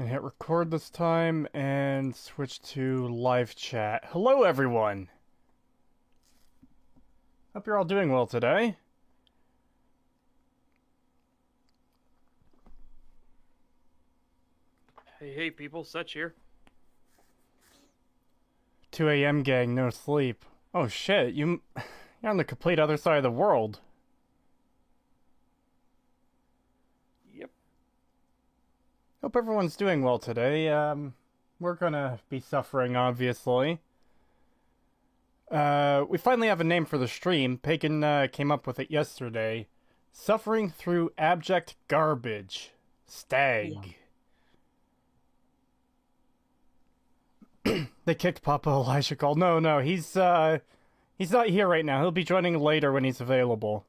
And hit record this time and switch to live chat. Hello, everyone. Hope you're all doing well today. Hey, people, Such here. 2 a.m. gang, no sleep. Oh shit, you're on the complete other side of the world. Yep. Hope everyone's doing well today. We're gonna be suffering, obviously. We finally have a name for the stream. Pagan came up with it yesterday. Suffering through abject garbage. STAG. They kicked Papa Elijahcal. No, he's not here right now. He'll be joining later when he's available.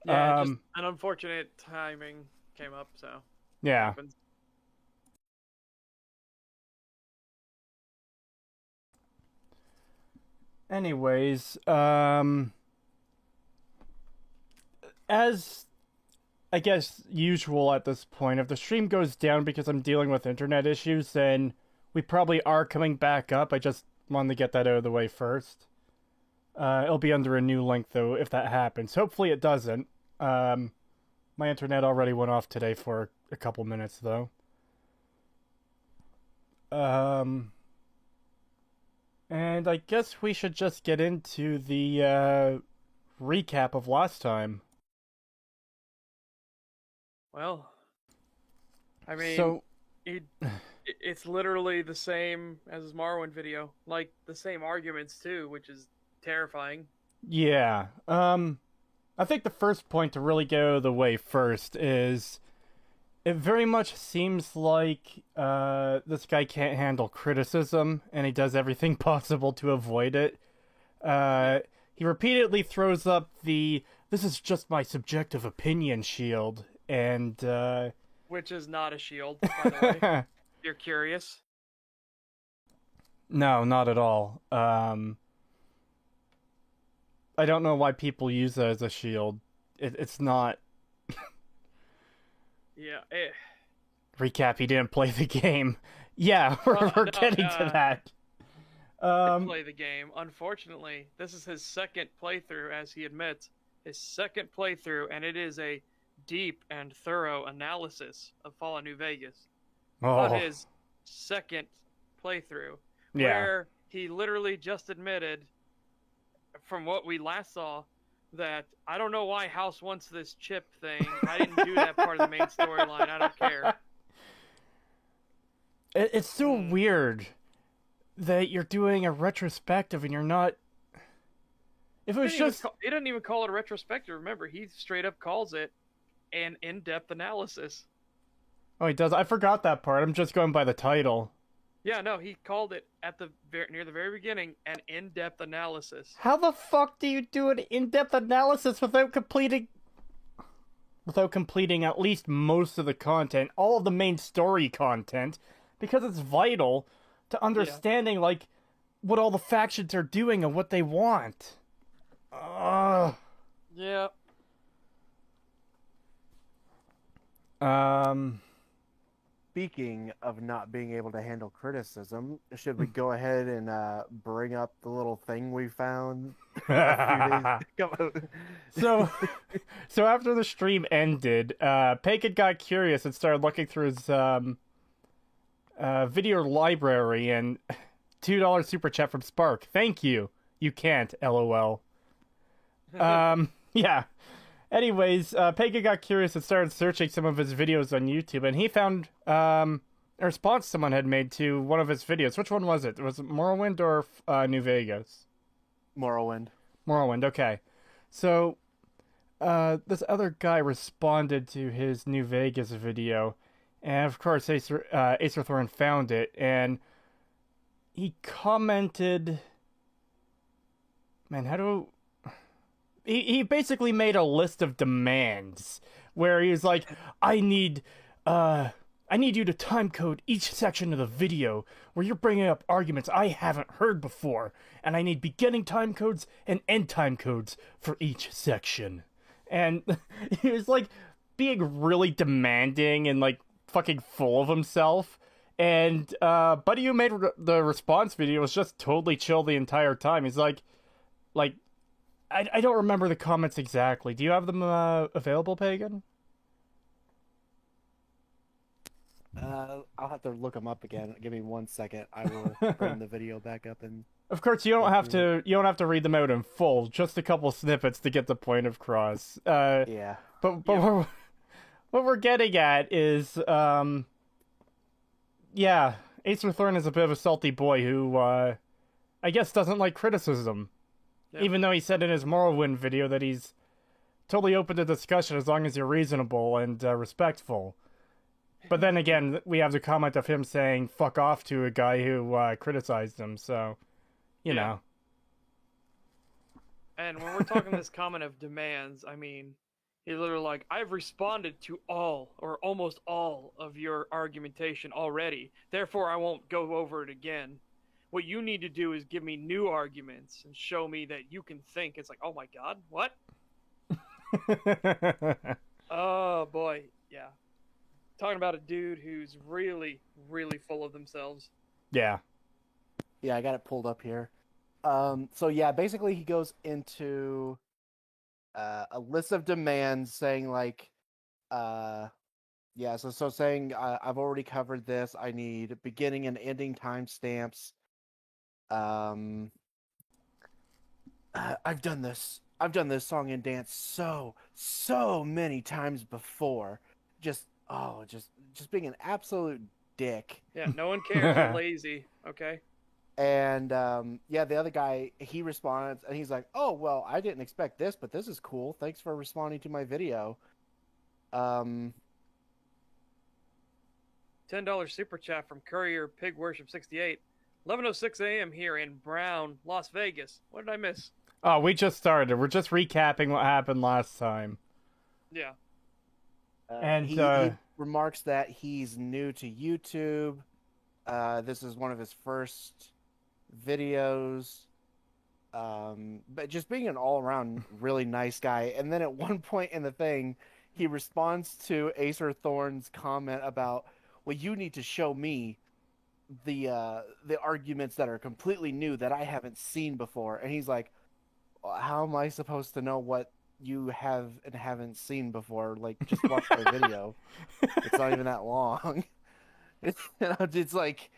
Yeah, just an unfortunate timing came up, so yeah. happens. Anyways, as I guess usual at this point, if the stream goes down because I'm dealing with internet issues, then we probably are coming back up. I just wanted to get that out of the way first. It'll be under a new link, though, if that happens. Hopefully it doesn't. My internet already went off today for a couple minutes, though. And I guess we should just get into the recap of last time. Well, I mean, so it's literally the same as his Morrowind video. Like, the same arguments, too, which is terrifying. yeah, I think the first point to really go the way first is it very much seems like this guy can't handle criticism, and he does everything possible to avoid it. He repeatedly throws up the "this is just my subjective opinion" shield, and Which is not a shield, by the way. You're curious? No, not at all. I don't know why people use that as a shield. It's not. Yeah. Recap, he didn't play the game. Yeah, we're getting to that. Play the game. Unfortunately, this is his second playthrough, as he admits. His second playthrough, and it is a deep and thorough analysis of Fallout New Vegas. Oh. But his second playthrough, Yeah. where he literally just admitted, from what we last saw, that I don't know why House wants this chip thing. I didn't do that part of the main storyline. I don't care. It's so weird that you're doing a retrospective and you're not. If it was just. He didn't even call it a retrospective. Remember, he straight up calls it an in-depth analysis. Oh, he does. I forgot that part. I'm just going by the title. Yeah, no, he called it at the near the very beginning an in-depth analysis. How the fuck do you do an in-depth analysis without completing at least most of the content, all of the main story content, because it's vital to understanding like what all the factions are doing and what they want. Yeah. Speaking of not being able to handle criticism, should we go ahead and bring up the little thing we found a few days ago? So after the stream ended, Pagan got curious and started looking through his video library, and $2 super chat from Spark. Thank you. You can't, LOL. Yeah. Anyways, Pagan got curious and started searching some of his videos on YouTube, and he found a response someone had made to one of his videos. Which one was it? Was it Morrowind or New Vegas? Morrowind. Morrowind, okay. So, this other guy responded to his New Vegas video, and of course Acerthorn found it, and he commented... Man, how do... He basically made a list of demands where he was like, I need you to timecode each section of the video where you're bringing up arguments I haven't heard before, and I need beginning timecodes and end timecodes for each section. And he was like being really demanding and like fucking full of himself. And Buddy who made the response video was just totally chill the entire time. He's like, I don't remember the comments exactly. Do you have them available, Pagan? I'll have to look them up again. Give me 1 second. I will bring the video back up and. Of course, you don't have to. You don't have to read them out in full. Just a couple snippets to get the point across. Yeah. But what we're getting at is, yeah, Acer Thorn is a bit of a salty boy who, I guess, doesn't like criticism. Yep. Even though he said in his Morrowind video that he's totally open to discussion as long as you're reasonable and respectful. But then again, we have the comment of him saying "fuck off" to a guy who criticized him. So, you know. And when we're talking this comment of demands, I mean, he literally like, I've responded to all or almost all of your argumentation already. Therefore, I won't go over it again. What you need to do is give me new arguments and show me that you can think. It's like, oh my god, what? Oh boy, yeah. Talking about a dude who's really, really full of themselves. Yeah. Yeah, I got it pulled up here. So yeah, basically he goes into a list of demands saying like, so saying I've already covered this. I need beginning and ending timestamps. I've done this song and dance so many times before. Just being an absolute dick. Yeah, no one cares. You're lazy. Okay. And the other guy, he responds and he's like, "Oh well, I didn't expect this, but this is cool. Thanks for responding to my video." $10 super chat from Courier Pig Worship 68. 11:06 a.m. here in Brown, Las Vegas. What did I miss? Oh, we just started. We're just recapping what happened last time. Yeah. And he remarks that he's new to YouTube. This is one of his first videos. But just being an all-around really nice guy. And then at one point in the thing, he responds to Acer Thorn's comment about, well, you need to show me the arguments that are completely new that I haven't seen before. And he's like, how am I supposed to know what you have and haven't seen before? Like, just watch the video. It's not even that long. It's like,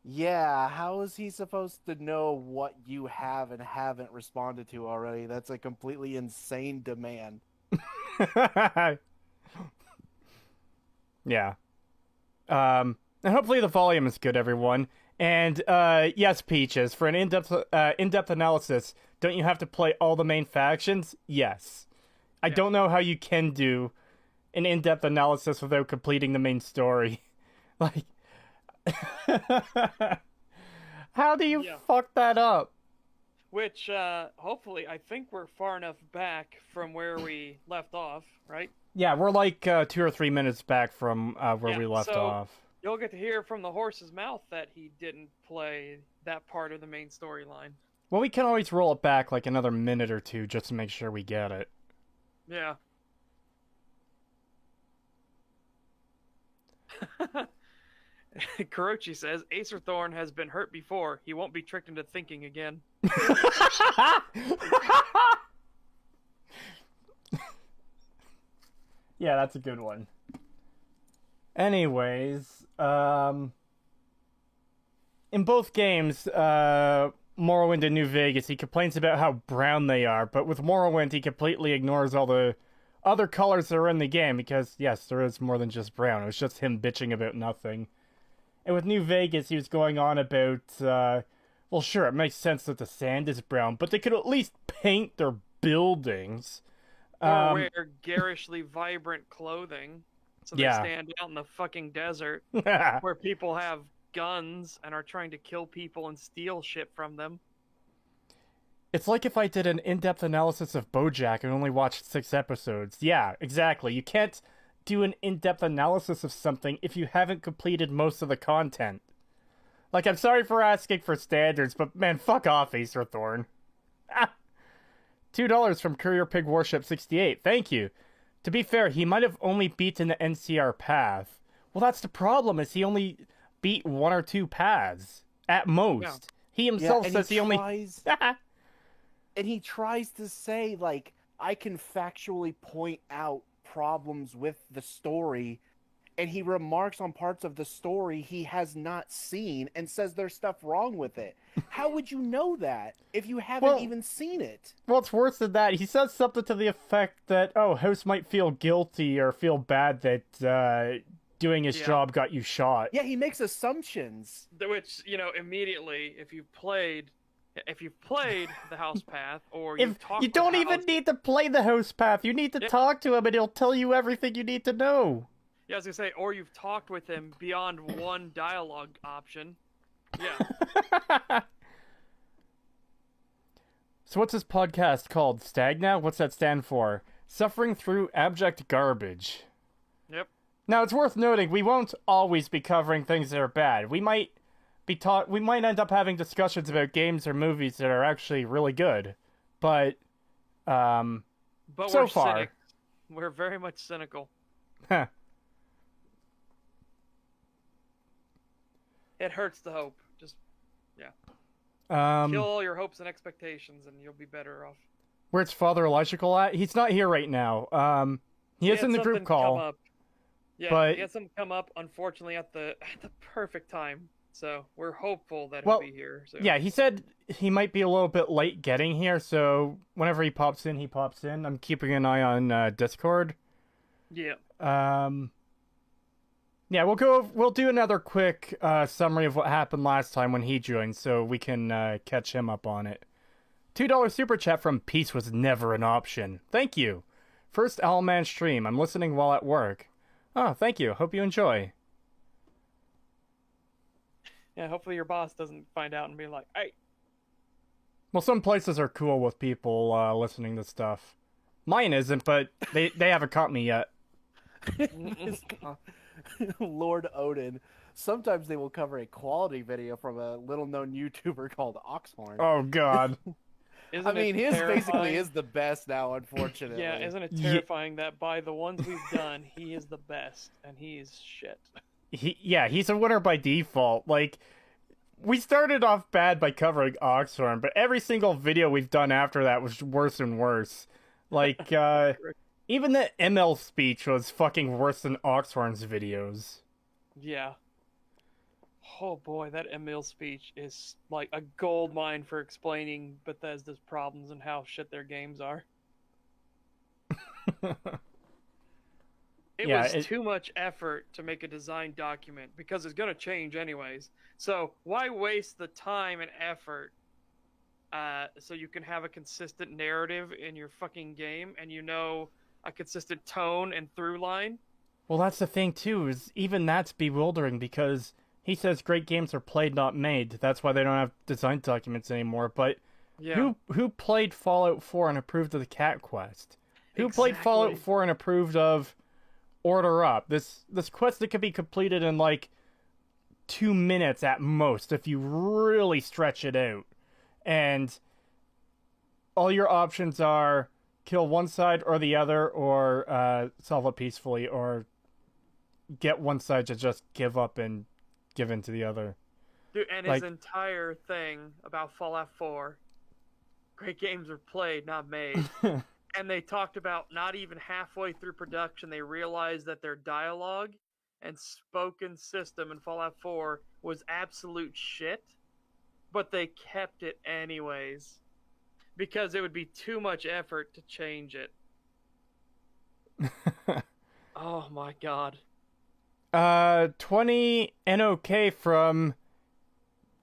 yeah, how is he supposed to know what you have and haven't responded to already? That's a completely insane demand. Yeah. And hopefully the volume is good, everyone. And yes, Peaches, for an in-depth analysis, don't you have to play all the main factions? Yes. I don't know how you can do an in-depth analysis without completing the main story. Like, how do you fuck that up? Which, hopefully, I think we're far enough back from where we left off, right? Yeah, we're like 2 or 3 minutes back from where we left off. You'll get to hear from the horse's mouth that he didn't play that part of the main storyline. Well, we can always roll it back like another minute or two just to make sure we get it. Yeah. Kurochi says, Acer Thorn has been hurt before. He won't be tricked into thinking again. Yeah, that's a good one. Anyways, in both games, Morrowind and New Vegas, he complains about how brown they are, but with Morrowind, he completely ignores all the other colors that are in the game, because, yes, there is more than just brown. It was just him bitching about nothing. And with New Vegas, he was going on about, well, sure, it makes sense that the sand is brown, but they could at least paint their buildings. Or wear garishly vibrant clothing, so they stand out in the fucking desert, where people have guns and are trying to kill people and steal shit from them. It's like if I did an in-depth analysis of BoJack and only watched 6 episodes. Yeah, exactly. You can't do an in-depth analysis of something if you haven't completed most of the content. Like, I'm sorry for asking for standards, but man, fuck off, Acer Thorn. $2 from Courier Pig Warship 68. Thank you. To be fair, he might have only beaten the NCR path. Well, that's the problem, is he only beat 1 or 2 paths at most. Yeah. He himself says he only... And he tries to say, like, I can factually point out problems with the story, and he remarks on parts of the story he has not seen and says there's stuff wrong with it. How would you know that if you haven't even seen it? Well, it's worse than that. He says something to the effect that, oh, House might feel guilty or feel bad that doing his job got you shot. Yeah, he makes assumptions. Which, immediately, if you've played the house path, or you don't even need to play the house path. You need to talk to him, and he'll tell you everything you need to know. Yeah, I was gonna say, or you've talked with him beyond one dialogue option. Yeah. So what's this podcast called? STAG now? What's that stand for? Suffering Through Abject Garbage. Yep. Now, it's worth noting, we won't always be covering things that are bad. We might end up having discussions about games or movies that are actually really good. But so far... cynics. We're very much cynical. Huh. It hurts to hope. Just, yeah. Kill all your hopes and expectations, and you'll be better off. Where's Father Elijahcal at? He's not here right now. He is in the group call. Yeah, but... he had something come up, unfortunately, at the perfect time. So we're hopeful that he'll be here. So. Yeah, he said he might be a little bit late getting here, so whenever he pops in, he pops in. I'm keeping an eye on Discord. Yeah. Yeah, we'll do another quick summary of what happened last time when he joined, so we can catch him up on it. $2 super chat from Peace Was Never an Option. Thank you. First Owlman stream. I'm listening while at work. Oh, thank you. Hope you enjoy. Yeah, hopefully your boss doesn't find out and be like, hey. Well, some places are cool with people listening to stuff. Mine isn't, but they haven't caught me yet. Lord Odin. Sometimes they will cover a quality video from a little-known YouTuber called Oxhorn. Oh, God. His basically is the best now, unfortunately. Yeah, isn't it terrifying that by the ones we've done, he is the best, and he's shit. He's a winner by default. Like, we started off bad by covering Oxhorn, but every single video we've done after that was worse and worse. Like, even the ML speech was fucking worse than Oxhorn's videos. Yeah. Oh boy, that Emil speech is like a gold mine for explaining Bethesda's problems and how shit their games are. It was too much effort to make a design document because it's going to change anyways. So why waste the time and effort so you can have a consistent narrative in your fucking game and a consistent tone and through line? Well, that's the thing too, is even that's bewildering because he says great games are played, not made. That's why they don't have design documents anymore. But who played Fallout 4 and approved of the Cat Quest? Who played Fallout 4 and approved of Order Up? This quest that could be completed in like 2 minutes at most if you really stretch it out. And all your options are kill one side or the other, or solve it peacefully, or get one side to just give up and give in to the other. Dude, and his entire thing about Fallout 4, great games are played, not made. And they talked about not even halfway through production, they realized that their dialogue and spoken system in Fallout 4 was absolute shit, but they kept it anyways. Because it would be too much effort to change it. Oh my god. 20 NOK from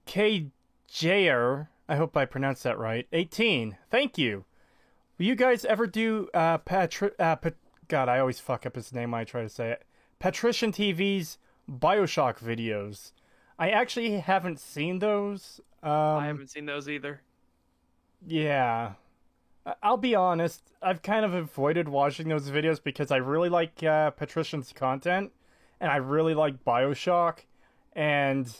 KJR. I hope I pronounced that right. 18. Thank you. Will you guys ever do God, I always fuck up his name when I try to say it. Patrician TV's BioShock videos. I actually haven't seen those. I haven't seen those either. Yeah. I'll be honest, I've kind of avoided watching those videos because I really like Patrician's content, and I really like BioShock, and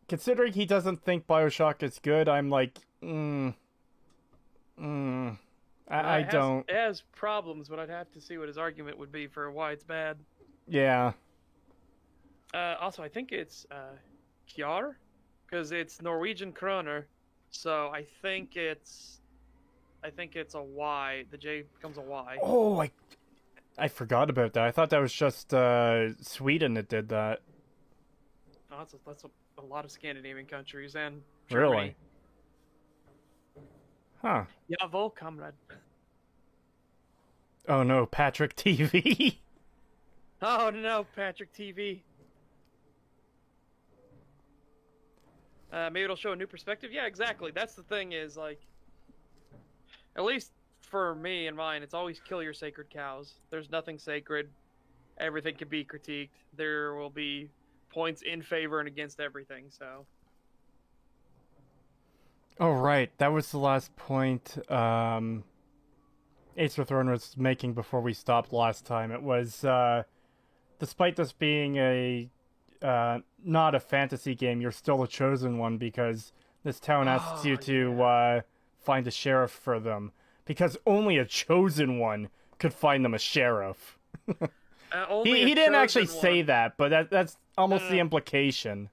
considering he doesn't think BioShock is good, I'm like, I don't. It has problems, but I'd have to see what his argument would be for why it's bad. Yeah. Also, I think it's Kjar, because it's Norwegian kroner, so I think it's a Y. The J becomes a Y. Oh, I forgot about that. I thought that was just Sweden that did that. Oh, that's a lot of Scandinavian countries and Really? Germany. Huh. Jawohl, comrade. Oh no, Patrick TV. Oh no, Patrick TV. Maybe it'll show a new perspective. Yeah, exactly. That's the thing is, like, at least for me and mine, it's always kill your sacred cows. There's nothing sacred. Everything can be critiqued. There will be points in favor and against everything, so. Oh right, that was the last point Ace Throne was making before we stopped last time. It was despite this being a not a fantasy game, you're still a chosen one because this town asks you to find a sheriff for them. Because only a chosen one could find them a sheriff. He didn't actually say that, but that's almost the implication.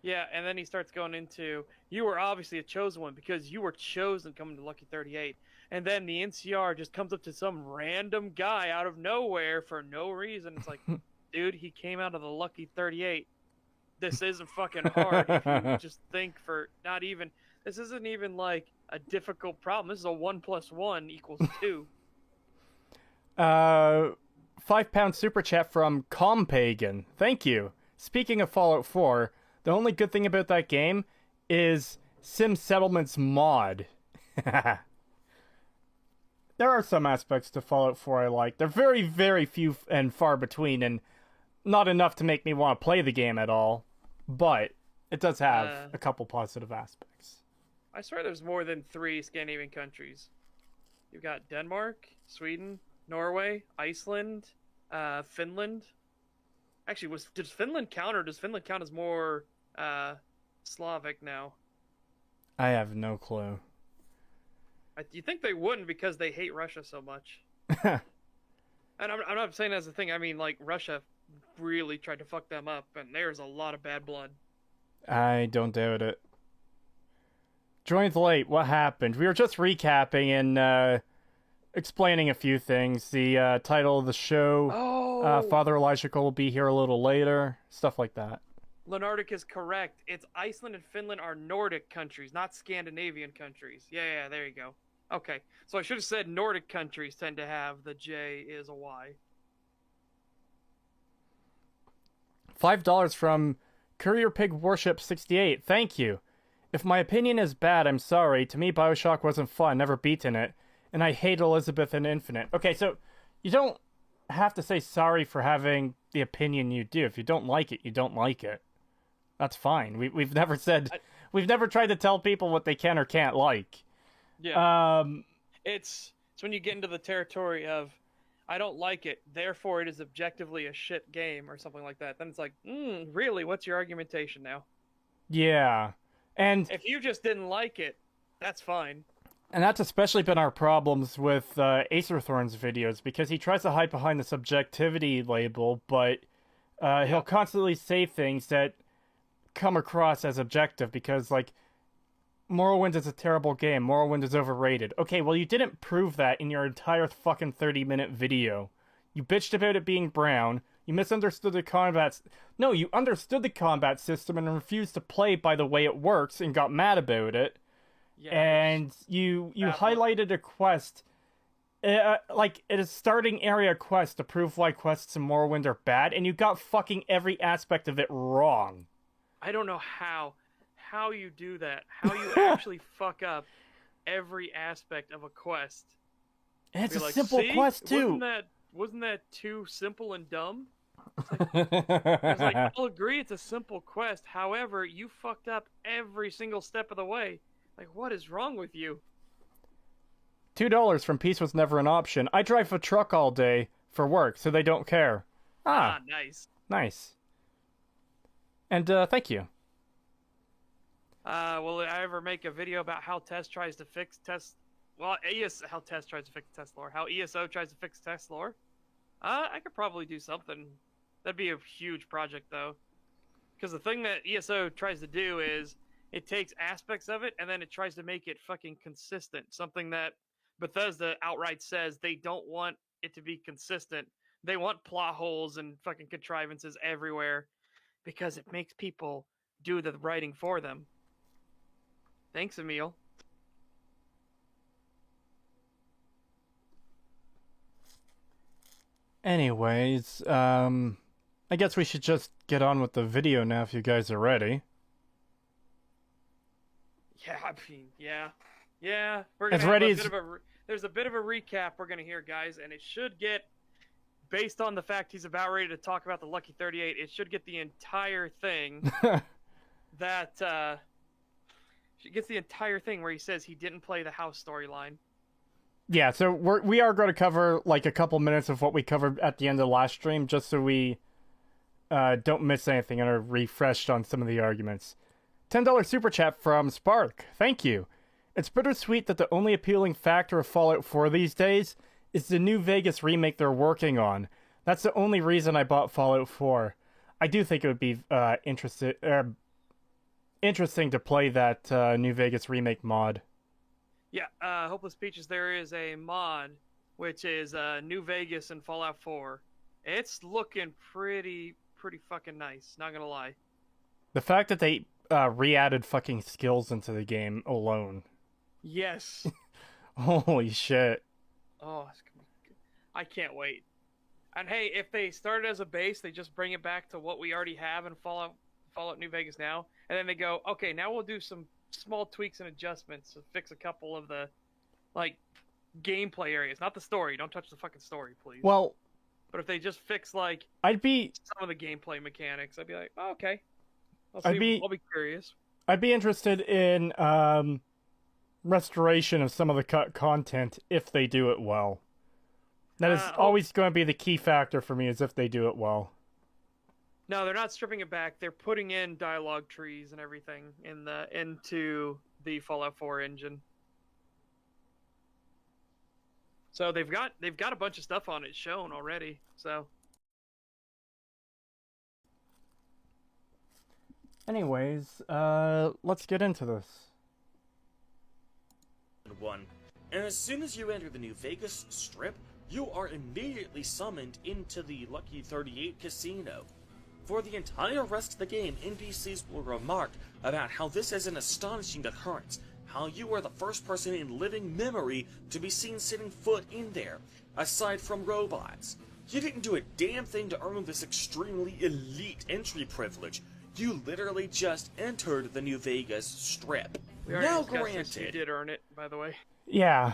Yeah, and then he starts going into, you were obviously a chosen one because you were chosen coming to Lucky 38. And then the NCR just comes up to some random guy out of nowhere for no reason. It's like, dude, he came out of the Lucky 38. This isn't fucking hard if you just think for not even, this isn't even like a difficult problem. This is a 1 + 1 = 2. £5 super chat from Compagan. Thank you. Speaking of Fallout 4, the only good thing about that game is Sim Settlements mod. There are some aspects to Fallout 4 I like. They're very, very few and far between, and not enough to make me want to play the game at all. But it does have a couple positive aspects. I swear there's more than 3 Scandinavian countries. You've got Denmark, Sweden, Norway, Iceland, Finland. Actually, does Finland count, or does Finland count as more Slavic now? I have no clue. You think they wouldn't because they hate Russia so much. And I'm not saying that's the thing. I mean, like, Russia really tried to fuck them up, and there's a lot of bad blood. I don't doubt it. Joined late. What happened? We were just recapping and explaining a few things. The title of the show, Father Elijahcal will be here a little later. Stuff like that. Lenardic is correct. It's Iceland and Finland are Nordic countries, not Scandinavian countries. Yeah, there you go. Okay, so I should have said Nordic countries tend to have the J is a Y. $5 from Courier Pig Worship 68. Thank you. If my opinion is bad, I'm sorry. To me, Bioshock wasn't fun. Never beaten it. And I hate Elizabeth and Infinite. Okay, so you don't have to say sorry for having the opinion you do. If you don't like it, you don't like it. That's fine. We've never said... We've never tried to tell people what they can or can't like. Yeah. It's when you get into the territory of, I don't like it, therefore it is objectively a shit game or something like that. Then it's like, really? What's your argumentation now? Yeah. And if you just didn't like it, that's fine. And that's especially been our problems with Acerthorn's videos, because he tries to hide behind the subjectivity label, but he'll constantly say things that come across as objective, because, like, Morrowind is a terrible game, Morrowind is overrated. Okay, well, you didn't prove that in your entire fucking 30-minute video. You bitched about it being brown, you misunderstood the combat... No, you understood the combat system and refused to play by the way it works and got mad about it. Yeah, and you highlighted a quest, like a starting area quest to prove why quests in Morrowind are bad, and you got fucking every aspect of it wrong. I don't know how you do that. How you actually fuck up every aspect of a quest. And it's a simple quest too. Wasn't that too simple and dumb? It's like, I'll agree it's a simple quest. However, you fucked up every single step of the way. Like, what is wrong with you? $2 from Peace was never an option. I drive a truck all day for work, so they don't care. Nice. Nice. And, thank you. Will I ever make a video about how Tess tries to fix Tess... Well, how Tess tries to fix Tess lore. How ESO tries to fix Tess lore? I could probably do something. That'd be a huge project, though. Because the thing that ESO tries to do is it takes aspects of it and then it tries to make it fucking consistent. Something that Bethesda outright says they don't want it to be consistent. They want plot holes and fucking contrivances everywhere because it makes people do the writing for them. Thanks, Emil. Anyways, I guess we should just get on with the video now if you guys are ready. Yeah, I mean, yeah. We're gonna have ready a bit of a. There's a bit of a recap we're gonna hear, guys, and it should get, based on the fact he's about ready to talk about the Lucky 38, it should get the entire thing. That gets the entire thing where he says he didn't play the house storyline. Yeah, so we are going to cover like a couple minutes of what we covered at the end of the last stream, just so we don't miss anything and are refreshed on some of the arguments. $10 super chat from Spark. Thank you. It's bittersweet that the only appealing factor of Fallout 4 these days is the New Vegas remake they're working on. That's the only reason I bought Fallout 4. I do think it would be interesting to play that New Vegas remake mod. Yeah, Hopeless Peaches, there is a mod, which is New Vegas and Fallout 4. It's looking pretty fucking nice, not gonna lie. The fact that they re-added fucking skills into the game alone. Yes. Holy shit. Oh, I can't wait. And hey, if they start as a base, they just bring it back to what we already have in Fallout New Vegas now, and then they go, okay, now we'll do some small tweaks and adjustments to fix a couple of the like gameplay areas, not the story. Don't touch the fucking story, please. Well, but if they just fix like some of the gameplay mechanics, I'd be like, oh, okay. I'll be curious. I'd be interested in restoration of some of the cut content if they do it well. That is always going to be the key factor for me, is if they do it well. No, they're not stripping it back. They're putting in dialogue trees and everything into the Fallout 4 engine. So they've got a bunch of stuff on it shown already. So anyways, let's get into this. And as soon as you enter the New Vegas Strip, you are immediately summoned into the Lucky 38 casino. For the entire rest of the game, NPCs will remark about how this is an astonishing occurrence, how you are the first person in living memory to be seen setting foot in there, aside from robots. You didn't do a damn thing to earn this extremely elite entry privilege. You literally just entered the New Vegas Strip. Now granted, you did earn it, by the way. Yeah,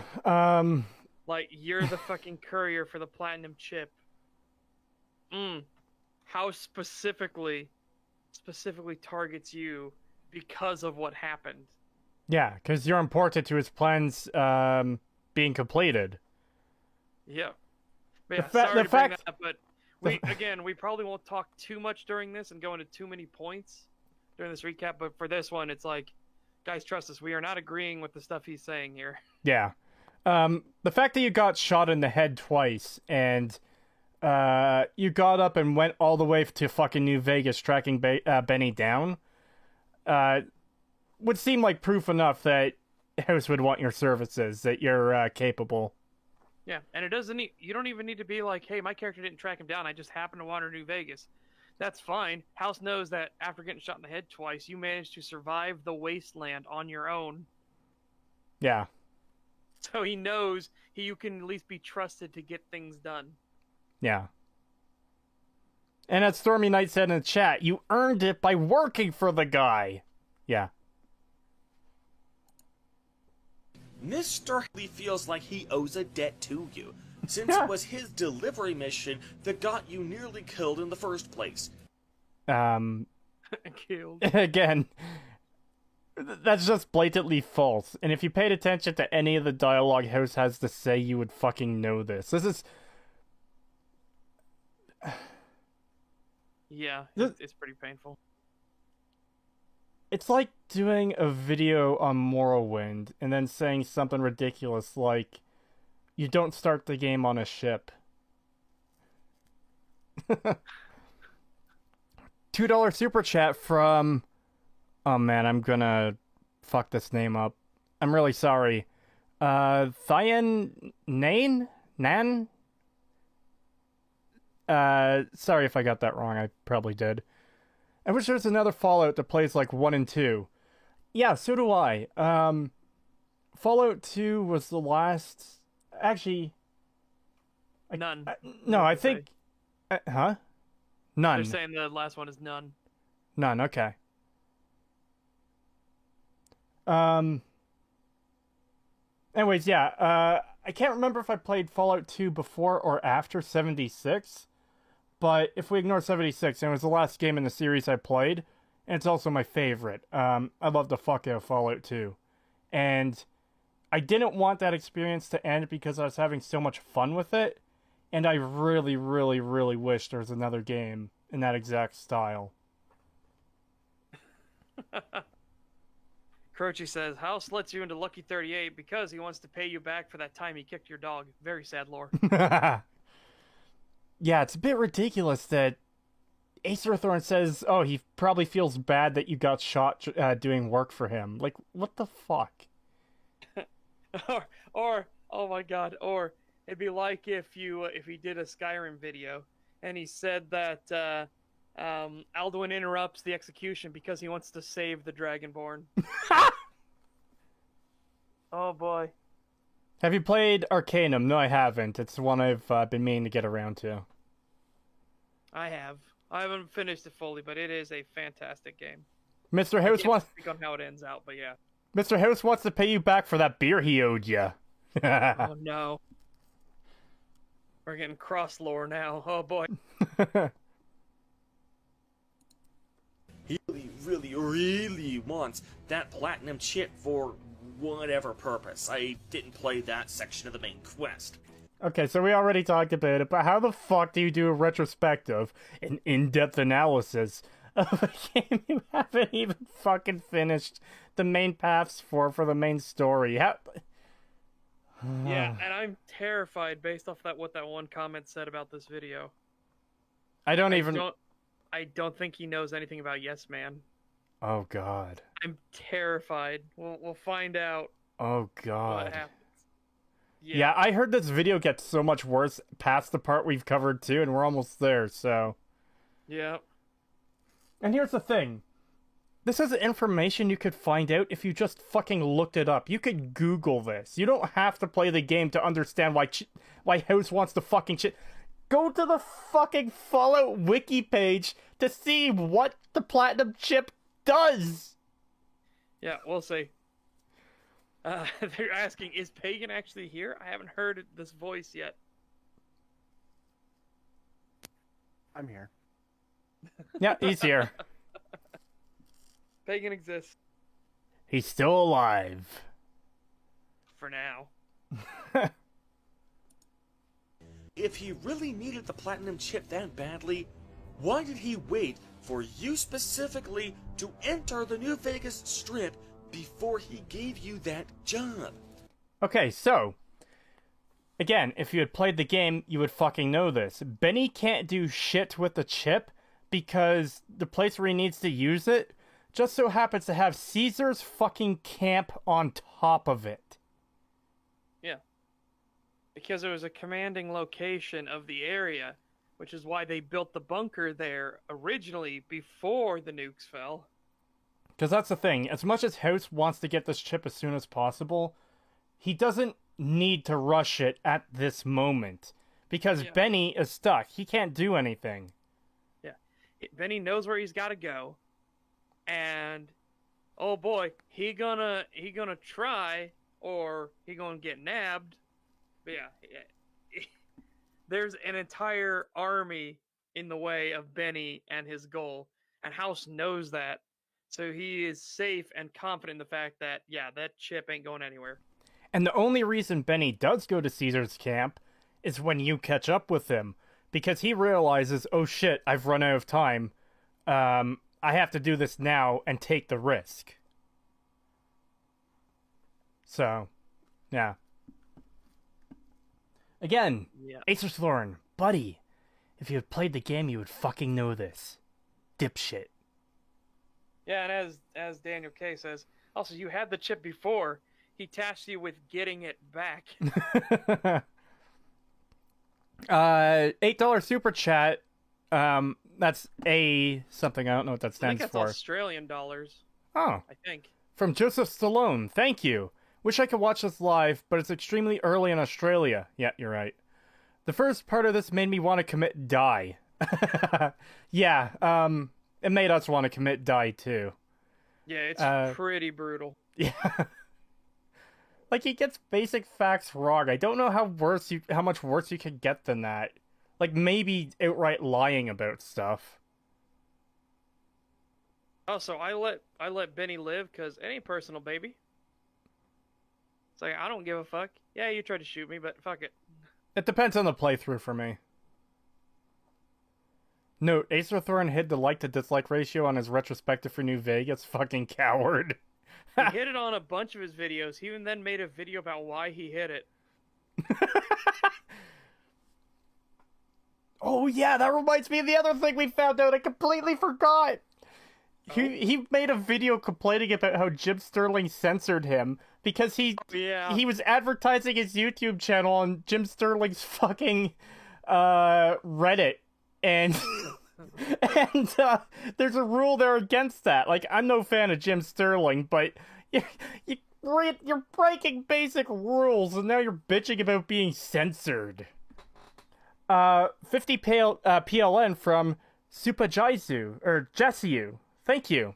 like, you're the fucking courier for the platinum chip. How specifically targets you because of what happened. Yeah, because you're important to his plans being completed. Yeah. But yeah, sorry to bring that up, but we probably won't talk too much during this and go into too many points during this recap, but for this one, it's like, guys, trust us, we are not agreeing with the stuff he's saying here. Yeah. The fact that you got shot in the head twice, and you got up and went all the way to fucking New Vegas tracking Benny down, would seem like proof enough that House would want your services, that you're capable. Yeah, and you don't even need to be like, hey, my character didn't track him down, I just happened to wander New Vegas. That's fine. House knows that after getting shot in the head twice, you managed to survive the wasteland on your own. Yeah. So he knows you can at least be trusted to get things done. Yeah. And as Stormy Knight said in the chat, you earned it by working for the guy. Yeah. Mr. Lee feels like he owes a debt to you, since it was his delivery mission that got you nearly killed in the first place. Killed. Again, that's just blatantly false. And if you paid attention to any of the dialogue House has to say, you would fucking know this. This is... Yeah, it's pretty painful. It's like doing a video on Morrowind and then saying something ridiculous like, you don't start the game on a ship. $2 super chat from... Oh man, I'm gonna fuck this name up. I'm really sorry. Thyan Nan? Nan? Sorry if I got that wrong. I probably did. I wish there was another Fallout that plays like 1 and 2. Yeah, so do I. Fallout 2 was the last... Actually... None. No, I think... huh? None. They're saying the last one is none. None, okay. Anyways, yeah, I can't remember if I played Fallout 2 before or after 76, but if we ignore 76, it was the last game in the series I played, and it's also my favorite. I love the fuck out of Fallout 2. And I didn't want that experience to end because I was having so much fun with it, and I really, really, really wish there was another game in that exact style. Croce says, House lets you into Lucky 38 because he wants to pay you back for that time he kicked your dog. Very sad lore. Yeah, it's a bit ridiculous that Acerthorn says, oh, he probably feels bad that you got shot doing work for him. Like, what the fuck? or, oh my god, or it'd be like if he did a Skyrim video and he said that Alduin interrupts the execution because he wants to save the Dragonborn. Oh boy. Have you played Arcanum? No, I haven't. It's one I've been meaning to get around to. I have. I haven't finished it fully, but it is a fantastic game. Mr. House wants... I can't speak on how it ends out, but yeah. Mr. House wants to pay you back for that beer he owed you. Oh no. We're getting cross lore now. Oh boy. He really, really wants that platinum chip for whatever purpose. I didn't play that section of the main quest. Okay, so we already talked about it, but how the fuck do you do a retrospective, an in-depth analysis of a game you haven't even fucking finished the main paths for the main story? How... Yeah, and I'm terrified based off what that one comment said about this video. I don't think he knows anything about Yes Man. Oh god. I'm terrified. We'll find out. Oh god. What happens. Yeah, I heard this video gets so much worse past the part we've covered too, and we're almost there, so... Yeah. And here's the thing. This is information you could find out if you just fucking looked it up. You could Google this. You don't have to play the game to understand why House wants to fucking shit. Go to the fucking Fallout wiki page to see what the platinum chip does. Yeah, we'll see. They're asking, is Pagan actually here? I haven't heard this voice yet. I'm here. Yeah, he's here. Pagan exists. He's still alive. For now. If he really needed the platinum chip that badly, why did he wait for you specifically to enter the New Vegas Strip before he gave you that job? Okay, so... Again, if you had played the game, you would fucking know this. Benny can't do shit with the chip because the place where he needs to use it just so happens to have Caesar's fucking camp on top of it. Yeah. Because it was a commanding location of the area, which is why they built the bunker there originally before the nukes fell. Because that's the thing. As much as House wants to get this chip as soon as possible, he doesn't need to rush it at this moment. Because Benny is stuck. He can't do anything. Yeah. Benny knows where he's got to go. And, oh boy, he gonna try, or he gonna get nabbed. But yeah. There's an entire army in the way of Benny and his goal. And House knows that. So he is safe and confident in the fact that, yeah, that chip ain't going anywhere. And the only reason Benny does go to Caesar's camp is when you catch up with him. Because he realizes, oh shit, I've run out of time. I have to do this now and take the risk. So, yeah. Again, Acerthorn, buddy, if you had played the game, you would fucking know this. dipshit. Yeah, and as Daniel K says, also you had the chip before. He tasked you with getting it back. $8 super chat. That's a something. I don't know what that I think stands that's for. Australian dollars. Oh. I think. From Joseph Stallone. Thank you. Wish I could watch this live, but it's extremely early in Australia. Yeah, you're right. The first part of this made me want to commit die. Yeah, it made us want to commit die too. Yeah, it's pretty brutal. Yeah. Like, he gets basic facts wrong. I don't know how much worse you could get than that. Like, maybe outright lying about stuff. Oh, so I let Benny live because it ain't personal, baby. It's like, I don't give a fuck. Yeah, you tried to shoot me, but fuck it. It depends on the playthrough for me. Note, Acerthorn hid the like to dislike ratio on his retrospective for New Vegas. Fucking coward. He hit it on a bunch of his videos. He even then made a video about why he hit it. Oh yeah, that reminds me of the other thing we found out. I completely forgot. Oh. He made a video complaining about how Jim Sterling censored him because he was advertising his YouTube channel on Jim Sterling's fucking Reddit, and and there's a rule there against that. Like, I'm no fan of Jim Sterling, but you're breaking basic rules, and now you're bitching about being censored. 50 PLN from Supajaizu, or Jessiu. Thank you.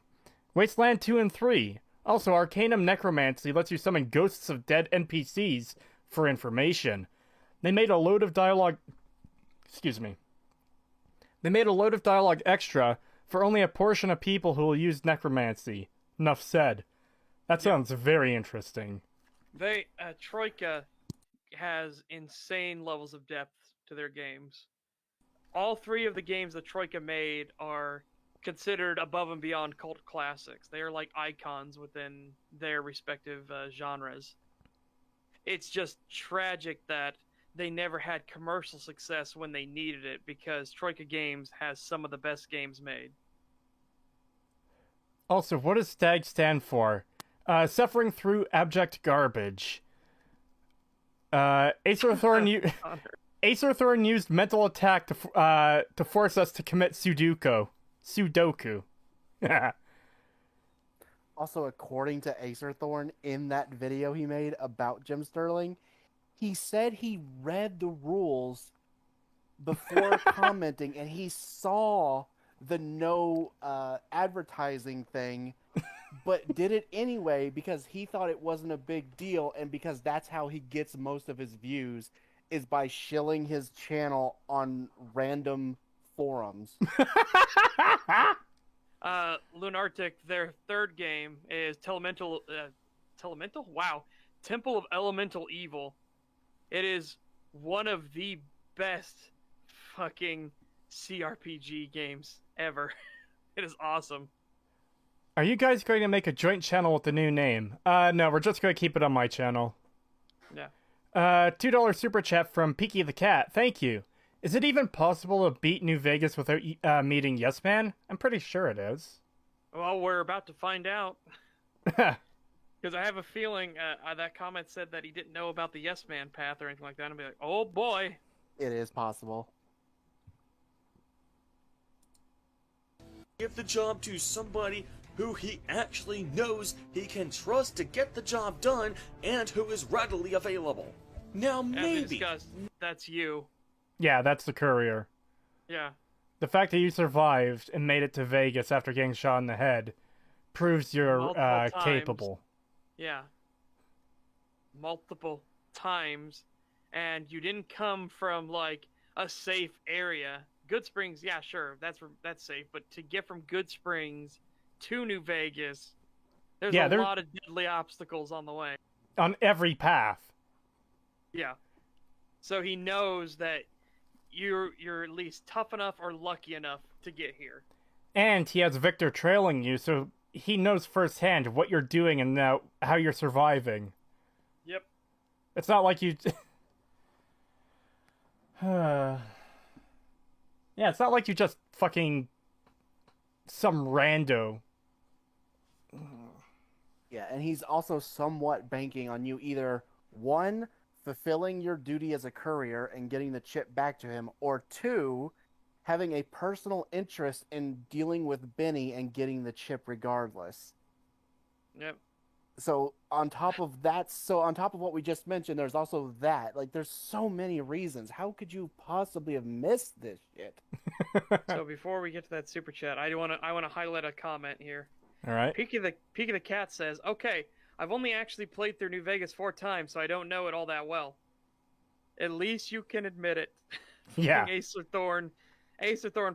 Wasteland 2 and 3. Also, Arcanum Necromancy lets you summon ghosts of dead NPCs for information. They made a load of dialogue... Excuse me. They made a load of dialogue extra for only a portion of people who will use Necromancy. Enough said. That sounds very interesting. Troika has insane levels of depth to their games. All three of the games that Troika made are considered above and beyond cult classics. They are like icons within their respective genres. It's just tragic that they never had commercial success when they needed it, because Troika Games has some of the best games made. Also, what does STAG stand for? Suffering through abject garbage. Acerthorn used mental attack to force us to commit Sudoku. Also, according to Acerthorn, in that video he made about Jim Sterling, he said he read the rules before commenting, and he saw the no advertising thing, but did it anyway because he thought it wasn't a big deal, and because that's how he gets most of his views, is by shilling his channel on random forums. Lunartic, their third game is Telemental. Wow, Temple of Elemental Evil. It is one of the best fucking CRPG games ever. It is awesome. Are you guys going to make a joint channel with the new name? No, we're just going to keep it on my channel. Yeah. $2 super chat from Peaky the Cat. Thank you. Is it even possible to beat New Vegas without meeting Yes Man? I'm pretty sure it is. Well, we're about to find out. Because I have a feeling that comment said that he didn't know about the Yes Man path or anything like that. And I'll be like, oh boy. It is possible. Give the job to somebody who he actually knows he can trust to get the job done and who is readily available. Now maybe... that's you. Yeah, that's the courier. Yeah. The fact that you survived and made it to Vegas after getting shot in the head proves you're capable. Yeah. Multiple times. And you didn't come from, like, a safe area. Good Springs, yeah, sure, that's safe. But to get from Good Springs to New Vegas, there's a lot of deadly obstacles on the way. On every path. Yeah. So he knows that you're at least tough enough or lucky enough to get here. And he has Victor trailing you, so he knows firsthand what you're doing and how you're surviving. Yep. It's not like you... Yeah, it's not like you just fucking some rando. Yeah, and he's also somewhat banking on you either, one, fulfilling your duty as a courier and getting the chip back to him, or two, having a personal interest in dealing with Benny and getting the chip regardless. Yep. So on top of what we just mentioned, there's also that. Like, there's so many reasons. How could you possibly have missed this shit? So before we get to that super chat, I want to highlight a comment here. All right. Peaky the Cat says, "Okay, I've only actually played through New Vegas 4 times, so I don't know it all that well. At least you can admit it." Yeah. Acer Thorn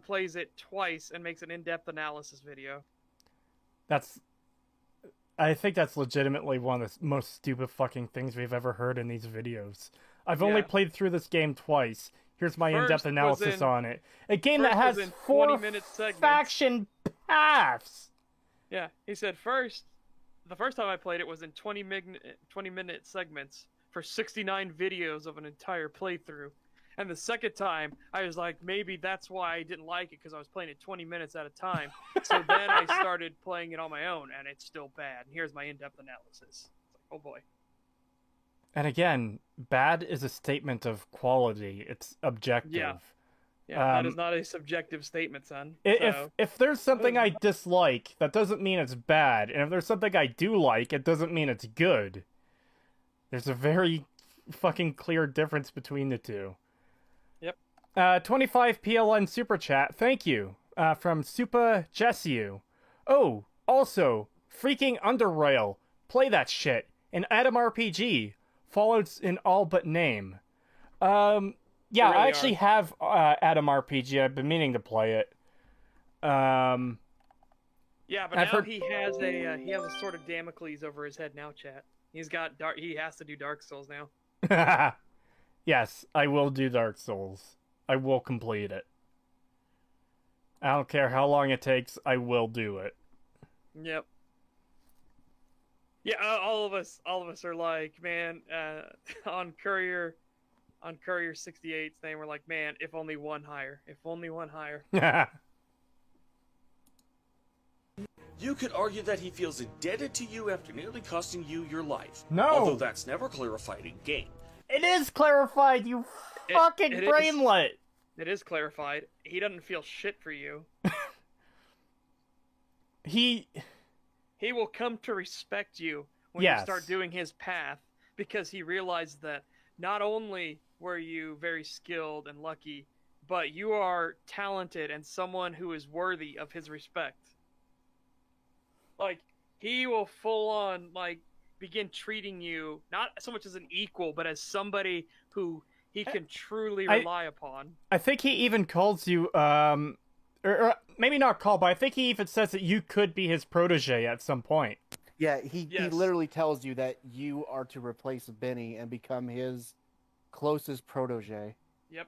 plays it twice and makes an in-depth analysis video. I think that's legitimately one of the most stupid fucking things we've ever heard in these videos. I've only played through this game twice. Here's my in-depth analysis on it. A game that has 4 faction paths. Yeah, he said the first time I played it was in 20-minute segments for 69 videos of an entire playthrough. And the second time, I was like, maybe that's why I didn't like it, because I was playing it 20 minutes at a time. So then I started playing it on my own, and it's still bad. And here's my in-depth analysis. It's like, oh boy. And again, bad is a statement of quality. It's objective. Yeah, that is not a subjective statement, son. If there's something I dislike, that doesn't mean it's bad. And if there's something I do like, it doesn't mean it's good. There's a very fucking clear difference between the two. Yep. 25 PLN Super Chat, thank you. From Supa Jessiu. Oh, also, freaking Underrail. Play that shit. An Adam RPG. Followed in all but name. Yeah, really I actually have Adam RPG. I've been meaning to play it. Yeah, but now he has a sword of Damocles over his head now, chat. He has to do Dark Souls now. Yes, I will do Dark Souls. I will complete it. I don't care how long it takes, I will do it. Yep. Yeah, all of us are like, man, on Courier 68's name, we're like, man, if only one higher. If only one higher. You could argue that he feels indebted to you after nearly costing you your life. No! Although that's never clarified in game. It is clarified, you fucking brainlet! It is clarified. He doesn't feel shit for you. He will come to respect you when you start doing his path, because he realized that not only were you very skilled and lucky, but you are talented and someone who is worthy of his respect. Like, he will full on, like, begin treating you not so much as an equal, but as somebody who he can truly rely upon. I think he even calls you, or maybe not call, but I think he even says that you could be his protege at some point. Yeah, he literally tells you that you are to replace Benny and become his closest protege. Yep.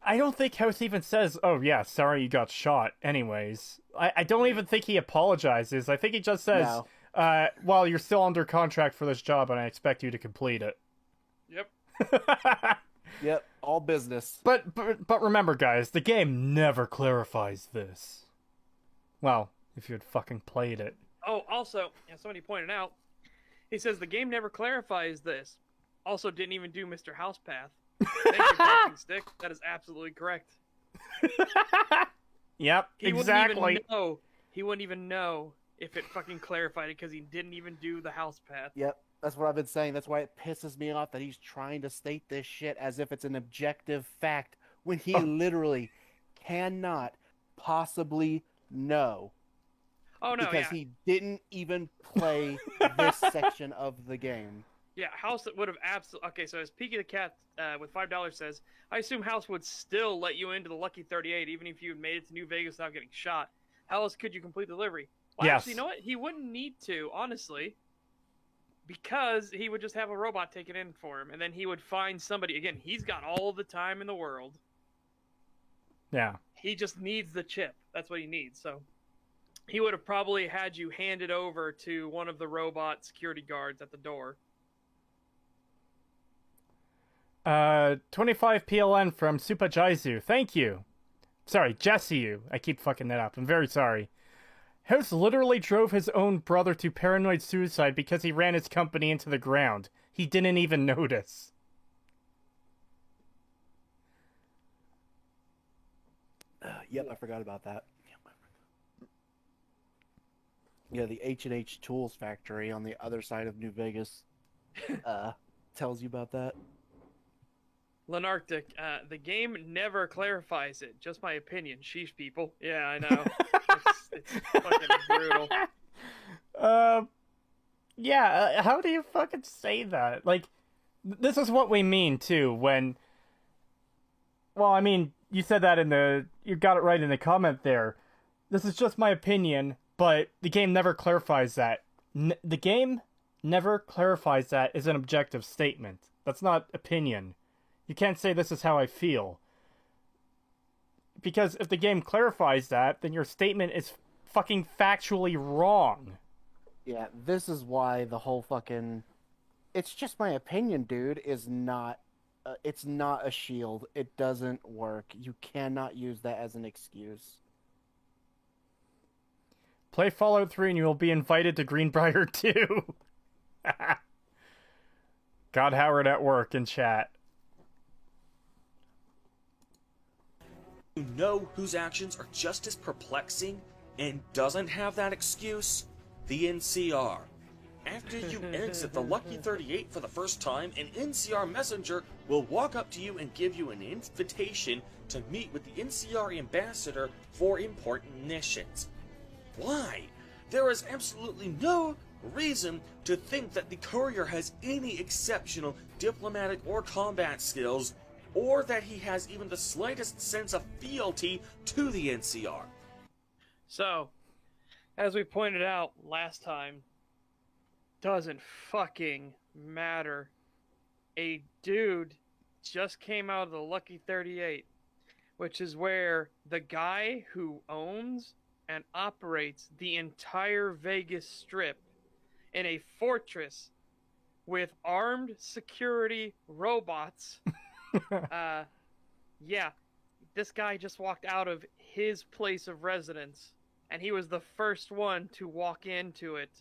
I don't think House even says, oh yeah, sorry you got shot anyways. I don't even think he apologizes. I think he just says, well, you're still under contract for this job and I expect you to complete it. Yep. Yep, all business. But remember, guys, the game never clarifies this. Well, if you had fucking played it. Oh, also, somebody pointed out, he says the game never clarifies this. Also, didn't even do Mr. House Path. Thank you, Talking Stick. That is absolutely correct. Yep, exactly. He wouldn't even know if it fucking clarified it, because he didn't even do the House Path. Yep. That's what I've been saying. That's why it pisses me off that he's trying to state this shit as if it's an objective fact when he literally cannot possibly know. Oh, no, because he didn't even play this section of the game. Yeah, House would have absolutely... Okay, so as Peaky the Cat with $5 says, I assume House would still let you into the Lucky 38 even if you made it to New Vegas without getting shot. How else could you complete the delivery? Well, yes. Actually, you know what? He wouldn't need to, honestly. Because he would just have a robot take it in for him, and then he would find somebody. Again, he's got all the time in the world. Yeah. He just needs the chip. That's what he needs. So he would have probably had you hand it over to one of the robot security guards at the door. 25 PLN from Supajaizu. Thank you. Sorry, Jesse. I keep fucking that up. I'm very sorry. House literally drove his own brother to paranoid suicide because he ran his company into the ground. He didn't even notice. Yep, I forgot about that. Yeah, the H&H Tools factory on the other side of New Vegas tells you about that. Lenarctic, the game never clarifies it. Just my opinion. Sheesh, people. Yeah, I know. it's fucking brutal. Yeah, how do you fucking say that? Like, this is what we mean, too, when... Well, I mean, you said that you got it right in the comment there. This is just my opinion, but the game never clarifies that. The game never clarifies that as an objective statement. That's not opinion. You can't say this is how I feel. Because if the game clarifies that, then your statement is fucking factually wrong. Yeah, this is why the whole fucking... It's just my opinion, dude, is not... it's not a shield. It doesn't work. You cannot use that as an excuse. Play Fallout 3 and you will be invited to Greenbrier 2. God Howard at work in chat. You know whose actions are just as perplexing and doesn't have that excuse? The NCR. After you exit the Lucky 38 for the first time, an NCR messenger will walk up to you and give you an invitation to meet with the NCR ambassador for important missions. Why? There is absolutely no reason to think that the courier has any exceptional diplomatic or combat skills, or that he has even the slightest sense of fealty to the NCR. So, as we pointed out last time, doesn't fucking matter. A dude just came out of the Lucky 38, which is where the guy who owns and operates the entire Vegas Strip in a fortress with armed security robots. Yeah, this guy just walked out of his place of residence, and he was the first one to walk into it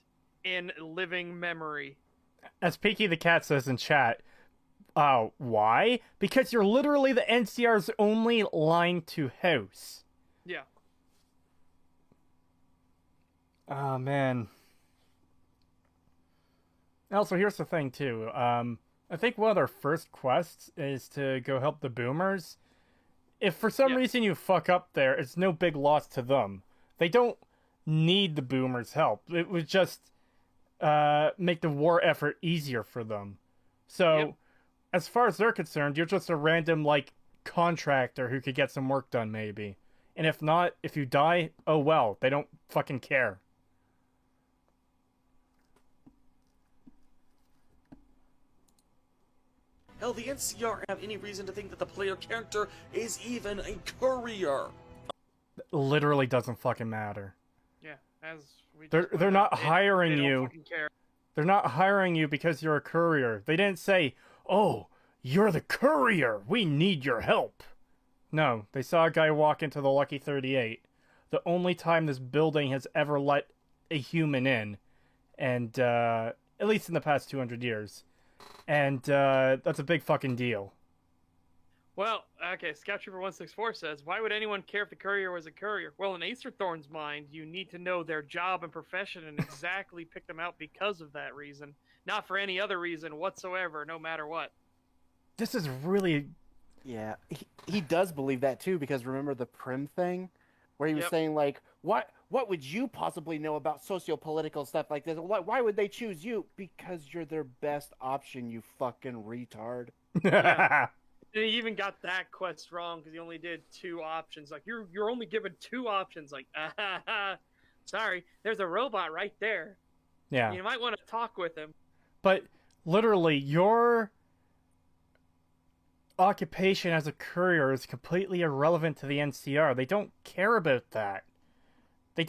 in living memory. As Peaky the Cat says in chat, why? Because you're literally the NCR's only line to house. Yeah. Oh, man. Also, here's the thing, too. I think one of their first quests is to go help the boomers. If for some reason you fuck up there, it's no big loss to them. They don't need the boomers' help. It would just make the war effort easier for them. So, as far as they're concerned, you're just a random, like, contractor who could get some work done, maybe. And if not, if you die, oh well. They don't fucking care. Hell, the NCR have any reason to think that the player character is even a courier. It literally doesn't fucking matter. Yeah, as we they're not hiring they you. don't fucking care. They're not hiring you because you're a courier. They didn't say, "Oh, you're the courier. We need your help." No, they saw a guy walk into the Lucky 38. The only time this building has ever let a human in, and at least in the past 200 years. And that's a big fucking deal. Well, okay, Scout Trooper 164 says, why would anyone care if the courier was a courier? Well, in Acerthorn's mind, you need to know their job and profession and exactly pick them out because of that reason. Not for any other reason whatsoever, no matter what. This is really... Yeah, he does believe that too, because remember the Prim thing? Where he was saying, like, what would you possibly know about socio-political stuff like this? Why would they choose you? Because you're their best option, you fucking retard. Yeah. And he even got that quest wrong because he only did 2 options. Like, you're only given 2 options. Like, sorry, there's a robot right there. Yeah. You might want to talk with him. But literally, your occupation as a courier is completely irrelevant to the NCR. They don't care about that. They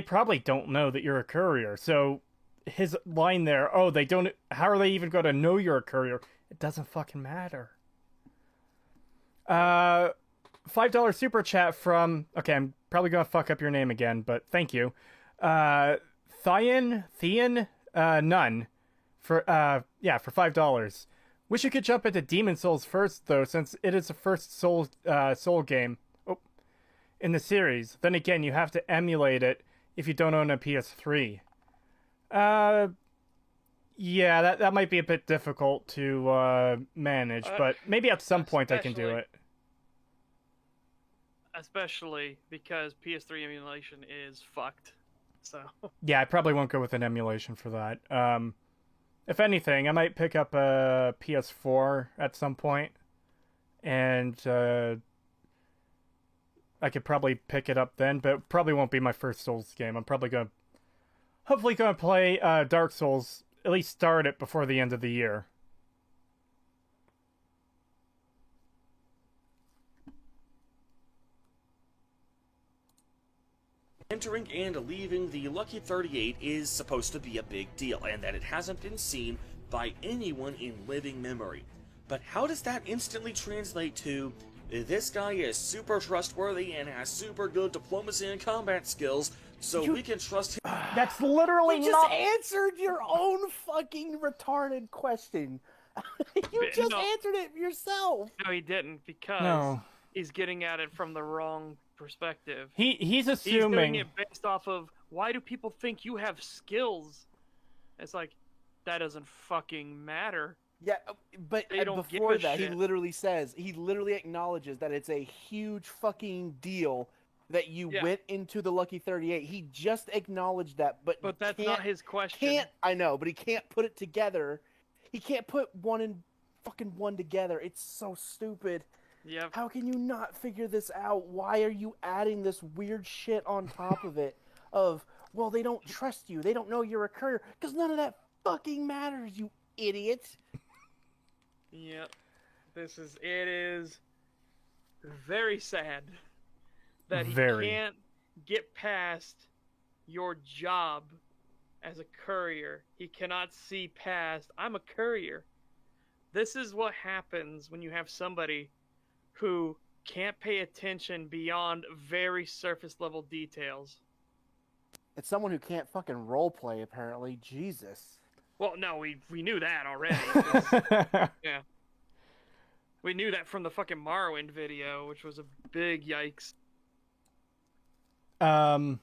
probably don't know that you're a courier. So his line there, how are they even going to know you're a courier? It doesn't fucking matter. $5 super chat from... Okay, I'm probably gonna fuck up your name again, but thank you. Thean Nunn for for $5. Wish you could jump into Demon Souls first though, since it is the first Soul game in the series. Then again, you have to emulate it if you don't own a PS3. Yeah, that might be a bit difficult to manage, but maybe at some point I can do it. Especially because PS3 emulation is fucked. So yeah, I probably won't go with an emulation for that. If anything, I might pick up a PS4 at some point, and I could probably pick it up then, but it probably won't be my first Souls game. I'm probably hopefully gonna play Dark Souls, at least start it before the end of the year. Entering and leaving the Lucky 38 is supposed to be a big deal, and that it hasn't been seen by anyone in living memory. But how does that instantly translate to, this guy is super trustworthy and has super good diplomacy and combat skills, so we can trust him? That's literally you just answered your own fucking retarded question. You just answered it yourself. No, he didn't, because he's getting at it from the wrong perspective. He's assuming he's doing it based off of, why do people think you have skills? It's like, that doesn't fucking matter. Yeah, but before that, he literally acknowledges that it's a huge fucking deal that you went into the Lucky 38. He just acknowledged that, but that's not his question. I know, but he can't put it together. He can't put one together. It's so stupid. Yep. How can you not figure this out? Why are you adding this weird shit on top of it? Well, they don't trust you. They don't know you're a courier. Because none of that fucking matters, you idiot. Yep. It is very sad that he can't get past your job as a courier. He cannot see past, I'm a courier. This is what happens when you have somebody who can't pay attention beyond very surface level details. It's someone who can't fucking roleplay, apparently. Jesus. Well, no, we knew that already. Yeah. We knew that from the fucking Morrowind video, which was a big yikes. But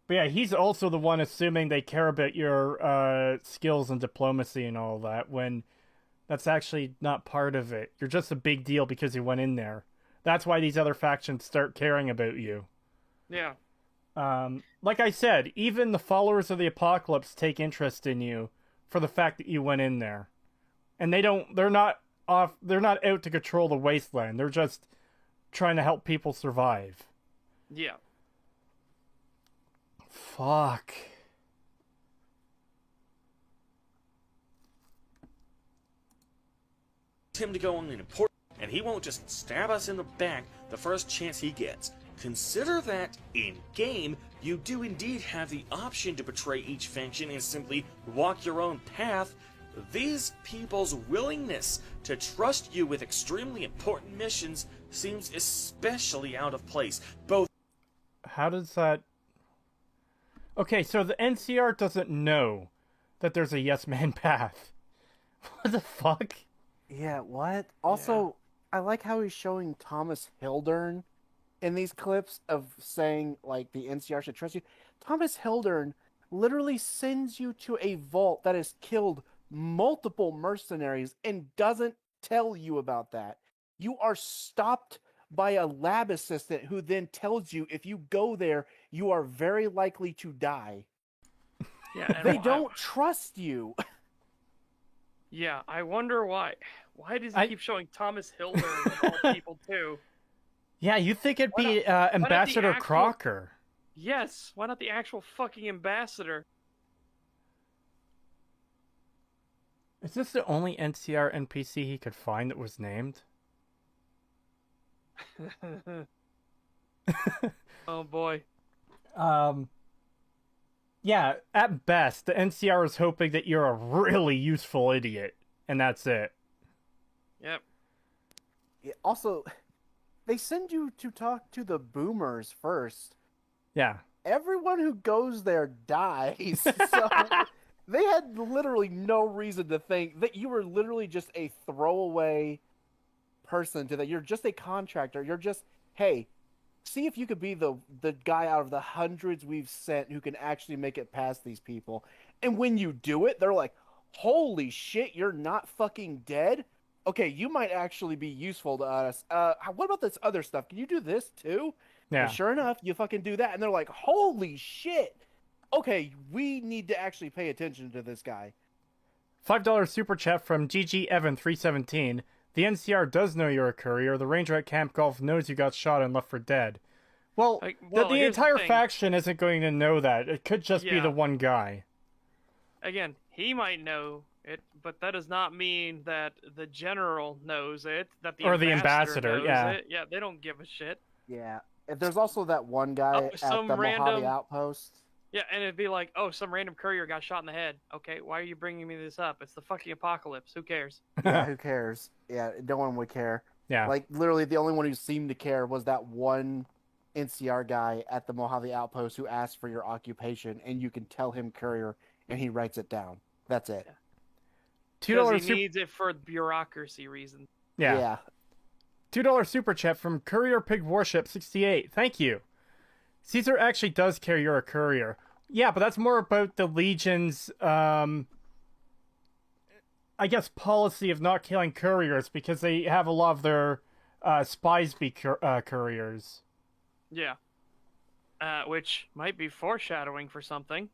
yeah, he's also the one assuming they care about your skills and diplomacy and all that, when that's actually not part of it. You're just a big deal because you went in there. That's why these other factions start caring about you. Yeah. Like I said, even the followers of the apocalypse take interest in you for the fact that you went in there. And they're not out to control the wasteland. They're just trying to help people survive. Yeah. Fuck. Him to go on an important, and he won't just stab us in the back the first chance he gets. Consider that, in-game, you do indeed have the option to betray each faction and simply walk your own path. These people's willingness to trust you with extremely important missions seems especially out of place. How does that... Okay, so the NCR doesn't know that there's a yes man path. What the fuck? Yeah, what? Also, I like how he's showing Thomas Hildern in these clips of saying, like, the NCR should trust you. Thomas Hildern literally sends you to a vault that has killed multiple mercenaries and doesn't tell you about that. You are stopped by a lab assistant who then tells you if you go there, you are very likely to die. Yeah, they don't trust you. Yeah, I wonder why. Why does he keep showing Thomas Hildern of all people too? Yeah, you'd think it'd be Ambassador Crocker. Yes, why not the actual fucking ambassador? Is this the only NCR NPC he could find that was named? Oh boy. Yeah, at best, the NCR is hoping that you're a really useful idiot. and that's it. Yep. Also, they send you to talk to the boomers first. Yeah. Everyone who goes there dies. So they had literally no reason to think that you were literally just a throwaway person to that. You're just a contractor. You're just, hey, see if you could be the guy out of the hundreds we've sent who can actually make it past these people. And when you do it, they're like, holy shit, you're not fucking dead? Okay, you might actually be useful to us. What about this other stuff? Can you do this too? Yeah. And sure enough, you fucking do that. And they're like, holy shit. Okay, we need to actually pay attention to this guy. $5 super chat from GG Evan 317. The NCR does know you're a courier. The ranger at Camp Golf knows you got shot and left for dead. Well, the entire faction isn't going to know that. It could just be the one guy. Again, he might know it, but that does not mean that the general knows it, that the ambassador knows it. Yeah, they don't give a shit. Yeah. There's also that one guy at the Mojave Outpost. Yeah, and it'd be like, oh, some random courier got shot in the head. Okay, why are you bringing me this up? It's the fucking apocalypse. Who cares? Yeah, who cares? Yeah, no one would care. Yeah. Like, literally, the only one who seemed to care was that one NCR guy at the Mojave Outpost who asked for your occupation, and you can tell him courier, and he writes it down. That's it. Because he needs it for bureaucracy reasons. Yeah. $2 super chat from Courier Pig Warship 68. Thank you. Caesar actually does care you're a courier. Yeah, but that's more about the Legion's, I guess, policy of not killing couriers, because they have a lot of their spies be couriers. Yeah. Which might be foreshadowing for something.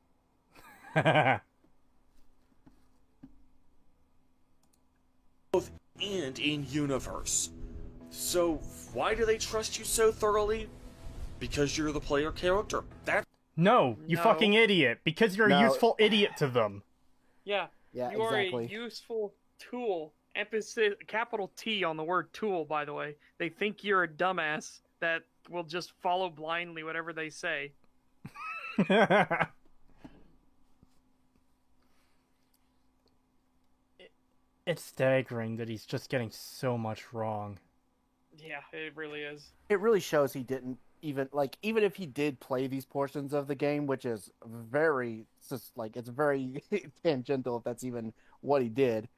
Both and in universe. So why do they trust you so thoroughly? Because you're the player character. No, you fucking idiot. Because you're a useful idiot to them. Yeah, you are a useful tool. Emphasis, capital T on the word tool, by the way. They think you're a dumbass that will just follow blindly whatever they say. It's staggering that he's just getting so much wrong. Yeah, it really is. It really shows he didn't even if he did play these portions of the game, which is very it's very tangential if that's even what he did.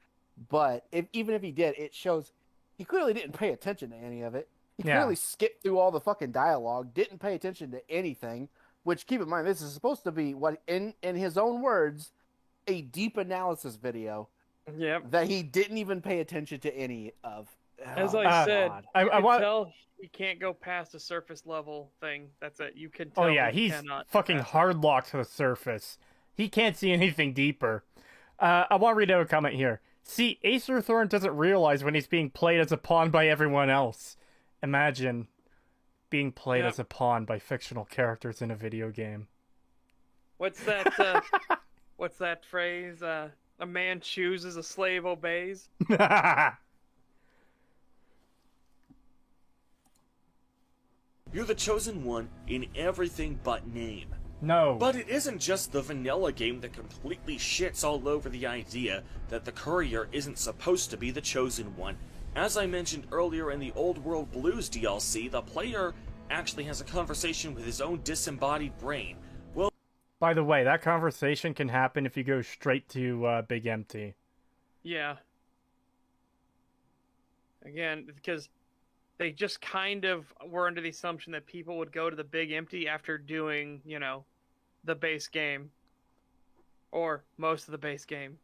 But even if he did, it shows he clearly didn't pay attention to any of it. He clearly skipped through all the fucking dialogue, didn't pay attention to anything. Which, keep in mind, this is supposed to be what, in his own words, a deep analysis video. Yep. That he didn't even pay attention to any of. As I said, I can tell he can't go past the surface level thing. That's it. You can tell. Oh yeah, he's fucking hard locked to the surface. He can't see anything deeper. I want to read out a comment here. See, Acer Thorn doesn't realize when he's being played as a pawn by everyone else. Imagine being played as a pawn by fictional characters in a video game. What's that? What's that phrase? A man chooses, a slave obeys. You're the chosen one in everything but name. No. But it isn't just the vanilla game that completely shits all over the idea that the courier isn't supposed to be the chosen one. As I mentioned earlier in the Old World Blues DLC, the player actually has a conversation with his own disembodied brain. Well, by the way, that conversation can happen if you go straight to Big Empty. Yeah. Again, because they just kind of were under the assumption that people would go to the Big Empty after doing, the base game. Or most of the base game.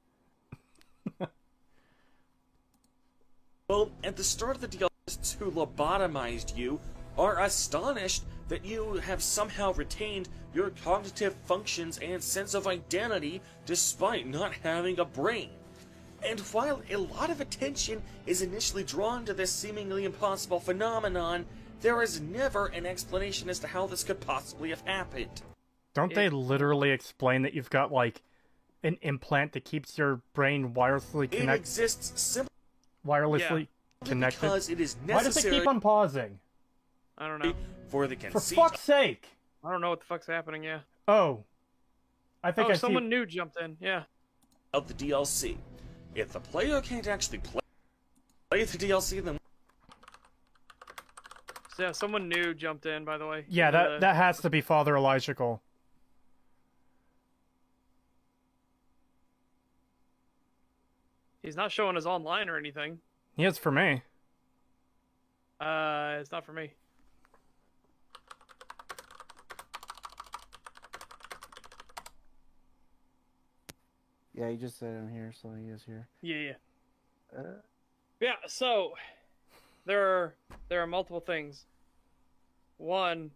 Well, at the start of the DLCs who lobotomized you are astonished that you have somehow retained your cognitive functions and sense of identity despite not having a brain. And while a lot of attention is initially drawn to this seemingly impossible phenomenon, there is never an explanation as to how this could possibly have happened. Don't they literally explain that you've got, an implant that keeps your brain wirelessly connected? It exists simply connected? because it is necessary. Why does it keep on pausing? I don't know. For fuck's sake! I don't know what the fuck's happening, yeah. Oh. I think someone new jumped in, yeah. Of the DLC. If the player can't actually play the DLC, then... So yeah, someone new jumped in, by the way. Yeah, that has to be Father Elijahcal. He's not showing us online or anything. He is for me. It's not for me. Yeah, he just said I'm here, so he is here. Yeah. Yeah, so there are multiple things. One,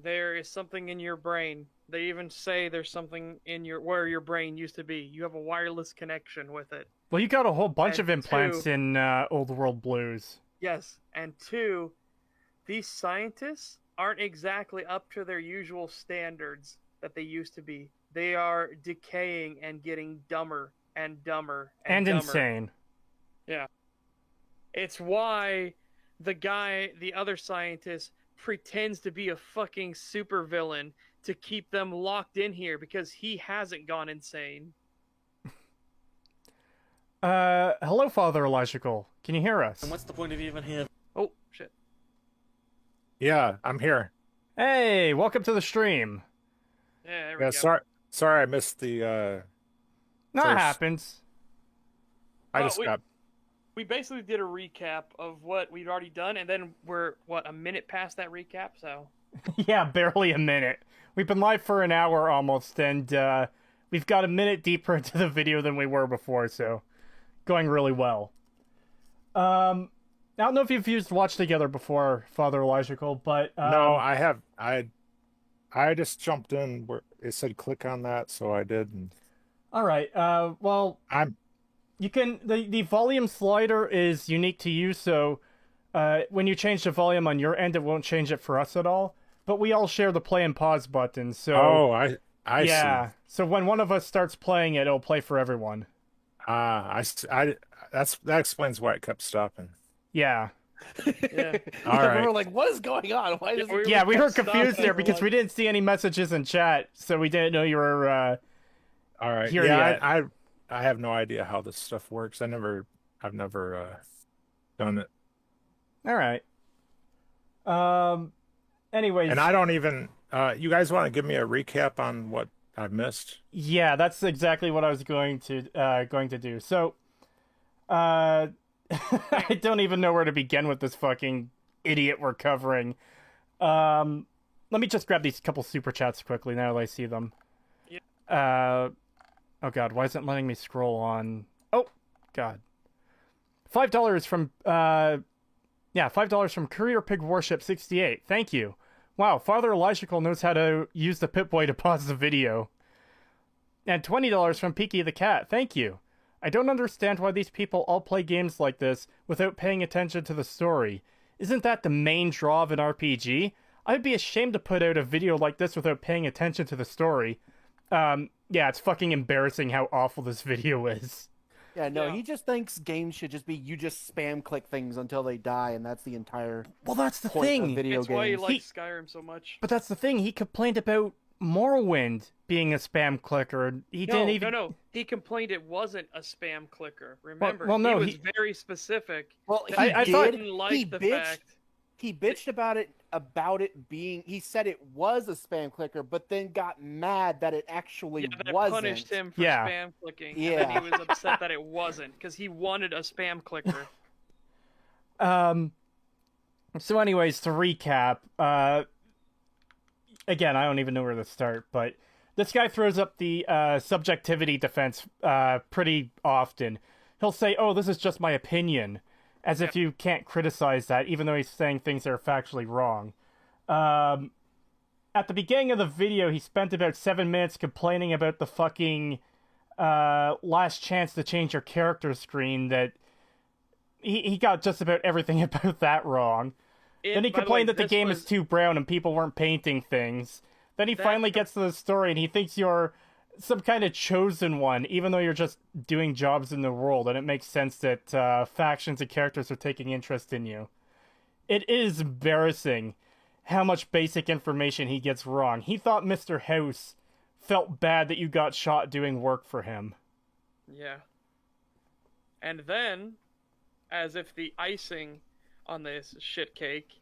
there is something in your brain. They even say there's something in where your brain used to be. You have a wireless connection with it. Well, you got a whole bunch of implants in Old World Blues. Yes, and two, these scientists aren't exactly up to their usual standards that they used to be. They are decaying and getting dumber and dumber and dumber. Insane. Yeah. It's why the other scientist, pretends to be a fucking supervillain to keep them locked in here because he hasn't gone insane. Hello, Father Elijahcal. Can you hear us? And what's the point of even him? Oh, shit. Yeah, I'm here. Hey, welcome to the stream. Yeah, there we go. Sorry I missed the, That happens. We basically did a recap of what we'd already done, and then we're, a minute past that recap, so... Yeah, barely a minute. We've been live for an hour almost, and we've got a minute deeper into the video than we were before, so going really well. I don't know if you've used Watch Together before, Father Elijahcal, but... No, I have. I just jumped in where it said click on that, so I did. And... All right, well... You can... The volume slider is unique to you, so when you change the volume on your end, it won't change it for us at all. But we all share the play and pause button, so... Oh, I see. Yeah, so when one of us starts playing it, it'll play for everyone. That explains why it kept stopping. Yeah. Yeah. All right. We were like, what is going on? Why is we were confused there because we didn't see any messages in chat, so we didn't know you were all right. here yeah, yet. I have no idea how this stuff works. I've never done it. All right. Anyways, and I don't even. You guys want to give me a recap on what I've missed? Yeah, that's exactly what I was going to do. So, I don't even know where to begin with this fucking idiot we're covering. Let me just grab these couple super chats quickly now that I see them. Yeah. Oh god, why isn't it letting me scroll on? Oh god. $5 from $5 from Courier Pig Warship 68. Thank you. Wow, Father Elijahcal knows how to use the Pip-Boy to pause the video. And $20 from Peaky the Cat. Thank you. I don't understand why these people all play games like this without paying attention to the story. Isn't that the main draw of an RPG? I'd be ashamed to put out a video like this without paying attention to the story. Yeah, it's fucking embarrassing how awful this video is. Yeah, no, he just thinks games should just be you just spam click things until they die, and that's the entire that's the point thing. of video That's games. why he likes Skyrim so much. But that's the thing. He complained about Morrowind being a spam clicker. No. He complained it wasn't a spam clicker. Remember, no, he was very specific. Well, I he thought didn't like the fact. He bitched about it being. He said it was a spam clicker, but then got mad that it actually that wasn't. punished him for Yeah. spam clicking. Yeah. And then he was upset that it wasn't because he wanted a spam clicker. So anyways, to recap, again, I don't even know where to start, but this guy throws up the subjectivity defense pretty often. He'll say, oh, this is just my opinion, as if you can't criticize that, even though he's saying things that are factually wrong. At the beginning of the video, he spent about 7 minutes complaining about the fucking last chance to change your character screen, that he got just about everything about that wrong. Then he complained that the game is too brown and people weren't painting things. Then he finally gets to the story and he thinks you're some kind of chosen one, even though you're just doing jobs in the world, and it makes sense that factions and characters are taking interest in you. It is embarrassing how much basic information he gets wrong. He thought Mr. House felt bad that you got shot doing work for him. Yeah. And then, as if the icing on this shit cake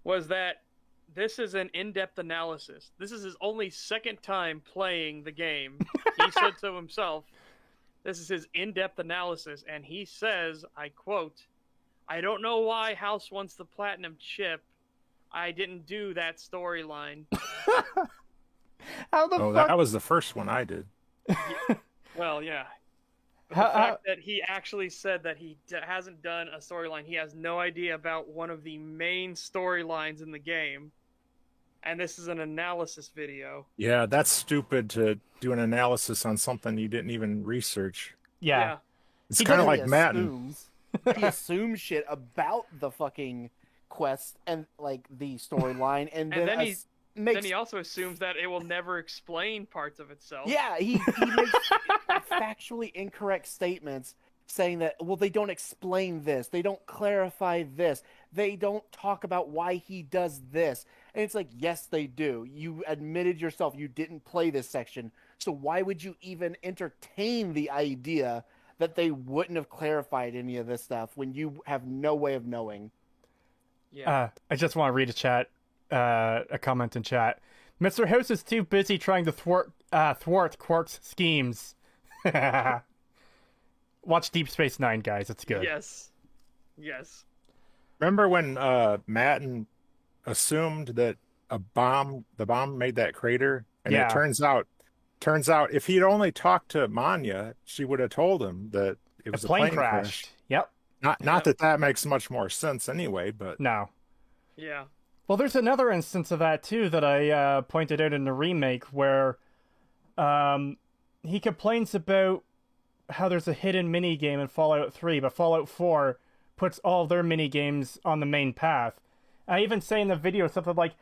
was that this is an in-depth analysis. This is his only second time playing the game. He said so himself. This is his in-depth analysis, and he says, I quote, "I don't know why House wants the platinum chip. I didn't do that storyline." How the fuck? That was the first one I did. Well, yeah. But the fact that he actually said that he hasn't done a storyline, he has no idea about one of the main storylines in the game, and this is an analysis video. Yeah, that's stupid to do an analysis on something you didn't even research. Yeah. It's kind of like Matt. He assumes shit about the fucking quest and like the storyline, and then he also assumes that it will never explain parts of itself. Yeah, he makes factually incorrect statements saying that, well, they don't explain this, they don't clarify this, they don't talk about why he does this. And it's like, yes, they do. You admitted yourself you didn't play this section, so why would you even entertain the idea that they wouldn't have clarified any of this stuff when you have no way of knowing? Yeah. I just want to read a comment in chat. Mr. House is too busy trying to thwart Quark's schemes. Watch Deep Space Nine, guys. It's good. Yes. Remember when Matten assumed that the bomb made that crater, and it turns out if he'd only talked to Manya, she would have told him that it was a plane crash. Yep. Not that makes much more sense anyway, but no. Yeah. Well, there's another instance of that too that I pointed out in the remake where he complains about how there's a hidden mini game in Fallout 3, but Fallout 4 puts all their mini games on the main path. I even say in the video something like,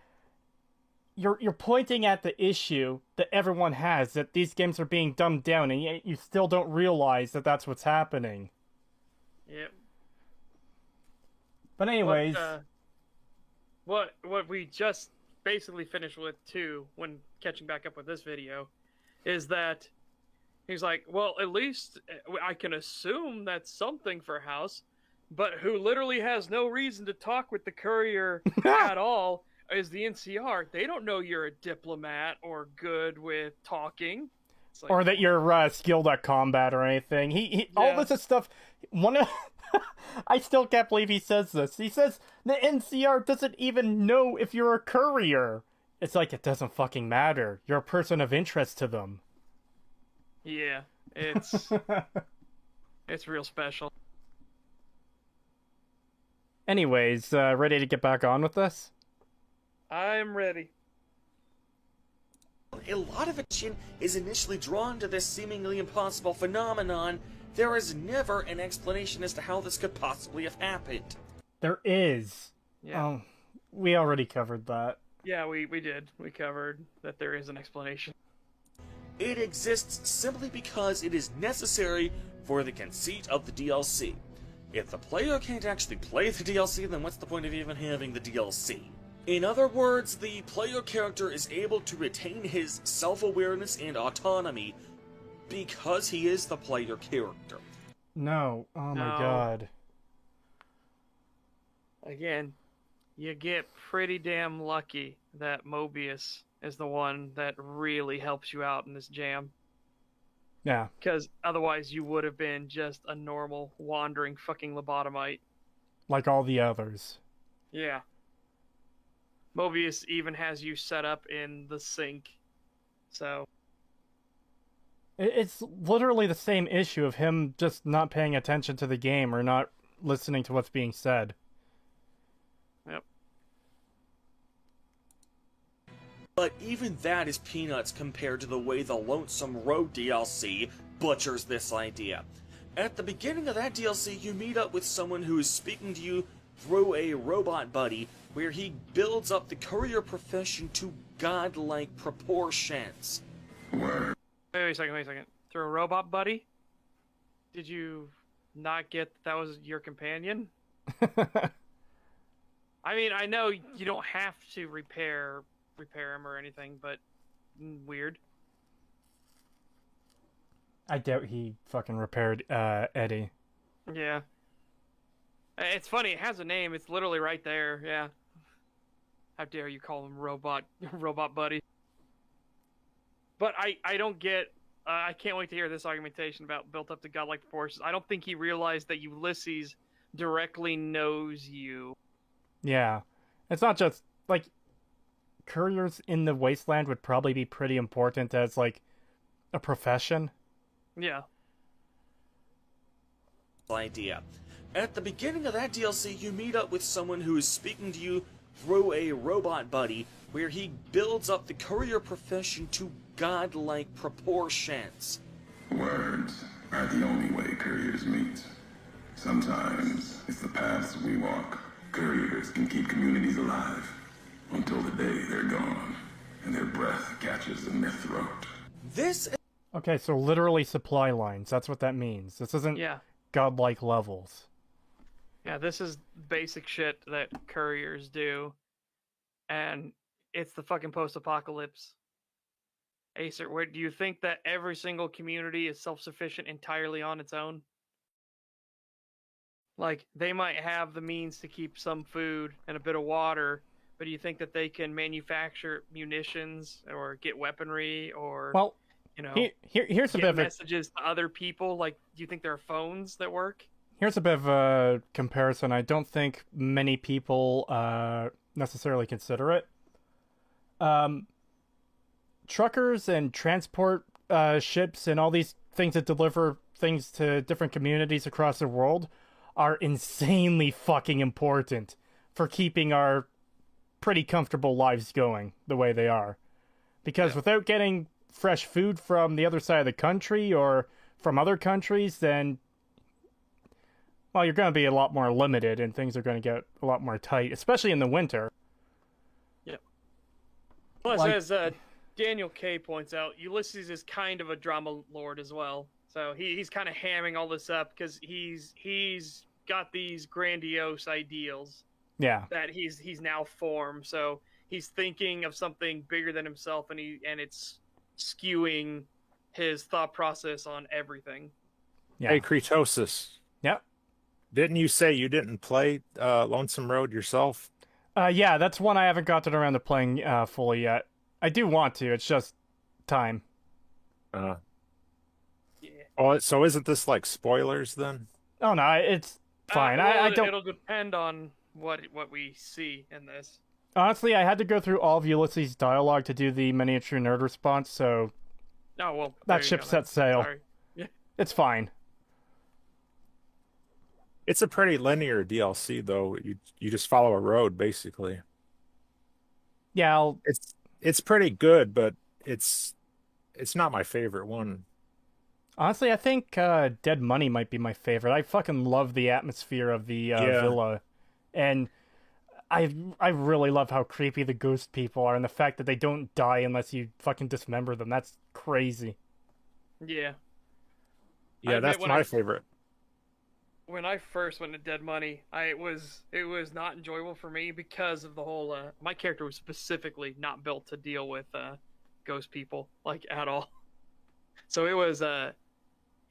"You're pointing at the issue that everyone has, that these games are being dumbed down, and yet you still don't realize that that's what's happening." Yep. But anyways, what we just basically finished with too, when catching back up with this video, is that he's like, well, at least I can assume that's something for House, but who literally has no reason to talk with the courier at all is the NCR. They don't know you're a diplomat or good with talking. Like, or that you're skilled at combat or anything. He all this is stuff. I still can't believe he says this. He says the NCR doesn't even know if you're a courier. It's like, it doesn't fucking matter. You're a person of interest to them. Yeah, it's it's real special. Anyways, ready to get back on with this? I'm ready. A lot of attention is initially drawn to this seemingly impossible phenomenon. There is never an explanation as to how this could possibly have happened. There is. Yeah. Oh, we already covered that. Yeah, we did. We covered that there is an explanation. It exists simply because it is necessary for the conceit of the DLC. If the player can't actually play the DLC, then what's the point of even having the DLC? In other words, the player character is able to retain his self-awareness and autonomy because he is the player character. No. Oh my god. Again, you get pretty damn lucky that Mobius is the one that really helps you out in this jam. Yeah. Because otherwise you would have been just a normal, wandering fucking lobotomite. Like all the others. Yeah. Mobius even has you set up in the sink. So... It's literally the same issue of him just not paying attention to the game or not listening to what's being said. Yep. But even that is peanuts compared to the way the Lonesome Road DLC butchers this idea. At the beginning of that DLC, you meet up with someone who is speaking to you through a robot buddy, where he builds up the courier profession to godlike proportions. Wait a second. Through a robot buddy? Did you not get that was your companion? I mean, I know you don't have to repair him or anything, but weird. I doubt he fucking repaired Eddie. Yeah. It's funny. It has a name. It's literally right there. Yeah. How dare you call him robot buddy? But I don't get. I can't wait to hear this argumentation about built up to godlike proportions. I don't think he realized that Ulysses directly knows you. Yeah, it's not just like couriers in the wasteland would probably be pretty important as like a profession. Yeah. Idea. At the beginning of that DLC, you meet up with someone who is speaking to you through a robot buddy, where he builds up the courier profession to godlike proportions. Words are the only way couriers meet. Sometimes it's the paths we walk. Couriers can keep communities alive until the day they're gone and their breath catches in their throat. This. Okay, so literally supply lines. That's what that means. This isn't godlike levels. Yeah, this is basic shit that couriers do. And it's the fucking post-apocalypse. Acer, where do you think that every single community is self-sufficient entirely on its own? Like, they might have the means to keep some food and a bit of water, but do you think that they can manufacture munitions or get weaponry or, here's a bit of messages to other people? Like, do you think there are phones that work? Here's a bit of a comparison. I don't think many people necessarily consider it. Truckers and transport ships and all these things that deliver things to different communities across the world are insanely fucking important for keeping our pretty comfortable lives going the way they are. Because without getting fresh food from the other side of the country or from other countries, then, well, you're going to be a lot more limited and things are going to get a lot more tight, especially in the winter. Yep. Plus, as Daniel K. points out, Ulysses is kind of a drama lord as well. So he's kind of hamming all this up because he's got these grandiose ideals that he's now formed. So he's thinking of something bigger than himself, and it's skewing his thought process on everything. Yeah. Hey, Kretosis. Yep. Didn't you say you didn't play Lonesome Road yourself? Yeah, that's one I haven't gotten around to playing fully yet. I do want to. It's just time. Oh, so isn't this like spoilers then? Oh no, it's fine. Well, I don't. It'll depend on what we see in this. Honestly, I had to go through all of Ulysses' dialogue to do the miniature nerd response, so. Oh well. That ship set sail. Sorry. Yeah. It's fine. It's a pretty linear DLC, though. You just follow a road, basically. Yeah, it's pretty good, but it's not my favorite one. Honestly, I think Dead Money might be my favorite. I fucking love the atmosphere of the villa, and I really love how creepy the ghost people are, and the fact that they don't die unless you fucking dismember them. That's crazy. Yeah. Yeah, that's my favorite. When I first went to Dead Money, it was not enjoyable for me because of the whole. My character was specifically not built to deal with ghost people like at all. So it was I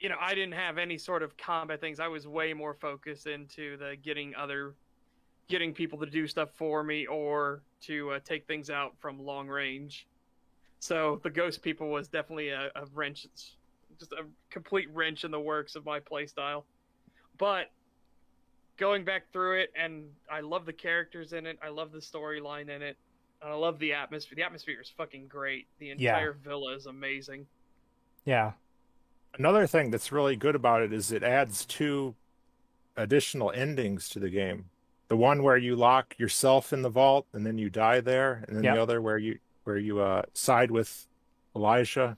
didn't have any sort of combat things. I was way more focused into the getting people to do stuff for me or to take things out from long range. So the ghost people was definitely a wrench, just a complete wrench in the works of my playstyle. But going back through it, and I love the characters in it. I love the storyline in it. And I love the atmosphere. The atmosphere is fucking great. The entire villa is amazing. Yeah. Another thing that's really good about it is it adds 2 additional endings to the game. The one where you lock yourself in the vault and then you die there, and then the other where you side with Elijah.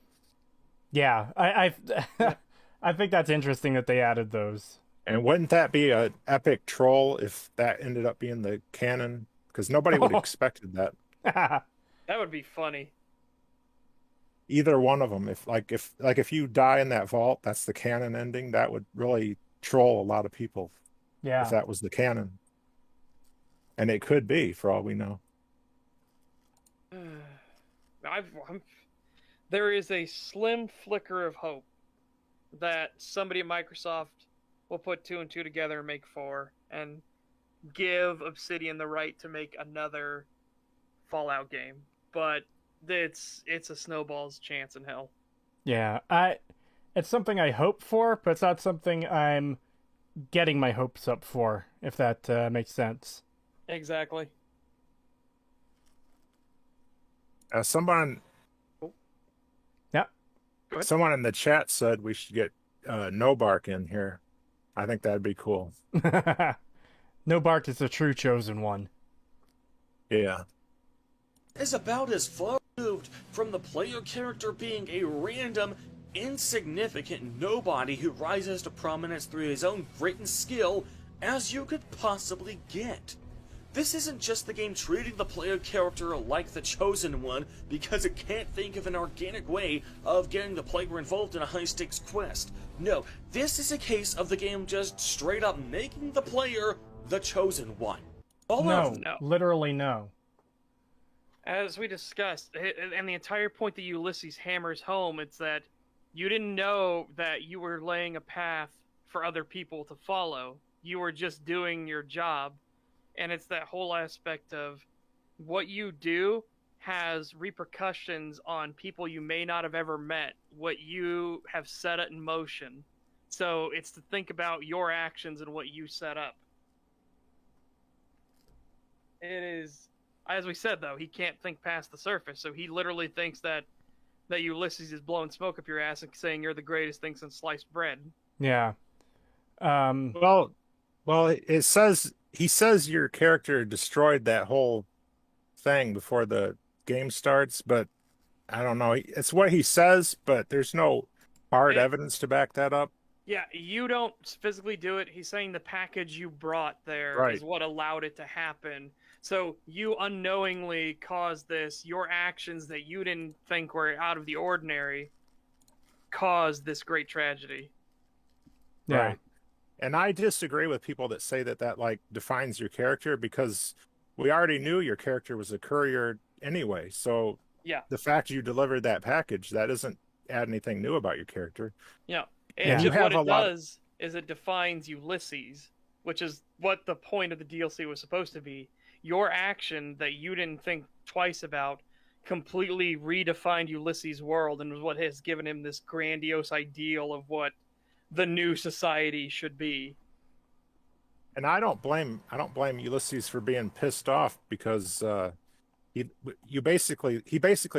Yeah, I I think that's interesting that they added those. And wouldn't that be an epic troll if that ended up being the canon? Because nobody would have expected that. That would be funny. Either one of them. If you die in that vault, that's the canon ending. That would really troll a lot of people. Yeah. If that was the canon. And it could be, for all we know. There is a slim flicker of hope that somebody at Microsoft we'll put 2 and 2 together and make 4, and give Obsidian the right to make another Fallout game. But it's a snowball's chance in hell. Yeah, it's something I hope for, but it's not something I'm getting my hopes up for, if that makes sense. Exactly. Someone in the chat said we should get No Bark in here. I think that'd be cool. No Bark is the true chosen one. Yeah. Is about as far removed from the player character being a random, insignificant nobody who rises to prominence through his own grit and skill as you could possibly get. This isn't just the game treating the player character like the chosen one because it can't think of an organic way of getting the player involved in a high-stakes quest. No, this is a case of the game just straight up making the player the chosen one. No, literally no. As we discussed, and the entire point that Ulysses hammers home, it's that you didn't know that you were laying a path for other people to follow. You were just doing your job. And it's that whole aspect of what you do has repercussions on people you may not have ever met, what you have set it in motion. So it's to think about your actions and what you set up. It is, as we said, though, he can't think past the surface, so he literally thinks that Ulysses is blowing smoke up your ass and saying you're the greatest thing since sliced bread. Yeah. Well, it says... He says your character destroyed that whole thing before the game starts, but I don't know. It's what he says, but there's no hard evidence to back that up. Yeah, you don't physically do it. He's saying the package you brought there is what allowed it to happen. So you unknowingly caused this. Your actions that you didn't think were out of the ordinary caused this great tragedy. Yeah. Right. And I disagree with people that say that like defines your character, because we already knew your character was a courier anyway. So yeah, the fact you delivered that package, that doesn't add anything new about your character. Yeah. And you have what it does is it defines Ulysses, which is what the point of the DLC was supposed to be. Your action that you didn't think twice about completely redefined Ulysses' world and was what has given him this grandiose ideal of what the new society should be. And I don't blame Ulysses for being pissed off, because he basically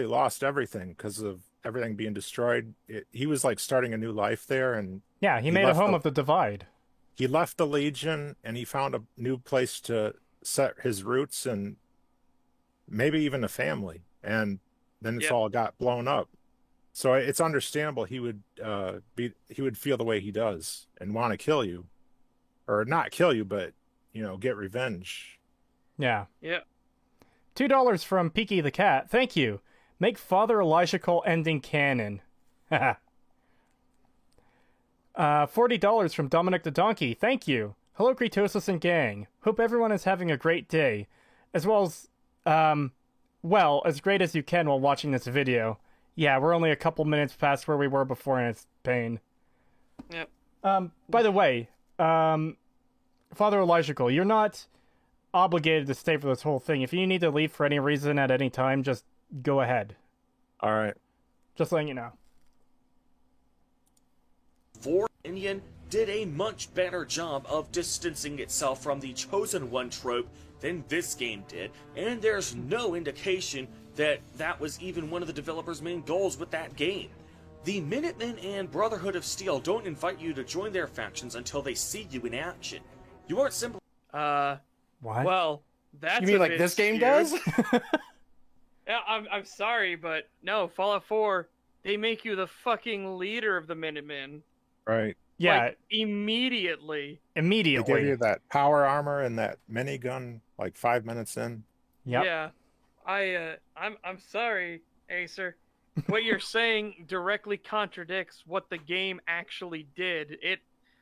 lost everything because of everything being destroyed. He was like starting a new life there, and yeah, he made a home of the Divide. He left the Legion and he found a new place to set his roots and maybe even a family, and then it's all got blown up. So it's understandable he would feel the way he does and want to kill you, or not kill you, but get revenge. Yeah. Yeah. $2 from Peaky the Cat. Thank you. Make Father Elijahcal ending canon. $40 from Dominic the Donkey. Thank you. Hello, Kretosis and gang. Hope everyone is having a great day, as well as as great as you can while watching this video. Yeah, we're only a couple minutes past where we were before, and it's pain. Yep. By the way, Father Elijahcal, you're not obligated to stay for this whole thing. If you need to leave for any reason at any time, just go ahead. All right. Just letting you know. Indian did a much better job of distancing itself from the Chosen One trope than this game did, and there's no indication that was even one of the developers' main goals with that game. The Minutemen and Brotherhood of Steel don't invite you to join their factions until they see you in action. You aren't simply... What? Well, that's... You mean like this game does? Yeah, I'm sorry, but no, Fallout 4, they make you the fucking leader of the Minutemen. Right. Yeah. Like, immediately. They give you that power armor and that minigun like 5 minutes in. Yep. Yeah. I'm sorry, Acer. What you're saying directly contradicts what the game actually did.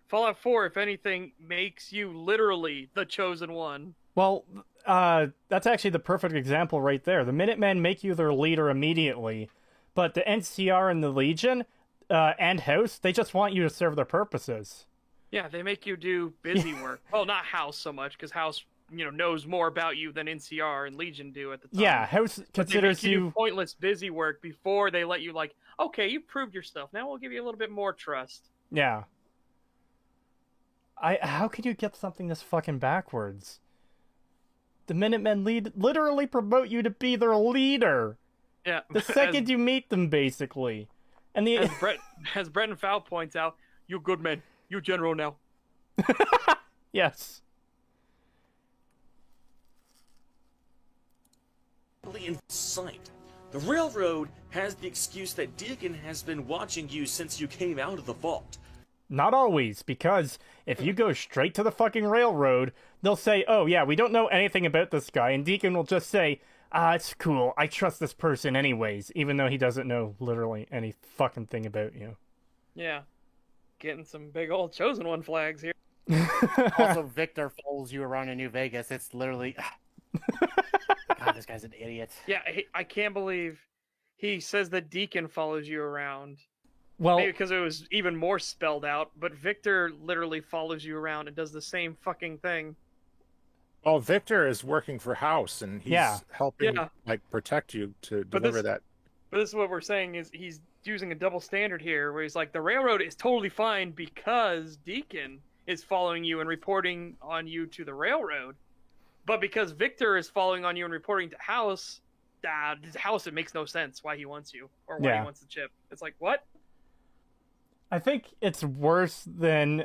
Fallout 4, if anything, makes you literally the chosen one. Well, that's actually the perfect example right there. The Minutemen make you their leader immediately, but the NCR and the Legion and House, they just want you to serve their purposes. Yeah, they make you do busy work. Well, not House so much, because House, knows more about you than NCR and Legion do at the time. Yeah, House considers you do pointless busy work before they let you, like, okay, you proved your stuff. Now we'll give you a little bit more trust. Yeah. How could you get something this fucking backwards? The Minutemen literally promote you to be their leader. Yeah. The second you meet them, basically. And as Brendan Fowl points out, you good man. You general now. Yes. In sight. The railroad has the excuse that Deacon has been watching you since you came out of the vault. Not always, because if you go straight to the fucking railroad, they'll say, oh yeah, we don't know anything about this guy, and Deacon will just say, it's cool, I trust this person anyways, even though he doesn't know literally any fucking thing about you. Yeah. Getting some big old Chosen One flags here. Also, Victor follows you around in New Vegas. It's literally... God, this guy's an idiot. Yeah, I can't believe he says that Deacon follows you around. Well, maybe because it was even more spelled out, but Victor literally follows you around and does the same fucking thing. Oh, Victor is working for House, and he's helping protect you to deliver that. But this is what we're saying is he's using a double standard here, where he's like, the railroad is totally fine because Deacon is following you and reporting on you to the railroad. But because Victor is following on you and reporting to House, it makes no sense why he wants you or why he wants the chip. It's like, what? I think it's worse than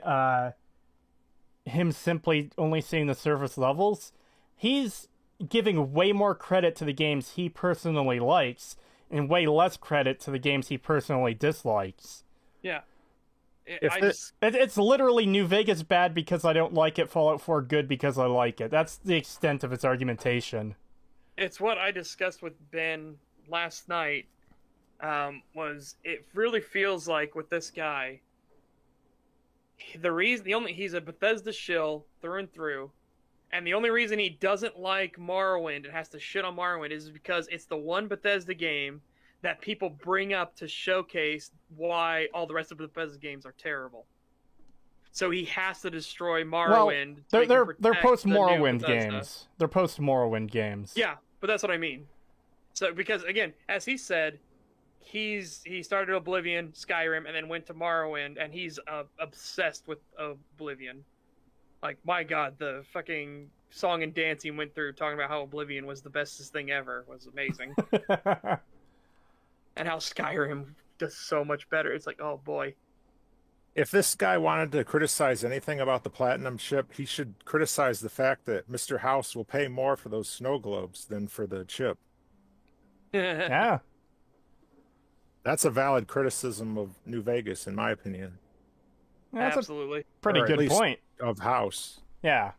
him simply only seeing the surface levels. He's giving way more credit to the games he personally likes and way less credit to the games he personally dislikes. Yeah. It's literally New Vegas bad because I don't like it, Fallout 4 good because I like it. That's the extent of its argumentation. It's what I discussed with Ben last night. Was it really feels like with this guy, he's a Bethesda shill through and through, and the only reason he doesn't like Morrowind and has to shit on Morrowind is because it's the one Bethesda game that people bring up to showcase why all the rest of the Bethesda games are terrible. So he has to destroy Morrowind. Well, they're post Morrowind games. They're post Morrowind games. Yeah, but that's what I mean. So because again, as he said, he started Oblivion, Skyrim, and then went to Morrowind, and he's obsessed with Oblivion. Like, my God, the fucking song and dance he went through talking about how Oblivion was the bestest thing ever was amazing. And how Skyrim does so much better. It's like, oh boy. If this guy wanted to criticize anything about the Platinum chip, he should criticize the fact that Mr. House will pay more for those snow globes than for the chip. Yeah. That's a valid criticism of New Vegas, in my opinion. That's absolutely. A pretty good point. Of House. Yeah.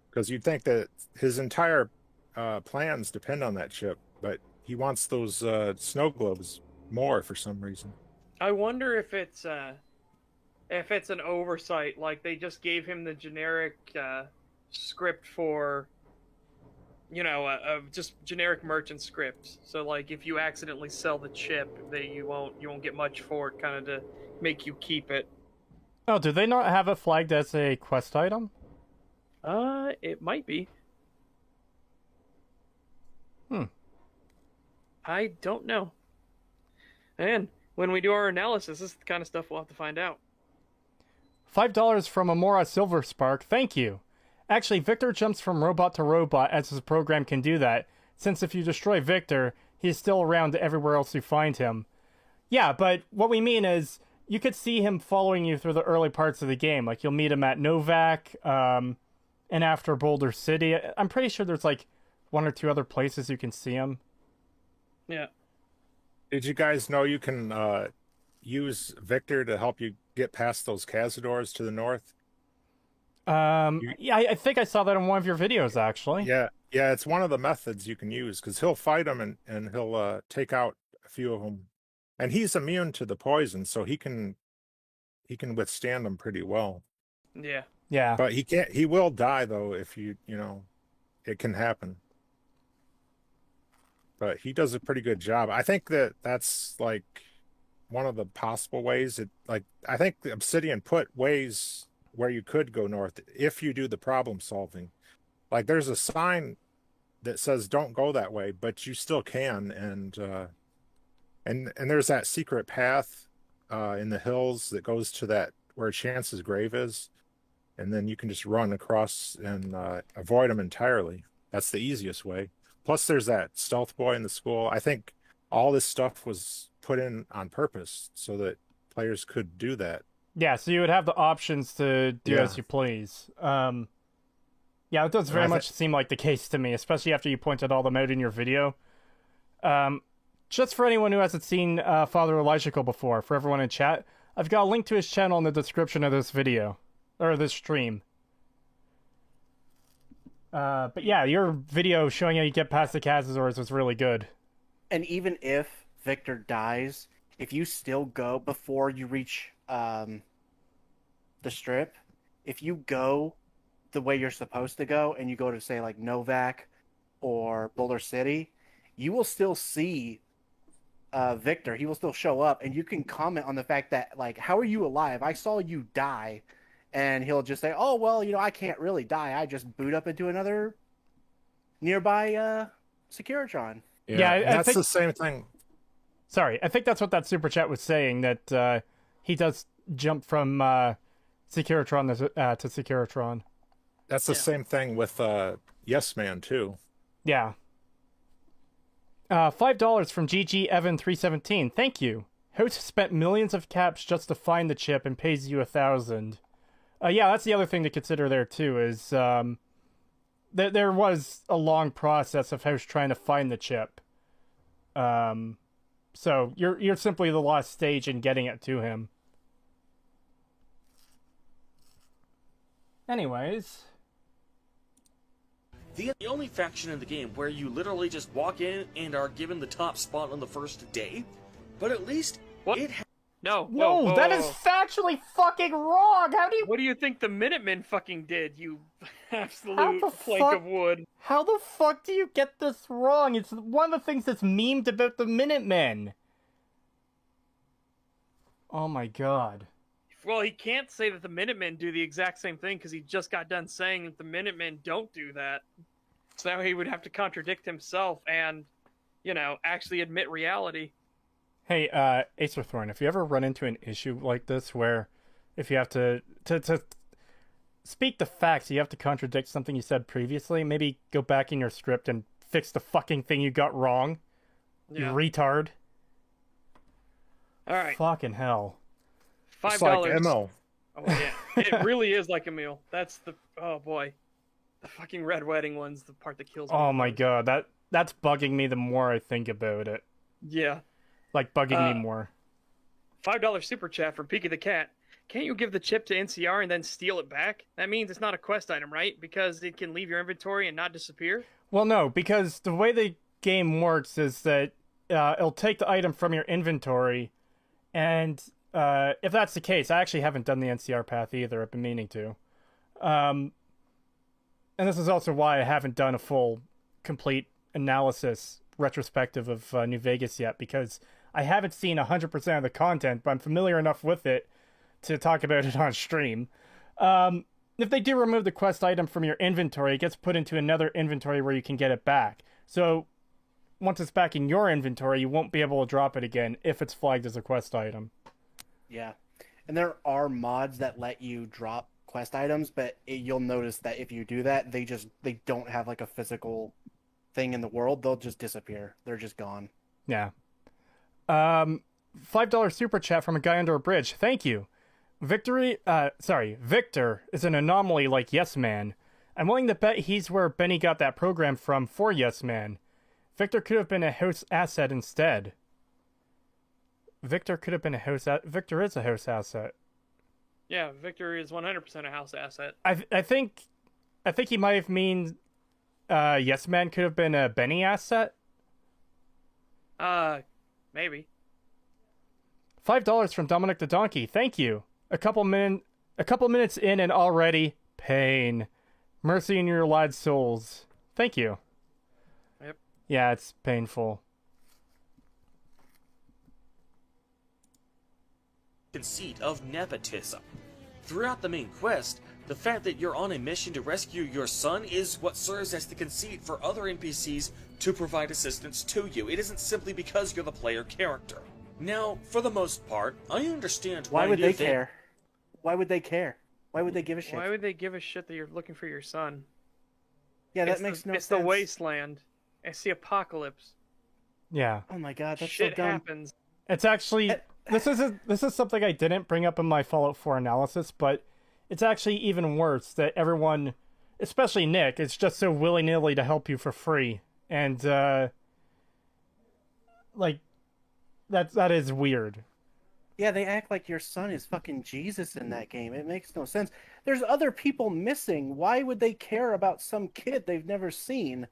Because you'd think that his entire plans depend on that chip, but he wants those snow globes more for some reason. I wonder if it's an oversight, like they just gave him the generic script for, just generic merchant script. So like if you accidentally sell the chip, you won't get much for it, kind of to make you keep it. Oh, do they not have it flagged as a quest item? It might be. I don't know. And when we do our analysis, this is the kind of stuff we'll have to find out. $5 from Amora Silver Spark. Thank you. Actually, Victor jumps from robot to robot as his program can do that, since if you destroy Victor, he's still around everywhere else you find him. Yeah, but what we mean is, you could see him following you through the early parts of the game. Like, you'll meet him at Novak, and after Boulder City. I'm pretty sure there's like one or two other places you can see him. Yeah. Did you guys know you can use Victor to help you get past those Cazadors to the north? Yeah, I think I saw that in one of your videos, actually. Yeah, it's one of the methods you can use, because he'll fight them and he'll take out a few of them. And he's immune to the poison, so he can withstand them pretty well. Yeah. Yeah. But he will die, though, if it can happen. But he does a pretty good job. I think that's like one of the possible ways. I think Obsidian put ways where you could go north if you do the problem solving. Like there's a sign that says don't go that way, but you still can, and there's that secret path in the hills that goes to that where Chance's grave is, and then you can just run across and avoid them entirely. That's the easiest way. Plus, there's that stealth boy in the school. I think all this stuff was put in on purpose so that players could do that. Yeah, so you would have the options to do as you please. Yeah, it does very much seem like the case to me, especially after you pointed all them out in your video. Just for anyone who hasn't seen Father Elijahcal before, for everyone in chat, I've got a link to his channel in the description of this video, or this stream. But yeah, your video showing how you get past the Khazazors was really good. And even if Victor dies, if you still go before you reach the strip, if you go the way you're supposed to go and you go to, say, like Novak or Boulder City, you will still see Victor. He will still show up, and you can comment on the fact that, like, how are you alive? I saw you die. And he'll just say, oh, well, I can't really die. I just boot up into another nearby Securitron. Yeah, I think the same thing. Sorry, I think that's what that super chat was saying, that he does jump from Securitron to Securitron. That's the same thing with Yes Man, too. Yeah. $5 from GG Evan 317. Thank you. Host spent millions of caps just to find the chip and pays you 1,000. Yeah, that's the other thing to consider there, too, is there was a long process of House trying to find the chip. So you're simply the last stage in getting it to him. Anyways. The only faction in the game where you literally just walk in and are given the top spot on the first day, but at least it has... No, whoa, that is factually fucking wrong. What do you think the Minutemen fucking did, you absolute plank of wood? How the fuck do you get this wrong? It's one of the things that's memed about the Minutemen. Oh my god. Well, he can't say that the Minutemen do the exact same thing because he just got done saying that the Minutemen don't do that. So now he would have to contradict himself and, actually admit reality. Hey, Acerthorn, if you ever run into an issue like this where if you have to speak the facts, you have to contradict something you said previously, maybe go back in your script and fix the fucking thing you got wrong. Yeah. You retard. All right. Fucking hell. $5. It's like ML. Oh, yeah. It really is like a meal. That's the... Oh, boy. The fucking Red Wedding one's the part that kills me. Oh, my god. That's bugging me the more I think about it. Yeah. Like, bugging me more. $5 super chat from Peaky the Cat. Can't you give the chip to NCR and then steal it back? That means it's not a quest item, right? Because it can leave your inventory and not disappear? Well, no, because the way the game works is that it'll take the item from your inventory, and if that's the case, I actually haven't done the NCR path either. I've been meaning to. And this is also why I haven't done a full, complete analysis retrospective of New Vegas yet, because I haven't seen 100% of the content, but I'm familiar enough with it to talk about it on stream. If they do remove the quest item from your inventory, it gets put into another inventory where you can get it back. So once it's back in your inventory, you won't be able to drop it again if it's flagged as a quest item. Yeah. And there are mods that let you drop quest items, but you'll notice that if you do that, they don't have like a physical thing in the world. They'll just disappear. They're just gone. Yeah. $5 super chat from a guy under a bridge. Thank you. Victor is an anomaly like Yes Man. I'm willing to bet he's where Benny got that program from for Yes Man. Victor could have been a house asset instead. Victor is a house asset. Yeah, Victor is 100% a house asset. I think he might have mean Yes Man could have been a Benny asset. Maybe. $5 from Dominic the Donkey. Thank you. A couple minutes in and already pain. Mercy in your lad's souls. Thank you. Yep. Yeah, it's painful. conceit of nepotism. Throughout the main quest, the fact that you're on a mission to rescue your son is what serves as the conceit for other NPCs to provide assistance to you. It isn't simply because you're the player character. Now, for the most part, I understand why would they care? Why would they care? Why would they give a shit? Why would they give a shit that you're looking for your son? Yeah, that makes no sense. It's the wasteland. It's the apocalypse. Yeah. Oh my god, that's shit so dumb. happens. It's actually this is something I didn't bring up in my Fallout 4 analysis, but it's actually even worse that everyone, especially Nick, is just so willy-nilly to help you for free. And like that is weird. Yeah, they act like your son is fucking Jesus in that game. It makes no sense. There's other people missing. Why would they care about some kid they've never seen?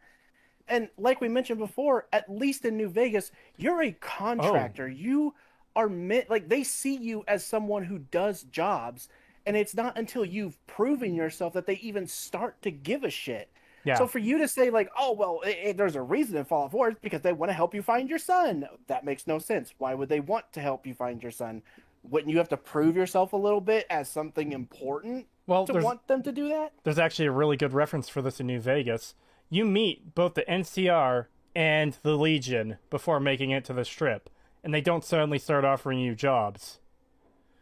And like we mentioned before, at least in New Vegas, you're a contractor. Oh. You are like they see you as someone who does jobs, and it's not until you've proven yourself that they even start to give a shit. Yeah. So for you to say like, oh, well, there's a reason in Fallout 4 is because they want to help you find your son. That makes no sense. Why would they want to help you find your son? Wouldn't you have to prove yourself a little bit as something important to want them to do that? There's actually a really good reference for this in New Vegas. You meet both the NCR and the Legion before making it to the Strip, and they don't suddenly start offering you jobs.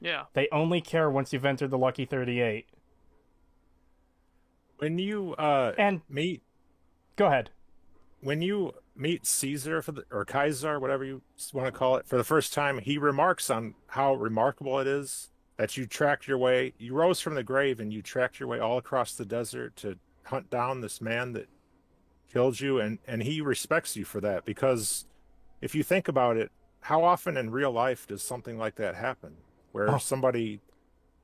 Yeah. They only care once you've entered the Lucky 38. When you meet, go ahead. When you meet Caesar or Kaiser, whatever you want to call it, for the first time, he remarks on how remarkable it is that you tracked your way. You rose from the grave and you tracked your way all across the desert to hunt down this man that killed you, and he respects you for that, because if you think about it, how often in real life does something like that happen, where somebody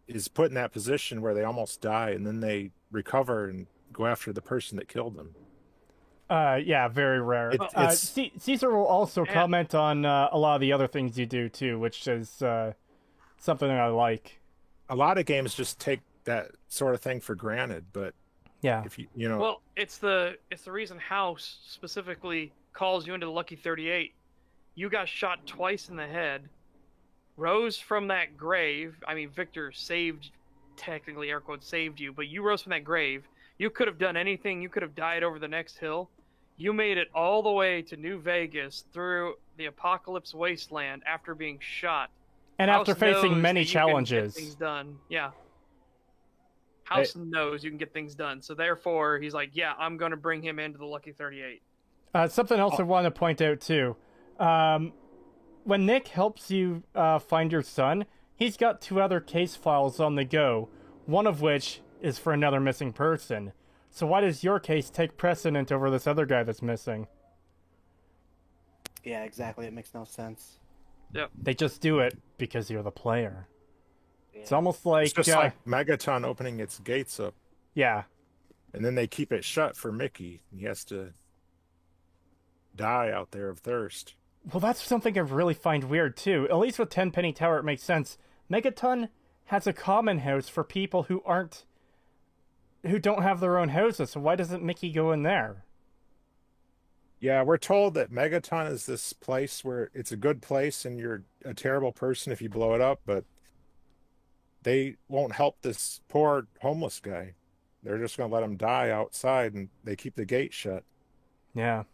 is put in that position where they almost die and then they recover and go after the person that killed them? Yeah, very rare. Caesar will also comment on a lot of the other things you do too, which is something that I like. A lot of games just take that sort of thing for granted, but yeah, if you know, well, it's the reason House specifically calls you into the Lucky 38. You got shot twice in the head, rose from that grave. I mean, Victor technically air quotes saved you, but you rose from that grave. You could have done anything. You could have died over the next hill. You made it all the way to New Vegas through the apocalypse wasteland after being shot. And after facing many challenges. Get things done. Yeah. House knows you can get things done. So therefore, he's like, yeah, I'm going to bring him into the Lucky 38. Something else I want to point out too. When Nick helps you find your son, he's got 2 other case files on the go, one of which is for another missing person. So why does your case take precedent over this other guy that's missing? Yeah, exactly. It makes no sense. Yep. They just do it because you're the player. Yeah. It's almost like... It's just like Megaton opening its gates up. Yeah. And then they keep it shut for Mickey. He has to die out there of thirst. Well, that's something I really find weird, too. At least with Tenpenny Tower, it makes sense. Megaton has a common house for people who don't have their own houses, so why doesn't Mickey go in there? Yeah, we're told that Megaton is this place where it's a good place and you're a terrible person if you blow it up, but they won't help this poor homeless guy. They're just going to let him die outside, and they keep the gate shut. Yeah.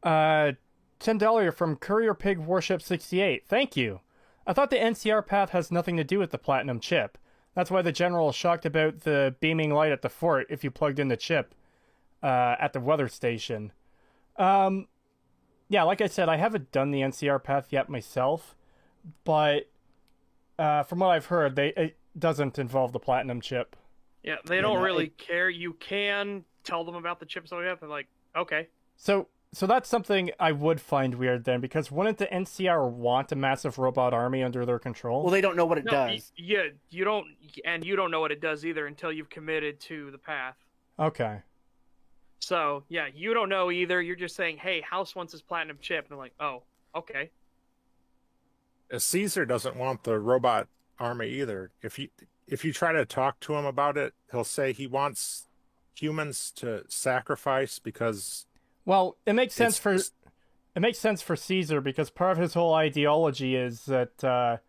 $10 from Courier Pig Warship 68. Thank you. I thought the NCR path has nothing to do with the platinum chip. That's why the general is shocked about the beaming light at the fort if you plugged in the chip at the weather station. Yeah, like I said, I haven't done the NCR path yet myself, but from what I've heard, it doesn't involve the platinum chip. Yeah, they don't really care. You can tell them about the chip, so they're like, okay. So that's something I would find weird then, because wouldn't the NCR want a massive robot army under their control? Well, they don't know what it does. Yeah, you don't know what it does either until you've committed to the path. Okay. So, yeah, you don't know either. You're just saying, hey, House wants his platinum chip. And they're like, oh, okay. Caesar doesn't want the robot army either. If you try to talk to him about it, he'll say he wants humans to sacrifice because... Well, it makes sense for Caesar, because part of his whole ideology is that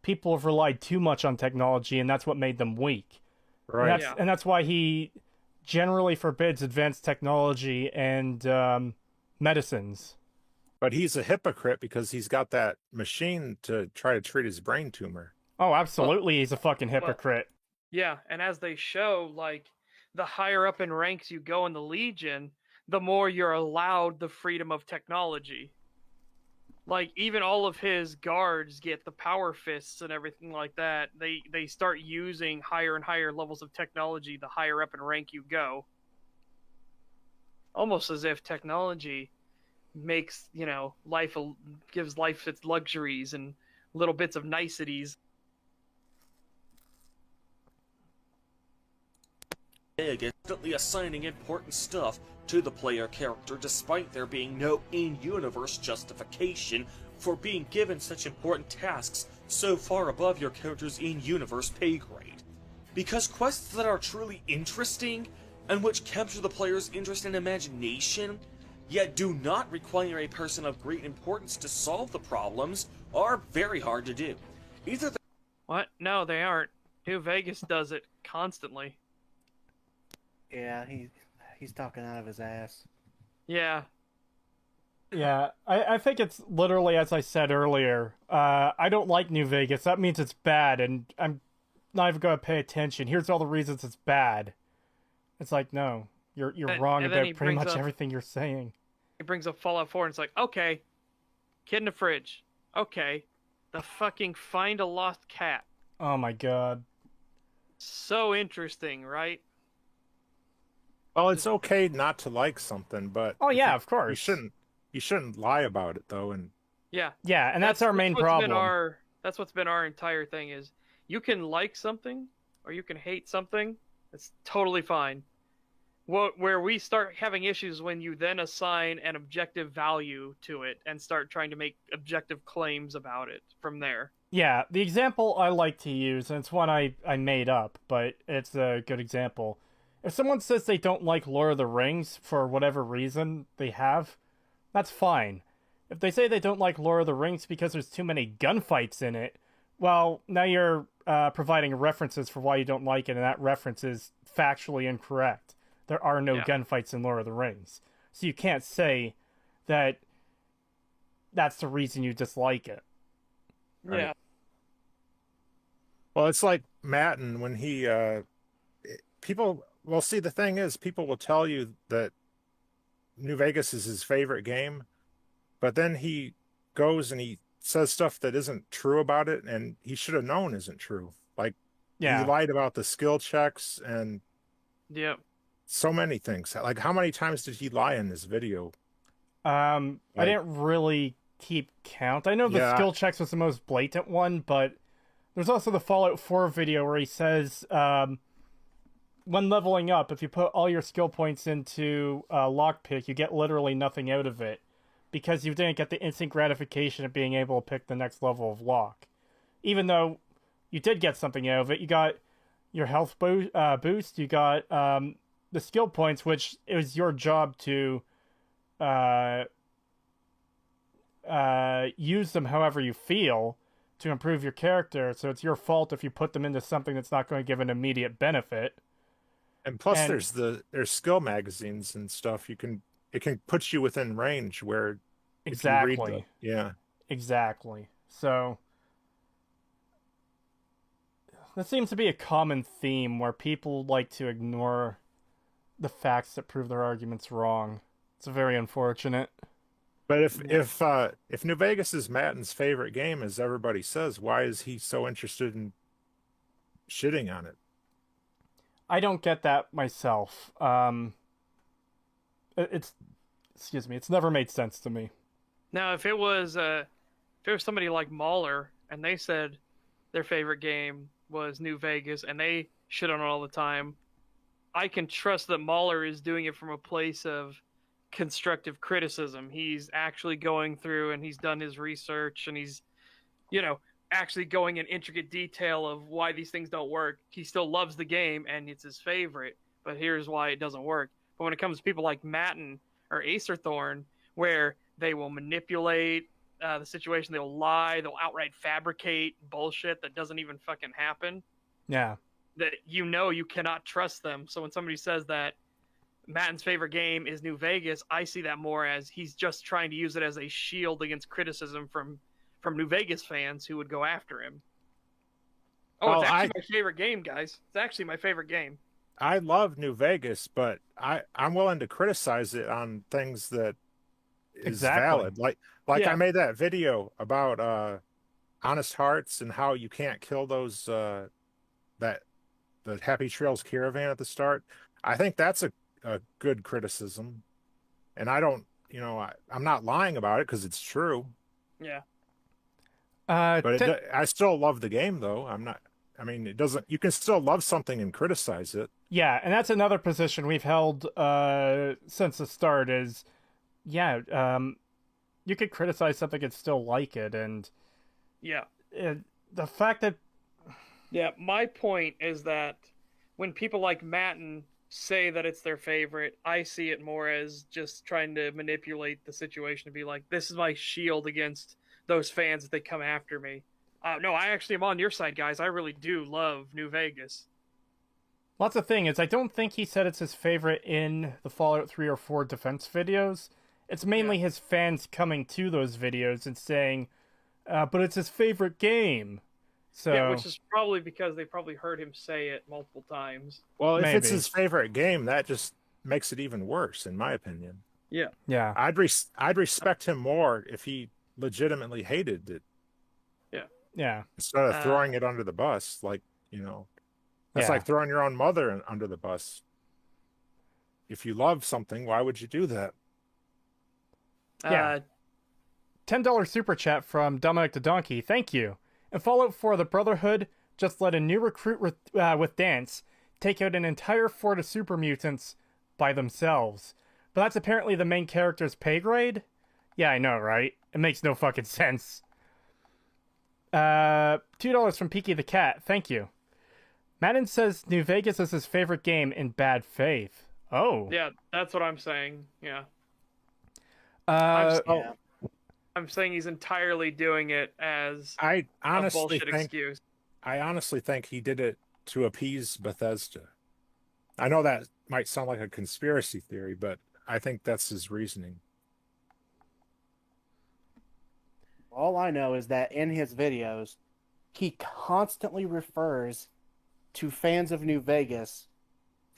people have relied too much on technology, and that's what made them weak. Right. And that's why he generally forbids advanced technology and medicines. But he's a hypocrite because he's got that machine to try to treat his brain tumor. Oh, absolutely, he's a fucking hypocrite. Yeah, and as they show, like, the higher up in ranks you go in the Legion, the more you're allowed the freedom of technology. Like, even all of his guards get the power fists and everything like that. They start using higher and higher levels of technology the higher up in rank you go. Almost as if technology makes, gives life its luxuries and little bits of niceties. Instantly assigning important stuff to the player character despite there being no in-universe justification for being given such important tasks so far above your character's in-universe pay grade. Because quests that are truly interesting and which capture the player's interest and imagination, yet do not require a person of great importance to solve the problems, are very hard to do. What? No, they aren't. New Vegas does it constantly. Yeah, he's talking out of his ass. Yeah. Yeah, I think it's literally as I said earlier. I don't like New Vegas. That means it's bad, and I'm not even going to pay attention. Here's all the reasons it's bad. It's like, no, you're wrong about pretty much everything you're saying. He brings up Fallout 4, and it's like, okay, kid in the fridge. Okay, the fucking find a lost cat. Oh my god. So interesting, right? Well, it's okay not to like something, but oh yeah, of course. You shouldn't lie about it though, and yeah, and that's our main problem. That's what's been our entire thing is you can like something or you can hate something. It's totally fine. Where we start having issues when you then assign an objective value to it and start trying to make objective claims about it from there. Yeah, the example I like to use, and it's one I made up, but it's a good example. If someone says they don't like Lord of the Rings for whatever reason they have, that's fine. If they say they don't like Lord of the Rings because there's too many gunfights in it, well, now you're providing references for why you don't like it, and that reference is factually incorrect. There are no gunfights in Lord of the Rings. So you can't say that that's the reason you dislike it. Right? Yeah. Well, it's like Matten when he... people... Well, see, the thing is, people will tell you that New Vegas is his favorite game, but then he goes and he says stuff that isn't true about it, and he should have known isn't true. Like, he lied about the skill checks and so many things. Like, how many times did he lie in this video? I didn't really keep count. I know the skill checks was the most blatant one, but there's also the Fallout 4 video where he says... when leveling up, if you put all your skill points into lockpick, you get literally nothing out of it because you didn't get the instant gratification of being able to pick the next level of lock. Even though you did get something out of it, you got your health boost, you got the skill points, which it was your job to use them however you feel to improve your character, so it's your fault if you put them into something that's not going to give an immediate benefit. And plus, there's skill magazines and stuff. It can put you within range where exactly, exactly. So that seems to be a common theme where people like to ignore the facts that prove their arguments wrong. It's very unfortunate. But if New Vegas is Matten's favorite game, as everybody says, why is he so interested in shitting on it? I don't get that myself. It's never made sense to me. Now, if it was somebody like Mauler and they said their favorite game was New Vegas and they shit on it all the time, I can trust that Mauler is doing it from a place of constructive criticism. He's actually going through and he's done his research and he's, actually going in intricate detail of why these things don't work. He still loves the game and it's his favorite, but here's why it doesn't work. But when it comes to people like Matten or Acerthorn, where they will manipulate the situation. They'll lie, they'll outright fabricate bullshit that doesn't even fucking happen. Yeah. That you cannot trust them. So when somebody says that Matten's favorite game is New Vegas, I see that more as he's just trying to use it as a shield against criticism from New Vegas fans who would go after him. Oh, it's actually my favorite game, guys. It's actually my favorite game. I love New Vegas, but I'm willing to criticize it on things that is valid. Like yeah. I made that video about Honest Hearts and how you can't kill those the Happy Trails caravan at the start. I think that's a good criticism, and I don't, I'm not lying about it because it's true. Yeah. But I still love the game, though. It doesn't. You can still love something and criticize it. Yeah, and that's another position we've held since the start. Is you could criticize something and still like it, and the fact that my point is that when people like Matten say that it's their favorite, I see it more as just trying to manipulate the situation to be like, this is my shield against those fans if they come after me. No, I actually am on your side, guys. I really do love New Vegas. Well, that's the thing, is I don't think he said it's his favorite in the Fallout 3 or 4 defense videos. It's mainly his fans coming to those videos and saying, but it's his favorite game. So yeah, which is probably because they probably heard him say it multiple times. Well, if it's his favorite game, that just makes it even worse, in my opinion. Yeah. Yeah. I'd respect him more if he legitimately hated it. Yeah. Instead of throwing it under the bus, that's like throwing your own mother under the bus. If you love something, why would you do that? Yeah. $10 super chat from Dominic the Donkey. Thank you. In Fallout 4, the Brotherhood just let a new recruit with Dance take out an entire fort of super mutants by themselves. But that's apparently the main character's pay grade? Yeah, I know, right? It makes no fucking sense. $2 from Peaky the Cat. Thank you. Madden says New Vegas is his favorite game in bad faith. Oh. Yeah, that's what I'm saying. Yeah. I'm saying he's entirely doing it as a bullshit excuse. I honestly think he did it to appease Bethesda. I know that might sound like a conspiracy theory, but I think that's his reasoning. All I know is that in his videos, he constantly refers to fans of New Vegas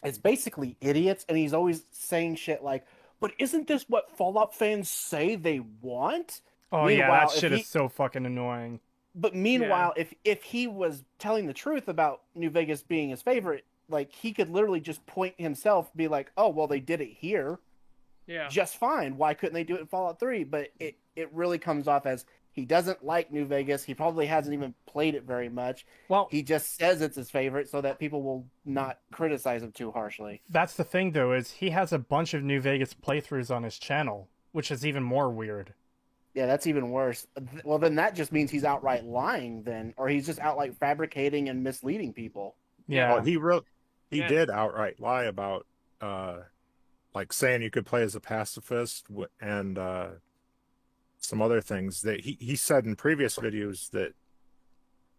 as basically idiots, and he's always saying shit like, but isn't this what Fallout fans say they want? Oh, that shit is so fucking annoying. But meanwhile, if he was telling the truth about New Vegas being his favorite, like, he could literally just point himself, be like, oh, well, they did it here. Yeah. Just fine. Why couldn't they do it in Fallout 3? But it really comes off as he doesn't like New Vegas. He probably hasn't even played it very much. Well, he just says it's his favorite so that people will not criticize him too harshly. That's the thing, though, is he has a bunch of New Vegas playthroughs on his channel, which is even more weird. Yeah, that's even worse. Well, then that just means he's outright lying then, or he's just outright fabricating and misleading people. Yeah. Well, he did outright lie about like saying you could play as a pacifist and some other things that he said in previous videos, that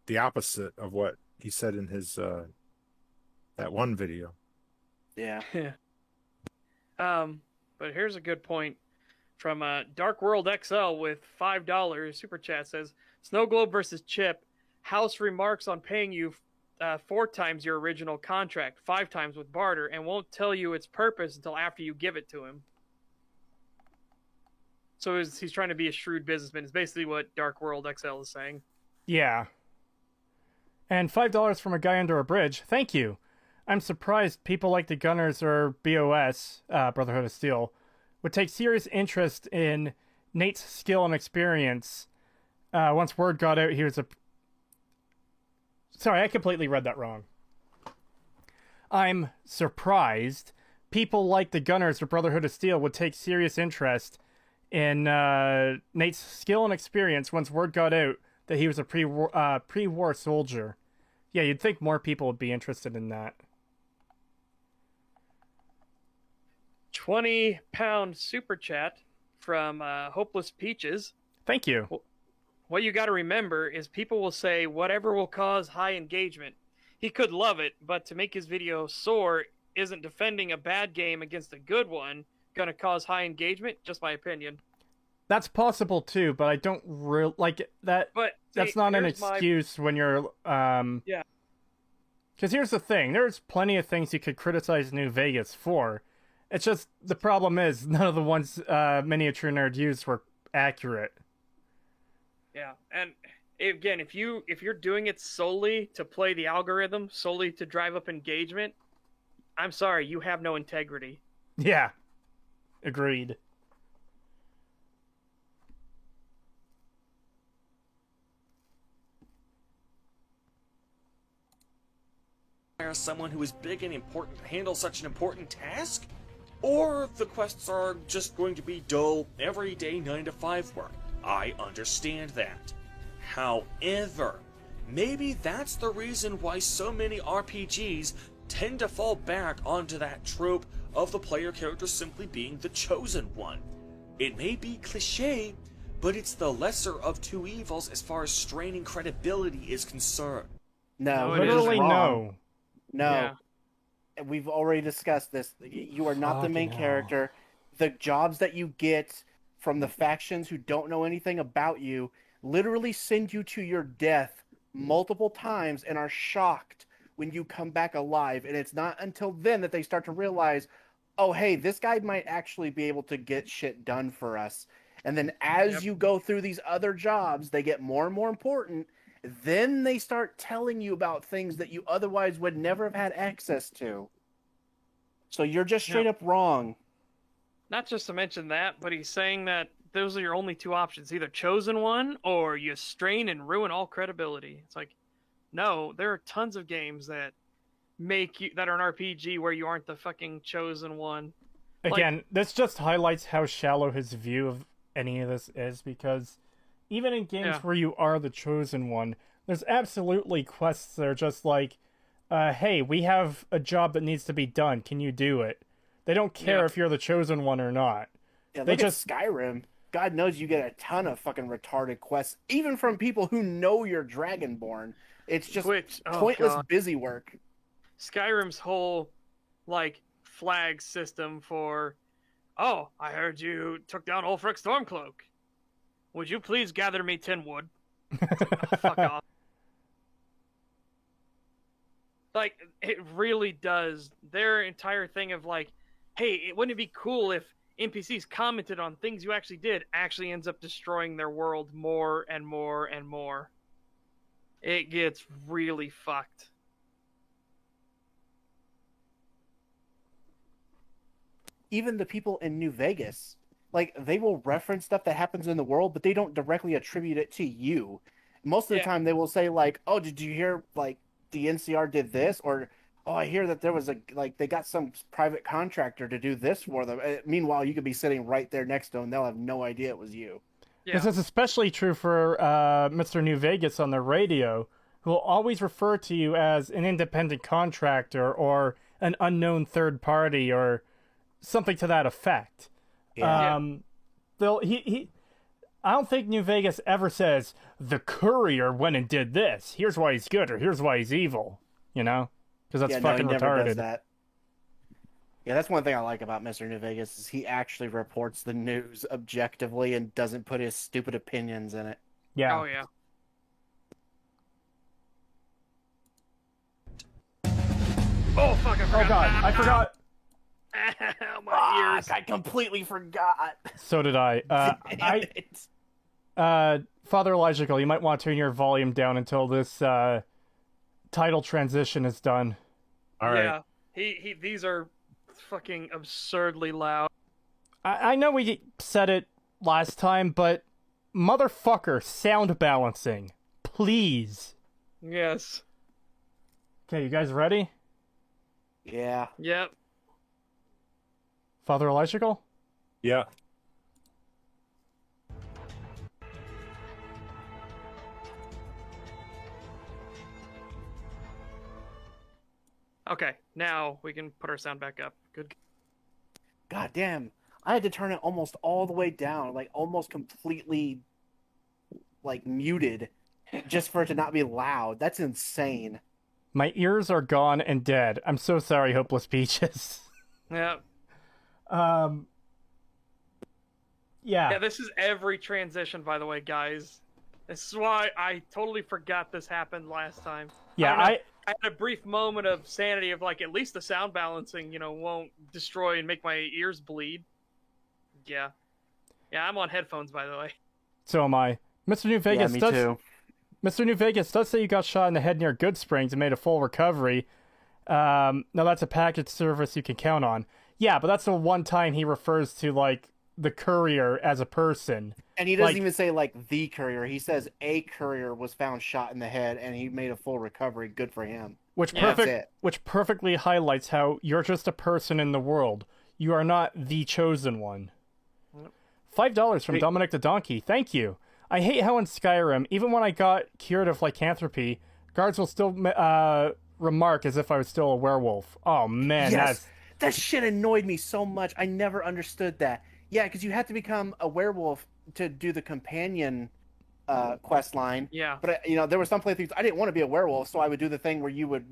the opposite of what he said in his that one video. Yeah. But here's a good point from Dark World XL with $5 super chat. Says Snow Globe versus Chip. House remarks on paying you 4 times your original contract, 5 times with barter, and won't tell you its purpose until after you give it to him. So he's trying to be a shrewd businessman. It's basically what Dark World XL is saying. Yeah. And $5 from a guy under a bridge. Thank you. I'm surprised people like the Gunners or BOS, Brotherhood of Steel, would take serious interest in Nate's skill and experience. Once word got out he was a... Sorry, I completely read that wrong. I'm surprised people like the Gunners or Brotherhood of Steel would take serious interest in Nate's skill and experience once word got out that he was a pre-war soldier. Yeah, you'd think more people would be interested in that. 20-pound super chat from Hopeless Peaches. Thank you. What you got to remember is people will say whatever will cause high engagement. He could love it, but to make his video soar, isn't defending a bad game against a good one going to cause high engagement? Just my opinion. That's possible too, but I don't really like that. But that's not an excuse when you're yeah. Because here's the thing: there's plenty of things you could criticize New Vegas for. It's just the problem is none of the ones Miniature Nerd used were accurate. Yeah, and again, if you're doing it solely to play the algorithm, solely to drive up engagement, I'm sorry, you have no integrity. Yeah, agreed. Someone who is big and important to handle such an important task? Or the quests are just going to be dull, everyday 9-to-5 work. I understand that. However, maybe that's the reason why so many RPGs tend to fall back onto that trope of the player character simply being the chosen one. It may be cliche, but it's the lesser of two evils as far as straining credibility is concerned. No, literally no. No. Yeah. We've already discussed this. You are not the main character. The jobs that you get from the factions who don't know anything about you literally send you to your death multiple times and are shocked when you come back alive. And it's not until then that they start to realize, oh, hey, this guy might actually be able to get shit done for us. And then as you go through these other jobs, they get more and more important. Then they start telling you about things that you otherwise would never have had access to. So you're just straight up wrong. Not just to mention that, but he's saying that those are your only two options. Either chosen one or you strain and ruin all credibility. It's like, no, there are tons of games that make you that are an RPG where you aren't the fucking chosen one. Again, this just highlights how shallow his view of any of this is, because even in games where you are the chosen one, there's absolutely quests that are just like, hey, we have a job that needs to be done. Can you do it? They don't care if you're the chosen one or not. Yeah, look at Skyrim. God knows you get a ton of fucking retarded quests, even from people who know you're Dragonborn. It's just pointless busy work. Skyrim's whole, flag system for, oh, I heard you took down Ulfric Stormcloak. Would you please gather me 10 wood? Fuck off. It really does. Their entire thing of hey, wouldn't it be cool if NPCs commented on things you actually did actually ends up destroying their world more and more and more. It gets really fucked. Even the people in New Vegas, they will reference stuff that happens in the world, but they don't directly attribute it to you. Most of the time they will say oh, did you hear the NCR did this? Or, oh, I hear that there was they got some private contractor to do this for them. Meanwhile, you could be sitting right there next to them. They'll have no idea it was you. This is especially true for Mr. New Vegas on the radio, who will always refer to you as an independent contractor or an unknown third party or something to that effect. I don't think New Vegas ever says, the courier went and did this. Here's why he's good, or here's why he's evil. You know? Because that's fucking no, he retarded. never does that. Yeah, that's one thing I like about Mr. New Vegas is he actually reports the news objectively and doesn't put his stupid opinions in it. Yeah. Oh, yeah. Oh, fuck, I forgot. Oh, God, I forgot. My ears. I completely forgot. So did I. Father Elijahcal, you might want to turn your volume down until this title transition is done. All right. Yeah, these are fucking absurdly loud. I know we said it last time, but motherfucker, sound balancing. Please. Yes. Okay, you guys ready? Yeah. Yep. Father Elijahcal? Yeah. Okay, now we can put our sound back up. Good. God damn. I had to turn it almost all the way down, almost completely like muted just for it to not be loud. That's insane. My ears are gone and dead. I'm so sorry, Hopeless Peaches. Yeah. Yeah, this is every transition, by the way, guys. This is why I totally forgot this happened last time. Yeah, I had a brief moment of sanity of like, at least the sound balancing, won't destroy and make my ears bleed. Yeah. Yeah, I'm on headphones, by the way. So am I. Mr. New Vegas me too. Mr. New Vegas does say you got shot in the head near Good Springs and made a full recovery. Now that's a package service you can count on. Yeah, but that's the one time he refers to, like, the courier as a person. And he doesn't even say, like, the courier. He says a courier was found shot in the head and he made a full recovery. Good for him. Which perfectly highlights how you're just a person in the world. You are not the chosen one. $5 from Dominic the Donkey. Thank you. I hate how in Skyrim, even when I got cured of lycanthropy, guards will still remark as if I was still a werewolf. Oh, man. Yes. That shit annoyed me so much. I never understood that. Yeah, because you have to become a werewolf to do the companion quest line. Yeah. But, there were some playthroughs I didn't want to be a werewolf, so I would do the thing where you would,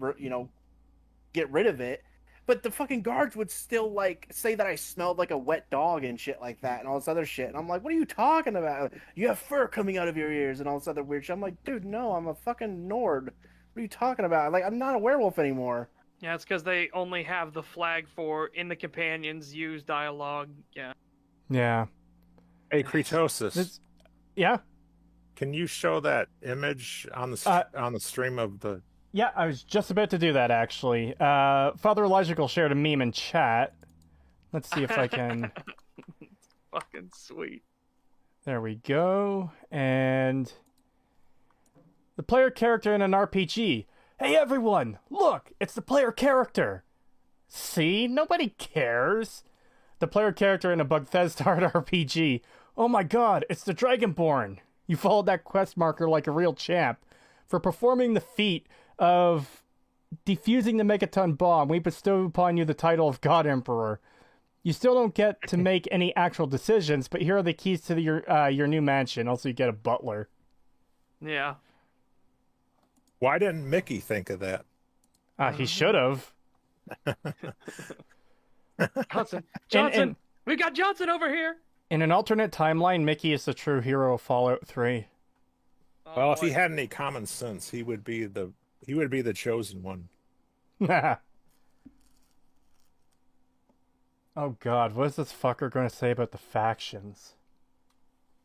get rid of it. But the fucking guards would still, like, say that I smelled like a wet dog and shit like that and all this other shit. And I'm like, what are you talking about? You have fur coming out of your ears and all this other weird shit. I'm like, dude, no, I'm a fucking Nord. What are you talking about? Like, I'm not a werewolf anymore. Yeah, it's because they only have the flag for in the companions, use dialogue. Yeah. Yeah. Hey, Kretosis. Yeah? Can you show that image on the stream of the... Yeah, I was just about to do that, actually. Father Elijahcal shared a meme in chat. Let's see if I can... It's fucking sweet. There we go. And... the player character in an RPG. Hey, everyone! Look! It's the player character! See? Nobody cares! The player character in a Bethesda RPG. Oh my god, it's the Dragonborn! You followed that quest marker like a real champ. For performing the feat of defusing the megaton bomb, we bestow upon you the title of God Emperor. You still don't get to make any actual decisions, but here are the keys to your new mansion. Also, you get a butler. Yeah. Why didn't Mickey think of that? He should have. Johnson! We got Johnson over here! In an alternate timeline, Mickey is the true hero of Fallout 3. Well, if he had any common sense, he would be the chosen one. Oh god, what is this fucker going to say about the factions?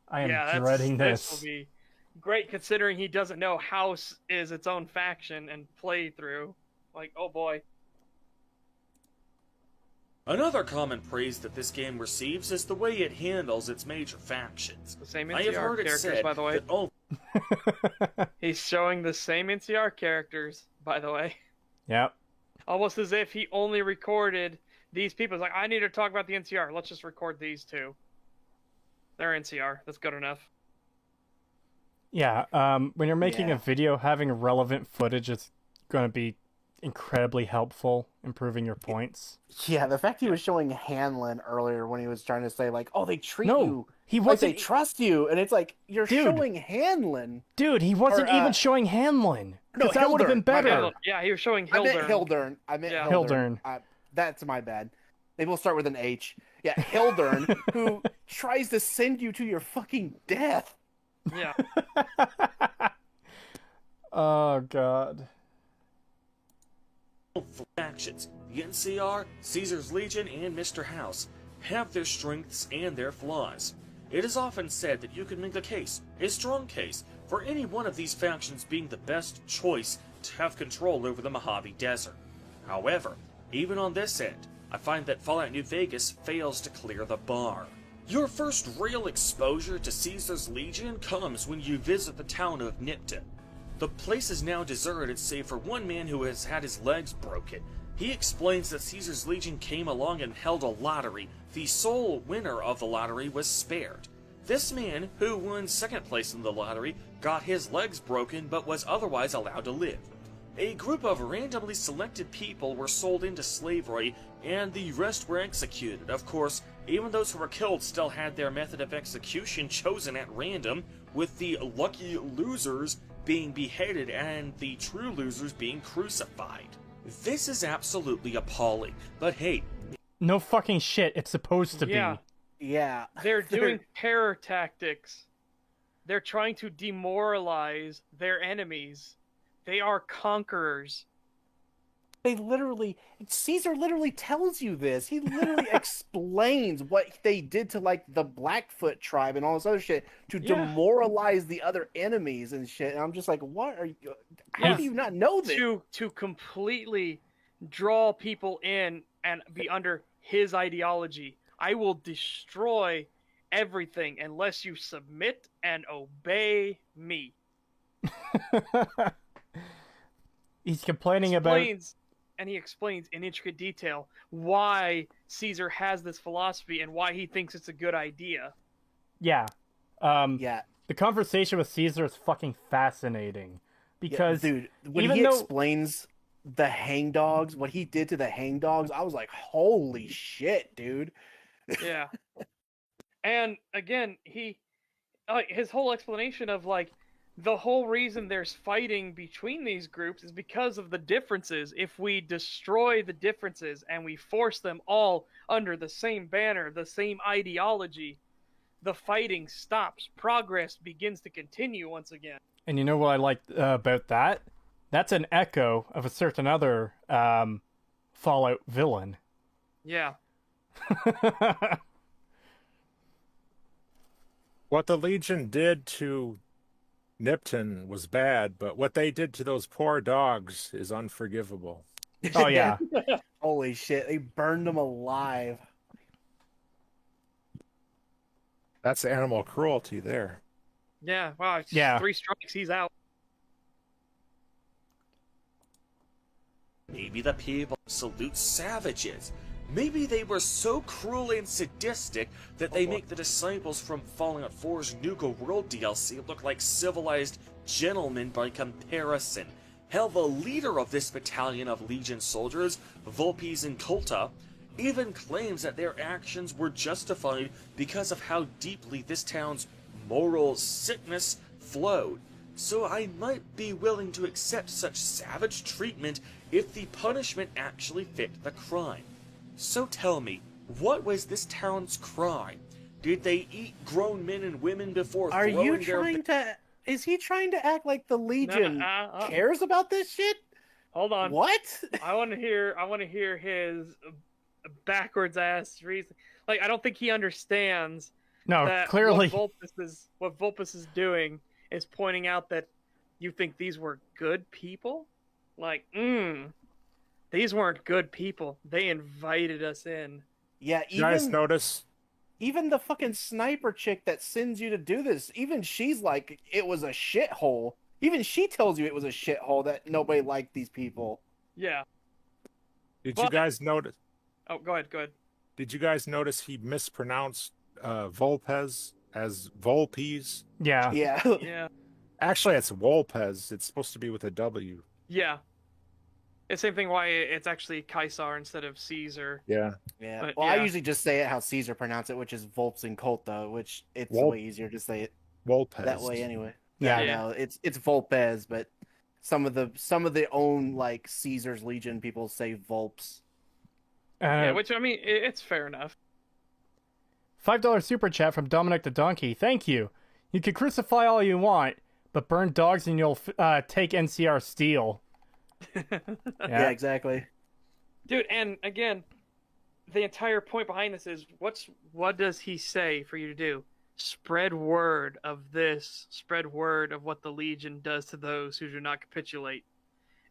I am dreading this. This will be great considering he doesn't know House is its own faction and playthrough. Like, oh boy. Another common praise that this game receives is the way it handles its major factions. The same I have NCR heard it characters, said by the way. He's showing the same NCR characters, by the way. Yep. Almost as if he only recorded these people. It's like, I need to talk about the NCR. Let's just record these two. They're NCR. That's good enough. Yeah, when you're making a video, having relevant footage is going to be incredibly helpful, improving your points. Yeah, the fact he was showing Hanlon earlier when he was trying to say, like, oh, they treat you. He wasn't... like, they trust you. And it's like, you're showing Hanlon. Dude, he wasn't even showing Hanlon. No, that would have been better. Yeah, he was showing Hildern. I meant Hildern. That's my bad. Maybe we'll start with an H. Yeah, Hildern, who tries to send you to your fucking death. Yeah. Oh, God. Factions, the NCR, Caesar's Legion, and Mr. House, have their strengths and their flaws. It is often said that you can make a strong case, for any one of these factions being the best choice to have control over the Mojave Desert. However, even on this end, I find that Fallout New Vegas fails to clear the bar. Your first real exposure to Caesar's Legion comes when you visit the town of Nipton. The place is now deserted save for one man who has had his legs broken. He explains that Caesar's Legion came along and held a lottery. The sole winner of the lottery was spared. This man, who won second place in the lottery, got his legs broken but was otherwise allowed to live. A group of randomly selected people were sold into slavery, and the rest were executed. Of course, even those who were killed still had their method of execution chosen at random, with the lucky losers being beheaded and the true losers being crucified. This is absolutely appalling, but hey... No fucking shit, it's supposed to be. Yeah. They're doing terror tactics. They're trying to demoralize their enemies. They are conquerors. Caesar literally tells you this. He literally explains what they did to, like, the Blackfoot tribe and all this other shit to demoralize the other enemies and shit. And I'm just like, what are you... How do you not know this? To completely draw people in and be under his ideology. I will destroy everything unless you submit and obey me. He's complaining about... And he explains in intricate detail why Caesar has this philosophy and why he thinks it's a good idea. Yeah. Yeah. The conversation with Caesar is fucking fascinating. Because... Yeah, dude, when he explains the hangdogs, what he did to the hangdogs, I was like, holy shit, dude. Yeah. And again, his whole explanation of, like, the whole reason there's fighting between these groups is because of the differences. If we destroy the differences and we force them all under the same banner, the same ideology, the fighting stops. Progress begins to continue once again. And you know what I like about that? That's an echo of a certain other Fallout villain. Yeah. What the Legion did to Nipton was bad, but what they did to those poor dogs is unforgivable. Oh, yeah. Holy shit, they burned them alive. That's animal cruelty there. Yeah, wow. Yeah. 3 strikes, he's out. Maybe the people salute savages. Maybe they were so cruel and sadistic that they make the disciples from Fallout 4's Nuka World DLC look like civilized gentlemen by comparison. Hell, the leader of this battalion of Legion soldiers, Vulpes and Culta, even claims that their actions were justified because of how deeply this town's moral sickness flowed. So I might be willing to accept such savage treatment if the punishment actually fit the crime. So tell me, what was this town's crime? Did they eat grown men and women before Are throwing you trying to... Is he trying to act like the Legion cares about this shit? Hold on. What? I want to hear his backwards ass reason. Like, I don't think he understands. No, that clearly. What Vulpes is doing is pointing out that you think these were good people? Like, these weren't good people. They invited us in. Yeah, you guys notice? Even the fucking sniper chick that sends you to do this, even she's like, it was a shithole. Even she tells you it was a shithole, that nobody liked these people. Yeah. Did you guys notice? Oh, go ahead. Did you guys notice he mispronounced Vulpes as Vulpes? Yeah. Yeah. Actually, it's Vulpes. It's supposed to be with a W. Yeah. The same thing why it's actually Caesar instead of Caesar. Yeah. But, well, I usually just say it how Caesar pronounced it, which is Vulpes and Culta, which it's way easier to say it Vulpes that way anyway. Yeah. No, it's Vulpes, but some of the own like Caesar's Legion people say Vulpes. Yeah, which I mean, it's fair enough. $5 super chat from Dominic the Donkey. Thank you. You can crucify all you want, but burn dogs and you'll take NCR steel. Yeah, exactly. Dude, and again, the entire point behind this is what does he say for you to do? Spread word of this. Spread word of what the Legion does to those who do not capitulate.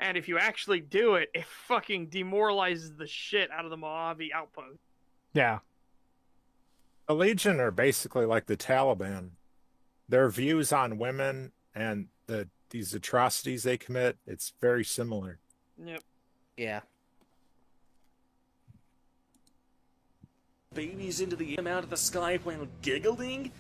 And if you actually do it, it fucking demoralizes the shit out of the Mojave outpost. Yeah. The Legion are basically like the Taliban. Their views on women and these atrocities they commit, it's very similar. Yep. Yeah. Babies into the out of the sky while giggling?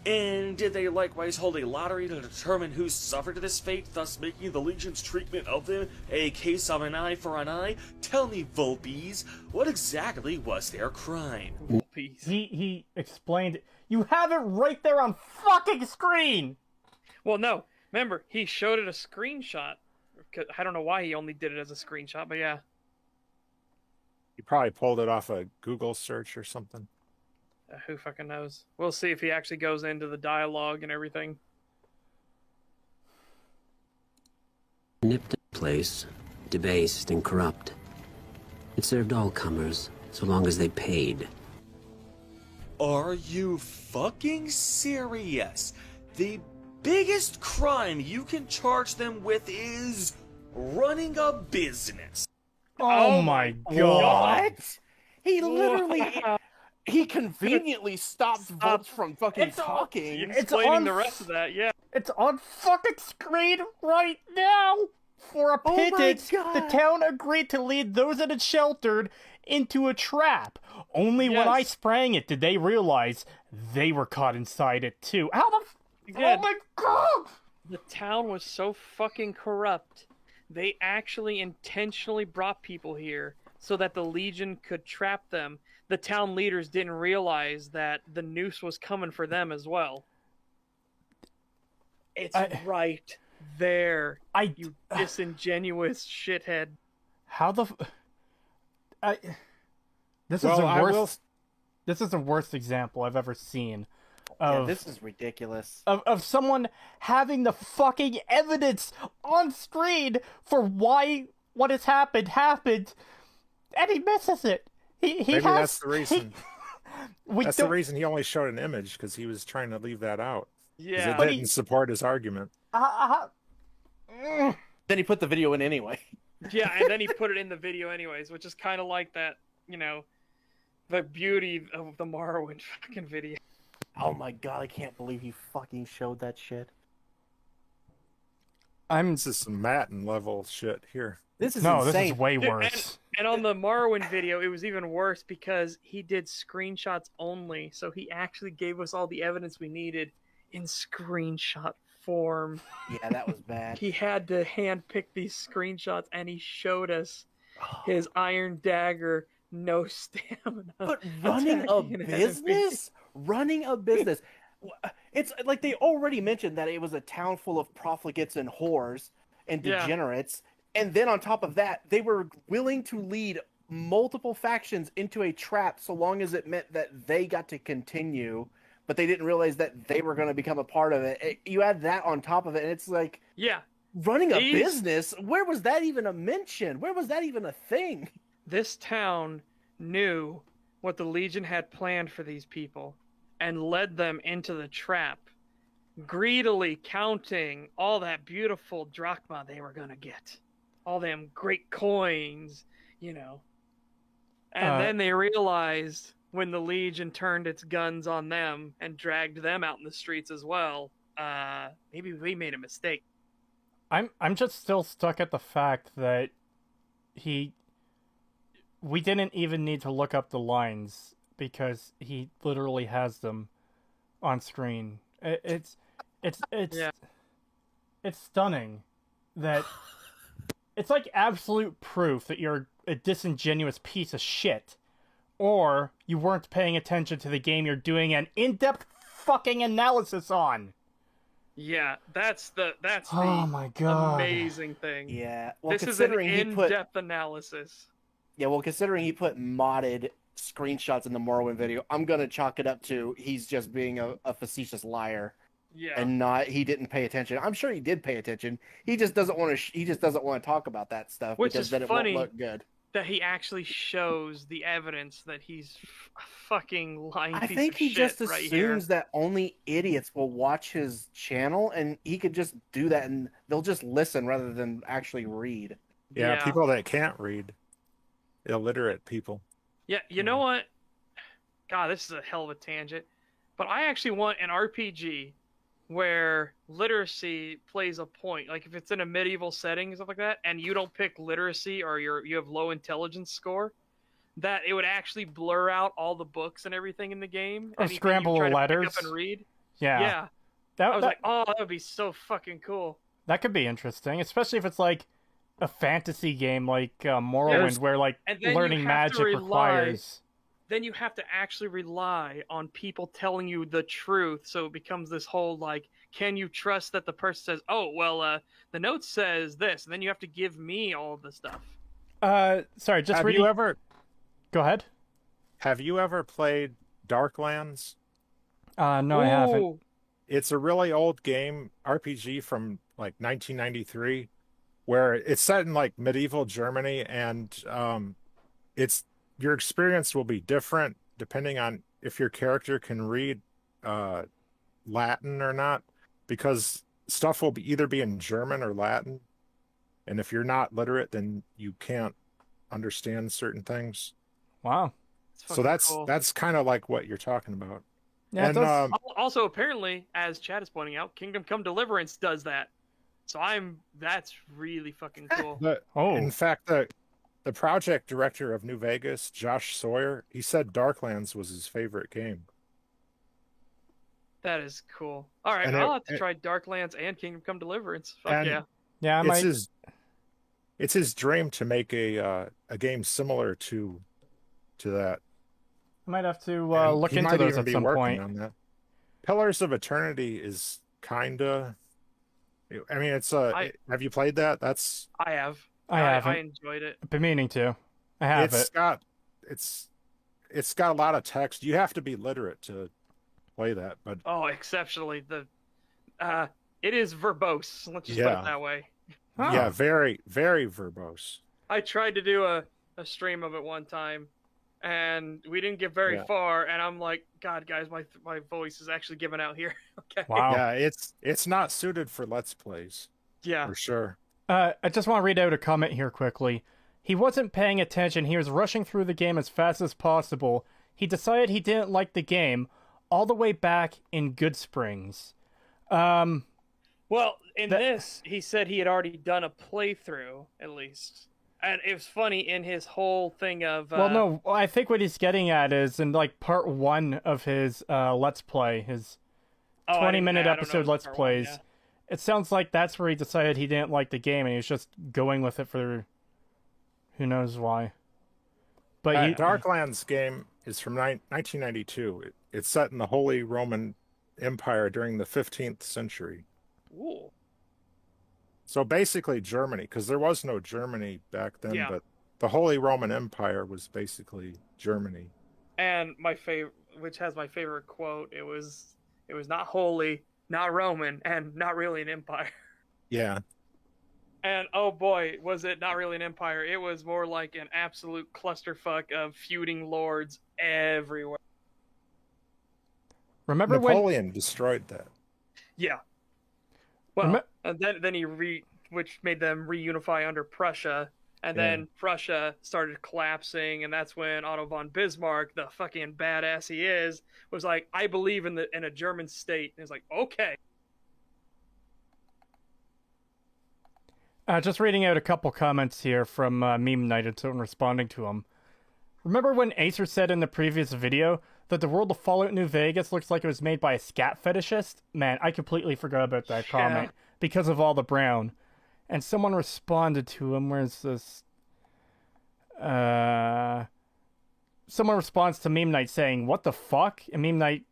And did they likewise hold a lottery to determine who suffered this fate, thus making the Legion's treatment of them a case of an eye for an eye? Tell me, Vulpes, what exactly was their crime? Vulpes. He explained it. You have it right there on fucking screen! Well, no. Remember, he showed it a screenshot. I don't know why he only did it as a screenshot, but yeah. He probably pulled it off a Google search or something. Who fucking knows? We'll see if he actually goes into the dialogue and everything. Nipped in place, debased and corrupt. It served all comers, so long as they paid. Are you fucking serious? The biggest crime you can charge them with is running a business. Oh my god. What? He literally... He conveniently stopped Volts from fucking talking. Explaining the rest of that, yeah. It's on fucking screen right now! For a pittance, the town agreed to lead those that had sheltered into a trap. Only when I sprang it did they realize they were caught inside it too. How the oh my god! The town was so fucking corrupt. They actually intentionally brought people here so that the Legion could trap them. The town leaders didn't realize that the noose was coming for them as well. It's right there, you disingenuous shithead. How the... This is the worst... This is the worst example I've ever seen. This is ridiculous. Of someone having the fucking evidence on screen for why what has happened, and he misses it. Maybe that's the reason. That's the reason he only showed an image, because he was trying to leave that out. Yeah. It didn't support his argument. Then he put the video in anyway. Yeah, and then he put it in the video anyways, which is kind of like that, you know, the beauty of the Morrowind fucking video. Oh my god, I can't believe he fucking showed that shit. This is some Matten level shit here. This is insane. This is way worse. And on the Morrowind video, it was even worse because he did screenshots only, so he actually gave us all the evidence we needed in screenshot form. Yeah, that was bad. He had to handpick these screenshots, and he showed us his iron dagger, no stamina. But running a business? Running a business. It's like they already mentioned that it was a town full of profligates and whores and degenerates. And then on top of that, they were willing to lead multiple factions into a trap so long as it meant that they got to continue, but they didn't realize that they were going to become a part of it. You add that on top of it, and it's like, running a business? Where was that even a mention? Where was that even a thing? This town knew what the Legion had planned for these people and led them into the trap, greedily counting all that beautiful drachma they were going to get. All them great coins, you know. And then they realized when the Legion turned its guns on them and dragged them out in the streets as well, maybe we made a mistake. I'm just still stuck at the fact that we didn't even need to look up the lines because he literally has them on screen. It's stunning that it's like absolute proof that you're a disingenuous piece of shit, or you weren't paying attention to the game you're doing an in-depth fucking analysis on. Yeah, that's the oh my god, amazing thing. Yeah, well, this is an in-depth analysis. Yeah, well, considering he put modded screenshots in the Morrowind video, I'm gonna chalk it up to he's just being a facetious liar. Yeah, and he didn't pay attention. I'm sure he did pay attention. He just doesn't want to. He just doesn't want to talk about that stuff, which because is then funny. It won't look good. That he actually shows the evidence that he's a fucking lying piece of shit. I think he just right assumes here. that only idiots will watch his channel, and he could just do that, and they'll just listen rather than actually read. Yeah, people that can't read, illiterate people. Yeah, you know what? God, this is a hell of a tangent. But I actually want an RPG where literacy plays a point. Like if it's in a medieval setting and stuff like that, and you don't pick literacy or you have low intelligence score, that it would actually blur out all the books and everything in the game. Or scramble the letters. Pick up and read. Yeah. I was like, oh, that would be so fucking cool. That could be interesting, especially if it's like a fantasy game like Morrowind, where like learning magic requires. then you have to actually rely on people telling you the truth. So it becomes this whole like, can you trust that the person says, "Oh, well, the note says this," and then you have to give me all of the stuff. Sorry, just Have reading. you ever? Go ahead. Have you ever played Darklands? No, I haven't. It's a really old game, RPG from like 1993, where it's set in like medieval Germany, and it's your experience will be different depending on if your character can read Latin or not, because stuff will either be in German or Latin, and if you're not literate, then you can't understand certain things. Wow. So that's kind of like what you're talking about. Yeah, and also apparently, as Chad is pointing out, Kingdom Come Deliverance does that. So that's really fucking cool. In fact, the project director of New Vegas, Josh Sawyer, he said Darklands was his favorite game. That is cool. All right, I'll have to try Darklands and Kingdom Come Deliverance. Fuck yeah. Yeah, it's his dream to make a game similar to that. I might have to look into those at some point. On that. Pillars of Eternity is kinda. I mean, have you played that? I have. I haven't. I enjoyed it. I've been meaning to. I have it's got a lot of text. You have to be literate to play that, but exceptionally it is verbose. Let's just put it that way. Oh. Yeah, very, very verbose. I tried to do a stream of it one time, and we didn't get very far. And I'm like, God, guys, my voice is actually giving out here. Okay. Wow. Yeah, it's not suited for Let's Plays. Yeah, for sure. I just want to read out a comment here quickly. He wasn't paying attention. He was rushing through the game as fast as possible. He decided he didn't like the game all the way back in Good Springs. Well, this, he said he had already done a playthrough, at least. And it was funny in his whole thing of... Well, no, I think what he's getting at is in, like, part 1 of his Let's Play, his 20-minute episode Let's Plays, it sounds like that's where he decided he didn't like the game, and he was just going with it for who knows why. But Darklands game is from 1992. It's set in the Holy Roman Empire during the 15th century. Ooh. So basically Germany, because there was no Germany back then, but the Holy Roman Empire was basically Germany. And my favorite, which has my favorite quote, it was not holy, not Roman, and not really an empire. Yeah. And oh boy, was it not really an empire. It was more like an absolute clusterfuck of feuding lords everywhere. Remember Napoleon destroyed that. Yeah. Well, and then which made them reunify under Prussia, and then Prussia started collapsing, and that's when Otto von Bismarck, the fucking badass he is, was like, "I believe in a German state." And it's like, okay. Just reading out a couple comments here from Meme Night and someone responding to them. Remember when Acer said in the previous video that the world of Fallout New Vegas looks like it was made by a scat fetishist? Man, I completely forgot about that comment because of all the brown. And someone responded to him. Where's this? Someone responds to Meme Night saying, "What the fuck?" And Meme Night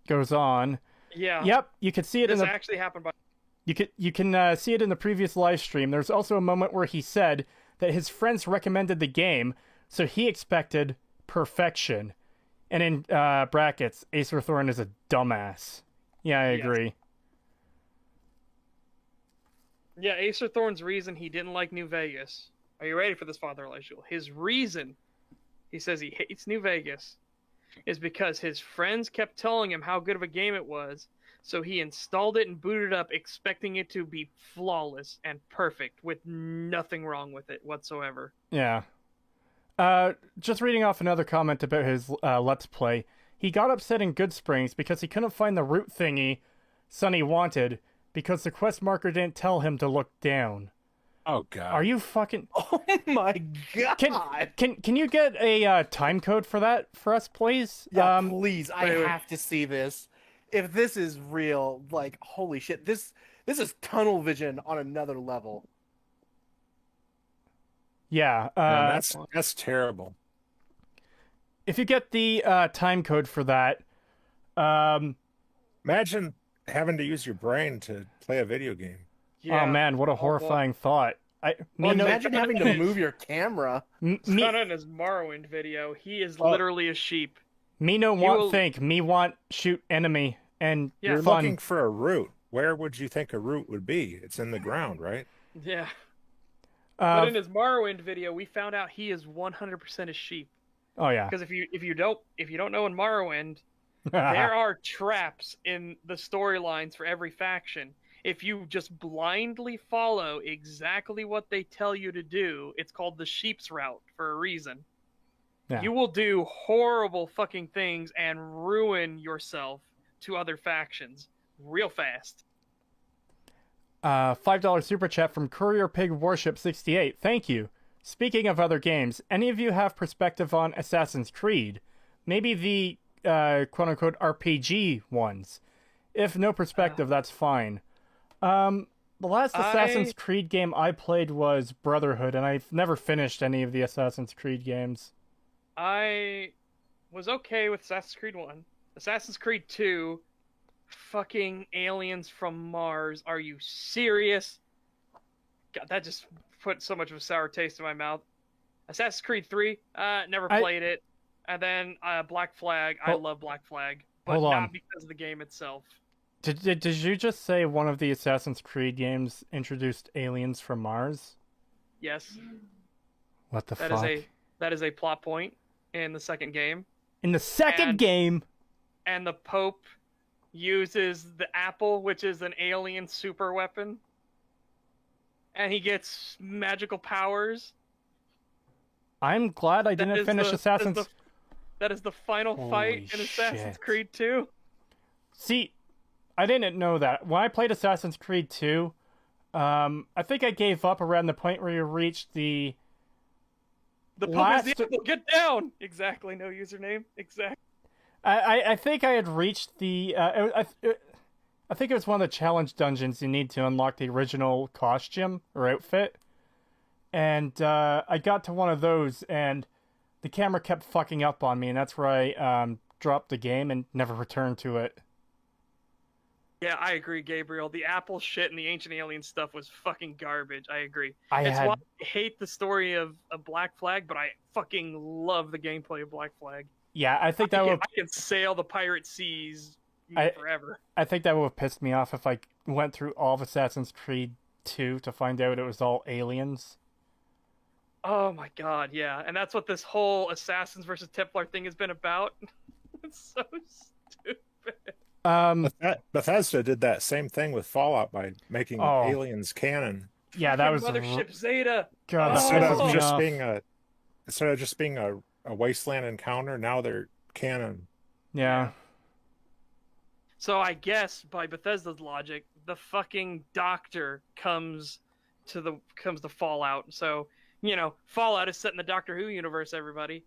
goes on. Yeah. Yep, you could see it this actually happened by... You can see it in the previous live stream. There's also a moment where he said that his friends recommended the game, so he expected perfection. And in brackets, Acer Thorn is a dumbass. Yeah, I agree. Yeah, Acer Thorn's reason he didn't like New Vegas. Are you ready for this, Father Elijahcal? His reason he says he hates New Vegas is because his friends kept telling him how good of a game it was, so he installed it and booted up expecting it to be flawless and perfect with nothing wrong with it whatsoever. Yeah. Just reading off another comment about his Let's Play. He got upset in Good Springs because he couldn't find the root thingy Sonny wanted because the quest marker didn't tell him to look down. Oh, God. Are you fucking... Oh, my God. Can you get a time code for that for us, please? Yeah, please. I have to see this. If this is real, like, holy shit. This is tunnel vision on another level. Yeah. that's terrible. if you get the time code for that, imagine having to use your brain to play a video game. Yeah. Oh man, what a horrifying thought. Imagine having to move your camera. Not in his Morrowind video. He is literally a sheep. Me no want think. Me want shoot enemy and you're fun. Looking for a root. Where would you think a root would be? It's in the ground, right? Yeah. But in his Morrowind video, we found out he is 100% a sheep. Oh yeah. Because if you don't know in Morrowind, there are traps in the storylines for every faction. If you just blindly follow exactly what they tell you to do, it's called the sheep's route for a reason. Yeah. You will do horrible fucking things and ruin yourself to other factions real fast. $5 super chat from Courier Pig Warship 68. Thank you. Speaking of other games, any of you have perspective on Assassin's Creed? Maybe the quote-unquote RPG ones. If no perspective, that's fine. The last Assassin's Creed game I played was Brotherhood, and I've never finished any of the Assassin's Creed games. I was okay with Assassin's Creed 1. Assassin's Creed 2, fucking aliens from Mars. Are you serious? God, that just put so much of a sour taste in my mouth. Assassin's Creed 3, never played it. And then Black Flag, I love Black Flag, but not because of the game itself. Did you just say one of the Assassin's Creed games introduced aliens from Mars? Yes. What the fuck? That is a plot point in the second game. In the second game? And the Pope uses the apple, which is an alien super weapon. And he gets magical powers. I'm glad I didn't finish Assassin's... That is the final fight in Assassin's Creed 2. See... I didn't know that. When I played Assassin's Creed 2, I think I gave up around the point where you reached the last... Get down! Exactly, no username. Exactly. I think I had reached the... I think it was one of the challenge dungeons you need to unlock the original costume or outfit. And I got to one of those, and the camera kept fucking up on me, and that's where I dropped the game and never returned to it. Yeah, I agree, Gabriel. The Apple shit and the Ancient Alien stuff was fucking garbage. I agree. Why I hate the story of Black Flag, but I fucking love the gameplay of Black Flag. Yeah, I think I can sail the pirate seas forever. I think that would have pissed me off if I went through all of Assassin's Creed 2 to find out it was all aliens. Oh my god, yeah. And that's what this whole Assassins versus Templar thing has been about. It's so stupid. Bethesda did that same thing with Fallout by making aliens canon. Yeah, that was Mothership Zeta. God, instead of just being a wasteland encounter, now they're canon. Yeah. So I guess by Bethesda's logic, the fucking Doctor comes to Fallout. So Fallout is set in the Doctor Who universe. Everybody.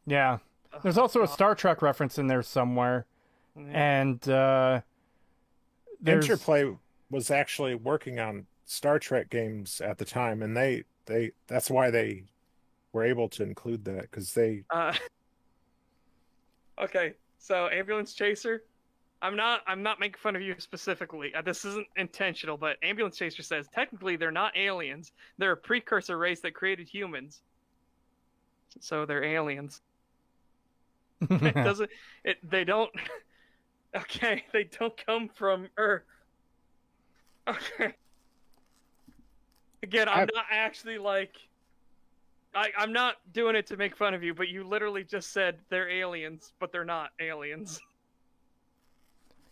Yeah. There's also a Star Trek reference in there somewhere. And Interplay was actually working on Star Trek games at the time, and they that's why they were able to include that, because they Okay, so Ambulance Chaser, I'm not making fun of you specifically. This isn't intentional, but Ambulance Chaser says technically they're not aliens. They're a precursor race that created humans. So they're aliens. They don't Okay, they don't come from Earth. Okay. Again, I'm not actually I'm not doing it to make fun of you, but you literally just said they're aliens, but they're not aliens.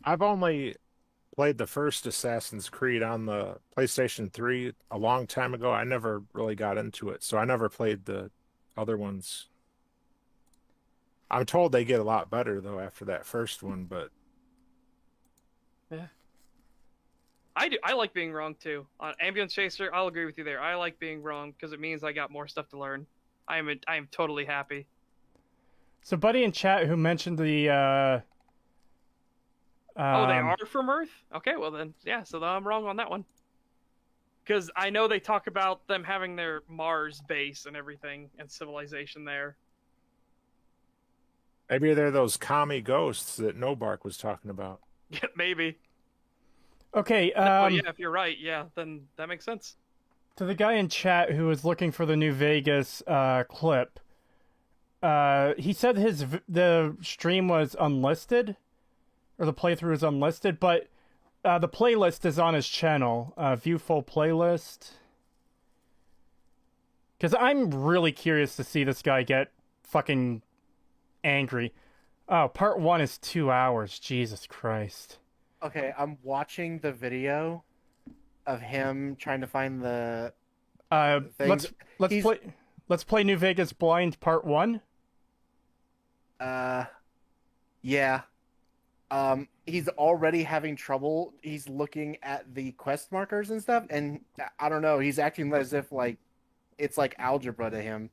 I've only played the first Assassin's Creed on the PlayStation 3 a long time ago. I never really got into it, so I never played the other ones. I'm told they get a lot better, though, after that first one, but... Yeah. I like being wrong, too. On Ambulance Chaser, I'll agree with you there. I like being wrong, because it means I got more stuff to learn. I am totally happy. So Buddy in chat who mentioned the... they are from Earth? Okay, well then, yeah, so I'm wrong on that one. Because I know they talk about them having their Mars base and everything, and civilization there. Maybe they're those commie ghosts that Nobark was talking about. Yeah, maybe. Okay. No, yeah, if you're right, yeah, then that makes sense. To the guy in chat who was looking for the New Vegas clip, he said the stream was unlisted, or the playthrough is unlisted, but the playlist is on his channel. View full playlist. Because I'm really curious to see this guy get fucking angry. Oh, part 1 is 2 hours. Jesus Christ. Okay, I'm watching the video of him trying to find the things. Let's play New Vegas Blind Part 1. Yeah. He's already having trouble. He's looking at the quest markers and stuff, and I don't know, he's acting as if like it's like algebra to him.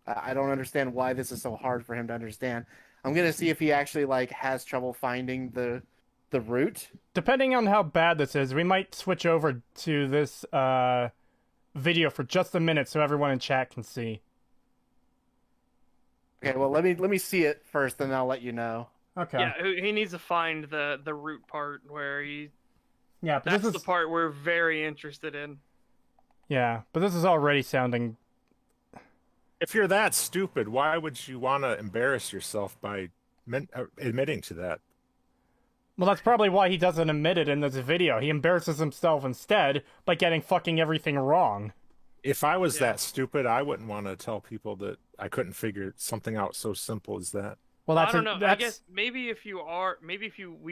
I don't understand why this is so hard for him to understand. I'm gonna see if he actually like has trouble finding the route. Depending on how bad this is, we might switch over to this video for just a minute so everyone in chat can see. Okay, well let me see it first, and I'll let you know. Okay. Yeah, he needs to find the root part where he. Yeah, but that's the part we're very interested in. Yeah, but this is already sounding. If you're that stupid, why would you want to embarrass yourself by admitting to that? Well, that's probably why he doesn't admit it in this video. He embarrasses himself instead by getting fucking everything wrong. If I was that stupid, I wouldn't want to tell people that I couldn't figure something out so simple as that. Well, I don't know. I guess maybe if we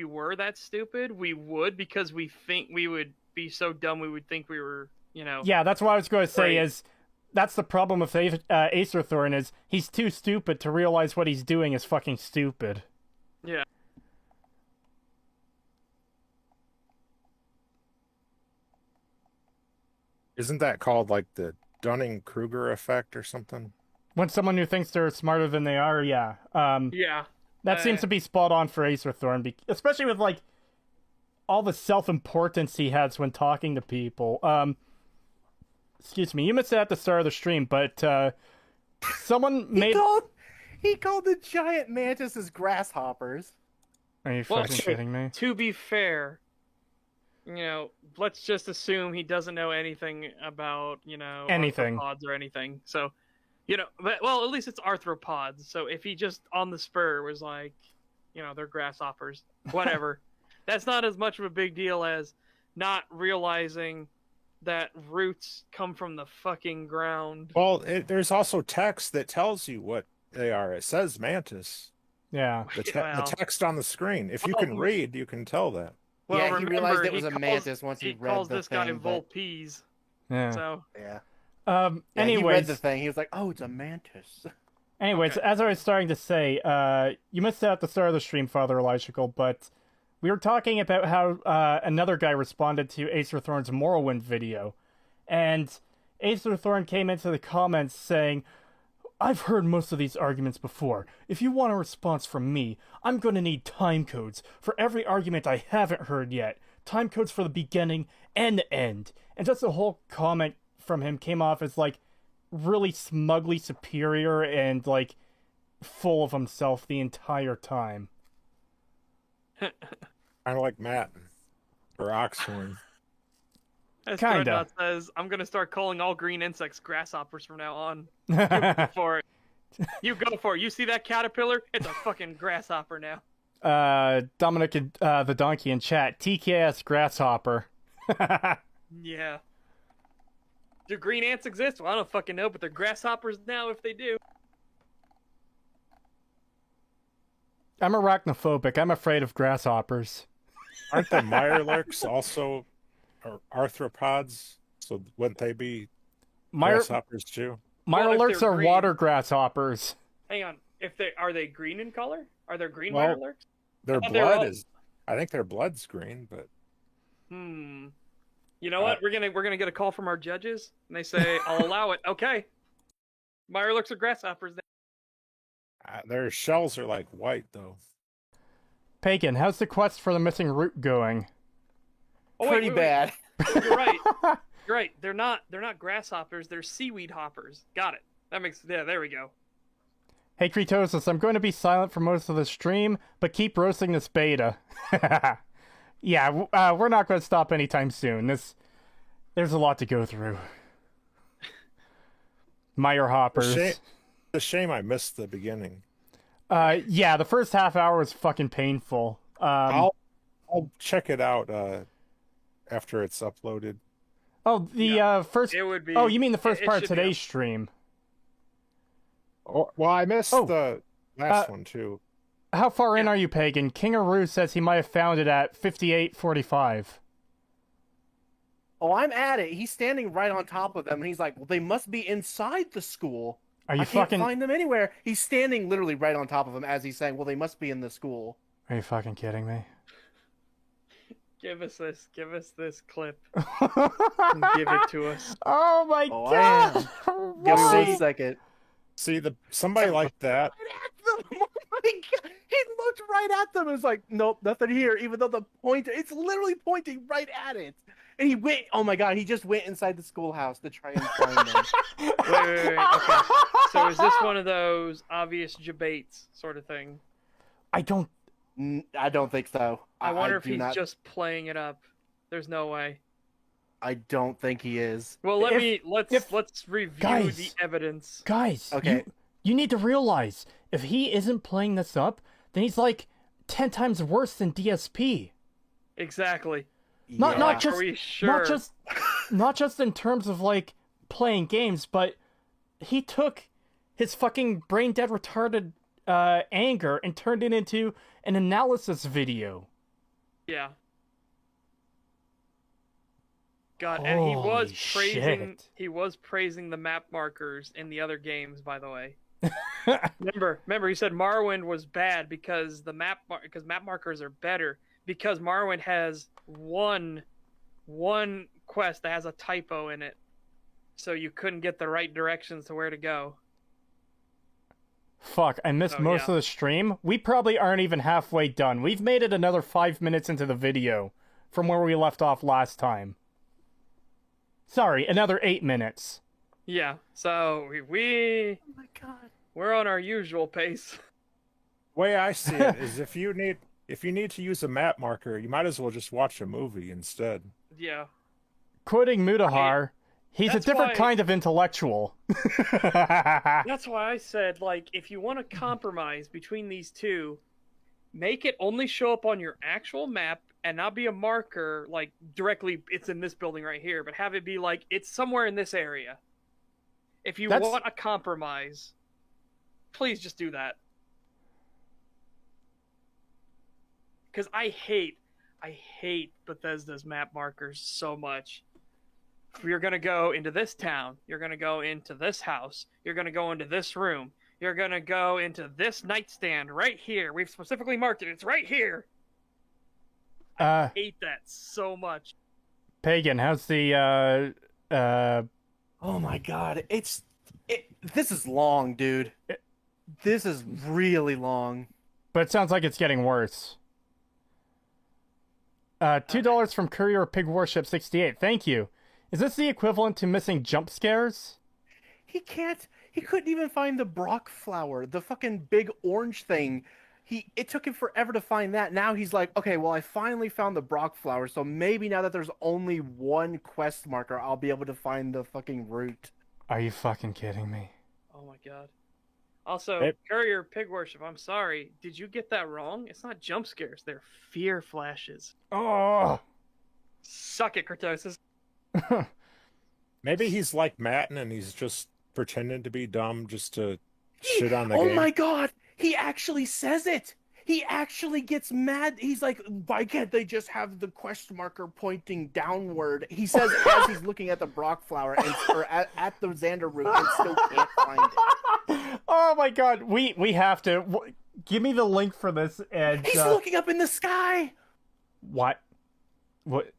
were that stupid, we would, because we think we would be so dumb we would think we were, you know. Yeah, that's what I was going to say. Is that's the problem with Acer Thorn, is he's too stupid to realize what he's doing is fucking stupid. Yeah. Isn't that called like the Dunning-Kruger effect or something? When someone who thinks they're smarter than they are, yeah. Yeah. That seems to be spot on for Acer Thorn, especially with like all the self-importance he has when talking to people. Excuse me, you missed it at the start of the stream, but someone made. He called the giant mantises grasshoppers. Are you fucking kidding me? To be fair, you know, let's just assume he doesn't know anything about, you know, anything arthropods or anything. So, you know, well, at least it's arthropods. So if he just on the spur was like, you know, they're grasshoppers, whatever, that's not as much of a big deal as not realizing that roots come from the fucking ground. Well, there's also text that tells you what they are. It says mantis. Yeah. The text on the screen. If you can read, you can tell that. Well, yeah, he realized it was a mantis once he read the thing. He calls this guy Volpes. Yeah. So. Yeah. Anyways, he read the thing. He was like, "Oh, it's a mantis." Anyways, as I was starting to say, you missed out at the start of the stream, Father Elijahcal, but we were talking about how another guy responded to Acer Thorn's Morrowind video, and Acer Thorn came into the comments saying, "I've heard most of these arguments before. If you want a response from me, I'm going to need time codes for every argument I haven't heard yet. Time codes for the beginning and the end." And just the whole comment from him came off as like really smugly superior and like full of himself the entire time. Kind of like Matt or Oxhorn. As Kinda says, I'm gonna start calling all green insects grasshoppers from now on. You go for it. You go for it. You see that caterpillar? It's a fucking grasshopper now. Dominic, the donkey in chat, TKS grasshopper. Yeah. Do green ants exist? Well, I don't fucking know, but they're grasshoppers now if they do. I'm arachnophobic. I'm afraid of grasshoppers. Aren't the mirelurks also arthropods? So wouldn't they be grasshoppers too? Mirelurks are water grasshoppers. Hang on. Are they green in color? Are there green mirelurks? Their blood is. I think their blood's green, but. You know what? We're gonna get a call from our judges, and they say, "I'll allow it." Okay. Mirelurks are grasshoppers. Their shells are like white, though. Pagan, how's the quest for the missing root going? Oh, Pretty bad. You're right. You're right. They're not grasshoppers. They're seaweed hoppers. Got it. That makes. Yeah. There we go. Hey, Kretosis, I'm going to be silent for most of the stream, but keep roasting this beta. Yeah, we're not going to stop anytime soon. There's a lot to go through. Meyer Hoppers. It's a shame I missed the beginning. Yeah, the first half hour was fucking painful. I'll check it out after it's uploaded. Oh, the first. It would be. Oh, you mean the first part of should be today's stream? Oh, well, I missed the last one too. How far in are you, Pagan? Kingaroo says he might have found it at 58:45. Oh, I'm at it. He's standing right on top of them, and he's like, "Well, they must be inside the school. Are you I fucking? can't find them anywhere." He's standing literally right on top of him as he's saying, "Well, they must be in the school." Are you fucking kidding me? Give us this clip. And give it to us. Oh my Oh, god! Give me Why? 1 second. See, somebody like that. Oh my god! He looked right at them and was like, "Nope, nothing here." Even though the pointer, it's literally pointing right at it. And he went. Oh my god! He just went inside the schoolhouse to try and find them. Wait. Okay. So is this one of those obvious debates sort of thing? I don't think so. I wonder if he's just playing it up. There's no way. I don't think he is. Well, let's review Guys. the evidence. Guys, Okay. you need to realize, if he isn't playing this up, then he's like 10 times worse than DSP. Exactly. Not Are we sure? not just in terms of like playing games, but he took his fucking brain dead retarded anger and turned it into an analysis video. Yeah. God, and he was Holy praising shit. he was praising the map markers in the other games, by the way. Remember he said Morrowind was bad because map markers are better because Morrowind has one quest that has a typo in it. So you couldn't get the right directions to where to go. Fuck, I missed most of the stream. We probably aren't even halfway done. We've made it another 5 minutes into the video from where we left off last time. Sorry, another 8 minutes. Yeah, so Oh my god. we're on our usual pace. Way I see it is if you need to use a map marker, you might as well just watch a movie instead. Yeah. Quoting Mutahar, he's a that's different why- kind of intellectual. That's why I said, like, if you want to compromise between these two, make it only show up on your actual map and not be a marker, like, directly, it's in this building right here, but have it be like, it's somewhere in this area. If you want a compromise, please just do that. Because I hate Bethesda's map markers so much. You're going to go into this town. You're going to go into this house. You're going to go into this room. You're going to go into this nightstand right here. We've specifically marked it. It's right here. I hate that so much. Pagan, how's the, Oh my god. This is long, dude. This is really long. But it sounds like it's getting worse. $2 from Courier Pig Warship 68. Thank you. Is this the equivalent to missing jump scares? He couldn't even find the Brock flower, the fucking big orange thing. It took him forever to find that. Now he's like, okay, well, I finally found the Brock flower, so maybe now that there's only one quest marker, I'll be able to find the fucking route. Are you fucking kidding me? Oh my god. Also, Courier Pig Worship, I'm sorry. Did you get that wrong? It's not jump scares. They're fear flashes. Oh! Suck it, Kurtosis. Maybe he's like Matten and he's just pretending to be dumb just to shit on the game. Oh my god! He actually says it! He actually gets mad. He's like, why can't they just have the question marker pointing downward? He says as he's looking at the Brock flower or at the Xander route and still can't find it. Oh my god, we have to... Give me the link for this and... He's looking up in the sky! What? What?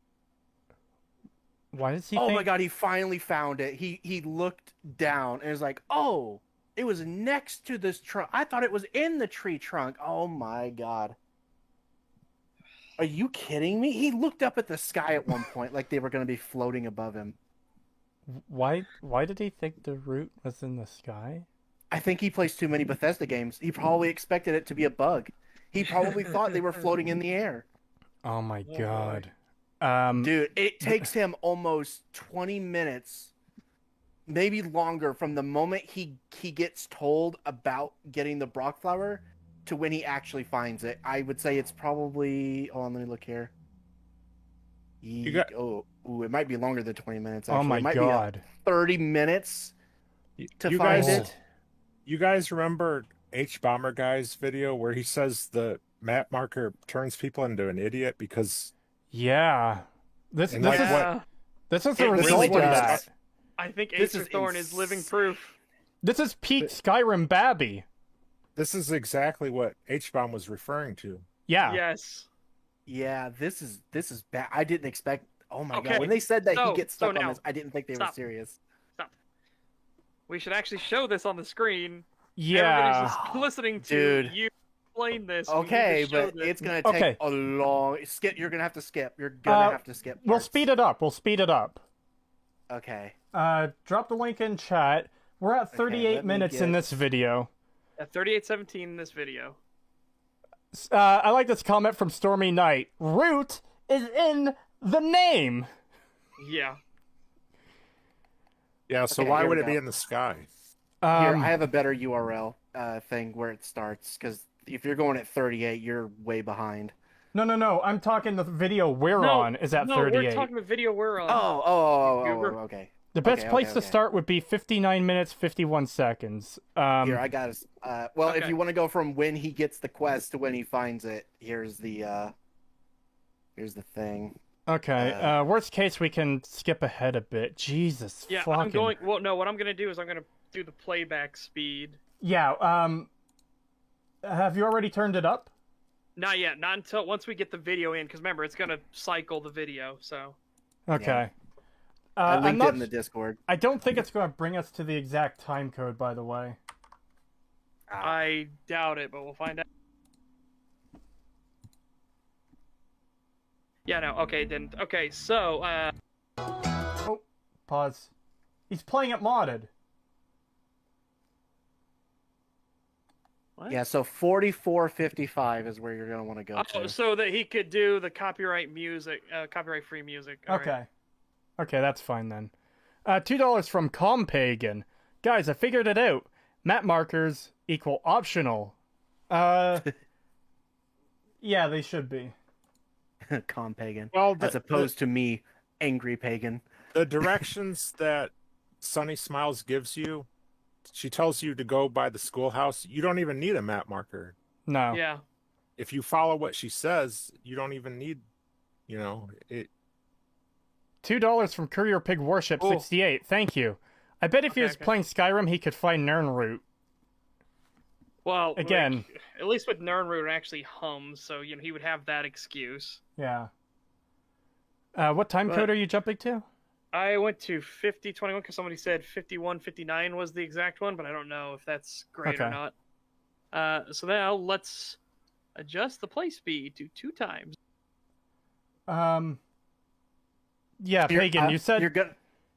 Why does he Oh think... my god, he finally found it. He looked down and was like, oh, it was next to this trunk. I thought it was in the tree trunk. Oh my god. Are you kidding me? He looked up at the sky at one point like they were going to be floating above him. Why did he think the root was in the sky? I think he plays too many Bethesda games. He probably expected it to be a bug. He probably thought they were floating in the air. Oh my god. Dude, it takes him almost 20 minutes, maybe longer, from the moment he gets told about getting the Brock flower to when he actually finds it. I would say it's probably... Hold on, let me look here. It might be longer than 20 minutes, actually. Oh my it might god. Be 30 minutes to find it. You guys remember H-Bomber Guy's video where he says the map marker turns people into an idiot because... Yeah. This is the result really of that. I think Acer Thorn is living proof. This is peak Skyrim Babby. This is exactly what H-Bomb was referring to. Yeah. Yes. Yeah, this is bad. I didn't expect... Oh my god. When they said that he gets stuck on this, I didn't think they were serious. Stop. We should actually show this on the screen. Yeah. Everybody's just listening to you explain this. Okay, but it's going to take a long... Skip. You're going to have to skip. You're going to have to skip. We'll speed it up. Okay. Drop the link in chat. We're at 38 minutes in this video. At 38:17 in this video. I like this comment from Stormy Knight. Root is in the name. Yeah. Yeah, so why would it be in the sky? Here, I have a better URL thing where it starts, because if you're going at 38, you're way behind. No. I'm talking the video we're on is at 38. No, we're talking the video we're on. Okay. The best place to start would be 59 minutes, 51 seconds. Here, I got it. If you want to go from when he gets the quest to when he finds it, here's the thing. Okay. Worst case, we can skip ahead a bit. Jesus. Yeah, fucking... I'm going. Well, no. What I'm gonna do is I'm gonna do the playback speed. Yeah. Have you already turned it up? Not yet. Not until once we get the video in, because remember, it's gonna cycle the video. So. Okay. Yeah. I linked it in the Discord. I don't think it's going to bring us to the exact time code, by the way. I doubt it, but we'll find out. Yeah, no, okay, didn't. Okay, so, Oh, pause. He's playing it modded. What? Yeah, so 44:55 is where you're going to want to go to. So that he could do the copyright free music. All okay. Right. Okay, that's fine then. $2 from Compagan. Guys, I figured it out. Map markers equal optional. Yeah, they should be. Compagan. Well, as opposed to me, angry pagan. The directions that Sunny Smiles gives you, she tells you to go by the schoolhouse. You don't even need a map marker. No. Yeah. If you follow what she says, you don't even need, it. $2 from Courier Pig Warship 68. Thank you. I bet if he was playing Skyrim, he could find Nirnroot. Well, again, at least with Nirnroot, it actually hums, so he would have that excuse. Yeah. What time code are you jumping to? I went to 5021 because somebody said 51:59 was the exact one, but I don't know if that's great or not. So now let's adjust the play speed to 2 times. Yeah, Pagan, you said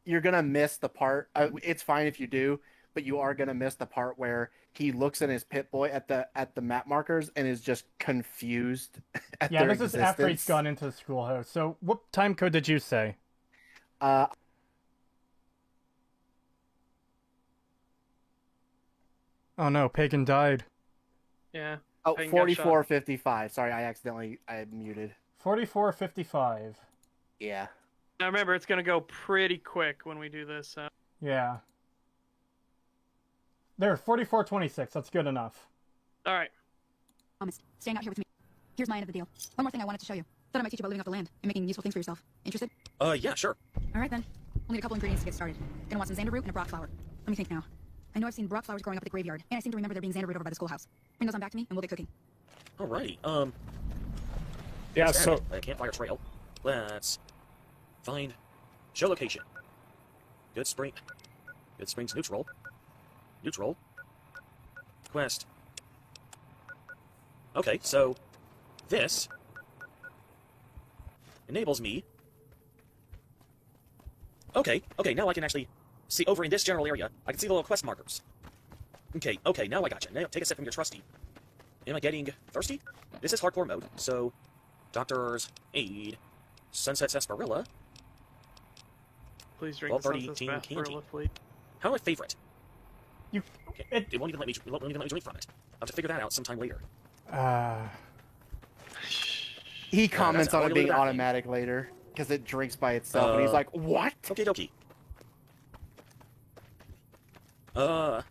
you're gonna miss the part. It's fine if you do, but you are gonna miss the part where he looks in his Pip-Boy at the map markers and is just confused at their this is after he's gone into the schoolhouse. So, what time code did you say? Oh no, Pagan died. Yeah. Oh, 44:55. Sorry, I muted. 44:55. Yeah. Now remember, it's going to go pretty quick when we do this. So. Yeah. There, 44:26. That's good enough. All right. Staying out here with me. Here's my end of the deal. One more thing I wanted to show you. Thought I might teach you about living off the land and making useful things for yourself. Interested? Yeah, sure. All right, then. We'll need a couple ingredients to get started. Gonna want some xander root and a brock flower. Let me think now. I know I've seen brock flowers growing up at the graveyard, and I seem to remember there being xander root over by the schoolhouse. Bring those on back to me, and we'll get cooking. Alrighty, Yeah, so... A campfire trail. Let's find show location. Good Springs neutral. Quest. Okay, so this enables me. Okay, now I can actually see over in this general area. I can see the little quest markers. Okay, now I gotcha. Now take a sip from your trusty. Am I getting thirsty? This is hardcore mode, so Doctor's Aid, Sunset Sarsaparilla. Please drink the Sunset Sarsaparilla, please. How do I favorite? Okay. It won't even let me drink from it. I'll have to figure that out sometime later. He comments on it being automatic later because it drinks by itself, and he's like, "What?" Okay, dokie. Oh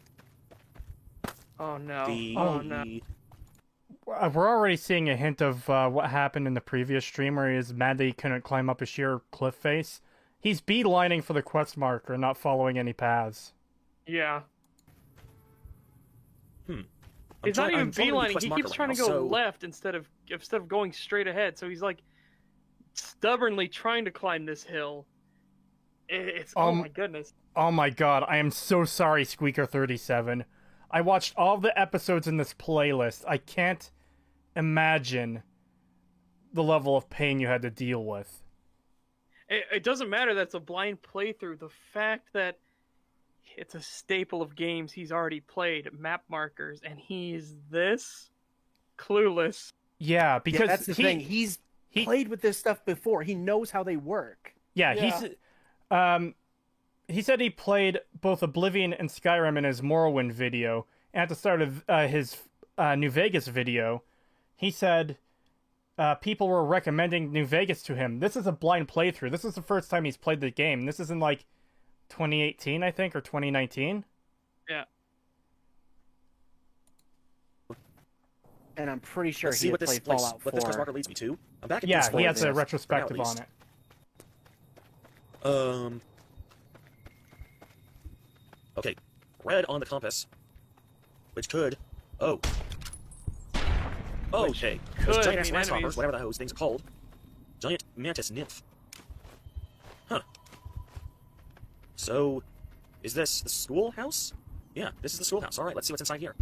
no! Oh no! We're already seeing a hint of what happened in the previous stream, where he is mad that he couldn't climb up a sheer cliff face. He's beelining for the quest marker, not following any paths. Yeah. He's not even beelining. He keeps trying to go left instead of going straight ahead. So he's like stubbornly trying to climb this hill. It's oh my goodness. Oh my god! I am so sorry, Squeaker37. I watched all the episodes in this playlist. I can't imagine the level of pain you had to deal with. It doesn't matter that's a blind playthrough. The fact that it's a staple of games he's already played, map markers, and he's this clueless. Yeah, because that's the thing. He's played with this stuff before. He knows how they work. Yeah, he said he played both Oblivion and Skyrim in his Morrowind video, and at the start of his New Vegas video, he said people were recommending New Vegas to him. This is a blind playthrough. This is the first time he's played the game. This is in, 2018, I think, or 2019? Yeah. And I'm pretty sure he played Fallout 4. What this quest marker leads me to. I'm back at yeah, he has a retrospective on it. Okay, red on the compass, which could... Oh. Okay. Those giant-ass grasshoppers, whatever those things are called. Giant mantis nymph. Huh. So, is this the schoolhouse? Yeah, this is the schoolhouse. Alright, let's see what's inside here.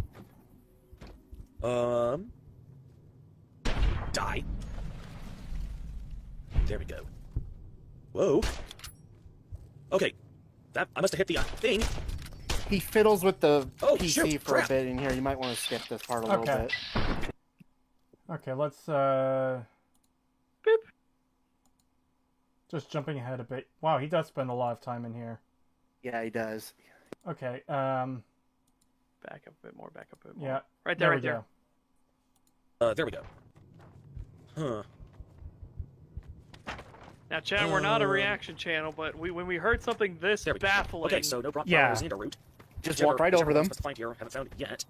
Die. There we go. Whoa. Okay. I must have hit the thing. He fiddles with the PC shoot, for a bit in here. You might want to skip this part a little bit. Okay, let's Boop. just jumping ahead a bit. Wow, he does spend a lot of time in here. Yeah, he does. Okay, back up a bit more, Yeah. Right there, right there. There we go. Huh. Now, chat, we're not a reaction channel, but when we heard something this baffling... Okay, so no Brock flowers and a root. Just walk right over them. Find here. Haven't found it yet.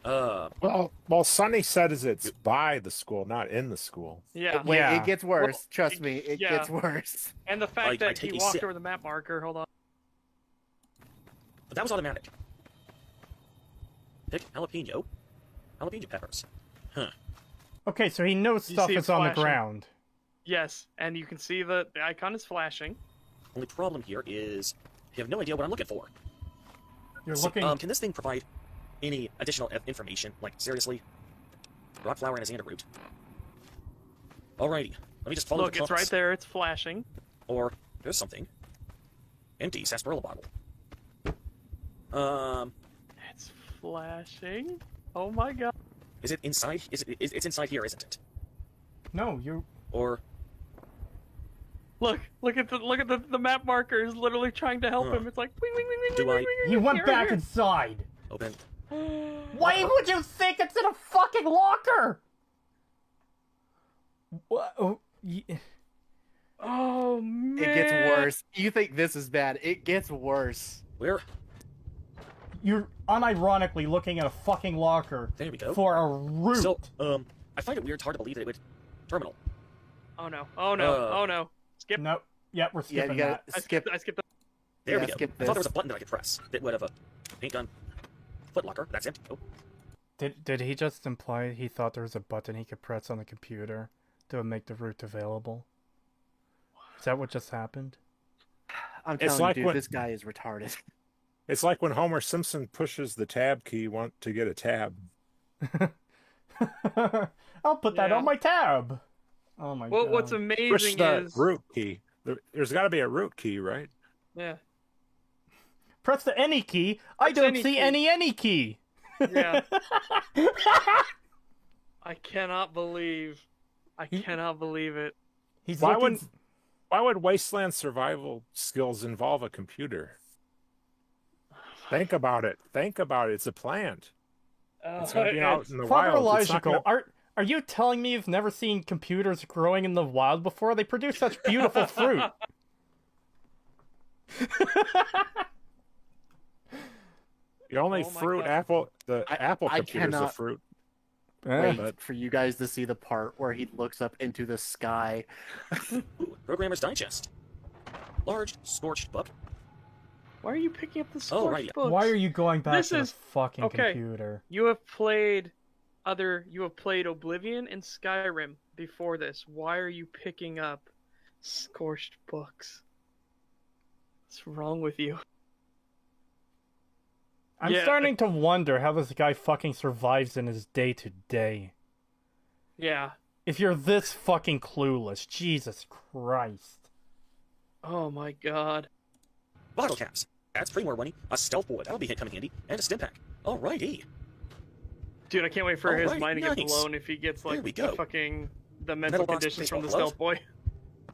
Well, Sonny said it's by the school, not in the school. Yeah. It gets worse. Well, trust me, it gets worse. And the fact that he walked over the map marker, hold on. But that was automatic. Pick jalapeno peppers. Huh. Okay, so he knows stuff is on the ground. Yes, and you can see the icon is flashing. Only problem here is you have no idea what I'm looking for. You're looking... Can this thing provide any additional information? Like, seriously? Rock flower and a xander root. Alrighty. Let me just follow the compass. Look, it's right there. It's flashing. Or, there's something. Empty sarsaparilla bottle. It's flashing? Oh my god. Is it inside? It's inside here, isn't it? No, you... Or... Look at the map marker is literally trying to help him. It's like wing, wing, wing, wing, wing, wing, wing, He went back inside. Open. Why would you think it's in a fucking locker? Oh man. It gets worse. You think this is bad? It gets worse. Where? You're unironically looking at a fucking locker. There we go. For a root. So, I find it weird. It's hard to believe that it would terminal. Oh no! Oh no! Oh no! Skip. Nope. Yep, we're skipping that. I skipped the... There we go. I thought there was a button that I could press that would have a paint gun. Foot locker. That's empty. Oh. Did he just imply he thought there was a button he could press on the computer to make the route available? Is that what just happened? I'm telling you, dude, this guy is retarded. It's like when Homer Simpson pushes the tab key to get a tab. I'll put that on my tab. Oh my god. What's amazing Push the is... root key. There's got to be a root key, right? Yeah. Press the any key. I don't see any key. Yeah. I cannot believe it. He's why looking... why would Wasteland survival skills involve a computer? Think about it. It's a plant. It's going to be out in the Father wild. Elijahcal, are you telling me you've never seen computers growing in the wild before? They produce such beautiful fruit. The only fruit apple computer's a fruit. Wait for you guys to see the part where he looks up into the sky. Programmer's Digest. Large scorched book. Why are you picking up the scorched books? Why are you going back to the fucking computer? You have played Oblivion and Skyrim before this. Why are you picking up scorched books? What's wrong with you? I'm starting to wonder how this guy fucking survives in his day-to-day. Yeah. If you're this fucking clueless, Jesus Christ. Oh my god. Bottle caps. That's pretty more money. A stealth board. That'll be coming handy. And a stim pack. Alrighty. Dude, I can't wait for his mind to get blown if he gets like the mental conditions from the stealth boy.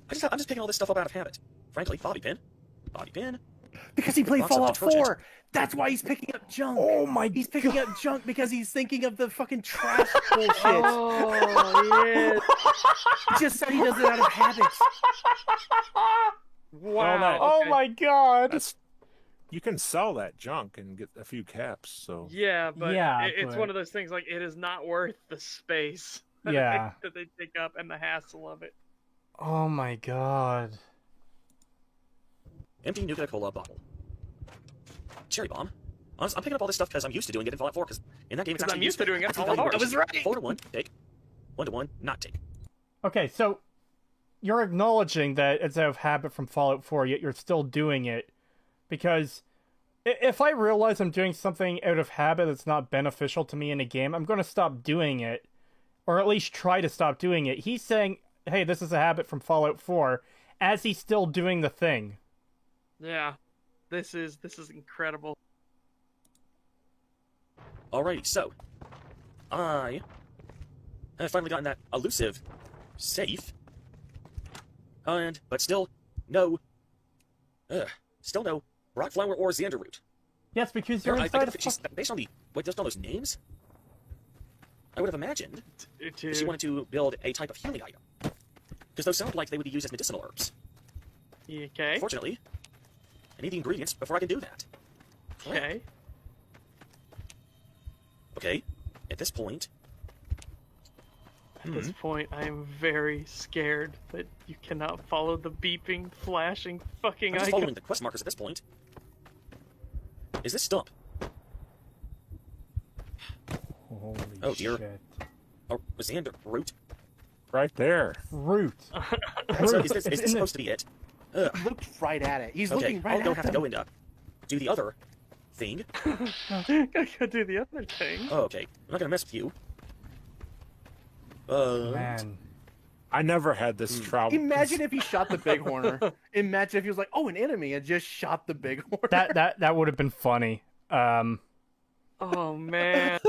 I'm just picking all this stuff up out of habit. Frankly, bobby pin. Because he played Fallout 4. That's why he's picking up junk. Oh my god. He's picking up junk because he's thinking of the fucking trash bullshit. Oh, yeah. He just said he does it out of habit. Wow. Oh my god. You can sell that junk and get a few caps, so... Yeah, but it's one of those things, like, it is not worth the space that they take up and the hassle of it. Oh my god. Empty Nuka-Cola bottle. Cherry bomb. Honestly, I'm picking up all this stuff because I'm used to doing it in Fallout 4, because in that game it's actually I'm used to doing it in Fallout 4. I was right. 4-to-1, take. 1-to-1, not take. Okay, so you're acknowledging that it's out of habit from Fallout 4, yet you're still doing it. Because if I realize I'm doing something out of habit that's not beneficial to me in a game, I'm going to stop doing it. Or at least try to stop doing it. He's saying, hey, this is a habit from Fallout 4, as he's still doing the thing. Yeah. This is incredible. Alrighty, so I have finally gotten that elusive safe, but still no rockflower or xanderroot. Yes, because you're inside based on just on those names, I would have imagined that she wanted to build a type of healing item, because those sound like they would be used as medicinal herbs. Okay. Fortunately, I need the ingredients before I can do that. Okay. Okay, at this point... At this point, I am very scared that you cannot follow the beeping, flashing fucking I'm just icon. following the quest markers at this point. Is this stump? Holy dear. shit. Oh, Xander, root? Right there. Root. So is this supposed to be it? He looked right at it. He's looking right at it. I'll have to go and do the other thing. I gotta do the other thing. Oh, okay. I'm not gonna mess with you. Man. I never had this trouble. Imagine if he shot the bighorner. Imagine if he was like, oh, an enemy, and just shot the bighorner. That would have been funny. Oh, man.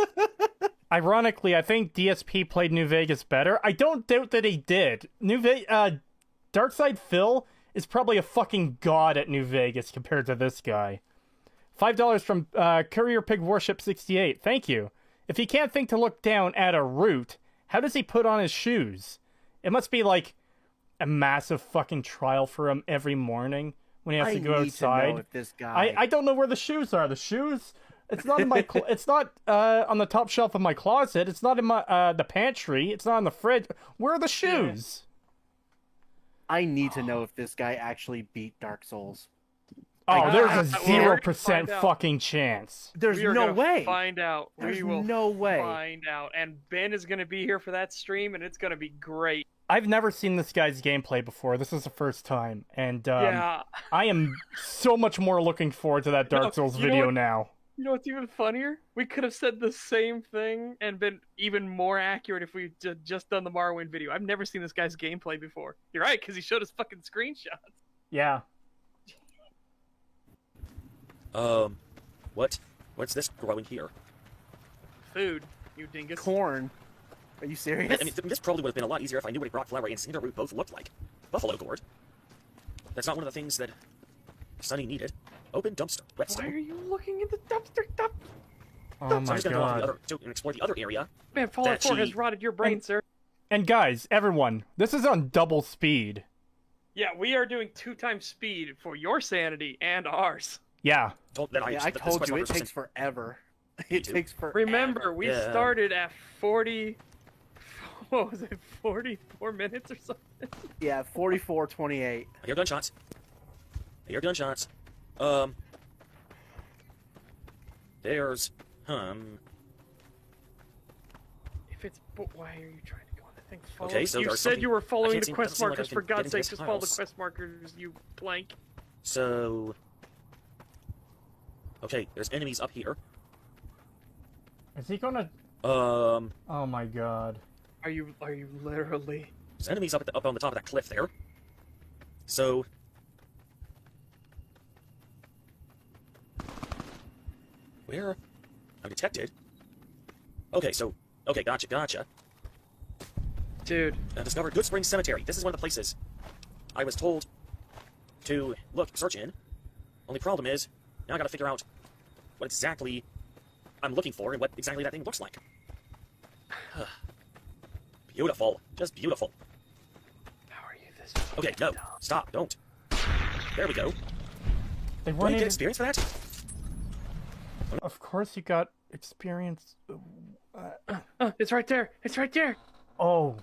Ironically, I think DSP played New Vegas better. I don't doubt that he did. Darkside Phil is probably a fucking god at New Vegas compared to this guy. $5 from Courier Pig Warship 68. Thank you. If he can't think to look down at a root, how does he put on his shoes? It must be like a massive fucking trial for him every morning when he has to go outside. To know if this guy... I don't know where the shoes are. The shoes... It's not in my. It's not on the top shelf of my closet. It's not in my the pantry. It's not in the fridge. Where are the shoes? I need to know if this guy actually beat Dark Souls. Oh, there's a 0% fucking chance. There's no way. Find out. There's we will no way. Find out. And Ben is going to be here for that stream, and it's going to be great. I've never seen this guy's gameplay before. This is the first time, and yeah. I am so much more looking forward to that Dark Souls video now. You know what's even funnier? We could have said the same thing and been even more accurate if we just done the Morrowind video. I've never seen this guy's gameplay before. You're right, because he showed us fucking screenshots. Yeah. What's this growing here? Food, you dingus. Corn. Are you serious? I mean, this probably would have been a lot easier if I knew what a Brock flower and cinder root both looked like. Buffalo gourd. That's not one of the things that Sunny needed. Open dumpster. Whetstone. Why are you looking in the dumpster? Oh So I'm my just gonna go off god. and explore the other area. Man, Fallout 4 has she- rotted your brain, sir. And guys, everyone, this is on double speed. Yeah, we are doing 2 times speed for your sanity and ours. Yeah. I told you, it takes forever. It takes forever. Remember, we started at 40... What was it, 44 minutes or something? Yeah, 44:28. I hear gunshots. There's, If it's... Why are you trying to go on the thing? Follow Okay, so you there's said something- you were I following can't the seem- quest doesn't seem like I markers. can For get God's into sake, this just follow the house. quest markers, you blank. So... Okay, there's enemies up here. Is he gonna... Um, Oh my god. Are you literally... there's enemies up on the top of that cliff there. So... Where? I'm detected. Okay, so... Okay, gotcha. Dude. I discovered Good Spring Cemetery. This is one of the places I was told to search in. Only problem is, now I gotta figure out what exactly I'm looking for and what exactly that thing looks like. Beautiful. Just beautiful. How are you this... Okay, no. Stop. Don't. There we go. They Do I weren't get even... experience for that? Of course you got experience. It's right there. It's right there. Oh.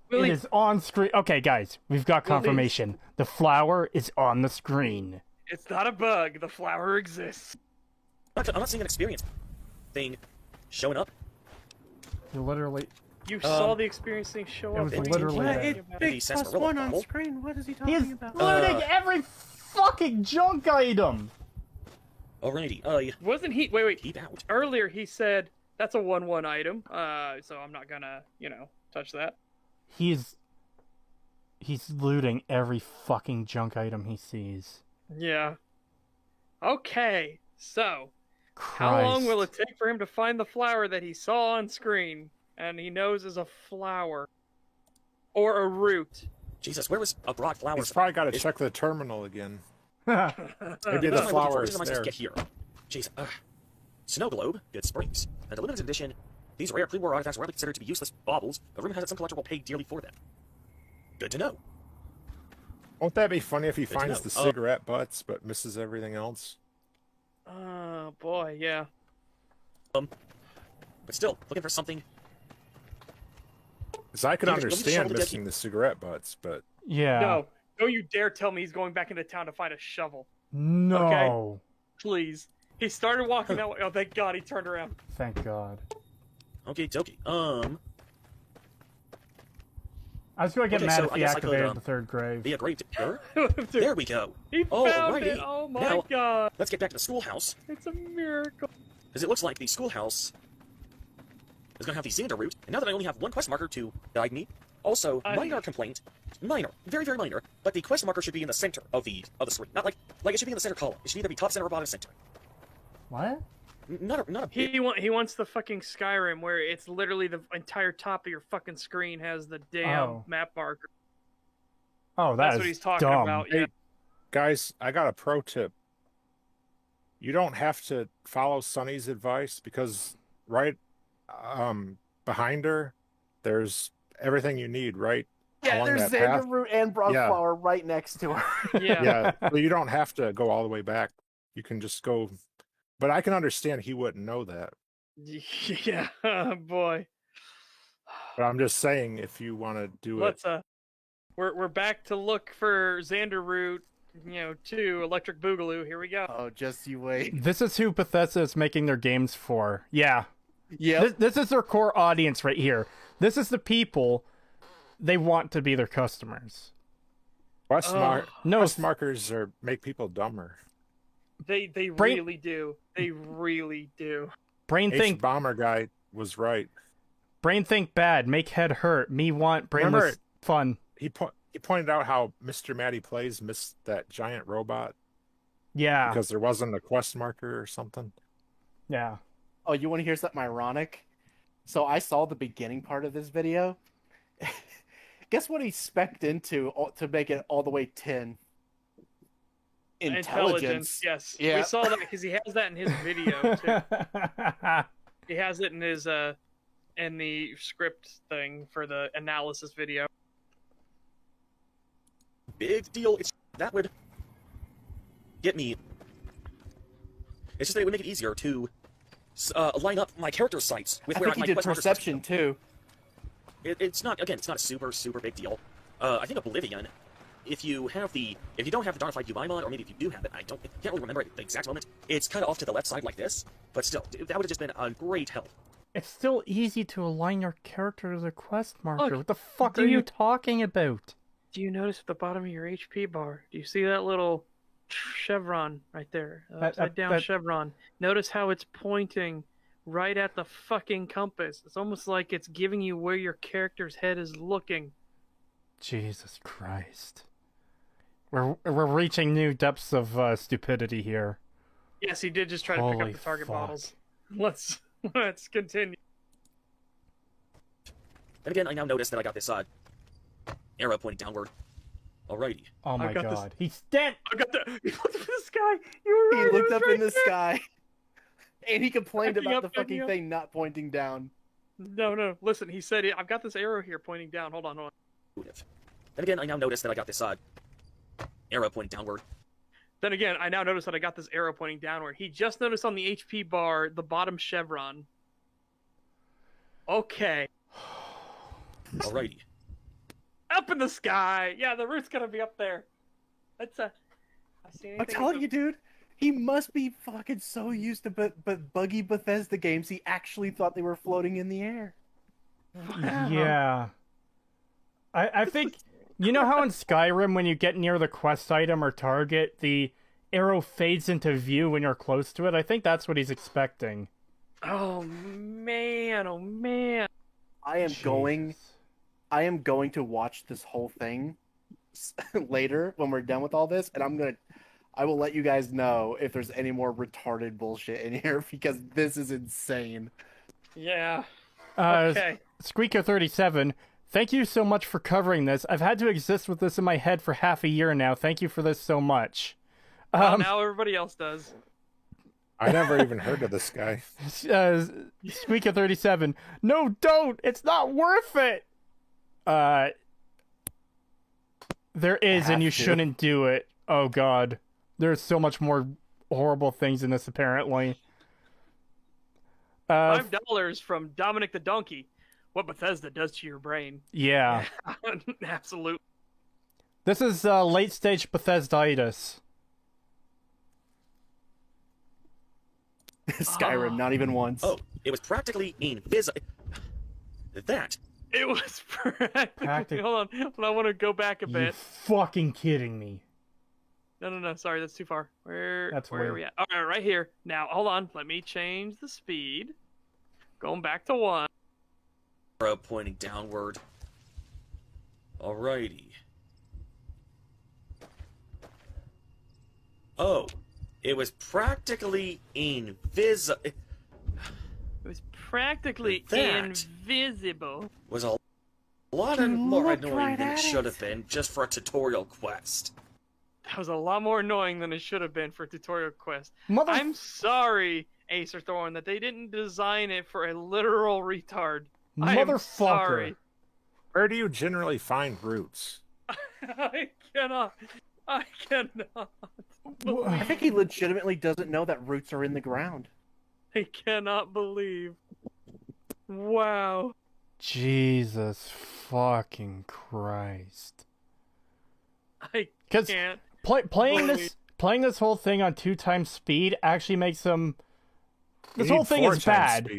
Willie. It is on screen. Okay, guys, we've got Willie. confirmation. The flower is on the screen. It's not a bug. The flower exists. I'm not seeing an experience thing showing up. You literally... You saw the experience thing show it up. was What are you literally talking there. about? Big sarsaparilla +1 on bottle. screen. What is he He's talking about? looting every fucking junk item! Alrighty, Wasn't he... Wait. keep out. Earlier he said, that's a 1-1 item, so I'm not gonna, touch that. He's looting every fucking junk item he sees. Yeah. Okay, so... Christ. How long will it take for him to find the flower that he saw on screen and he knows is a flower? Or a root? Jesus, where was a broad flower? He's probably got to check the terminal again. Maybe What the am I looking for? flower What is am I supposed there. to get here? Jeez, Snow Globe, Good Springs. And a limited edition, these rare pre-war artifacts are widely considered to be useless baubles, but rumor has it some collector will pay dearly for them. Good to know. Won't that be funny if he to finds know. the cigarette butts but misses everything else? Oh, boy, yeah. But still, looking for something. Because I could Really understand shovel to missing the cigarette butts, but Yeah. No, don't you dare tell me he's going back into town to find a shovel. No. Okay. Please. He started walking that way. Oh, thank God he turned around. Thank God. Okay, dokie. I was going to get Okay, mad so if I he guess I could, activated the third grave. be a grave digger. Dude, There we go. he Oh, found it. alrighty. Oh, my Now- God. Let's get back to the schoolhouse, It's a miracle. because it looks like the schoolhouse is going to have the Xander route, and now that I only have one quest marker to guide me, also, minor complaint, minor, very, very minor, but the quest marker should be in the center of the screen. Not like it should be in the center column. It should either be top center or bottom center. What? Not a bit. He wants the fucking Skyrim where it's literally the entire top of your fucking screen has the damn map marker. Oh, That's that's what he's talking dumb. about. Yeah. guys, I got a pro tip. You don't have to follow Sunny's advice because right behind her, there's everything you need, right? Yeah, along there's that path. Xander root and broad Yeah. flower right next to her. Yeah. Yeah, so you don't have to go all the way back. You can just go. But I can understand he wouldn't know that. Yeah. Boy. But I'm just saying, if you want to do it, Let's we're back to look for Xander root, 2 Electric Boogaloo. Here we go. Oh, just you wait. This is who Bethesda is making their games for. Yeah. Yeah. This is their core audience right here. This is the people they want to be their customers. quest No, markers make people dumber. They Brain- really do. They really do. brain H think Bomber guy was right. brain think bad, make head hurt. Me want brainless Remember- fun. He pointed out how Mr. Matty Plays missed that giant robot. Yeah. Because there wasn't a quest marker or something. Yeah. Oh, you want to hear something ironic? So I saw the beginning part of this video. Guess what he spec'd into to make it all the way 10? Intelligence. Yes. Yeah. We saw that because he has that in his video too. He has it in his in the script thing for the analysis video. Big deal. That would get me. It's just that it would make it easier to line up my character sites with where I think my he did quest markers perception too. It's not a super big deal. I think Oblivion, if you don't have the Darnified UI mod, or maybe if you do have it, I can't really remember at the exact moment. It's kind of off to the left side like this, but still, that would have just been a great help. It's still easy to align your character as a quest marker. Look, what the fuck are you talking about? Do you notice at the bottom of your HP bar? Do you see that little chevron right there? Upside down chevron. Notice how it's pointing right at the fucking compass. It's almost like it's giving you where your character's head is looking. Jesus Christ. We're reaching new depths of stupidity here. Yes, he did just try to pick up the target bottles. Let's continue. And again, I now notice that I got this arrow pointing downward. Alrighty. Oh my god. He's dead! I got the... He looked up in the sky! You were right, He looked up in the there. sky. And he complained Backing about up, the backing fucking up. thing not pointing down. No. Listen, he said, I've got this arrow here pointing down. Hold on. And again, I now notice that I got this arrow pointing downward. Then again, I now notice that I got this arrow pointing downward. He just noticed on the HP bar, the bottom chevron. Okay. Alrighty. Up in the sky! Yeah, the route's gonna be up there. That's I see anything. I'm telling you, dude. He must be fucking so used to but buggy Bethesda games, he actually thought they were floating in the air. Wow. Yeah. I think, you know how in Skyrim when you get near the quest item or target, the arrow fades into view when you're close to it? I think that's what he's expecting. Oh man. I am going to watch this whole thing later when we're done with all this, and I will let you guys know if there's any more retarded bullshit in here, because this is insane. Yeah. Okay. Squeaker37, thank you so much for covering this. I've had to exist with this in my head for half a year now. Thank you for this so much. Now everybody else does. I never even heard of this guy. Squeaker37, no, don't! It's not worth it! There is, and you shouldn't do it. Oh god. There's so much more horrible things in this, apparently. $5 from Dominic the Donkey. What Bethesda does to your brain. Yeah. Absolutely. This is late-stage Bethesda-itis. Skyrim, not even once. Oh, it was practically invisible. That. It was practically... Hold on, I want to go back a bit. You fucking kidding me. No, sorry, that's too far. Where weird. are we at? All right here. Now, hold on, let me change the speed. Going back to 1. Arrow pointing downward. Alrighty. Oh, it was practically invisible. It was practically invisible. Was a lot more annoying than it should have been just for a tutorial quest. That was a lot more annoying than it should have been for a tutorial quest. I'm sorry, Acer Thorn, that they didn't design it for a literal retard. I'm sorry. Where do you generally find roots? I cannot. I think he legitimately doesn't know that roots are in the ground. I cannot believe. Wow. Jesus fucking Christ. I can't. Playing this whole thing on 2x speed actually makes them... This whole thing is bad.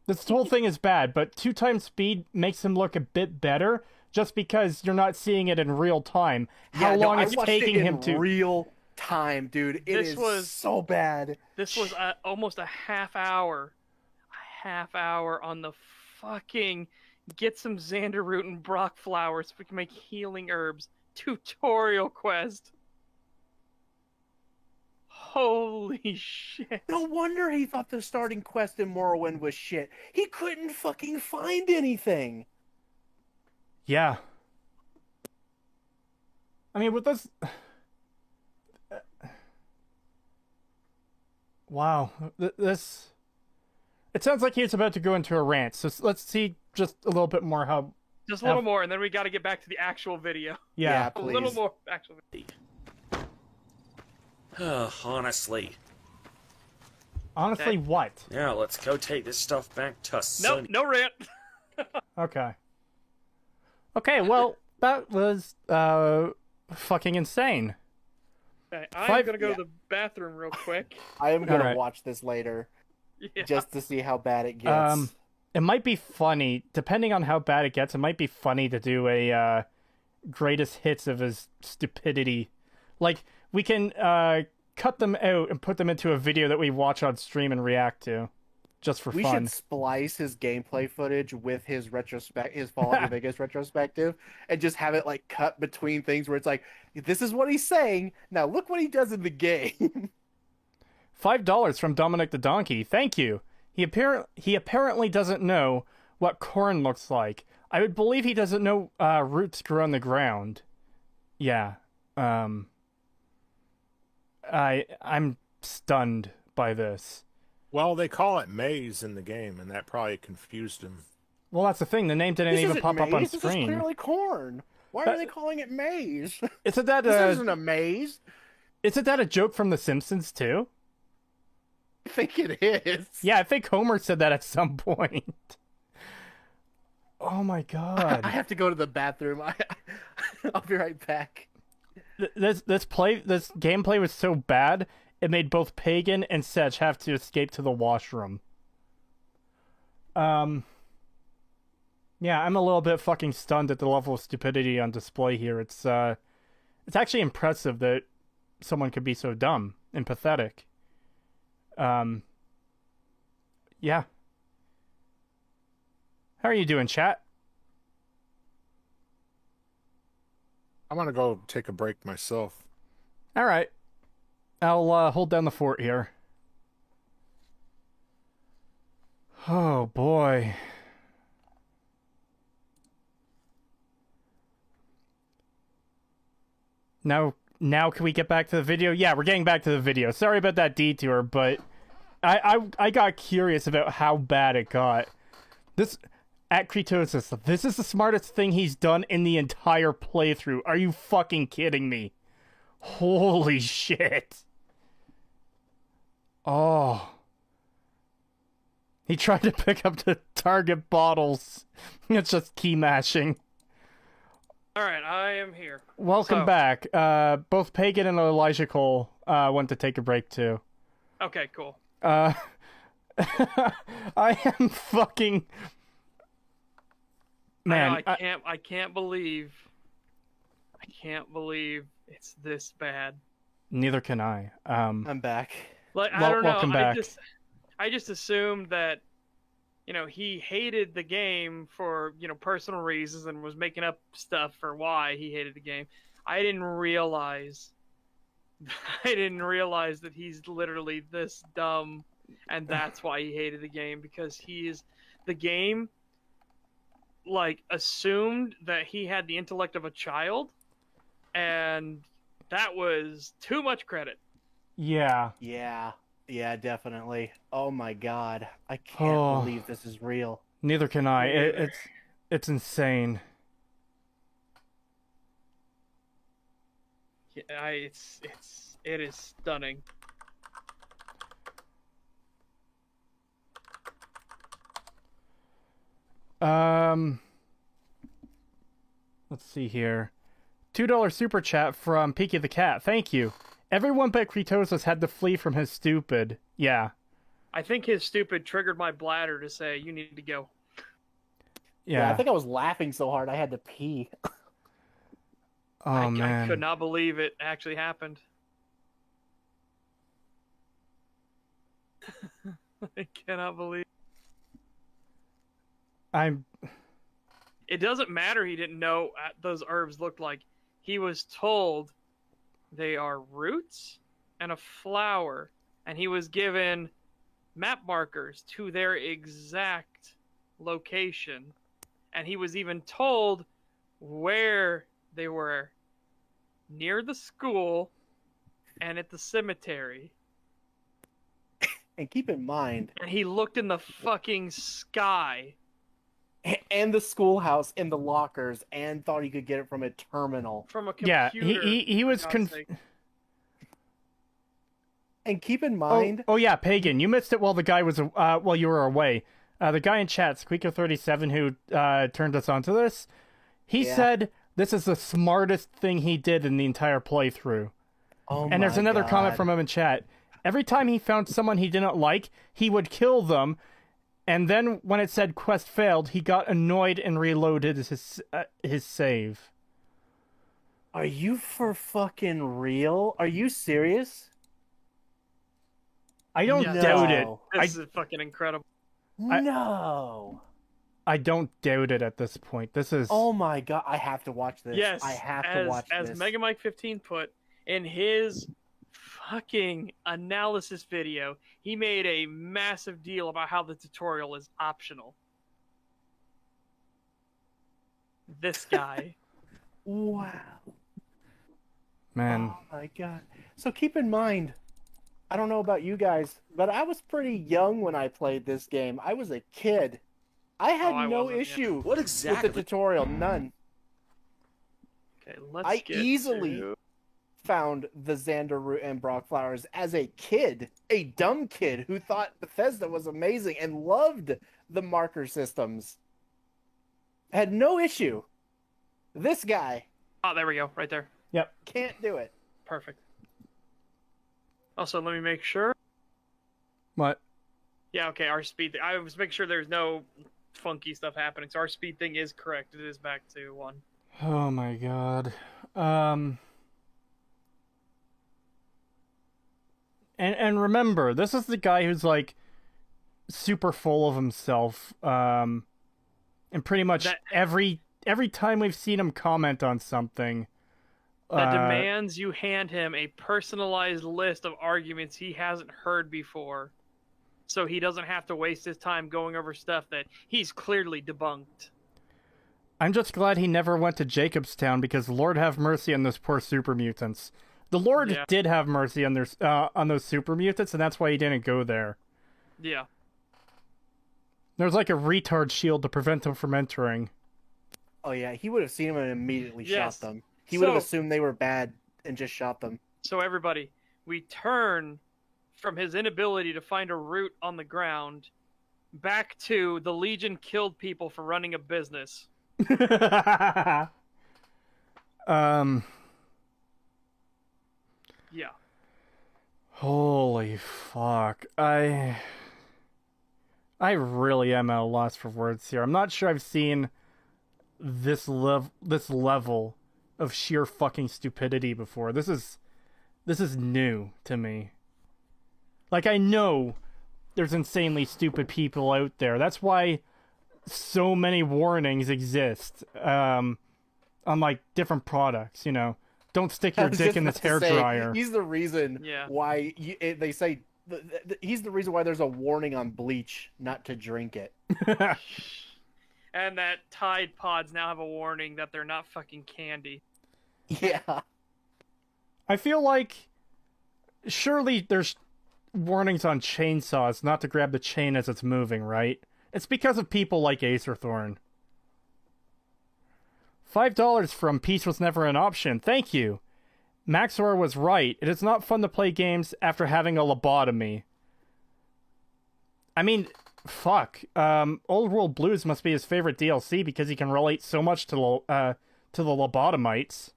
This whole thing is bad, but 2x speed makes him look a bit better just because you're not seeing it in real time. How long it's taking him to... real time, dude. It was so bad. This was almost a half hour. A half hour on the fucking get some Xander root and Brock flowers so we can make healing herbs tutorial quest. Holy shit. No wonder he thought the starting quest in Morrowind was shit. He couldn't fucking find anything. Yeah. I mean, with this... Wow. This... It sounds like he's about to go into a rant, so let's see just a little bit more how... Just a little more, and then we got to get back to the actual video. Yeah, please. A little more actual video. Honestly. Honestly, what? Yeah, let's go take this stuff back to Nope, no rant. Okay. Okay, well, that was fucking insane. Okay, I'm gonna go to the bathroom real quick. I am gonna watch this later, just to see how bad it gets. It might be funny, depending on how bad it gets. It might be funny to do a greatest hits of his stupidity. Like, we can cut them out and put them into a video that we watch on stream and react to, just for fun. We should splice his gameplay footage with his Fallout New Vegas retrospective, and just have it like cut between things where it's like, this is what he's saying. Now look what he does in the game. $5 from Dominic the Donkey. Thank you. He apparently doesn't know what corn looks like. I would believe he doesn't know roots grow on the ground. Yeah. I'm stunned by this. Well, they call it maize in the game, and that probably confused him. Well, that's the thing. The name didn't even pop up on This screen. is clearly corn. Why are they calling it maize? Isn't that this isn't a maze. Isn't that a joke from The Simpsons too? I think it is. Yeah, I think Homer said that at some point. Oh my god! I have to go to the bathroom. I'll be right back. This gameplay was so bad it made both Pagan and Sedge have to escape to the washroom. Yeah, I'm a little bit fucking stunned at the level of stupidity on display here. It's actually impressive that someone could be so dumb and pathetic. Yeah. How are you doing, chat? I'm gonna go take a break myself. All right. I'll hold down the fort here. Oh boy. Now can we get back to the video? Yeah, we're getting back to the video. Sorry about that detour, but I got curious about how bad it got. This at Kretosis, this is the smartest thing he's done in the entire playthrough. Are you fucking kidding me? Holy shit. Oh. He tried to pick up the target bottles. It's just key mashing. Alright, I am here. Welcome back. Both Pagan and Elijahcal went to take a break too. Okay, cool. I am fucking... Man, I can't believe it's this bad. Neither can I. I'm back. Like, I don't know. Welcome back. I just assumed that, he hated the game for, personal reasons and was making up stuff for why he hated the game. I didn't realize that he's literally this dumb, and that's why he hated the game, because the game assumed that he had the intellect of a child, and that was too much credit. Yeah, definitely. Oh my god, I can't believe this is real. Neither can I. It's insane. Yeah, it is stunning. Let's see here. $2 super chat from Peaky the Cat. Thank you. Everyone but Kretosis had to flee from his stupid. Yeah. I think his stupid triggered my bladder to say, you need to go. Yeah. I think I was laughing so hard I had to pee. Man. I could not believe it actually happened. I cannot believe It doesn't matter he didn't know those herbs looked like. He was told they are roots and a flower, and he was given map markers to their exact location, and he was even told where they were, near the school and at the cemetery. And keep in mind, and he looked in the fucking sky and the schoolhouse in the lockers, and thought he could get it from a terminal. From a computer. Yeah, he was And keep in mind... Oh yeah, Pagan, you missed it while the guy was while you were away. The guy in chat, Squeaker37, who turned us onto this, he said this is the smartest thing he did in the entire playthrough. Oh, and there's another comment from him in chat. Every time he found someone he didn't like, he would kill them, and then when it said quest failed, he got annoyed and reloaded his save. Are you for fucking real? Are you serious? I don't doubt it. This is fucking incredible. No. I don't doubt it at this point. This is... Oh my god, I have to watch this. Yes, I have to watch this. As Mega Mike 15 put in his fucking analysis video, he made a massive deal about how the tutorial is optional. This guy. Wow. Man. Oh my god. So keep in mind, I don't know about you guys, but I was pretty young when I played this game. I was a kid. I had no issue What exactly? with the tutorial. None. Okay, let's I easily found the Xander root and Brock flowers as a kid, a dumb kid who thought Bethesda was amazing and loved the marker systems. Had no issue. This guy. Oh, there we go, right there. Yep. Can't do it. Perfect. Also, let me make sure. What? Yeah, okay, our speed thing. I was making sure there's no funky stuff happening, so our speed thing is correct. It is back to 1. Oh my god. And remember, this is the guy who's like super full of himself. And pretty much every time we've seen him comment on something, that demands you hand him a personalized list of arguments he hasn't heard before, so he doesn't have to waste his time going over stuff that he's clearly debunked. I'm just glad he never went to Jacobstown, because Lord have mercy on those poor super mutants. The Lord did have mercy on those super mutants, and that's why he didn't go there. Yeah. There's like a retard shield to prevent them from entering. Oh yeah, he would have seen them and immediately shot them. He would have assumed they were bad and just shot them. So everybody, we turn from his inability to find a root on the ground back to the Legion killed people for running a business. Yeah. Holy fuck. I really am at a loss for words here. I'm not sure I've seen this level of sheer fucking stupidity before. This is new to me. Like, I know there's insanely stupid people out there. That's why so many warnings exist on like different products, you know. Don't stick your dick in this hairdryer. He's the reason why they say he's the reason why there's a warning on bleach not to drink it. And that Tide Pods now have a warning that they're not fucking candy. Yeah. I feel like surely there's warnings on chainsaws not to grab the chain as it's moving, right? It's because of people like Acerthorn. $5 from Peace Was Never an Option. Thank you. Maxor was right. It is not fun to play games after having a lobotomy. I mean, fuck. Old World Blues must be his favorite DLC because he can relate so much to the lobotomites.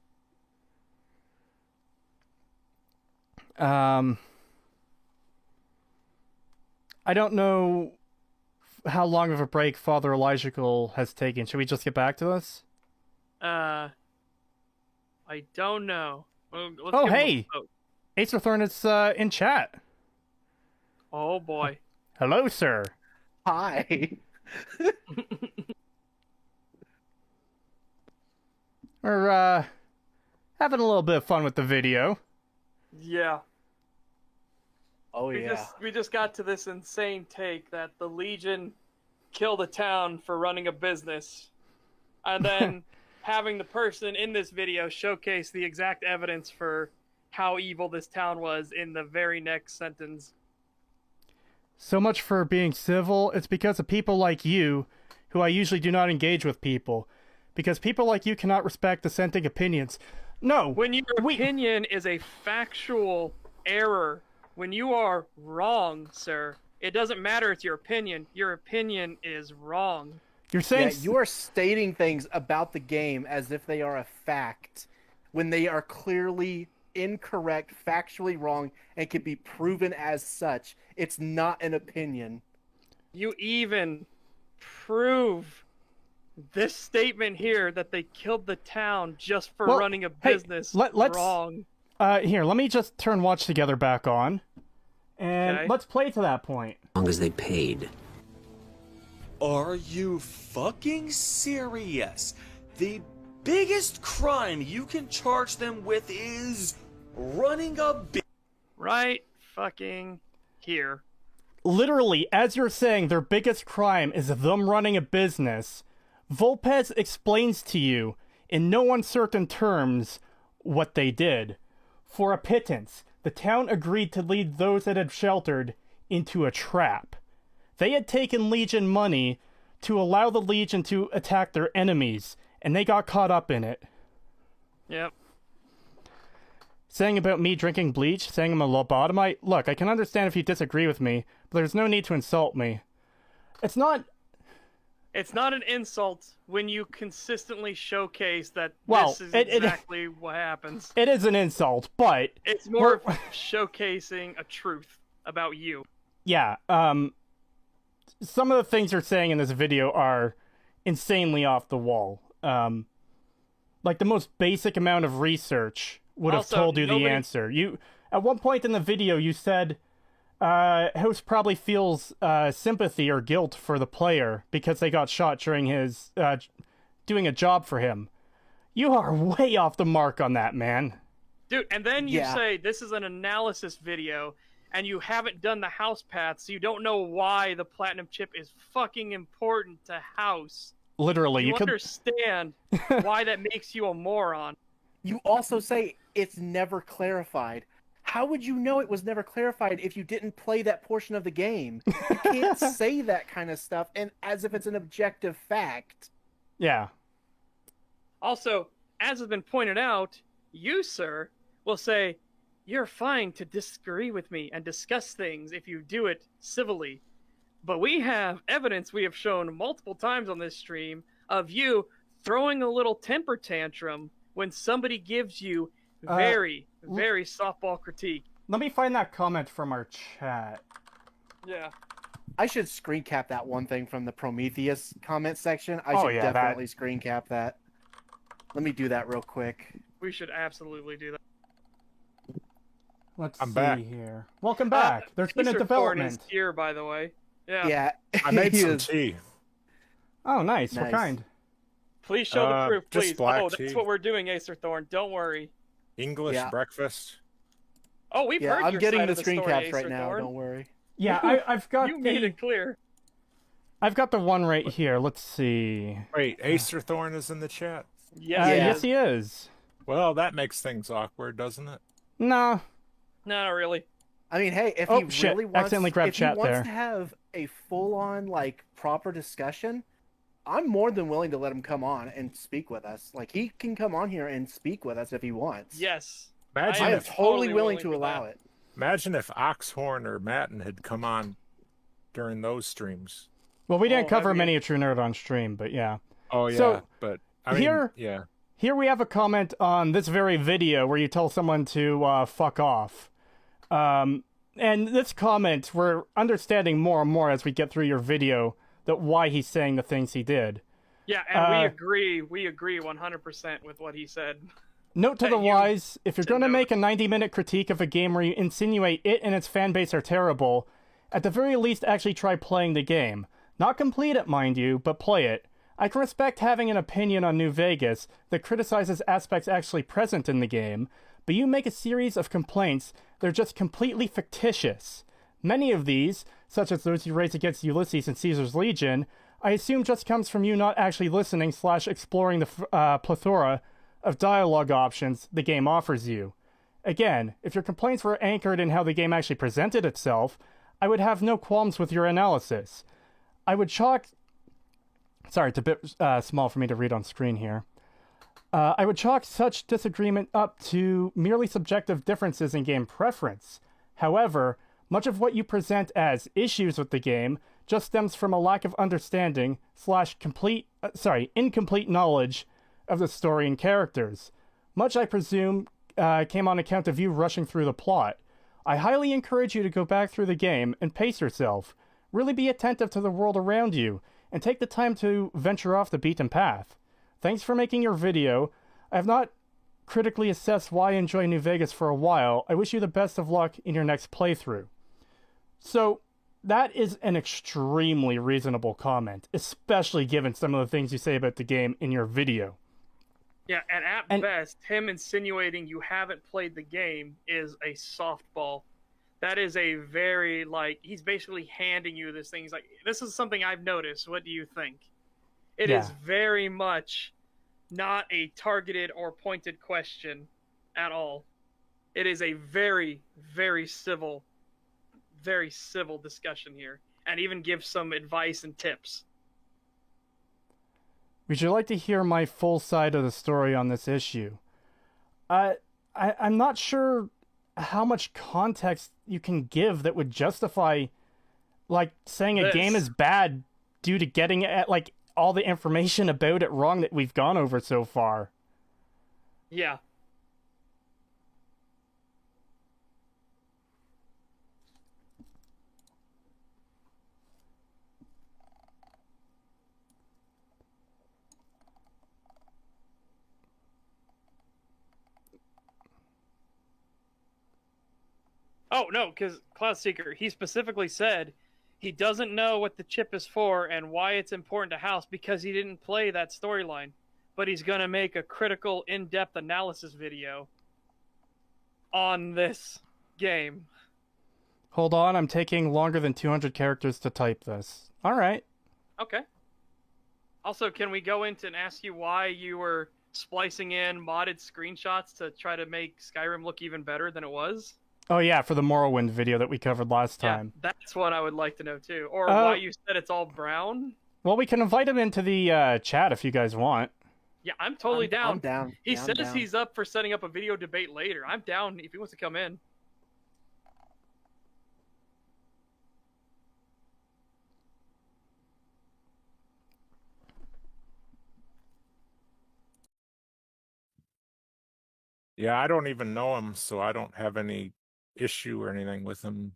I don't know how long of a break Father Elijahcal has taken. Should we just get back to this? I don't know. Well, oh, hey! Acerthorn is in chat. Oh, boy. Hello, sir. Hi. We're having a little bit of fun with the video. Yeah. Oh yeah. We just got to this insane take that the Legion killed a town for running a business, and then having the person in this video showcase the exact evidence for how evil this town was in the very next sentence. So much for being civil. It's because of people like you, who I usually do not engage with people. Because people like you cannot respect dissenting opinions. No! When your opinion is a factual error, when you are wrong, sir, it doesn't matter it's your opinion. Your opinion is wrong. You're saying... Yeah, you are stating things about the game as if they are a fact, when they are clearly incorrect, factually wrong, and can be proven as such. It's not an opinion. You even prove this statement here that they killed the town just for running a business wrong. Here, let me just turn Watch Together back on, and let's play to that point. As long as they paid. Are you fucking serious? The biggest crime you can charge them with is running a right fucking here. Literally, as you're saying, their biggest crime is them running a business. Volpez explains to you, in no uncertain terms, what they did. For a pittance, the town agreed to lead those it had sheltered into a trap. They had taken Legion money to allow the Legion to attack their enemies, and they got caught up in it. Yep. Saying about me drinking bleach, saying I'm a lobotomite, look, I can understand if you disagree with me, but there's no need to insult me. It's not an insult when you consistently showcase that this is exactly what happens. It is an insult, but... It's more of showcasing a truth about you. Yeah, some of the things you're saying in this video are insanely off the wall. Like, the most basic amount of research would have told you the answer. At one point in the video, you said... Host probably feels sympathy or guilt for the player because they got shot during his doing a job for him. You are way off the mark on that, man. Dude, and then you say this is an analysis video and you haven't done the house paths, so you don't know why the platinum chip is fucking important to house. Literally, you understand why that makes you a moron. You also say it's never clarified. How would you know it was never clarified if you didn't play that portion of the game? You can't say that kind of stuff and as if it's an objective fact. Yeah. Also, as has been pointed out, you, sir, will say, you're fine to disagree with me and discuss things if you do it civilly. But we have evidence we have shown multiple times on this stream of you throwing a little temper tantrum when somebody gives you very softball critique. Let me find that comment from our chat. Yeah. I should screen cap that one thing from the Prometheus comment section. I should definitely screen cap that. Let me do that real quick. We should absolutely do that. Let's see here. Welcome back. There's been a development. Is here, by the way. Yeah. Yeah. I made some tea. Oh, nice. What kind? Please show the proof, please. Just black tea. That's what we're doing, Acer Thorn. Don't worry. English breakfast. Oh, we've heard I'm your getting side the of the screen story, caps Acer right now. Thorn. Don't worry. Yeah, I've got you made it clear. I've got the one right here. Let's see. Wait, Acer Thorn is in the chat? Yes, he is. Well, that makes things awkward, doesn't it? No. No, not really. I mean, hey, if he really wants, accidentally grabbed chat there. To have a full-on, like, proper discussion, I'm more than willing to let him come on and speak with us. Like, he can come on here and speak with us if he wants. Yes. I am totally willing to allow it. Imagine if Oxhorn or Matten had come on during those streams. Well, we didn't cover many of True Nerd on stream, but yeah. Oh, yeah, so, but I mean, Here we have a comment on this very video where you tell someone to fuck off. And this comment, we're understanding more and more as we get through your video that why he's saying the things he did. Yeah, and we agree 100% with what he said. Note to the wise, if you're going to make a 90-minute critique of a game where you insinuate it and its fanbase are terrible, at the very least actually try playing the game. Not complete it, mind you, but play it. I can respect having an opinion on New Vegas that criticizes aspects actually present in the game, but you make a series of complaints that are just completely fictitious. Many of these, such as those you raise against Ulysses and Caesar's Legion, I assume just comes from you not actually listening / exploring the plethora of dialogue options the game offers you. Again, if your complaints were anchored in how the game actually presented itself, I would have no qualms with your analysis. I would chalk... Sorry, it's a bit small for me to read on screen here. I would chalk such disagreement up to merely subjective differences in game preference. However, much of what you present as issues with the game just stems from a lack of understanding / incomplete knowledge of the story and characters. Much, I presume, came on account of you rushing through the plot. I highly encourage you to go back through the game and pace yourself. Really be attentive to the world around you, and take the time to venture off the beaten path. Thanks for making your video. I have not critically assessed why I enjoy New Vegas for a while. I wish you the best of luck in your next playthrough. So, that is an extremely reasonable comment, especially given some of the things you say about the game in your video. Yeah, and at best, him insinuating you haven't played the game is a softball. That is a very, he's basically handing you this thing. He's like, this is something I've noticed. What do you think? It is very much not a targeted or pointed question at all. It is a very, very civil discussion here, and even gives some advice and tips. Would you like to hear my full side of the story on this issue? I'm not sure how much context you can give that would justify, saying a game is bad due to getting at, all the information about it wrong that we've gone over so far. Yeah. Oh, no, because Cloudseeker, he specifically said he doesn't know what the chip is for and why it's important to House because he didn't play that storyline. But he's going to make a critical, in-depth analysis video on this game. Hold on, I'm taking longer than 200 characters to type this. All right. Okay. Also, can we go into and ask you why you were splicing in modded screenshots to try to make Skyrim look even better than it was? Oh yeah, for the Morrowind video that we covered last time. Yeah, that's what I would like to know too. Or why you said it's all brown. Well, we can invite him into the chat if you guys want. Yeah, I'm totally down. I'm down. He says he's up for setting up a video debate later. I'm down if he wants to come in. Yeah, I don't even know him, so I don't have any issue or anything with him.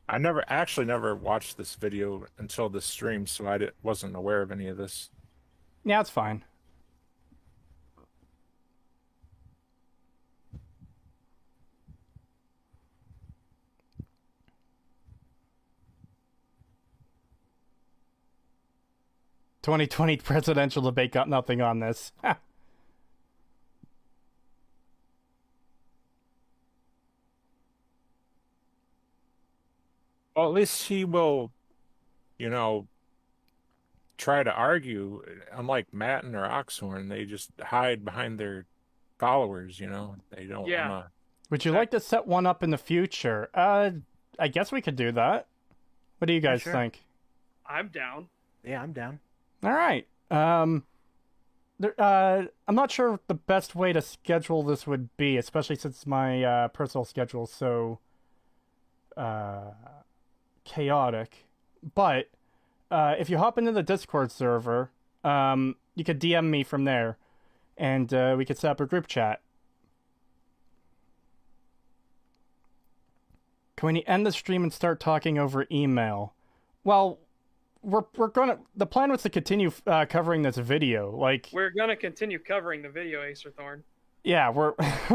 I never watched this video until this stream, so I wasn't aware of any of this. Yeah, it's fine. "2020 presidential debate got nothing on this." Well, at least he will, try to argue. Unlike Matten or Oxhorn, they just hide behind their followers, They don't want to... Would you like to set one up in the future? I guess we could do that. What do you guys think? I'm down. Yeah, I'm down. All right. I'm not sure the best way to schedule this would be, especially since my personal schedule is so chaotic. But if you hop into the Discord server, you could DM me from there, and we could set up a group chat. Can we end the stream and start talking over email? Well, we're gonna. The plan was to continue covering this video. We're gonna continue covering the video, Acerthorn. Yeah, we're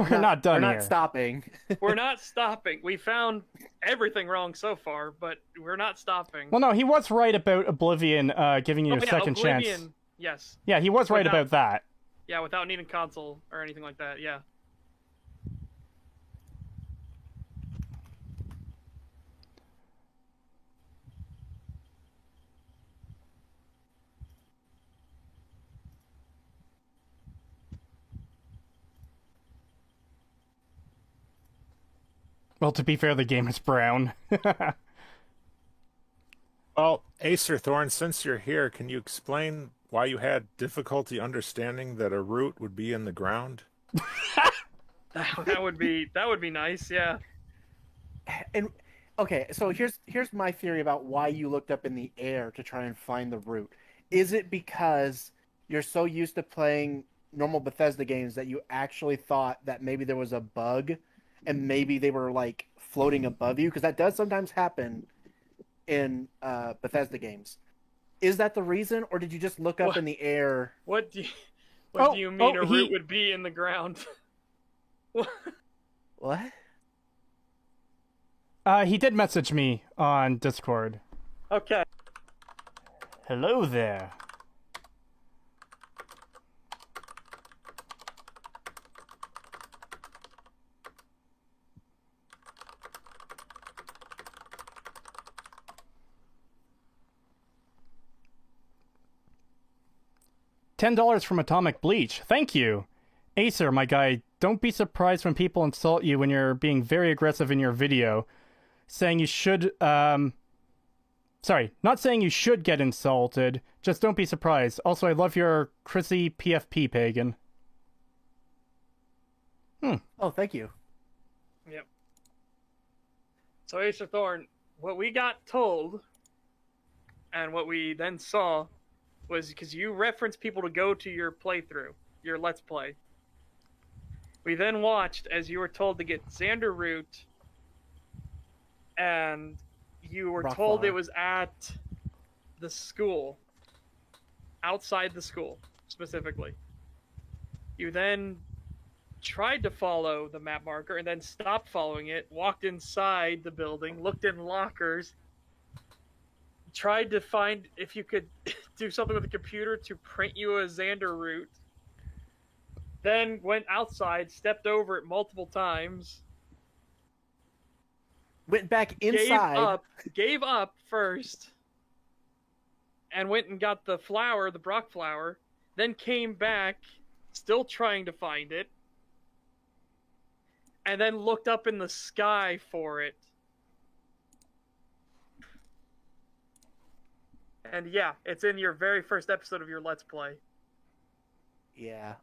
not done here. We're not stopping. We're not stopping. We found everything wrong so far, but we're not stopping. Well, no, he was right about Oblivion giving you a second chance. Yes. Yeah, he was right about that. Yeah, without needing console or anything like that. Yeah. Well, to be fair, the game is brown. Well, Acer Thorn, since you're here, can you explain why you had difficulty understanding that a root would be in the ground? That would be nice, yeah. And okay, so here's my theory about why you looked up in the air to try and find the root. Is it because you're so used to playing normal Bethesda games that you actually thought that maybe there was a bug and maybe they were like floating above you? Because that does sometimes happen in Bethesda games. Is that the reason, or did you just look up in the air? What do you mean a root would be in the ground? What? He did message me on Discord. Okay. Hello there. $10 from Atomic Bleach. Thank you. Acer, my guy, don't be surprised when people insult you when you're being very aggressive in your video. Saying you should, Sorry, not saying you should get insulted. Just don't be surprised. Also, I love your Chrissy PFP, Pagan. Oh, thank you. Yep. So, Acer Thorn, what we got told, and what we then saw, was because you referenced people to go to your playthrough, your Let's Play. We then watched as you were told to get Xander Root, and you were told it was at the school, outside the school, specifically. You then tried to follow the map marker and then stopped following it, walked inside the building, looked in lockers, tried to find if you could do something with the computer to print you a Xander route, then went outside, stepped over it multiple times, went back inside, gave up first, and went and got the flower, the Brock flower, then came back, still trying to find it, and then looked up in the sky for it. And yeah, it's in your very first episode of your Let's Play. Yeah.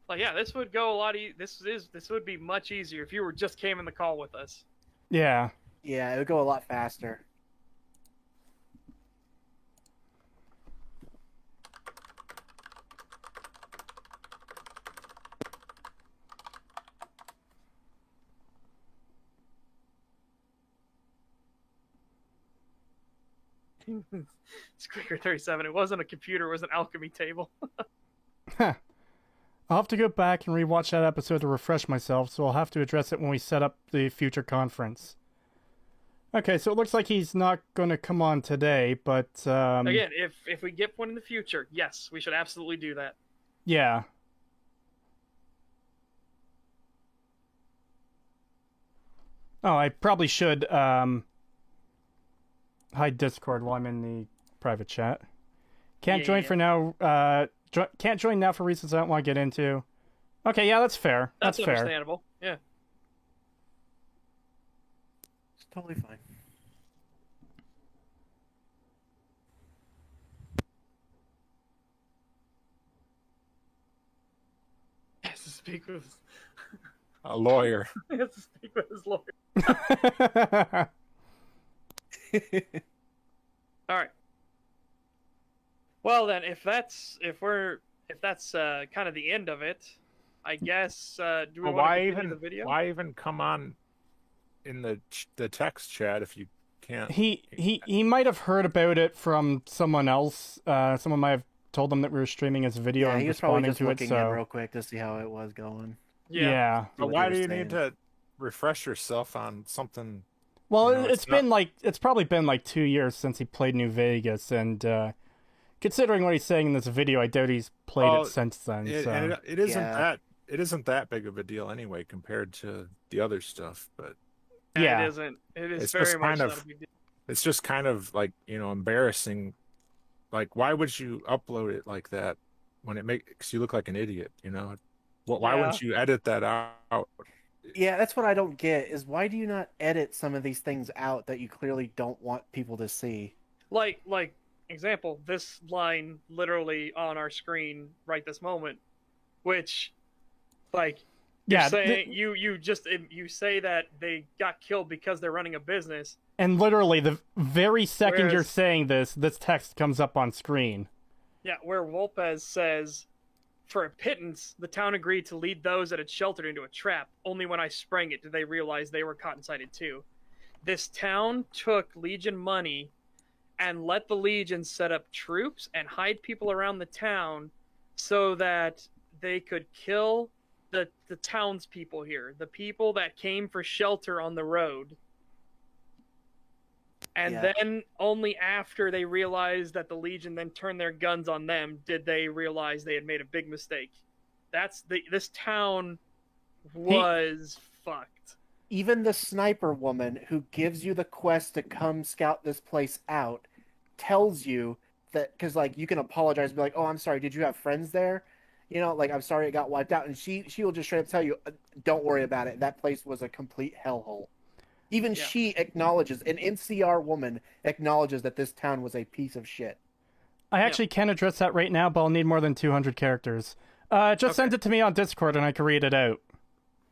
Like, yeah, this would go a lot. This would be much easier if you just came in the call with us. Yeah. Yeah, it would go a lot faster. Squeaker 37. It wasn't a computer. It was an alchemy table. Huh. I'll have to go back and rewatch that episode to refresh myself, so I'll have to address it when we set up the future conference. Okay, so it looks like he's not going to come on today, but... Again, if we get one in the future, yes, we should absolutely do that. Yeah. Oh, I probably should hide Discord while I'm in the private chat. Can't join for now. Can't join now for reasons I don't want to get into. Okay, yeah, that's fair. That's fair. Understandable. Yeah. It's totally fine. He has to speak with a lawyer. He has to speak with his lawyer. All right. Well then, if that's kind of the end of it, I guess. Do we want to continue the video? Why even come on in the text chat if you can't? He might have heard about it from someone else. Someone might have told him that we were streaming his video and he was probably responding just to looking it. So in real quick to see how it was going. Yeah. But why do you need to refresh yourself on something? Well, it's probably been like 2 years since he played New Vegas, and considering what he's saying in this video, I doubt he's played it since then. And it isn't that big of a deal anyway compared to the other stuff, but it isn't. It is very much not a big deal. it's just kind of like, embarrassing. Like, why would you upload it like that when it makes you look like an idiot? Why Yeah. wouldn't you edit that out? Yeah, that's what I don't get is why do you not edit some of these things out that you clearly don't want people to see? Like example, this line literally on our screen right this moment, which like you're saying you say that they got killed because they're running a business. And literally the very second you're saying this text comes up on screen. Yeah, where Wolpez says, for a pittance, the town agreed to lead those that had sheltered into a trap. Only when I sprang it did they realize they were caught inside it too. This town took Legion money and let the Legion set up troops and hide people around the town so that they could kill the townspeople here, the people that came for shelter on the road. And then only after they realized that the Legion then turned their guns on them did they realize they had made a big mistake. This town was fucked. Even the sniper woman who gives you the quest to come scout this place out tells you that, because like you can apologize and be like, oh, I'm sorry, did you have friends there? I'm sorry it got wiped out. And she will just straight up tell you, don't worry about it. That place was a complete hellhole. Even she acknowledges, an NCR woman acknowledges that this town was a piece of shit. I actually can address that right now, but I'll need more than 200 characters. Just send it to me on Discord and I can read it out.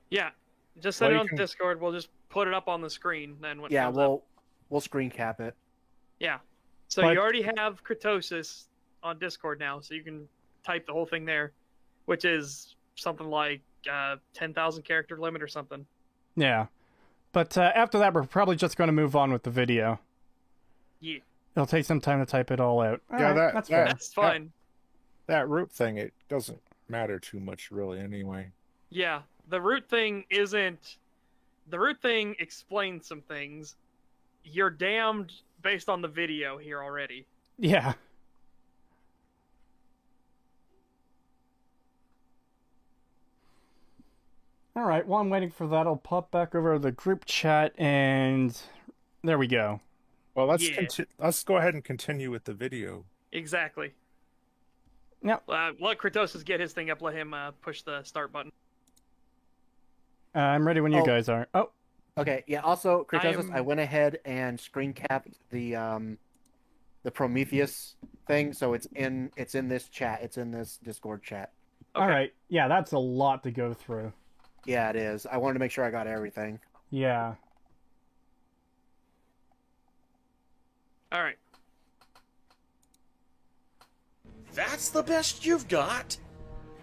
Yeah, just send it on Discord. We'll just put it up on the screen then. When we'll screen cap it. Yeah. So you already have Kratosis on Discord now, so you can type the whole thing there, which is something like 10,000 character limit or something. Yeah. But after that, we're probably just going to move on with the video. Yeah. It'll take some time to type it all out. That's fine. That root thing, it doesn't matter too much, really, anyway. Yeah. The root thing isn't... The root thing explains some things. You're damned based on the video here already. Yeah. All right, while I'm waiting for that, I'll pop back over to the group chat, and there we go. Well, let's go ahead and continue with the video. Exactly. Yep. Let Kratosis get his thing up. Let him push the start button. I'm ready when you guys are. Oh. Okay. Yeah. Also, Kratosis, I went ahead and screen capped the Prometheus thing, so it's in this chat. It's in this Discord chat. Okay. All right. Yeah, that's a lot to go through. Yeah, it is. I wanted to make sure I got everything. Yeah. All right. That's the best you've got?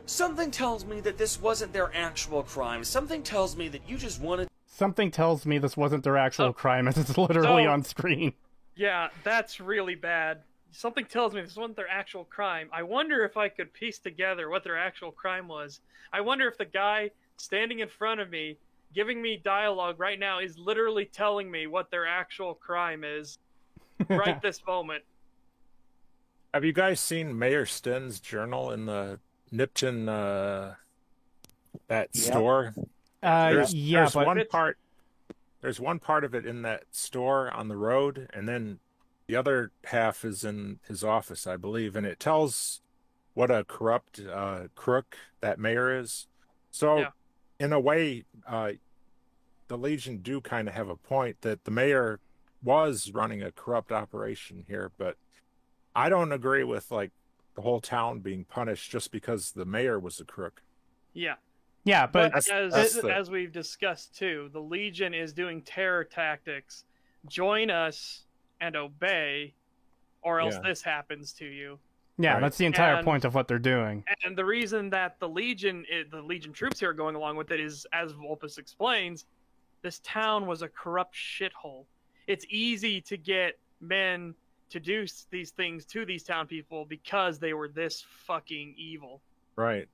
Something tells me that this wasn't their actual crime. Something tells me that you just wanted... Something tells me this wasn't their actual crime, as it's literally on screen. Yeah, that's really bad. Something tells me this wasn't their actual crime. I wonder if I could piece together what their actual crime was. I wonder if the guy standing in front of me, giving me dialogue right now, is literally telling me what their actual crime is right this moment. Have you guys seen Mayor Sten's journal in the Nipton store? There's one part of it in that store on the road, and then the other half is in his office, I believe, and it tells what a corrupt crook that mayor is. So, in a way, the Legion do kind of have a point that the mayor was running a corrupt operation here, but I don't agree with like the whole town being punished just because the mayor was a crook. Yeah. Yeah, but as we've discussed too, the Legion is doing terror tactics. Join us and obey, or else this happens to you. Yeah, right. That's the entire point of what they're doing. And the reason that the Legion troops here are going along with it is, as Vulpus explains, this town was a corrupt shithole. It's easy to get men to do these things to these town people because they were this fucking evil. Right.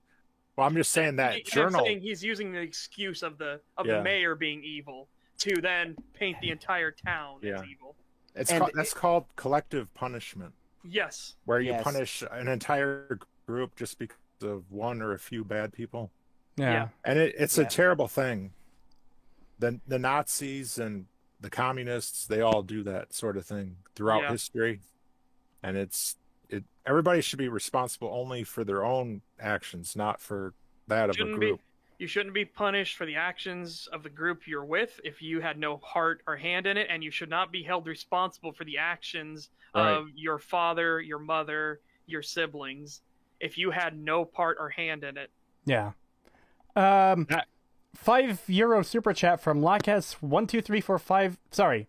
Well, I'm just saying that journal. I'm saying he's using the excuse of the mayor being evil to then paint the entire town as evil. That's called collective punishment. Yes. Where you punish an entire group just because of one or a few bad people. Yeah. And it's a terrible thing. The Nazis and the communists, they all do that sort of thing throughout history. And everybody should be responsible only for their own actions, not for that of a group. You shouldn't be punished for the actions of the group you're with if you had no heart or hand in it, and you should not be held responsible for the actions of your father, your mother, your siblings, if you had no part or hand in it. Yeah. €5 super chat from Lacas12345. Sorry,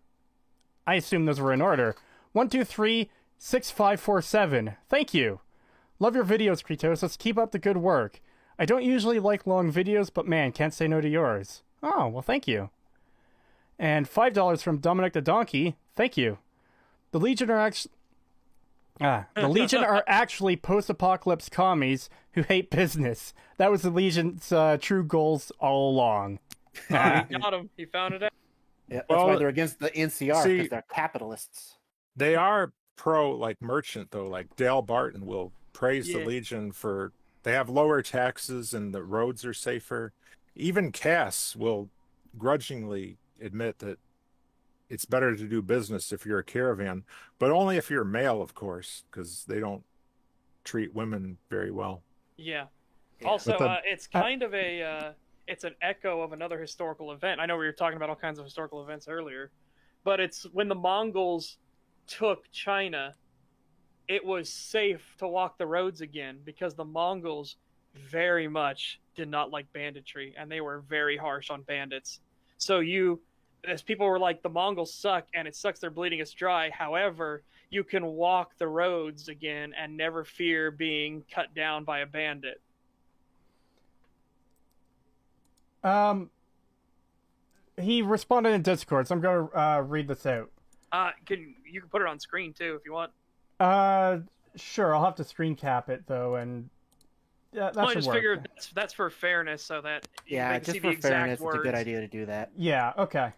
I assume those were in order. 1236547. Thank you. Love your videos, Kratos. Let's keep up the good work. I don't usually like long videos, but man, can't say no to yours. Oh, well, thank you. And $5 from Dominic the Donkey. Thank you. The Legion are actually post-apocalypse commies who hate business. That was the Legion's true goals all along. He got him. He found it out. Yeah, that's why they're against the NCR, because they're capitalists. They are merchant, though. Like Dale Barton will praise the Legion for... They have lower taxes and the roads are safer. Even Cass will grudgingly admit that it's better to do business if you're a caravan, but only if you're male, of course, because they don't treat women very well. Yeah. Also, it's kind of it's an echo of another historical event. I know we were talking about all kinds of historical events earlier, but it's when the Mongols took China, it was safe to walk the roads again because the Mongols very much did not like banditry, and they were very harsh on bandits. So as people were like, the Mongols suck, and it sucks they're bleeding us dry. However, you can walk the roads again and never fear being cut down by a bandit. He responded in Discord, so I'm going to read this out. You can put it on screen, too, if you want. Sure. I'll have to screen cap it though, and that should work. I just figured that's for fairness, so that they can see the exact fairness, words. It's a good idea to do that. Yeah. Okay.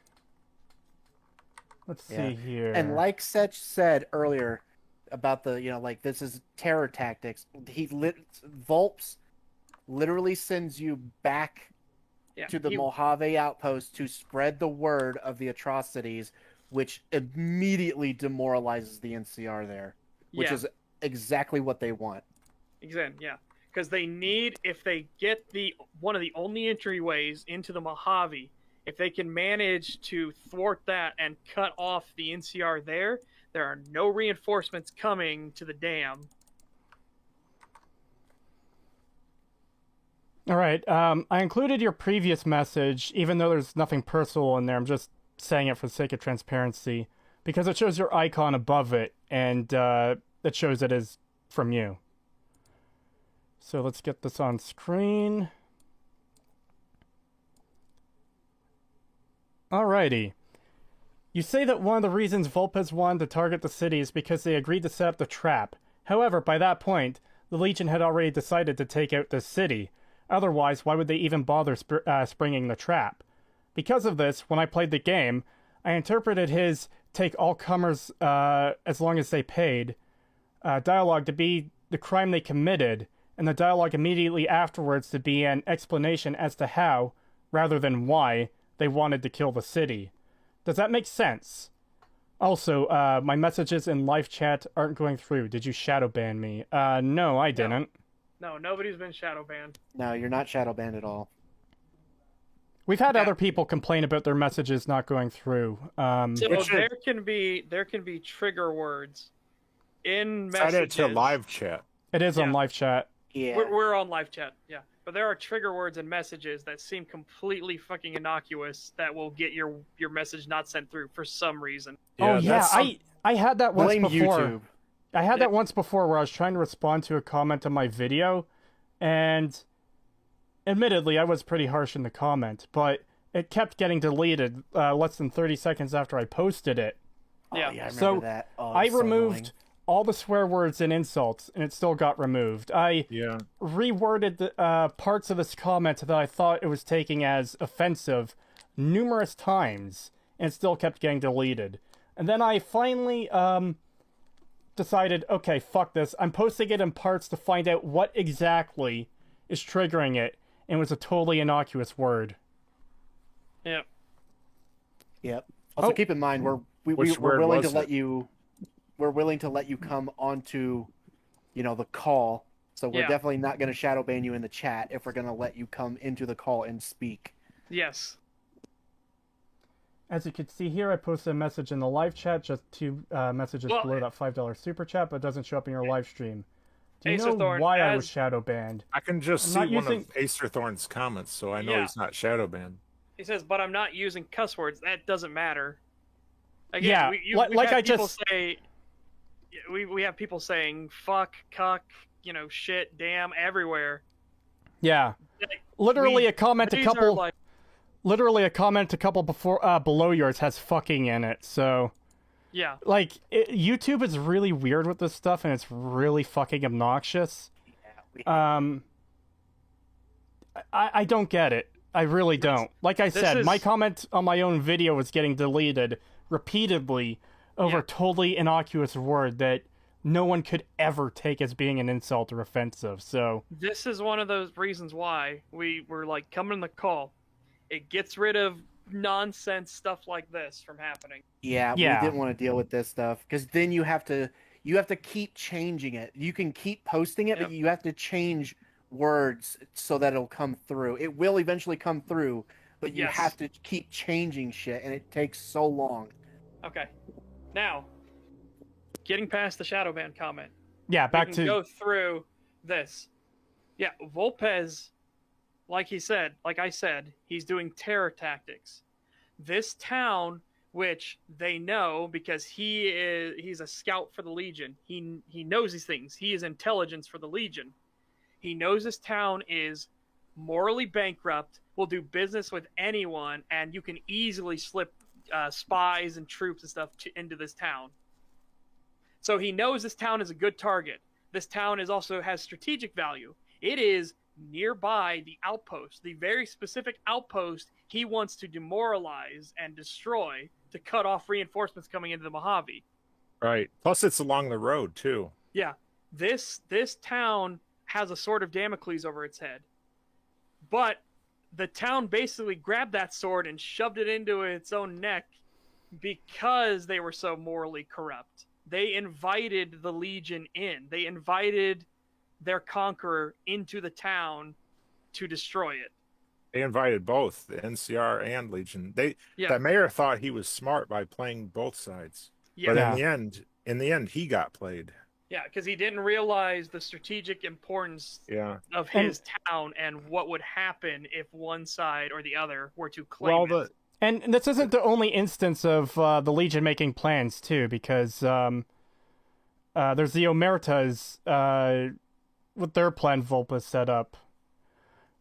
Let's see here. And like Setch said earlier about the this is terror tactics. Volps literally sends you back to the Mojave outpost to spread the word of the atrocities, which immediately demoralizes the NCR there. Which is exactly what they want. Exactly, yeah. Because they need, if they get one of the only entryways into the Mojave, if they can manage to thwart that and cut off the NCR there are no reinforcements coming to the dam. All right. I included your previous message, even though there's nothing personal in there. I'm just saying it for the sake of transparency, because it shows your icon above it, and it shows it is from you. So let's get this on screen. Alrighty. You say that one of the reasons Volpes wanted to target the city is because they agreed to set up the trap. However, by that point, the Legion had already decided to take out the city. Otherwise, why would they even bother springing the trap? Because of this, when I played the game, I interpreted his take all comers as long as they paid dialogue to be the crime they committed, and the dialogue immediately afterwards to be an explanation as to how, rather than why, they wanted to kill the city. Does that make sense? Also, my messages in live chat aren't going through. Did you shadow ban me? No, I didn't. No, nobody's been shadow banned. No, you're not shadow banned at all. We've had other people complain about their messages not going through. There can be trigger words in messages. Set it to live chat. It is on live chat. Yeah, we're on live chat. Yeah, but there are trigger words in messages that seem completely fucking innocuous that will get your message not sent through for some reason. I had that once before. YouTube. I had that once before where I was trying to respond to a comment on my video, and admittedly I was pretty harsh in the comment, but it kept getting deleted less than 30 seconds after I posted it. Yeah, I remember that. I removed all the swear words and insults, and it still got removed. I reworded the parts of this comment that I thought it was taking as offensive numerous times, and it still kept getting deleted. And then I finally decided, okay, fuck this. I'm posting it in parts to find out what exactly is triggering it, and it was a totally innocuous word. Yep. Also, keep in mind we're willing to let you. We're willing to let you come onto, the call. So we're definitely not going to shadow ban you in the chat if we're going to let you come into the call and speak. Yes. As you can see here, I posted a message in the live chat, just 2 messages below that $5 super chat, but it doesn't show up in your live stream. Do you know why I was shadow banned? I can just see one of Acer Thorn's comments, so I know he's not shadow banned. He says, but I'm not using cuss words. That doesn't matter. Again, we have people saying fuck, cuck, shit, damn, everywhere. Yeah. Literally a comment a couple before below yours has fucking in it. So yeah. YouTube is really weird with this stuff, and it's really fucking obnoxious. I don't get it. I really don't. Like I said, my comment on my own video was getting deleted repeatedly over a totally innocuous word that no one could ever take as being an insult or offensive. So this is one of those reasons why we were coming in the call. It gets rid of nonsense stuff like this from happening. Yeah, we didn't want to deal with this stuff because then you have to keep changing it. You can keep posting it, but you have to change words so that it'll come through. It will eventually come through, but you have to keep changing shit, and it takes so long. Okay. Now, getting past the shadow ban comment. Yeah, back to go through this. Yeah, Volpez, like I said, he's doing terror tactics. This town, which they know because he's a scout for the Legion. He knows these things. He is intelligence for the Legion. He knows this town is morally bankrupt, will do business with anyone, and you can easily slip spies and troops and stuff into this town. So he knows this town is a good target. This town also has strategic value. It is nearby the outpost, the very specific outpost he wants to demoralize and destroy to cut off reinforcements coming into the Mojave. Right. Plus, it's along the road too. Yeah, this town has a sword of Damocles over its head, but the town basically grabbed that sword and shoved it into its own neck because they were so morally corrupt. They invited the Legion in. They invited their conqueror into the town to destroy it. They invited both the NCR and Legion. The mayor thought he was smart by playing both sides. Yeah. But in the end, he got played. Yeah, because he didn't realize the strategic importance of his town and what would happen if one side or the other were to claim it. And this isn't the only instance of the Legion making plans, too, because there's the Omertas with their plan Volpez set up.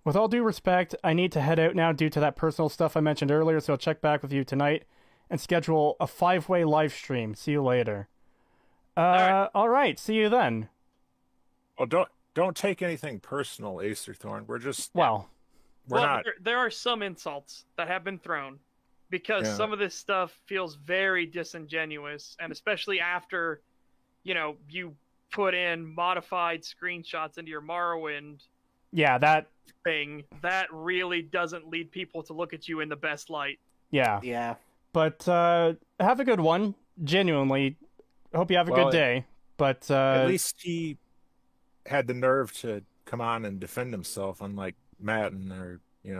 With all due respect, I need to head out now due to that personal stuff I mentioned earlier, so I'll check back with you tonight and schedule a 5-way live stream. See you later. All right. See you then. Well, don't take anything personal, Acer Thorn. We're just we're not. There are some insults that have been thrown because some of this stuff feels very disingenuous, and especially after, you put in modified screenshots into your Morrowind. Yeah, that thing that really doesn't lead people to look at you in the best light. Yeah. Yeah. But have a good one. Genuinely. Hope you have a good day. But at least he had the nerve to come on and defend himself, unlike Matten or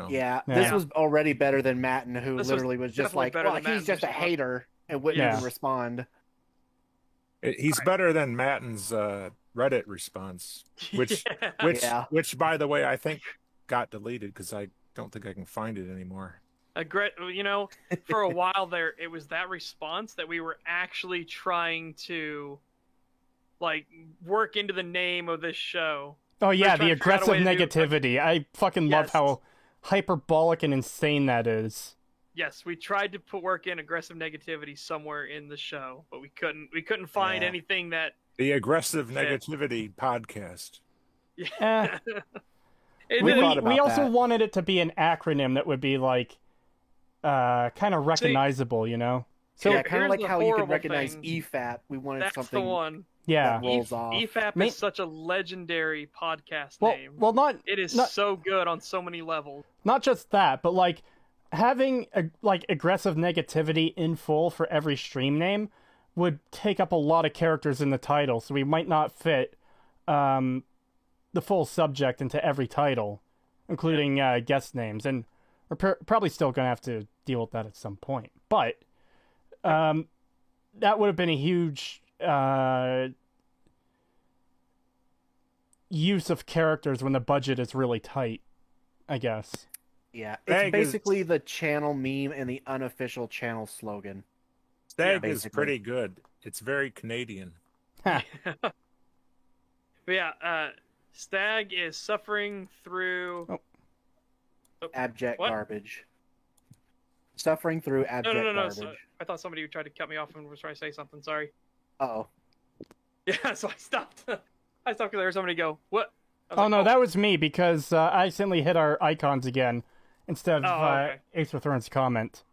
Yeah, this was already better than Matten, who literally was just like, well, he's just a hater and wouldn't even respond. He's better than Matten's Reddit response, which by the way, I think got deleted because I don't think I can find it anymore. For a while there, it was that response that we were actually trying to work into the name of this show. Oh yeah, the aggressive negativity. I fucking love how hyperbolic and insane that is. Yes, we tried to put work in aggressive negativity somewhere in the show, but we couldn't. We couldn't find anything that the aggressive negativity podcast. Yeah. We also wanted it to be an acronym that would be kind of recognizable, So kind of like how you could recognize EFAP. We wanted something. The one. Yeah. That rolls off. EFAP is such a legendary podcast name. Well, it is so good on so many levels. Not just that, but having like aggressive negativity in full for every stream name would take up a lot of characters in the title, so we might not fit the full subject into every title, including guest names, and we're probably still gonna have to deal with that at some point. But that would have been a huge use of characters when the budget is really tight, I guess. Yeah, it's basically the channel meme and the unofficial channel slogan. STAG is pretty good. It's very Canadian. But yeah, STAG is suffering through abject garbage. Suffering through abject garbage. So, I thought somebody tried to cut me off and was trying to say something. Sorry. Uh-oh. Yeah, so I stopped. I stopped because I heard somebody go, "What?" Oh, no, that was me, because I accidentally hit our icons again instead of Ace Thorn's comment.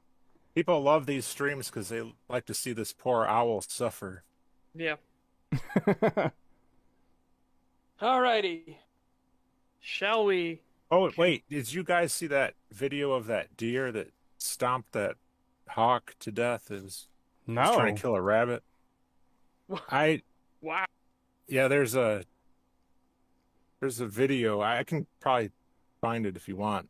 People love these streams because they like to see this poor owl suffer. Yeah. Alrighty. Shall we? Oh, wait. Did you guys see that video of that deer that stomped that hawk to death? It was trying to kill a rabbit. Wow. Yeah, there's a video. I can probably find it if you want.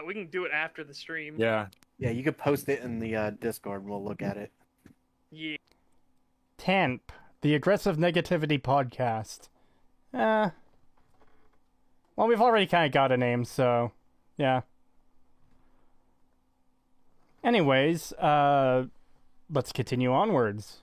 We can do it after the stream. Yeah. Yeah, you could post it in the Discord and we'll look at it. Yeah. TAMP, the Aggressive Negativity Podcast. Well, we've already kind of got a name, so yeah. Anyways, let's continue onwards.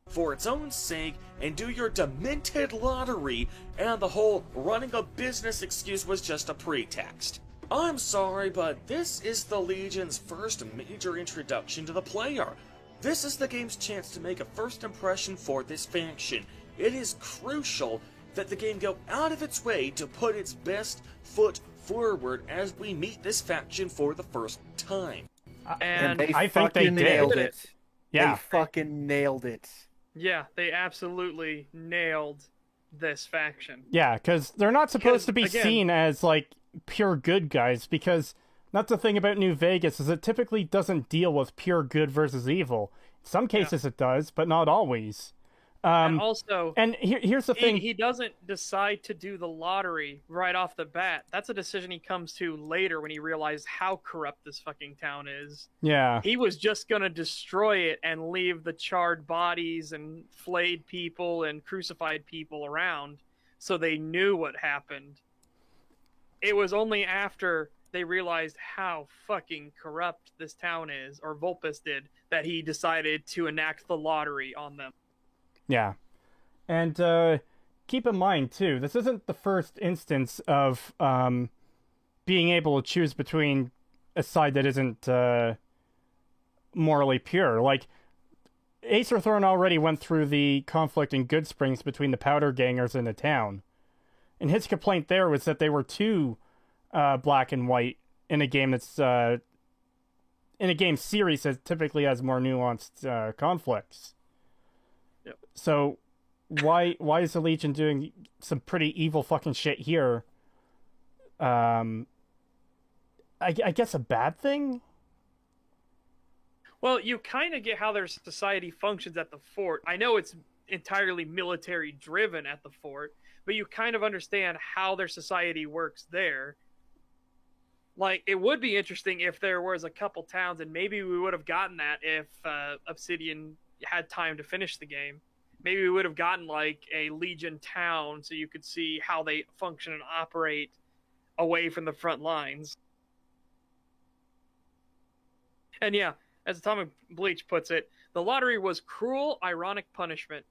For its own sake, and do your demented lottery, and the whole running a business excuse was just a pretext. I'm sorry, but this is the Legion's first major introduction to the player. This is the game's chance to make a first impression for this faction. It is crucial that the game go out of its way to put its best foot forward as we meet this faction for the first time. And I think they nailed it. Yeah. They fucking nailed it. Yeah, they absolutely nailed this faction. Yeah, because they're not supposed to be seen as, like, pure good guys, because that's the thing about New Vegas, is it typically doesn't deal with pure good versus evil. In some cases it does, but not always. And also, here's the thing. He doesn't decide to do the lottery right off the bat. That's a decision he comes to later when he realized how corrupt this fucking town is. Yeah. He was just going to destroy it and leave the charred bodies and flayed people and crucified people around so they knew what happened. It was only after they realized how fucking corrupt this town is, or Vulpes did, that he decided to enact the lottery on them. Yeah. And keep in mind, too, this isn't the first instance of being able to choose between a side that isn't morally pure. Like, Acer Thorn already went through the conflict in Good Springs between the Powder Gangers and the town. And his complaint there was that they were too black and white in a game that's... in a game series that typically has more nuanced conflicts. Yep. So why is the Legion doing some pretty evil fucking shit here? I guess a bad thing? Well, you kind of get how their society functions at the fort. I know it's entirely military driven at the fort, but you kind of understand how their society works there. Like, it would be interesting if there was a couple towns, and maybe we would have gotten that if Obsidian had time to finish the game. Maybe we would have gotten, like, a Legion town so you could see how they function and operate away from the front lines. And yeah, as Atomic Bleach puts it, the lottery was cruel, ironic punishment.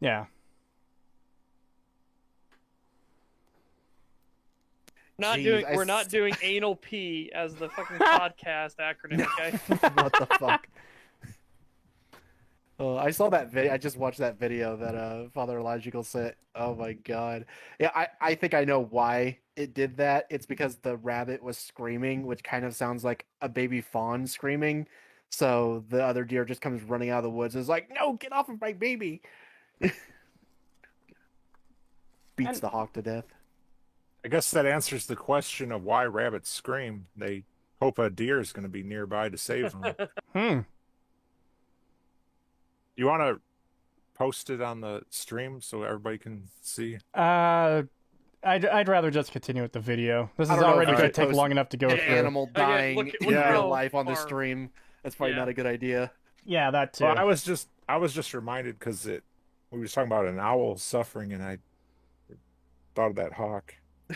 Yeah. We're not doing anal P as the fucking podcast acronym, okay? What the fuck? Oh, I saw that video. I just watched that video that Father Elijahcal sent. Oh my god. Yeah, I think I know why it did that. It's because the rabbit was screaming, which kind of sounds like a baby fawn screaming. So the other deer just comes running out of the woods and is like, "No, get off of my baby!" Beats the hawk to death. I guess that answers the question of why rabbits scream. They hope a deer is going to be nearby to save them. You want to post it on the stream so everybody can see? I'd rather just continue with the video. This is already going to take long enough to go through. Animal dying in real life on the stream. That's probably not a good idea. Yeah, that too. Well, I was just reminded because we were talking about an owl suffering, and I thought of that hawk.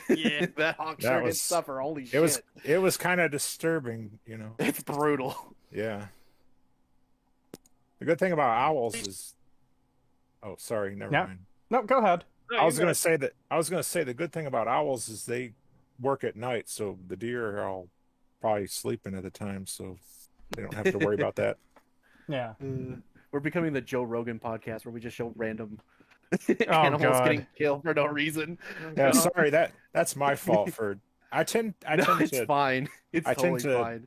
Yeah, that hawk sure did suffer. Holy shit! It was kind of disturbing, you know. It's brutal. Yeah. The good thing about owls is, oh, sorry, never mind. No, go ahead. I was gonna say the good thing about owls is they work at night, so the deer are all probably sleeping at the time, so they don't have to worry about that. Yeah. We're becoming the Joe Rogan podcast where we just show random animals getting killed for no reason. Yeah, sorry, that's my fault for it's fine. It's totally fine.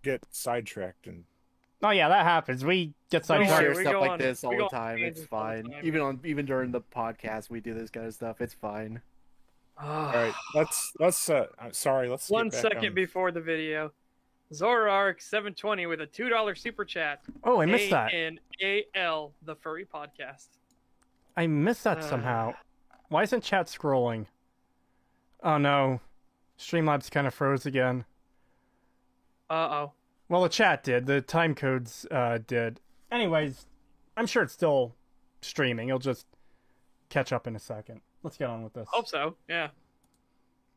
Get sidetracked and oh yeah, that happens. We get sidetracked. We share stuff like this all the time. It's fine. Even during the podcast, we do this kind of stuff. It's fine. All right, let's. Sorry, let's. 1 second before the video, Zorark720 with a $2 super chat. Oh, I missed that. ANAL, the furry podcast. I missed that somehow. Why isn't chat scrolling? Oh no, Streamlabs kind of froze again. Uh-oh. Well, the chat did. The time codes did. Anyways, I'm sure it's still streaming. It'll just catch up in a second. Let's get on with this. Hope so, yeah.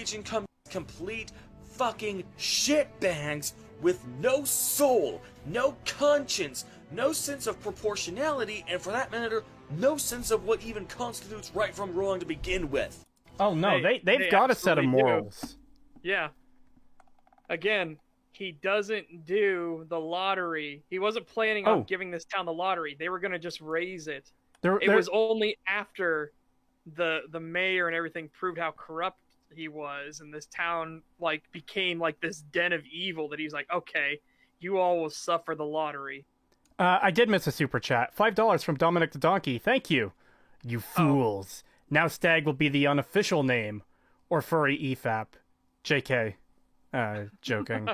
Legion complete fucking shitbags with no soul, no conscience, no sense of proportionality, and for that matter, no sense of what even constitutes right from wrong to begin with. Oh no, they've got a set of morals. Do. Yeah. Again, he doesn't do the lottery. He wasn't planning on giving this town the lottery. They were going to just raise it. It was only after the mayor and everything proved how corrupt he was, and this town became like this den of evil that he's like, okay, you all will suffer the lottery. I did miss a super chat. $5 from Dominic the Donkey. Thank you. You fools. Now STAG will be the unofficial name. Or furry EFAP. JK. Joking.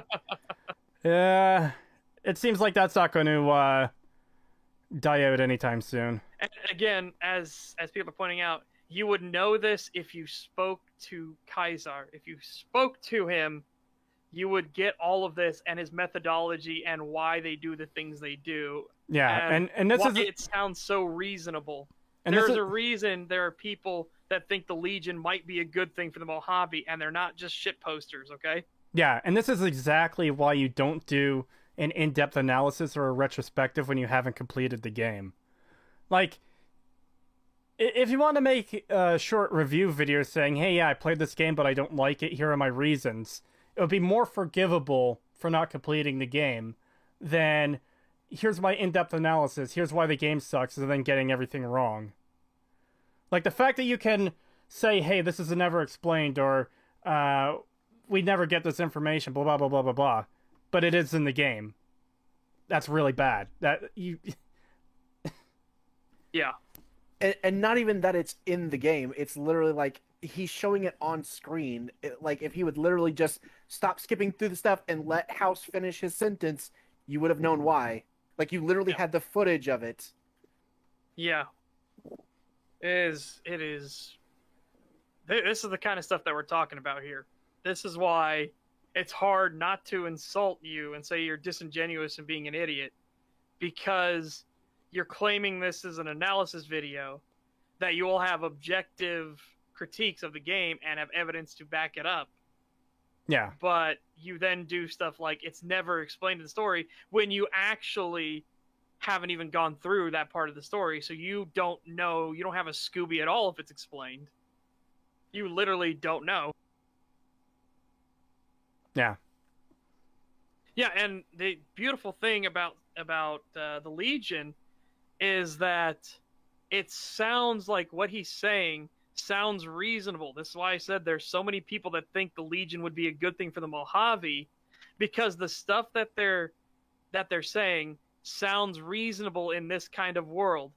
It seems like that's not going to die out anytime soon. And again, as people are pointing out, you would know this if you spoke to Kaiser. If you spoke to him, you would get all of this and his methodology and why they do the things they do. Yeah, and this is it sounds so reasonable. And there's a reason there are people that think the Legion might be a good thing for the Mojave, and they're not just shit posters, okay? Yeah, and this is exactly why you don't do an in-depth analysis or a retrospective when you haven't completed the game. Like, if you want to make a short review video saying, hey, yeah, I played this game, but I don't like it, here are my reasons, it would be more forgivable for not completing the game than, here's my in-depth analysis, here's why the game sucks, and then getting everything wrong. Like, the fact that you can say, hey, this is never explained, or, we never get this information, blah, blah, blah, blah, blah, blah, but it is in the game. That's really bad. Yeah. And not even that it's in the game. It's literally like he's showing it on screen. Like if he would literally just stop skipping through the stuff and let House finish his sentence, you would have known why. Like you literally had the footage of it. Yeah. It is. This is the kind of stuff that we're talking about here. This is why it's hard not to insult you and say you're disingenuous and being an idiot, because you're claiming this is an analysis video, that you will have objective critiques of the game and have evidence to back it up. Yeah. But you then do stuff like it's never explained in the story when you actually haven't even gone through that part of the story. So you don't know, you don't have a Scooby at all if it's explained. You literally don't know. Yeah. Yeah, and the beautiful thing about the Legion is that it sounds like what he's saying sounds reasonable. This is why I said there's so many people that think the Legion would be a good thing for the Mojave, because the stuff that they're saying sounds reasonable in this kind of world.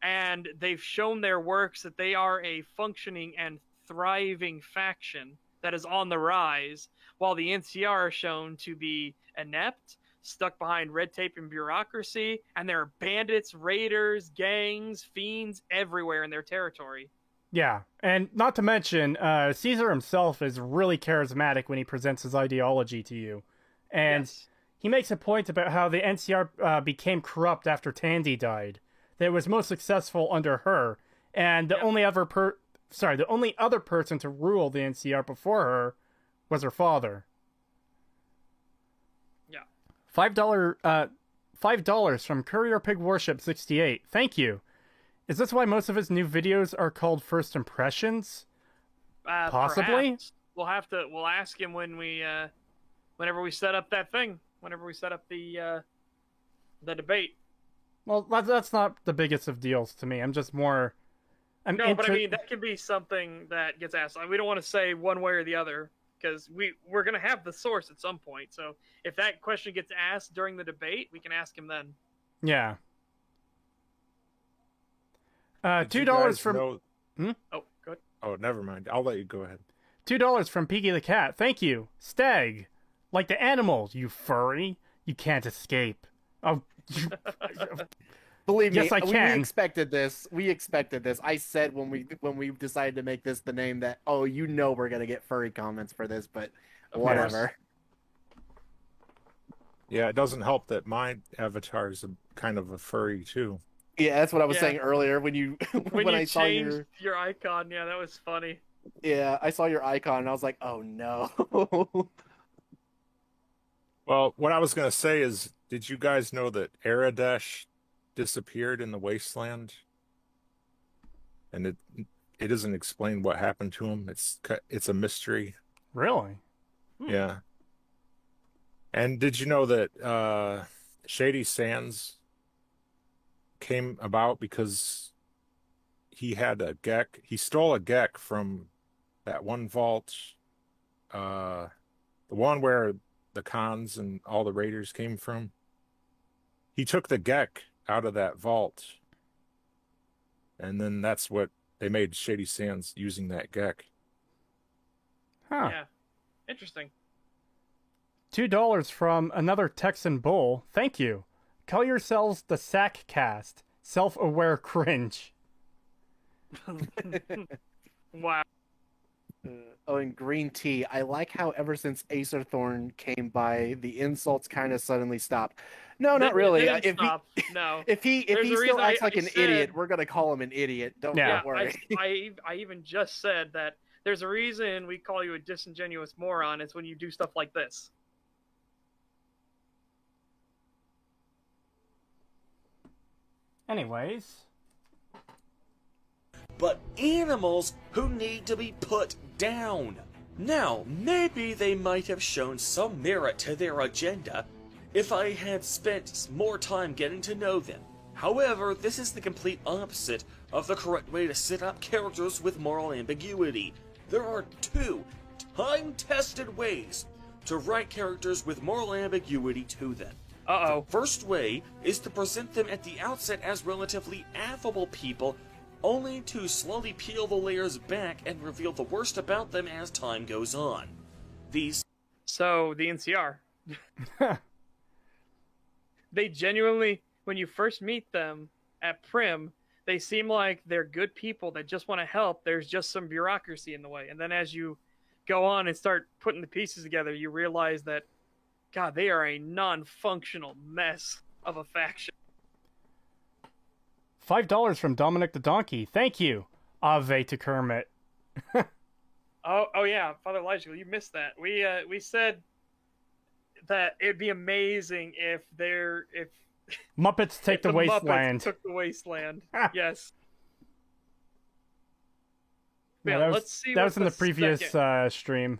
And they've shown their works that they are a functioning and thriving faction that is on the rise, while the NCR are shown to be inept, stuck behind red tape and bureaucracy, and there are bandits, raiders, gangs, fiends everywhere in their territory. Yeah, and not to mention, Caesar himself is really charismatic when he presents his ideology to you. And he makes a point about how the NCR became corrupt after Tandy died. That it was most successful under her, and the only other person to rule the NCR before her was her father. Yeah. $5 from Courier Pig Warship 68. Thank you. Is this why most of his new videos are called First Impressions? Possibly. Perhaps. We'll ask him when whenever we set up that thing. Whenever we set up the debate. Well, that's not the biggest of deals to me. I'm just more. But I mean that can be something that gets asked. We don't want to say one way or the other because we're gonna have the source at some point. So if that question gets asked during the debate, we can ask him then. Yeah. $2 from. Oh, go ahead. Oh, never mind. I'll let you go ahead. $2 from Peaky the Cat. Thank you. Stag. Like the animals, you furry. You can't escape. Oh. Believe me, yes, I can. We expected this. I said when we decided to make this the name that, we're going to get furry comments for this, but whatever. Yeah, it doesn't help that my avatar is kind of a furry, too. Yeah, that's what I was saying earlier when you when I you saw changed your icon. Yeah, that was funny. Yeah, I saw your icon and I was like, oh no. Well, what I was going to say is, did you guys know that Aradesh disappeared in the wasteland? And it doesn't explain what happened to him. It's a mystery. Really? Yeah. And did you know that Shady Sands came about because he had a Gek? He stole a Gek from that one vault, the one where the Khans and all the raiders came from. He took the Gek out of that vault, and then that's what they made Shady Sands using that Gek. Huh. Yeah. Interesting. $2 from another Texan Bull. Thank you. Call yourselves the Sack Cast. Self-aware cringe. Wow. And green tea. I like how ever since Acer Thorn came by, the insults kind of suddenly stopped. No, not really. If he still acts like an idiot, we're gonna call him an idiot. Don't worry. I even just said that there's a reason we call you a disingenuous moron. It's when you do stuff like this. Anyways. But animals who need to be put down. Now, maybe they might have shown some merit to their agenda if I had spent more time getting to know them. However, this is the complete opposite of the correct way to set up characters with moral ambiguity. There are two time-tested ways to write characters with moral ambiguity to them. The first way is to present them at the outset as relatively affable people, only to slowly peel the layers back and reveal the worst about them as time goes on. So, the NCR. They genuinely, when you first meet them at Prim, they seem like they're good people that just want to help. There's just some bureaucracy in the way. And then as you go on and start putting the pieces together, you realize that, God, they are a non-functional mess of a faction. $5 from Dominic the Donkey. Thank you. Ave to Kermit. Oh yeah, Father Elijahcal, you missed that. We said that it'd be amazing if Muppets take the wasteland. Muppets took the wasteland. Yes. Yeah, let's see. That was in the previous stream.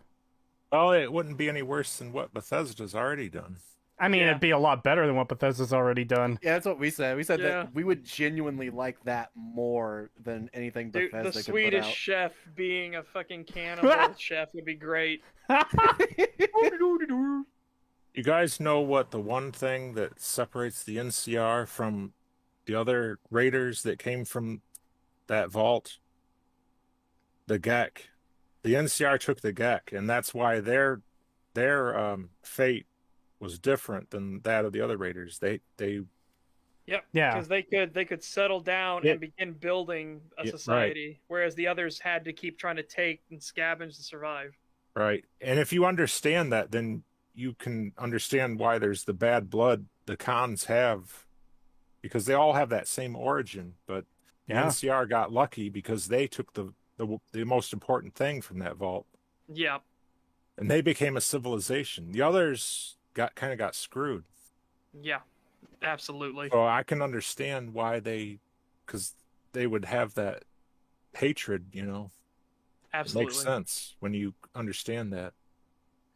Oh, it wouldn't be any worse than what Bethesda's already done. I mean, it'd be a lot better than what Bethesda's already done. Yeah, that's what we said. We said that we would genuinely like that more than anything Bethesda could put out. The Swedish chef being a fucking cannibal chef would be great. You guys know what the one thing that separates the NCR from the other raiders that came from that vault? The Gek. The NCR took the GEC, and that's why their fate was different than that of the other raiders. They Yep. Yeah. Because they could settle down and begin building a society, right. Whereas the others had to keep trying to take and scavenge to survive. Right. And if you understand that, then you can understand why there's the bad blood the Khans have, because they all have that same origin. But the NCR got lucky because they took the most important thing from that vault. Yeah. And they became a civilization. The others got screwed. Yeah. Absolutely. So I can understand why because they would have that hatred, you know. Absolutely. It makes sense when you understand that.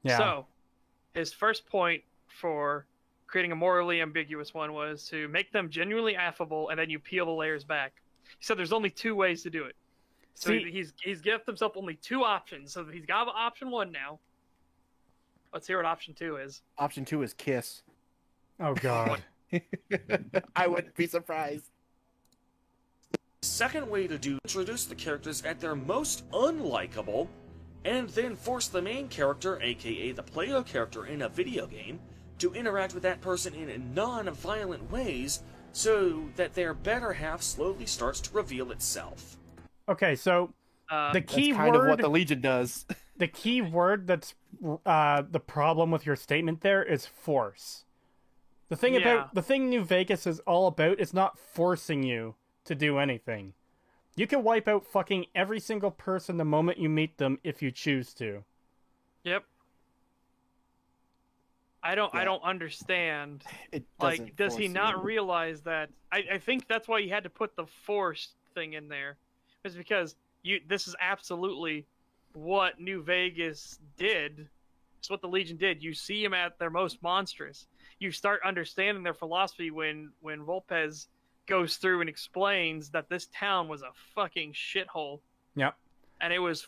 Yeah. So, his first point for creating a morally ambiguous one was to make them genuinely affable, and then you peel the layers back. He said there's only 2 ways to do it. So he's given himself only 2 options. So he's got option 1 now. Let's hear what option 2 is. Option 2 is kiss. Oh, God. I wouldn't be surprised. Second way to do introduce the characters at their most unlikable, and then force the main character, aka the player character in a video game, to interact with that person in non-violent ways, so that their better half slowly starts to reveal itself. Okay, so the key that's kind word, of what the Legion does. The key word that's the problem with your statement there is force. The thing New Vegas is all about is not forcing you to do anything. You can wipe out fucking every single person the moment you meet them if you choose to. Yep. I don't understand. Like, does he not realize that? I think that's why he had to put the force thing in there. It's because this is absolutely what New Vegas did. It's what the Legion did. You see them at their most monstrous. You start understanding their philosophy when Volpez goes through and explains that this town was a fucking shithole. Yep. And it was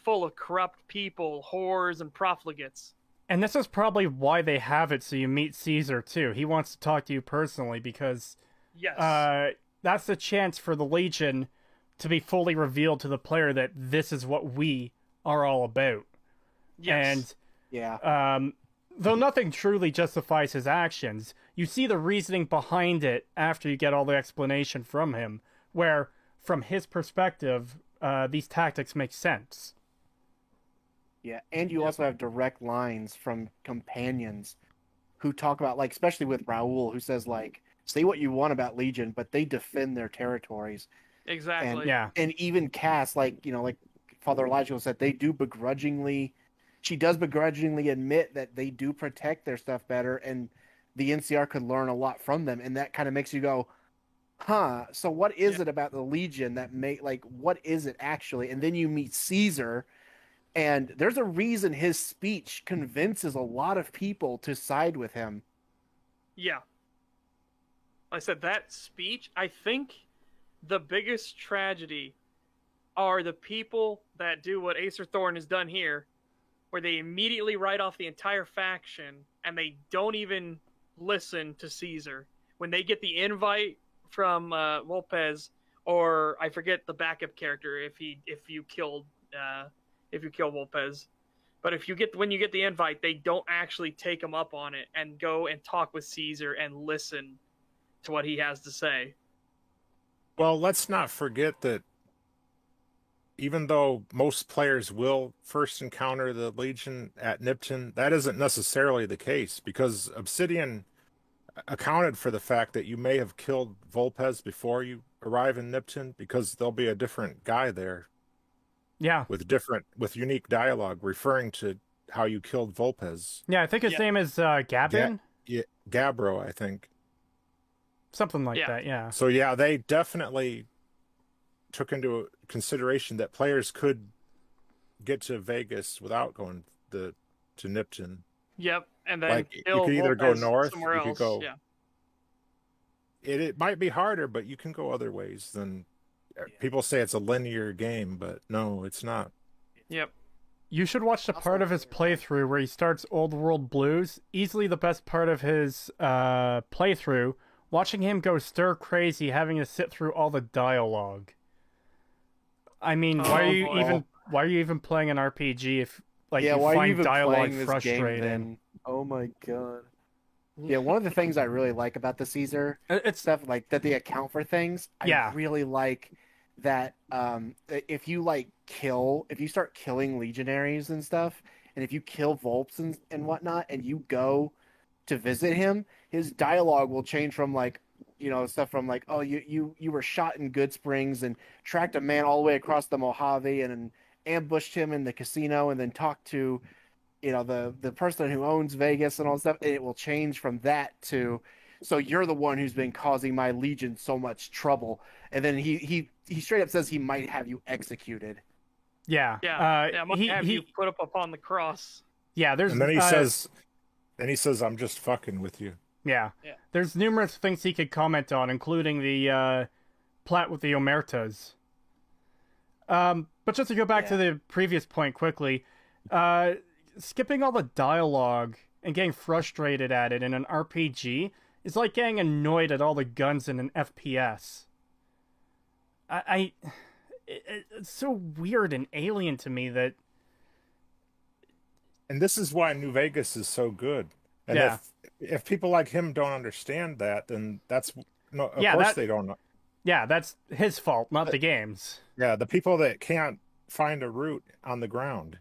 full of corrupt people, whores, and profligates. And this is probably why they have it so you meet Caesar too. He wants to talk to you personally because that's the chance for the Legion to be fully revealed to the player that this is what we are all about. Yes. And though nothing truly justifies his actions, you see the reasoning behind it after you get all the explanation from him, where, from his perspective, these tactics make sense. Yeah, and you also have direct lines from companions who talk about, like, especially with Raul, who says, like, say what you want about Legion, but they defend their territories. Exactly. And even Cass, like Father Elijahcal said, she does begrudgingly admit that they do protect their stuff better, and the NCR could learn a lot from them, and that kind of makes you go, huh, so what is it about the Legion that what is it actually? And then you meet Caesar, and there's a reason his speech convinces a lot of people to side with him. Yeah. I said that speech, I think the biggest tragedy are the people that do what Acer Thorn has done here, where they immediately write off the entire faction and they don't even listen to Caesar. When they get the invite from Volpez, or I forget the backup character if you kill Volpez, but when you get the invite, they don't actually take him up on it and go and talk with Caesar and listen to what he has to say. Well, let's not forget that even though most players will first encounter the Legion at Nipton, that isn't necessarily the case, because Obsidian accounted for the fact that you may have killed Volpez before you arrive in Nipton, because there'll be a different guy there. Yeah. With unique dialogue referring to how you killed Volpez. Yeah, I think his name is Gabin? Gabbro, I think. Something like that, yeah. So yeah, they definitely took into consideration that players could get to Vegas without going to Nipton. Yep, and then you could either go north, somewhere else. Could go. Yeah. It might be harder, but you can go other ways than people say. It's a linear game, but no, it's not. Yep. You should watch the part of his playthrough where he starts Old World Blues. Easily the best part of his playthrough. Watching him go stir crazy, having to sit through all the dialogue. I mean, why are you even why are you even playing an RPG if you why are you find even dialogue playing this frustrating? game then? Oh my god. Yeah, one of the things I really like about the Caesar It's stuff, like that they account for things. Yeah. I really like that if you start killing legionaries and stuff, and if you kill Volps and whatnot, and you go to visit him, his dialogue will change from stuff from oh you were shot in Good Springs and tracked a man all the way across the Mojave and ambushed him in the casino and then talked to the person who owns Vegas and all that stuff, and it will change from that to, so you're the one who's been causing my legion so much trouble, and then he straight up says he might have you executed. Yeah. Might have you put up upon the cross. Yeah, and then he says, "I'm just fucking with you." Yeah. There's numerous things he could comment on, including the plot with the Omertas. But just to go back to the previous point quickly, skipping all the dialogue and getting frustrated at it in an RPG is like getting annoyed at all the guns in an FPS. It's so weird and alien to me that... And this is why New Vegas is so good. And if people like him don't understand that, then that's... No, of course they don't know. Yeah, that's his fault, not the game's. Yeah, the people that can't find a route on the ground.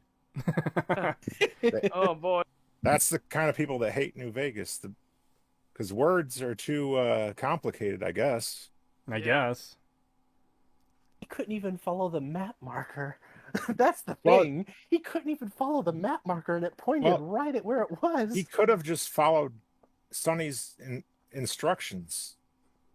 Oh boy, that's the kind of people that hate New Vegas, because words are too complicated, I guess. I guess he couldn't even follow the map marker. That's the thing. He couldn't even follow the map marker, and it pointed right at where it was. He could have just followed Sonny's instructions.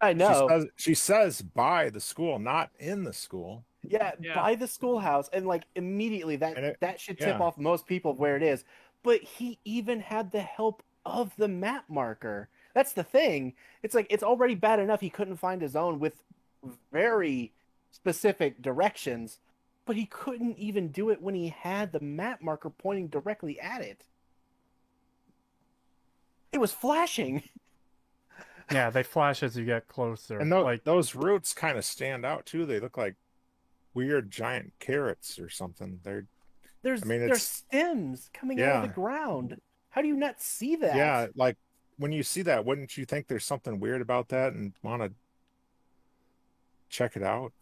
I know. She says by the school, not in the school. Yeah, by the schoolhouse, and immediately that should tip off most people where it is. But he even had the help of the map marker. That's the thing. It's it's already bad enough he couldn't find his own with very specific directions, but he couldn't even do it when he had the map marker pointing directly at it. It was flashing. Yeah, they flash as you get closer. And those roots kind of stand out too. They look like weird giant carrots or something. There's stems coming out of the ground. How do you not see that? Yeah, when you see that, wouldn't you think there's something weird about that and want to check it out?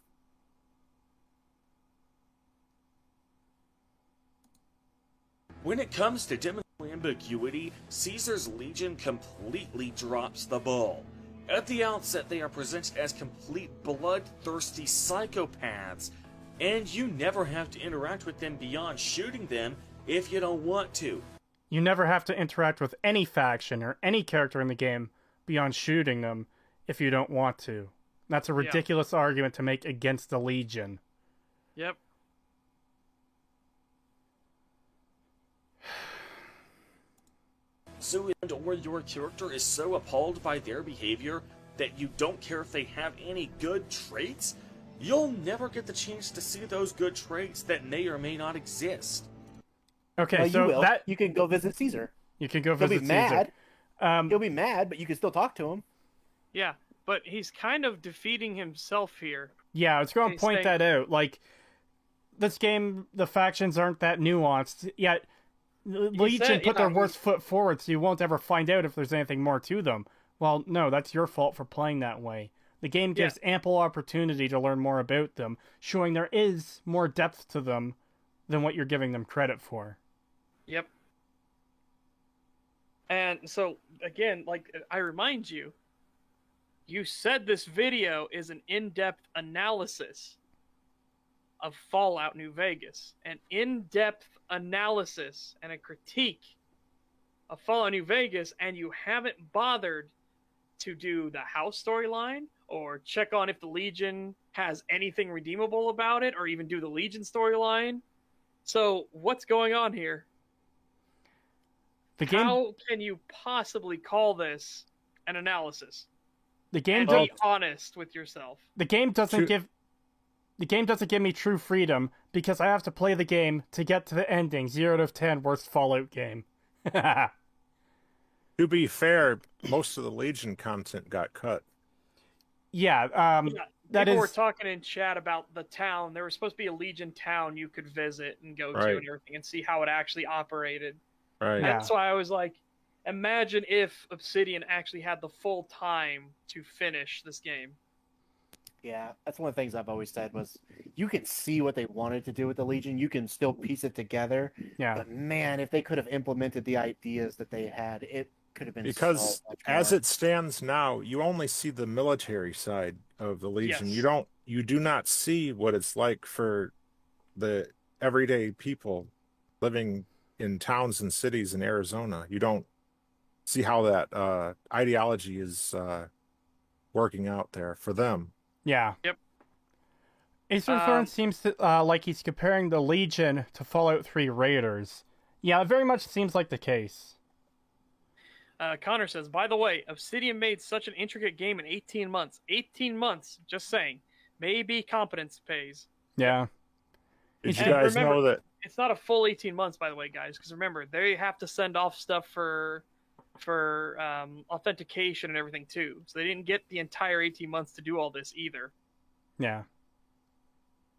When it comes to dimensional ambiguity, Caesar's Legion completely drops the ball. At the outset, they are presented as complete bloodthirsty psychopaths, and you never have to interact with them beyond shooting them if you don't want to. You never have to interact with any faction or any character in the game beyond shooting them if you don't want to. That's a ridiculous argument to make against the Legion. Yep. So, or your character is so appalled by their behavior that you don't care if they have any good traits? You'll never get the chance to see those good traits that may or may not exist. Okay, so you can go visit Caesar. You can go visit Caesar. He'll be mad. He'll be mad, but you can still talk to him. Yeah, but he's kind of defeating himself here. Yeah, I was going to point that out. This game, the factions aren't that nuanced, yet Legion put their worst foot forward, so you won't ever find out if there's anything more to them. Well, no, that's your fault for playing that way. The game gives ample opportunity to learn more about them, showing there is more depth to them than what you're giving them credit for. Yep. And so, again, I remind you, you said this video is an in-depth analysis of Fallout New Vegas. An in-depth analysis and a critique of Fallout New Vegas, and you haven't bothered to do the house storyline or check on if the Legion has anything redeemable about it or even do the Legion storyline. So what's going on here? How can you possibly call this an analysis? The game be honest with yourself. The game doesn't give me true freedom because I have to play the game to get to the ending. 0 out of 10 worst Fallout game. To be fair, most of the Legion content got cut. Yeah, People were talking in chat about the town. There was supposed to be a Legion town you could visit and go to and everything and see how it actually operated. Right. And that's why I was like, imagine if Obsidian actually had the full time to finish this game. Yeah, that's one of the things I've always said was you can see what they wanted to do with the Legion. You can still piece it together. Yeah. But man, if they could have implemented the ideas that they had, it could have been because so much as more. it stands now, you only see the military side of the Legion. Yes. You do not see what it's like for the everyday people living in towns and cities in Arizona. You don't see how that ideology is working out there for them. Yeah. Yep. Acer Thorn seems to, like he's comparing the Legion to Fallout 3 Raiders. Yeah, it very much seems like the case. Connor says, by the way, Obsidian made such an intricate game in 18 months. 18 months, just saying. Maybe competence pays. Yeah. Did you guys know that? It's not a full 18 months, by the way, guys, because remember, they have to send off stuff for authentication and everything, too. So they didn't get the entire 18 months to do all this, either. Yeah.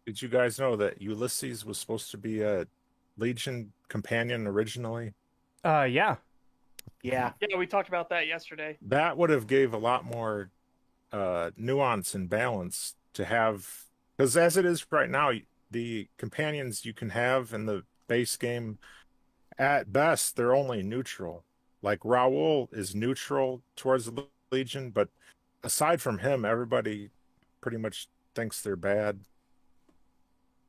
Did you guys know that Ulysses was supposed to be a Legion companion originally? Yeah. Yeah. Yeah, we talked about that yesterday. That would have gave a lot more nuance and balance to have, because as it is right now, the companions you can have in the base game, at best, they're only neutral. Like Raoul is neutral towards the Legion, but aside from him, everybody pretty much thinks they're bad.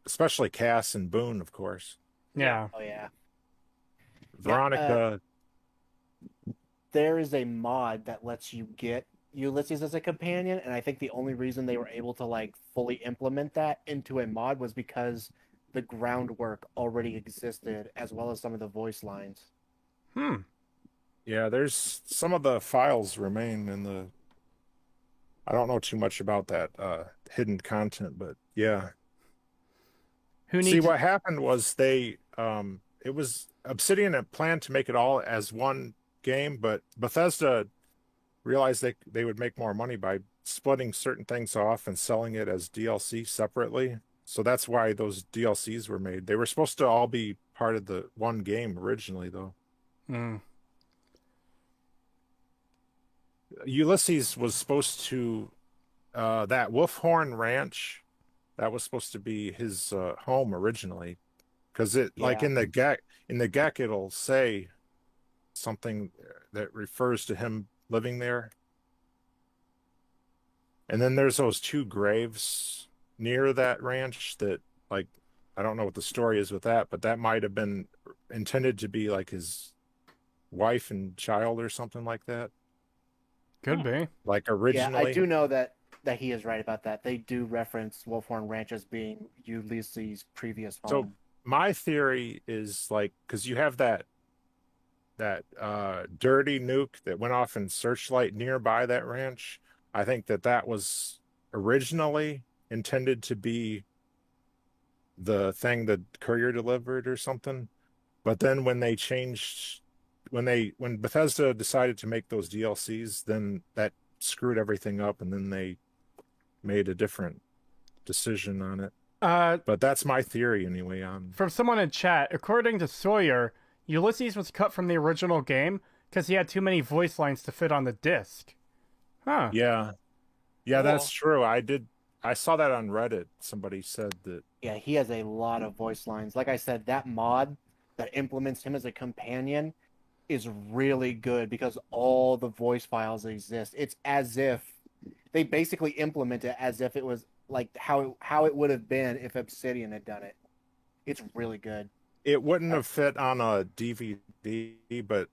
Especially Cass and Boone, of course. Yeah. Oh, yeah. Veronica. There is a mod that lets you get Ulysses as a companion, and I think the only reason they were able to like fully implement that into a mod was because the groundwork already existed, as well as some of the voice lines. Yeah, there's some of the files remain in the. I don't know too much about that hidden content, but yeah. See, what happened was they it was Obsidian had planned to make it all as one game, but Bethesda realized they would make more money by splitting certain things off and selling it as DLC separately. So that's why those DLCs were made. They were supposed to all be part of the one game originally, though. Ulysses was supposed to that Wolfhorn Ranch, that was supposed to be his home originally, because like in the GEC it'll say something that refers to him living there. And then there's those two graves near that ranch that, like, I don't know what the story is with that, but that might have been intended to be like his wife and child or something like that. Could be. Like originally. Yeah, I do know that he is right about that. They do reference Wolfhorn Ranch as being Ulysses' previous home. So my theory is, like, because you have that dirty nuke that went off in Searchlight nearby that ranch. I think that was originally intended to be the thing that Courier delivered or something. But then when they changed, when Bethesda decided to make those DLCs, then that screwed everything up, and then they made a different decision on it. But that's my theory anyway. From someone in chat, according to Sawyer, Ulysses was cut from the original game because he had too many voice lines to fit on the disc. Huh. Yeah, cool. That's true. I saw that on Reddit. Somebody said that. Yeah, he has a lot of voice lines. Like I said, that mod that implements him as a companion is really good because all the voice files exist. It's as if they basically implement it as if it was like how it would have been if Obsidian had done it. It's really good. It wouldn't have fit on a DVD, but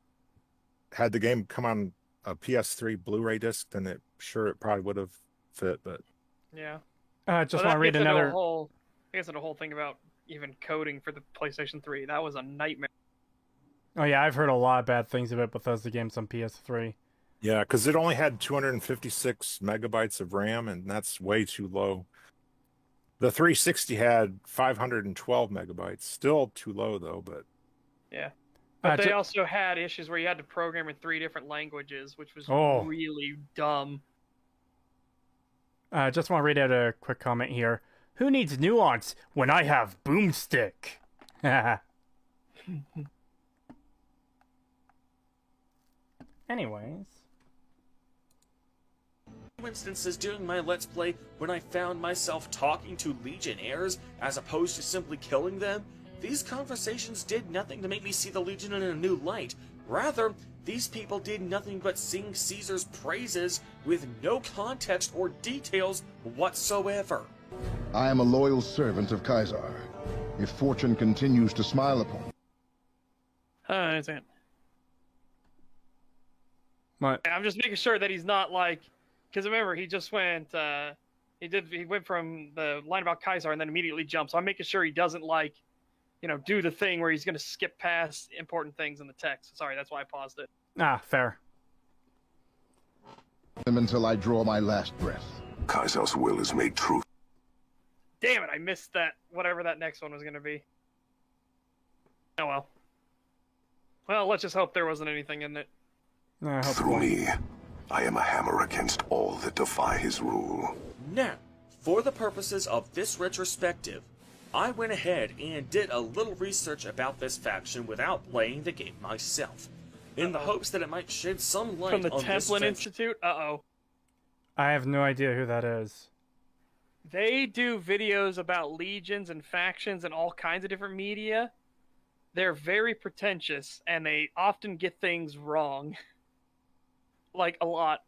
had the game come on a PS3 Blu-ray disc, then it probably would have fit. But yeah, just want to read another. I guess the whole thing about even coding for the PlayStation 3, that was a nightmare. Oh yeah, I've heard a lot of bad things about Bethesda games on PS3. Yeah, because it only had 256 megabytes of RAM, and that's way too low. The 360 had 512 megabytes. Still too low, though, but... Yeah. But they also had issues where you had to program in 3 different languages, which was really dumb. Just want to read out a quick comment here. Who needs nuance when I have boomstick? Anyways. Instances during my Let's Play when I found myself talking to Legionnaires as opposed to simply killing them, these conversations did nothing to make me see the Legion in a new light. Rather, these people did nothing but sing Caesar's praises with no context or details whatsoever. I am a loyal servant of Caesar. If fortune continues to smile upon me. I understand. What? I'm just making sure that he's not like, because remember he just went, he went from the line about Kaiser and then immediately jumped. So I'm making sure he doesn't like, do the thing where he's going to skip past important things in the text. Sorry, that's why I paused it. Ah, fair. Until I draw my last breath. Kaiser's will is made true. Damn it, I missed that, whatever that next one was going to be. Oh well. Well, let's just hope there wasn't anything in it. Through me, I am a hammer against all that defy his rule. Now, for the purposes of this retrospective, I went ahead and did a little research about this faction without playing the game myself, in the hopes that it might shed some light From the on this Templin Institute? Uh-oh. I have no idea who that is. They do videos about legions and factions and all kinds of different media. They're very pretentious, and they often get things wrong. Like, a lot.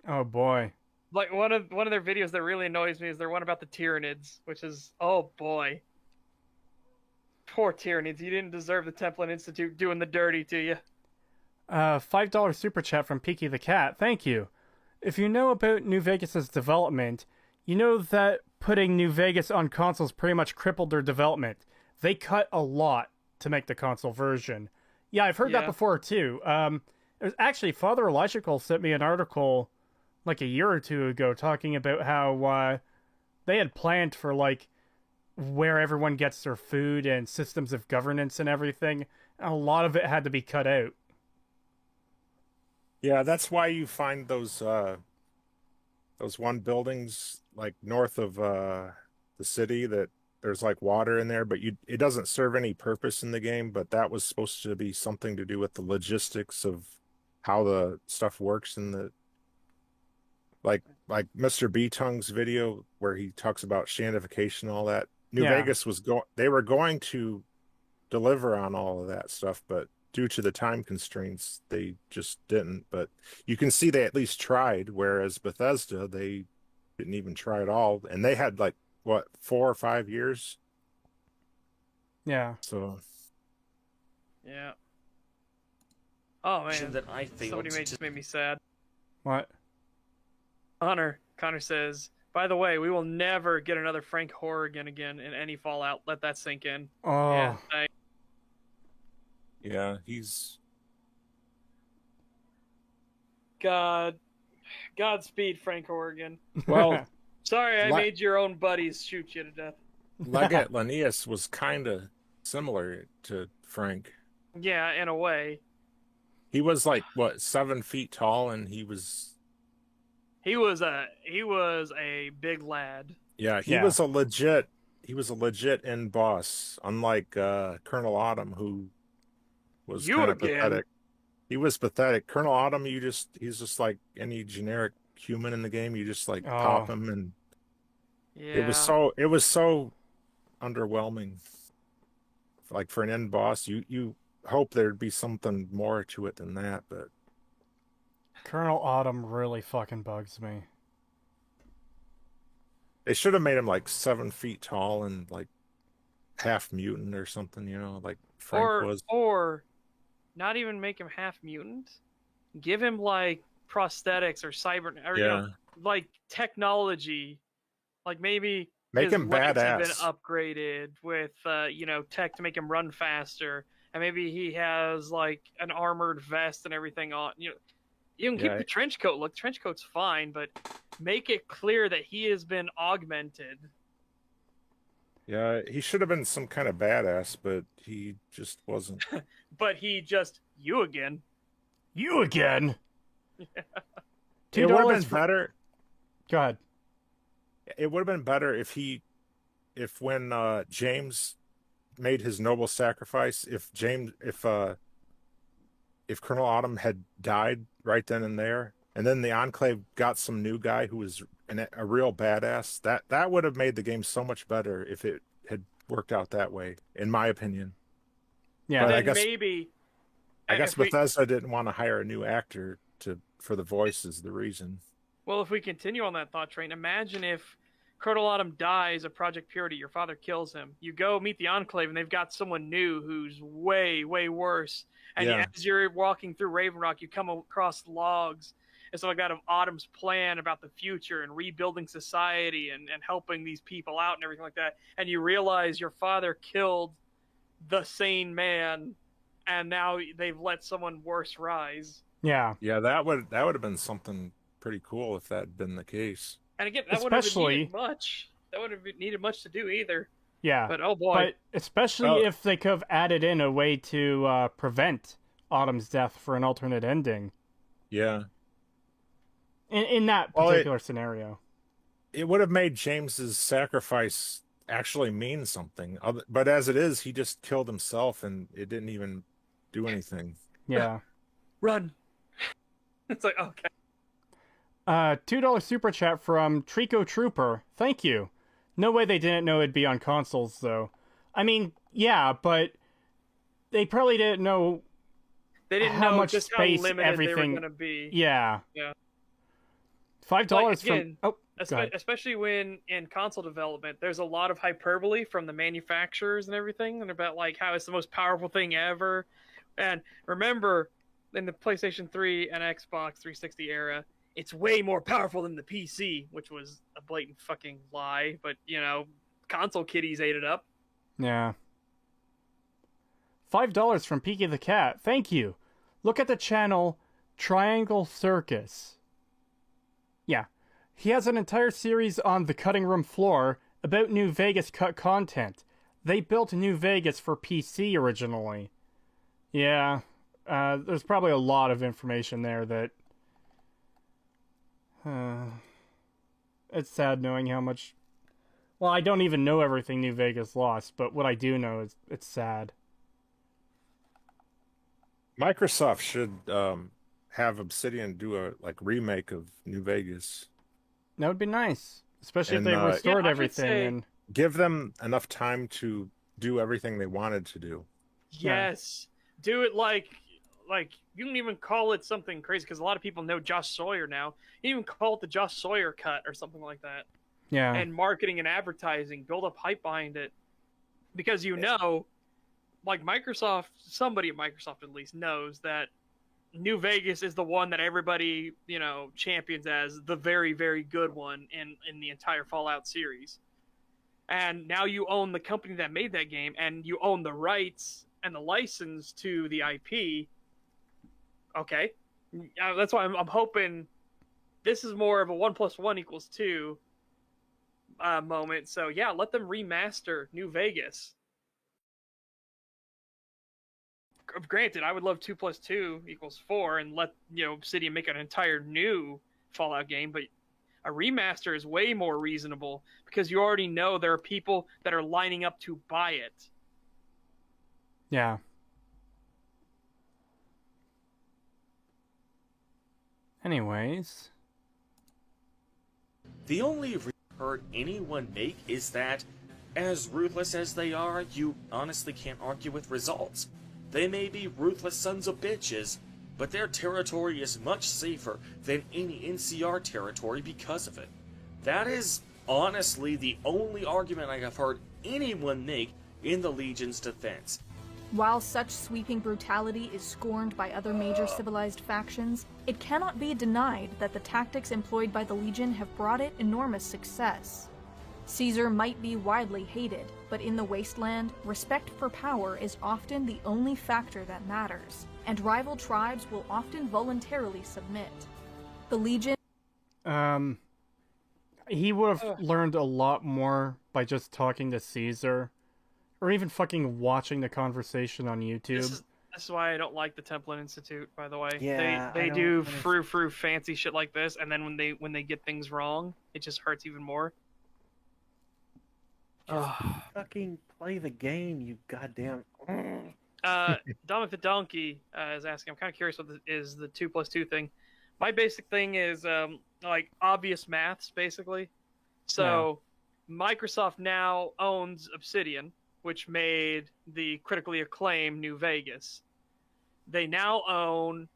Oh, boy. Like, one of their videos that really annoys me is their one about the Tyranids, which is, oh boy. Poor Tyranids, you didn't deserve the Templin Institute doing the dirty to you. $5 super chat from Peaky the Cat. Thank you. If you know about New Vegas' development, you know that putting New Vegas on consoles pretty much crippled their development. They cut a lot to make the console version. Yeah, I've heard that before too. It was actually Father Elijahcal sent me an article like a year or two ago talking about how they had planned for like where everyone gets their food and systems of governance and everything. And a lot of it had to be cut out. Yeah, that's why you find those one buildings like north of the city that there's like water in there, but it doesn't serve any purpose in the game. But that was supposed to be something to do with the logistics of how the stuff works in the like Mr. B-Tongue's video where he talks about shandification and all that. New Vegas they were going to deliver on all of that stuff, but due to the time constraints, they just didn't. But you can see they at least tried, whereas Bethesda, they didn't even try at all. And they had like, what, 4 or 5 years? Yeah. So. Yeah. Oh, man. That I failed just made me sad. What? Connor says, by the way, we will never get another Frank Horrigan again in any Fallout. Let that sink in. Oh. Yeah, he's... Godspeed, Frank Horrigan. Well... Sorry I made your own buddies shoot you to death. Legate Linnaeus was kind of similar to Frank. Yeah, in a way. He was like, what, 7 feet tall, and he was a big lad. Yeah, he was a legit end boss, unlike Colonel Autumn, who was kind of pathetic. He was pathetic. Colonel Autumn, he's just like any generic human in the game. You just like pop him, and it was so underwhelming. Like for an end boss, you hope there'd be something more to it than that, but Colonel Autumn really fucking bugs me. They should have made him like 7 feet tall and like half mutant or something, like Frank was. Or not even make him half mutant. Give him like prosthetics or cyber, or like technology. Like maybe make him badass. Have been upgraded with tech to make him run faster, and maybe he has like an armored vest and everything on. You can keep the trench coat. Look, trench coat's fine, but make it clear that he has been augmented. Yeah, he should have been some kind of badass, but he just wasn't. But he just, you again. You again? It would have been better. Go ahead. it would have been better if when James made his noble sacrifice, if Colonel Autumn had died right then and there, and then the Enclave got some new guy who was a real badass, that would have made the game so much better if it had worked out that way, in my opinion. Yeah, but I guess Bethesda didn't want to hire a new actor for the voice is the reason. Well, if we continue on that thought train, imagine if Colonel Autumn dies of Project Purity, your father kills him. You go meet the Enclave, and they've got someone new who's way, way worse. And as you're walking through Raven Rock, you come across logs and stuff like that of Autumn's plan about the future and rebuilding society and helping these people out and everything like that. And you realize your father killed the sane man, and now they've let someone worse rise. Yeah. Yeah, that would have been something pretty cool if that had been the case. And again, that wouldn't have needed much. That wouldn't have needed much to do either. Yeah. But oh boy. But especially if they could have added in a way to prevent Autumn's death for an alternate ending. Yeah. In that particular scenario. It would have made James's sacrifice actually mean something. But as it is, he just killed himself and it didn't even do anything. Yeah. Run. It's like, okay. $2 super chat from Trico Trooper. Thank you. No way they didn't know it'd be on consoles, though. I mean, yeah, but they probably didn't know. They didn't how know much just space how limited everything they were going to be. Yeah. Yeah. $5 from. Oh, especially when in console development, there's a lot of hyperbole from the manufacturers and everything, and about like how it's the most powerful thing ever. And remember, in the PlayStation 3 and Xbox 360 era, it's way more powerful than the PC, which was a blatant fucking lie. But console kiddies ate it up. Yeah. $5 from Peaky the Cat. Thank you. Look at the channel Triangle Circus. Yeah. He has an entire series on the cutting room floor about New Vegas cut content. They built New Vegas for PC originally. Yeah. There's probably a lot of information there that... it's sad knowing how much... Well, I don't even know everything New Vegas lost, but what I do know is it's sad. Microsoft should have Obsidian do a remake of New Vegas. That would be nice, especially if they restored everything and give them enough time to do everything they wanted to do. Yes, do it like you can even call it something crazy because a lot of people know Josh Sawyer now. You can even call it the Josh Sawyer cut or something like that. Yeah, and marketing and advertising, build up hype behind it, because like Microsoft, somebody at Microsoft at least knows that New Vegas is the one that everybody, champions as the very, very good one in the entire Fallout series. And now you own the company that made that game, and you own the rights and the license to the IP. Okay. That's why I'm hoping this is more of a 1 + 1 = 2 moment. So yeah, let them remaster New Vegas. Granted, I would love 2 + 2 = 4 and let Obsidian make an entire new Fallout game, but a remaster is way more reasonable because you already know there are people that are lining up to buy it. Yeah. Anyways, the only hurt anyone make is that, as ruthless as they are, you honestly can't argue with results. They may be ruthless sons of bitches, but their territory is much safer than any NCR territory because of it. That is honestly the only argument I have heard anyone make in the Legion's defense. While such sweeping brutality is scorned by other major civilized factions, it cannot be denied that the tactics employed by the Legion have brought it enormous success. Caesar might be widely hated, but in the Wasteland, respect for power is often the only factor that matters, and rival tribes will often voluntarily submit. The Legion... he would have learned a lot more by just talking to Caesar, or even fucking watching the conversation on YouTube. This is why I don't like the Templin Institute, by the way. Yeah, they do frou fancy shit like this, and then when they get things wrong, it just hurts even more. Just fucking play the game, you goddamn. Dominic Donkey is asking. I'm kind of curious what is the 2+2 thing. My basic thing is like obvious maths, basically. So Microsoft now owns Obsidian, which made the critically acclaimed New Vegas. They now own,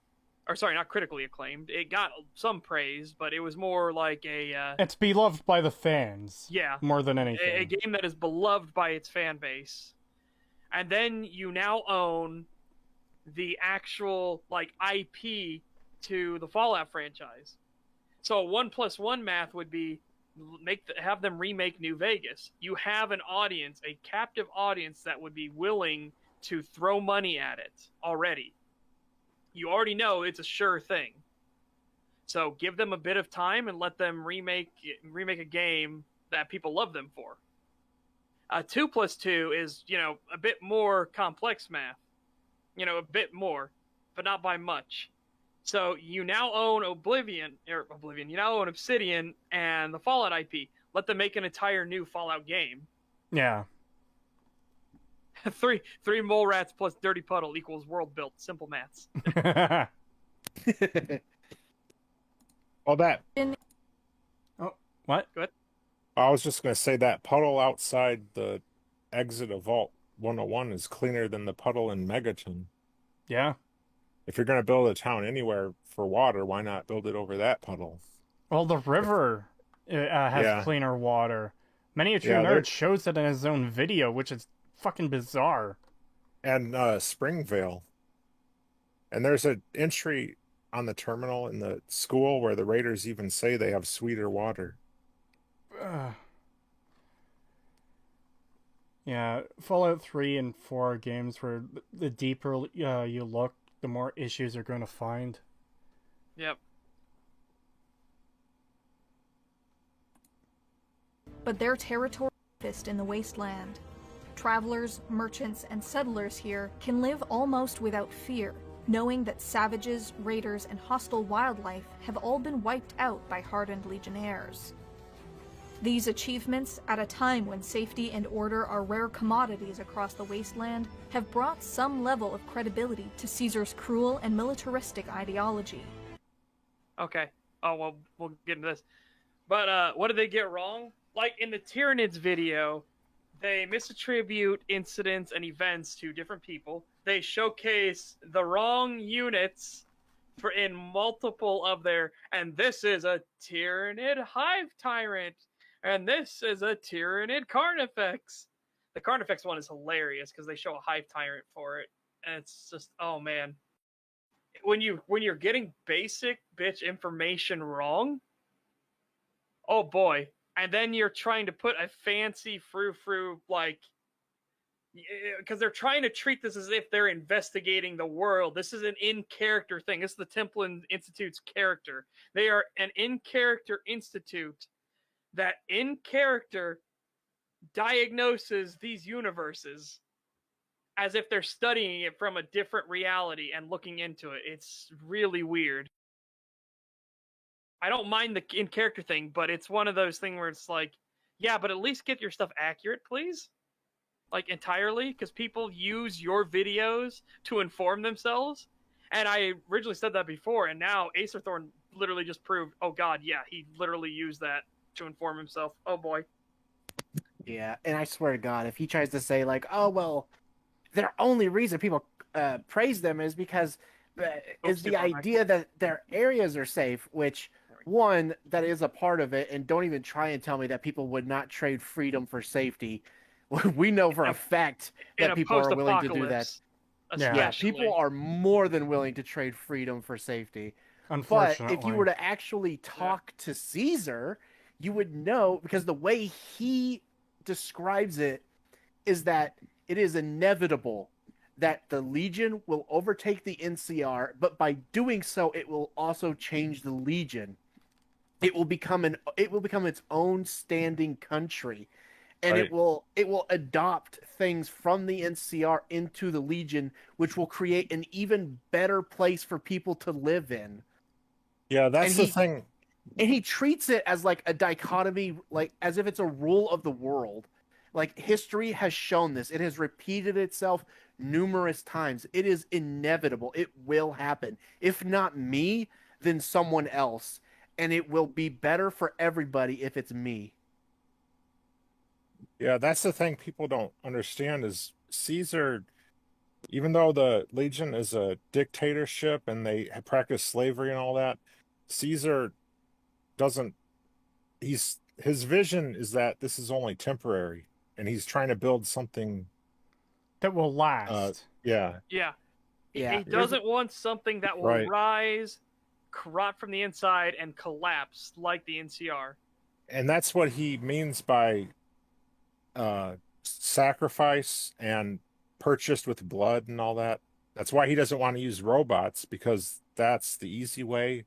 or sorry, not critically acclaimed. It got some praise, but it was more like a. It's beloved by the fans. Yeah. More than anything. A game that is beloved by its fan base. And then you now own the actual like IP to the Fallout franchise. So 1+1 math would be have them remake New Vegas. You have an audience, a captive audience that would be willing to throw money at it already. You already know it's a sure thing. So give them a bit of time and let them remake a game that people love them for. 2+2 is, a bit more complex math. A bit more, but not by much. So you now own Oblivion, you now own Obsidian and the Fallout IP. Let them make an entire new Fallout game. Yeah. three mole rats plus dirty puddle equals world built. Simple maths. Well, that. Oh, what? Good. I was just going to say that puddle outside the exit of Vault 101 is cleaner than the puddle in Megaton. Yeah. If you're going to build a town anywhere for water, why not build it over that puddle? Well, the river has cleaner water. Many a true nerd shows it in his own video, which is fucking bizarre. And Springvale. And there's an entry on the terminal in the school where the Raiders even say they have sweeter water. Yeah, Fallout 3 and 4 are games where the deeper you look, the more issues you're going to find. Yep. But their territory is in the wasteland. Travelers, merchants, and settlers here can live almost without fear, knowing that savages, raiders, and hostile wildlife have all been wiped out by hardened legionnaires. These achievements, at a time when safety and order are rare commodities across the wasteland, have brought some level of credibility to Caesar's cruel and militaristic ideology. Okay. Oh, well, we'll get into this. But what did they get wrong? Like in the Tyranids video, they misattribute incidents and events to different people. They showcase the wrong units in multiple of their, and this is a Tyranid Hive Tyrant. And this is a Tyranid Carnifex. The Carnifex one is hilarious because they show a Hive Tyrant for it. And it's just, oh man. When you're getting basic bitch information wrong, oh boy. And then you're trying to put a fancy frou-frou, like, because they're trying to treat this as if they're investigating the world. This is an in-character thing. This is the Temple Institute's character. They are an in-character institute that in character diagnoses these universes as if they're studying it from a different reality and looking into it. It's really weird. I don't mind the in character thing, but it's one of those things where it's like, yeah, but at least get your stuff accurate, please. Like entirely, because people use your videos to inform themselves. And I originally said that before, and now Acer Thorn literally just proved, oh god, yeah, he literally used that to inform himself. Oh boy. Yeah, and I swear to God, if he tries to say like, oh well, their only reason people praise them is because is the idea that their areas are safe, which one, that is a part of it, and don't even try and tell me that people would not trade freedom for safety. We know for a fact that people are willing to do that. Yeah, people are more than willing to trade freedom for safety. Unfortunately. But if you were to actually talk to Caesar, you would know, because the way he describes it is that it is inevitable that the Legion will overtake the NCR, but by doing so, it will also change the Legion. It will become its own standing country, and it will adopt things from the NCR into the Legion, which will create an even better place for people to live in. Yeah, that's the thing. And he treats it as like a dichotomy, like as if it's a rule of the world. Like, history has shown this. It has repeated itself numerous times. It is inevitable. It will happen. If not me, then someone else. And it will be better for everybody if it's me. Yeah, that's the thing people don't understand is Caesar, even though the Legion is a dictatorship and they practice slavery and all that, Caesar doesn't, his vision is that this is only temporary and he's trying to build something that will last. Yeah. He doesn't want something that will rise, corrupt from the inside, and collapse like the NCR. And that's what he means by sacrifice and purchased with blood and all that. That's why he doesn't want to use robots, because that's the easy way.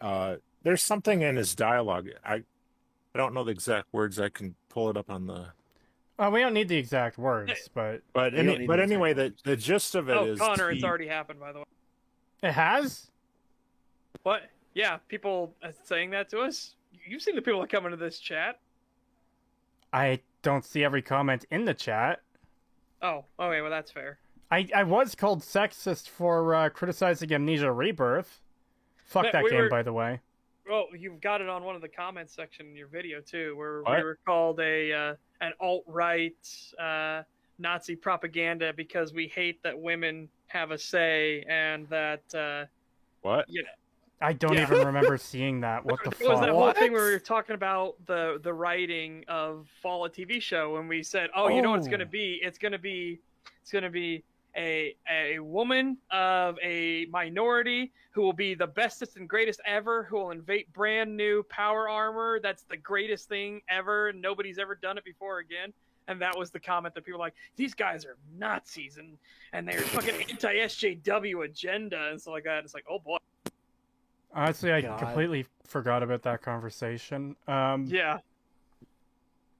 There's something in his dialogue. I don't know the exact words. I can pull it up on the... we don't need the exact words, but anyway, the gist of it is... Oh, Connor, it's already happened, by the way. It has? What? Yeah, people saying that to us? You've seen the people that come into this chat. I don't see every comment in the chat. Oh, okay, well, that's fair. I was called sexist for criticizing Amnesia Rebirth. Fuck that game, by the way. Well, you've got it on one of the comments section in your video, too, where we were called an alt-right Nazi propaganda because we hate that women have a say and that... What? You know, I don't even remember seeing that. What the fuck? It was that whole thing where we were talking about the writing of Fallout TV show, and we said, you know what it's going to be? It's going to be a woman of a minority who will be the bestest and greatest ever, who will invent brand new power armor. That's the greatest thing ever. Nobody's ever done it before again. And that was the comment that people were like, these guys are Nazis and they're fucking anti-SJW agenda and stuff like that. It's like, oh boy. Honestly, I completely forgot about that conversation. Yeah.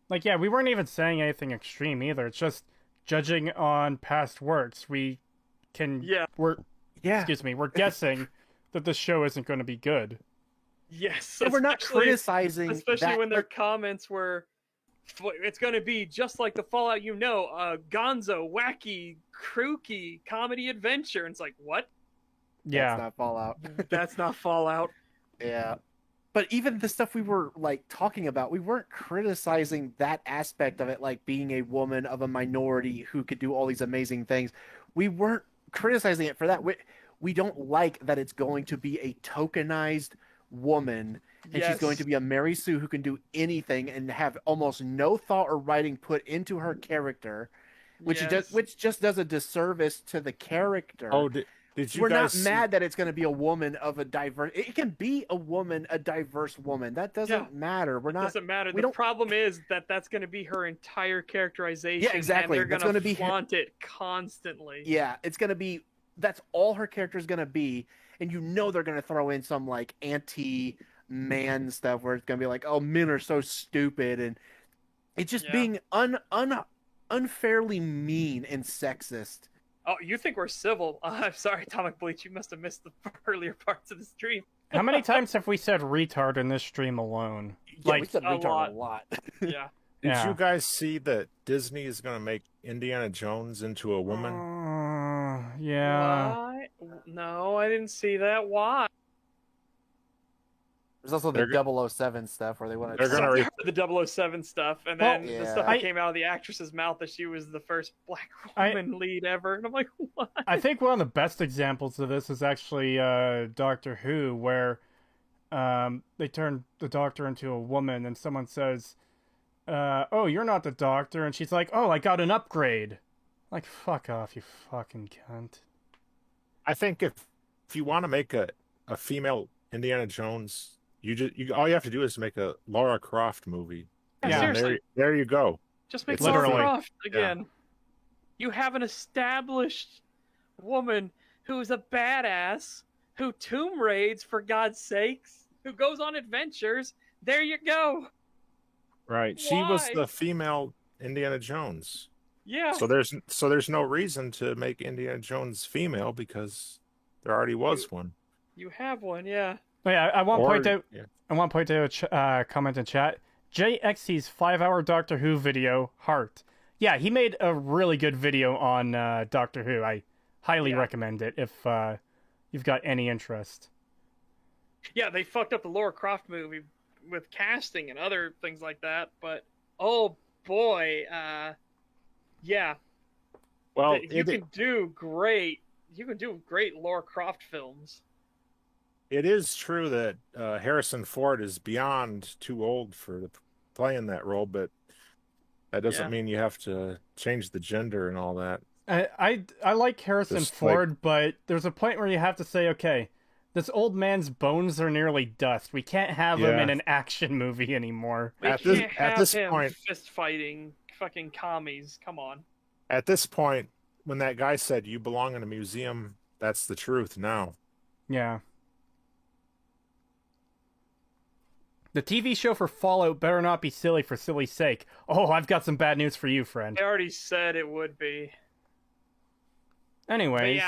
Like, yeah, we weren't even saying anything extreme either. It's just judging on past works. We can... We're guessing that the show isn't going to be good. Yes. And we're not criticizing... Especially when their comments were... It's going to be just like the Fallout gonzo, wacky, kooky, comedy adventure. And it's like, what? Yeah. That's not Fallout. That's not Fallout. Yeah. But even the stuff we were like talking about, we weren't criticizing that aspect of it, like being a woman of a minority who could do all these amazing things. We weren't criticizing it for that. We don't like that it's going to be a tokenized woman, and she's going to be a Mary Sue who can do anything and have almost no thought or writing put into her character, which just does a disservice to the character. Oh, we're not mad that it's going to be a woman of a diverse... It can be a woman, a diverse woman. That doesn't matter. It doesn't matter. The problem is that that's going to be her entire characterization. Yeah, exactly. And they're going to flaunt it constantly. Yeah, it's going to be... That's all her character is going to be. And you know they're going to throw in some like anti-man stuff where it's going to be like, oh, men are so stupid. And it's just being unfairly mean and sexist. Oh, you think we're civil? I'm sorry, Atomic Bleach. You must have missed the earlier parts of the stream. How many times have we said retard in this stream alone? Yeah, we said retard a lot. Yeah. Did you guys see that Disney is going to make Indiana Jones into a woman? Yeah. Why? No, I didn't see that. Why? There's also the 007 stuff where they want to... the 007 stuff, and then the stuff that came out of the actress's mouth that she was the first black woman lead ever, and I'm like, what? I think one of the best examples of this is actually Doctor Who, where they turn the Doctor into a woman, and someone says, oh, you're not the Doctor, and she's like, oh, I got an upgrade. Like, fuck off, you fucking cunt. I think if you want to make a female Indiana Jones... all you have to do is make a Lara Croft movie. Yeah, seriously. There you go. Just make Lara Croft again. Yeah. You have an established woman who's a badass, who tomb raids for God's sakes, who goes on adventures. There you go. Right. Why? She was the female Indiana Jones. Yeah. So there's no reason to make Indiana Jones female because there already was one. You have one, yeah. I want to point out a comment in chat. JXT's 5-hour Doctor Who video, Heart. Yeah, he made a really good video on Doctor Who. I highly recommend it if you've got any interest. Yeah, they fucked up the Lara Croft movie with casting and other things like that, but oh boy, yeah. Well, you can do great Lara Croft films. It is true that Harrison Ford is beyond too old for playing that role, but that doesn't mean you have to change the gender and all that. I like Harrison Ford, but there's a point where you have to say, okay, this old man's bones are nearly dust. We can't have him in an action movie anymore. At this point, fist fighting fucking commies. Come on. At this point, when that guy said you belong in a museum, that's the truth now. Yeah. The TV show for Fallout better not be silly for silly's sake. Oh, I've got some bad news for you, friend. They already said it would be. Anyways.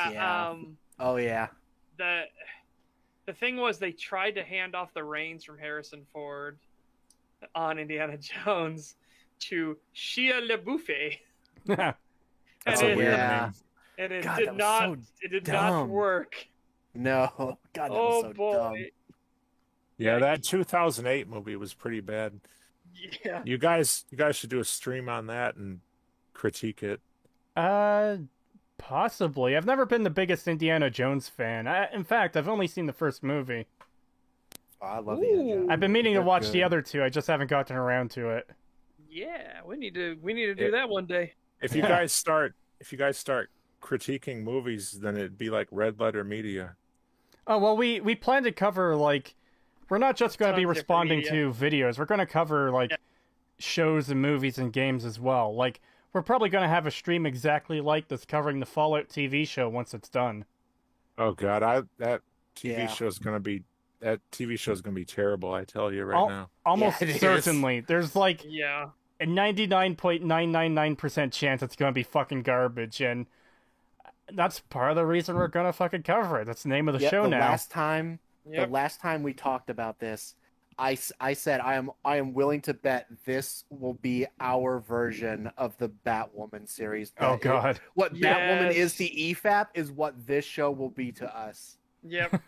Oh, yeah. The thing was, they tried to hand off the reins from Harrison Ford on Indiana Jones to Shia LaBeouf. That's a weird name. And it God, did not. It did not work. No, God, that was so boy. dumb. Yeah, that 2008 movie was pretty bad. Yeah. You guys should do a stream on that and critique it. Possibly. I've never been the biggest Indiana Jones fan. In fact, I've only seen the first movie. Oh, I love Indiana Jones. I've been meaning to watch the other two. I just haven't gotten around to it. Yeah, we need to do that one day. If you guys start critiquing movies, then it'd be like Red Letter Media. Oh, well, we plan to cover, like, we're not just going to be responding to videos. We're going to cover, like, shows and movies and games as well. Like, we're probably going to have a stream exactly like this covering the Fallout TV show once it's done. Oh, God, that TV show's going to be terrible, I tell you right now. Almost certainly. There's, like, a 99.999% chance it's going to be fucking garbage, and that's part of the reason we're going to fucking cover it. That's the name of the show now. The last time we talked about this, I said I am willing to bet this will be our version of the Batwoman series. Oh God! What Batwoman is to EFAP is what this show will be to us. Yep.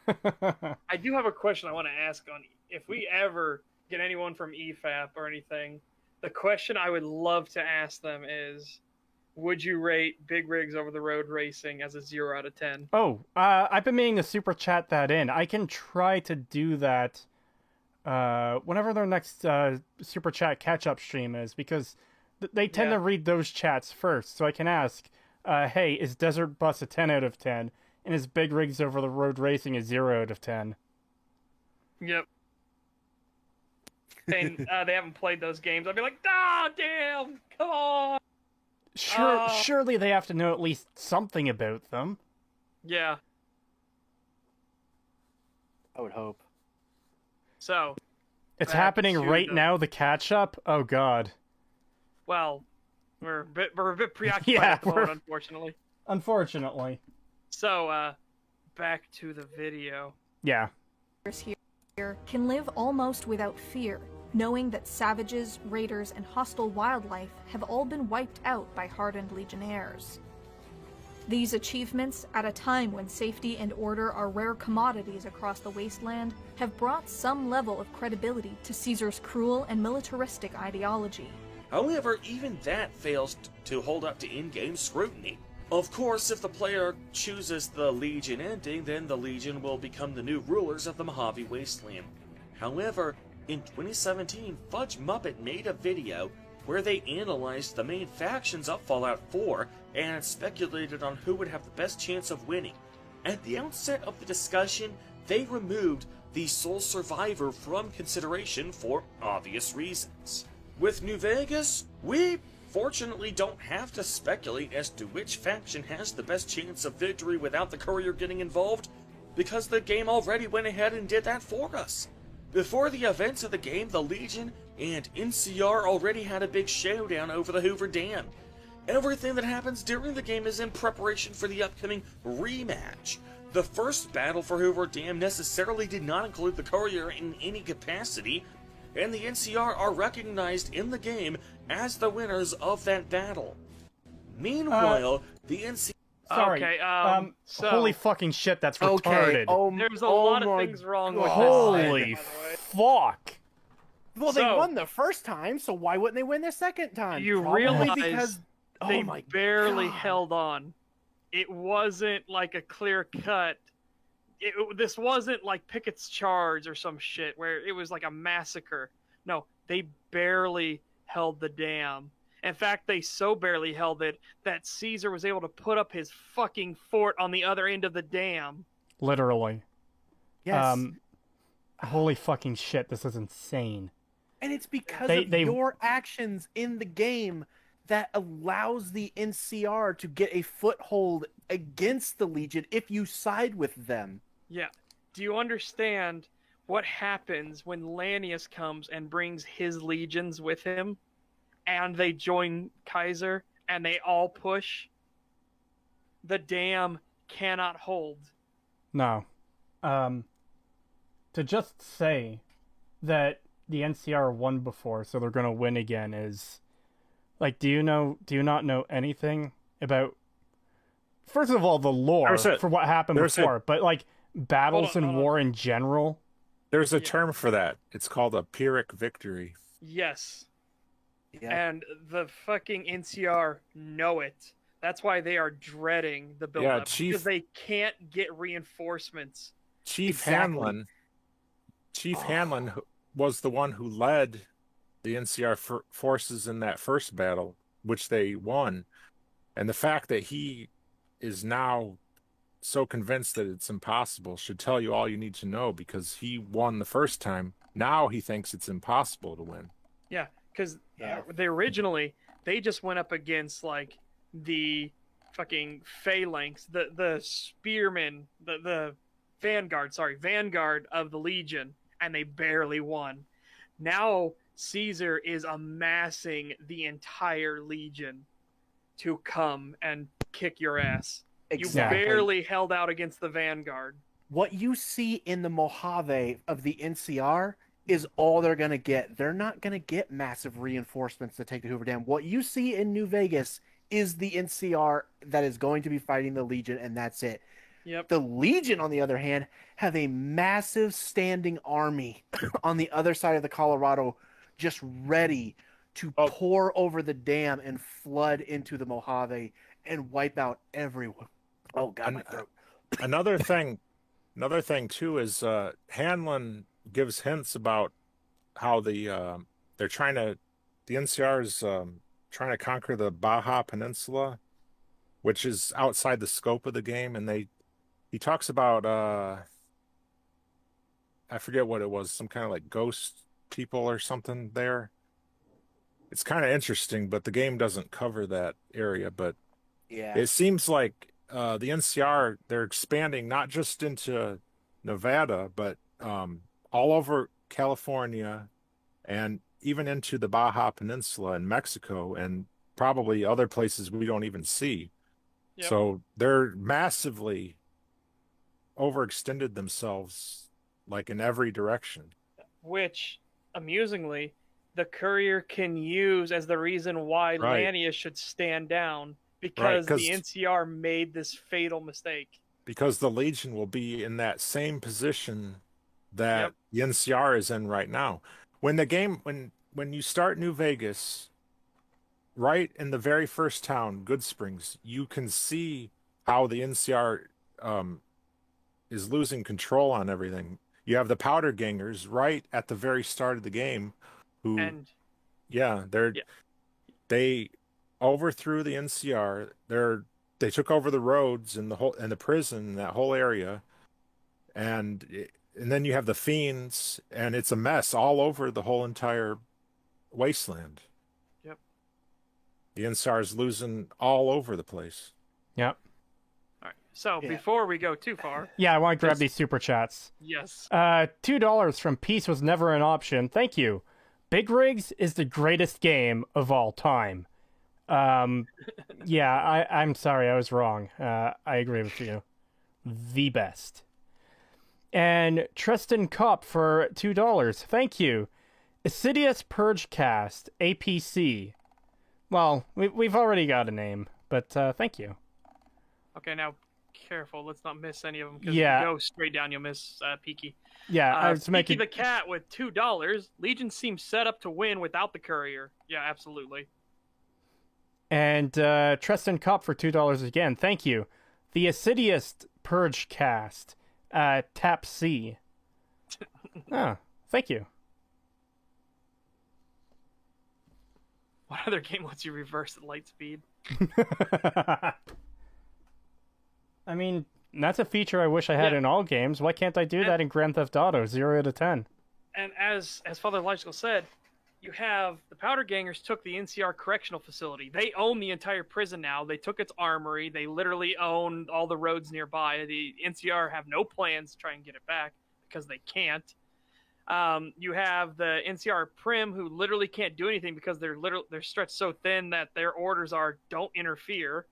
I do have a question I want to ask on if we ever get anyone from EFAP or anything. The question I would love to ask them is, would you rate Big Rigs Over the Road Racing as a 0 out of 10? Oh, I've been meaning to super chat that in. I can try to do that whenever their next super chat catch-up stream is, because they tend to read those chats first. So I can ask, hey, is Desert Bus a 10 out of 10? And is Big Rigs Over the Road Racing a 0 out of 10? Yep. And they haven't played those games. I'd be like, damn, come on. Surely they have to know at least something about them. Yeah. I would hope. So. It's happening right now, the catch-up? Oh, God. Well, we're a bit preoccupied at the moment, unfortunately. Unfortunately. So, back to the video. Yeah. Here can live almost without fear, knowing that savages, raiders, and hostile wildlife have all been wiped out by hardened legionnaires. These achievements, at a time when safety and order are rare commodities across the wasteland, have brought some level of credibility to Caesar's cruel and militaristic ideology. However, even that fails to hold up to in-game scrutiny. Of course, if the player chooses the Legion ending, then the Legion will become the new rulers of the Mojave Wasteland. However, in 2017, Fudge Muppet made a video where they analyzed the main factions of Fallout 4 and speculated on who would have the best chance of winning. At the outset of the discussion, they removed the sole survivor from consideration for obvious reasons. With New Vegas, we fortunately don't have to speculate as to which faction has the best chance of victory without the courier getting involved, because the game already went ahead and did that for us. Before the events of the game, the Legion and NCR already had a big showdown over the Hoover Dam. Everything that happens during the game is in preparation for the upcoming rematch. The first battle for Hoover Dam necessarily did not include the courier in any capacity, and the NCR are recognized in the game as the winners of that battle. Meanwhile, the NCR... Sorry. Okay, so... Holy fucking shit, that's retarded. There's a lot of things wrong with this. Holy fuck. Well, they won the first time, so why wouldn't they win the second time? You Probably realize because they barely held on. It wasn't like a clear cut. This wasn't like Pickett's Charge or some shit where it was like a massacre. No, they barely held the dam. In fact, they so barely held it that Caesar was able to put up his fucking fort on the other end of the dam. Literally. Yes. Holy fucking shit, this is insane. And it's because of your actions in the game that allows the NCR to get a foothold against the Legion if you side with them. Yeah. Do you understand what happens when Lanius comes and brings his legions with him? And they join Kaiser, and they all push? The dam cannot hold. No. To just say that the NCR won before, so they're going to win again is... Like, do you not know anything about... First of all, the lore for what happened before, but, like, battles and war in general? There's a term for that. It's called a Pyrrhic victory. Yes. Yeah. And the fucking NCR know it. That's why they are dreading the build-up. Because they can't get reinforcements. Chief Hanlon was the one who led the NCR forces in that first battle, which they won. And the fact that he is now so convinced that it's impossible should tell you all you need to know, because he won the first time. Now he thinks it's impossible to win. Yeah, because they just went up against, like, the fucking phalanx, the spearmen, the vanguard of the Legion, and they barely won. Now Caesar is amassing the entire Legion to come and kick your ass. Exactly. You barely held out against the vanguard. What you see in the Mojave of the NCR is all they're going to get. They're not going to get massive reinforcements to take the Hoover Dam. What you see in New Vegas is the NCR that is going to be fighting the Legion, and that's it. Yep. The Legion, on the other hand, have a massive standing army on the other side of the Colorado, just ready to pour over the dam and flood into the Mojave and wipe out everyone. Oh God, my throat. Another thing too is Hanlon gives hints about how the NCR is trying to conquer the Baja Peninsula, which is outside the scope of the game, and he talks about I forget what it was, some kind of like ghost people or something there. It's kind of interesting, but the game doesn't cover that area. But yeah, it seems like the NCR, they're expanding not just into Nevada, but all over California and even into the Baja Peninsula and Mexico and probably other places we don't even see. Yep. So they're massively overextended themselves, like in every direction. Which, amusingly, the Courier can use as the reason why Lanius should stand down, because the NCR made this fatal mistake. Because the Legion will be in that same position that the NCR is in right now. When the game, when you start New Vegas, right in the very first town, Good Springs, you can see how the NCR is losing control on everything. You have the Powder Gangers right at the very start of the game, who, they overthrew the NCR. They took over the roads and the prison, that whole area, and then you have the Fiends, and it's a mess all over the whole entire wasteland. Yep. The NCR is losing all over the place. Yep. All right. So before we go too far, I want to grab these super chats. Yes. $2 from Peace was never an option. Thank you. Big Rigs is the greatest game of all time. I'm sorry, I was wrong. I agree with you. The best. And Tristan Kopp for $2. Thank you. Assidious Purge Cast, APC. Well, we've already got a name, but thank you. Okay, now careful. Let's not miss any of them. Because Yeah. if you go straight down, you'll miss Peaky. Yeah, I was making... Peaky the Cat with $2. Legion seems set up to win without the courier. Yeah, absolutely. And Treston Kopp for $2 again. Thank you. The Assidious Purge Cast, Tap C. Oh, thank you. What other game lets you reverse at light speed? I mean, that's a feature I wish I had in all games. Why can't I do that in Grand Theft Auto 0 out of 10? And as Father Elijahcal said, you have the Powder Gangers took the NCR Correctional Facility. They own the entire prison now. They took its armory. They literally own all the roads nearby. The NCR have no plans to try and get it back because they can't. You have the NCR Prim, who literally can't do anything because they're stretched so thin that their orders are don't interfere.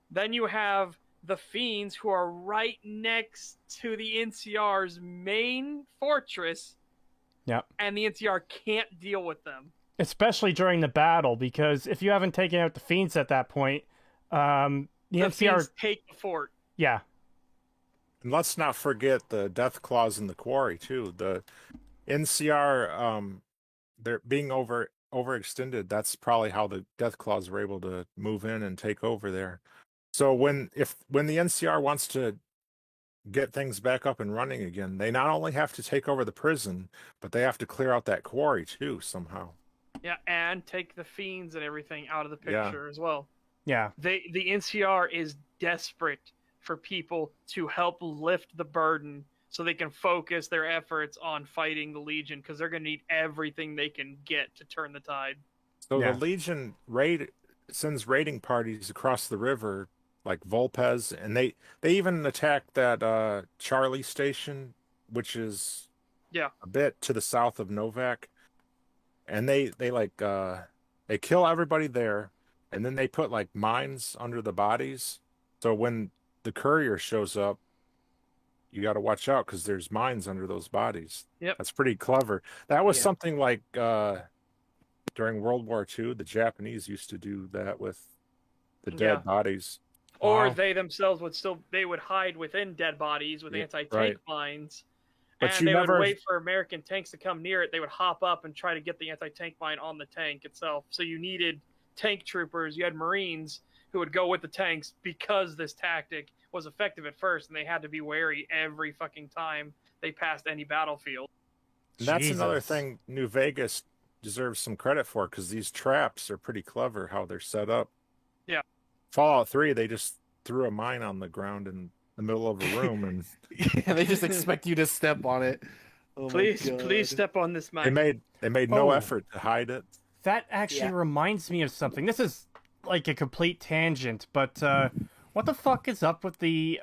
Then you have the Fiends, who are right next to the NCR's main fortress. Yep. And the NCR can't deal with them. Especially during the battle, because if you haven't taken out the Fiends at that point, the NCR... Fiends take the fort. Yeah. And let's not forget the death claws in the quarry, too. The NCR, they're being overextended. That's probably how the death claws were able to move in and take over there. So when the NCR wants to get things back up and running again, they not only have to take over the prison, but they have to clear out that quarry too somehow. Yeah, and take the Fiends and everything out of the picture as well. Yeah. The NCR is desperate for people to help lift the burden so they can focus their efforts on fighting the Legion, because they're going to need everything they can get to turn the tide. So the Legion sends raiding parties across the river, like Volpez, and they even attacked that Charlie station, which is a bit to the south of Novak, and they kill everybody there, and then they put like mines under the bodies, so when the courier shows up, you got to watch out because there's mines under those bodies. Yep, that's pretty clever. That was something like during World War II, the Japanese used to do that with the dead bodies. Or they themselves would hide within dead bodies with anti-tank mines. But and they would wait for American tanks to come near it. They would hop up and try to get the anti-tank mine on the tank itself. So you needed tank troopers. You had Marines who would go with the tanks because this tactic was effective at first, and they had to be wary every fucking time they passed any battlefield. And that's another thing New Vegas deserves some credit for, because these traps are pretty clever how they're set up. Yeah. Fallout 3, they just threw a mine on the ground in the middle of a room, and they just expect you to step on it. Oh, please step on this mine. They made no effort to hide it. That actually reminds me of something. This is like a complete tangent, but what the fuck is up with the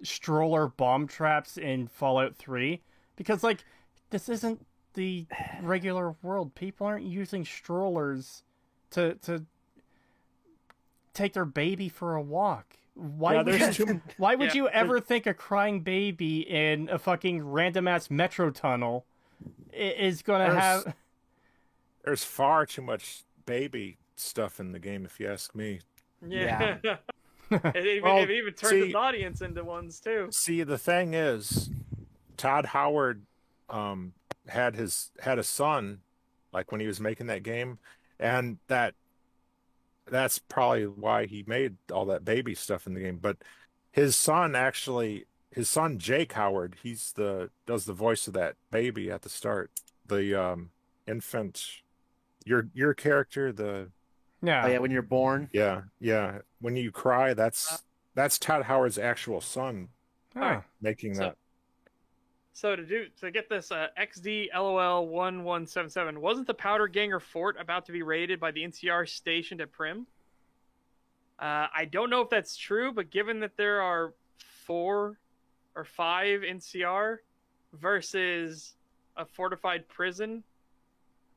stroller bomb traps in Fallout 3? Because like this isn't the regular world. People aren't using strollers to take their baby for a walk. Why would you ever think a crying baby in a fucking random ass metro tunnel is gonna have? There's far too much baby stuff in the game, if you ask me. Yeah. It even turns its audience into ones too. See, the thing is, Todd Howard had a son, like when he was making that game, and that's probably why he made all that baby stuff in the game. But his son Jake Howard, does the voice of that baby at the start, the infant, your character, when you're born, when you cry, that's Todd Howard's actual son making that. So to get this XD LOL 1177, wasn't the Powder Ganger fort about to be raided by the NCR stationed at Prim? I don't know if that's true, but given that there are 4 or 5 NCR versus a fortified prison,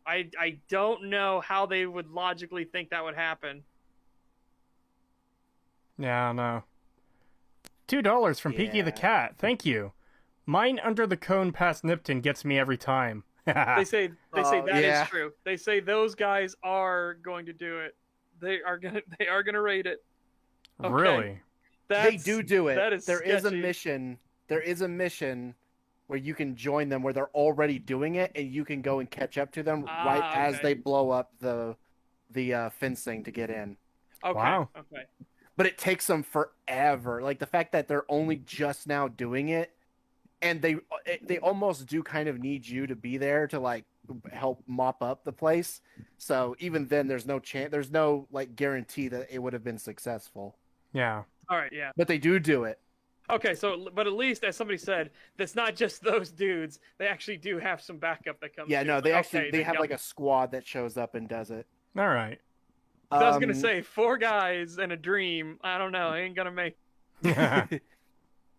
I don't know how they would logically think that would happen. Yeah, no. $2 from Peaky the Cat. Thank you. Mine under the cone past Nipton gets me every time. They say that yeah. is true. They say those guys are going to do it. They are gonna raid it. Okay. Really? They do it. That is There sketchy. is a mission. There is a mission where you can join them where they're already doing it, and you can go and catch up to them right as they blow up the fencing to get in. Okay. Wow. Okay. But it takes them forever. Like the fact that they're only just now doing it, and they almost do kind of need you to be there to like help mop up the place. So even then, there's no chance. There's no like guarantee that it would have been successful. Yeah. All right. Yeah. But they do it. Okay. So, but at least, as somebody said, that's not just those dudes. They actually do have some backup that comes. Yeah. No, they actually they have got like a squad that shows up and does it. All right. I was gonna say 4 guys and a dream. I don't know. Ain't gonna make.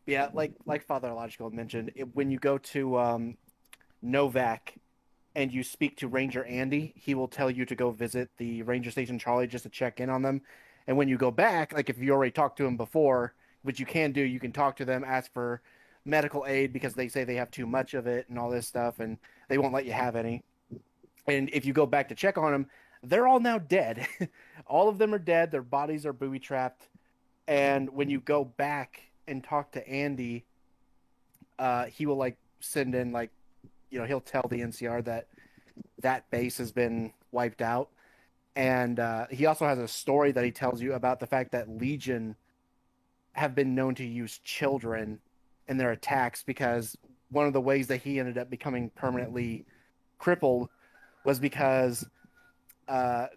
Yeah, like Father Elijahcal mentioned, when you go to Novak and you speak to Ranger Andy, he will tell you to go visit the Ranger Station Charlie just to check in on them. And when you go back, like if you already talked to him before, which you can do, you can talk to them, ask for medical aid because they say they have too much of it and all this stuff, and they won't let you have any. And if you go back to check on them, they're all now dead. All of them are dead. Their bodies are booby trapped. And when you go back and talk to Andy, he will like send in like, he'll tell the NCR that base has been wiped out. And he also has a story that he tells you about the fact that Legion have been known to use children in their attacks, because one of the ways that he ended up becoming permanently crippled was because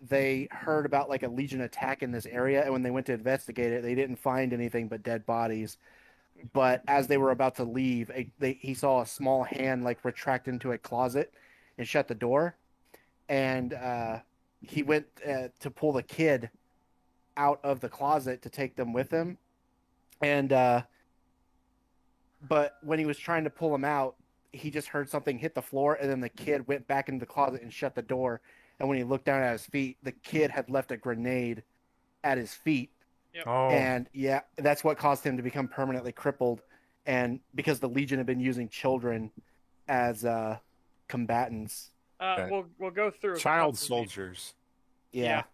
they heard about like a Legion attack in this area, and when they went to investigate it, they didn't find anything but dead bodies. But as they were about to leave, he saw a small hand like retract into a closet and shut the door, and he went to pull the kid out of the closet to take them with him, and but when he was trying to pull him out, he just heard something hit the floor, and then the kid went back into the closet and shut the door. And when he looked down at his feet, the kid had left a grenade at his feet. Yep. Oh. And yeah, that's what caused him to become permanently crippled. And because the Legion had been using children as combatants. We'll go through child soldiers. Yeah.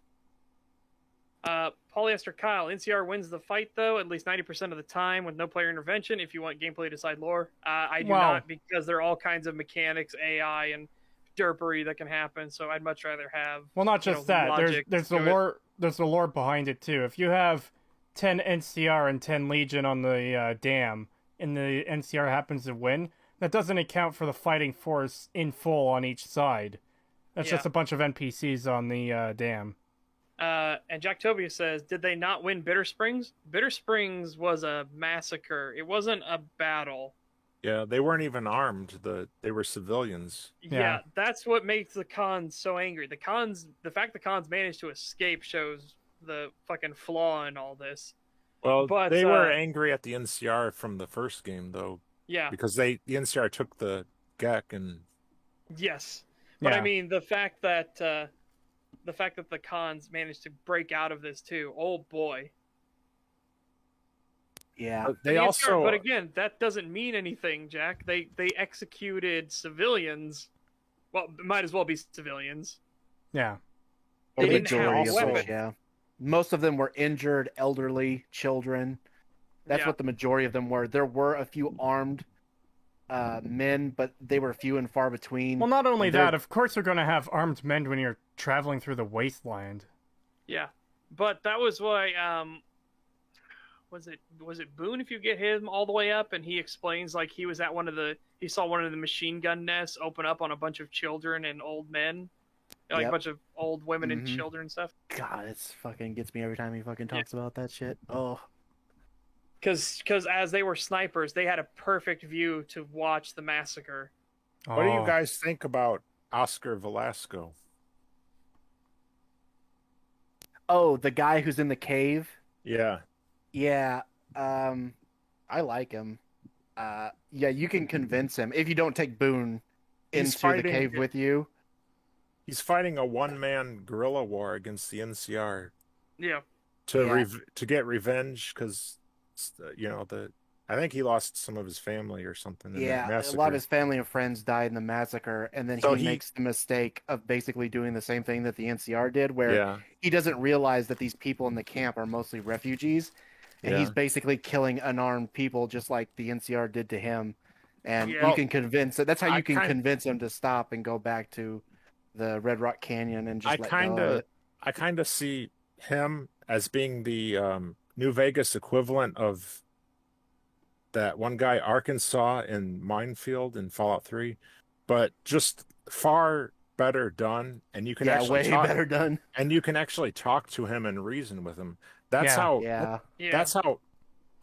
Polyester Kyle, NCR wins the fight though, at least 90% of the time with no player intervention. If you want gameplay to decide lore, I do not, because there are all kinds of mechanics, AI, and derpery that can happen. So I'd much rather have. Well, not just that. There's the lore. There's the lore behind it too. If you have 10 NCR and 10 Legion on the dam, and the NCR happens to win, that doesn't account for the fighting force in full on each side. That's just a bunch of NPCs on the dam. And Jack Tobia says, did they not win Bitter Springs? Bitter Springs was a massacre. It wasn't a battle. Yeah, they weren't even armed. They were civilians. Yeah, that's what makes the cons so angry. The fact the cons managed to escape shows the fucking flaw in all this. Well, but they were angry at the NCR from the first game, though. Yeah. Because the NCR took the GEC and... Yes. But I mean, the fact that the cons managed to break out of this too, oh boy. Yeah, but again, that doesn't mean anything, Jack. They executed civilians. Well, might as well be civilians. Yeah. They didn't have weapons. Yeah. Most of them were injured, elderly, children. That's what the majority of them were. There were a few armed men, but they were few and far between. Well, not only that, of course you're going to have armed men when you're traveling through the wasteland. Yeah, but that was why. Was it Boone? If you get him all the way up, and he explains like he was at he saw one of the machine gun nests open up on a bunch of children and old men, like a bunch of old women and children and stuff. God, it's fucking gets me every time he fucking talks about that shit. Oh. Because as they were snipers, they had a perfect view to watch the massacre. What do you guys think about Oscar Velasco? Oh, the guy who's in the cave? Yeah. Yeah. I like him. Yeah, you can convince him if you don't take Boone into the cave with you. He's fighting a one-man guerrilla war against the NCR. Yeah. To get revenge, because I think he lost some of his family or something in that Yeah, a massacre. lot of his family and friends died in the massacre, and then So he makes the mistake of basically doing the same thing that the NCR did, where Yeah. he doesn't realize that these people in the camp are mostly refugees, and he's Yeah. basically killing unarmed people just like the NCR did to him. And Yeah. you can convince that's how I you can kind- convince him to stop and go back to the Red Rock Canyon and just let go of it. I kind of see him as being the New Vegas equivalent of that one guy Arkansas in Minefield in Fallout 3, but just far better done, and you can actually way talk, better done. and you can actually talk to him and reason with him. That's how that's how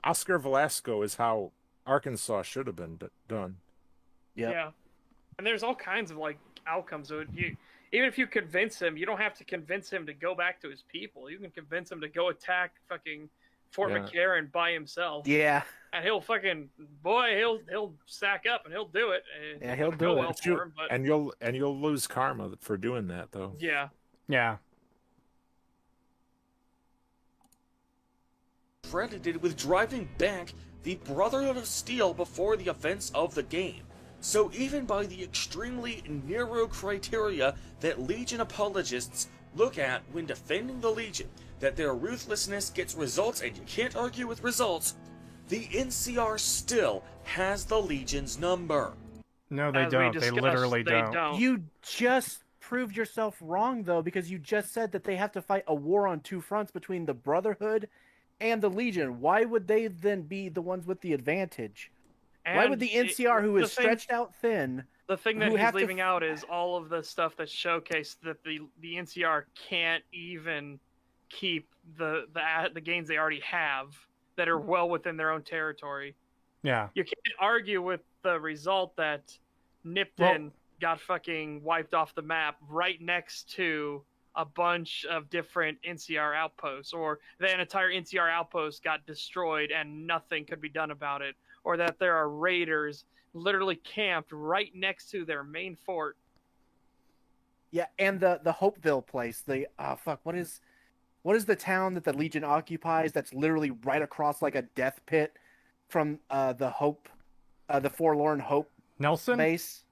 Oscar Velasco is how Arkansas should have been done. Yep. Yeah, and there's all kinds of like outcomes. So even if you convince him, you don't have to convince him to go back to his people. You can convince him to go attack fucking Fort McCarran by himself. Yeah. And he'll sack up and he'll do it. Yeah, he'll do it. Well for him, but... And you'll lose karma for doing that though. Yeah. Yeah. Credited with driving back the Brotherhood of Steel before the events of the game. So even by the extremely narrow criteria that Legion apologists look at when defending the Legion, that their ruthlessness gets results and you can't argue with results, the NCR still has the Legion's number. No, they don't. They literally don't. You just proved yourself wrong, though, because you just said that they have to fight a war on two fronts between the Brotherhood and the Legion. Why would they then be the ones with the advantage? And why would the NCR, who is stretched out thin... The thing that he's leaving out is all of the stuff that's showcased that the NCR can't even keep the gains they already have that are well within their own territory. Yeah. You can't argue with the result that Nipton got fucking wiped off the map right next to a bunch of different NCR outposts, or that an entire NCR outpost got destroyed and nothing could be done about it, or that there are raiders literally camped right next to their main fort. Yeah, and the Hopeville place, what is the town that the Legion occupies that's literally right across like a death pit from the Forlorn Hope Nelson base?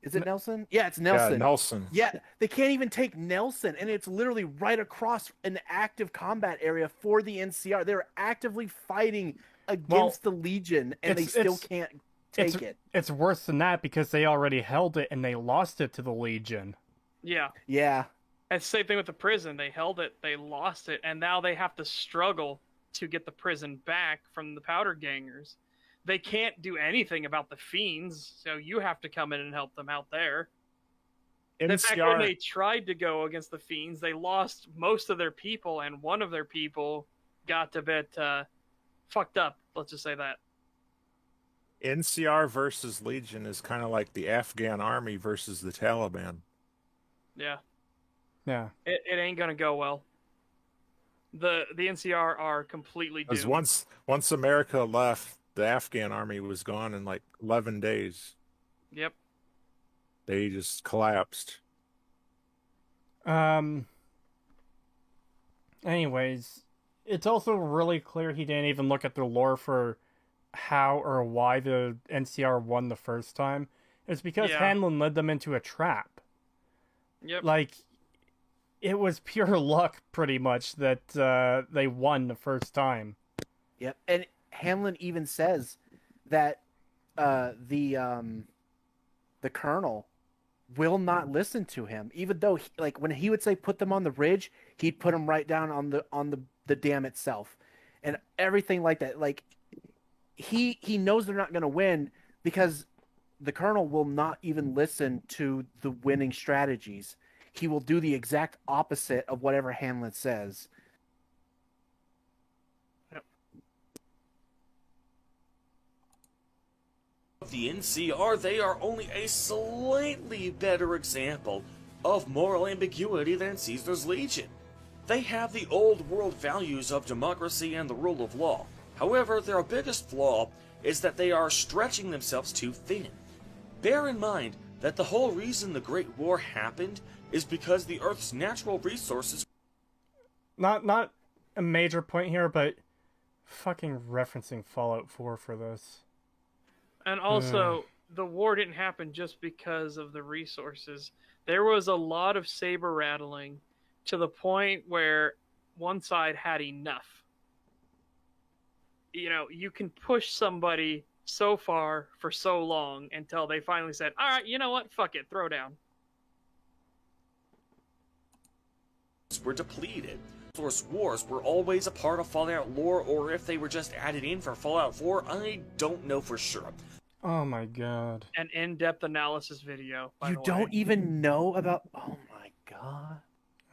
Is it Nelson? Yeah, it's Nelson. Yeah, Nelson. Yeah, they can't even take Nelson, and it's literally right across an active combat area for the NCR. They're actively fighting against the Legion, and they still can't take it. It's worse than that because they already held it and they lost it to the Legion. Yeah. Yeah. And same thing with the prison. They held it, they lost it, and now they have to struggle to get the prison back from the Powder Gangers. They can't do anything about the Fiends, so you have to come in and help them out there. In fact, when they tried to go against the Fiends, they lost most of their people, and one of their people got a bit fucked up. Let's just say that. NCR versus Legion is kind of like the Afghan army versus the Taliban. Yeah. Yeah. It ain't gonna go well. The NCR are completely doomed. Because once America left, the Afghan army was gone in like 11 days. Yep. They just collapsed. Anyways, it's also really clear he didn't even look at the lore for how or why the NCR won the first time. It's because Hanlon led them into a trap. Yep. Like, it was pure luck, pretty much, that they won the first time. Yep, and Hanlon even says that the colonel will not listen to him, even though when he would say put them on the ridge, he'd put them right down on the dam itself, and everything like that. Like he knows they're not going to win because the colonel will not even listen to the winning strategies. He will do the exact opposite of whatever Hanlon says. The NCR, they are only a slightly better example of moral ambiguity than Caesar's Legion. They have the old world values of democracy and the rule of law. However, their biggest flaw is that they are stretching themselves too thin. Bear in mind that the whole reason the Great War happened is because the Earth's natural resources... Not a major point here, but fucking referencing Fallout 4 for this. And also, the war didn't happen just because of the resources. There was a lot of saber rattling to the point where one side had enough. You know, you can push somebody so far for so long until they finally said, all right, you know what? Fuck it, throw down. Were depleted. Source wars were always a part of Fallout lore, or if they were just added in for Fallout 4, I don't know for sure. Oh my god. An in-depth analysis video, by the way. You don't even know about... Oh my god.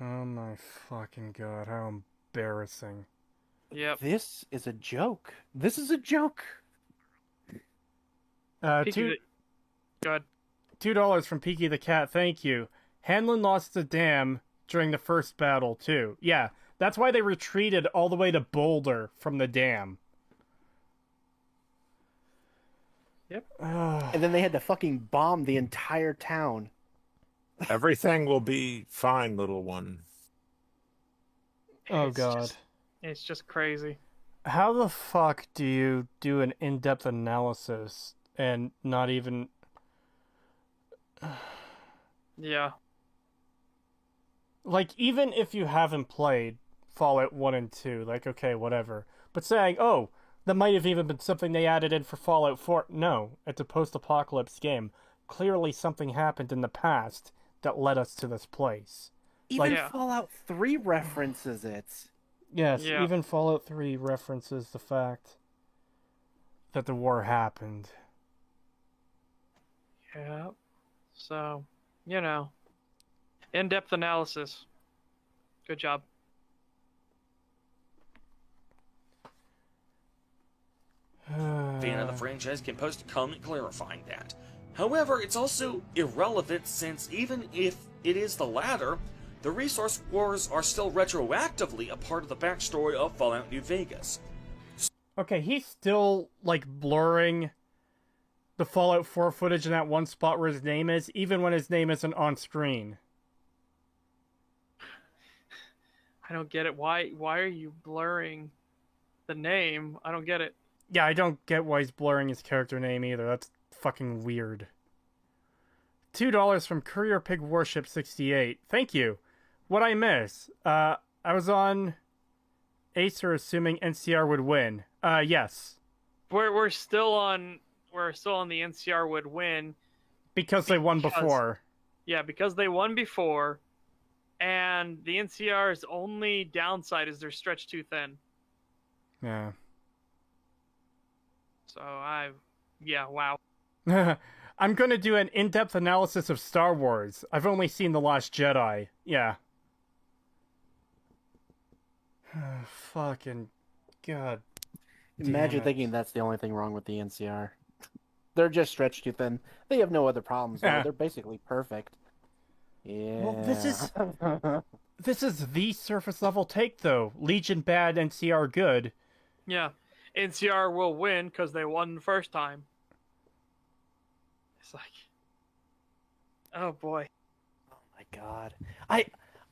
Oh my fucking god, how embarrassing. Yep. This is a joke. This is a joke. Go ahead. $2 from Peaky the Cat, thank you. Hanlon lost the dam during the first battle, too. Yeah, that's why they retreated all the way to Boulder from the dam. Yep. And then they had to fucking bomb the entire town. Everything will be fine, little one. Oh god. It's just crazy. How the fuck do you do an in-depth analysis and not even... Yeah. Like, even if you haven't played Fallout 1 and 2, like, okay, whatever. But saying, oh, that might have even been something they added in for Fallout 4. No, it's a post-apocalypse game. Clearly something happened in the past that led us to this place. Even Fallout 3 references it. Yes, even Fallout 3 references the fact that the war happened. Yeah. So, you know, in-depth analysis. Good job. Fan of the franchise can post a comment clarifying that. However, it's also irrelevant since even if it is the latter, the resource wars are still retroactively a part of the backstory of Fallout New Vegas. Okay, he's still, like, blurring the Fallout 4 footage in that one spot where his name is, even when his name isn't on screen. I don't get it. Why are you blurring the name? I don't get it. Yeah, I don't get why he's blurring his character name either. That's fucking weird. $2 from Courier Pig Warship 68. Thank you. What'd I miss? I was on Acer assuming NCR would win. Yes. We're still on the NCR would win. Because they won before. Yeah, because they won before, and the NCR's only downside is they're stretched too thin. Yeah. So wow. I'm going to do an in-depth analysis of Star Wars. I've only seen The Last Jedi. Yeah. Fucking god. Imagine thinking that's the only thing wrong with the NCR. They're just stretched too thin. They have no other problems. Yeah. They're basically perfect. Yeah. Well, this is the surface level take though. Legion bad, NCR good. Yeah. NCR will win because they won the first time. It's like, oh boy. Oh my god.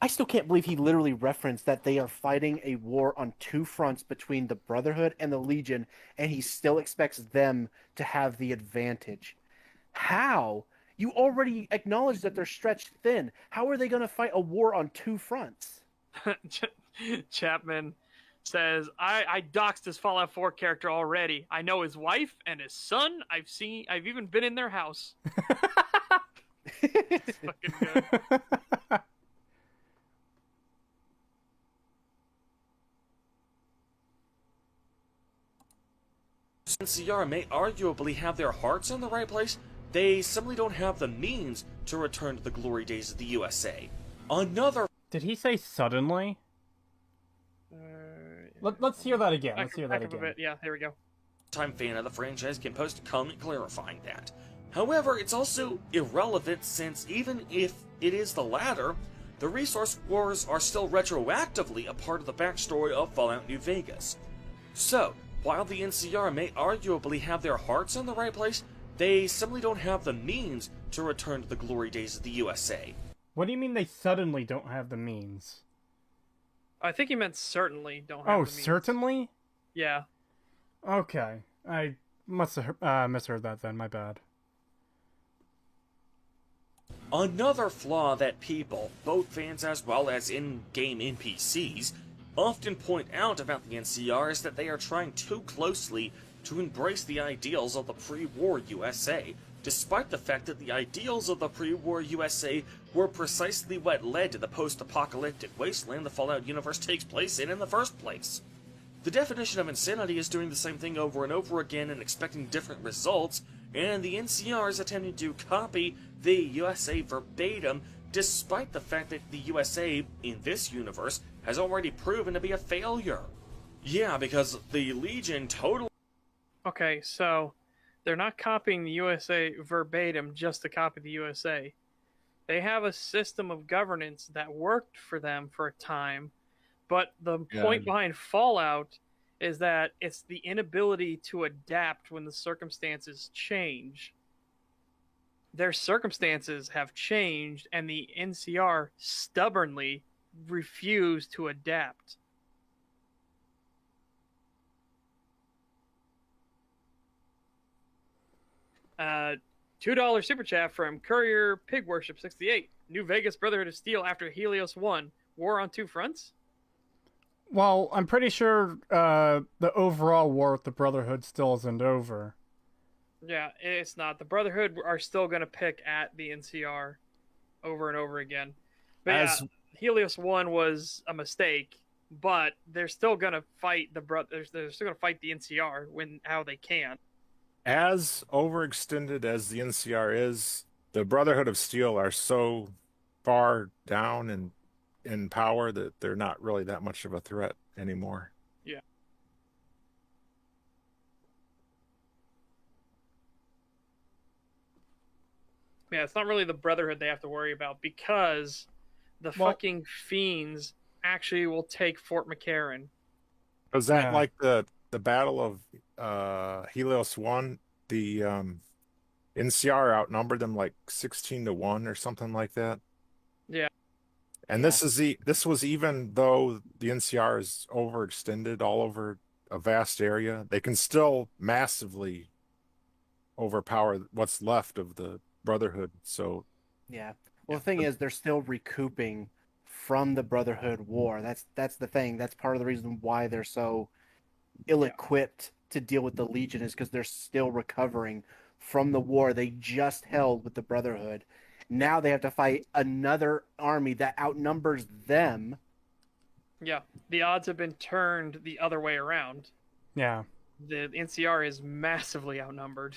I still can't believe he literally referenced that they are fighting a war on two fronts between the Brotherhood and the Legion, and he still expects them to have the advantage. How? You already acknowledged that they're stretched thin. How are they going to fight a war on two fronts? Chapman says, I doxed his Fallout 4 character already. I know his wife and his son. I've even been in their house. It's fucking good. NCR may arguably have their hearts in the right place, they simply don't have the means to return to the glory days of the USA. Another... Did he say suddenly? Let's hear that again. Yeah, here we go. Time fan of the franchise can post a comment clarifying that. However, it's also irrelevant since even if it is the latter, the resource wars are still retroactively a part of the backstory of Fallout New Vegas. So, while the NCR may arguably have their hearts in the right place, they simply don't have the means to return to the glory days of the USA. What do you mean they suddenly don't have the means? I think he meant certainly don't have the means. Oh, certainly? Yeah. Okay. I must have misheard that then, my bad. Another flaw that people, both fans as well as in-game NPCs, often point out about the NCR is that they are trying too closely to embrace the ideals of the pre-war USA, despite the fact that the ideals of the pre-war USA were precisely what led to the post-apocalyptic wasteland the Fallout universe takes place in the first place. The definition of insanity is doing the same thing over and over again and expecting different results, and the NCR is attempting to copy the USA verbatim, despite the fact that the USA, in this universe, has already proven to be a failure. Yeah, because the Legion totally... Okay, so they're not copying the USA verbatim just to copy the USA. They have a system of governance that worked for them for a time, but the point behind Fallout is that it's the inability to adapt when the circumstances change. Their circumstances have changed, and the NCR stubbornly refuse to adapt. $2 super chat from Courier Pig Worship 68. New Vegas Brotherhood of Steel after Helios 1. War on two fronts? Well, I'm pretty sure the overall war with the Brotherhood still isn't over. Yeah, it's not. The Brotherhood are still going to pick at the NCR over and over again. But Helios 1 was a mistake, but they're still going to fight they're still going to fight the NCR how they can. As overextended as the NCR is, the Brotherhood of Steel are so far down in power that they're not really that much of a threat anymore. Yeah. Yeah, it's not really the Brotherhood they have to worry about because the fucking Fiends actually will take Fort McCarran. Was that like the Battle of Helios 1? The NCR outnumbered them like 16-1 or something like that. Yeah. And this was even though the NCR is overextended all over a vast area, they can still massively overpower what's left of the Brotherhood. So well, the thing is, they're still recouping from the Brotherhood war. That's the thing. That's part of the reason why they're so ill-equipped to deal with the Legion, is because they're still recovering from the war they just held with the Brotherhood. Now they have to fight another army that outnumbers them. Yeah, the odds have been turned the other way around. Yeah. The NCR is massively outnumbered.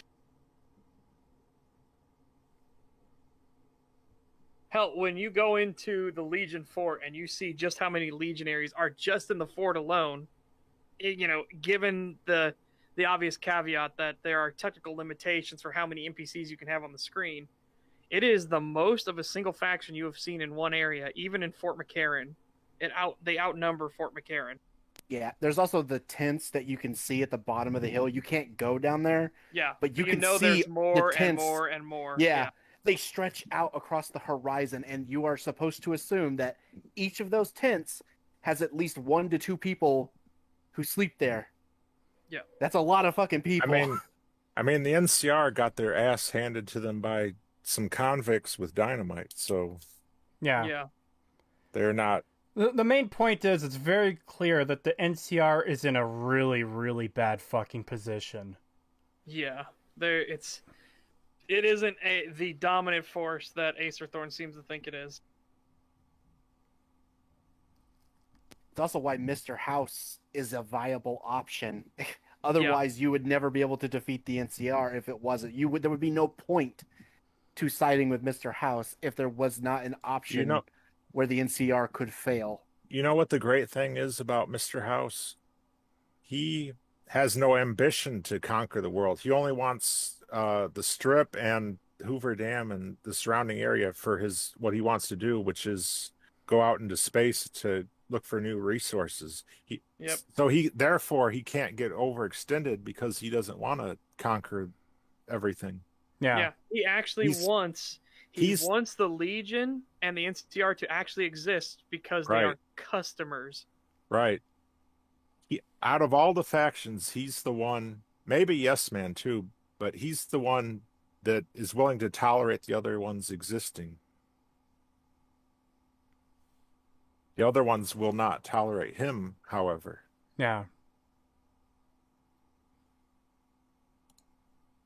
Hell, when you go into the Legion fort and you see just how many legionaries are just in the fort alone, given the obvious caveat that there are technical limitations for how many NPCs you can have on the screen, it is the most of a single faction you have seen in one area, even in Fort McCarran. They outnumber Fort McCarran. Yeah, there's also the tents that you can see at the bottom of the hill. You can't go down there. Yeah, but you can know see there's more the tents. And more and more. Yeah, they stretch out across the horizon, and you are supposed to assume that each of those tents has at least 1 to 2 people who sleep there. Yeah, that's a lot of fucking people. I mean, the NCR got their ass handed to them by some convicts with dynamite, so yeah, they're not. The main point is, it's very clear that the NCR is in a really, really bad fucking position. Yeah, it isn't the dominant force that Acer Thorn seems to think it is. It's also why Mr. House is a viable option. Otherwise, you would never be able to defeat the NCR if it wasn't. There would be no point to siding with Mr. House if there was not an option where the NCR could fail. You know what the great thing is about Mr. House? He has no ambition to conquer the world. He only wants the Strip and Hoover Dam and the surrounding area for what he wants to do, which is go out into space to look for new resources. So therefore he can't get overextended because he doesn't want to conquer everything. Yeah. He actually wants the Legion and the NCR to actually exist because they are customers. Right. out of all the factions, he's the one, maybe Yes Man too, but he's the one that is willing to tolerate the other ones existing. The other ones will not tolerate him, however. Yeah.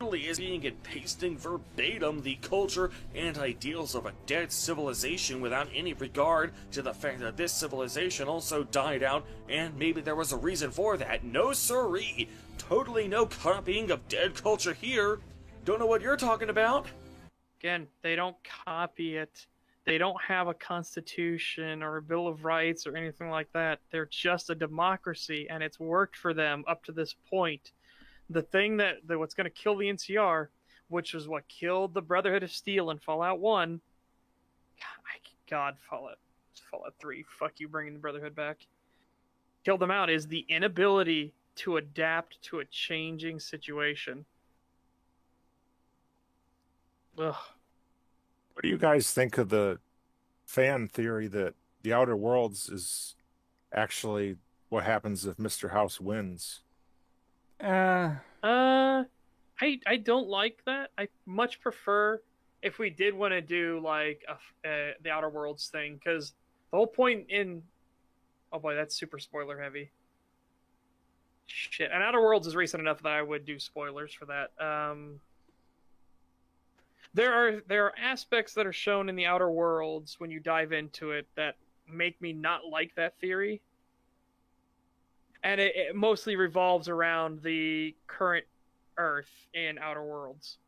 Is being and pasting verbatim the culture and ideals of a dead civilization without any regard to the fact that this civilization also died out and maybe there was a reason for that. No siree, totally no copying of dead culture here. Don't know what you're talking about. Again, they don't copy it. They don't have a constitution or a Bill of Rights or anything like that. They're just a democracy, and it's worked for them up to this point. The thing that what's going to kill the NCR, which was what killed the Brotherhood of Steel in Fallout 1. God, Fallout 3. Fuck you, bringing the Brotherhood back. Killed them out is the inability to adapt to a changing situation. Ugh. What do you guys think of the fan theory that the Outer Worlds is actually what happens if Mr. House wins? I don't like that. I much prefer if we did want to do like the Outer Worlds thing, because the whole point in oh boy, that's super spoiler heavy. Shit, and Outer Worlds is recent enough that I would do spoilers for that. There are aspects that are shown in the Outer Worlds when you dive into it that make me not like that theory. And it mostly revolves around the current Earth in Outer Worlds.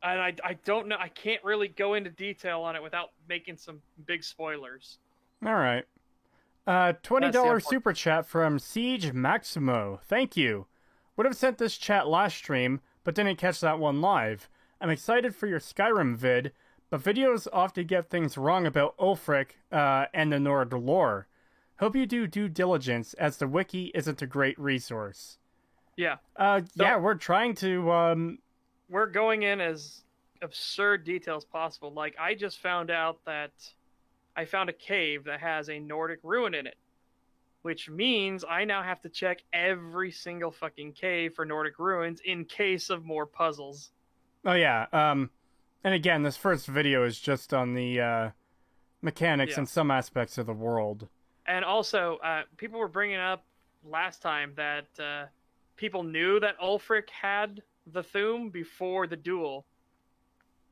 And I don't know, I can't really go into detail on it without making some big spoilers. All right. $20 super chat from Siege Maximo. Thank you. Would have sent this chat last stream, but didn't catch that one live. I'm excited for your Skyrim vid, but videos often get things wrong about Ulfric and the Nord lore. Hope you do due diligence, as the wiki isn't a great resource. Yeah. Yeah, we're trying to... We're going in as absurd detail as possible. Like, I just found out that I found a cave that has a Nordic ruin in it. Which means I now have to check every single fucking cave for Nordic ruins in case of more puzzles. Oh, yeah. And again, this first video is just on the mechanics and some aspects of the world. And also, people were bringing up last time that people knew that Ulfric had the Thu'um before the duel.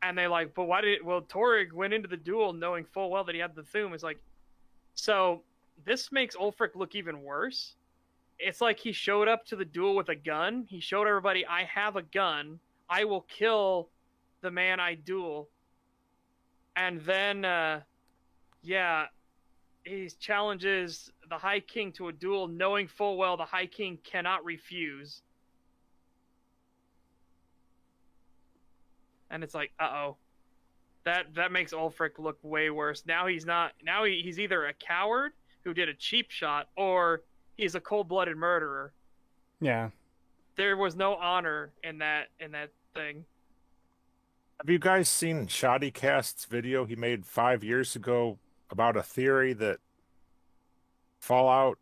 And they like, but why did well, Torrig went into the duel knowing full well that he had the Thu'um. It's like, so this makes Ulfric look even worse. It's like he showed up to the duel with a gun. He showed everybody, I have a gun. I will kill the man I duel. And then, he challenges the High King to a duel, knowing full well the High King cannot refuse. And it's like, uh-oh. That makes Ulfric look way worse. Now he's not. Now he's either a coward who did a cheap shot, or he's a cold-blooded murderer. Yeah. There was no honor in that thing. Have you guys seen Shoddycast's video he made 5 years ago about a theory that Fallout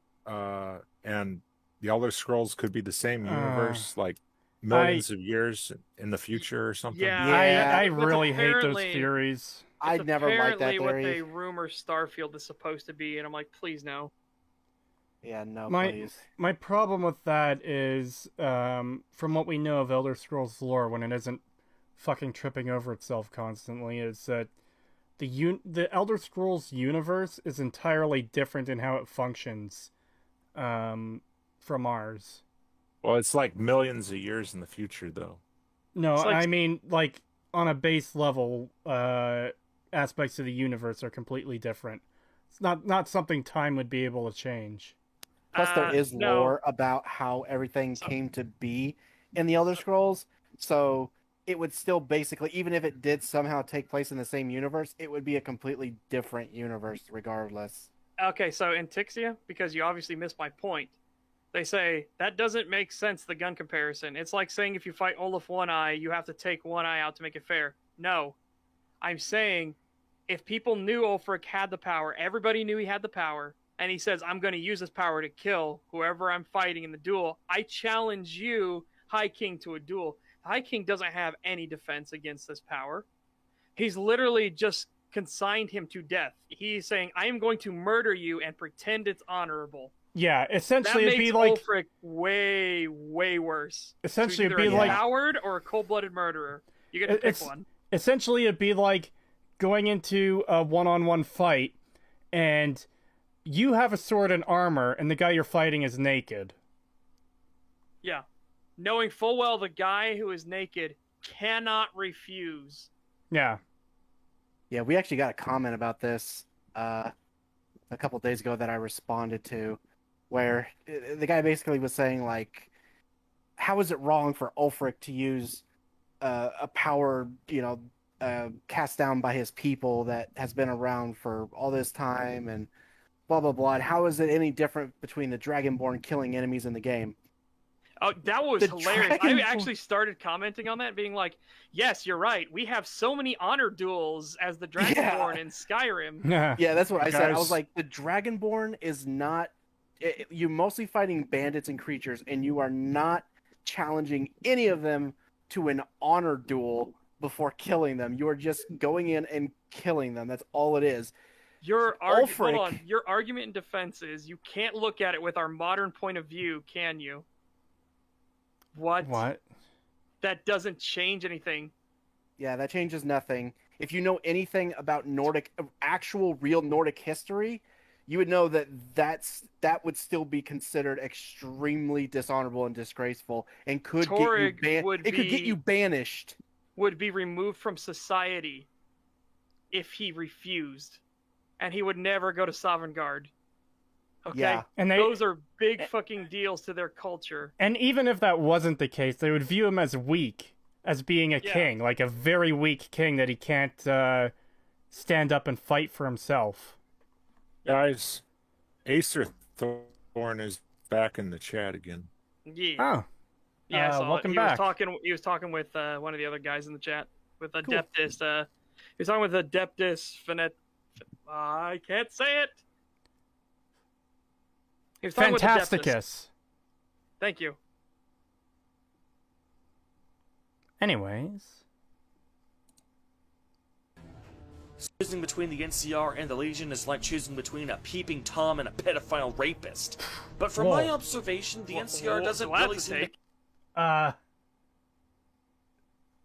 and the Elder Scrolls could be the same universe, like millions of years in the future or something? Yeah, I really hate those theories. I'd never liked that theory. What they rumor Starfield is supposed to be, and I'm like, please no. Yeah, no, please. My problem with that is, from what we know of Elder Scrolls lore, when it isn't fucking tripping over itself constantly, is that the Elder Scrolls universe is entirely different in how it functions from ours. Well, it's like millions of years in the future, though. No, I mean, like, on a base level, aspects of the universe are completely different. It's not something time would be able to change. Plus, there is lore about how everything came to be in the Elder Scrolls, so it would still basically, even if it did somehow take place in the same universe, it would be a completely different universe regardless. Okay, so in Tixia, because you obviously missed my point, they say, that doesn't make sense, the gun comparison. It's like saying if you fight Olaf One Eye, you have to take one eye out to make it fair. No. I'm saying, if people knew Ulfric had the power, everybody knew he had the power, and he says, I'm going to use this power to kill whoever I'm fighting in the duel. I challenge you, High King, to a duel. The High King doesn't have any defense against this power. He's literally just consigned him to death. He's saying, I am going to murder you and pretend it's honorable. Yeah, essentially that it'd be makes like Ulfric way, way worse. Essentially, so it'd be like a coward or a cold-blooded murderer. You get to pick one. Essentially, it'd be like going into a one-on-one fight, and you have a sword and armor, and the guy you're fighting is naked. Yeah, knowing full well the guy who is naked cannot refuse. Yeah. Yeah, we actually got a comment about this a couple days ago that I responded to, where the guy basically was saying, like, how is it wrong for Ulfric to use a power, cast down by his people that has been around for all this time and blah, blah, blah. And how is it any different between the Dragonborn killing enemies in the game? Oh, that was hilarious. I actually started commenting on that, being like, yes, you're right. We have so many honor duels as the Dragonborn in Skyrim. Yeah, that's what I said. I was like, the Dragonborn is not... You're mostly fighting bandits and creatures, and you are not challenging any of them to an honor duel before killing them. You are just going in and killing them. That's all it is. Your argument in defense is you can't look at it with our modern point of view, can you? What? That doesn't change anything. Yeah, that changes nothing. If you know anything about actual real Nordic history, you would know that that would still be considered extremely dishonorable and disgraceful, and could get you banished. Would be removed from society if he refused, and he would never go to Sovngarde. Okay, yeah. And those are big fucking deals to their culture. And even if that wasn't the case, they would view him as weak, as being a king, like a very weak king that he can't stand up and fight for himself. Guys, Acer Thorn is back in the chat again. Yeah. Oh. Yeah, welcome back. He was talking with one of the other guys in the chat, with Adeptus. He was talking with Adeptus Finet. I can't say it. He was talking Fantasticus. With Adeptus. Thank you. Anyways. Choosing between the NCR and the Legion is like choosing between a peeping Tom and a pedophile rapist. But from my observation, the NCR doesn't really seem to...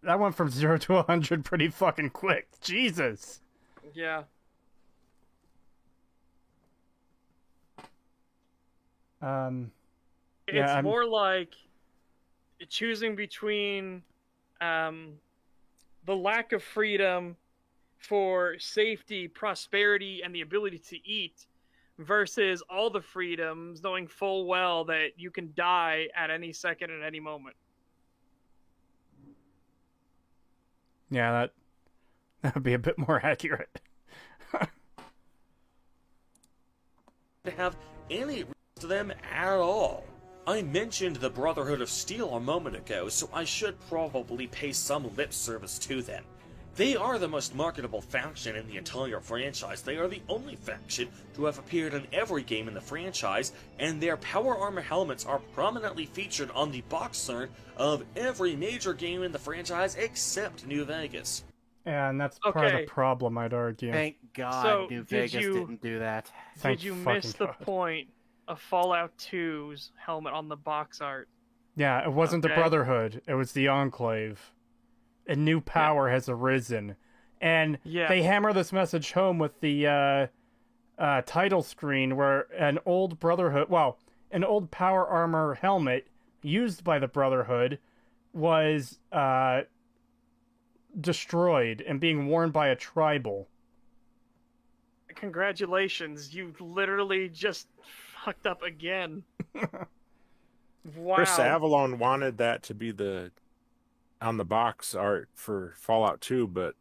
That went from 0 to 100 pretty fucking quick. Jesus. Yeah. It's more like choosing between the lack of freedom for safety, prosperity, and the ability to eat versus all the freedoms, knowing full well that you can die at any second, at any moment. Yeah, that would be a bit more accurate. to have any to them at all. I mentioned the Brotherhood of Steel a moment ago, so I should probably pay some lip service to them. They are the most marketable faction in the entire franchise. They are the only faction to have appeared in every game in the franchise, and their power armor helmets are prominently featured on the box art of every major game in the franchise except New Vegas. Yeah, and that's part of the problem, I'd argue. Thank God New Vegas didn't do that. Did you miss the point of Fallout 2's helmet on the box art? Yeah, it wasn't the Brotherhood. It was the Enclave. A new power has arisen. And they hammer this message home with the title screen where an old Brotherhood... Well, an old power armor helmet used by the Brotherhood was destroyed and being worn by a tribal. Congratulations, you literally just fucked up again. Wow. Chris Avalon wanted that to be on the box art for Fallout 2, but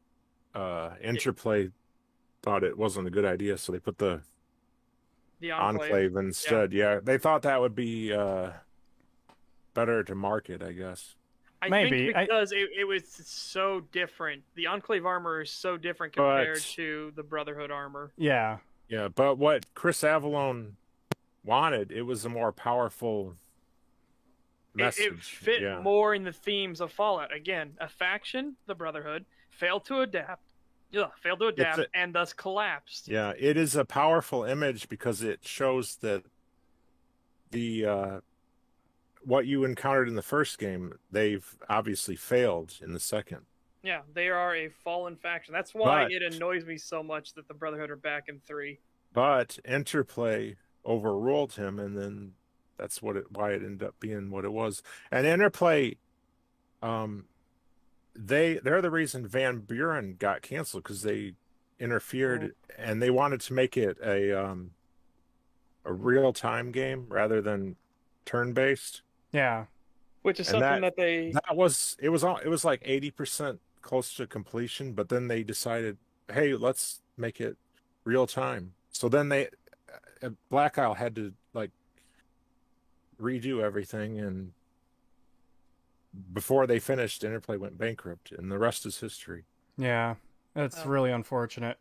Interplay thought it wasn't a good idea, so they put the Enclave instead. Yeah, they thought that would be better to market, I guess. I think because it was so different. The Enclave armor is so different compared to the Brotherhood armor. Yeah. Yeah, but what Chris Avallone wanted, it was a more powerful message. It fit more in the themes of Fallout. Again, a faction, the Brotherhood, failed to adapt, and thus collapsed. Yeah, it is a powerful image because it shows that the what you encountered in the first game, they've obviously failed in the second. Yeah, they are a fallen faction. That's why it annoys me so much that the Brotherhood are back in 3. But Interplay overruled him, and then that's why it ended up being what it was. And Interplay, they're the reason Van Buren got canceled, because they interfered and they wanted to make it a real-time game rather than turn-based. Yeah, which is something that it was like 80% close to completion, but then they decided, hey, let's make it real time. So then Black Isle had to like redo everything, and before they finished, Interplay went bankrupt, and the rest is history. Yeah, that's really unfortunate.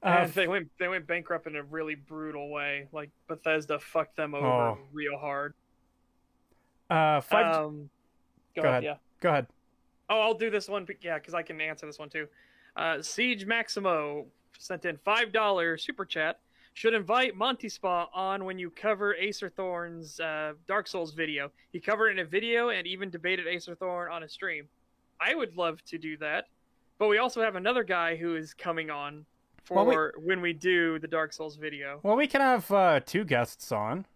And they went bankrupt in a really brutal way. Like Bethesda fucked them over real hard. Go ahead. Yeah. Go ahead. Oh, I'll do this one. Yeah, because I can answer this one too. Siege Maximo sent in $5 super chat. Should invite Monty Spa on when you cover Acer Thorne's Dark Souls video. He covered it in a video and even debated Acer Thorne on a stream. I would love to do that. But we also have another guy who is coming on for when we do the Dark Souls video. Well, we can have 2 guests on.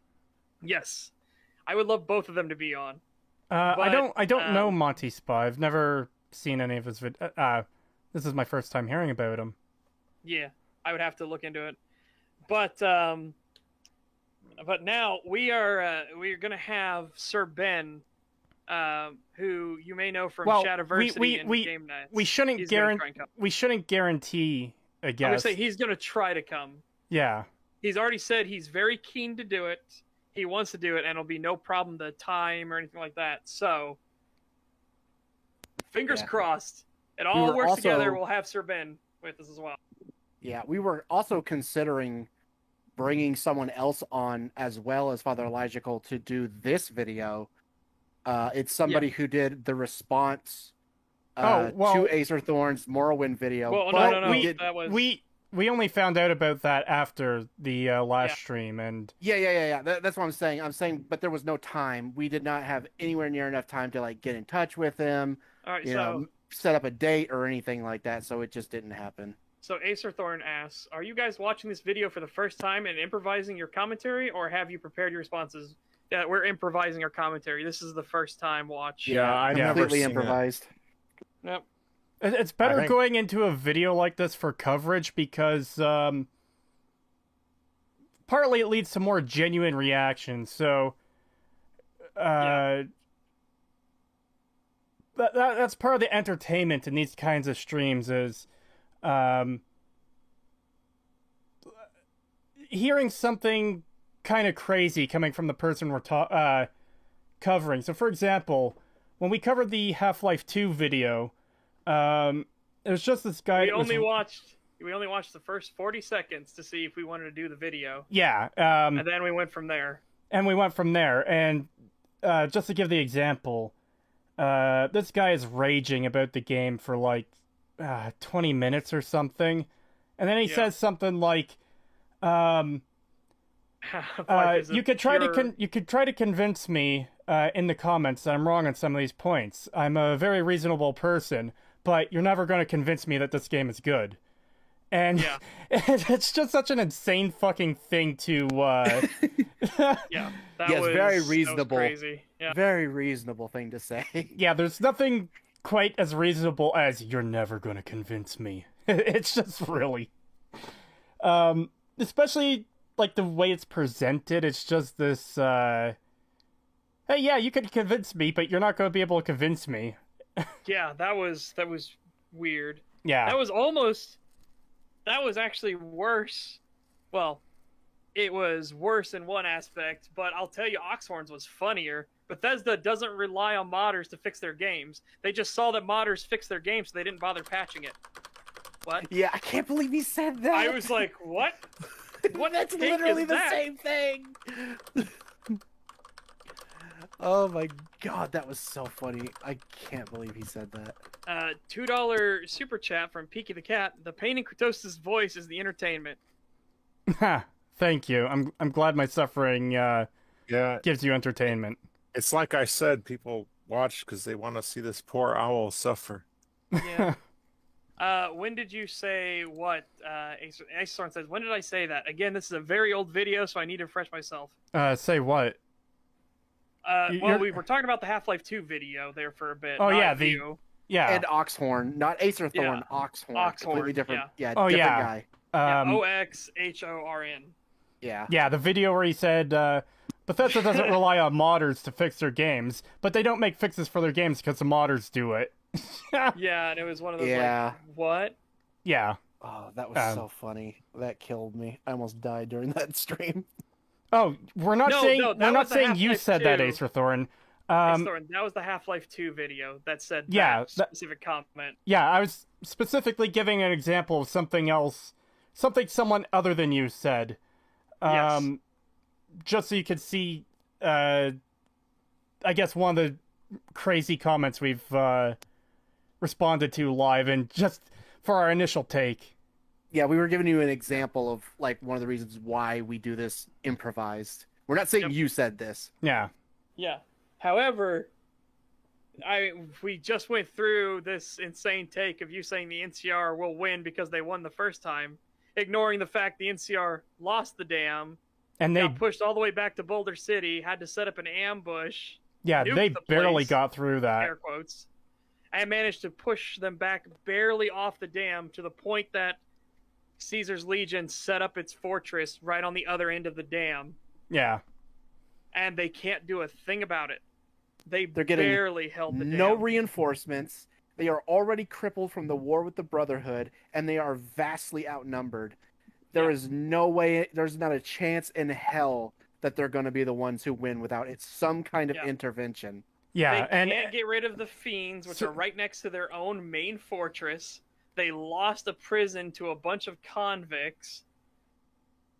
Yes. I would love both of them to be on. I don't know Monty Spa. I've never seen any of his videos. This is my first time hearing about him. Yeah, I would have to look into it. But now we're gonna have Sir Ben, who you may know from Shadowversity and Game Nights. We shouldn't guarantee a guest. I'm gonna say he's gonna try to come. Yeah. He's already said he's very keen to do it. He wants to do it, and it'll be no problem to time or anything like that. So, fingers crossed. It all works together. We'll have Sir Ben with us as well. Yeah, we were also considering bringing someone else on as well as Father Elijahcal to do this video. It's somebody who did the response to Acer Thorne's Morrowind video. Well, no. We only found out about that after the last stream, and that's what I'm saying. But there was no time. We did not have anywhere near enough time to like get in touch with him. All right, set up a date or anything like that. So it just didn't happen. So Acer Thorne asks, "Are you guys watching this video for the first time and improvising your commentary, or have you prepared your responses?" Yeah, we're improvising our commentary. This is the first time watch. Yeah, I completely improvised. Yep. It's better going into a video like this for coverage because partly it leads to more genuine reactions. So that's part of the entertainment in these kinds of streams is hearing something kind of crazy coming from the person we're covering. So, for example, when we covered the Half-Life 2 video, it was just this guy. We only watched the first 40 seconds to see if we wanted to do the video. Yeah. And then we went from there. And just to give the example, this guy is raging about the game for like 20 minutes or something, and then he says something like, "You could try to convince me in the comments that I'm wrong on some of these points. I'm a very reasonable person, but you're never going to convince me that this game is good." And it's just such an insane fucking thing to. That was very reasonable. That was crazy. Yeah. Very reasonable thing to say. Yeah, there's nothing quite as reasonable as "you're never going to convince me." It's just really, especially like the way it's presented. It's just this. Hey, yeah, you could convince me, but you're not going to be able to convince me. Yeah, that was weird. Yeah, that was actually worse. Well, it was worse in one aspect, but I'll tell you, Oxhorn's was funnier. Bethesda doesn't rely on modders to fix their games. They just saw that modders fixed their games, so they didn't bother patching it. What? Yeah, I can't believe he said that. I was like, what? What That's take literally is the that? same thing. Oh my god, that was so funny. I can't believe he said that. $2 super chat from Peaky the Cat. The pain in Kratos' voice is the entertainment. Thank you. I'm glad my suffering gives you entertainment. It's like I said, people watch because they want to see this poor owl suffer. Yeah. When did you say what? Ace says, when did I say that? Again, this is a very old video, so I need to refresh myself. Say what? Well, we were talking about the Half-Life 2 video there for a bit. Oh, yeah, And Oxhorn, not Acerthorn, Yeah. Oxhorn. Completely different. Yeah. Oh, different yeah. guy. OXHORN. Yeah. Yeah, the video where he said Bethesda doesn't rely on modders to fix their games, but they don't make fixes for their games because the modders do it. Yeah, and it was one of those like, what? Yeah. Oh, that was so funny. That killed me. I almost died during that stream. Oh, we're not saying you said that, Acerthorn. Acerthorn, that was the Half-Life 2 video that said that specific comment. Yeah, I was specifically giving an example of something else, something someone other than you said. Yes. Just so you could see, I guess one of the crazy comments we've responded to live, and just for our initial take. Yeah, we were giving you an example of like one of the reasons why we do this improvised. We're not saying you said this. Yeah. Yeah. However, we just went through this insane take of you saying the NCR will win because they won the first time, ignoring the fact the NCR lost the dam, and they got pushed all the way back to Boulder City, had to set up an ambush. Yeah, they barely got through that. Air quotes. And managed to push them back barely off the dam to the point that Caesar's Legion set up its fortress right on the other end of the dam. Yeah. And they can't do a thing about it. They're barely held the dam. No reinforcements. They are already crippled from the war with the Brotherhood, and they are vastly outnumbered. There is no way, there's not a chance in hell that they're going to be the ones who win without some kind of intervention. Yeah, they can't get rid of the Fiends, which are right next to their own main fortress. They lost a prison to a bunch of convicts.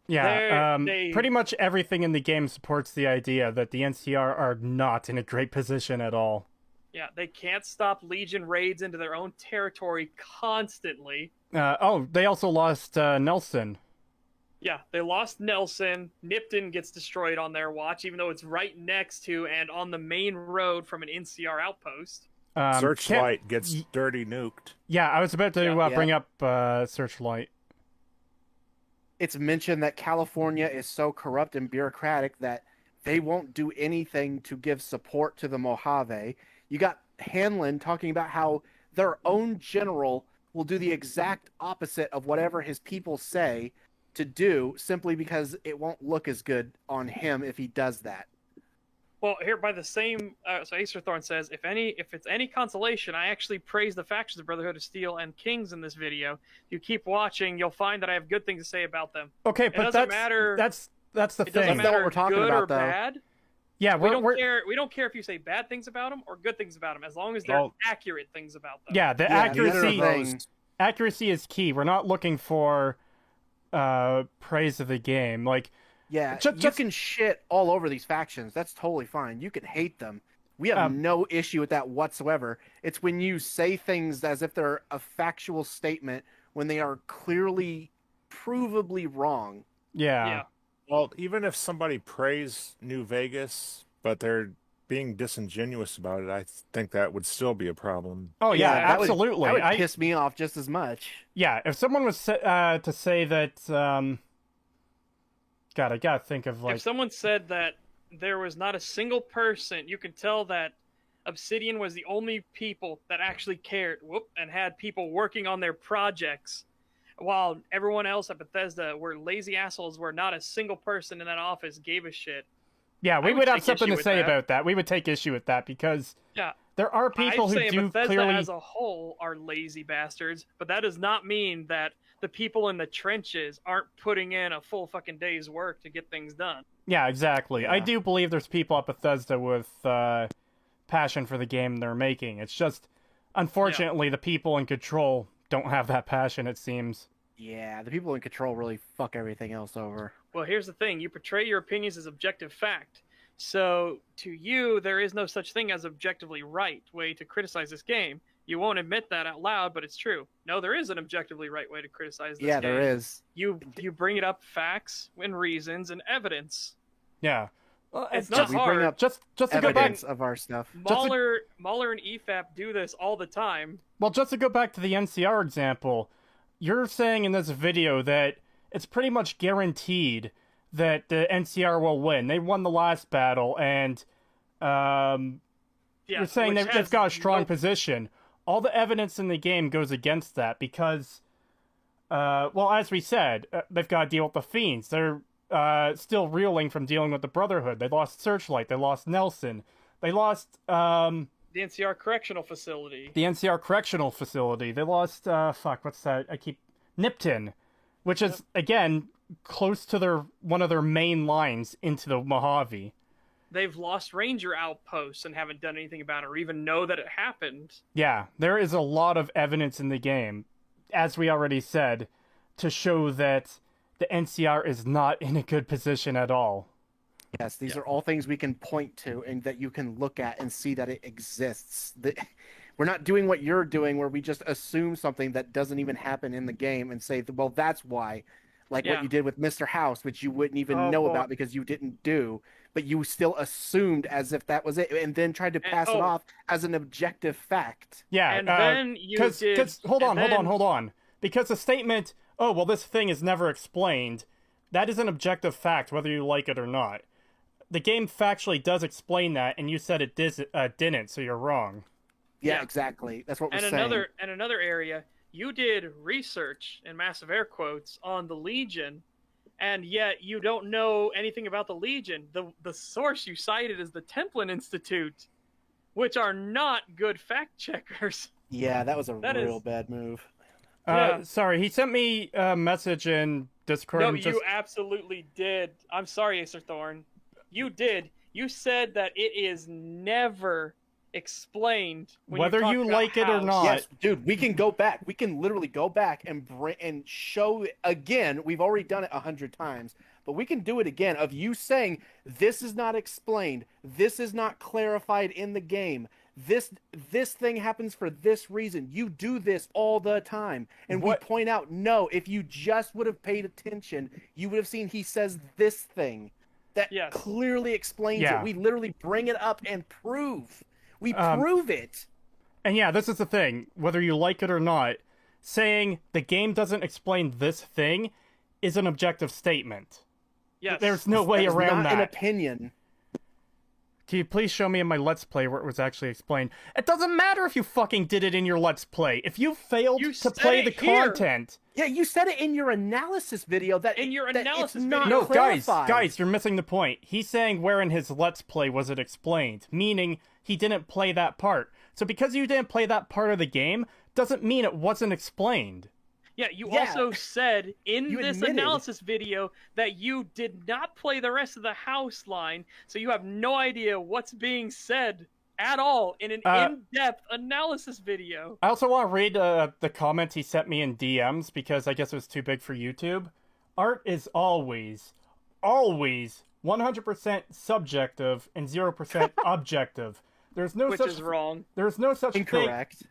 Yeah, pretty much everything in the game supports the idea that the NCR are not in a great position at all. Yeah, they can't stop Legion raids into their own territory constantly. They also lost Nelson. Yeah, they lost Nelson. Nipton gets destroyed on their watch, even though it's right next to and on the main road from an NCR outpost. Searchlight gets dirty nuked. Yeah, I was about to bring up Searchlight. It's mentioned that California is so corrupt and bureaucratic that they won't do anything to give support to the Mojave. You got Hanlon talking about how their own general will do the exact opposite of whatever his people say to do, simply because it won't look as good on him if he does that. Well, here by the same, so Acerthorn says, if it's any consolation, I actually praise the factions of Brotherhood of Steel and Kings in this video. If you keep watching, you'll find that I have good things to say about them. Okay, but that's the thing. It doesn't matter what we're talking good about, or though. bad. Yeah, we don't care. We don't care if you say bad things about them or good things about them, as long as they're accurate things about them. Yeah, accuracy is key. We're not looking for praise of the game. Like, yeah, you can shit all over these factions. That's totally fine. You can hate them. We have no issue with that whatsoever. It's when you say things as if they're a factual statement when they are clearly, provably wrong. Yeah. Well, even if somebody praised New Vegas, but they're being disingenuous about it, I think that would still be a problem. Oh, yeah, absolutely. That would piss me off just as much. Yeah, if someone was to say that... God, I gotta think of like... If someone said that there was not a single person, you could tell that Obsidian was the only people that actually cared, and had people working on their projects, while everyone else at Bethesda were lazy assholes where not a single person in that office gave a shit. Yeah, we would have something to say about that. We would take issue with that because there are people who do Bethesda clearly... as a whole are lazy bastards, but that does not mean that the people in the trenches aren't putting in a full fucking day's work to get things done. Yeah, exactly. I do believe there's people at Bethesda with passion for the game they're making. It's just, unfortunately, the people in control don't have that passion, it seems. Yeah, the people in control really fuck everything else over. Well, here's the thing. You portray your opinions as objective fact. So, to you, there is no such thing as objectively right way to criticize this game. You won't admit that out loud, but it's true. No, there is an objectively right way to criticize this game. Yeah, there is. You bring it up facts and reasons and evidence. Yeah. Well, it's not we hard. Bring up just to go back of our stuff. Mahler and EFAP do this all the time. Well, just to go back to the NCR example, you're saying in this video that it's pretty much guaranteed that the NCR will win. They won the last battle, and you're saying they've got a strong position. All the evidence in the game goes against that because, well, as we said, they've got to deal with the Fiends. They're still reeling from dealing with the Brotherhood. They lost Searchlight. They lost Nelson. They lost the NCR Correctional Facility. The NCR Correctional Facility. They lost what's that? Nipton, which is again close to one of their main lines into the Mojave. They've lost Ranger outposts and haven't done anything about it or even know that it happened. Yeah, there is a lot of evidence in the game, as we already said, to show that the NCR is not in a good position at all. Yes, these are all things we can point to and that you can look at and see that it exists. We're not doing what you're doing where we just assume something that doesn't even happen in the game and say, well, that's why. Like what you did with Mr. House, which you wouldn't even know about because you didn't do, but you still assumed as if that was it and then tried to pass it off as an objective fact. Yeah, and then you did... Hold on. Because the statement, oh, well, this thing is never explained, that is an objective fact, whether you like it or not. The game factually does explain that, and you said it didn't, so you're wrong. Yeah, exactly. That's what we're saying. Another area, you did research, in massive air quotes, on the Legion, and yet you don't know anything about the Legion. The source you cited is the Templin Institute, which are not good fact checkers. Yeah, that was a real bad move. Sorry, he sent me a message in Discord. No, you absolutely did. I'm sorry, Acer Thorn. You did. You said that it is never explained whether you like it or not. Yes, dude, we can go back. We can literally go back and show again. We've already done it 100 times, but we can do it again of you saying this is not explained. This is not clarified in the game. This thing happens for this reason. You do this all the time. And we point out, no, if you just would have paid attention, you would have seen he says this thing that clearly explains it. We literally bring it up and prove. We prove it. And yeah, this is the thing. Whether you like it or not, saying the game doesn't explain this thing is an objective statement. Yes. There's no way around that. An opinion. Can you please show me in my Let's Play where it was actually explained? It doesn't matter if you fucking did it in your Let's Play. If you failed to play the content... Yeah, you said it in your analysis video that analysis video. No, guys, you're missing the point. He's saying where in his Let's Play was it explained, meaning he didn't play that part. So because you didn't play that part of the game, doesn't mean it wasn't explained. Yeah, you also said in this analysis video that you did not play the rest of the house line, so you have no idea what's being said at all in an in-depth analysis video. I also want to read the comment he sent me in DMs because I guess it was too big for YouTube. Art is always 100% subjective and 0% objective. There's no Which such is wrong. There's no such Incorrect. thing.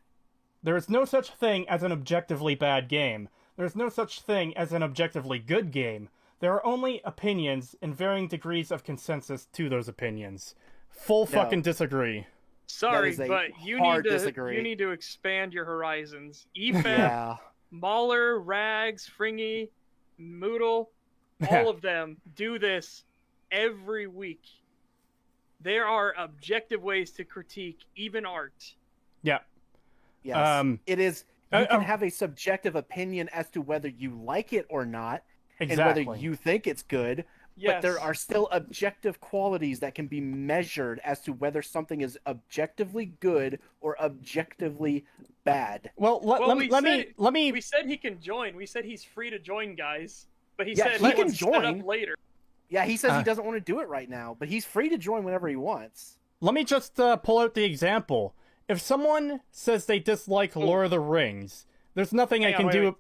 There is no such thing as an objectively bad game. There's no such thing as an objectively good game. There are only opinions and varying degrees of consensus to those opinions. Fucking disagree. Sorry, but you need to expand your horizons. EFAP, Mahler, Rags, Fringy, Moodle, all of them do this every week. There are objective ways to critique even art. Yeah. Yes, it is. You can have a subjective opinion as to whether you like it or not, and whether you think it's good. Yes. But there are still objective qualities that can be measured as to whether something is objectively good or objectively bad. We said he can join. We said he's free to join, guys. But he said he can join up later. Yeah, he says he doesn't want to do it right now, but he's free to join whenever he wants. Let me just pull out the example. If someone says they dislike Lord of the Rings, there's nothing I can do.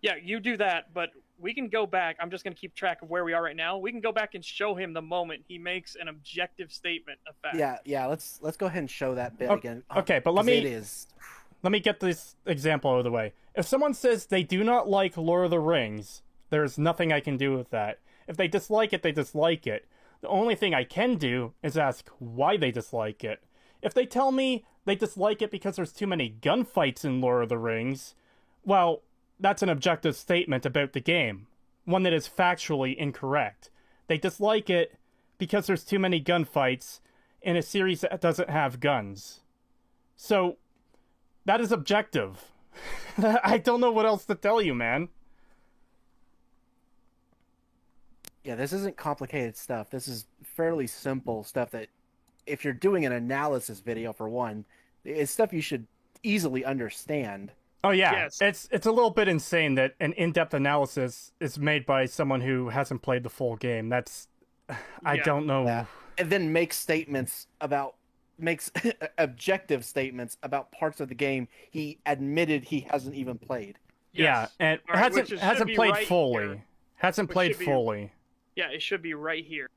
Yeah, you do that, but we can go back. I'm just going to keep track of where we are right now. We can go back and show him the moment he makes an objective statement of fact. Yeah. Let's go ahead and show that bit again. Okay, but let me get this example out of the way. If someone says they do not like Lord of the Rings, there's nothing I can do with that. If they dislike it, they dislike it. The only thing I can do is ask why they dislike it. If they tell me they dislike it because there's too many gunfights in Lord of the Rings, well, that's an objective statement about the game, one that is factually incorrect. They dislike it because there's too many gunfights in a series that doesn't have guns. So, that is objective. I don't know what else to tell you, man. Yeah, this isn't complicated stuff. This is fairly simple stuff that, if you're doing an analysis video, for one, it's stuff you should easily understand. Oh yeah, yes. It's a little bit insane that an in-depth analysis is made by someone who hasn't played the full game. I don't know. Yeah. And then makes objective statements about parts of the game he admitted he hasn't even played. Yes. Yeah, and hasn't played fully. Hasn't played fully. Yeah, it should be right here.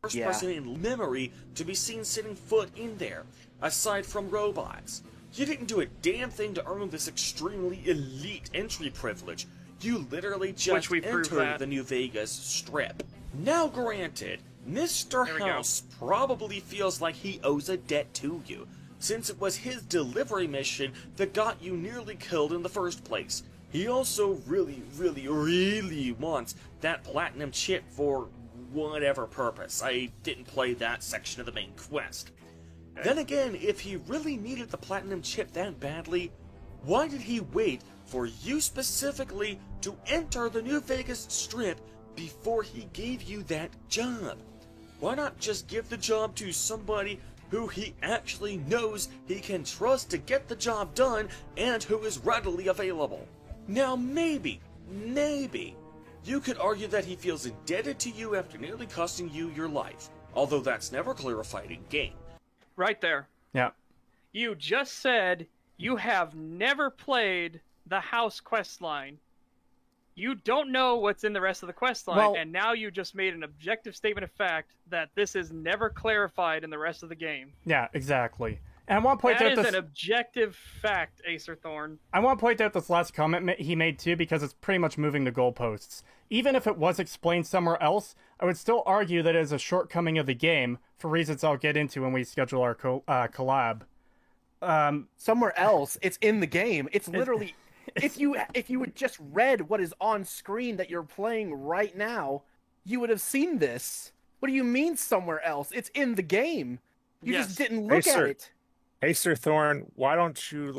First person in memory to be seen setting foot in there, aside from robots. You didn't do a damn thing to earn this extremely elite entry privilege. You literally just entered the New Vegas Strip. Now granted, Mr. House probably feels like he owes a debt to you, since it was his delivery mission that got you nearly killed in the first place. He also really wants that platinum chip for whatever purpose. I didn't play that section of the main quest. Then again, if he really needed the platinum chip that badly, why did he wait for you specifically to enter the New Vegas Strip before he gave you that job? Why not just give the job to somebody who he actually knows he can trust to get the job done and who is readily available? Now maybe, you could argue that he feels indebted to you after nearly costing you your life, although that's never clarified in game. Right there. Yeah. You just said you have never played the house quest line. You don't know what's in the rest of the quest line, and now you just made an objective statement of fact that this is never clarified in the rest of the game. Yeah, exactly. And I want to point out that is an objective fact, Acer Thorn. I want to point out this last comment he made too, because it's pretty much moving the goalposts. Even if it was explained somewhere else, I would still argue that it is a shortcoming of the game for reasons I'll get into when we schedule our collab. Somewhere else, it's in the game. It's literally if you had just read what is on screen that you're playing right now, you would have seen this. What do you mean somewhere else? It's in the game. You just didn't look at it. Acer Thorn, why don't you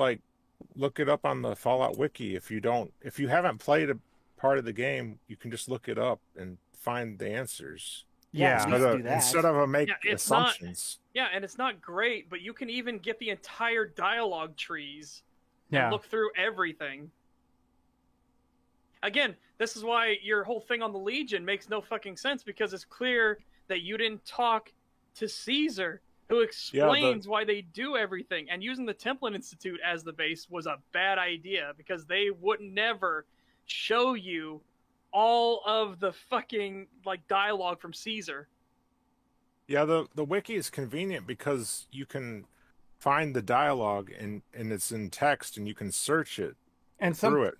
look it up on the Fallout wiki? If you haven't played a part of the game, you can just look it up and find the answers. Yeah, instead of make assumptions. And it's not great, but you can even get the entire dialogue trees and look through everything. Again, this is why your whole thing on the Legion makes no fucking sense, because it's clear that you didn't talk to Caesar, who explains why they do everything. And using the Templin Institute as the base was a bad idea, because they would never show you all of the fucking dialogue from Caesar. Yeah, the wiki is convenient because you can find the dialogue and it's in text and you can search it through it.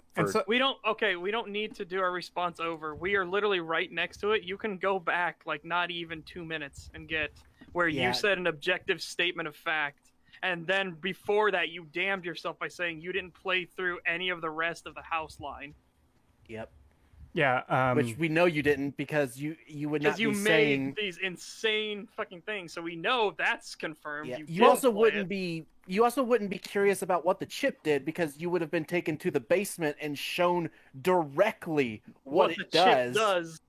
We don't need to do our response over. We are literally right next to it. You can go back not even 2 minutes and get where you said an objective statement of fact. And then before that, you damned yourself by saying you didn't play through any of the rest of the house line. Yep. Yeah. Which we know you didn't, because you would not be saying... Because you made these insane fucking things, so we know that's confirmed. Yeah. You also wouldn't be curious about what the chip did, because you would have been taken to the basement and shown directly what it does. Chip does.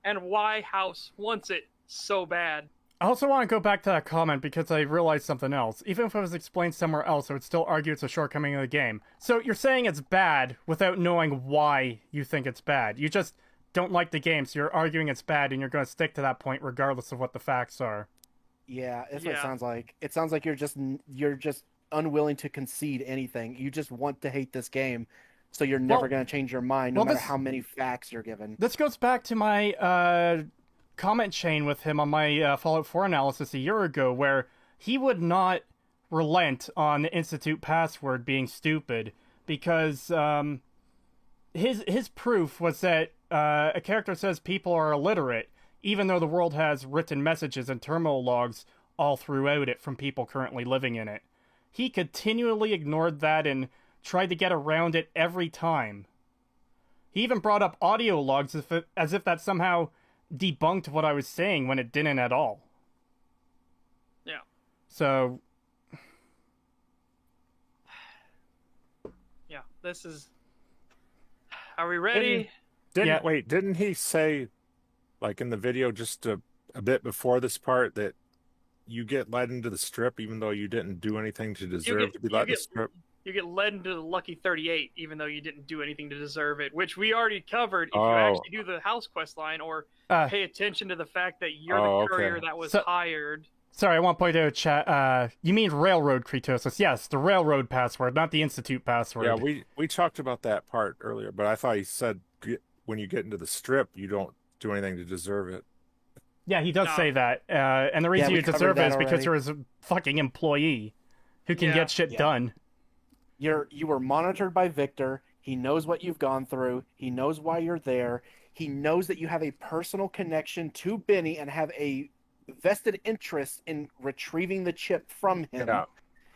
And why House wants it so bad. I also want to go back to that comment because I realized something else. Even if it was explained somewhere else, I would still argue it's a shortcoming of the game. So you're saying it's bad without knowing why you think it's bad. You just don't like the game, so you're arguing it's bad, and you're going to stick to that point regardless of what the facts are. Yeah, that's what it sounds like. It sounds like you're just unwilling to concede anything. You just want to hate this game So you're never going to change your mind, no matter how many facts you're given. This goes back to my comment chain with him on my Fallout 4 analysis a year ago, where he would not relent on the Institute password being stupid, because his proof was that a character says people are illiterate, even though the world has written messages and terminal logs all throughout it from people currently living in it. He continually ignored that and tried to get around it every time. He even brought up audio logs as if that somehow debunked what I was saying when it didn't at all. Yeah. So... yeah, this is... Are we ready? Didn't he say, like in the video just a bit before this part, that you get led into the strip even though you didn't do anything to deserve to be led into the strip? You get led into the Lucky 38 even though you didn't do anything to deserve it, which we already covered. If you actually do the house quest line or pay attention to the fact that you're the courier that was hired. Sorry, I want to point out, chat. You mean railroad Kretosis? Yes, the railroad password, not the Institute password. Yeah, we talked about that part earlier, but I thought he said when you get into the strip, you don't do anything to deserve it. Yeah, he does say that. And the reason you deserve it is because you're a fucking employee who can get shit done. You were monitored by Victor. He knows what you've gone through. He knows why you're there. He knows that you have a personal connection to Benny and have a vested interest in retrieving the chip from him. Yeah.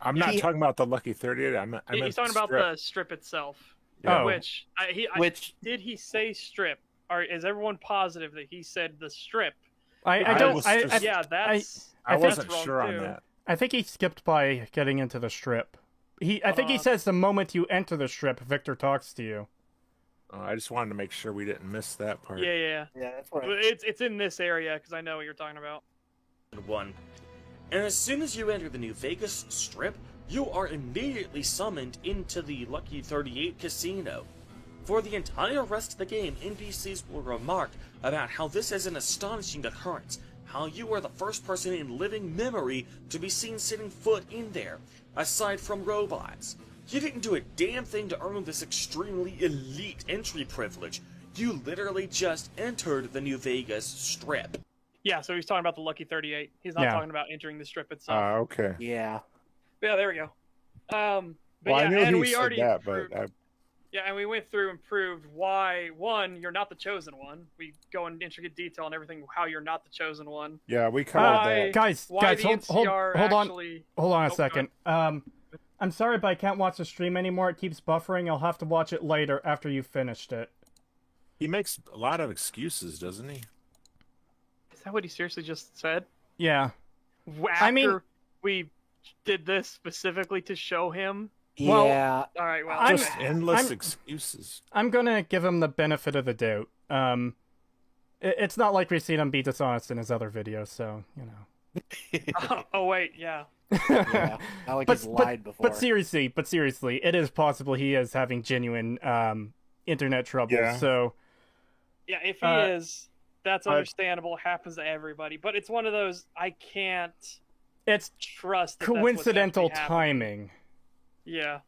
I'm not talking about the Lucky 38. He's talking about the strip itself. Yeah. Which did he say strip? Or is everyone positive that he said the strip? I wasn't sure on that. I think he skipped by getting into the strip. I think he says the moment you enter the strip, Victor talks to you. I just wanted to make sure we didn't miss that part. Yeah. That's right. It's in this area because I know what you're talking about. And as soon as you enter the New Vegas Strip, you are immediately summoned into the Lucky 38 casino. For the entire rest of the game, NPCs will remark about how this is an astonishing occurrence, how you are the first person in living memory to be seen setting foot in there, aside from robots. You didn't do a damn thing to earn this extremely elite entry privilege. You literally just entered the New Vegas Strip. Yeah, so he's talking about the Lucky 38. He's not talking about entering the strip itself. Okay. Yeah. Yeah, there we go. I knew he said that, but... Yeah, and we went through and proved why, one, you're not the chosen one. We go into intricate detail and everything, how you're not the chosen one. Yeah, we covered that. Guys, hold on a second. I'm sorry, but I can't watch the stream anymore. It keeps buffering. I'll have to watch it later after you've finished it. He makes a lot of excuses, doesn't he? Is that what he seriously just said? Yeah. After we did this specifically to show him? Yeah. All right, well... Just endless excuses. I'm going to give him the benefit of the doubt. It's not like we've seen him be dishonest in his other videos, so, you know. Oh, wait, yeah. Yeah, not like he's lied before. But seriously, it is possible he is having genuine internet trouble. Yeah. So, yeah, if he is, that's understandable. Happens to everybody. But it's one of those I can't. It's trust. Coincidental timing. Yeah.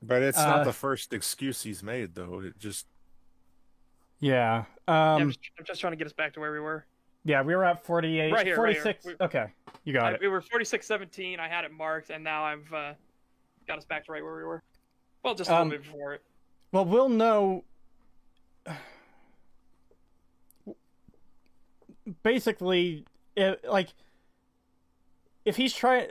But it's not the first excuse he's made, though. It just. Yeah. I'm just trying to get us back to where we were. Yeah, we were at 48. Right here, 46. Right here. Okay, you got it. We were 46-17. I had it marked, and now I've got us back to right where we were. Well, just a little bit before it. Well, we'll know. Basically, if he's trying.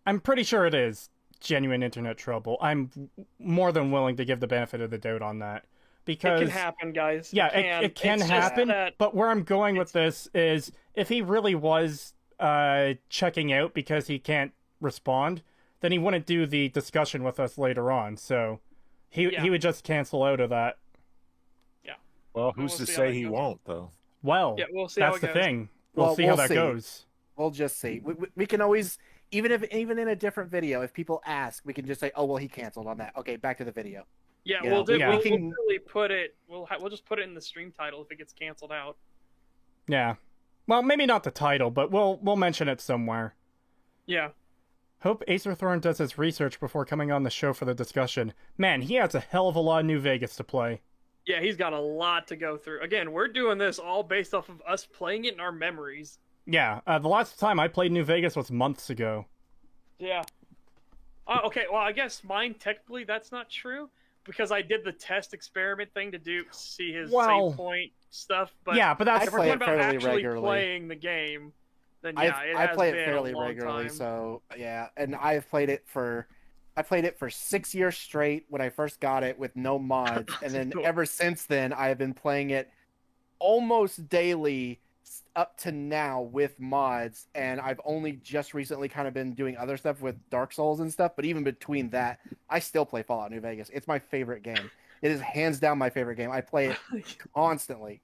I'm pretty sure it is genuine internet trouble. I'm more than willing to give the benefit of the doubt on that. Because, it can happen, guys. Yeah, it can happen. But where I'm going with this is, if he really was checking out because he can't respond, then he wouldn't do the discussion with us later on. So he would just cancel out of that. Yeah. Well, who's to say he won't, though? Well, yeah, we'll see that's how it the goes. thing. We'll see how that goes. We'll just see. We can always, even in a different video, if people ask, we can just say, "Oh, well, he canceled on that." Okay, back to the video. Yeah, we'll really put it. We'll just put it in the stream title if it gets canceled out. Yeah, well, maybe not the title, but we'll mention it somewhere. Yeah. Hope Acerthorn does his research before coming on the show for the discussion. Man, he has a hell of a lot of New Vegas to play. Yeah, he's got a lot to go through. Again, we're doing this all based off of us playing it in our memories. Yeah, the last time I played New Vegas was months ago. Yeah. Okay, well, I guess mine, technically, that's not true, because I did the test experiment thing to see his save point stuff, but yeah, but that's if we're talking about actually playing the game, then yeah, I play it fairly regularly, so yeah, and I played it for 6 years straight when I first got it with no mods, and then ever since then I have been playing it almost daily up to now with mods, and I've only just recently kind of been doing other stuff with Dark Souls and stuff, but even between that, I still play Fallout New Vegas. It's my favorite game. It is hands down my favorite game. I play it constantly.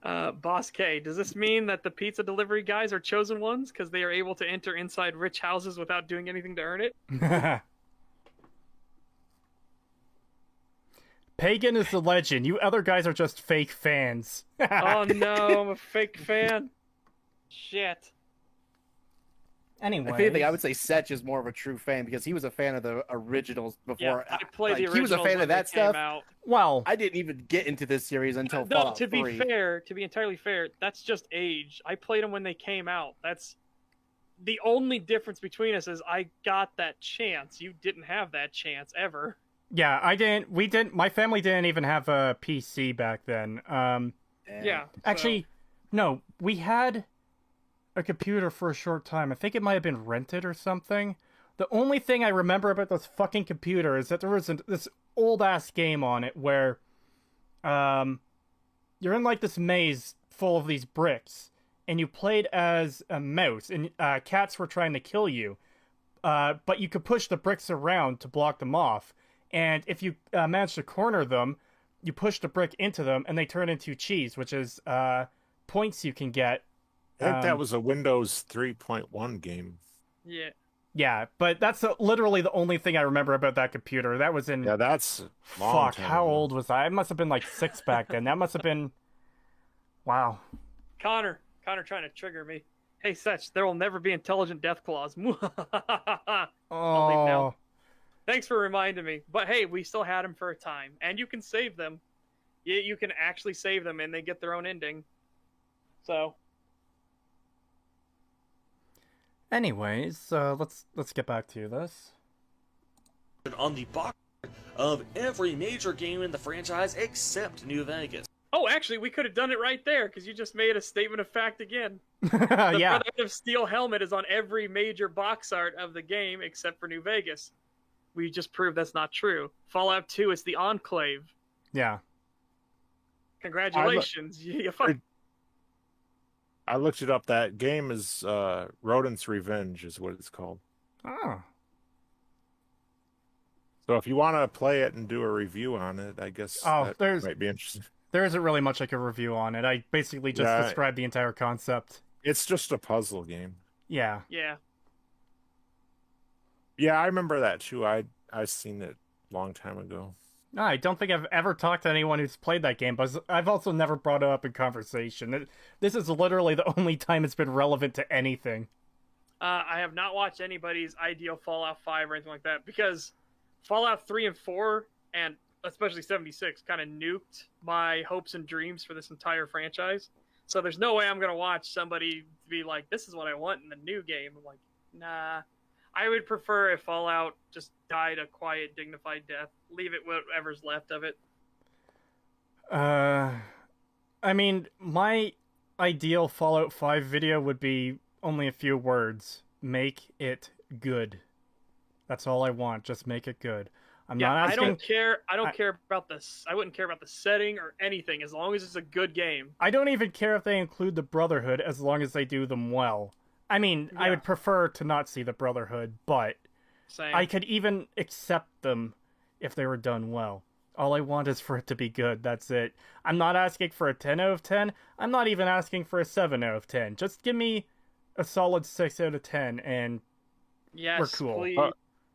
Boss K, does this mean that the pizza delivery guys are chosen ones because they are able to enter inside rich houses without doing anything to earn it? Pagan is the legend. You other guys are just fake fans. Oh no, I'm a fake fan. Shit. Anyway, if anything, I would say Setch is more of a true fan because he was a fan of the originals before. Yeah, I played the originals. He was a fan of that stuff. Out. Well, I didn't even get into this series until Fallout 3. To be entirely fair, that's just age. I played them when they came out. That's the only difference between us is I got that chance. You didn't have that chance ever. Yeah, I didn't. We didn't. My family didn't even have a PC back then. Yeah. Actually, no. We had a computer for a short time. I think it might have been rented or something. The only thing I remember about this fucking computer is that there was this old ass game on it where, you're in like this maze full of these bricks, and you played as a mouse, and cats were trying to kill you, but you could push the bricks around to block them off. And if you manage to corner them, you push the brick into them, and they turn into cheese, which is points you can get. I think that was a Windows 3.1 game. Yeah. Yeah, but that's literally the only thing I remember about that computer. That was in... Yeah, that's Fuck, how old was I? I must have been like 6 back then. That must have been... Wow. Connor trying to trigger me. Hey, Setch, there will never be intelligent death claws. I'll leave now. Thanks for reminding me. But hey, we still had them for a time. And you can save them. You can actually save them and they get their own ending. So. Anyways, let's get back to this. On the box of every major game in the franchise except New Vegas. Oh, actually, we could have done it right there, because you just made a statement of fact again. Yeah. Brotherhood of Steel helmet is on every major box art of the game except for New Vegas. We just proved that's not true. Fallout 2 is the Enclave. Yeah. Congratulations. I looked it up. That game is Rodent's Revenge is what it's called. Oh. So if you want to play it and do a review on it, I guess that might be interesting. There isn't really much I could review on it. I basically just described the entire concept. It's just a puzzle game. Yeah. Yeah. Yeah, I remember that too. I've seen it a long time ago. I don't think I've ever talked to anyone who's played that game, but I've also never brought it up in conversation. This is literally the only time it's been relevant to anything. I have not watched anybody's ideal Fallout 5 or anything like that, because Fallout 3 and 4, and especially 76, kind of nuked my hopes and dreams for this entire franchise. So there's no way I'm going to watch somebody be like, this is what I want in the new game. I'm like, nah. I would prefer if Fallout just died a quiet, dignified death. Leave it whatever's left of it. I mean, my ideal Fallout 5 video would be only a few words. Make it good. That's all I want. Just make it good. I'm not asking... I don't care about this. I wouldn't care about the setting or anything as long as it's a good game. I don't even care if they include the Brotherhood as long as they do them well. I mean, I would prefer to not see the Brotherhood, but Same. I could even accept them if they were done well. All I want is for it to be good. That's it. I'm not asking for a 10 out of 10. I'm not even asking for a 7 out of 10. Just give me a solid 6 out of 10 and we're cool. Please.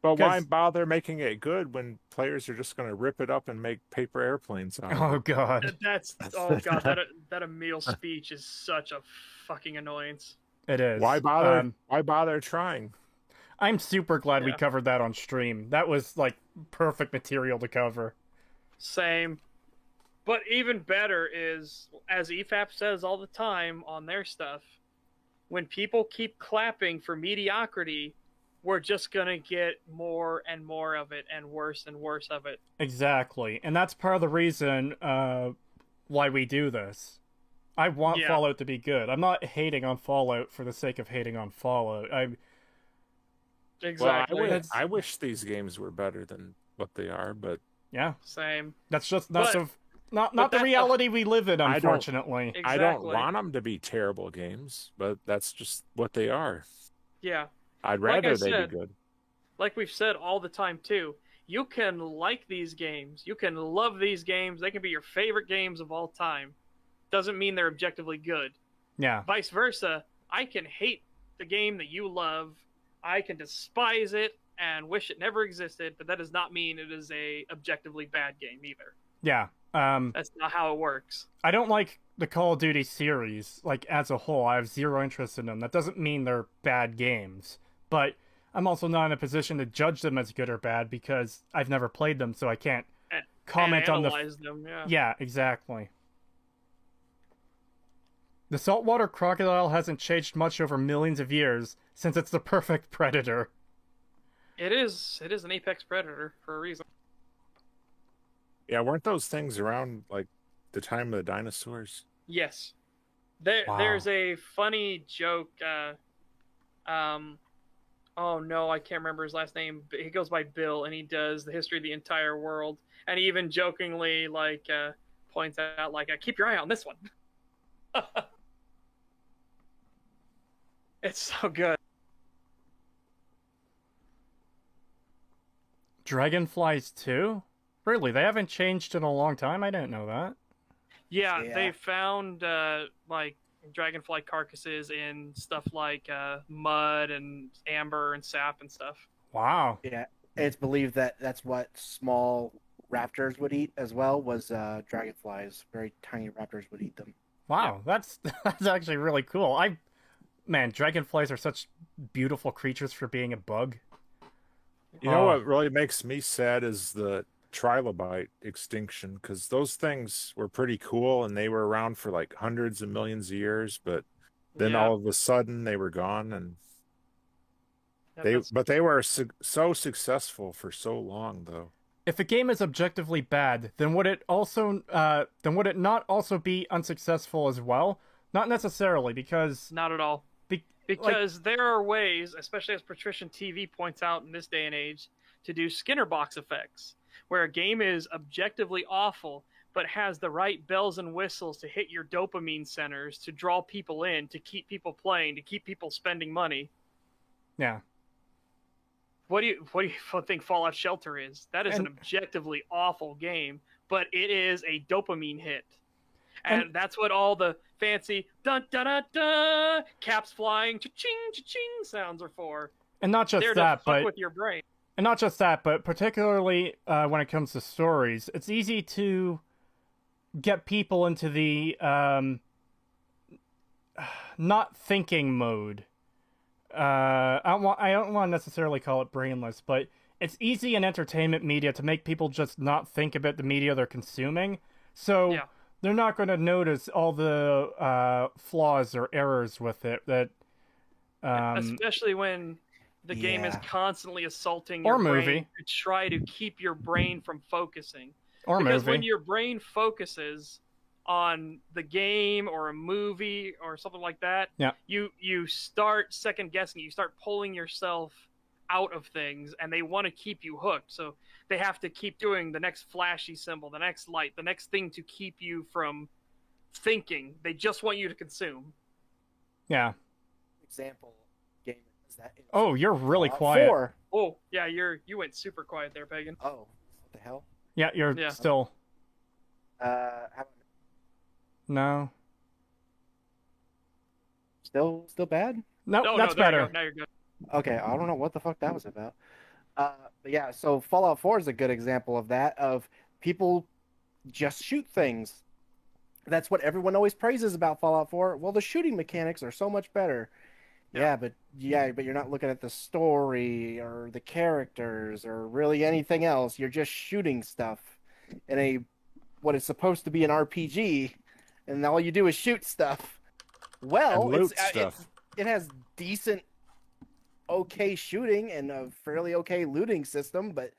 But why bother making it good when players are just going to rip it up and make paper airplanes out of it? Oh, God. That Emil speech is such a fucking annoyance. It is. Why bother? Why bother trying? I'm super glad we covered that on stream. That was like perfect material to cover. Same. But even better is, as EFAP says all the time on their stuff, when people keep clapping for mediocrity, we're just going to get more and more of it and worse of it. Exactly. And that's part of the reason why we do this. I want Fallout to be good. I'm not hating on Fallout for the sake of hating on Fallout. Exactly. Well, I wish these games were better than what they are, but yeah, same. That's just not the reality we live in, unfortunately. Exactly. I don't want them to be terrible games, but that's just what they are. Yeah. I'd rather they be good. Like we've said all the time too, you can like these games, you can love these games, they can be your favorite games of all time. Doesn't mean they're objectively good. Yeah. Vice versa, I can hate the game that you love, I can despise it and wish it never existed, but that does not mean it is a objectively bad game either. Yeah. That's not how it works. I don't like the Call of Duty series, like, as a whole. I have zero interest in them. That doesn't mean they're bad games. But I'm also not in a position to judge them as good or bad because I've never played them, so I can't comment on them. Yeah, exactly. The saltwater crocodile hasn't changed much over millions of years, since it's the perfect predator. It is an apex predator for a reason. Yeah, weren't those things around like the time of the dinosaurs? Yes. There's a funny joke. Oh no, I can't remember his last name. But he goes by Bill, and he does the history of the entire world. And he even jokingly points out keep your eye on this one. It's so good. Dragonflies too? Really? They haven't changed in a long time? I didn't know that. Yeah. They found dragonfly carcasses in stuff like mud and amber and sap and stuff. Wow. Yeah, it's believed that that's what small raptors would eat as well, was dragonflies. Very tiny raptors would eat them. Wow, yeah. That's actually really cool. Man, dragonflies are such beautiful creatures for being a bug. You know what really makes me sad is the trilobite extinction, because those things were pretty cool and they were around for like hundreds of millions of years, but then all of a sudden they were gone, and they were so successful for so long though. If a game is objectively bad, then would it not also be unsuccessful as well? Not necessarily, because not at all. Because there are ways, especially as Patrician TV points out in this day and age, to do Skinner box effects, where a game is objectively awful, but has the right bells and whistles to hit your dopamine centers, to draw people in, to keep people playing, to keep people spending money. Yeah. What do you think Fallout Shelter is? That is an objectively awful game, but it is a dopamine hit. And that's what all the fancy dun dun dun dun caps flying cha-ching cha-ching sounds are for. And not just They're that, to fuck but with your brain. And not just that, but particularly when it comes to stories, it's easy to get people into the not thinking mode. I don't want to necessarily call it brainless, but it's easy in entertainment media to make people just not think about the media they're consuming. So they're not going to notice all the flaws or errors with it. That especially when the game is constantly assaulting your brain to try to keep your brain from focusing. Because when your brain focuses on the game or a movie or something like that, you start second guessing. You start pulling yourself out of things, and they want to keep you hooked. So they have to keep doing the next flashy symbol, the next light, the next thing to keep you from thinking. They just want you to consume. Yeah. Example game is that. Oh, you're really quiet. 4. Oh, yeah, you went super quiet there, Pagan. Oh, what the hell? Yeah, you're still. How about no. Still bad? No, that's better. Now you're good. Okay, I don't know what the fuck that was about. But yeah, so Fallout 4 is a good example of that, of people just shoot things. That's what everyone always praises about Fallout 4. Well, the shooting mechanics are so much better. but you're not looking at the story or the characters or really anything else. You're just shooting stuff in what is supposed to be an RPG, and all you do is shoot stuff. Well, and loot stuff. It has decent, okay shooting and a fairly okay looting system, but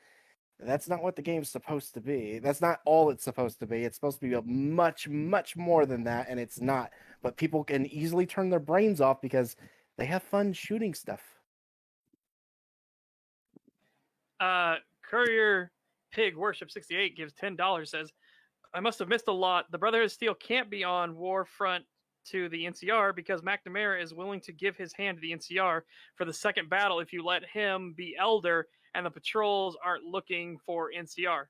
that's not what the game's supposed to be. That's not all it's supposed to be. It's supposed to be much, much more than that, and it's not. But people can easily turn their brains off because they have fun shooting stuff. Courier Pig Worship 68 gives $10, says, I must have missed a lot. The Brotherhood of Steel can't be on Warfront to the NCR because McNamara is willing to give his hand to the NCR for the second battle if you let him be Elder, and the patrols aren't looking for NCR.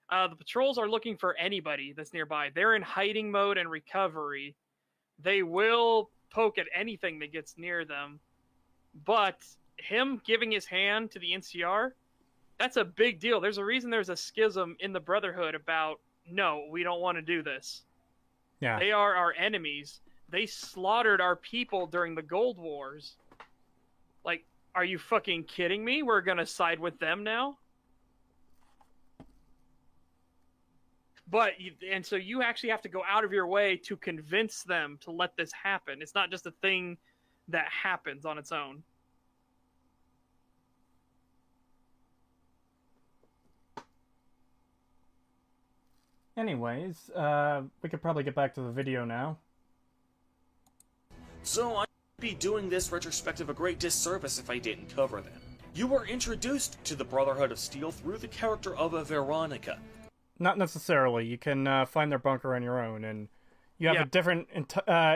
The patrols are looking for anybody that's nearby. They're in hiding mode and recovery. They will poke at anything that gets near them. But him giving his hand to the NCR, that's a big deal. There's a reason there's a schism in the Brotherhood about, no, we don't want to do this. Yeah. They are our enemies. They slaughtered our people during the Gold Wars. Like, are you fucking kidding me? We're gonna side with them now? And so you actually have to go out of your way to convince them to let this happen. It's not just a thing that happens on its own. Anyways, we could probably get back to the video now. So I'd be doing this retrospective a great disservice if I didn't cover them. You were introduced to the Brotherhood of Steel through the character of Veronica. Not necessarily. You can find their bunker on your own, and you have a different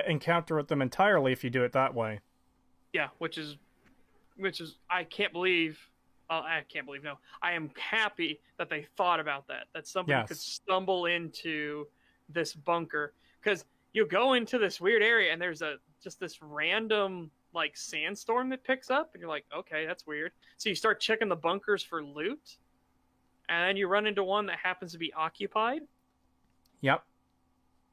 encounter with them entirely if you do it that way. Yeah, which is, I can't believe. No, I am happy that they thought about that. That somebody could stumble into this bunker, because you go into this weird area and there's just this random like sandstorm that picks up, and you're like, okay, that's weird. So you start checking the bunkers for loot, and then you run into one that happens to be occupied. Yep.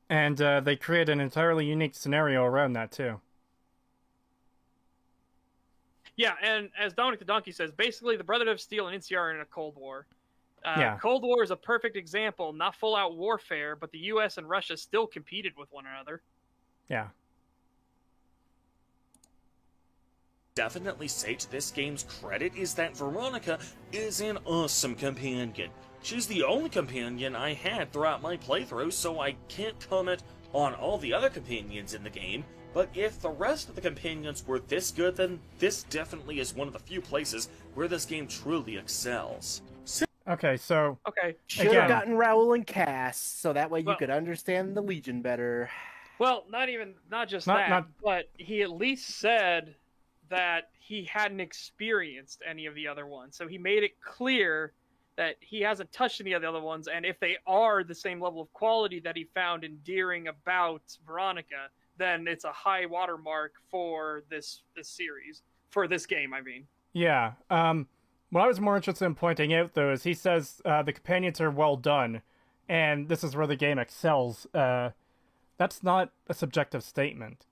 And they create an entirely unique scenario around that too. Yeah, and as Dominic the Donkey says, basically the Brotherhood of Steel and NCR are in a Cold War. Cold War is a perfect example, not full-out warfare, but the U.S. and Russia still competed with one another. Yeah. Definitely say to this game's credit is that Veronica is an awesome companion. She's the only companion I had throughout my playthrough, so I can't comment on all the other companions in the game, but if the rest of the companions were this good, then this definitely is one of the few places where this game truly excels. Okay, so... Okay. Should have gotten Raoul and Cass, so that way you could understand the Legion better. Well, not just that, but he at least said that he hadn't experienced any of the other ones. So he made it clear that he hasn't touched any of the other ones, and if they are the same level of quality that he found endearing about Veronica, then it's a high watermark for this series. For this game, I mean. Yeah. What I was more interested in pointing out, though, is he says the companions are well done, and this is where the game excels. That's not a subjective statement.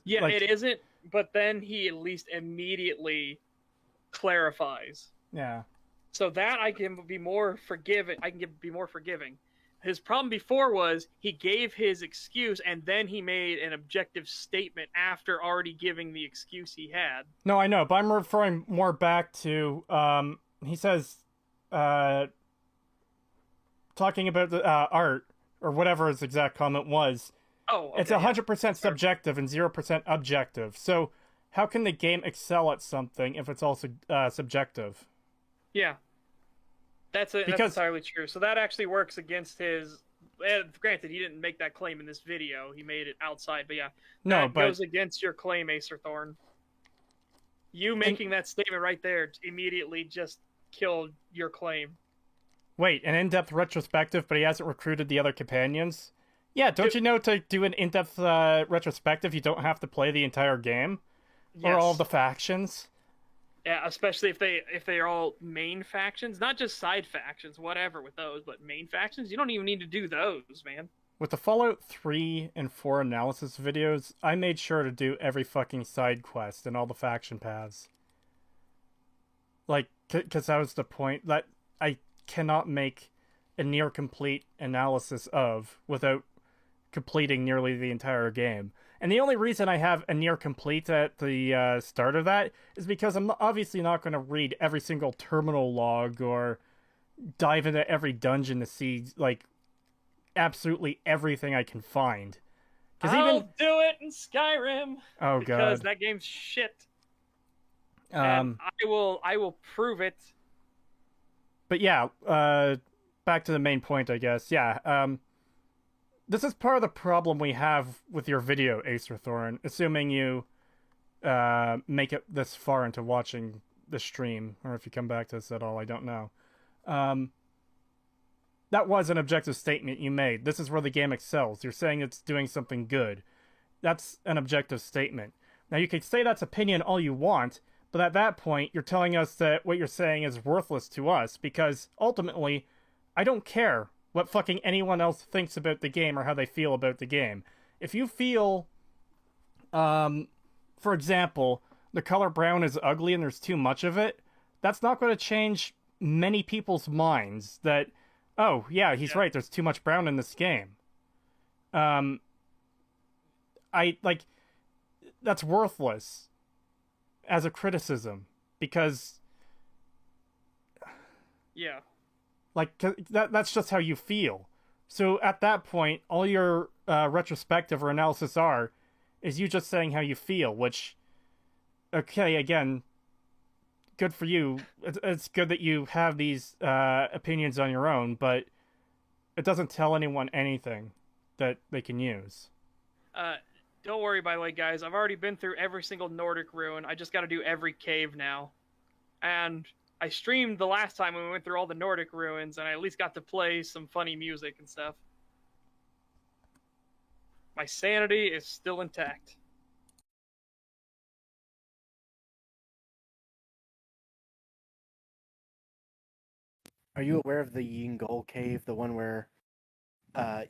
Yeah, it isn't, but then he at least immediately clarifies. Yeah. So that I can be more forgiving. His problem before was he gave his excuse and then he made an objective statement after already giving the excuse he had. No, I know, but I'm referring more back to, he says, talking about the art, or whatever his exact comment was. Oh, okay, it's 100% subjective and 0% objective. So how can the game excel at something if it's also subjective? Yeah. That's entirely true. So that actually works against his... Granted, he didn't make that claim in this video. He made it outside, but yeah. That goes against your claim, Acer Thorn. You making that statement right there immediately just killed your claim. Wait, an in-depth retrospective, but he hasn't recruited the other companions? Yeah, don't you know to do an in-depth retrospective, you don't have to play the entire game? Yes. Or all of the factions? Yeah, especially if they are all main factions, not just side factions, whatever with those, but main factions. You don't even need to do those, man. with the Fallout 3 and 4 analysis videos, I made sure to do every fucking side quest and all the faction paths. Like, because that was the point that I cannot make a near complete analysis of without completing nearly the entire game. And the only reason I have a near complete at the start of that is because I'm obviously not going to read every single terminal log or dive into every dungeon to see, like, absolutely everything I can find. I'll do it in Skyrim. Oh, because God. Because that game's shit. And I will prove it. But yeah, back to the main point, I guess. Yeah, this is part of the problem we have with your video, Acer Thorin, assuming you make it this far into watching the stream, or if you come back to this at all, I don't know. That was an objective statement you made. This is where the game excels. You're saying it's doing something good. That's an objective statement. Now, you can say that's opinion all you want, but at that point, you're telling us that what you're saying is worthless to us, because ultimately, I don't care what fucking anyone else thinks about the game or how they feel about the game. If you feel, for example, the color brown is ugly and there's too much of it, that's not going to change many people's minds that, oh, yeah, he's right, there's too much brown in this game. That's worthless as a criticism, because... Yeah. Like, that's just how you feel. So at that point, all your retrospective or analysis is you just saying how you feel, which, okay, again, good for you. It's good that you have these opinions on your own, but it doesn't tell anyone anything that they can use. Don't worry, by the way, guys. I've already been through every single Nordic ruin. I just got to do every cave now. And I streamed the last time when we went through all the Nordic ruins, and I at least got to play some funny music and stuff. My sanity is still intact. Are you aware of the Yingol cave, the one where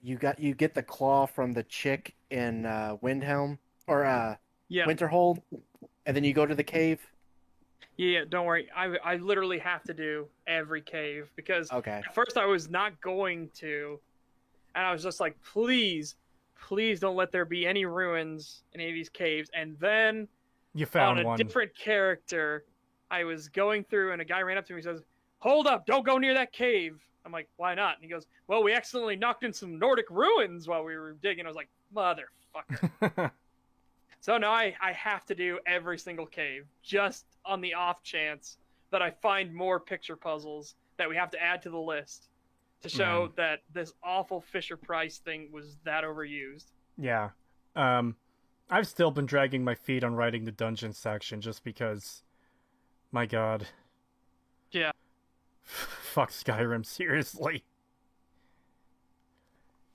you get the claw from the chick in Windhelm or Winterhold, and then you go to the cave? Yeah, don't worry. I literally have to do every cave because at first I was not going to, and I was just like, please don't let there be any ruins in any of these caves. And then you found on a different character, I was going through, and a guy ran up to me and says, "Hold up, don't go near that cave." I'm like, "Why not?" And he goes, "Well, we accidentally knocked in some Nordic ruins while we were digging." I was like, "Motherfucker." So now I have to do every single cave, just on the off chance that I find more picture puzzles that we have to add to the list to show that this awful Fisher-Price thing was that overused. Yeah. I've still been dragging my feet on writing the dungeon section just because, my god. Yeah. Fuck Skyrim, seriously.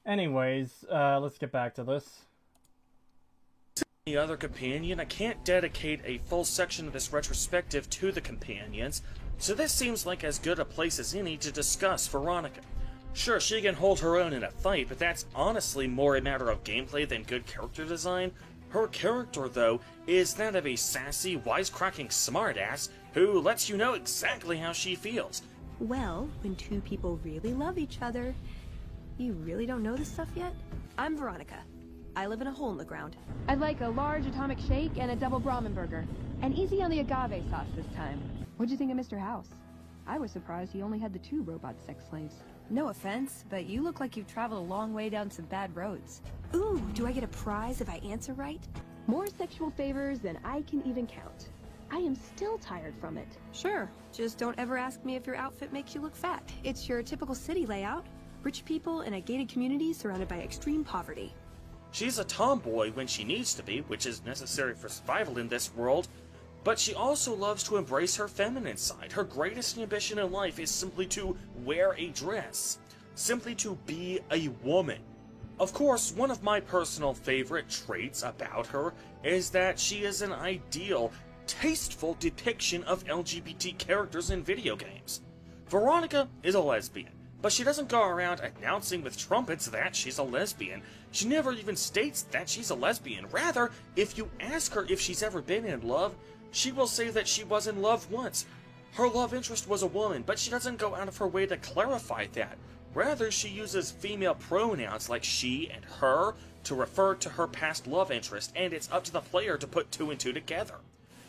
Anyways, let's get back to this. The other companion, I can't dedicate a full section of this retrospective to the companions, so this seems like as good a place as any to discuss Veronica. Sure, she can hold her own in a fight, but that's honestly more a matter of gameplay than good character design. Her character, though, is that of a sassy, wisecracking smartass who lets you know exactly how she feels. Well, when two people really love each other, you really don't know this stuff yet? I'm Veronica. I live in a hole in the ground. I'd like a large atomic shake and a double Brahmin burger. And easy on the agave sauce this time. What'd you think of Mr. House? I was surprised he only had the 2 robot sex slaves. No offense, but you look like you've traveled a long way down some bad roads. Ooh, do I get a prize if I answer right? More sexual favors than I can even count. I am still tired from it. Sure, just don't ever ask me if your outfit makes you look fat. It's your typical city layout. Rich people in a gated community surrounded by extreme poverty. She's a tomboy when she needs to be, which is necessary for survival in this world, but she also loves to embrace her feminine side. Her greatest ambition in life is simply to wear a dress, simply to be a woman. Of course, one of my personal favorite traits about her is that she is an ideal, tasteful depiction of LGBT characters in video games. Veronica is a lesbian. but she doesn't go around announcing with trumpets that she's a lesbian. She never even states that she's a lesbian. Rather, if you ask her if she's ever been in love, she will say that she was in love once. Her love interest was a woman, but she doesn't go out of her way to clarify that. Rather, she uses female pronouns like she and her to refer to her past love interest, and it's up to the player to put two and two together.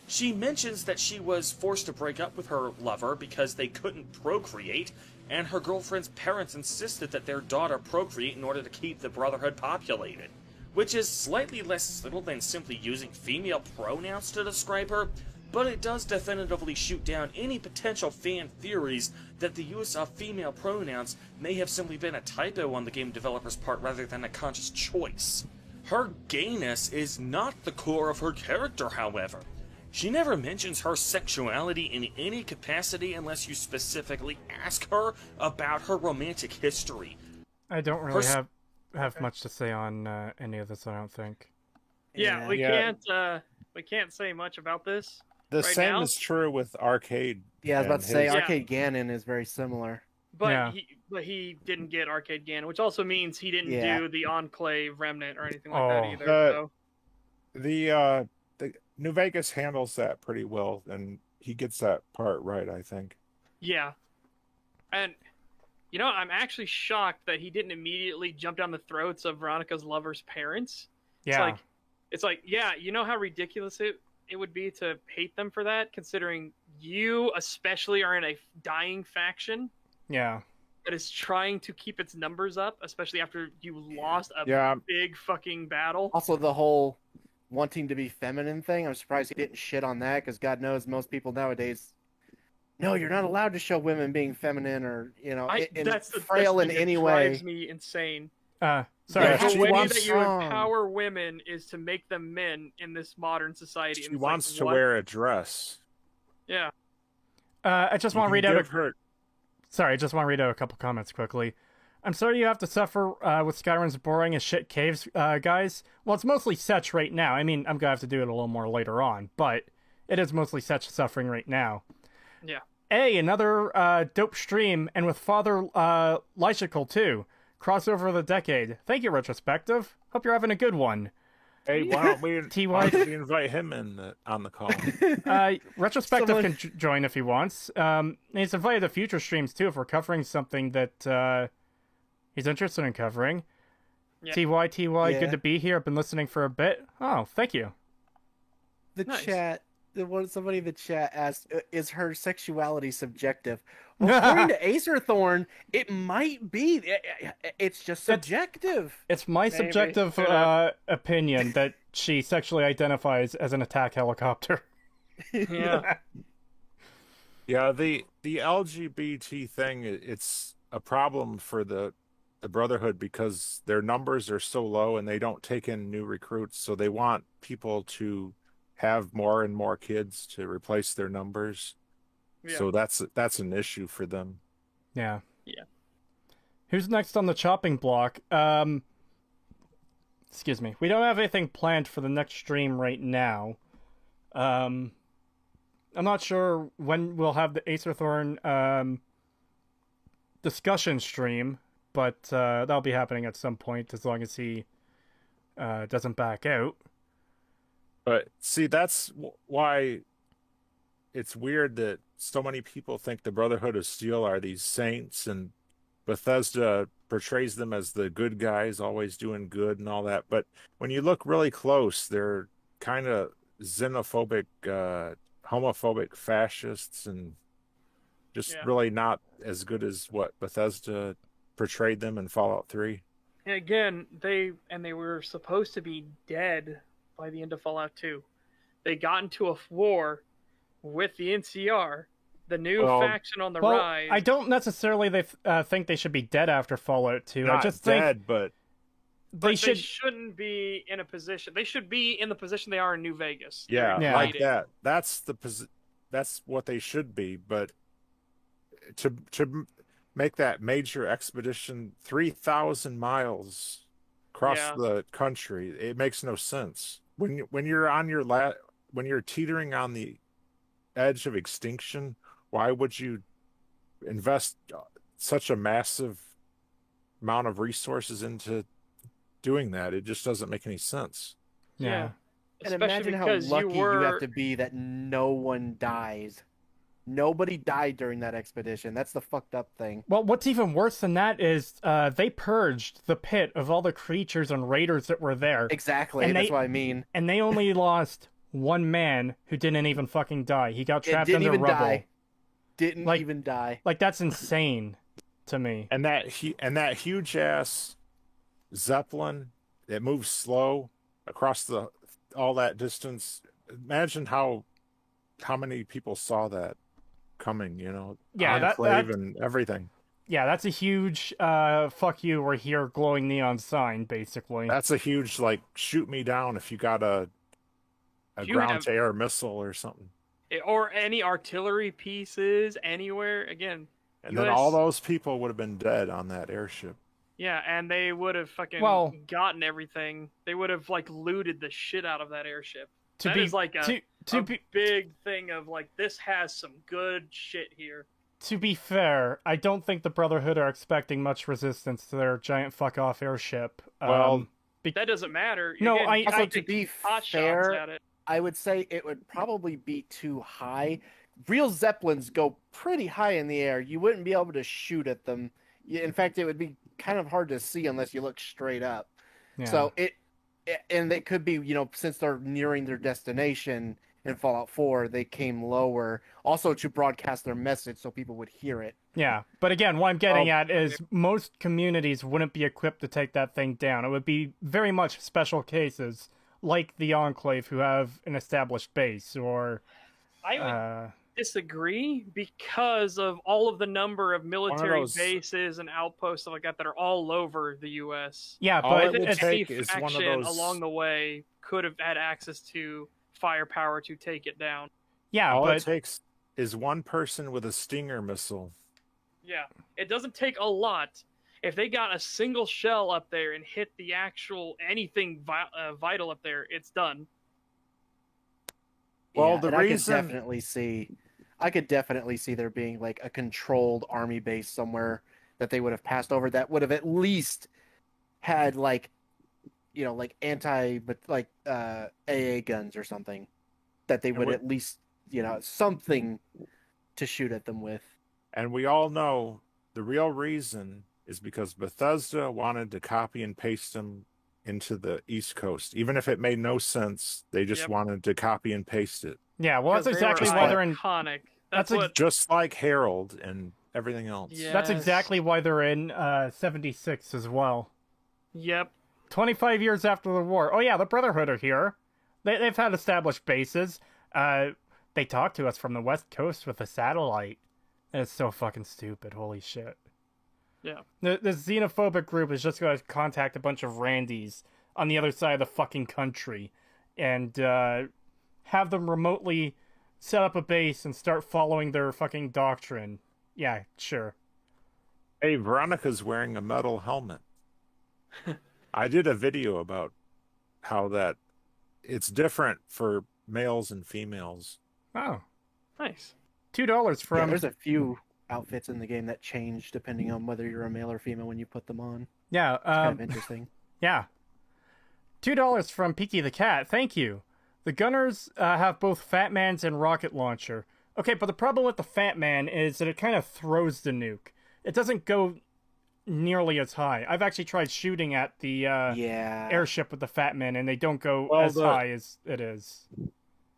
She mentions that she was forced to break up with her lover because they couldn't procreate, and her girlfriend's parents insisted that their daughter procreate in order to keep the Brotherhood populated, which is slightly less subtle than simply using female pronouns to describe her, but it does definitively shoot down any potential fan theories that the use of female pronouns may have simply been a typo on the game developer's part rather than a conscious choice. Her gayness is not the core of her character, however. She never mentions her sexuality in any capacity unless you specifically ask her about her romantic history. I don't really have much to say on any of this, I don't think. Yeah, we can't say much about this. The right same now. is true with Arcade. Yeah, I was about to say Yeah. Arcade Ganon is very similar. But he didn't get Arcade Ganon, which also means he didn't do the Enclave Remnant or anything like that either. So. The New Vegas handles that pretty well, and he gets that part right, I think. Yeah. And, I'm actually shocked that he didn't immediately jump down the throats of Veronica's lover's parents. Yeah. It's like, yeah, you know how ridiculous it would be to hate them for that, considering you especially are in a dying faction. Yeah. That is trying to keep its numbers up, especially after you lost a big fucking battle. Also, the whole wanting to be feminine thing, I'm surprised he didn't shit on that, because God knows most people nowadays, no, you're not allowed to show women being feminine or, that's frail in any way. Drives me insane. Sorry. The way that you empower women is to make them men in this modern society. She wants to wear a dress. Yeah. I just want to read out Sorry, I just want to read out a couple comments quickly. I'm sorry you have to suffer with Skyrim's boring as shit caves, guys. Well, it's mostly Setch right now. I mean, I'm going to have to do it a little more later on, but it is mostly Setch suffering right now. Yeah. Hey, another dope stream, and with Father Elijahcal too. Crossover of the decade. Thank you, Retrospective. Hope you're having a good one. Hey, why don't we invite him in on the call? Retrospective can join if he wants. He's invited to future streams too if we're covering something that he's interested in covering. Yeah. TY, good to be here. I've been listening for a bit. Oh, thank you. The chat, somebody in the chat asked, is her sexuality subjective? Well, according to Acerthorn, it might be. It's just subjective. It's my subjective opinion that she sexually identifies as an attack helicopter. Yeah. Yeah, the LGBT thing, it's a problem for the Brotherhood because their numbers are so low and they don't take in new recruits, so they want people to have more and more kids to replace their numbers. Yeah. So that's an issue for them. Yeah. Yeah. Who's next on the chopping block? Excuse me. We don't have anything planned for the next stream right now. I'm not sure when we'll have the Acerthorn discussion stream, but that'll be happening at some point as long as he doesn't back out. But see, that's why it's weird that so many people think the Brotherhood of Steel are these saints, and Bethesda portrays them as the good guys, always doing good and all that. But when you look really close, they're kind of xenophobic, homophobic fascists, and just really not as good as what Bethesda portrayed them in Fallout 3. And again, they were supposed to be dead by the end of Fallout 2. They got into a war with the NCR, the new faction on the rise. I don't necessarily think they should be dead after Fallout 2. Not I just dead, think but they shouldn't be in a position. They should be in the position they are in New Vegas. Yeah, like that. That's what they should be. But to make that major expedition 3,000 miles across the country, it makes no sense. When you're on your when you're teetering on the edge of extinction, why would you invest such a massive amount of resources into doing that. It just doesn't make any sense. Yeah. And Especially imagine how because lucky you were... have to be that no one dies. Nobody died during that expedition. That's the fucked up thing. Well, what's even worse than that is they purged the pit of all the creatures and raiders that were there. Exactly, and that's what I mean. And they only lost one man who didn't even fucking die. He got trapped under rubble. Didn't even die. Like, that's insane to me. And that huge ass Zeppelin, it moves slow across all that distance. Imagine how many people saw that coming, Yeah, Enclave and everything. Yeah, that's a huge fuck you, we're here glowing neon sign, basically. That's a huge, like, shoot me down if you got a ground-to-air missile or something. Or any artillery pieces anywhere, again. And then all those people would have been dead on that airship. Yeah, and they would have fucking gotten everything. They would have, like, looted the shit out of that airship. That is like a big thing of, like, this has some good shit here. To be fair, I don't think the Brotherhood are expecting much resistance to their giant fuck-off airship. Well, that doesn't matter. No, Again, to be fair, I would say it would probably be too high. Real Zeppelins go pretty high in the air. You wouldn't be able to shoot at them. In fact, it would be kind of hard to see unless you look straight up. Yeah. So and they could be, since they're nearing their destination in Fallout 4, they came lower, also to broadcast their message so people would hear it. Yeah, but again, what I'm getting at is most communities wouldn't be equipped to take that thing down. It would be very much special cases, like the Enclave, who have an established base, or... I would disagree, because of all of the number of military bases and outposts like that are all over the U.S. Yeah, but any faction along the way could have had access to firepower to take it down. Yeah, all it takes is one person with a Stinger missile. Yeah, it doesn't take a lot. If they got a single shell up there and hit the actual anything vital up there, it's done. Well, the reason I could definitely see there being like a controlled army base somewhere that they would have passed over that would have at least had like AA guns or something that they would at least something to shoot at them with. And we all know the real reason is because Bethesda wanted to copy and paste them into the East Coast. Even if it made no sense, they just wanted to copy and paste it. Yeah, well, that's exactly why they're in... iconic. Just like Harold and everything else. Yes. That's exactly why they're in 76 as well. Yep. 25 years after the war. Oh yeah, the Brotherhood are here. They've had established bases. They talk to us from the West Coast with a satellite. And it's so fucking stupid. Holy shit. Yeah. The xenophobic group is just going to contact a bunch of Randys on the other side of the fucking country and have them remotely set up a base and start following their fucking doctrine. Yeah, sure. Hey, Veronica's wearing a metal helmet. I did a video about how that it's different for males and females. Oh. Nice. $2 from... Yeah, there's a few outfits in the game that change depending on whether you're a male or female when you put them on. Yeah. It's kind of interesting. Yeah. $2 from Peaky the Cat. Thank you. The Gunners have both Fat Mans and rocket launcher. Okay, but the problem with the Fat Man is that it kind of throws the nuke. It doesn't go nearly as high. I've actually tried shooting at the airship with the Fat Man, and they don't go as high as it is.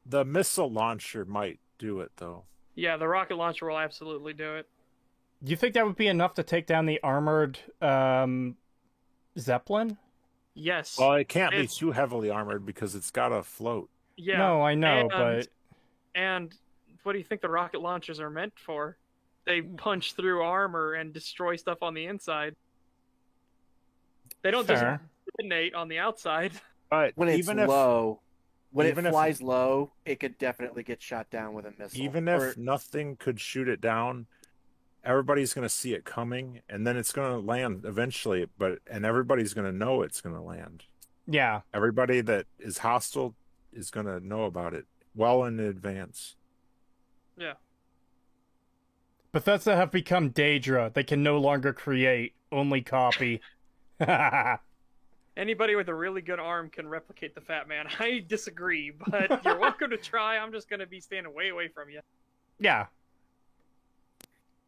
The missile launcher might do it, though. Yeah, the rocket launcher will absolutely do it. Do you think that would be enough to take down the armored Zeppelin? Yes. Well, it can't be too heavily armored because it's got to float. Yeah. No, I know, but... And what do you think the rocket launchers are meant for? They punch through armor and destroy stuff on the inside. They don't just detonate on the outside. But when it's low, when it flies low, it could definitely get shot down with a missile. Even if nothing could shoot it down, everybody's going to see it coming, and then it's going to land eventually, and everybody's going to know it's going to land. Yeah. Everybody that is hostile is going to know about it well in advance. Yeah. Bethesda have become Daedra. They can no longer create, only copy. Anybody with a really good arm can replicate the Fat Man. I disagree, but you're welcome to try. I'm just going to be standing way away from you. Yeah.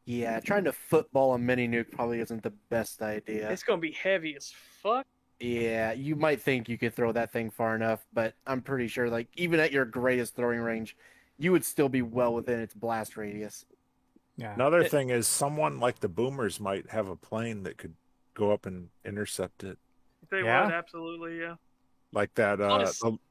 Yeah, trying to football a mini nuke probably isn't the best idea. It's going to be heavy as fuck. Yeah, you might think you could throw that thing far enough, but I'm pretty sure, like, even at your greatest throwing range, you would still be well within its blast radius. Yeah. Another thing is someone like the Boomers might have a plane that could go up and intercept it. They would, absolutely, yeah. Like that,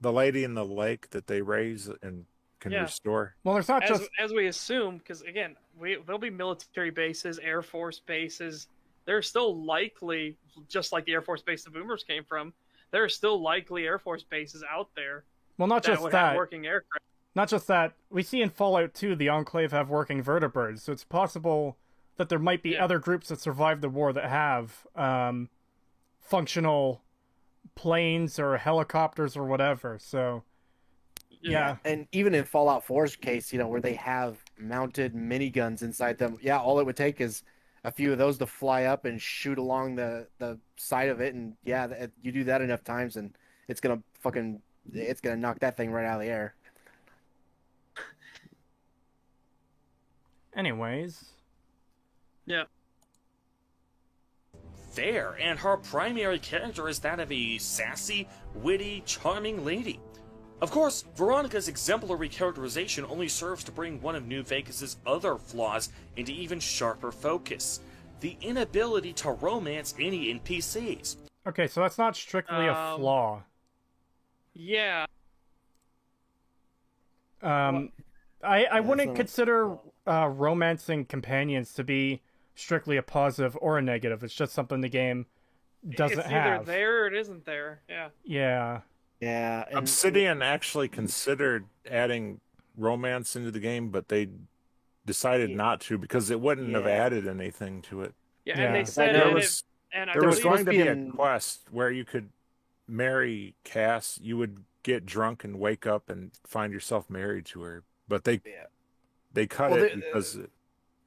the lady in the lake that they raise and can restore. Well, there's not as we assume, because again, there'll be military bases, Air Force bases. There's still likely, just like the Air Force base the Boomers came from, there are still likely Air Force bases out there. Well, not just would that. have working aircraft. Not just that. We see in Fallout 2 the Enclave have working vertibirds, so it's possible that there might be other groups that survived the war that have functional planes or helicopters or whatever. So, yeah. And even in Fallout 4's case, where they have mounted miniguns inside them, all it would take is a few of those to fly up and shoot along the side of it, and you do that enough times, and it's gonna knock that thing right out of the air. Anyways. Yeah. Fair, and her primary character is that of a sassy, witty, charming lady. Of course, Veronica's exemplary characterization only serves to bring one of New Vegas's other flaws into even sharper focus: the inability to romance any NPCs. Okay, so that's not strictly a flaw. Yeah. I wouldn't consider romancing companions to be strictly a positive or a negative. It's just something the game doesn't have. It's either there or it isn't there. Yeah. Yeah. Yeah. Obsidian actually considered adding romance into the game, but they decided not to because it wouldn't have added anything to it. Yeah, and they said there was going to be a quest where you could marry Cass. You would get drunk and wake up and find yourself married to her, but they cut it because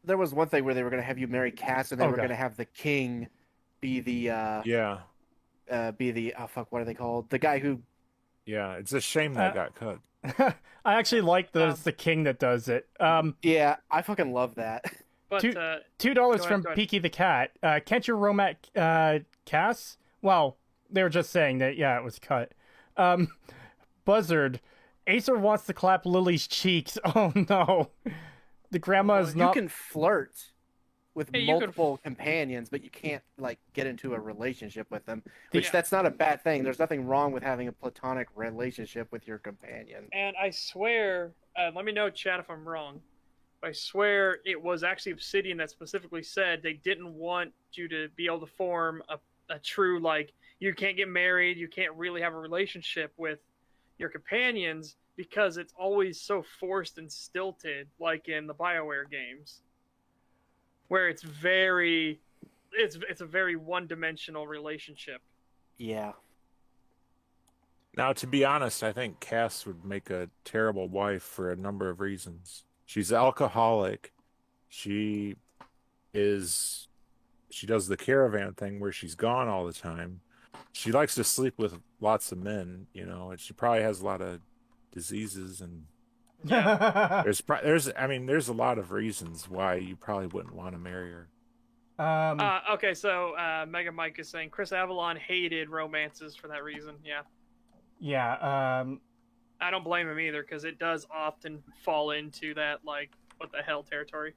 there was one thing where they were going to have you marry Cass, and they were going to have the king be the what are they called? The guy who. Yeah, it's a shame that got cut. I actually like the king that does it. Yeah, I fucking love that. But, $2 from Peaky the Cat. Can't you romance Cass? Well, they were just saying that, it was cut. Buzzard. Acer wants to clap Lily's cheeks. Oh, no. The grandma is not... You can flirt with multiple companions, but you can't, get into a relationship with them. Which, that's not a bad thing. There's nothing wrong with having a platonic relationship with your companion. And I swear, let me know, chat, if I'm wrong. I swear it was actually Obsidian that specifically said they didn't want you to be able to form a true, you can't get married, you can't really have a relationship with your companions because it's always so forced and stilted, like in the BioWare games, where it's a very one-dimensional relationship. Yeah. Now, to be honest, I think Cass would make a terrible wife for a number of reasons. She's alcoholic. She does the caravan thing where she's gone all the time. She likes to sleep with lots of men, and she probably has a lot of diseases, and there's a lot of reasons why you probably wouldn't want to marry her. Okay, so Mega Mike is saying Chris Avalon hated romances for that reason. Yeah. Yeah. I don't blame him either, because it does often fall into that, what the hell territory.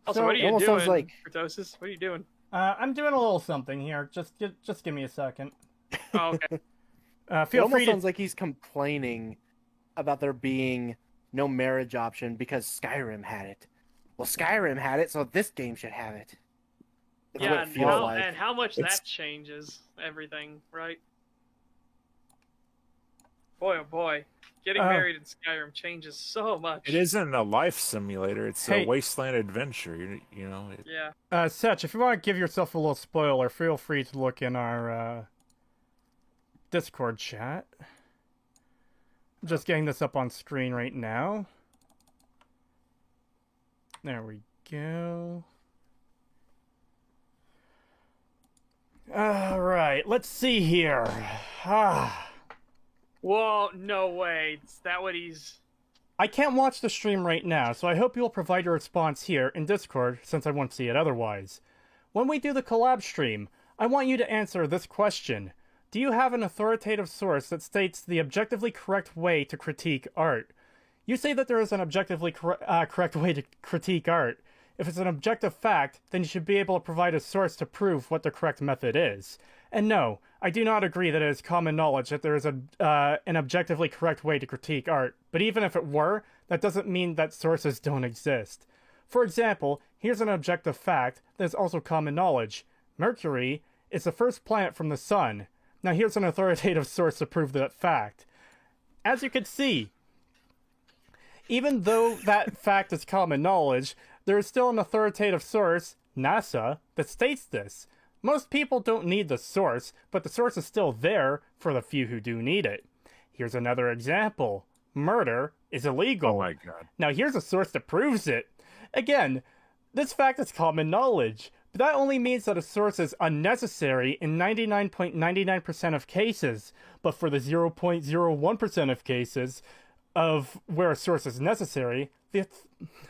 Also, what are you doing, Kurtosis? What are you doing? I'm doing a little something here. Just give me a second. Oh, okay. Feel free. It almost sounds like he's complaining about there being no marriage option because Skyrim had it. Well, Skyrim had it, so this game should have it. That's what it feels like. And how much that changes everything, right? Boy, oh boy. Getting married in Skyrim changes so much. It isn't a life simulator. It's a wasteland adventure, Yeah. Setch, if you want to give yourself a little spoiler, feel free to look in our Discord chat. I'm just getting this up on screen right now. There we go. All right, let's see here. Whoa, no way. Is that what he's... I can't watch the stream right now, so I hope you'll provide your response here in Discord, since I won't see it otherwise. When we do the collab stream, I want you to answer this question. Do you have an authoritative source that states the objectively correct way to critique art? You say that there is an objectively correct way to critique art. If it's an objective fact, then you should be able to provide a source to prove what the correct method is. And no, I do not agree that it is common knowledge that there is an objectively correct way to critique art, but even if it were, that doesn't mean that sources don't exist. For example, here's an objective fact that is also common knowledge. Mercury is the first planet from the sun. Now here's an authoritative source to prove that fact. As you can see, even though that fact is common knowledge, there is still an authoritative source, NASA, that states this. Most people don't need the source, but the source is still there for the few who do need it. Here's another example. Murder is illegal. Oh my god. Now here's a source that proves it. Again, this fact is common knowledge, but that only means that a source is unnecessary in 99.99% of cases. But for the 0.01% of cases of where a source is necessary,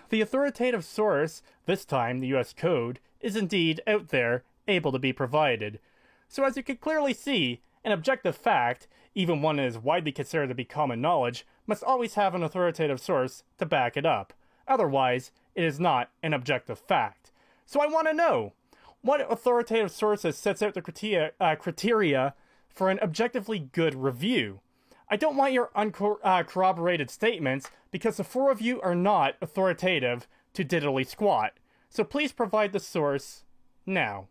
the authoritative source, this time the US Code, is indeed out there, able to be provided. So as you can clearly see, an objective fact, even one that is widely considered to be common knowledge, must always have an authoritative source to back it up. Otherwise, it is not an objective fact. So I want to know, what authoritative sources sets out the criteria for an objectively good review? I don't want your uncorroborated statements, because the four of you are not authoritative to diddly squat. So please provide the source now.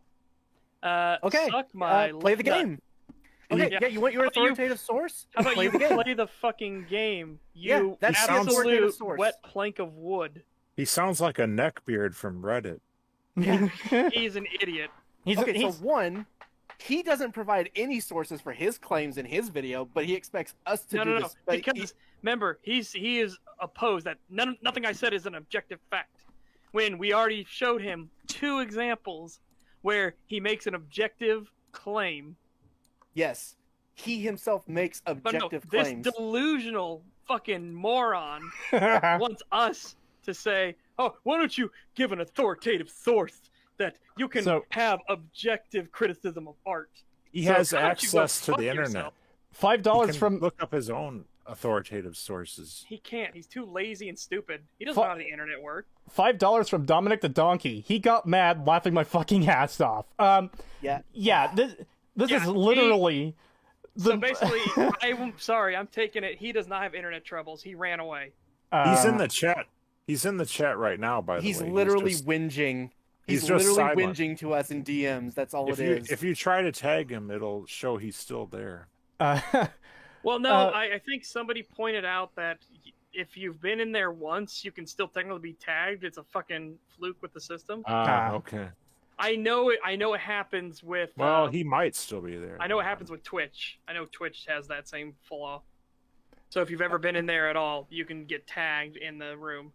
Okay, suck my play the game. Okay, yeah, you want your authoritative source? How about play you the game. play the fucking game? Yeah, You that's the absolute authoritative source. wet plank of wood. He sounds like a neckbeard from Reddit. He's an idiot. So one, he doesn't provide any sources for his claims in his video, but he expects us to do this. But because remember, he is opposed that nothing I said is an objective fact. When we already showed him 2 examples where he makes an objective claim. Yes, he himself makes objective claims. This delusional fucking moron wants us to say, "Oh, why don't you give an authoritative source that you can have objective criticism of art?" He has access to the internet. $5 from look up his own authoritative sources. He can't. He's too lazy and stupid. He doesn't know how the internet works. $5 from Dominic the Donkey. He got mad, laughing my fucking ass off. Yeah. This is literally. So basically, I'm sorry. I'm taking it. He does not have internet troubles. He ran away. He's in the chat. He's in the chat right now. By the way, he's literally whinging. He's literally whinging to us in DMs. That's all it is. If you try to tag him, it'll show he's still there. Well, no, I think somebody pointed out that if you've been in there once, you can still technically be tagged. It's a fucking fluke with the system. Okay. I know it happens with... Well, he might still be there. I know it happens with Twitch. I know Twitch has that same flaw. So if you've ever been in there at all, you can get tagged in the room.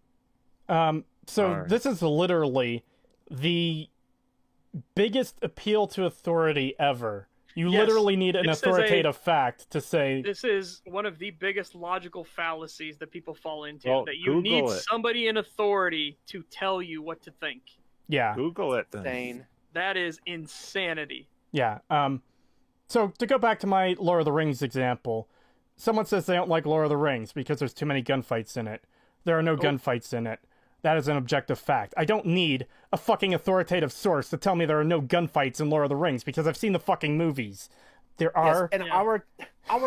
This is literally the biggest appeal to authority ever. You literally need an authoritative fact to say... This is one of the biggest logical fallacies that people fall into. Well, that you Google need it. somebody in authority to tell you what to think. Yeah. Google it then. Insane. That is insanity. Yeah. So to go back to my Lord of the Rings example, someone says they don't like Lord of the Rings because there's too many gunfights in it. There are no gunfights in it. That is an objective fact. I don't need a fucking authoritative source to tell me there are no gunfights in Lord of the Rings because I've seen the fucking movies. There are. Yes, and our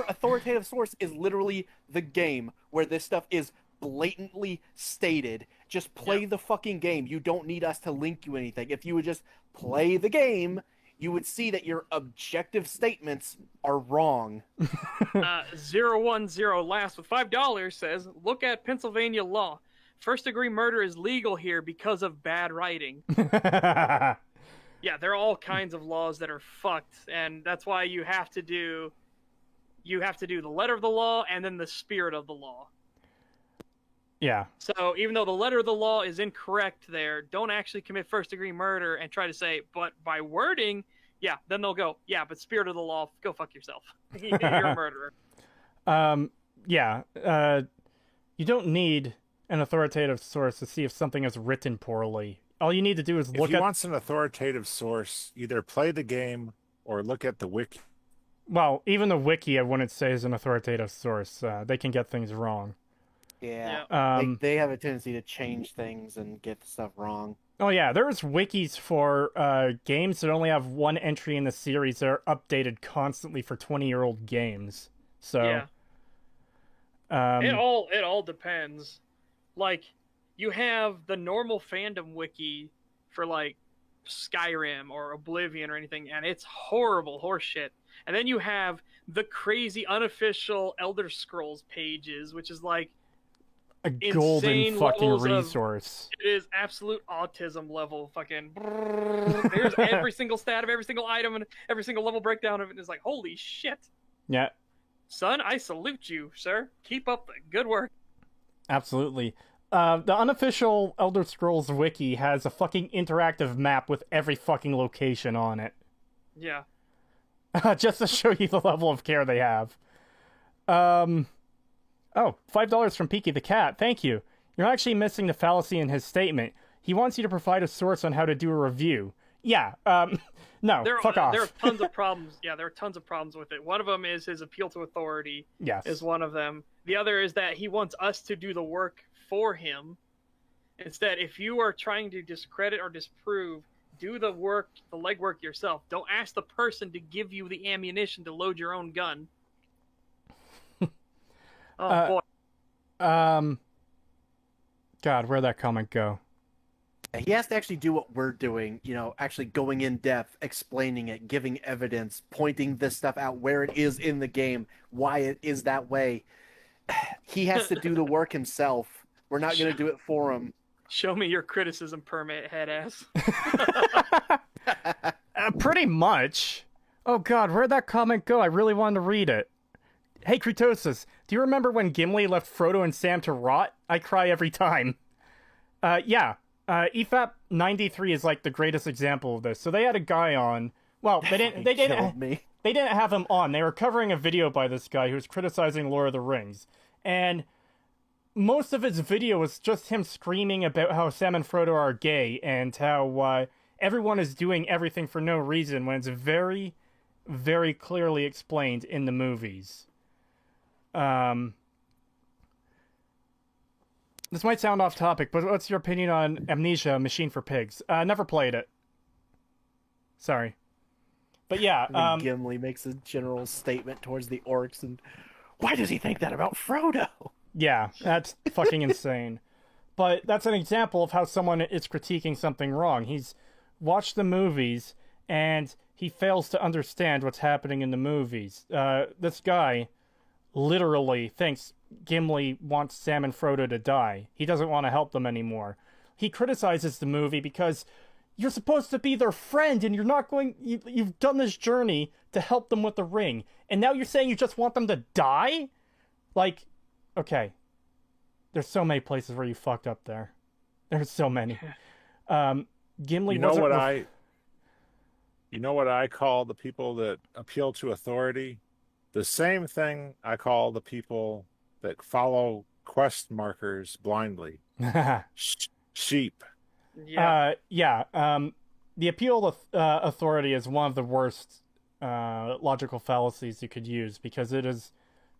authoritative source is literally the game where this stuff is blatantly stated. Just play the fucking game. You don't need us to link you anything. If you would just play the game, you would see that your objective statements are wrong. 010 last with $5 says, look at Pennsylvania law. First-degree murder is legal here because of bad writing. Yeah, there are all kinds of laws that are fucked, and that's why you have to do the letter of the law and then the spirit of the law. Yeah. So even though the letter of the law is incorrect there, don't actually commit first-degree murder and try to say, but by wording, yeah, then they'll go, yeah, but spirit of the law, go fuck yourself. You're a murderer. Yeah. You don't need an authoritative source to see if something is written poorly. All you need to do is look at... If you want an authoritative source, either play the game or look at the wiki. Well, even the wiki I wouldn't say is an authoritative source. They can get things wrong. Yeah. They have a tendency to change things and get stuff wrong. Oh yeah, there's wikis for games that only have one entry in the series that are updated constantly for 20-year-old games. So yeah. It all depends. Like, you have the normal fandom wiki for like Skyrim or Oblivion or anything, and it's horrible horseshit. And then you have the crazy unofficial Elder Scrolls pages, which is like a golden fucking resource. It is absolute autism level fucking. There's every single stat of every single item and every single level breakdown of it. And it's like, holy shit. Yeah. Son, I salute you, sir. Keep up the good work. Absolutely. The unofficial Elder Scrolls wiki has a fucking interactive map with every fucking location on it. Yeah. Just to show you the level of care they have. Oh, $5 from Peaky the Cat. Thank you. You're actually missing the fallacy in his statement. He wants you to provide a source on how to do a review. Yeah, no, fuck off. There are tons of problems. Yeah, there are tons of problems with it. One of them is his appeal to authority. Yes. Is one of them. The other is that he wants us to do the work for him. Instead, if you are trying to discredit or disprove, do the work, the legwork yourself. Don't ask the person to give you the ammunition to load your own gun. Oh, boy. God, where'd that comment go? He has to actually do what we're doing, actually going in depth, explaining it, giving evidence, pointing this stuff out, where it is in the game, why it is that way. He has to do the work himself. We're not going to do it for him. Show me your criticism permit, head ass. Pretty much. Oh god, where'd that comment go? I really wanted to read it. Hey, Kritosis, do you remember when Gimli left Frodo and Sam to rot? I cry every time. Yeah. EFAP 93 is like the greatest example of this. So they had a guy on. Well, they didn't have him on. They were covering a video by this guy who was criticizing Lord of the Rings. And most of his video was just him screaming about how Sam and Frodo are gay and how everyone is doing everything for no reason when it's very, very clearly explained in the movies. This might sound off topic, but what's your opinion on Amnesia: Machine for Pigs? Never played it. Sorry. But yeah, Gimli makes a general statement towards the orcs, and why does he think that about Frodo? Yeah, that's fucking insane. But that's an example of how someone is critiquing something wrong. He's watched the movies, and he fails to understand what's happening in the movies. This guy literally thinks Gimli wants Sam and Frodo to die. He doesn't want to help them anymore. He criticizes the movie because you're supposed to be their friend, and you're not going... You've done this journey to help them with the ring, and now you're saying you just want them to die? Like, okay. There's so many places where you fucked up there. There's so many. Gimli You know what I call the people that appeal to authority? The same thing I call the people that follow quest markers blindly. Sheep. Yeah. The appeal to authority is one of the worst logical fallacies you could use, because it is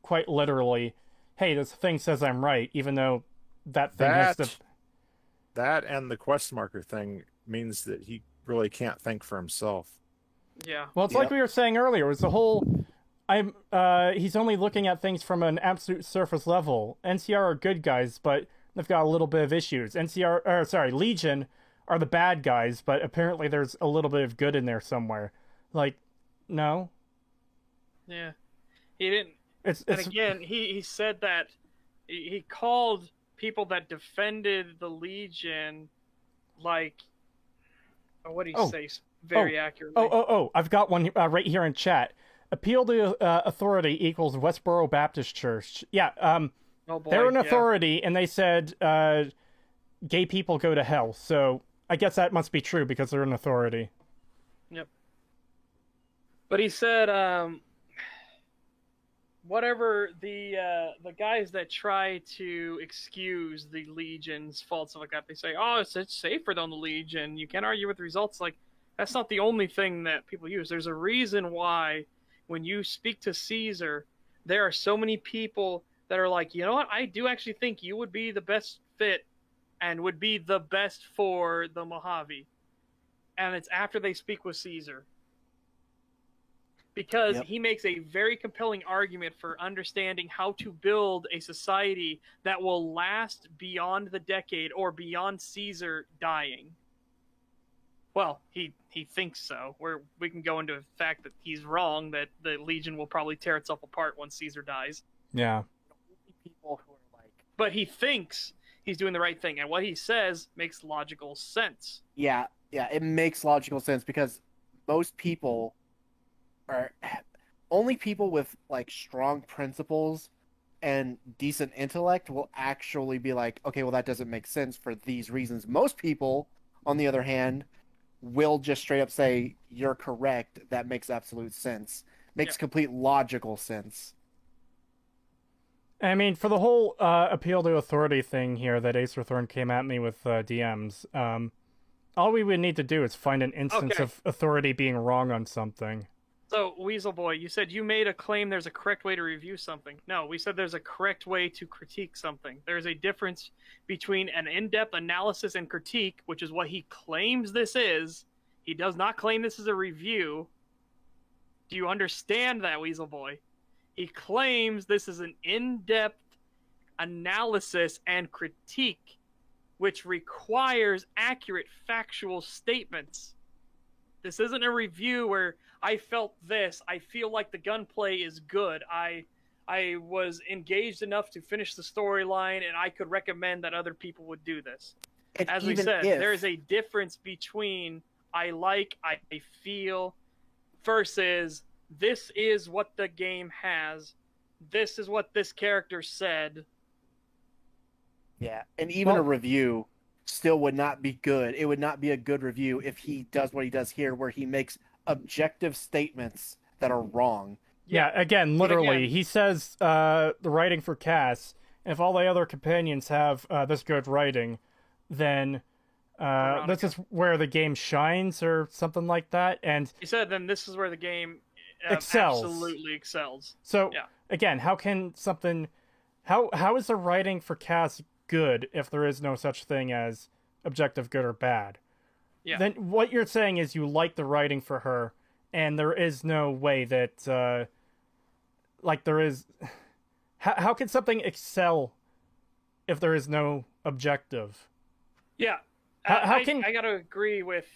quite literally, hey, this thing says I'm right, even though that thing has to... That and the quest marker thing means that he really can't think for himself. Yeah. Well, it's like we were saying earlier, it was the whole... he's only looking at things from an absolute surface level. NCR are good guys, but they've got a little bit of issues. Legion are the bad guys, but apparently there's a little bit of good in there somewhere. Like, no. Yeah. He didn't... And again, he said that he called people that defended the Legion, like... what did he say very accurately? I've got one right here in chat. Appeal to authority equals Westboro Baptist Church. Yeah, Oh boy, they're an authority, and they said gay people go to hell. So I guess that must be true because they're an authority. Yep. But he said, whatever the guys that try to excuse the Legion's faults like that, they say, oh, it's safer than the Legion. You can't argue with results. Like, that's not the only thing that people use. There's a reason why when you speak to Caesar, there are so many people that are like, you know what, I do actually think you would be the best fit and would be the best for the Mojave. And it's after they speak with Caesar. Because he makes a very compelling argument for understanding how to build a society that will last beyond the decade or beyond Caesar dying. Well, he thinks so. We can go into the fact that he's wrong, that the Legion will probably tear itself apart once Caesar dies. Yeah. People who are like... But he thinks he's doing the right thing, and what he says makes logical sense. Yeah, it makes logical sense because most people are... Only people with, like, strong principles and decent intellect will actually be like, okay, well, that doesn't make sense for these reasons. Most people, on the other hand, will just straight up say, you're correct, that makes absolute sense. Makes complete logical sense. I mean, for the whole appeal to authority thing here that Acer Thorn came at me with DMs, all we would need to do is find an instance of authority being wrong on something. So, Weasel Boy, you said you made a claim there's a correct way to review something. No, we said there's a correct way to critique something. There's a difference between an in-depth analysis and critique, which is what he claims this is. He does not claim this is a review. Do you understand that, Weasel Boy? He claims this is an in-depth analysis and critique, which requires accurate factual statements. This isn't a review where I felt this, I feel like the gunplay is good, I was engaged enough to finish the storyline, and I could recommend that other people would do this. And as we said, there is a difference between I feel, versus this is what the game has, this is what this character said. Yeah, and even a review still would not be good. It would not be a good review if he does what he does here, where he makes objective statements that are wrong. Yeah, again, literally, he says the writing for Cass, if all the other companions have this good writing, then this is where the game shines, or something like that. And he said, then this is where the game excels. Absolutely excels. So, again, how can something... How is the writing for Cass good if there is no such thing as objective good or bad? Yeah. Then what you're saying is you like the writing for her, and there is no way that, like, there is... How can something excel if there is no objective? Yeah. How can... I gotta agree with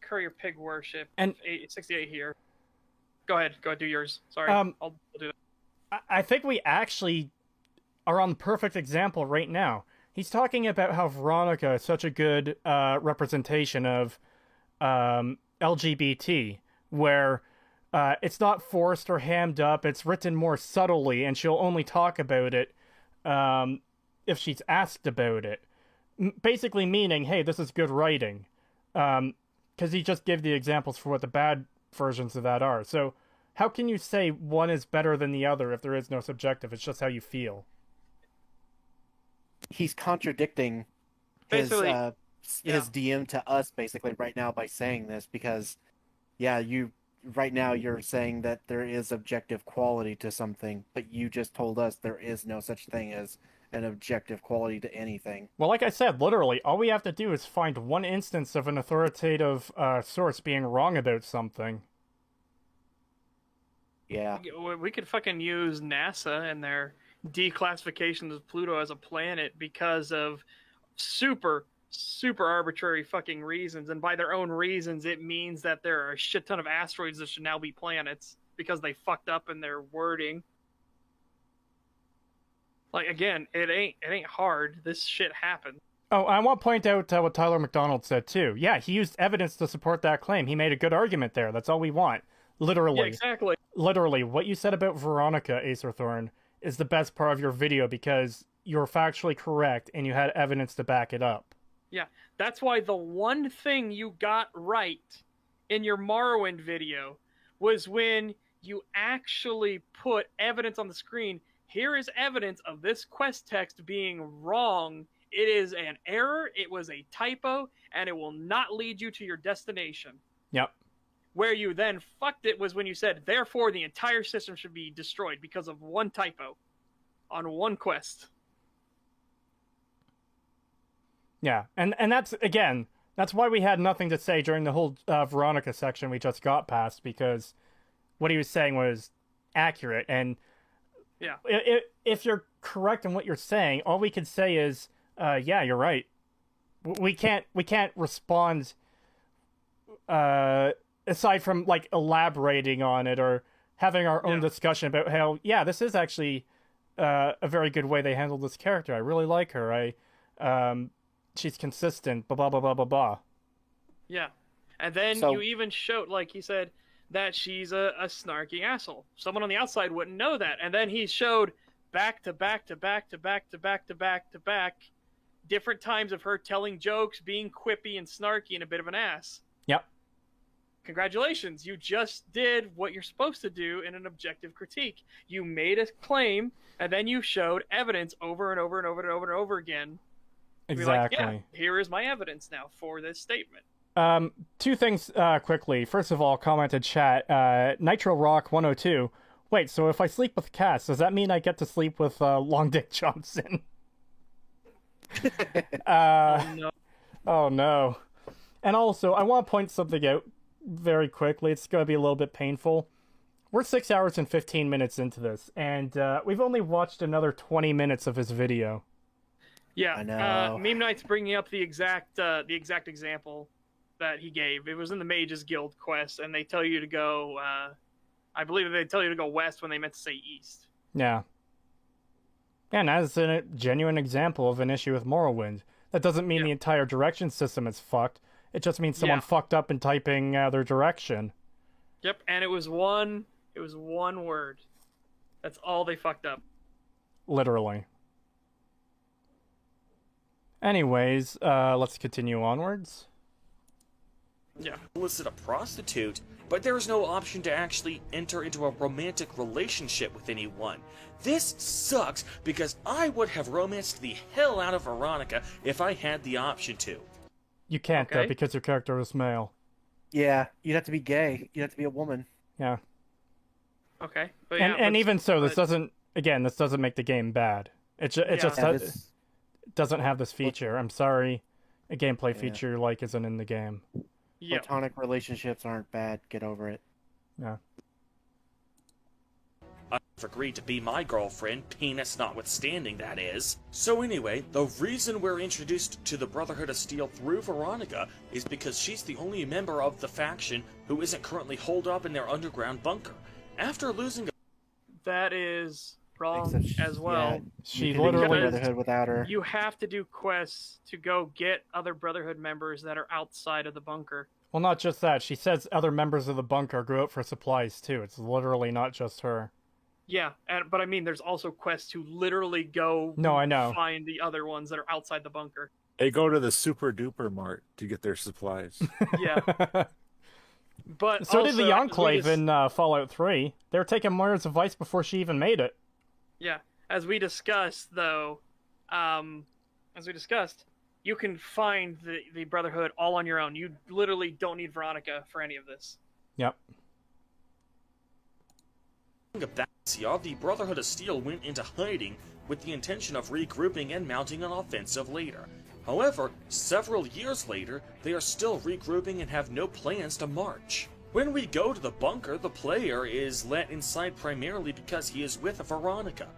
Courier Pig Worship and 68 here. Go ahead, do yours. Sorry, I'll do that. I think we actually are on the perfect example right now. He's talking about how Veronica is such a good representation of LGBT, where it's not forced or hammed up, it's written more subtly, and she'll only talk about it if she's asked about it. Basically meaning, hey, this is good writing. Because he just gave the examples for what the bad versions of that are. So how can you say one is better than the other if there is no subjective? It's just how you feel. He's contradicting his DM to us basically right now by saying this, because right now you're saying that there is objective quality to something, but you just told us there is no such thing as an objective quality to anything. Well, like I said, literally, all we have to do is find one instance of an authoritative source being wrong about something. Yeah. We could fucking use NASA and their declassification of Pluto as a planet because of super arbitrary fucking reasons, and by their own reasons it means that there are a shit ton of asteroids that should now be planets because they fucked up in their wording. Like, again, it ain't hard. This shit happened. Oh, I want to point out what Tyler McDonald said too. Yeah, he used evidence to support that claim. He made a good argument there. That's all we want. Literally. Yeah, exactly. Literally, what you said about Veronica, Acer Thorn, is the best part of your video because you're factually correct and you had evidence to back it up. Yeah, that's why the one thing you got right in your Morrowind video was when you actually put evidence on the screen. Here is evidence of this quest text being wrong. It is an error, it was a typo, and it will not lead you to your destination. Yep. Where you then fucked it was when you said, therefore the entire system should be destroyed because of one typo on one quest. Yeah, and that's, again, that's why we had nothing to say during the whole Veronica section we just got past, because what he was saying was accurate, and yeah, if you're correct in what you're saying, all we could say is, yeah, you're right. We can't respond aside from like elaborating on it or having our own discussion about how, yeah, this is actually a very good way they handled this character. I really like her. She's consistent, blah, blah, blah, blah, blah, blah. Yeah. And then you even showed, like he said, that she's a snarky asshole. Someone on the outside wouldn't know that. And then he showed back to back to back to back to back to back to back different times of her telling jokes, being quippy and snarky and a bit of an ass. Yep. Congratulations. You just did what you're supposed to do in an objective critique. You made a claim, and then you showed evidence over and over and over and over and over again. Exactly. Like, yeah, here is my evidence now for this statement. Two things quickly. First of all, commented chat, Nitro Rock 102. Wait, so if I sleep with Cass, does that mean I get to sleep with Long Dick Johnson? Oh no. Oh no. And also, I want to point something out very quickly. It's going to be a little bit painful. We're 6 hours and 15 minutes into this, and we've only watched another 20 minutes of his video. Yeah, I know. Meme Knight's bringing up the exact example that he gave. It was in the Mages Guild quest, and they tell you to go, I believe they tell you to go west when they meant to say east. Yeah. And that's a genuine example of an issue with Morrowind. That doesn't mean the entire direction system is fucked. It just means someone fucked up in typing their direction. Yep, and it was one word. That's all they fucked up. Literally. Anyways, let's continue onwards. Yeah. Solicit a prostitute, but there is no option to actually enter into a romantic relationship with anyone. This sucks because I would have romanced the hell out of Veronica if I had the option to. You can't, though, because your character is male. Yeah, you'd have to be gay. You'd have to be a woman. Yeah. Okay. But and even so, this doesn't make the game bad. It just doesn't have this feature. I'm sorry. A gameplay feature isn't in the game. Platonic relationships aren't bad. Get over it. Yeah. I've agreed to be my girlfriend, penis notwithstanding, that is. So anyway, the reason we're introduced to the Brotherhood of Steel through Veronica is because she's the only member of the faction who isn't currently holed up in their underground bunker. After losing that is wrong as well. Yeah, she literally Brotherhood without her. You have to do quests to go get other Brotherhood members that are outside of the bunker. Well, not just that. She says other members of the bunker go out for supplies, too. It's literally not just her. Yeah, but I mean, there's also quests to literally go find the other ones that are outside the bunker. They go to the Super Duper Mart to get their supplies. Yeah. But so also, did the Enclave in Fallout 3. They were taking Moira's advice before she even made it. Yeah. As we discussed, though, you can find the Brotherhood all on your own. You literally don't need Veronica for any of this. Yep. The Brotherhood of Steel went into hiding with the intention of regrouping and mounting an offensive later. However, several years later, they are still regrouping and have no plans to march. When we go to the bunker, the player is let inside primarily because he is with Veronica.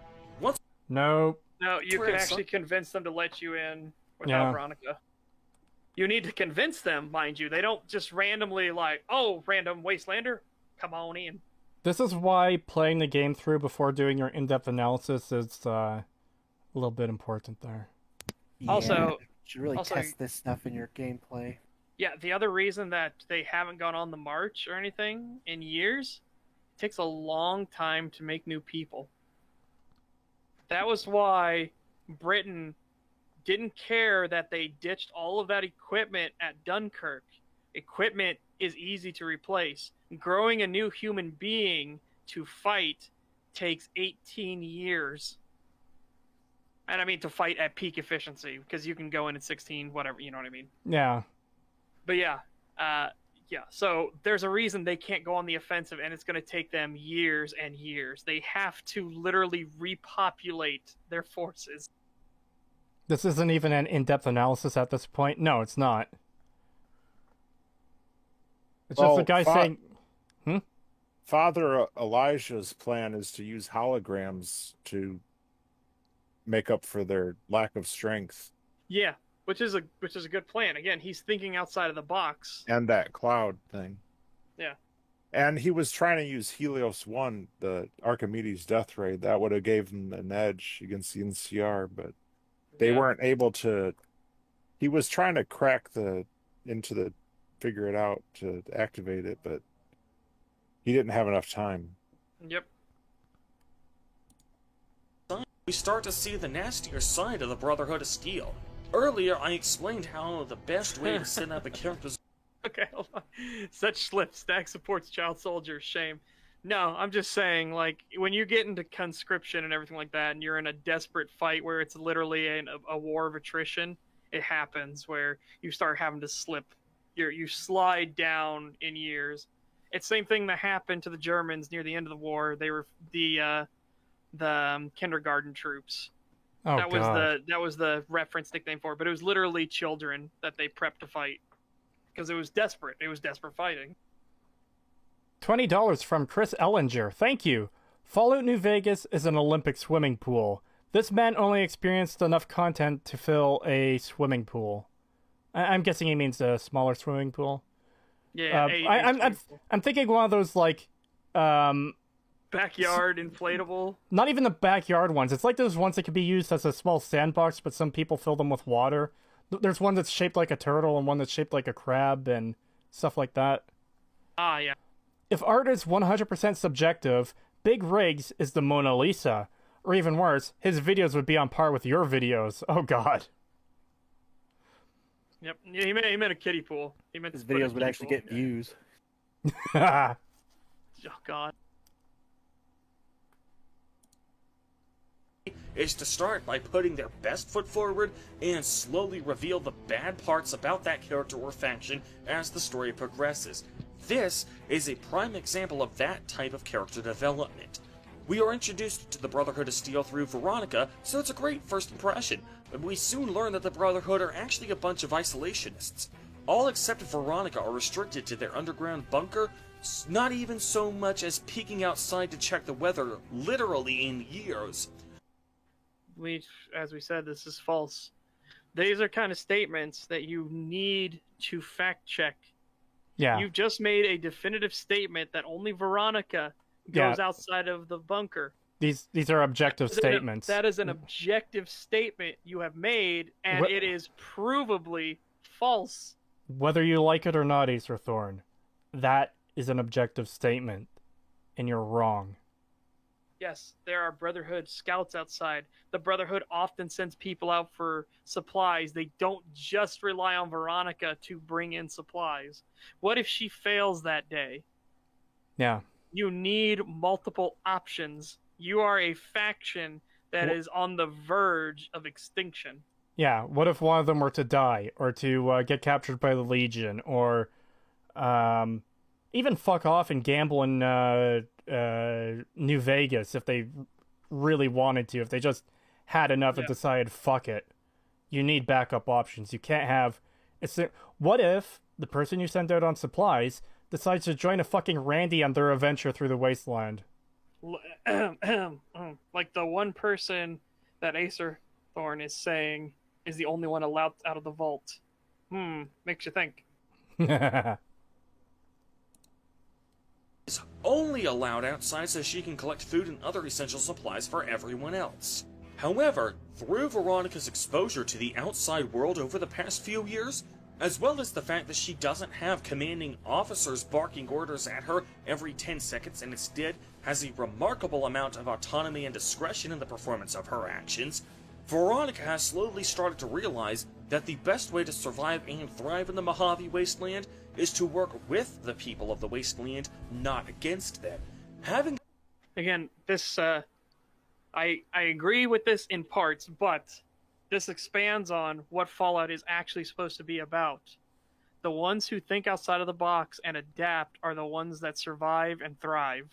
No, you can actually convince them to let you in without Veronica. You need to convince them, mind you. They don't just randomly random Wastelander, come on in. This is why playing the game through before doing your in-depth analysis is a little bit important there. Yeah, also, you should really test this stuff in your gameplay. Yeah, the other reason that they haven't gone on the march or anything in years, it takes a long time to make new people. That was why Britain didn't care that they ditched all of that equipment at Dunkirk. Equipment is easy to replace. Growing a new human being to fight takes 18 years. And I mean to fight at peak efficiency, because you can go in at 16, whatever, you know what I mean? Yeah. But yeah, so there's a reason they can't go on the offensive, and it's going to take them years and years. They have to literally repopulate their forces. This isn't even an in-depth analysis at this point. No, it's not. It's just the guy saying... Father Elijah's plan is to use holograms to make up for their lack of strength. Yeah, which is a good plan. Again, he's thinking outside of the box. And that cloud thing. Yeah. And he was trying to use Helios 1, the Archimedes death ray. That would have gave him an edge against the NCR, but they weren't able to... He was trying to crack figure it out to activate it, but he didn't have enough time. Yep. We start to see the nastier side of the Brotherhood of Steel. Earlier, I explained how the best way to set up a character's... Okay, hold on. Such slips. STAG supports child soldiers. Shame. No, I'm just saying, like, when you get into conscription and everything like that, and you're in a desperate fight where it's literally a war of attrition, it happens where you start having to slip. You slide down in years. It's the same thing that happened to the Germans near the end of the war. They were the kindergarten troops. Oh, that was the reference nickname for it, but it was literally children that they prepped to fight because it was desperate. It was desperate fighting. $20 from Chris Ellinger. Thank you. Fallout New Vegas is an Olympic swimming pool. This man only experienced enough content to fill a swimming pool. I'm guessing he means a smaller swimming pool. Yeah, I'm thinking one of those like backyard inflatable. Not even the backyard ones. It's like those ones that can be used as a small sandbox, but some people fill them with water. There's one that's shaped like a turtle and one that's shaped like a crab and stuff like that. Ah, yeah. If art is 100% subjective, Big Rigs is the Mona Lisa. Or even worse, his videos would be on par with your videos. Oh, God. Yep, he meant a kiddie pool. He meant his videos would actually get views. Oh, God. Is to start by putting their best foot forward and slowly reveal the bad parts about that character or faction as the story progresses. This is a prime example of that type of character development. We are introduced to the Brotherhood of Steel through Veronica, so it's a great first impression, but we soon learn that the Brotherhood are actually a bunch of isolationists. All except Veronica are restricted to their underground bunker, not even so much as peeking outside to check the weather literally in years. As we said, this is false. These are kind of statements that you need to fact check. Yeah. You've just made a definitive statement that only Veronica goes outside of the bunker. These are objective statements. That is an objective statement you have made, and it is provably false. Whether you like it or not, Acer Thorn, that is an objective statement, and you're wrong. Yes, there are Brotherhood scouts outside. The Brotherhood often sends people out for supplies. They don't just rely on Veronica to bring in supplies. What if she fails that day? Yeah. You need multiple options. You are a faction that is on the verge of extinction. Yeah, what if one of them were to die, or to get captured by the Legion, or even fuck off and gamble in New Vegas if they really wanted to, if they just had enough and decided, fuck it. You need backup options. You can't have... What if the person you sent out on supplies decides to join a fucking Randy on their adventure through the wasteland? Like the one person that Acer Thorn is saying is the only one allowed out of the vault. Makes you think. Is only allowed outside so she can collect food and other essential supplies for everyone else. However, through Veronica's exposure to the outside world over the past few years, as well as the fact that she doesn't have commanding officers barking orders at her every 10 seconds and instead has a remarkable amount of autonomy and discretion in the performance of her actions, Veronica has slowly started to realize that the best way to survive and thrive in the Mojave Wasteland is to work with the people of the Wasteland, not against them. Again, this, I agree with this in parts, but this expands on what Fallout is actually supposed to be about. The ones who think outside of the box and adapt are the ones that survive and thrive.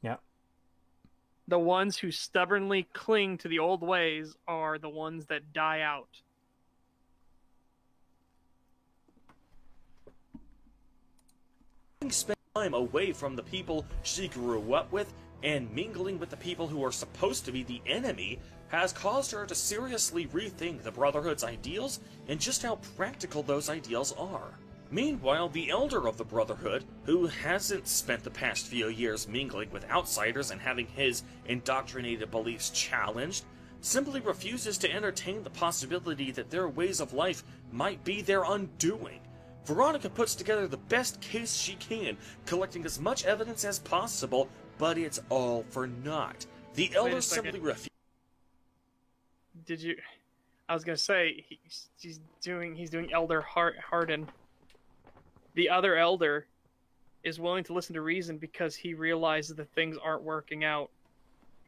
Yeah. The ones who stubbornly cling to the old ways are the ones that die out. Spend time away from the people she grew up with and mingling with the people who are supposed to be the enemy has caused her to seriously rethink the Brotherhood's ideals and just how practical those ideals are. Meanwhile, the Elder of the Brotherhood, who hasn't spent the past few years mingling with outsiders and having his indoctrinated beliefs challenged, simply refuses to entertain the possibility that their ways of life might be their undoing. Veronica puts together the best case she can, collecting as much evidence as possible, but it's all for naught. The Elder simply refuses. Did you? I was gonna say he's doing Elder Harden. The other Elder is willing to listen to reason because he realizes that things aren't working out,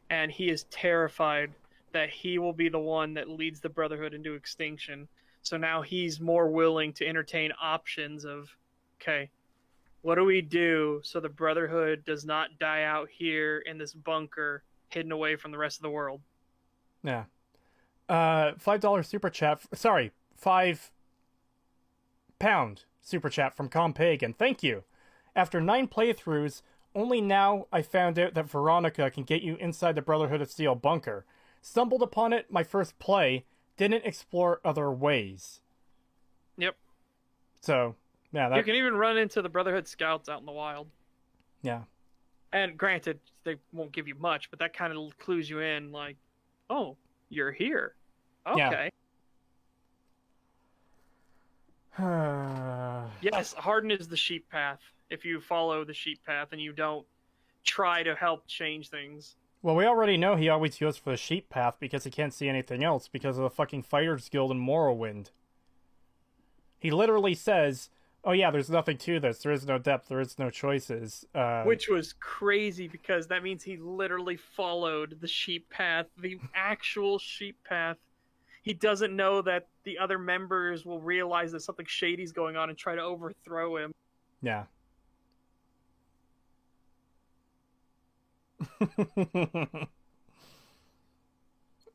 and he is terrified that he will be the one that leads the Brotherhood into extinction. So now he's more willing to entertain options of, okay, what do we do so the Brotherhood does not die out here in this bunker hidden away from the rest of the world? Yeah. $5 super chat. Sorry, £5 super chat from Compagan. Thank you. After 9 playthroughs, only now I found out that Veronica can get you inside the Brotherhood of Steel bunker. Stumbled upon it my first play. Didn't explore other ways. Yep. So, yeah. You can even run into the Brotherhood scouts out in the wild. Yeah. And granted, they won't give you much, but that kind of clues you in, like, oh, you're here. Okay. Yeah. Yes, Harden is the sheep path. If you follow the sheep path and you don't try to help change things. Well, we already know he always goes for the sheep path because he can't see anything else because of the fucking Fighters Guild in Morrowind. He literally says, oh yeah, there's nothing to this. There is no depth. There is no choices. Which was crazy because that means he literally followed the sheep path, the actual sheep path. He doesn't know that the other members will realize that something shady's going on and try to overthrow him. Yeah.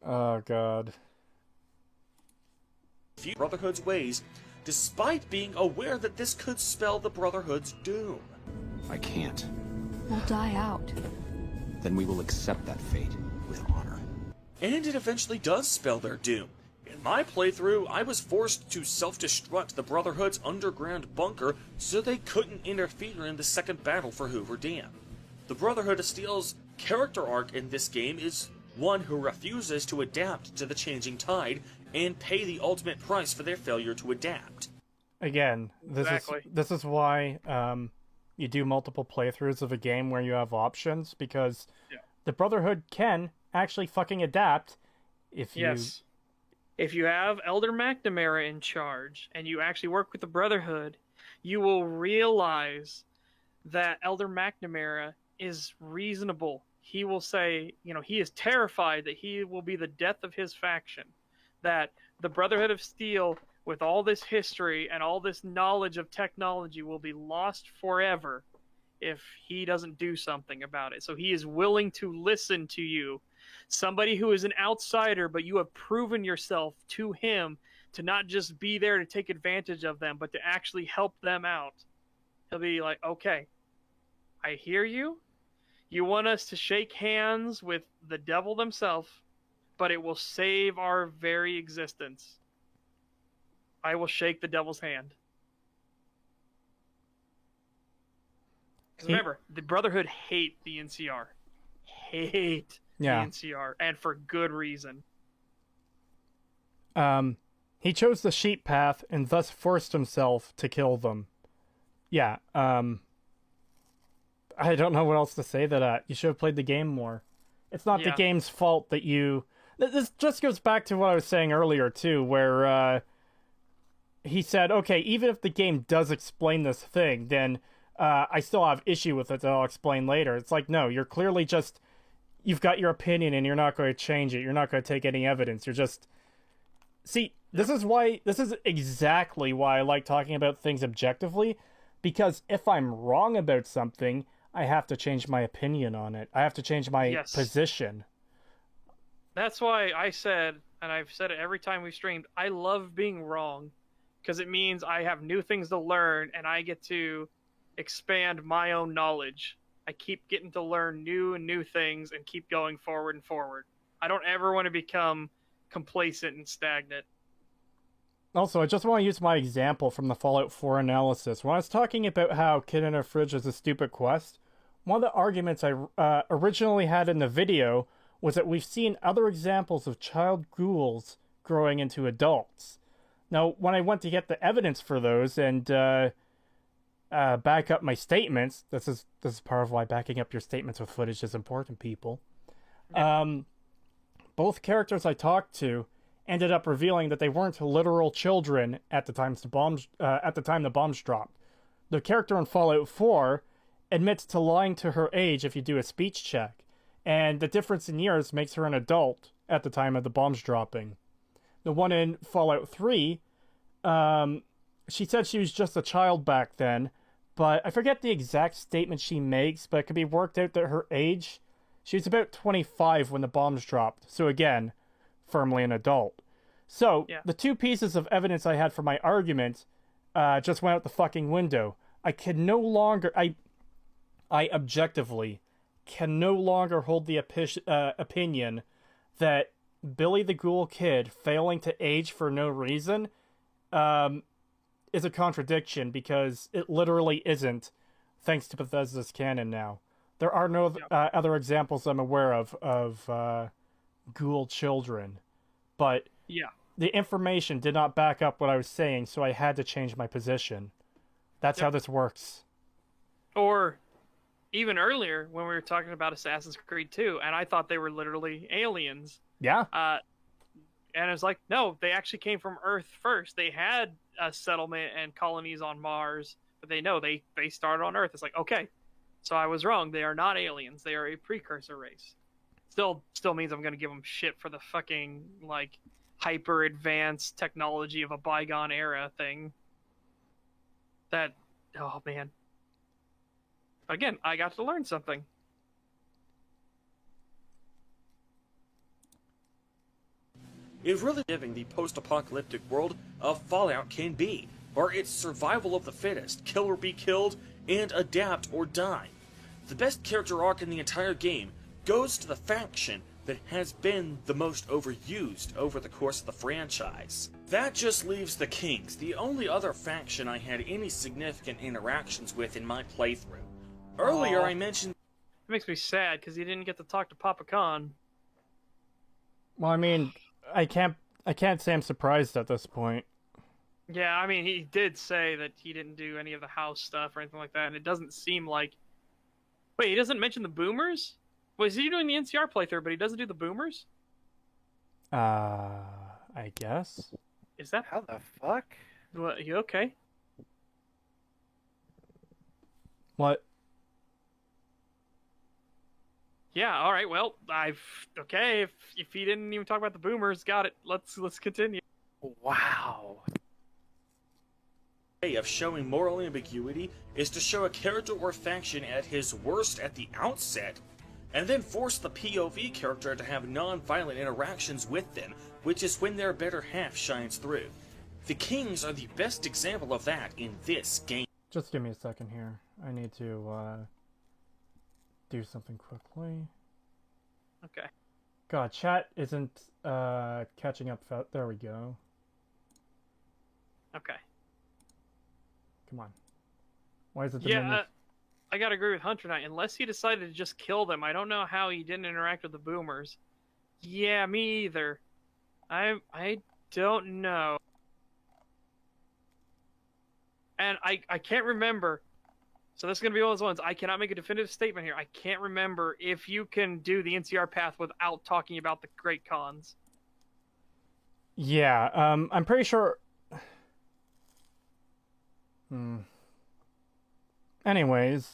Oh, God. Brotherhood's ways, despite being aware that this could spell the Brotherhood's doom. I can't. We'll die out. Then we will accept that fate with honor. And it eventually does spell their doom. In my playthrough, I was forced to self-destruct the Brotherhood's underground bunker so they couldn't interfere in the second battle for Hoover Dam. The Brotherhood of Steel's character arc in this game is one who refuses to adapt to the changing tide and pay the ultimate price for their failure to adapt. Again, this is why you do multiple playthroughs of a game where you have options, because the Brotherhood can actually fucking adapt if you... Yes. If you have Elder McNamara in charge and you actually work with the Brotherhood, you will realize that Elder McNamara is reasonable. He will say, he is terrified that he will be the death of his faction. That the Brotherhood of Steel, with all this history and all this knowledge of technology, will be lost forever if he doesn't do something about it. So he is willing to listen to you. Somebody who is an outsider, but you have proven yourself to him to not just be there to take advantage of them, but to actually help them out. He'll be like, okay, I hear you. You want us to shake hands with the devil themselves, but it will save our very existence. I will shake the devil's hand. Because remember, the Brotherhood hate the NCR. Hate the NCR, and for good reason. He chose the sheep path and thus forced himself to kill them. Yeah, I don't know what else to say to that. You should have played the game more. It's not the game's fault that you... This just goes back to what I was saying earlier, too, where he said, okay, even if the game does explain this thing, then I still have issue with it that I'll explain later. It's like, no, you're clearly just... You've got your opinion and you're not going to change it. You're not going to take any evidence. You're just... See, this is exactly why I like talking about things objectively, because if I'm wrong about something, I have to change my opinion on it. I have to change my position. That's why I said, and I've said it every time we streamed, I love being wrong, because it means I have new things to learn, and I get to expand my own knowledge. I keep getting to learn new things and keep going forward and forward. I don't ever want to become complacent and stagnant. Also, I just want to use my example from the Fallout 4 analysis. When I was talking about how Kid in a Fridge is a stupid quest, one of the arguments I originally had in the video was that we've seen other examples of child ghouls growing into adults. Now, when I went to get the evidence for those and back up my statements, this is part of why backing up your statements with footage is important, people. Both characters I talked to ended up revealing that they weren't literal children at the time the bombs dropped. The character in Fallout 4 admits to lying to her age if you do a speech check, and the difference in years makes her an adult at the time of the bombs dropping. The one in Fallout 3, she said she was just a child back then, but I forget the exact statement she makes, but it could be worked out that her age, she was about 25 when the bombs dropped, so again, firmly an adult. So, the two pieces of evidence I had for my argument just went out the fucking window. I can no longer... I objectively can no longer hold the opinion that Billy the Ghoul Kid failing to age for no reason is a contradiction, because it literally isn't, thanks to Bethesda's canon now. There are no other examples I'm aware of ghoul children, but the information did not back up what I was saying, so I had to change my position. That's how this works. Or even earlier when we were talking about Assassin's Creed 2, and I thought they were literally aliens. Yeah. And it was like, no, they actually came from Earth first. They had a settlement and colonies on Mars, but they started on Earth. It's like, okay, so I was wrong. They are not aliens. They are a precursor race. Still means I'm going to give them shit for the fucking, like, hyper advanced technology of a bygone era thing. That, oh man. Again, I got to learn something. It really giving the post-apocalyptic world of Fallout can be, where it's survival of the fittest, kill or be killed, and adapt or die. The best character arc in the entire game goes to the faction that has been the most overused over the course of the franchise. That just leaves the Kings, the only other faction I had any significant interactions with in my playthrough. Earlier I mentioned... It makes me sad, because he didn't get to talk to Papa Khan. Well, I mean, I can't say I'm surprised at this point. Yeah, I mean, he did say that he didn't do any of the house stuff or anything like that, and it doesn't seem like... Wait, he doesn't mention the boomers? Was he doing the NCR playthrough, but he doesn't do the boomers? I guess. Is that... How the fuck? What, you okay? What? Yeah, alright, well, okay, if he didn't even talk about the boomers, got it. Let's continue. Wow. Way of showing moral ambiguity is to show a character or faction at his worst at the outset, and then force the POV character to have non-violent interactions with them, which is when their better half shines through. The Kings are the best example of that in this game. Just give me a second here. I need to do something quickly. Okay. God, chat isn't catching up. There we go. Okay. Come on. Why is it? I gotta agree with Hunter Knight. Unless he decided to just kill them, I don't know how he didn't interact with the boomers. Yeah, me either. I don't know. And I can't remember. So this is going to be one of those ones. I cannot make a definitive statement here. I can't remember if you can do the NCR path without talking about the great cons. Yeah, I'm pretty sure... Anyways.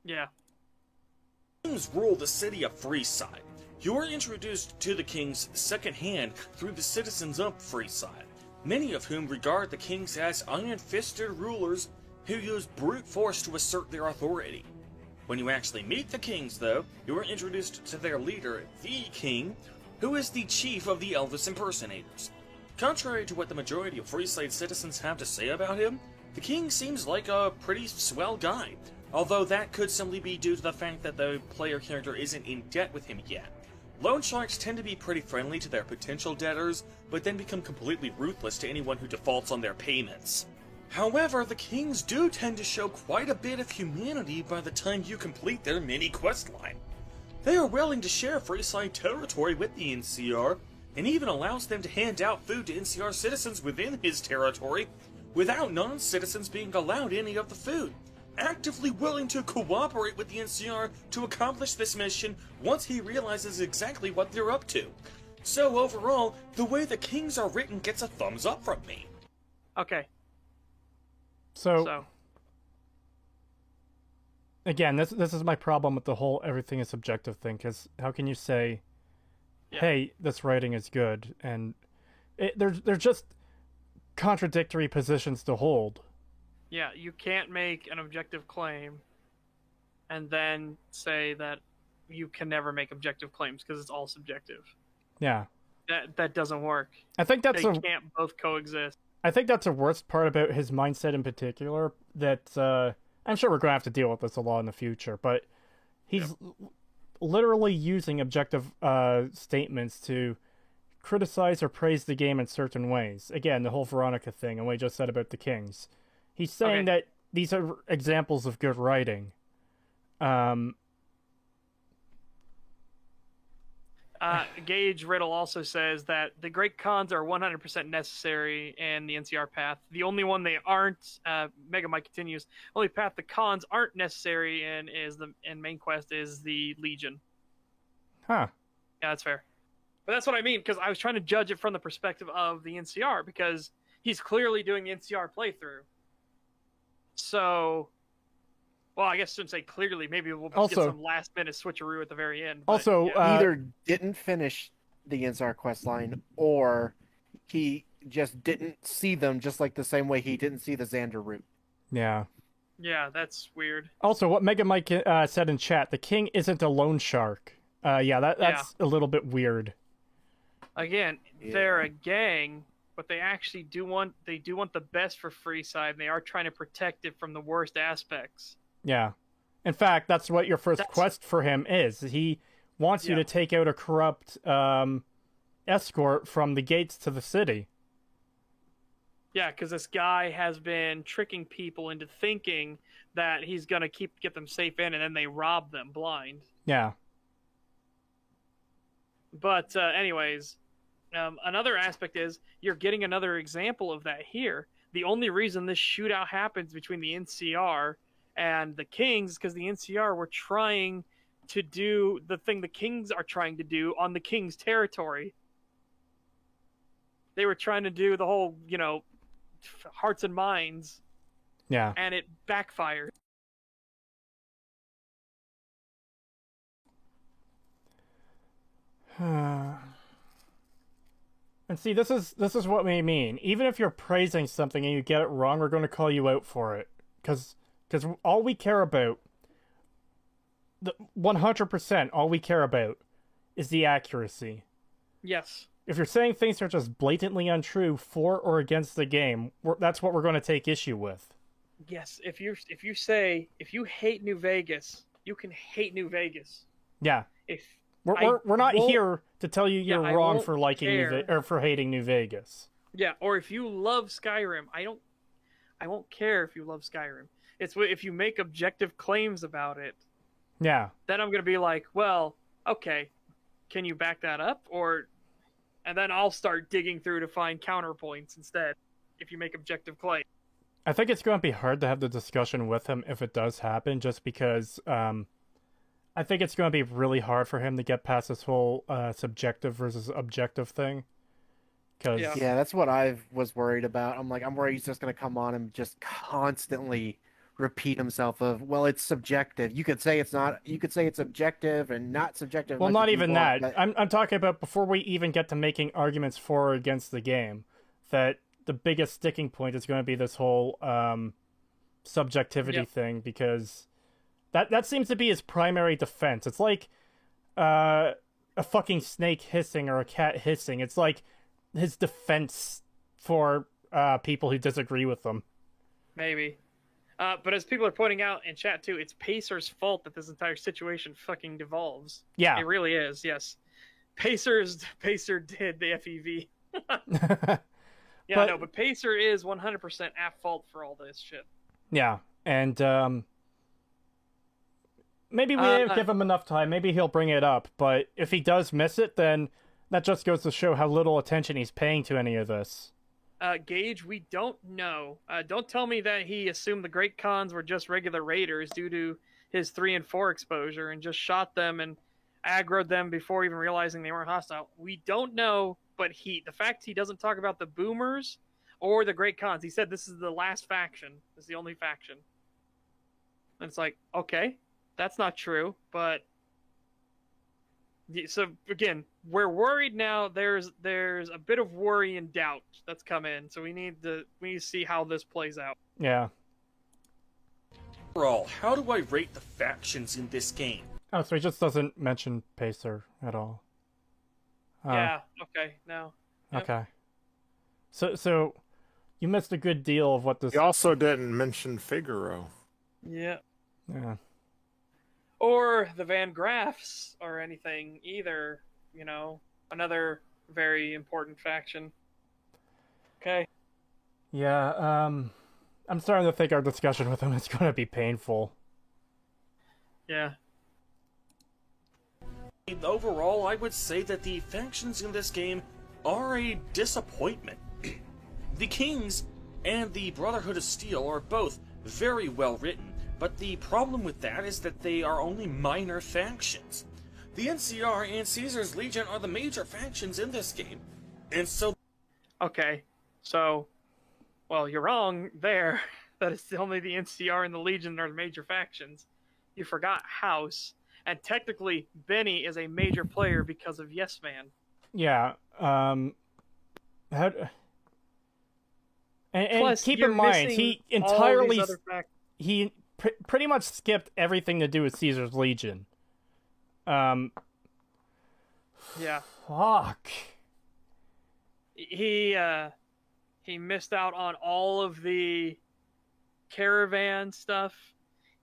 Yeah. Kings rule the city of Freeside. You are introduced to the kings secondhand through the citizens of Freeside, many of whom regard the kings as iron-fisted rulers who use brute force to assert their authority. When you actually meet the kings, though, you are introduced to their leader, the king, who is the chief of the Elvis impersonators. Contrary to what the majority of Freeside citizens have to say about him, the king seems like a pretty swell guy, although that could simply be due to the fact that the player character isn't in debt with him yet. Loan sharks tend to be pretty friendly to their potential debtors, but then become completely ruthless to anyone who defaults on their payments. However, the kings do tend to show quite a bit of humanity by the time you complete their mini questline. They are willing to share Freeside territory with the NCR, and even allows them to hand out food to NCR citizens within his territory, without non-citizens being allowed any of the food, actively willing to cooperate with the NCR to accomplish this mission once he realizes exactly what they're up to. So overall, the way the kings are written gets a thumbs up from me. Okay. So again, this is my problem with the whole everything is subjective thing, because how can you say, hey, this writing is good, and there's just contradictory positions to hold. Yeah, you can't make an objective claim and then say that you can never make objective claims because it's all subjective. Yeah. That doesn't work. I think that's they can't both coexist. I think that's the worst part about his mindset in particular, that I'm sure we're going to have to deal with this a lot in the future, but he's literally using objective statements to criticize or praise the game in certain ways. Again, the whole Veronica thing and what he just said about the Kings. He's saying that these are examples of good writing. Gage Riddle also says that the great cons are 100% necessary in the NCR path. The only one they aren't, Mega Mike continues, only path the cons aren't necessary in main quest is the Legion. Huh. Yeah, that's fair. But that's what I mean, because I was trying to judge it from the perspective of the NCR, because he's clearly doing the NCR playthrough. So, well, I guess I shouldn't say clearly. Maybe we'll get some last-minute switcheroo at the very end. But, also, either didn't finish the NCR questline, or he just didn't see them, just like the same way he didn't see the Xander route. Yeah. Yeah, that's weird. Also, what Mega Mike said in chat, the king isn't a loan shark. That's a little bit weird. Again, they're a gang, but they actually do want the best for Freeside, and they are trying to protect it from the worst aspects. Yeah. In fact, that's what your first quest for him is. He wants you to take out a corrupt escort from the gates to the city. Yeah, because this guy has been tricking people into thinking that he's going to get them safe in, and then they rob them blind. Yeah. But anyways, another aspect is you're getting another example of that here. The only reason this shootout happens between the NCR and the Kings is because the NCR were trying to do the thing the Kings are trying to do on the Kings' territory. They were trying to do the whole, hearts and minds. Yeah. And it backfired. And see, this is what we mean. Even if you're praising something and you get it wrong, we're going to call you out for it. Because all we care about, 100%, all we care about is the accuracy. Yes. If you're saying things are just blatantly untrue for or against the game, that's what we're going to take issue with. Yes, if you hate New Vegas, you can hate New Vegas. Yeah. We're not here to tell you you're wrong for liking for hating New Vegas. Yeah, or if you love Skyrim, I won't care if you love Skyrim. It's if you make objective claims about it. Yeah. Then I'm gonna be like, well, okay, can you back that up? And then I'll start digging through to find counterpoints instead. If you make objective claims. I think it's going to be hard to have the discussion with him if it does happen, just because I think it's going to be really hard for him to get past this whole subjective versus objective thing. Yeah, that's what I was worried about. I'm worried he's just going to come on and just constantly repeat himself of, well, it's subjective. You could say it's not. You could say it's objective and not subjective. Well, not even that. But... I'm talking about before we even get to making arguments for or against the game, that the biggest sticking point is going to be this whole subjectivity thing, because that seems to be his primary defense. It's like a fucking snake hissing or a cat hissing. It's like his defense for people who disagree with them. Maybe. But as people are pointing out in chat too, it's Pacer's fault that this entire situation fucking devolves. Yeah. It really is, yes. Pacer did the FEV. But Pacer is 100% at fault for all this shit. Yeah, and maybe we give him enough time. Maybe he'll bring it up, but if he does miss it, then that just goes to show how little attention he's paying to any of this. Gage, we don't know. Don't tell me that he assumed the Great Khans were just regular raiders due to his 3 and 4 exposure and just shot them and aggroed them before even realizing they weren't hostile. We don't know, but the fact he doesn't talk about the Boomers or the Great Khans, he said this is the last faction. This is the only faction. And it's like, okay, that's not true, but... So, again, we're worried now. There's a bit of worry and doubt that's come in, so we need to see how this plays out. Yeah. Overall, how do I rate the factions in this game? Oh, so he just doesn't mention Pacer at all. Yeah, okay, no. Yep. Okay. So, you missed a good deal of what this... He also didn't mention Figaro. Yeah. Yeah. Or the Van Graffs or anything either, another very important faction. Okay. Yeah, I'm starting to think our discussion with him is going to be painful. Yeah. Overall, I would say that the factions in this game are a disappointment. The Kings and the Brotherhood of Steel are both very well written, but the problem with that is that they are only minor factions. The NCR and Caesar's Legion are the major factions in this game, and so... Okay, so... Well, you're wrong there. That is only the NCR and the Legion are the major factions. You forgot House, and technically Benny is a major player because of Yes Man. Yeah, and Plus, keep in mind, he entirely... He pretty much skipped everything to do with Caesar's Legion. Yeah. Fuck. He missed out on all of the caravan stuff.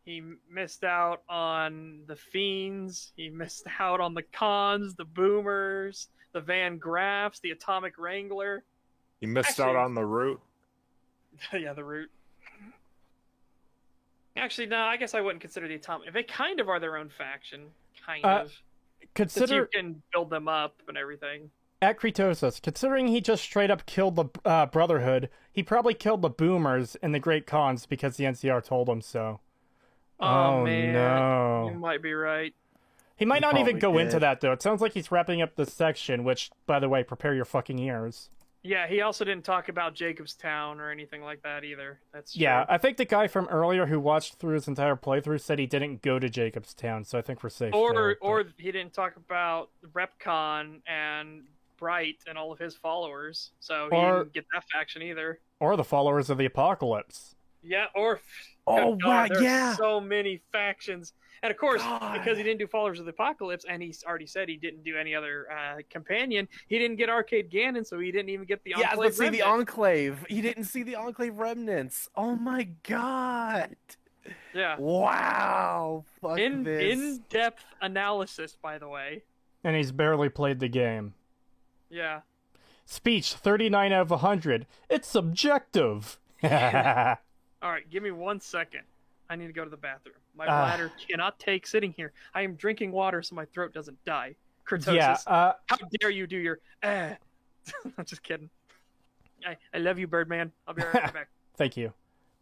He missed out on the Fiends. He missed out on the Khans, the Boomers, the Van Graffs, the Atomic Wrangler. He missed out on the Root. Yeah, the Root. Actually, no, I guess I wouldn't consider the Atomic. They kind of are their own faction, kind of. Consider you can build them up and everything. At Kretosis, considering he just straight up killed the Brotherhood, he probably killed the Boomers and the Great Khans because the NCR told him so. Oh man, no. You might be right. He might not even go into that, though. It sounds like he's wrapping up this section, which, by the way, prepare your fucking ears. Yeah, he also didn't talk about Jacobstown or anything like that either. That's true. Yeah, I think the guy from earlier who watched through his entire playthrough said he didn't go to Jacobstown, so I think we're safe there. Or he didn't talk about RepCon and Bright and all of his followers, so he didn't get that faction either. Or the followers of the Apocalypse. Yeah, or... Oh, wow, yeah! So many factions. And of course, because he didn't do Followers of the Apocalypse, and he's already said he didn't do any other companion, he didn't get Arcade Ganon, so he didn't even get the Enclave let's see the Enclave. He didn't see the Enclave Remnants. Oh my god! Yeah. Wow! Fuck this. In-depth analysis, by the way. And he's barely played the game. Yeah. Speech, 39 out of 100. It's subjective! Alright, give me 1 second. I need to go to the bathroom. My bladder cannot take sitting here. I am drinking water so my throat doesn't die. Kurtosis, yeah, how dare you do your I'm just kidding. I love you, Birdman. I'll be right back. Thank you.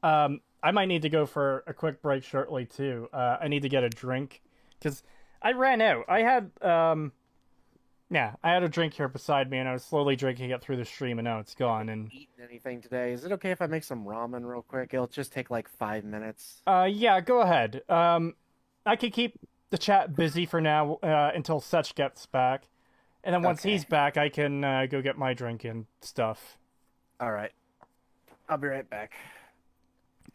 I might need to go for a quick break shortly too. I need to get a drink because I ran out. I had I had a drink here beside me, and I was slowly drinking it through the stream, and now it's gone. And eaten anything today? Is it okay if I make some ramen real quick? It'll just take like 5 minutes. Yeah, go ahead. I can keep the chat busy for now until Such gets back, and then once he's back, I can go get my drink and stuff. All right, I'll be right back.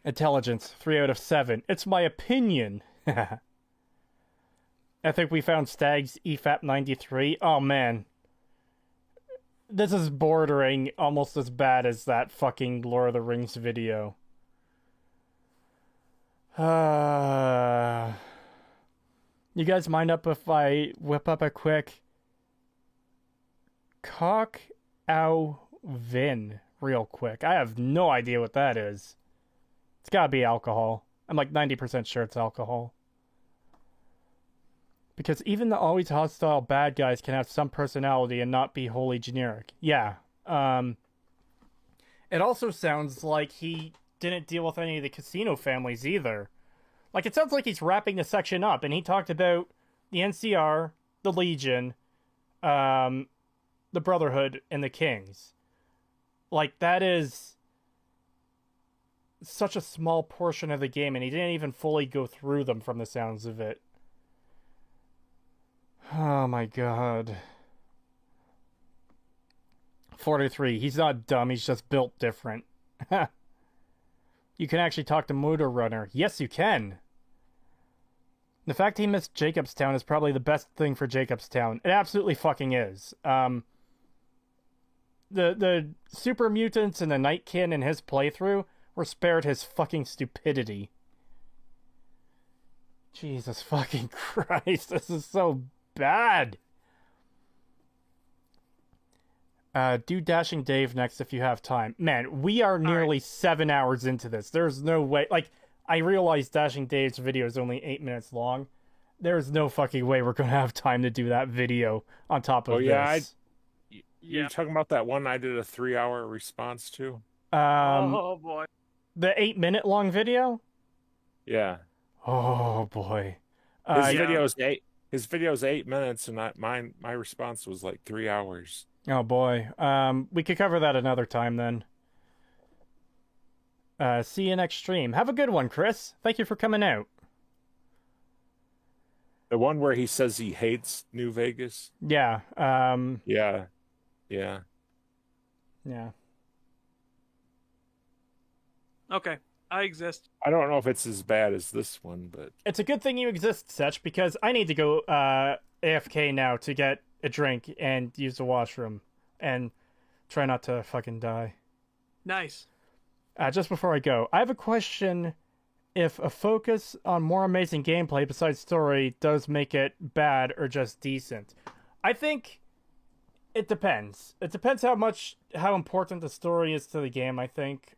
Intelligence 3 out of 7. It's my opinion. I think we found Stag's EFAP 93. Oh man, this is bordering almost as bad as that fucking Lord of the Rings video. You guys mind up if I whip up a quick Cock Ow Vin real quick? I have no idea what that is. It's gotta be alcohol. I'm like 90% sure it's alcohol. Because even the always hostile bad guys can have some personality and not be wholly generic. Yeah. It also sounds like he didn't deal with any of the casino families either. Like, it sounds like he's wrapping the section up, and he talked about the NCR, the Legion, the Brotherhood, and the Kings. Like, that is such a small portion of the game, and he didn't even fully go through them from the sounds of it. Oh my god. 43. He's not dumb, he's just built different. You can actually talk to Motor Runner. Yes, you can. The fact he missed Jacobstown is probably the best thing for Jacobstown. It absolutely fucking is. The super mutants and the Nightkin in his playthrough were spared his fucking stupidity. Jesus fucking Christ, this is so bad. Do Dashing Dave next if you have time. Man, we are nearly 7 hours into this. There's no way. Like, I realize Dashing Dave's video is only 8 minutes long. There's no fucking way we're going to have time to do that video on top of this. You're talking about that one I did a 3-hour response to? Oh, boy. The 8-minute long video? Yeah. Oh, boy. His video's 8 minutes, and my response was like 3 hours. Oh boy. We could cover that another time then. See you next stream. Have a good one, Chris. Thank you for coming out. The one where he says he hates New Vegas? Yeah. Yeah. Okay. I exist. I don't know if it's as bad as this one, but it's a good thing you exist, Setch, because I need to go AFK now to get a drink and use the washroom and try not to fucking die. Nice. Just before I go, I have a question. If a focus on more amazing gameplay besides story does make it bad or just decent, I think it depends. It depends how important the story is to the game. I think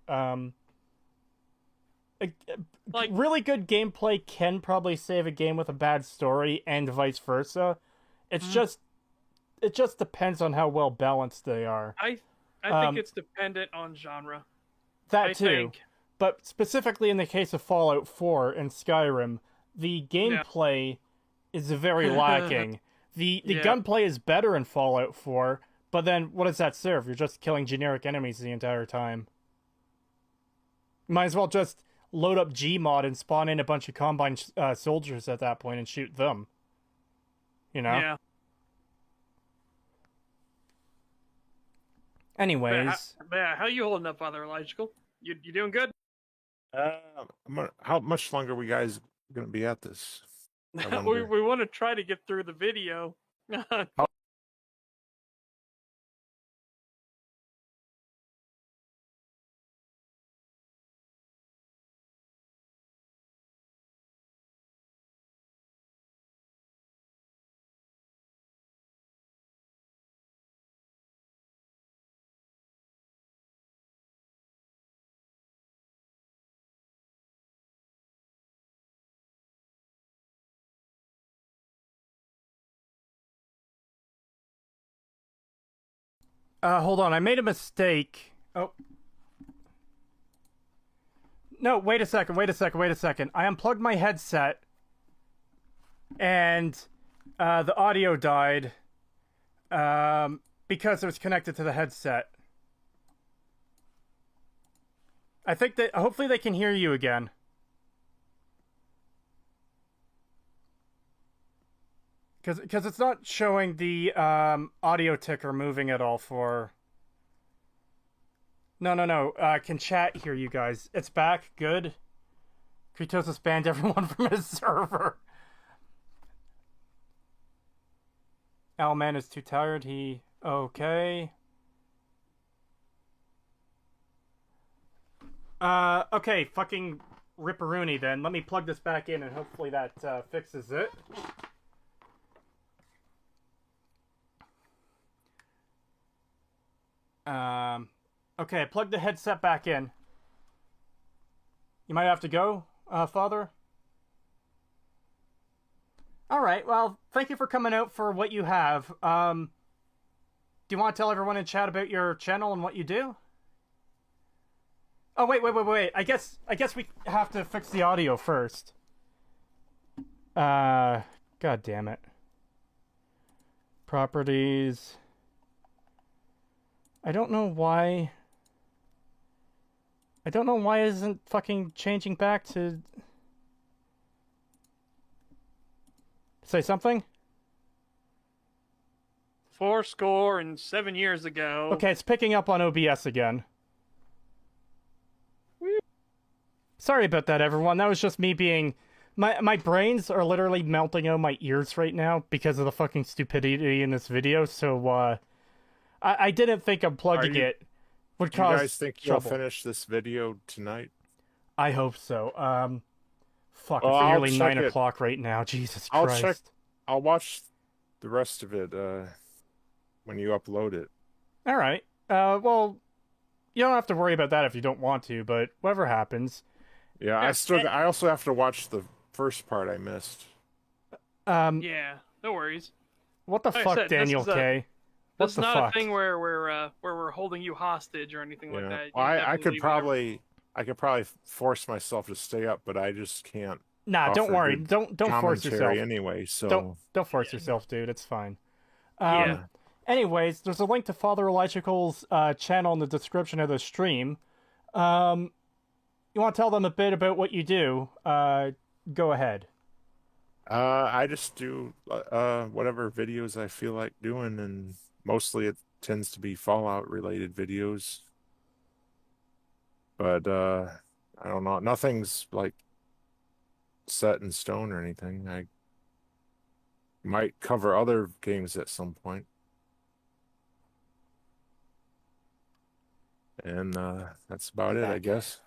like really good gameplay can probably save a game with a bad story, and vice versa. It's just it just depends on how well balanced they are. I think it's dependent on genre. That too. But specifically in the case of Fallout 4 and Skyrim, the gameplay is very lacking. The gunplay is better in Fallout 4, but then what does that serve? You're just killing generic enemies the entire time. Might as well just load up Gmod and spawn in a bunch of Combine soldiers at that point and shoot them. You know? Yeah. Anyways. How you holding up, Father Elijahcal? You doing good? How much longer are we guys going to be at this? we want to try to get through the video. Hold on, I made a mistake. Oh. No, wait a second. I unplugged my headset, and the audio died because it was connected to the headset. I think that hopefully they can hear you again. Because it's not showing the audio ticker moving at all for... No. Can chat hear you guys? It's back. Good. Kratos has banned everyone from his server. Owlman is too tired. Okay. Okay, fucking ripperoonie then. Let me plug this back in and hopefully that fixes it. Okay, I plugged the headset back in. You might have to go, Father? Alright, well, thank you for coming out for what you have. Do you want to tell everyone in chat about your channel and what you do? Oh, wait. I guess we have to fix the audio first. God damn it. Properties. I don't know why it isn't fucking changing back to... Say something? 7 years ago. Okay, it's picking up on OBS again. Sorry about that, everyone. That was just me being... My brains are literally melting out my ears right now because of the fucking stupidity in this video, so, I didn't think unplugging it would cause you guys think trouble. you'll finish this video tonight? I hope so. Fuck, Well, it's I'll nearly 9 check it. o'clock right now. Jesus Christ. I'll watch the rest of it when you upload it. All right. Well, you don't have to worry about that if you don't want to, but whatever happens. Yeah, I also have to watch the first part I missed. Yeah, no worries. What the fuck, Daniel K? This is not a thing where we're holding you hostage or anything like that. Well, I could probably force myself to stay up, but I just can't. Nah, don't worry. Don't force yourself. Anyway, so don't force yourself, dude. It's fine. Yeah. Anyways, there's a link to Father Elijahcal's channel in the description of the stream. You want to tell them a bit about what you do? Go ahead. I just do whatever videos I feel like doing, and mostly it tends to be Fallout related videos. But I don't know. Nothing's like set in stone or anything. I might cover other games at some point. And that's about it, I guess.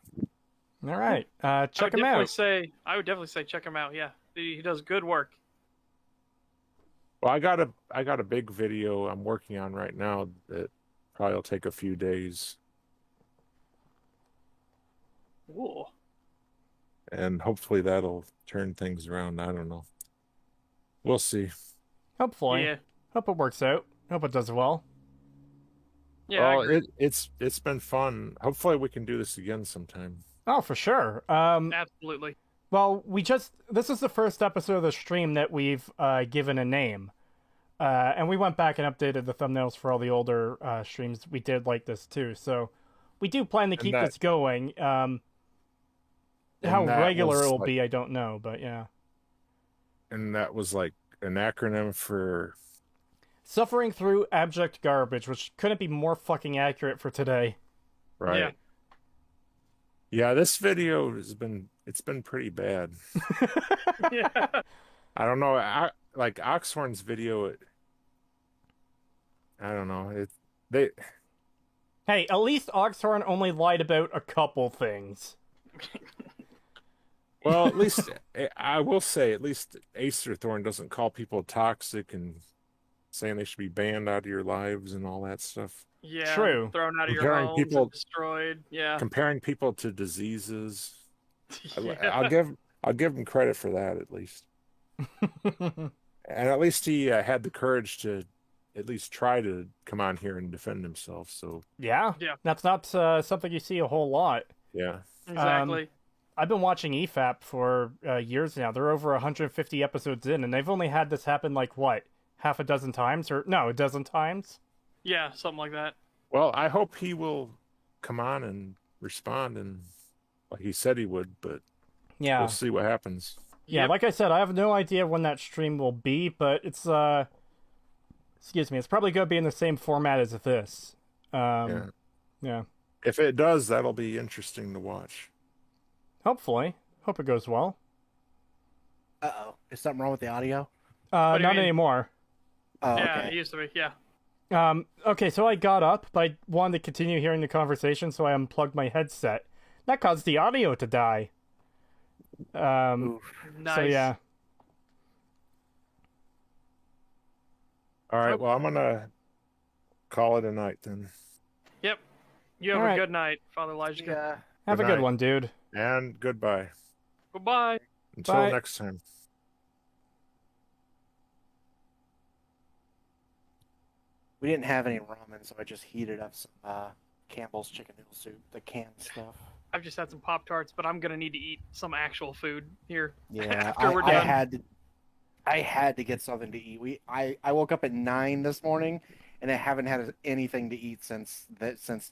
All right. Check him out. I would definitely say check him out. Yeah, he does good work. Well, I got a big video I'm working on right now that probably will take a few days. Ooh. And hopefully that'll turn things around. I don't know. We'll see. Hopefully. Yeah. Hope it works out. Hope it does well. Yeah. Well, it's been fun. Hopefully we can do this again sometime. Oh, for sure. Absolutely. Well, this is the first episode of the stream that we've given a name. And we went back and updated the thumbnails for all the older streams we did like this too. So we do plan to keep this going. How regular it will be, I don't know, but yeah. And that was like an acronym for... Suffering Through Abject Garbage, which couldn't be more fucking accurate for today. Right. Yeah, this video it's been pretty bad. Yeah. I don't know. Like Oxhorn's video, I don't know. Hey, at least Oxhorn only lied about a couple things. Well, at least I will say, at least Acerthorn doesn't call people toxic and saying they should be banned out of your lives and all that stuff. Yeah, true. Thrown out of your homes, and destroyed. Yeah, comparing people to diseases. Yeah. I'll give him credit for that at least. And at least he had the courage to at least try to come on here and defend himself. So yeah, that's not something you see a whole lot. Yeah, exactly. I've been watching EFAP for years now. They're over 150 episodes in, and they've only had this happen like what, half a dozen times, or no, a dozen times. Yeah, something like that. Well, I hope he will come on and respond, and like he said he would, but yeah, we'll see what happens. Yeah, like I said, I have no idea when that stream will be, but it's excuse me, it's probably going to be in the same format as this. Yeah. If it does, that'll be interesting to watch. Hopefully. Hope it goes well. Uh-oh. Is something wrong with the audio? Not anymore. Oh, okay. Yeah, it used to be, yeah. Okay, so I got up, but I wanted to continue hearing the conversation, so I unplugged my headset. That caused the audio to die. Nice. So yeah. All right, well, I'm going to call it a night then. Yep. You have All a right. good night, Father Elijah. Yeah. Have a good one, dude. And goodbye. Goodbye. Until Bye. next time. We didn't have any ramen, so I just heated up some Campbell's chicken noodle soup, the canned stuff. I've just had some Pop-Tarts, but I'm going to need to eat some actual food here. Yeah, after we're done. I had to get something to eat. I woke up at 9 this morning, and I haven't had anything to eat since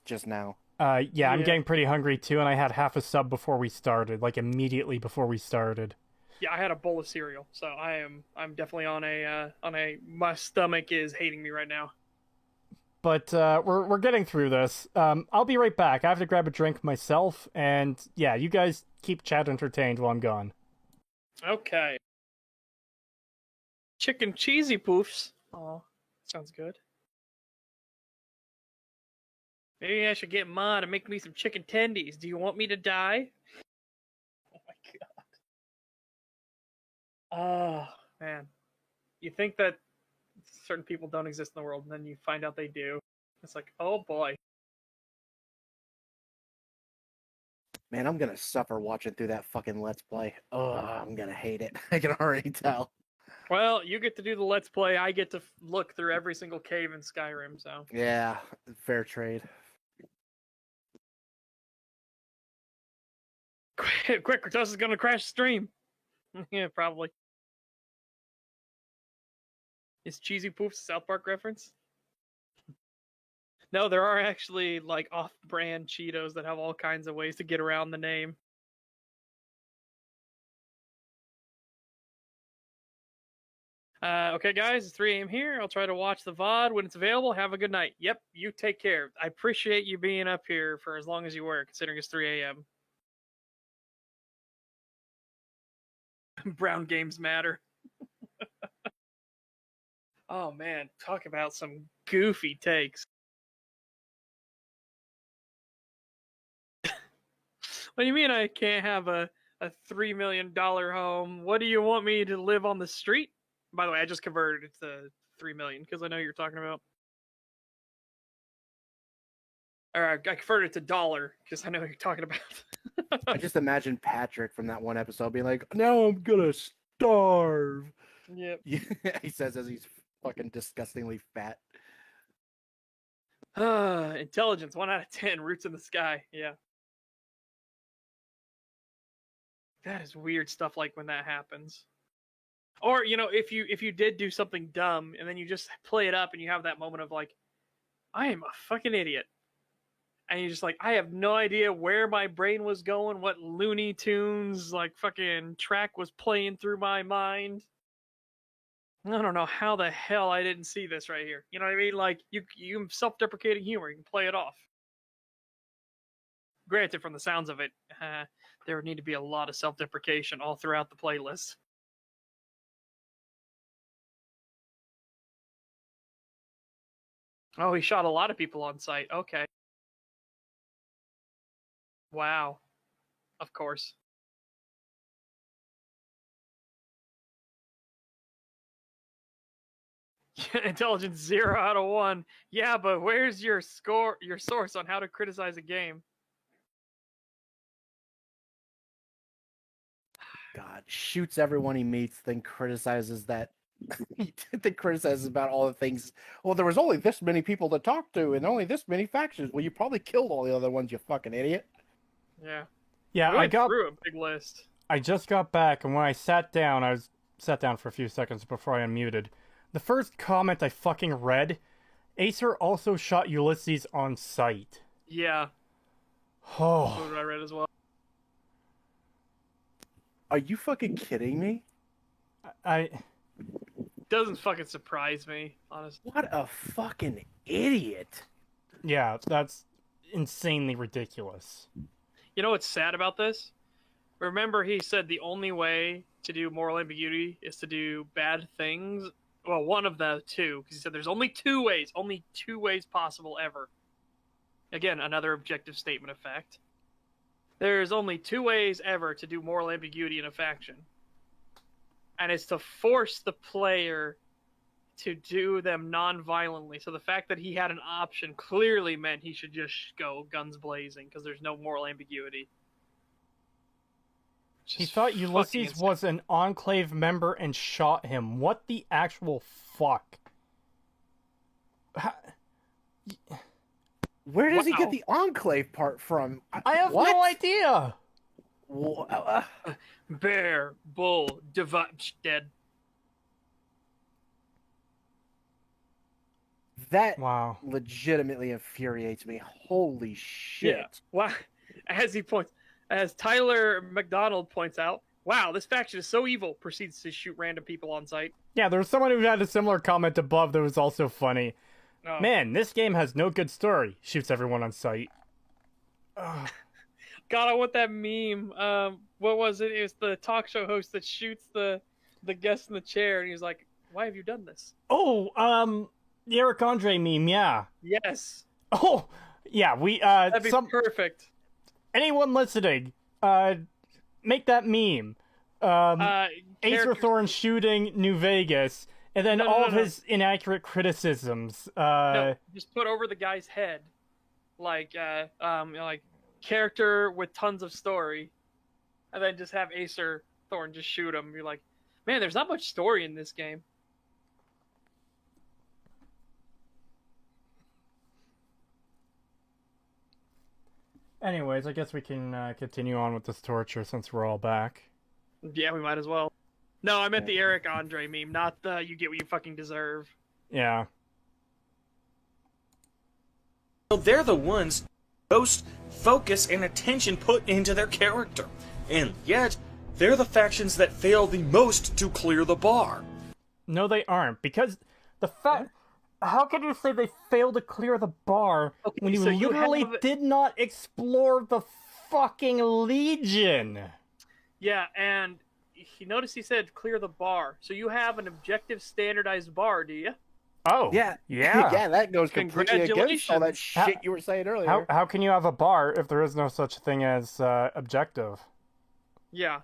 just now. Yeah, I'm getting pretty hungry too, and I had half a sub before we started, like immediately before we started. Yeah, I had a bowl of cereal, so I'm definitely on a my stomach is hating me right now. But we're getting through this. I'll be right back. I have to grab a drink myself, and yeah, you guys keep chat entertained while I'm gone. Okay. Chicken cheesy poofs. Oh, sounds good. Maybe I should get Ma to make me some chicken tendies. Do you want me to die? Oh my god. Oh, man. You think that certain people don't exist in the world, and then you find out they do. It's like, oh boy. Man, I'm gonna suffer watching through that fucking Let's Play. Oh, I'm gonna hate it. I can already tell. Well, you get to do the Let's Play. I get to look through every single cave in Skyrim, so. Yeah, fair trade. Quick, Kratos is gonna crash the stream. Yeah, probably. Is Cheesy Poofs a South Park reference? No, there are actually like off-brand Cheetos that have all kinds of ways to get around the name. Okay, guys, it's 3 a.m. here. I'll try to watch the VOD when it's available. Have a good night. Yep, you take care. I appreciate you being up here for as long as you were, considering it's 3 a.m. Brown games matter. Oh man, talk about some goofy takes. What do you mean I can't have a $3 million home? What do you want me to live on the street? By the way, I just converted it to 3 million because I know you're talking about. Or I converted it to dollar because I know what you're talking about. I just imagine Patrick from that one episode being like, "Now I'm gonna starve." Yep. He says as he's fucking disgustingly fat. Intelligence 1 out of 10. Roots in the sky. Yeah. That is weird stuff. Like when that happens. Or, you know, if you did do something dumb and then you just play it up and you have that moment of like, I am a fucking idiot. And you're just like, I have no idea where my brain was going, what Looney Tunes like fucking track was playing through my mind. I don't know how the hell I didn't see this right here. You know what I mean? Like you self-deprecating humor, you can play it off. Granted, from the sounds of it, there would need to be a lot of self-deprecation all throughout the playlist. Oh, he shot a lot of people on site. Okay. Wow. Of course. Intelligence 0 out of 1. Yeah, but where's your source on how to criticize a game? God, shoots everyone he meets, then criticizes that. Then criticizes about all the things. Well, there was only this many people to talk to, and only this many factions. Well, you probably killed all the other ones, you fucking idiot. Yeah. Yeah, we went through a big list. I just got back, and when I sat down, sat down for a few seconds before I unmuted. The first comment I fucking read, Acer also shot Ulysses on sight. Yeah. Oh. That's what I read as well. Are you fucking kidding me? Doesn't fucking surprise me, honestly. What a fucking idiot. Yeah, that's insanely ridiculous. You know what's sad about this? Remember he said the only way to do moral ambiguity is to do bad things? Well, one of the two, because he said there's only two ways possible ever. Again, another objective statement of fact. There's only two ways ever to do moral ambiguity in a faction. And it's to force the player to do them non-violently. So the fact that he had an option clearly meant he should just go guns blazing, because there's no moral ambiguity. He thought Ulysses was an Enclave member and shot him. What the actual fuck? Where does he get the Enclave part from? I have no idea. Bear, bull, dead. That legitimately infuriates me. Holy shit. Yeah. Wow. As Tyler McDonald points out, wow, this faction is so evil, proceeds to shoot random people on sight. Yeah, there was someone who had a similar comment above that was also funny. Oh. Man, this game has no good story. Shoots everyone on sight. God, I want that meme. What was it? It was the talk show host that shoots the guest in the chair, and he's like, why have you done this? Oh, the Eric Andre meme, yeah. Yes. Oh, yeah, that'd be perfect. Anyone listening, make that meme. Acer Thorne shooting New Vegas, and then all of his inaccurate criticisms. No, just put over the guy's head, like character with tons of story, and then just have Acer Thorne just shoot him. You're like, man, there's not much story in this game. Anyways, I guess we can continue on with this torture since we're all back. Yeah, we might as well. No, I meant the Eric Andre meme, not the you get what you fucking deserve. Yeah. So they're the ones most focus and attention put into their character. And yet, they're the factions that fail the most to clear the bar. No, they aren't, because the fact... How can you say they failed to clear the bar when you literally did not explore the fucking Legion? Yeah, and you notice he said clear the bar. So you have an objective standardized bar, do you? Oh, yeah. Yeah, that goes completely against all that shit you were saying earlier. How can you have a bar if there is no such thing as objective? Yeah.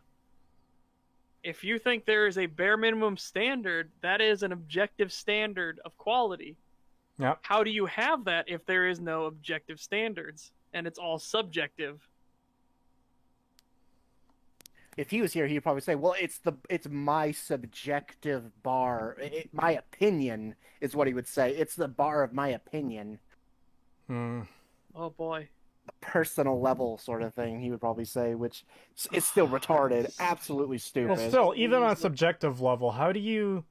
If you think there is a bare minimum standard, that is an objective standard of quality. Yep. How do you have that if there is no objective standards and it's all subjective? If he was here, he'd probably say, "Well, it's my subjective bar. My opinion is what he would say. It's the bar of my opinion." Oh boy. Personal level sort of thing, he would probably say, which is still retarded, absolutely stupid. Well, still, even on a subjective level, how do you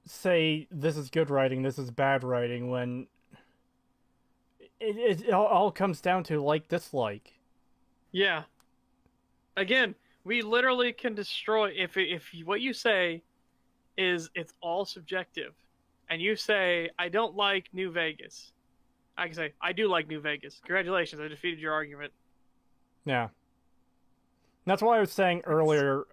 say this is good writing, this is bad writing, when it all comes down to like-dislike? Yeah. Again, we literally can destroy, if what you say is it's all subjective, and you say, I don't like New Vegas, I can say, I do like New Vegas. Congratulations, I defeated your argument. Yeah. That's why I was saying earlier,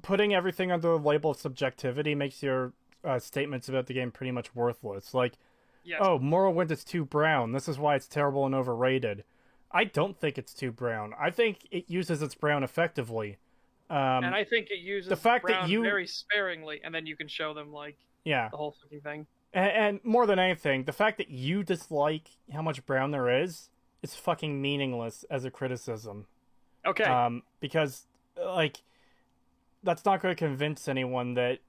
putting everything under the label of subjectivity makes your statements about the game pretty much worthless. Like, yes. Oh, Morrowind is too brown. This is why it's terrible and overrated. I don't think it's too brown. I think it uses its brown effectively. And I think it uses the fact brown that you very sparingly, and then you can show them, like, the whole fucking thing. And more than anything, the fact that you dislike how much brown there is fucking meaningless as a criticism. Okay. Because, like, that's not going to convince anyone that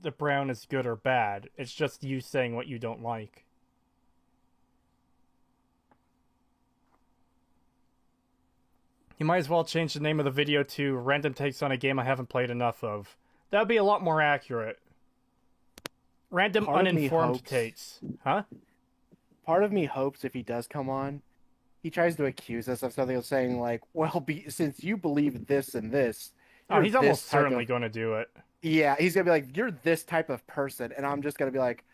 the brown is good or bad. It's just you saying what you don't like. You might as well change the name of the video to Random Takes on a Game I Haven't Played Enough of. That would be a lot more accurate. Random uninformed takes. Huh? Part of me hopes if he does come on, he tries to accuse us of something, saying like, well, since you believe this and this... Oh, he's almost certainly going to do it. Yeah, he's going to be like, you're this type of person. And I'm just going to be like,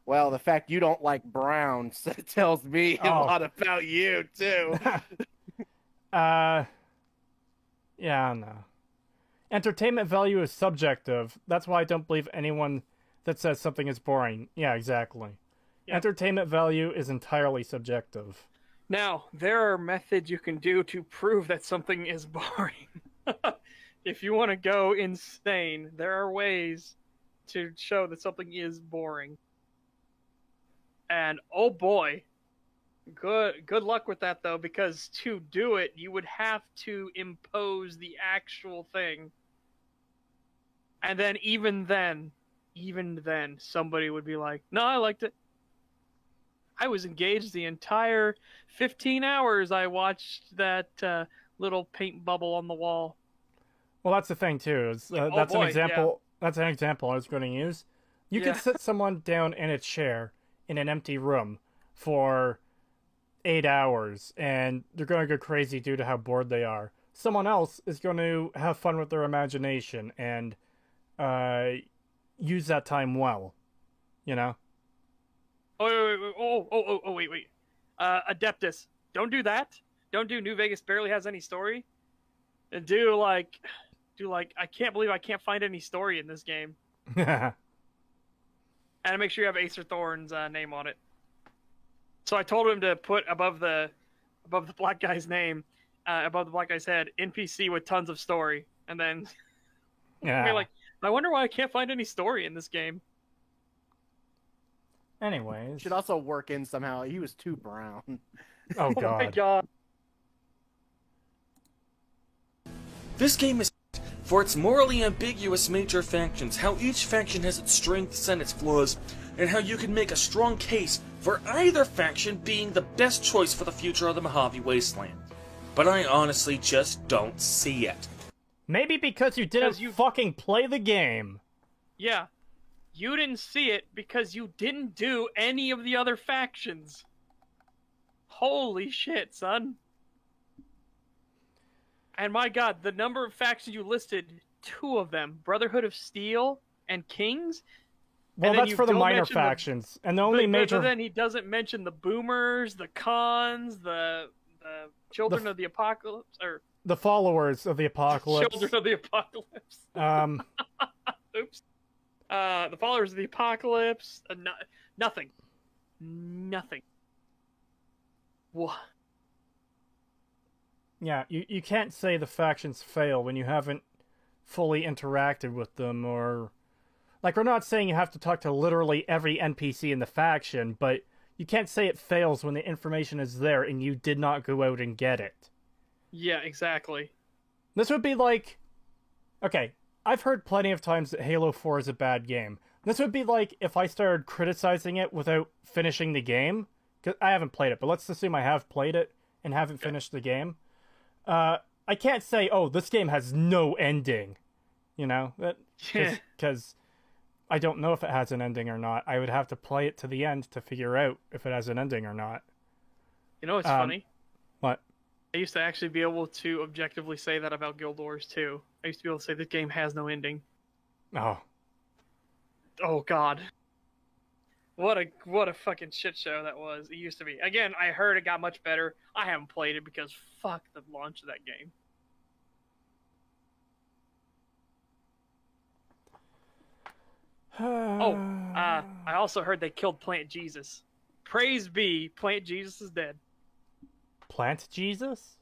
well, the fact you don't like browns tells me a lot about you, too. Yeah, no. Entertainment value is subjective. That's why I don't believe anyone that says something is boring. Yeah, exactly. Yep. Entertainment value is entirely subjective. Now, there are methods you can do to prove that something is boring. If you want to go insane, there are ways to show that something is boring. And oh boy, good luck with that though, because to do it, you would have to impose the actual thing. And then even then, somebody would be like, no, I liked it. I was engaged the entire 15 hours I watched that little paint bubble on the wall. Well, that's the thing too. That's an example. Yeah. That's an example I was going to use. You could sit someone down in a chair in an empty room for 8 hours, and they're going to go crazy due to how bored they are. Someone else is going to have fun with their imagination and use that time well. You know. Wait. Adeptus, don't do that. Don't do New Vegas barely has any story. And do like I can't believe I can't find any story in this game. And make sure you have Acer Thorne's name on it. So I told him to put above the black guy's name, above the black guy's head, NPC with tons of story, and then you're like, I wonder why I can't find any story in this game. Anyways, should also work in somehow. He was too brown. Oh god. Oh my god. This game is for its morally ambiguous major factions, how each faction has its strengths and its flaws, and how you can make a strong case for either faction being the best choice for the future of the Mojave Wasteland. But I honestly just don't see it. Maybe because you didn't fucking play the game. Yeah. You didn't see it because you didn't do any of the other factions. Holy shit, son. And my god, the number of factions you listed, 2 of them, Brotherhood of Steel and Kings. Well, that's for the minor factions. And the only major... But then he doesn't mention the Boomers, the Khans, the Children of the Apocalypse, or... The Followers of the Apocalypse. Children of the Apocalypse. Oops. The Followers of the Apocalypse. Nothing. What? Yeah, you can't say the factions fail when you haven't fully interacted with them, or... Like, we're not saying you have to talk to literally every NPC in the faction, but you can't say it fails when the information is there and you did not go out and get it. Yeah, exactly. This would be like... Okay, I've heard plenty of times that Halo 4 is a bad game. This would be like if I started criticizing it without finishing the game. 'Cause I haven't played it, but let's assume I have played it and haven't finished the game. I can't say, oh, this game has no ending. You know? Because I don't know if it has an ending or not. I would have to play it to the end to figure out if it has an ending or not. You know what's funny? What? I used to actually be able to objectively say that about Guild Wars 2. I used to be able to say this game has no ending. Oh. Oh god. What a fucking shit show that was. It used to be. Again, I heard it got much better. I haven't played it because fuck the launch of that game. I also heard they killed Plant Jesus. Praise be, Plant Jesus is dead. Plant Jesus?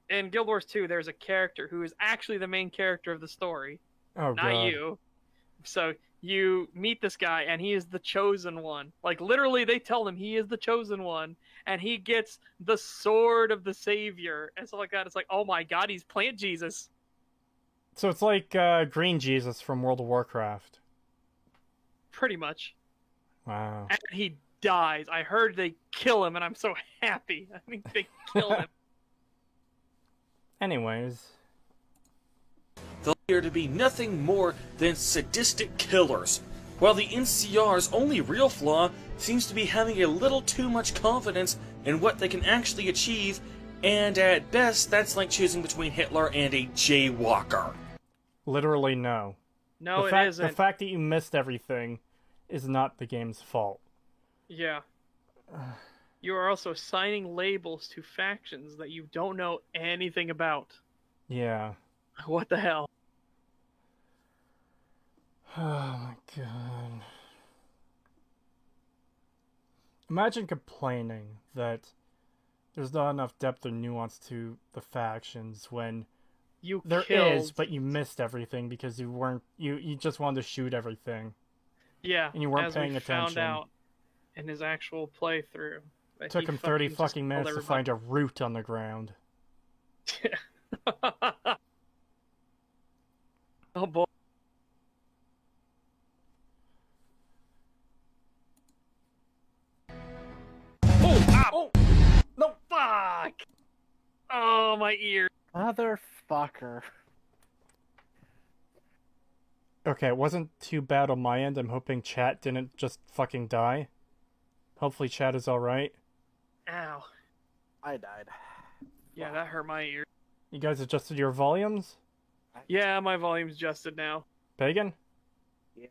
In Guild Wars 2, there's a character who is actually the main character of the story. Oh, not God. you. So you meet this guy, and he is the chosen one. Like, literally, they tell him he is the chosen one, and he gets the sword of the savior, and stuff like that. It's like, oh my god, he's Plant Jesus. So it's like Green Jesus from World of Warcraft. Pretty much. Wow. And he dies. I heard they kill him, and I'm so happy. I think they kill him. Anyways. They'll appear to be nothing more than sadistic killers, while the NCR's only real flaw seems to be having a little too much confidence in what they can actually achieve, and at best, that's like choosing between Hitler and a jaywalker. Literally, no. No, it isn't. The fact that you missed everything is not the game's fault. Yeah. You are also assigning labels to factions that you don't know anything about. Yeah. What the hell? Oh my god. Imagine complaining that there's not enough depth or nuance to the factions when there is, but you missed everything because you just wanted to shoot everything. Yeah, and you weren't as paying we attention. Found out in his actual playthrough. It took him 30 fucking minutes to find a root on the ground. Oh boy. Oh, ow! Oh, no, fuck! Oh, my ear. Motherfucker. Okay, it wasn't too bad on my end. I'm hoping chat didn't just fucking die. Hopefully chat is alright. Ow. I died. Yeah, that hurt my ear. You guys adjusted your volumes? Yeah, my volume's adjusted now. Pagan? Yeah.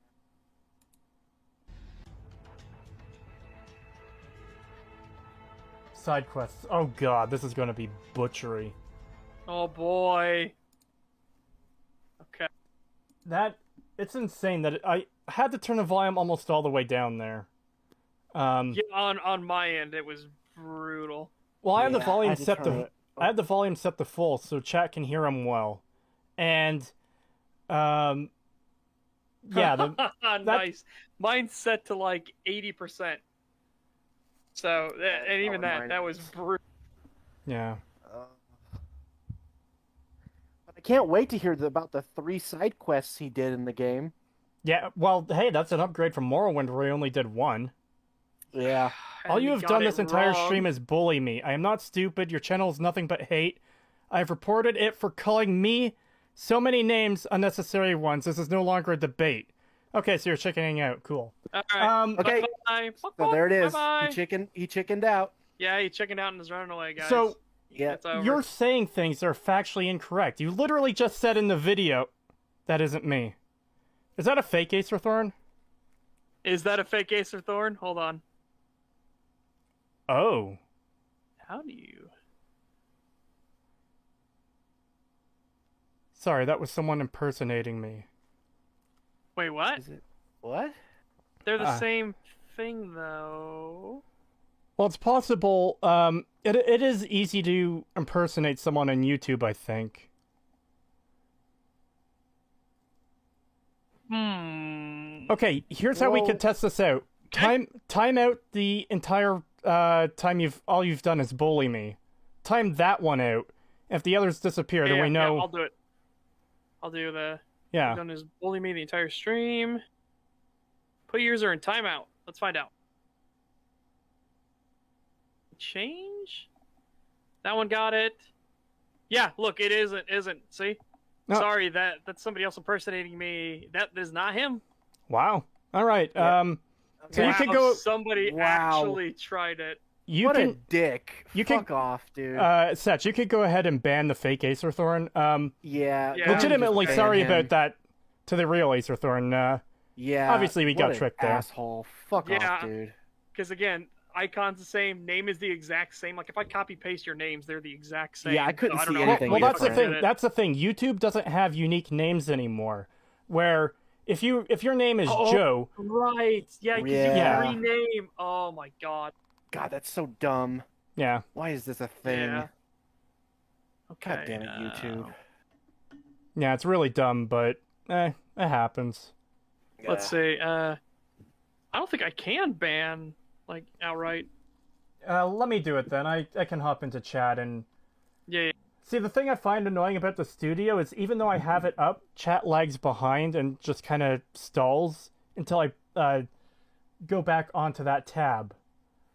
Side quests. Oh god, this is gonna be butchery. Oh boy. Okay. It's insane that I had to turn the volume almost all the way down there. Yeah, on my end it was brutal. Well, I have the volume set to I have the volume set to full so chat can hear him well. And yeah, nice. Mine's set to like 80%. So, and even that was brutal. Yeah. I can't wait to hear about the 3 side quests he did in the game. Yeah, well, hey, that's an upgrade from Morrowind where he only did 1. Yeah. All you have done this entire stream is bully me. I am not stupid. Your channel is nothing but hate. I have reported it for calling me so many names, unnecessary ones. This is no longer a debate. Okay, so you're chickening out. Cool. All right. Okay. Bye-bye. So there it is. Bye-bye. He chickened out. Yeah, he chickened out and is running away, guys. So, yeah, you're saying things that are factually incorrect. You literally just said in the video, that isn't me. Is that a fake Acer Thorn? Is that a fake Acer Thorn? Hold on. Oh. How do you... Sorry, that was someone impersonating me. Wait, what? Is it... What? They're the same thing, though. Well, it's possible. It is easy to impersonate someone on YouTube, I think. Okay, here's how we can test this out. Time out the entire time you've done is bully me. Time that one out. If the others disappear, then we know. Yeah, I'll do it. I'll do the. Yeah. Done is bully me the entire stream. Put user in timeout. Let's find out. Change. That one got it. Yeah, look, it isn't. See? No. Sorry, that's somebody else impersonating me. That is not him. Wow. All right. So you can go. Somebody actually tried it. What a dick. Fuck off, dude. Setch, you could go ahead and ban the fake Acer Thorn. Yeah. Legitimately sorry about that to the real Acer Thorn. Yeah. Obviously, we got tricked there. Asshole. Fuck off, dude. Because again, icon's the same, name is the exact same. Like if I copy paste your names, they're the exact same. Yeah, I couldn't see anything. Well, that's the thing. That's the thing. YouTube doesn't have unique names anymore. Where if your name is Joe, right? Yeah, because you can rename. Oh my god. God, that's so dumb. Yeah. Why is this a thing? Yeah. Okay. God damn it, YouTube. Yeah, it's really dumb, but it happens. Let's see. I don't think I can ban like outright. Let me do it then. I can hop into chat and. Yeah. See, the thing I find annoying about the studio is even though I have it up, chat lags behind and just kind of stalls until I go back onto that tab.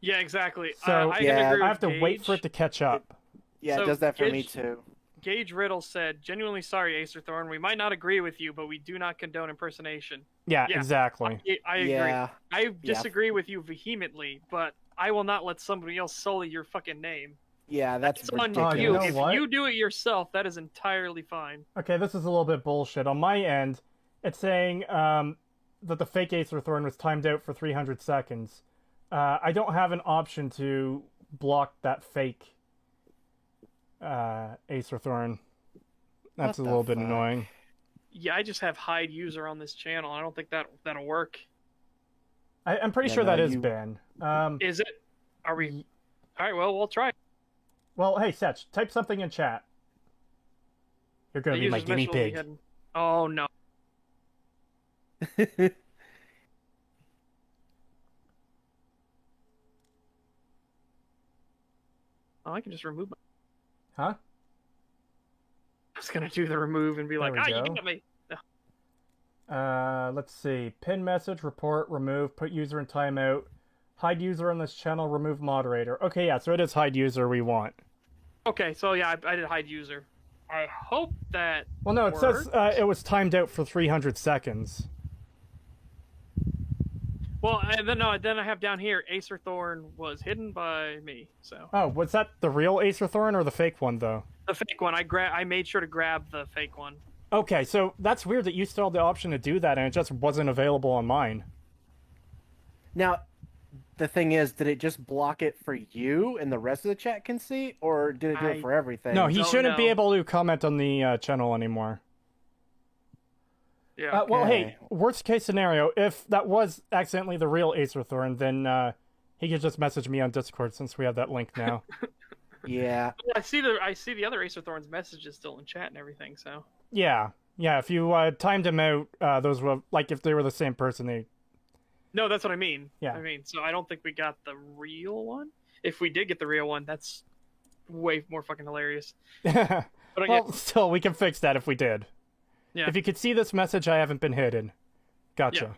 Yeah, exactly. So I can agree I have to with wait Gage. for it to catch up. Yeah, So it does that for me Gage, too. Gage Riddle said, "Genuinely sorry, Acer Thorn. We might not agree with you, but we do not condone impersonation." Yeah, exactly. I agree. I disagree with you vehemently, but I will not let somebody else sully your fucking name. Yeah, that's on you. If what? you do it yourself, that is entirely fine. Okay, this is a little bit bullshit. On my end, it's saying that the fake Acer Thorn was timed out for 300 seconds. I don't have an option to block that fake Acer Thorn. That's a little bit annoying. Yeah, I just have hide user on this channel. I don't think that'll work. I'm pretty sure that is banned. Is it? Are we? All right. Well, we'll try. Well, hey, Setch, type something in chat. You're gonna be my guinea pig. Oh no. Oh, I can just remove my... Huh? I was gonna do the remove and be like, you got me. No. Let's see. Pin message, report, remove, put user in timeout, hide user on this channel, remove moderator. Okay, yeah, so it is hide user we want. Okay, so yeah, I did hide user. I hope that Well, no, it says it was timed out for 300 seconds. Well, and then I have down here, Acer Thorn was hidden by me, so... Oh, was that the real Acer Thorn or the fake one, though? The fake one. I made sure to grab the fake one. Okay, so that's weird that you still had the option to do that and it just wasn't available on mine. Now, the thing is, did it just block it for you and the rest of the chat can see, or did it do it for everything? No, he shouldn't be able to comment on the channel anymore. Yeah. Well, hey, worst case scenario, if that was accidentally the real Acer Thorn, then he could just message me on Discord since we have that link now. Yeah. I see the other Acer Thorn's messages still in chat and everything, so... Yeah, if you timed him out, those were, like, if they were the same person, they... No, that's what I mean. Yeah. I mean, so I don't think we got the real one. If we did get the real one, that's way more fucking hilarious. But well, still, we can fix that if we did. Yeah. If you could see this message, I haven't been hidden. Gotcha.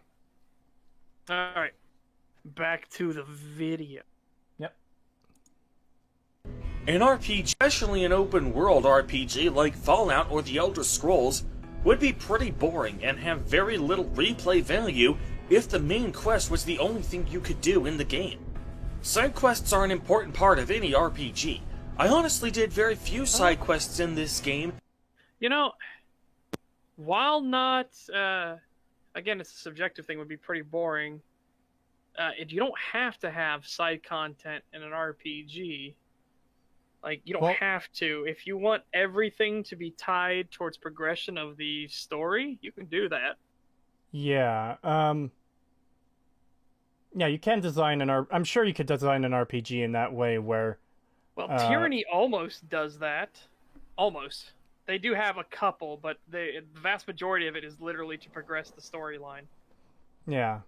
Yeah. All right. Back to the video. Yep. An RPG, especially an open-world RPG like Fallout or The Elder Scrolls, would be pretty boring and have very little replay value if the main quest was the only thing you could do in the game. Side quests are an important part of any RPG. I honestly did very few side quests in this game. You know, while not, again, it's a subjective thing, would be pretty boring, you don't have to have side content in an RPG. Like, you don't have to. If you want everything to be tied towards progression of the story, you can do that. Yeah, yeah, you can design I'm sure you could design an RPG in that way where... Well, Tyranny almost does that. Almost. They do have a couple, but the vast majority of it is literally to progress the storyline. Yeah.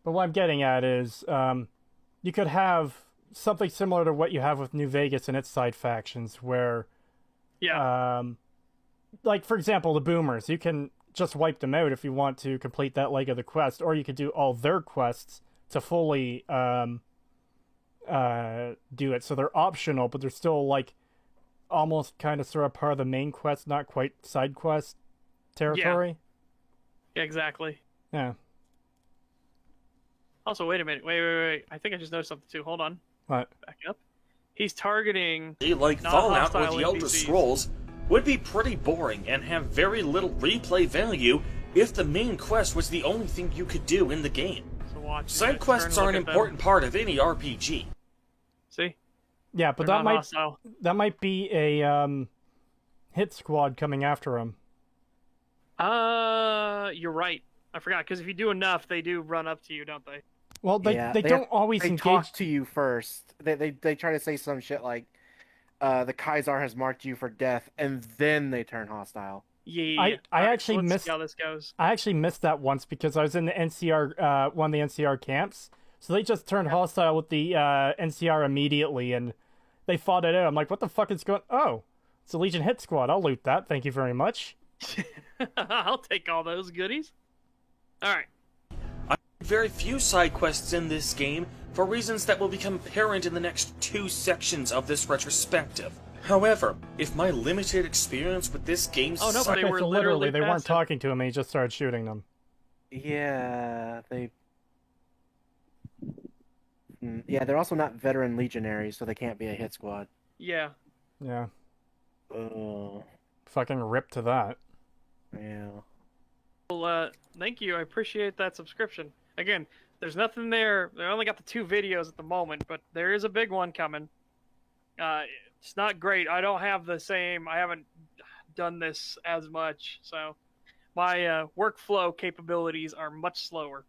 But what I'm getting at is, you could have something similar to what you have with New Vegas and its side factions, where... Yeah. Like, for example, the Boomers. You can just wipe them out if you want to complete that leg of the quest, or you could do all their quests to fully do it. So they're optional, but they're still, like, almost kind of sort of part of the main quest, not quite side quest territory. Yeah, exactly. Yeah. Also, wait a minute. Wait. I think I just noticed something, too. Hold on. What? Back up. He's targeting... Like Fallout or The Elder Scrolls would be pretty boring and have very little replay value if the main quest was the only thing you could do in the game. So side quests are an important part of any RPG. See? Yeah, but that might be a hit squad coming after him. You're right. I forgot, because if you do enough, they do run up to you, don't they? Well, they don't always engage. Talk to you first. They try to say some shit like, the Kaisar has marked you for death, and then they turn hostile. Yeah. I actually missed how this goes. I actually missed that once because I was in the NCR one of the NCR camps. So they just turned hostile with the NCR immediately, and they fought it out. I'm like, what the fuck is going? Oh, it's a Legion hit squad. I'll loot that. Thank you very much. I'll take all those goodies. All right. I have very few side quests in this game for reasons that will become apparent in the next 2 sections of this retrospective. However, if my limited experience with this game's... Oh, no, but they Okay, were so literally they weren't passive. talking to him and he just started shooting them. Yeah, they're also not veteran legionaries, so they can't be a hit squad. Yeah. Yeah. Oh. Fucking rip to that. Yeah. Well, thank you. I appreciate that subscription. Again, there's nothing there. I only got the 2 videos at the moment, but there is a big one coming. It's not great. I don't have the same... I haven't done this as much, so my workflow capabilities are much slower.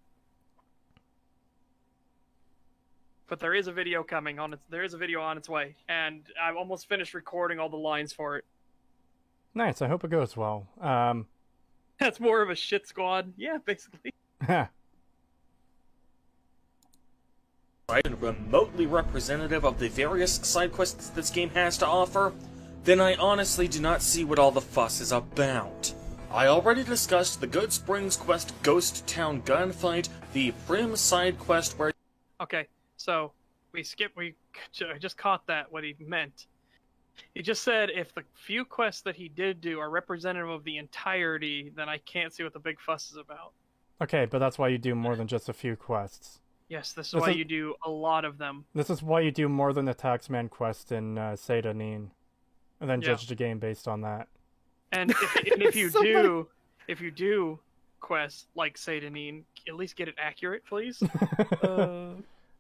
But there is a video coming on its... There is a video on its way, and I've almost finished recording all the lines for it. Nice. I hope it goes well. That's more of a shit squad. Yeah, basically. remotely representative of the various side quests this game has to offer, then I honestly do not see what all the fuss is about. I already discussed the Good Springs quest Ghost Town gunfight, the Prim side quest where... Okay, so we just caught that, what he meant. He just said if the few quests that he did do are representative of the entirety, then I can't see what the big fuss is about. Okay, but that's why you do more than just a few quests. Yes, this is why you do a lot of them. This is why you do more than the Taxman quest in Seidanin, and then judge the game based on that. And if you do quests like Seidanin, at least get it accurate, please.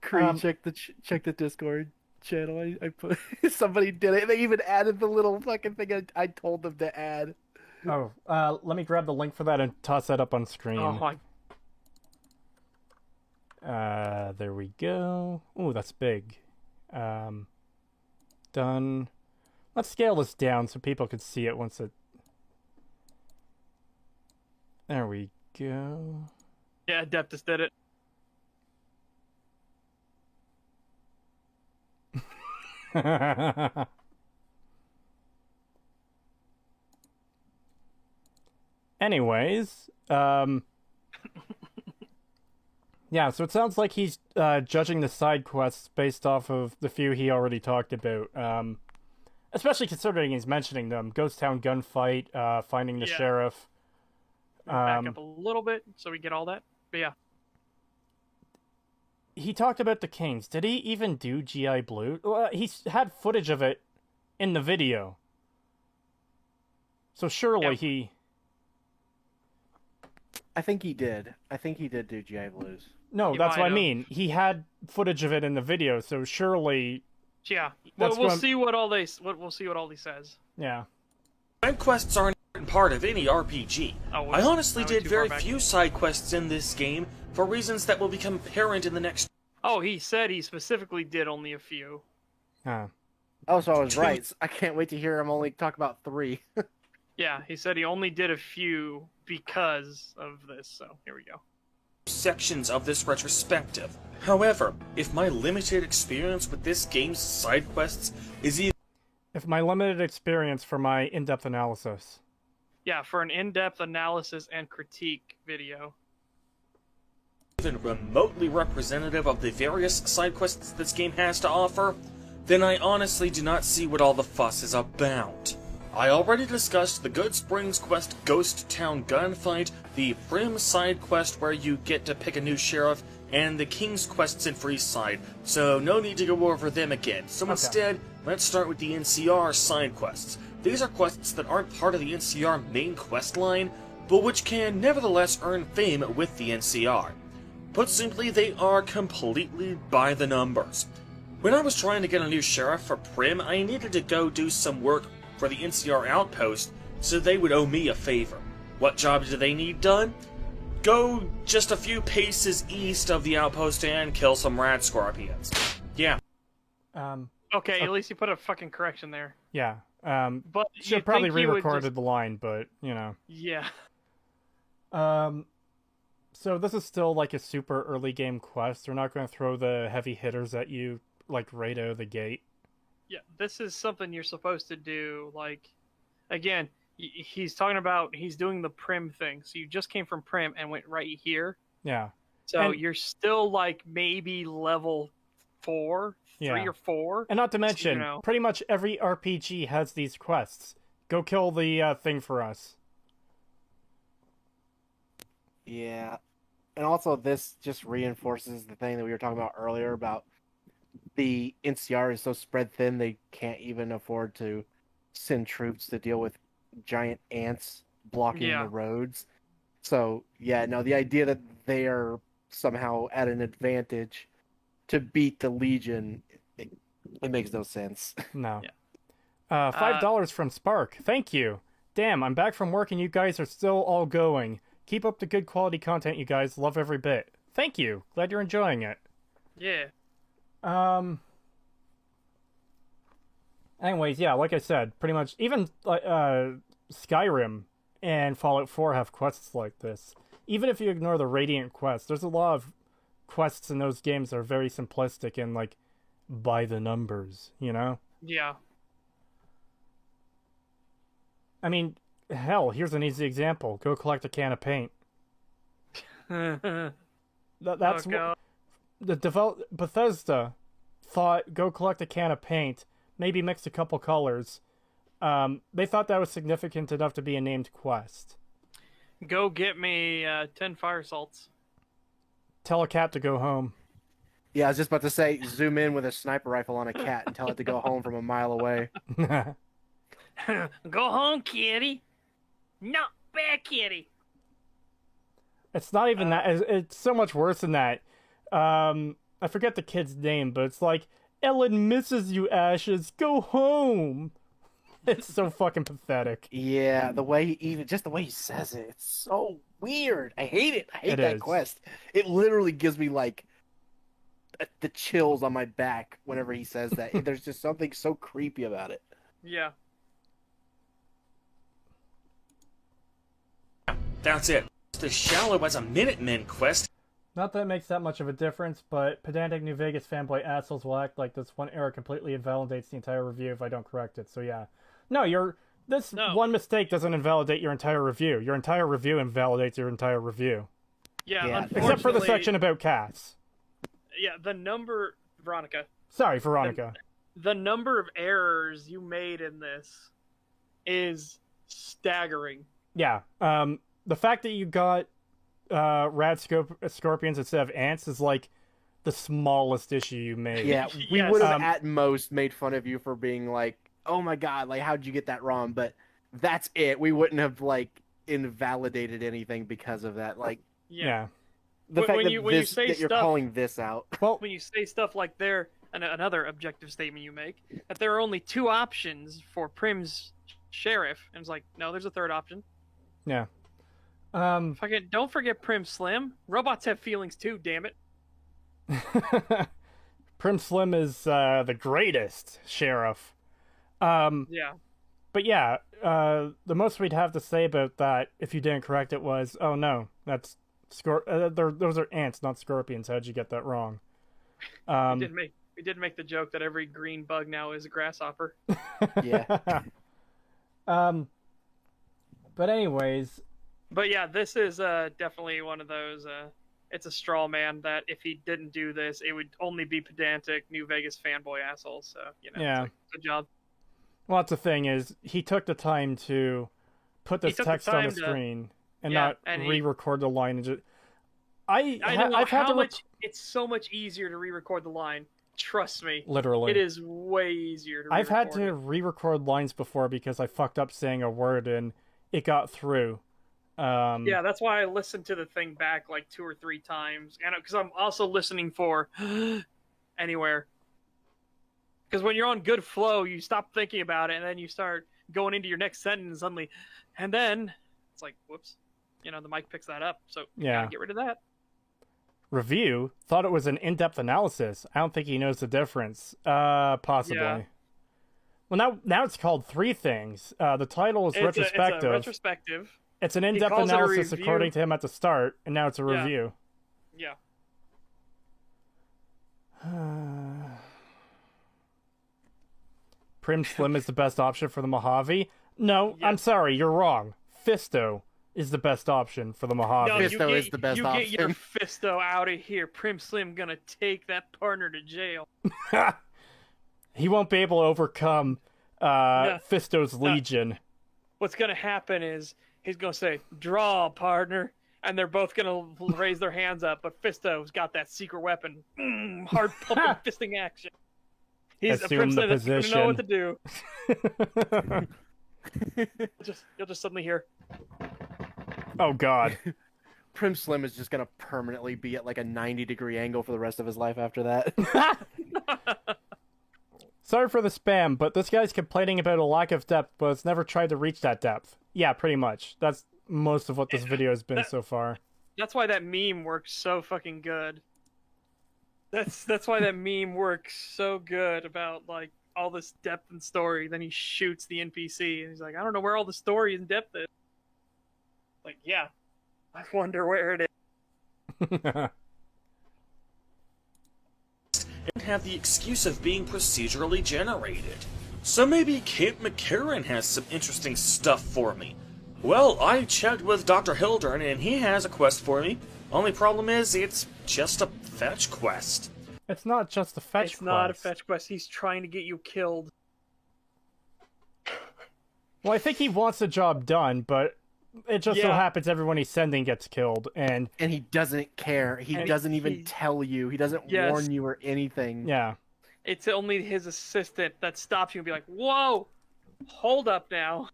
Creed, check the Discord channel. I put somebody did it. They even added the little fucking thing I told them to add. Oh, let me grab the link for that and toss that up on screen. Oh my. There we go. Ooh, that's big. Done. Let's scale this down so people can see it once it... There we go. Yeah, Adeptus did it. Anyways, yeah, so it sounds like he's judging the side quests based off of the few he already talked about. Especially considering he's mentioning them. Ghost Town gunfight, finding the sheriff. Back up a little bit so we get all that. But yeah. He talked about the Kings. Did he even do GI Blue? Well, he's had footage of it in the video. So surely he... I think he did. I think he did do GI Blues. No, that's what I mean. He had footage of it in the video, so surely... Yeah. Well, we'll see what all he says. Yeah. Side quests are an important part of any RPG. I honestly did very few side quests in this game for reasons that will become apparent in the next... Oh, he said he specifically did only a few. Huh. Oh, so I was right. I can't wait to hear him only talk about 3. Yeah, he said he only did a few because of this, so here we go. Sections of this retrospective. However, if my limited experience with this game's side quests is even... If my limited experience for my in-depth analysis. Yeah, for an in-depth analysis and critique video. Even remotely representative of the various side quests this game has to offer, then I honestly do not see what all the fuss is about. I already discussed the Good Springs quest Ghost Town gunfight, the Prim side quest where you get to pick a new sheriff, and the King's quests in Freeside, so no need to go over them again. So instead, let's start with the NCR side quests. These are quests that aren't part of the NCR main quest line, but which can nevertheless earn fame with the NCR. Put simply, they are completely by the numbers. When I was trying to get a new sheriff for Prim, I needed to go do some work for the NCR outpost, so they would owe me a favor. What job do they need done? Go just a few paces east of the outpost and kill some rad scorpions. Yeah. Okay, at least you put a fucking correction there. Yeah. But should probably re-recorded the line, but, you know. Yeah. So this is still like a super early game quest. We're not going to throw the heavy hitters at you, like, right out of the gate. Yeah, this is something you're supposed to do, like, again, he's talking about, he's doing the Prim thing, so you just came from Prim and went right here. Yeah. So you're still, like, maybe level three or four. And not to mention, so, pretty much every RPG has these quests. Go kill the thing for us. Yeah. And also, this just reinforces the thing that we were talking about earlier about the NCR is so spread thin they can't even afford to send troops to deal with giant ants blocking the roads. So, yeah, no, the idea that they are somehow at an advantage to beat the Legion, it makes no sense. No. Yeah. $5 from Spark. Thank you. Damn, I'm back from work and you guys are still all going. Keep up the good quality content, you guys. Love every bit. Thank you. Glad you're enjoying it. Yeah. Anyways, yeah, like I said, pretty much even Skyrim and Fallout 4 have quests like this. Even if you ignore the Radiant quests, there's a lot of quests in those games that are very simplistic and like by the numbers, you know? Yeah. I mean, hell, here's an easy example. Go collect a can of paint. That's what Bethesda thought. Go collect a can of paint, maybe mix a couple colors. They thought that was significant enough to be a named quest. Go get me 10 fire salts. Tell a cat to go home. Yeah, I was just about to say, zoom in with a sniper rifle on a cat and tell it to go home from a mile away. Go home, kitty. Not bad, kitty. It's not even that. It's so much worse than that. I forget the kid's name, but it's like, Ellen misses you, Ashes. Go home. It's so fucking pathetic. Yeah, the way the way he says it, it's so weird. I hate it. I hate that quest. It literally gives me like the chills on my back whenever he says that. There's just something so creepy about it. Yeah. That's it. It's as shallow as a Minutemen quest. Not that it makes that much of a difference, but pedantic New Vegas fanboy assholes will act like this one error completely invalidates the entire review if I don't correct it. So yeah. No, one mistake doesn't invalidate your entire review. Your entire review invalidates your entire review. Yeah. Except for the section about cats. Yeah, Veronica. Sorry, Veronica. The number of errors you made in this is staggering. Yeah. The fact that you got scorpions instead of ants is like the smallest issue you made. Yeah, we would have at most made fun of you for being like, oh my god, like how'd you get that wrong? But that's it. We wouldn't have like invalidated anything because of that. Like, yeah. The fact that you're calling this out. Well, when you say stuff like another objective statement you make, that there are only two options for Prim's sheriff, and it's like, no, there's a third option. Yeah. Don't forget Prim Slim. Robots have feelings too, damn it. Prim Slim is the greatest sheriff. Yeah. But yeah, the most we'd have to say about that, if you didn't correct it, was, oh no, that's those are ants, not scorpions. How'd you get that wrong? We did make the joke that every green bug now is a grasshopper. Yeah. But anyways. But yeah, this is definitely one of those. It's a straw man that if he didn't do this, it would only be pedantic New Vegas fanboy assholes. So yeah, good job. Well, that's the thing is he took the time to put this text on the screen and not re-record the line. And just I've had to. It's so much easier to re-record the line. Trust me. Literally, it is way easier to. I've had to re-record lines before because I fucked up saying a word and it got through. Yeah, that's why I listened to the thing back like 2 or 3 times, and because I'm also listening for anywhere. Because when you're on good flow, you stop thinking about it, and then you start going into your next sentence suddenly, and then it's like, whoops, the mic picks that up. So yeah, get rid of that. Review thought it was an in-depth analysis. I don't think he knows the difference. Possibly. Yeah. Well, now it's called 3 Things. The title is Retrospective. It's a retrospective. It's an in-depth analysis according to him at the start, and now it's a review. Yeah. Prim Slim is the best option for the Mojave? No, I'm sorry, you're wrong. Fisto. is the best option for the Mojave. No, Fisto is the best you option. get your Fisto out of here. Prim Slim gonna take that partner to jail. He won't be able to overcome Fisto's Legion. What's gonna happen is he's gonna say, "Draw, partner," and they're both gonna raise their hands up. But Fisto's got that secret weapon, hard pumping fisting action. He's Assume a the Prim Slim that's gonna know what position. to do. You'll just suddenly hear, Oh God. Prim Slim is just gonna permanently be at like a 90-degree angle for the rest of his life after that. Sorry for the spam, but this guy's complaining about a lack of depth, but has never tried to reach that depth. Yeah, pretty much. That's most of what this video has been so far. That's why that meme works so fucking good. That's why that meme works so good about like all this depth and story. Then he shoots the NPC and he's like, I don't know where all the story and depth is. Like, yeah, I wonder where it is. And have the excuse of being procedurally generated. So maybe Kate McCarran has some interesting stuff for me. Well, I checked with Dr. Hildern and he has a quest for me. Only problem is, it's just a fetch quest. It's not just a fetch quest. It's not a fetch quest. He's trying to get you killed. Well, I think he wants the job done, but it just so happens everyone he's sending gets killed, and he doesn't care. He doesn't even tell you. He doesn't warn you or anything. Yeah. It's only his assistant that stops you and be like, whoa, hold up now.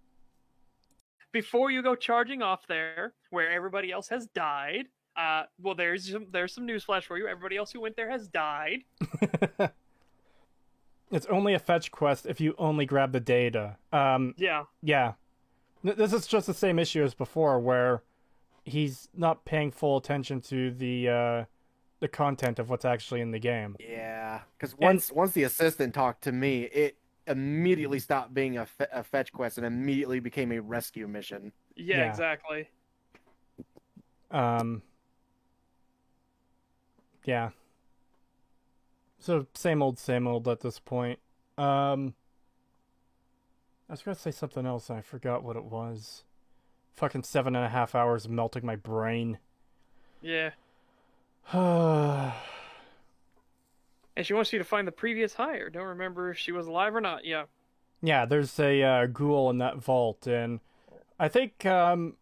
Before you go charging off there, where everybody else has died, well, there's some newsflash for you. Everybody else who went there has died. It's only a fetch quest if you only grab the data. Yeah. Yeah. This is just the same issue as before, where he's not paying full attention to the content of what's actually in the game. Yeah, because once the assistant talked to me, it immediately stopped being a fetch quest and immediately became a rescue mission. Yeah, exactly. Yeah. So same old at this point. I was gonna say something else and I forgot what it was. Fucking 7.5 hours melting my brain. Yeah. And she wants you to find the previous hire. Don't remember if she was alive or not. Yeah. Yeah, there's a ghoul in that vault, and I think the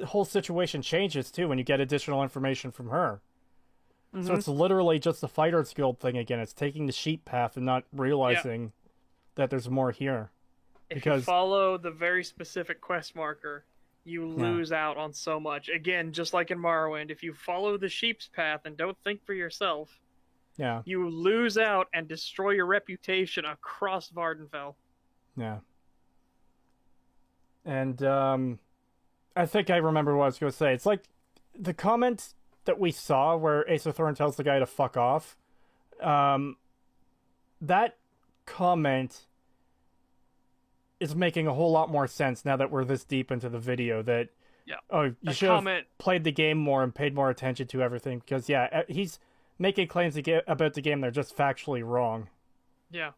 whole situation changes too when you get additional information from her. So it's literally just the Fighters Guild thing again. It's taking the sheep path and not realizing that there's more here. If you follow the very specific quest marker, you lose out on so much. Again, just like in Morrowind, if you follow the sheep's path and don't think for yourself, you lose out and destroy your reputation across Vardenfell. Yeah. And I think I remember what I was going to say. It's like the comment that we saw where Acer Thorn tells the guy to fuck off. That comment is making a whole lot more sense now that we're this deep into the video. That you should have played the game more and paid more attention to everything, because he's making claims about the game that are just factually wrong. Yeah.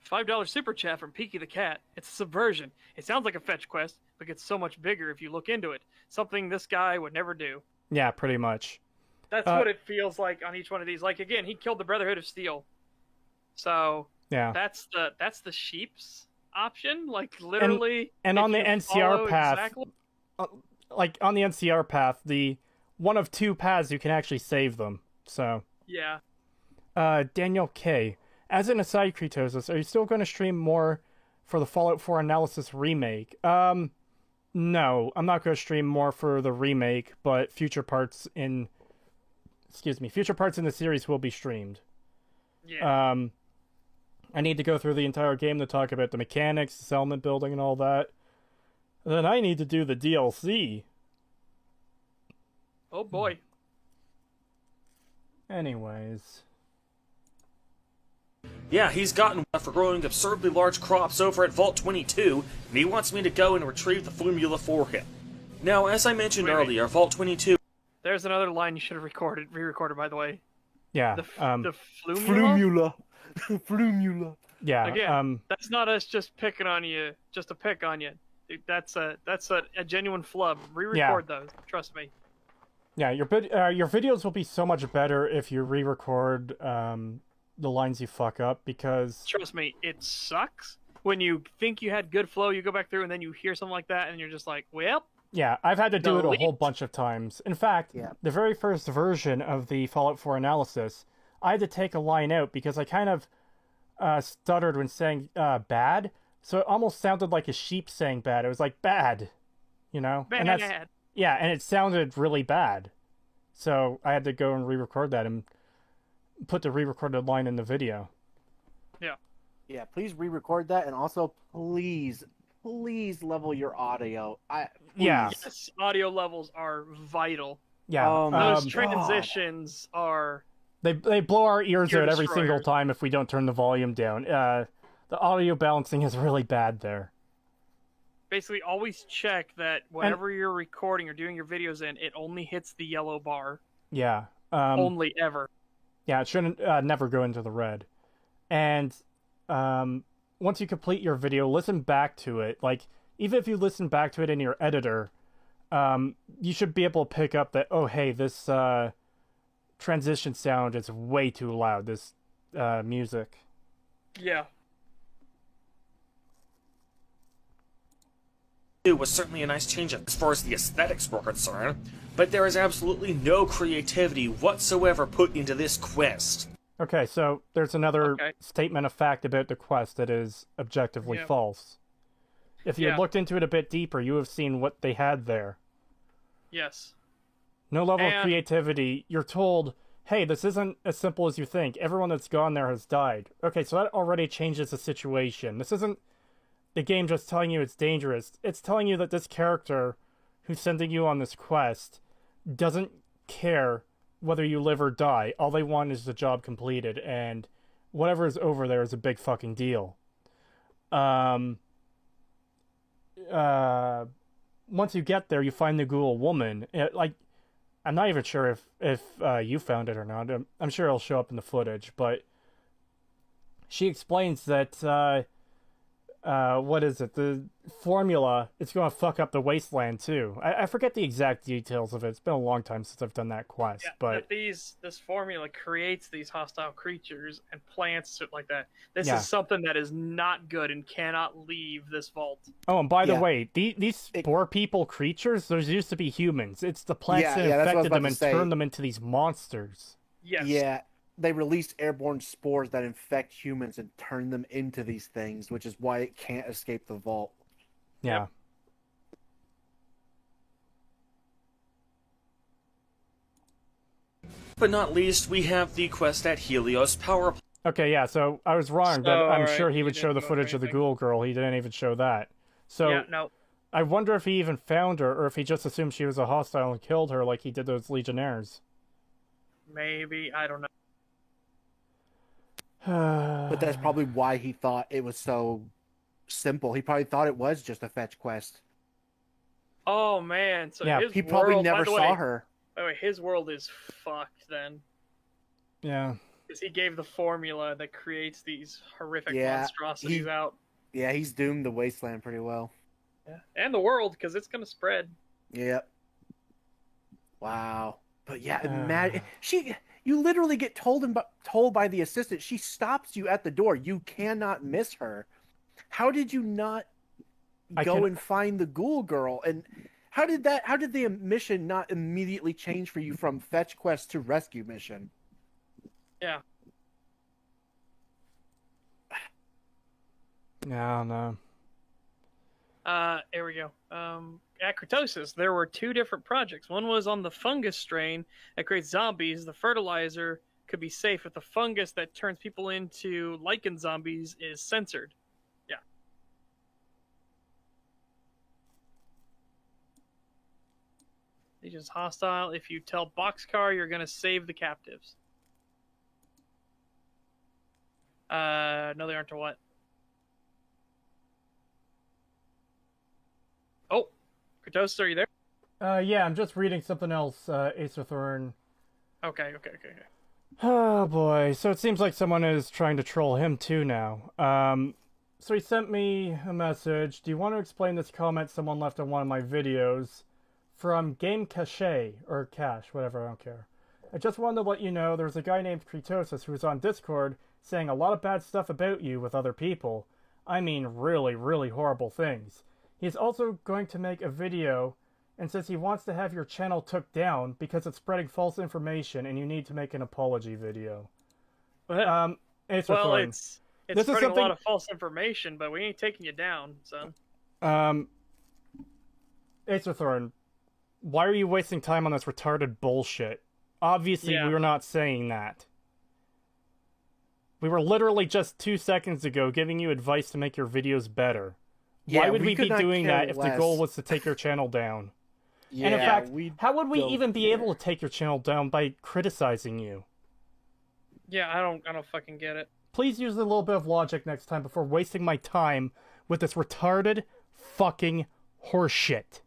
$5 super chat from Peaky the Cat. It's a subversion. It sounds like a fetch quest, but gets so much bigger if you look into it. Something this guy would never do. Yeah, pretty much. That's what it feels like on each one of these. Like, again, he killed the Brotherhood of Steel. So that's the sheep's option. Like, literally. And on the NCR path, like on the NCR path, the one of two paths you can actually save them. So yeah. Daniel K. As an aside, Kretosis, are you still going to stream more for the Fallout 4 Analysis remake? No, I'm not going to stream more for the remake, but future parts in the series will be streamed. Yeah. I need to go through the entire game to talk about the mechanics, the settlement building, and all that. And then I need to do the DLC. Oh boy. Anyways. Yeah, he's gotten for growing absurdly large crops over at Vault 22, and he wants me to go and retrieve the formula for him. Now, as I mentioned earlier, Vault 22... There's another line you should have re-recorded, by the way. Yeah. The flumula? Flumula. Yeah. Again, that's not us just picking on you, just to pick on you. That's a genuine flub. Re-record those. Trust me. Yeah, your videos will be so much better if you re-record the lines you fuck up, because trust me, it sucks when you think you had good flow, you go back through and then you hear something like that and you're just like, well. Yeah, I've had to do it a whole bunch of times. In fact, the very first version of the Fallout 4 analysis, I had to take a line out because I kind of stuttered when saying bad, so it almost sounded like a sheep saying bad. It was like bad, you know? Bad. And and it sounded really bad. So I had to go and re-record that and put the re-recorded line in the video. Yeah. Yeah, please re-record that, and also please level your audio. Yes, audio levels are vital. Yeah. Those transitions are... They blow our ears out every single time if we don't turn the volume down. The audio balancing is really bad there. Basically, always check that whenever you're recording or doing your videos in, it only hits the yellow bar. Yeah. Only ever. Yeah, it shouldn't never go into the red. And once you complete your video, listen back to it. Like, even if you listen back to it in your editor, you should be able to pick up that, oh, hey, this transition sound is way too loud, this music. Yeah. It was certainly a nice change as far as the aesthetics were concerned, but there is absolutely no creativity whatsoever put into this quest. Okay, so there's another statement of fact about the quest that is objectively false. If you had looked into it a bit deeper, you would have seen what they had there. Yes. No level of creativity. You're told, hey, this isn't as simple as you think. Everyone that's gone there has died. Okay, so that already changes the situation. This isn't the game just telling you it's dangerous. It's telling you that this character who's sending you on this quest doesn't care whether you live or die. All they want is the job completed, and whatever is over there is a big fucking deal. Once you get there, you find the ghoul woman. I'm not even sure if you found it or not. I'm sure it'll show up in the footage, but she explains that what is it? The formula, it's going to fuck up the wasteland too. I forget the exact details of it. It's been a long time since I've done that quest. But this formula creates these hostile creatures and plants, shit like that. This is something that is not good and cannot leave this vault. Oh, and by the way, these spore people creatures, those used to be humans. It's the plants that infected them and turned them into these monsters. Yes. Yeah. They release airborne spores that infect humans and turn them into these things, which is why it can't escape the vault. Yeah. But not least, we have the quest at Helios Power Plant. Okay, yeah, so I was wrong, but I'm sure he would show the footage of the ghoul girl. He didn't even show that. So I wonder if he even found her, or if he just assumed she was a hostile and killed her like he did those Legionnaires. Maybe, I don't know. But that's probably why he thought it was so simple. He probably thought it was just a fetch quest. Oh man, so he probably never saw her. By the way, his world is fucked then. Yeah. Because he gave the formula that creates these horrific monstrosities out. Yeah, he's doomed the wasteland pretty well. Yeah, and the world, because it's going to spread. Yep. Wow. But yeah, imagine you literally get told by the assistant. She stops you at the door. You cannot miss her. How did you not go and find the ghoul girl? And how did the mission not immediately change for you from fetch quest to rescue mission? Yeah. No. Here we go. At Cretosis, there were two different projects. One was on the fungus strain that creates zombies. The fertilizer could be safe if the fungus that turns people into lichen zombies is censored. Yeah. Legion's hostile. If you tell Boxcar, you're going to save the captives. No, they aren't to what? Oh, Kratos, are you there? Yeah, I'm just reading something else, Acer Thorn. Okay. Oh boy, so it seems like someone is trying to troll him too now. So he sent me a message. Do you want to explain this comment someone left on one of my videos? From Game Cache, or Cache, whatever, I don't care. I just wanted to let you know there's a guy named Kretosis who was on Discord saying a lot of bad stuff about you with other people. I mean really, really horrible things. He's also going to make a video and says he wants to have your channel took down because it's spreading false information and you need to make an apology video. Well, it's this spreading a lot of false information, but we ain't taking you down, son. Aetherthorn, why are you wasting time on this retarded bullshit? Obviously, we were not saying that. We were literally just 2 seconds ago giving you advice to make your videos better. Yeah, why would we be could not doing care that if the less. goal was to take your channel down? Yeah, and in fact, how would we don't even be care. able to take your channel down by criticizing you? Yeah, I don't fucking get it. Please use a little bit of logic next time before wasting my time with this retarded fucking horseshit.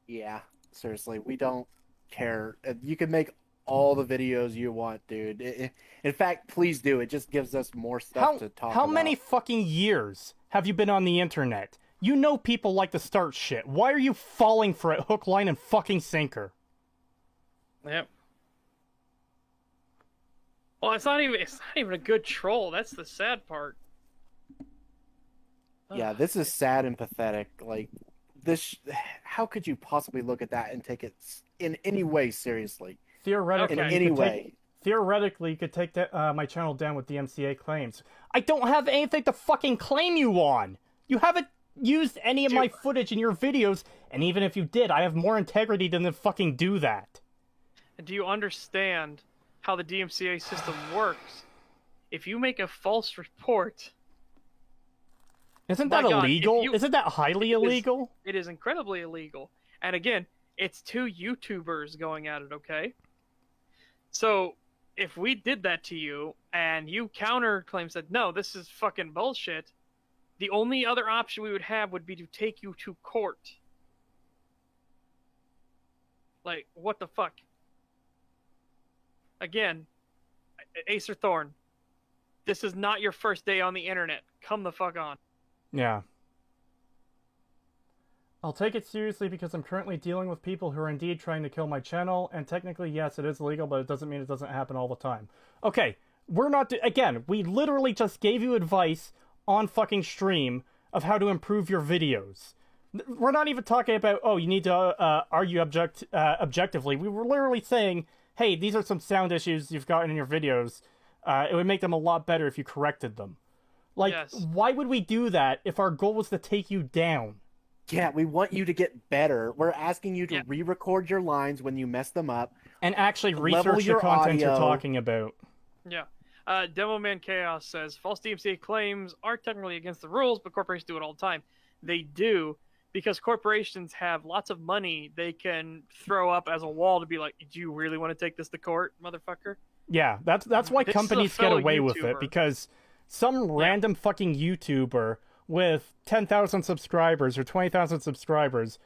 Yeah, seriously, we don't care. You can make all the videos you want, dude. In fact, please do. It just gives us more stuff to talk about. How many fucking years have you been on the internet? You know people like to start shit. Why are you falling for it hook, line, and fucking sinker? Yep. Well, it's not even a good troll. That's the sad part. Yeah, this is sad and pathetic. Like, this. How could you possibly look at that and take it in any way seriously? Theoretically, in any way. Theoretically, you could take my channel down with DMCA claims. I don't have anything to fucking claim you on. You haven't used any of my footage in your videos, and even if you did, I have more integrity than to fucking do that. Do you understand how the DMCA system works? If you make a false report... Isn't that illegal? Isn't that highly illegal? It is incredibly illegal. And again, it's two YouTubers going at it, okay? So, if we did that to you, and you counterclaim said, no, this is fucking bullshit, the only other option we would have would be to take you to court. Like, what the fuck? Again, Acer Thorn, this is not your first day on the internet. Come the fuck on. Yeah. I'll take it seriously because I'm currently dealing with people who are indeed trying to kill my channel, and technically, yes, it is legal, but it doesn't mean it doesn't happen all the time. Okay, we're not... Again, we literally just gave you advice on fucking stream of how to improve your videos. We're not even talking about, oh, you need to argue objectively. We were literally saying, hey, these are some sound issues you've gotten in your videos. It would make them a lot better if you corrected them. Like, why would we do that if our goal was to take you down? Yeah, we want you to get better. We're asking you to re-record your lines when you mess them up. And actually research the content you're talking about. Yeah. Demo Man Chaos says, false DMCA claims are technically against the rules, but corporations do it all the time. They do, because corporations have lots of money they can throw up as a wall to be like, do you really want to take this to court, motherfucker? Yeah, that's why companies get away with it, because some random fucking YouTuber with 10,000 subscribers or 20,000 subscribers,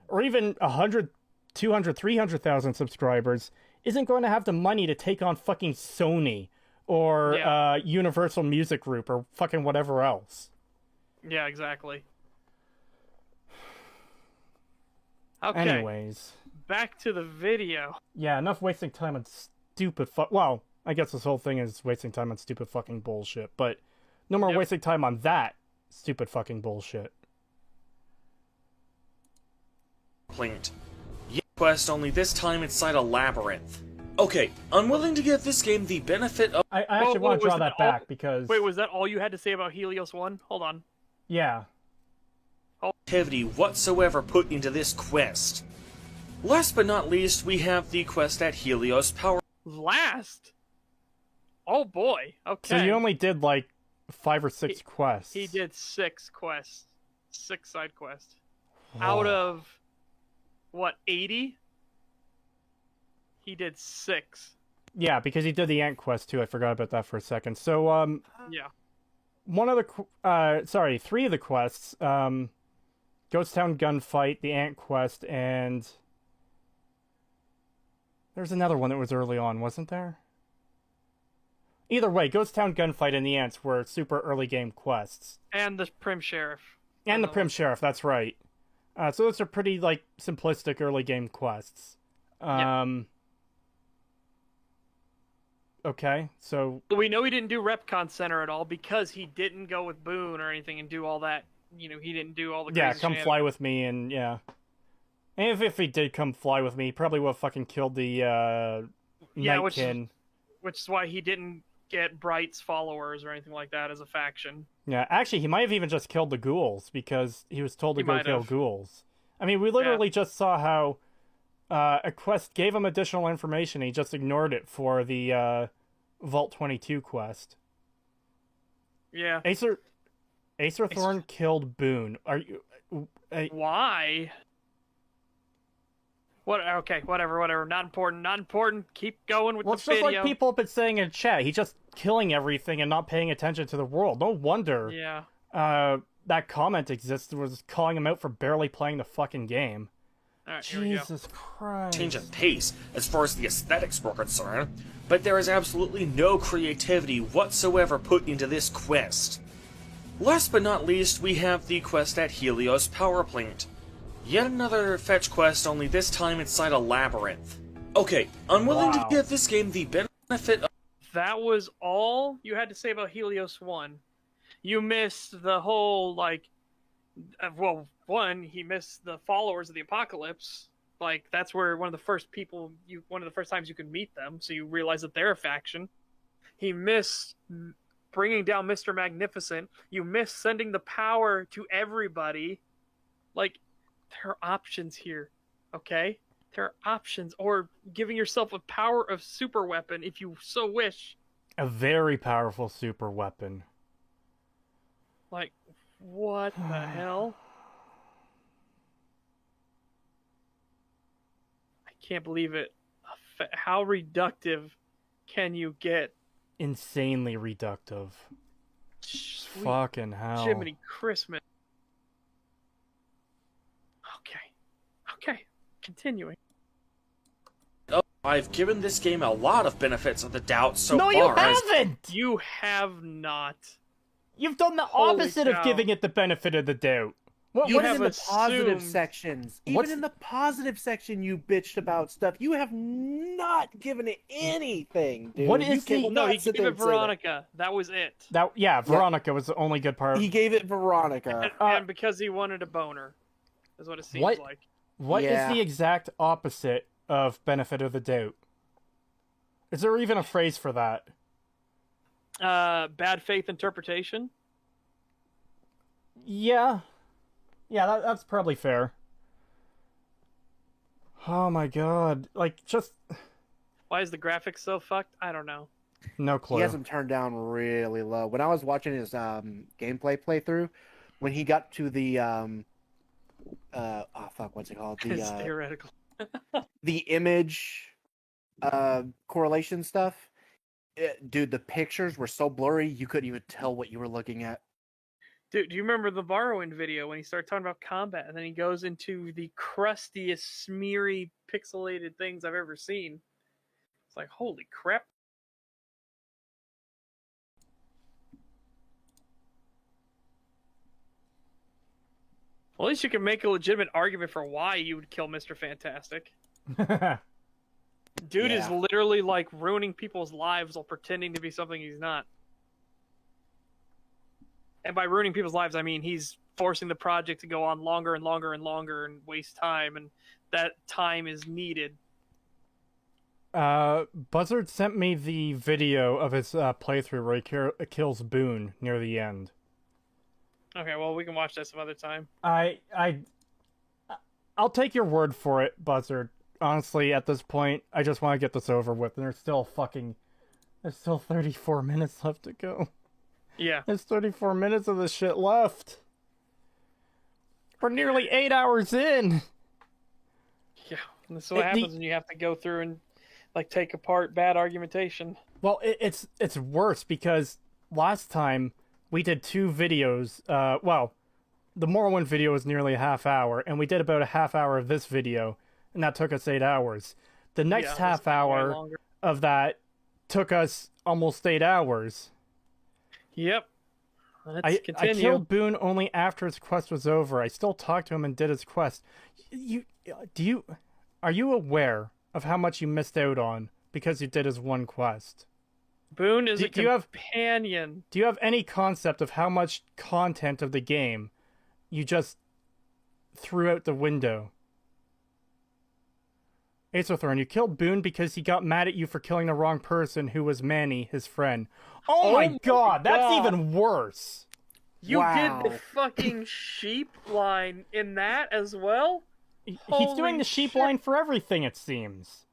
or even 100, 200, 300,000 subscribers, isn't going to have the money to take on fucking Sony or Universal Music Group or fucking whatever else. Yeah, exactly. Okay. Anyways. Back to the video. Yeah, enough wasting time on stupid well, I guess this whole thing is wasting time on stupid fucking bullshit, but no more wasting time on that stupid fucking bullshit. Plant. Quest, only this time inside a labyrinth. Okay, unwilling to give this game the benefit of... I actually want to draw that back because... Wait, was that all you had to say about Helios 1? Hold on. Yeah. Activity whatsoever put into this quest. Last but not least, we have the quest at Helios Power... Last? Oh boy, okay. So you only did like 5 or 6 quests. He did 6 quests. 6 side quests. Out of, what, 80? He did 6. Yeah, because he did the Ant quest too. I forgot about that for a second. So, yeah. 3 of the quests, Ghost Town Gunfight, the Ant quest, and there's another one that was early on, wasn't there? Either way, Ghost Town Gunfight and the Ants were super early game quests. And the Prim Sheriff. And the Prim Sheriff, that's right. So those are pretty, like, simplistic early game quests. Okay, so... We know he didn't do Repcon Center at all because he didn't go with Boone or anything and do all that. You know, he didn't do all the crazy come fly with me, and yeah. And if he did come fly with me, he probably would have fucking killed the, Nightkin. Which is why he didn't get Bright's followers or anything like that as a faction. Yeah, actually, he might have even just killed the ghouls, because he was told to go kill ghouls. I mean, we literally just saw how a quest gave him additional information, and he just ignored it for the Vault 22 quest. Yeah. Acer Thorn killed Boone. Are you... Why? What? Okay, whatever. Not important. Keep going with the video. It's just like people have been saying in chat. He's just killing everything and not paying attention to the world. No wonder. Yeah. That comment existed was calling him out for barely playing the fucking game. All right, Jesus Christ. Change of pace as far as the aesthetics were concerned, but there is absolutely no creativity whatsoever put into this quest. Last but not least, we have the quest at Helios Power Plant. Yet another fetch quest, only this time inside a labyrinth. Okay, I'm willing to give this game the benefit of... That was all you had to say about Helios 1. You missed the whole, like... Well, one, he missed the followers of the Apocalypse. Like, that's where one of the first times you could meet them, so you realize that they're a faction. He missed bringing down Mr. Magnificent. You missed sending the power to everybody. Like... There are options here, okay? There are options, or giving yourself a power of super weapon if you so wish. A very powerful super weapon. Like, what the hell? I can't believe it. How reductive can you get? Insanely reductive. Sweet fucking hell. Jiminy Christmas. Okay, continuing. Oh, I've given this game a lot of benefits of the doubt so far. No, you haven't! You have not. You've done the opposite of giving it the benefit of the doubt. You have in the positive sections. Even in the positive section, you bitched about stuff. You have not given it anything, dude. What is the... No, he gave it Veronica. That was it. Veronica was the only good part. He gave it Veronica. And because he wanted a boner. Is what it seems like. What is the exact opposite of benefit of the doubt? Is there even a phrase for that? Bad faith interpretation? Yeah. Yeah, that's probably fair. Oh my god. Like, just... Why is the graphics so fucked? I don't know. No clue. He has them turned down really low. When I was watching his gameplay playthrough, when he got to the... what's it called? It's theoretical. The image correlation stuff. Dude, the pictures were so blurry, you couldn't even tell what you were looking at. Dude, do you remember the Morrowind video when he started talking about combat and then he goes into the crustiest, smeary, pixelated things I've ever seen? It's like, holy crap. Well, at least you can make a legitimate argument for why you would kill Mr. Fantastic. Dude is literally like ruining people's lives while pretending to be something he's not. And by ruining people's lives, I mean he's forcing the project to go on longer and longer and longer and waste time, and that time is needed. Buzzard sent me the video of his playthrough where he kills Boone near the end. Okay, well, we can watch that some other time. I'll take your word for it, Buzzard. Honestly, at this point, I just want to get this over with. And there's still 34 minutes left to go. Yeah. There's 34 minutes of this shit left. We're nearly 8 hours in. Yeah, and that's what happens when you have to go through and like take apart bad argumentation. Well, it's worse because last time we did 2 videos. The Morrowind video was nearly a half hour, and we did about a half hour of this video, and that took us 8 hours. The next half hour of that took us almost 8 hours. Yep. I killed Boone only after his quest was over. I still talked to him and did his quest. Are you aware of how much you missed out on because you did his one quest? Boone is a companion. Do you have any concept of how much content of the game you just threw out the window? Aetherthorn, you killed Boone because he got mad at you for killing the wrong person, who was Manny, his friend. Oh my god, that's even worse. You did the fucking sheep line in that as well? He's doing the sheep line for everything, it seems.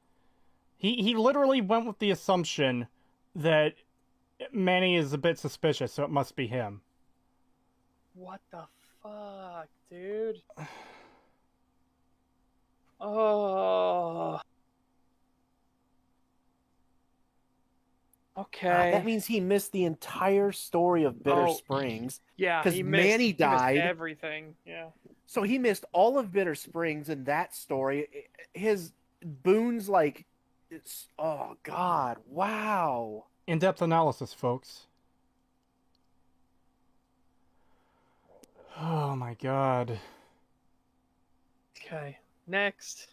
He literally went with the assumption that Manny is a bit suspicious, so it must be him. What the fuck, dude? Oh. Okay. That means he missed the entire story of Bitter Springs. Yeah, because Manny died. He missed everything. Yeah. So he missed all of Bitter Springs in that story. His Boone's like, oh god, wow. In-depth analysis, folks. Oh my god. Okay. Next.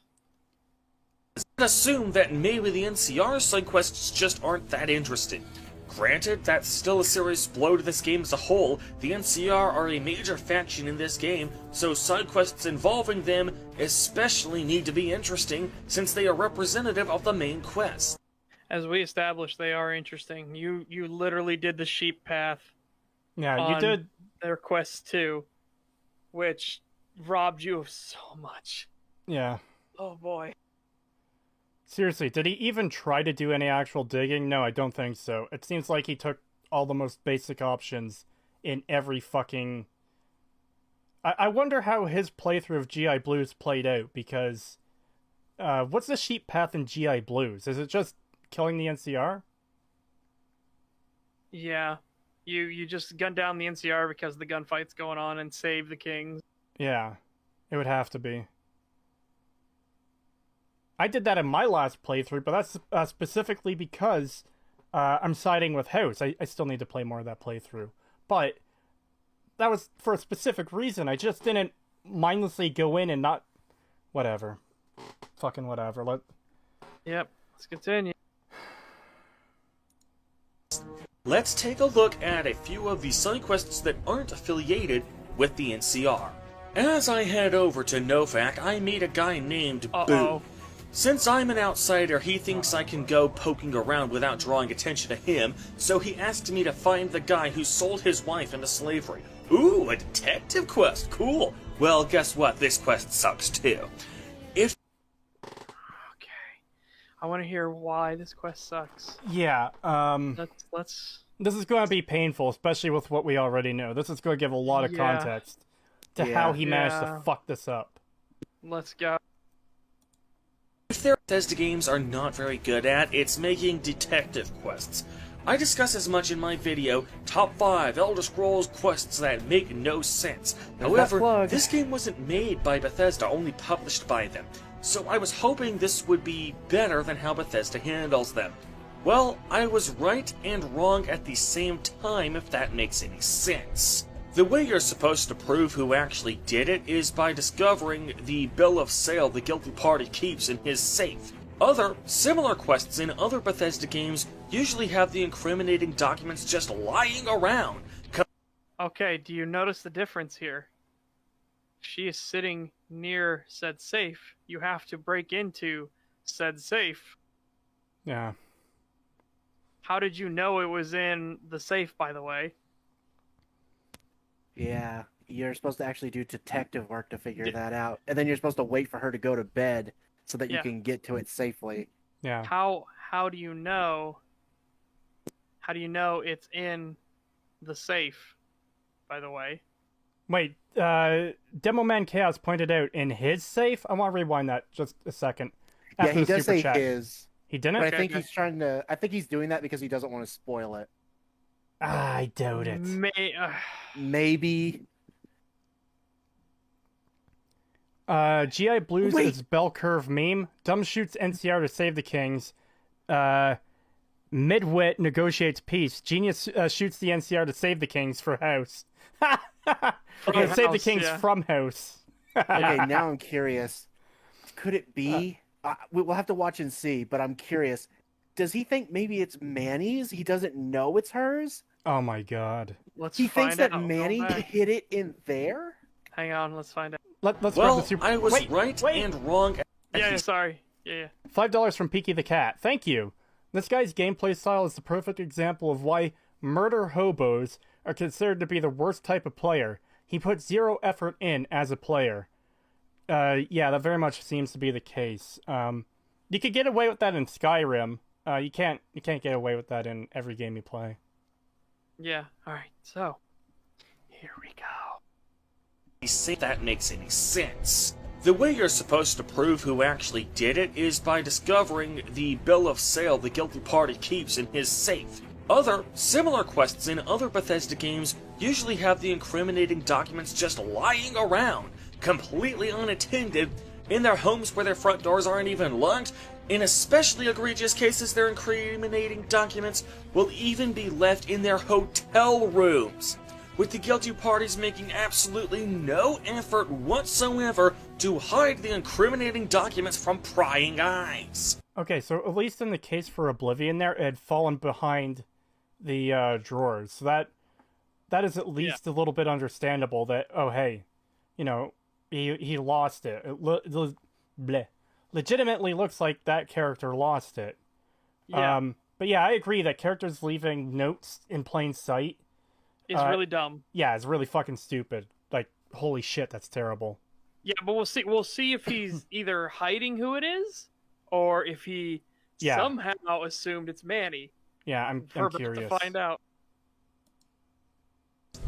Assume that maybe the NCR side quests just aren't that interesting. Granted, that's still a serious blow to this game as a whole. The NCR are a major faction in this game, so side quests involving them especially need to be interesting since they are representative of the main quest. As we established, they are interesting. You literally did the sheep path. Yeah, you did their quest too, which robbed you of so much. Yeah. Oh boy. Seriously, did he even try to do any actual digging? No, I don't think so. It seems like he took all the most basic options in every fucking... I wonder how his playthrough of GI Blues played out, because... what's the sheep path in GI Blues? Is it just killing the NCR? Yeah. You just gun down the NCR because the gunfight's going on and save the kings. Yeah. It would have to be. I did that in my last playthrough, but that's specifically because I'm siding with House. I still need to play more of that playthrough. But that was for a specific reason. I just didn't mindlessly go in and not... Whatever. Fucking whatever. Yep, let's continue. Let's take a look at a few of the side quests that aren't affiliated with the NCR. As I head over to Novak, I meet a guy named Boo. Since I'm an outsider, he thinks I can go poking around without drawing attention to him, so he asked me to find the guy who sold his wife into slavery. Ooh, a detective quest, cool. Well, guess what? This quest sucks too. Okay. I want to hear why this quest sucks. Yeah, Let's... This is going to be painful, especially with what we already know. This is going to give a lot of context to how he managed to fuck this up. Let's go. If their Bethesda games are not very good at, it's making detective quests. I discuss as much in my video, Top 5 Elder Scrolls quests that make no sense. However, this game wasn't made by Bethesda, only published by them. So I was hoping this would be better than how Bethesda handles them. Well, I was right and wrong at the same time, if that makes any sense. The way you're supposed to prove who actually did it is by discovering the bill of sale the guilty party keeps in his safe. Other, similar quests in other Bethesda games usually have the incriminating documents just lying around. Okay, do you notice the difference here? She is sitting near said safe. You have to break into said safe. Yeah. How did you know it was in the safe, by the way? Yeah, you're supposed to actually do detective work to figure that out. And then you're supposed to wait for her to go to bed so that you can get to it safely. Yeah. How do you know? How do you know it's in the safe, by the way? Wait, Demo Man Chaos pointed out in his safe? I want to rewind that just a second. Yeah, he does say his. He didn't? But I think he's trying to... I think he's doing that because he doesn't want to spoil it. I doubt it. Maybe. GI Blues is bell curve meme. Dumb shoots NCR to save the kings. Midwit negotiates peace. Genius shoots the NCR to save the kings for House. Save the kings from House. Okay, now I'm curious. Could it be? We'll have to watch and see, but I'm curious. Does he think maybe it's Manny's? He doesn't know it's hers? Oh my god. He thinks that Manny hid it in there? Hang on, let's find out. Let's well, grab the super... I was right and wrong. Yeah, sorry. Yeah. $5 from Peaky the Cat. Thank you. This guy's gameplay style is the perfect example of why murder hobos are considered to be the worst type of player. He put zero effort in as a player. Yeah, that very much seems to be the case. You could get away with that in Skyrim. You can't get away with that in every game you play. Yeah. All right. So, here we go. You see if that makes any sense. The way you're supposed to prove who actually did it is by discovering the bill of sale the guilty party keeps in his safe. Other, similar quests in other Bethesda games usually have the incriminating documents just lying around, completely unattended, in their homes where their front doors aren't even locked. In especially egregious cases, their incriminating documents will even be left in their hotel rooms, with the guilty parties making absolutely no effort whatsoever to hide the incriminating documents from prying eyes. Okay, so at least in the case for Oblivion there, it had fallen behind the drawers. So that is at least a little bit understandable that, oh hey, you know, he lost it. It legitimately looks like that character lost it. Yeah. But yeah, I agree that characters leaving notes in plain sight is really dumb. Yeah, it's really fucking stupid. Like, holy shit, that's terrible. Yeah, but we'll see. We'll see if he's either hiding who it is, or if he somehow assumed it's Manny. Yeah, I'm curious to find out.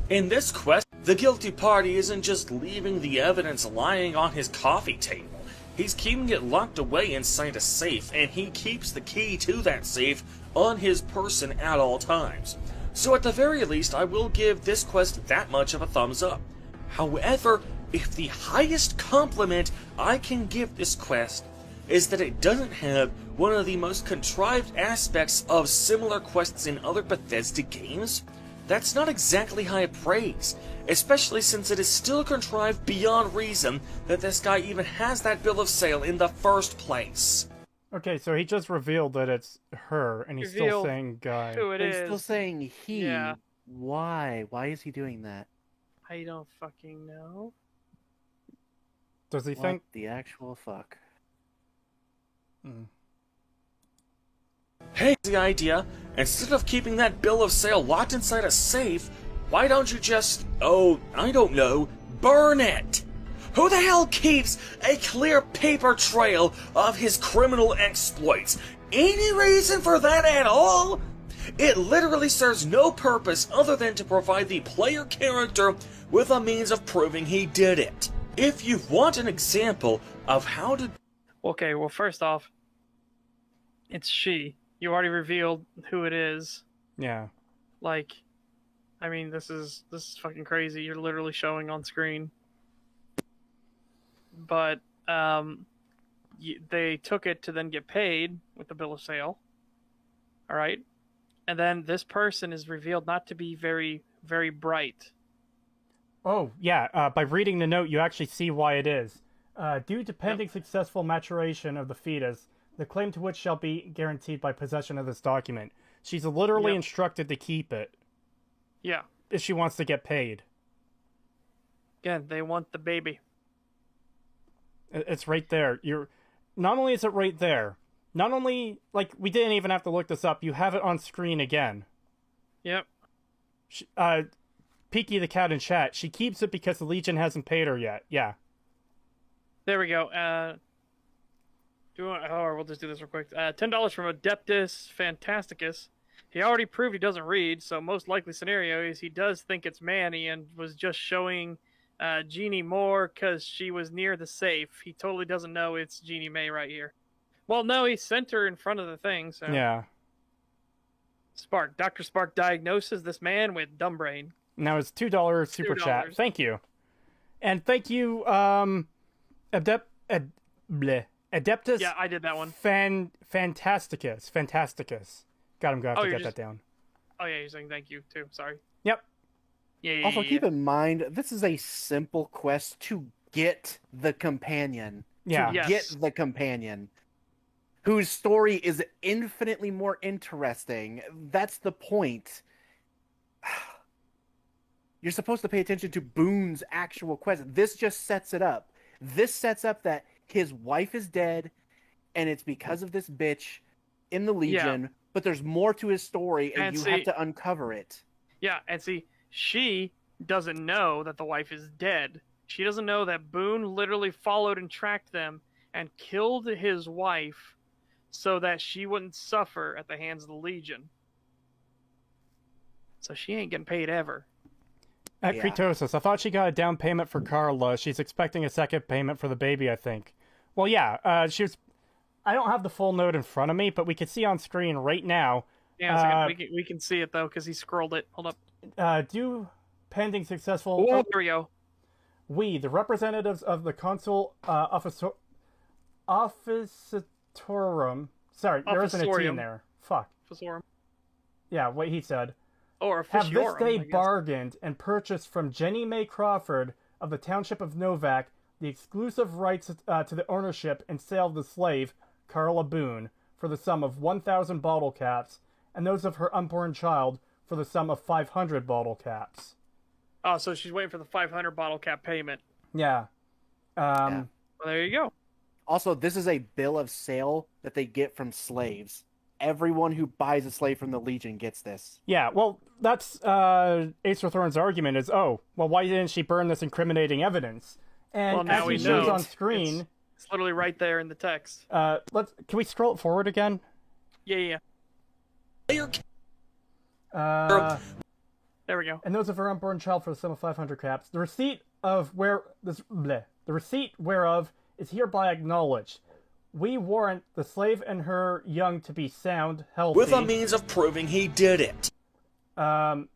In this quest, the guilty party isn't just leaving the evidence lying on his coffee table. He's keeping it locked away inside a safe, and he keeps the key to that safe on his person at all times. So at the very least, I will give this quest that much of a thumbs up. However, if the highest compliment I can give this quest is that it doesn't have one of the most contrived aspects of similar quests in other Bethesda games, that's not exactly high praise, especially since it is still contrived beyond reason that this guy even has that bill of sale in the first place. Okay, so he just revealed that it's her, and he's still saying guy. Who it is. He's still saying he. Yeah. Why? Why is he doing that? I don't fucking know. Does he What think the actual fuck? Hey, the idea, instead of keeping that bill of sale locked inside a safe, why don't you just, I don't know, burn it? Who the hell keeps a clear paper trail of his criminal exploits? Any reason for that at all? It literally serves no purpose other than to provide the player character with a means of proving he did it. If you want an example of how to... Okay, well, first off, it's she. You already revealed who it is. Yeah. Like, I mean, this is fucking crazy. You're literally showing on screen. But they took it to then get paid with the bill of sale. All right, and then this person is revealed not to be very, very bright. Oh, yeah, by reading the note, you actually see why it is. Due to pending successful maturation of the fetus, the claim to which shall be guaranteed by possession of this document. She's literally instructed to keep it. Yeah. If she wants to get paid. Again, they want the baby. It's right there. Not only is it right there, not only, like, we didn't even have to look this up, you have it on screen again. Yep. Peaky the Cat in chat, she keeps it because the Legion hasn't paid her yet. Yeah. There we go. We'll just do this real quick. $10 from Adeptus Fantasticus. He already proved he doesn't read, so most likely scenario is he does think it's Manny and was just showing Jeannie more because she was near the safe. He totally doesn't know it's Jeannie May right here. Well, no, he sent her in front of the thing, so... Yeah. Spark. Dr. Spark diagnoses this man with dumb brain. Now it's $2 super chat. Thank you. And thank you, Adeptus... Yeah, I did that one. Fantasticus. God, I'm going to have to get that down. Oh, yeah, you're saying thank you, too. Sorry. Yep. Yeah. Also, keep in mind, this is a simple quest to get the companion. Yeah. To get the companion, whose story is infinitely more interesting. That's the point. You're supposed to pay attention to Boone's actual quest. This just sets it up. This sets up that his wife is dead, and it's because of this bitch in the Legion, but there's more to his story, and you have to uncover it. Yeah, and see, she doesn't know that the wife is dead. She doesn't know that Boone literally followed and tracked them and killed his wife so that she wouldn't suffer at the hands of the Legion. So she ain't getting paid ever. At Kritosis, I thought she got a down payment for Carla. She's expecting a second payment for the baby, I think. Well, yeah, she was... I don't have the full note in front of me, but we can see on screen right now. Yeah, we can see it, though, because he scrolled it. Hold up. Due pending successful... Oh, there we go. We, the representatives of the Consul Officitorum... Sorry, there isn't a T in there. Fuck. Officorum. Yeah, what he said. Or have this day bargained and purchased from Jenny Mae Crawford of the Township of Novak the exclusive rights to the ownership and sale of the slave, Carla Boone, for the sum of 1,000 bottle caps, and those of her unborn child for the sum of 500 bottle caps. Oh, so she's waiting for the 500 bottle cap payment. Yeah. Well, there you go. Also, this is a bill of sale that they get from slaves. Everyone who buys a slave from the Legion gets this. Yeah, well, that's Acer Thorne's argument is, oh, well, why didn't she burn this incriminating evidence? And well, now as he shows on screen... It's literally right there in the text. Can we scroll it forward again? Yeah. There we go. And those of her unborn child for the sum of 500 caps. The receipt whereof is hereby acknowledged. We warrant the slave and her young to be sound, healthy... with a means of proving he did it. And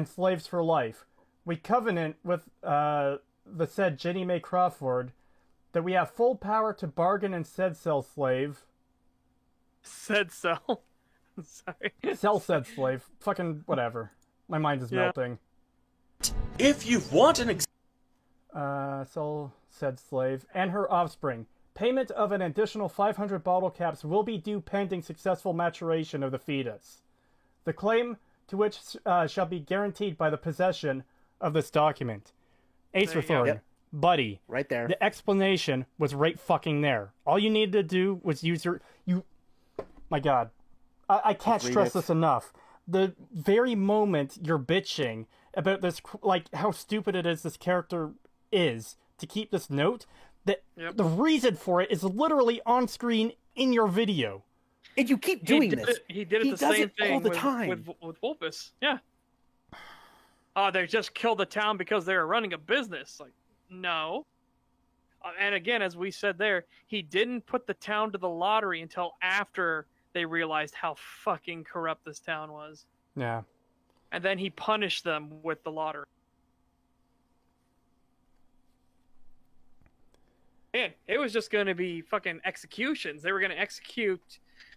slaves for life. We covenant with the said Jenny Mae Crawford that we have full power to bargain and said sell slave. Said sell? Sorry. Sell said slave. Fucking whatever. My mind is melting. If you want an sell said slave and her offspring. Payment of an additional 500 bottle caps will be due pending successful maturation of the fetus. The claim to which shall be guaranteed by the possession of this document. Acer Thorne, buddy. Right there. The explanation was right fucking there. All you needed to do was use your... My God. I can't stress this enough. The very moment you're bitching about this, like, how stupid it is this character is to keep this note... The reason for it is literally on screen in your video. And you keep doing this. He did it the same thing all the time. With Wolpus. Yeah. Oh, they just killed the town because they were running a business. Like, no. And again, as we said there, he didn't put the town to the lottery until after they realized how fucking corrupt this town was. Yeah. And then he punished them with the lottery. Man, it was just going to be fucking executions. They were going to execute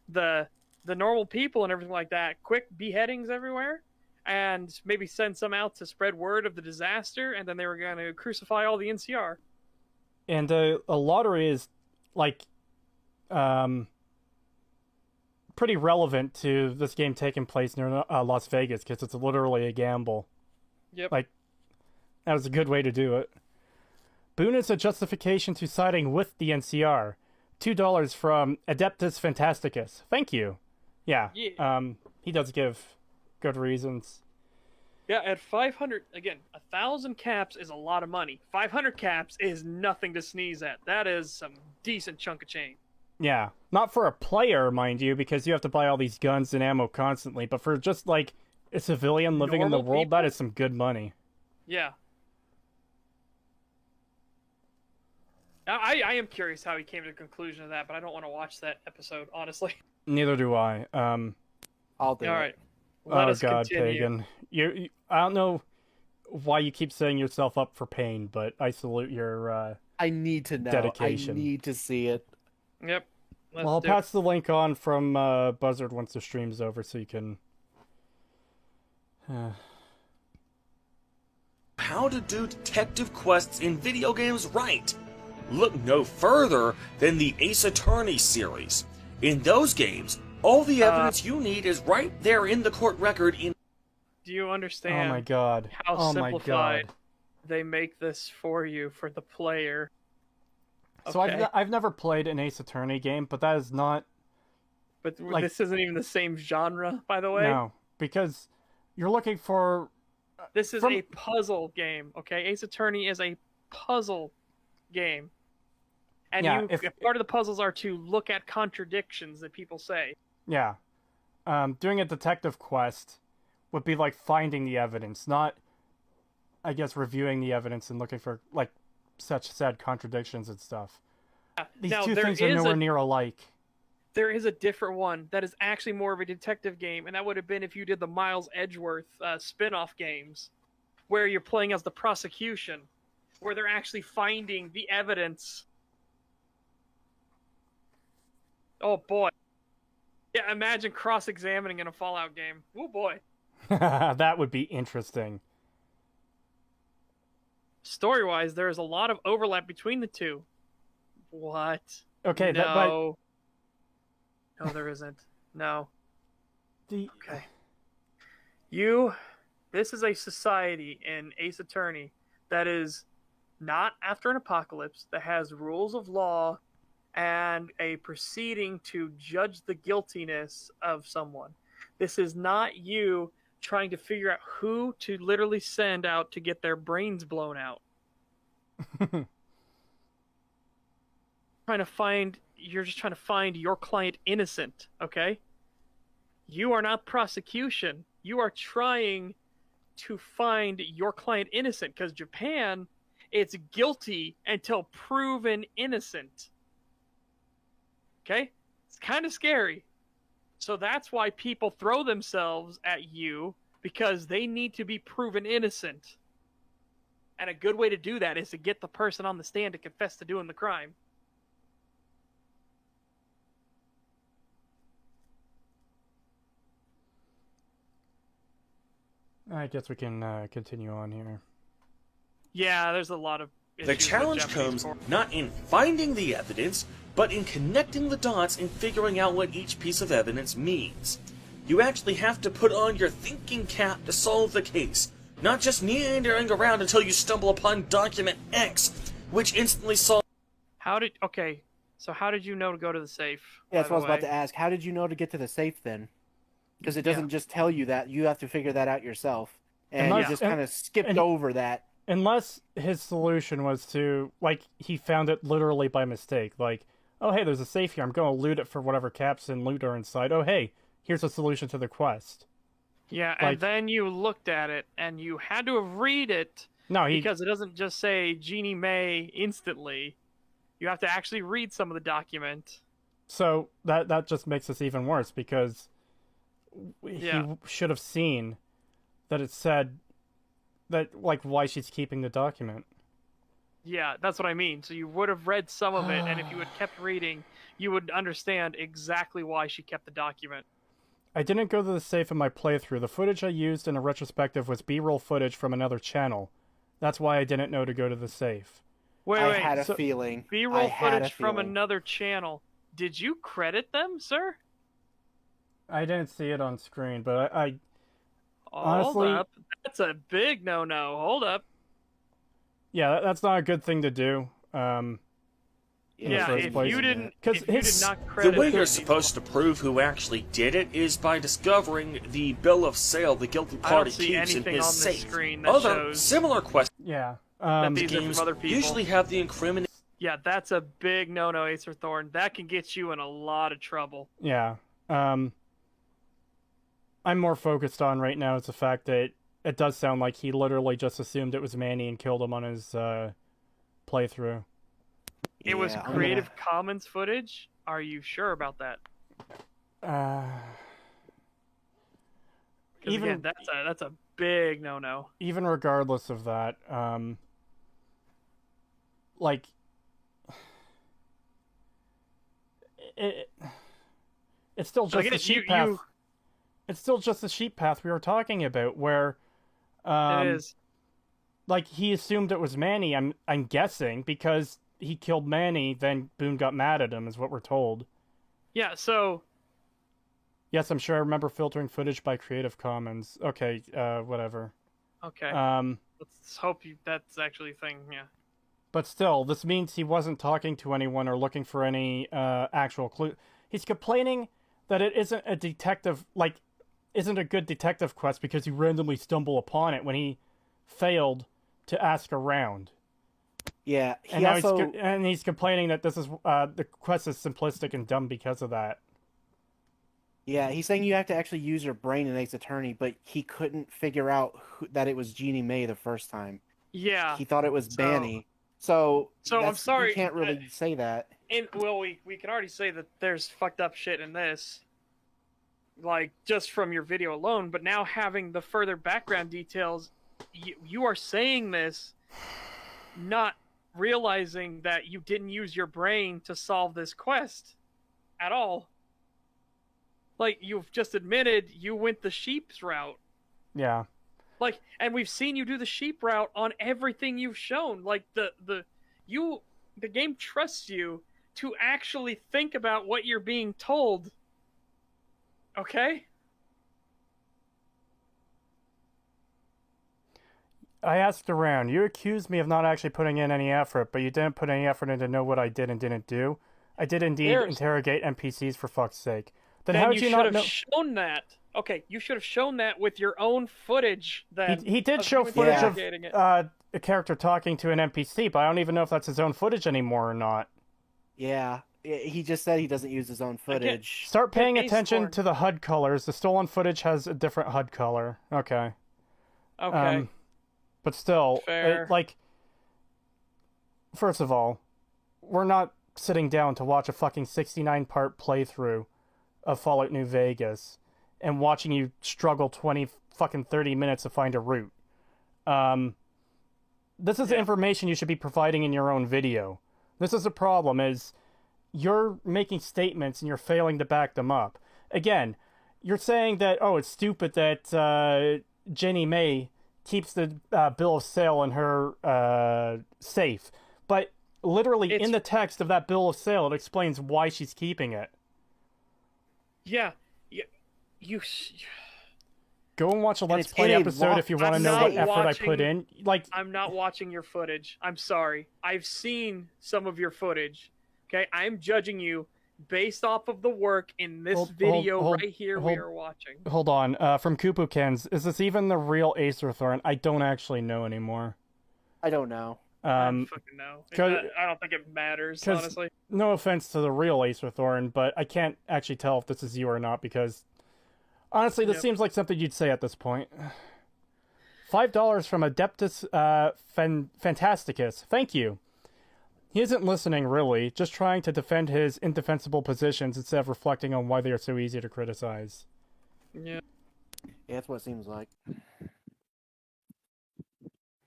the normal people and everything like that. Quick beheadings everywhere. And maybe send some out to spread word of the disaster. And then they were going to crucify all the NCR. And a lottery is, like, pretty relevant to this game taking place near Las Vegas. Because it's literally a gamble. Yep. Like, that was a good way to do it. Boone is a justification to siding with the NCR. $2 from Adeptus Fantasticus. Thank you. Yeah. He does give good reasons. Yeah, at 500, again, 1,000 caps is a lot of money. 500 caps is nothing to sneeze at. That is some decent chunk of change. Yeah. Not for a player, mind you, because you have to buy all these guns and ammo constantly, but for just, like, a civilian living in the world, that is some good money. Yeah. I am curious how he came to the conclusion of that, but I don't want to watch that episode, honestly. Neither do I. I'll do it. All right. Let us continue. Pagan. I don't know why you keep setting yourself up for pain, but I salute your I need to know. dedication. I need to see it. Yep. Well, I'll pass the link on from Buzzard once the stream's over, so you can. How to do detective quests in video games right. Look no further than the Ace Attorney series. In those games, all the evidence you need is right there in the court record. Do you understand? Oh my god! How simplified they make this for you, for the player? So I've never played an Ace Attorney game, but that is not. But this isn't even the same genre, by the way. No, because you're looking for. This is a puzzle game, okay? Ace Attorney is a puzzle game, and part of the puzzles are to look at contradictions that people say. Yeah, doing a detective quest would be like finding the evidence, not, I guess, reviewing the evidence and looking for like such sad contradictions and stuff. These two things are nowhere near alike. There is a different one that is actually more of a detective game, and that would have been if you did the Miles Edgeworth spin-off games, where you're playing as the prosecution, where they're actually finding the evidence. Oh boy. Yeah, imagine cross-examining in a Fallout game. Oh boy. That would be interesting. Story-wise, there is a lot of overlap between the two. What? Okay, no. No, there isn't. No. Okay. This is a society in Ace Attorney that is not after an apocalypse, that has rules of law and a proceeding to judge the guiltiness of someone. This is not you trying to figure out who to literally send out to get their brains blown out. You're just trying to find your client innocent, okay? You are not prosecution. You are trying to find your client innocent, because Japan, it's guilty until proven innocent. Okay? It's kind of scary. So that's why people throw themselves at you, because they need to be proven innocent. And a good way to do that is to get the person on the stand to confess to doing the crime. I guess we can continue on here. Yeah, there's a lot of issues. The challenge comes not in finding the evidence, but in connecting the dots and figuring out what each piece of evidence means. You actually have to put on your thinking cap to solve the case, not just meandering around until you stumble upon document X, which instantly solves... So how did you know to go to the safe? Yeah, that's what I was about to ask. How did you know to get to the safe then? Because it doesn't just tell you that. You have to figure that out yourself. And you just kind of skipped over that. Unless his solution was to, like, he found it literally by mistake. Like, oh, hey, there's a safe here. I'm going to loot it for whatever caps and loot are inside. Oh, hey, here's a solution to the quest. Yeah, and then you looked at it, and you had to have read it. Because it doesn't just say Jeannie May instantly. You have to actually read some of the document. So that just makes this even worse, because he should have seen that it said that, like, why she's keeping the document. Yeah, that's what I mean. So you would have read some of it, and if you had kept reading, you would understand exactly why she kept the document. I didn't go to the safe in my playthrough. The footage I used in a retrospective was B-roll footage from another channel. That's why I didn't know to go to the safe. Wait. I had a feeling. B-roll footage from another channel. Did you credit them, sir? I didn't see it on screen, but I honestly... Hold up. That's a big no-no. Hold up. Yeah, that's not a good thing to do. If you did not credit... The way you're supposed to prove who actually did it is by discovering the bill of sale the guilty party keeps in his safe. Other similar questions... Yeah. These are from other people. Usually have the incriminating... Yeah, that's a big no-no, Acer Thorn. That can get you in a lot of trouble. Yeah. I'm more focused on right now is the fact that it does sound like he literally just assumed it was Manny and killed him on his playthrough. It was Creative Commons footage? Are you sure about that? Again, that's a big no-no. Even regardless of that, it's still just the sheep path. It's still just the sheep path we were talking about, where it is. Like, he assumed it was Manny, I'm guessing, because he killed Manny, then Boone got mad at him, is what we're told. Yeah, so... Yes, I'm sure I remember filtering footage by Creative Commons. Okay, whatever. Okay. Let's hope that's actually a thing, yeah. But still, this means he wasn't talking to anyone or looking for any actual clue. He's complaining that it isn't a detective, isn't a good detective quest because you randomly stumble upon it when he failed to ask around. Yeah, he's complaining that this is the quest is simplistic and dumb because of that. Yeah, he's saying you have to actually use your brain in Ace Attorney, but he couldn't figure out that it was Jeannie Mae the first time. Yeah. He thought it was Banny. So I'm sorry. You can't really say that. We can already say that there's fucked up shit in this. Like, just from your video alone, but now having the further background details, you are saying this not realizing that you didn't use your brain to solve this quest at all. Like, you've just admitted you went the sheep's route. Yeah. Like, and we've seen you do the sheep route on everything you've shown. Like, the game trusts you to actually think about what you're being told. Okay? I asked around. You accused me of not actually putting in any effort, but you didn't put any effort in to know what I did and didn't do. I did indeed interrogate NPCs, for fuck's sake. Then how did you not know? Shown that. Okay, you should have shown that with your own footage. Then he did show footage of a character talking to an NPC, but I don't even know if that's his own footage anymore or not. Yeah, he just said he doesn't use his own footage. Start paying attention to the HUD colors. The stolen footage has a different HUD color. Okay. Okay. But still, first of all, we're not sitting down to watch a fucking 69-part playthrough of Fallout New Vegas and watching you struggle 30 minutes to find a route. This is information you should be providing in your own video. This is the problem, is you're making statements and you're failing to back them up. Again, you're saying that, it's stupid that Jeannie Mae keeps the bill of sale in her safe. But literally in the text of that bill of sale, it explains why she's keeping it. Yeah. Go and watch a Let's Play episode if you want to know what effort I put in. I'm not watching your footage. I'm sorry. I've seen some of your footage. Okay? I'm judging you based off of the work in this video right here we are watching. Hold on. From Kupukens, is this even the real Acer Thorn? I don't actually know anymore. I don't know. I don't fucking know. I don't think it matters, honestly. No offense to the real Acer Thorn, but I can't actually tell if this is you or not because, honestly, this seems like something you'd say at this point. $5 from Adeptus Fantasticus. Thank you. He isn't listening, really, just trying to defend his indefensible positions instead of reflecting on why they are so easy to criticize. Yeah. Yeah, that's what it seems like.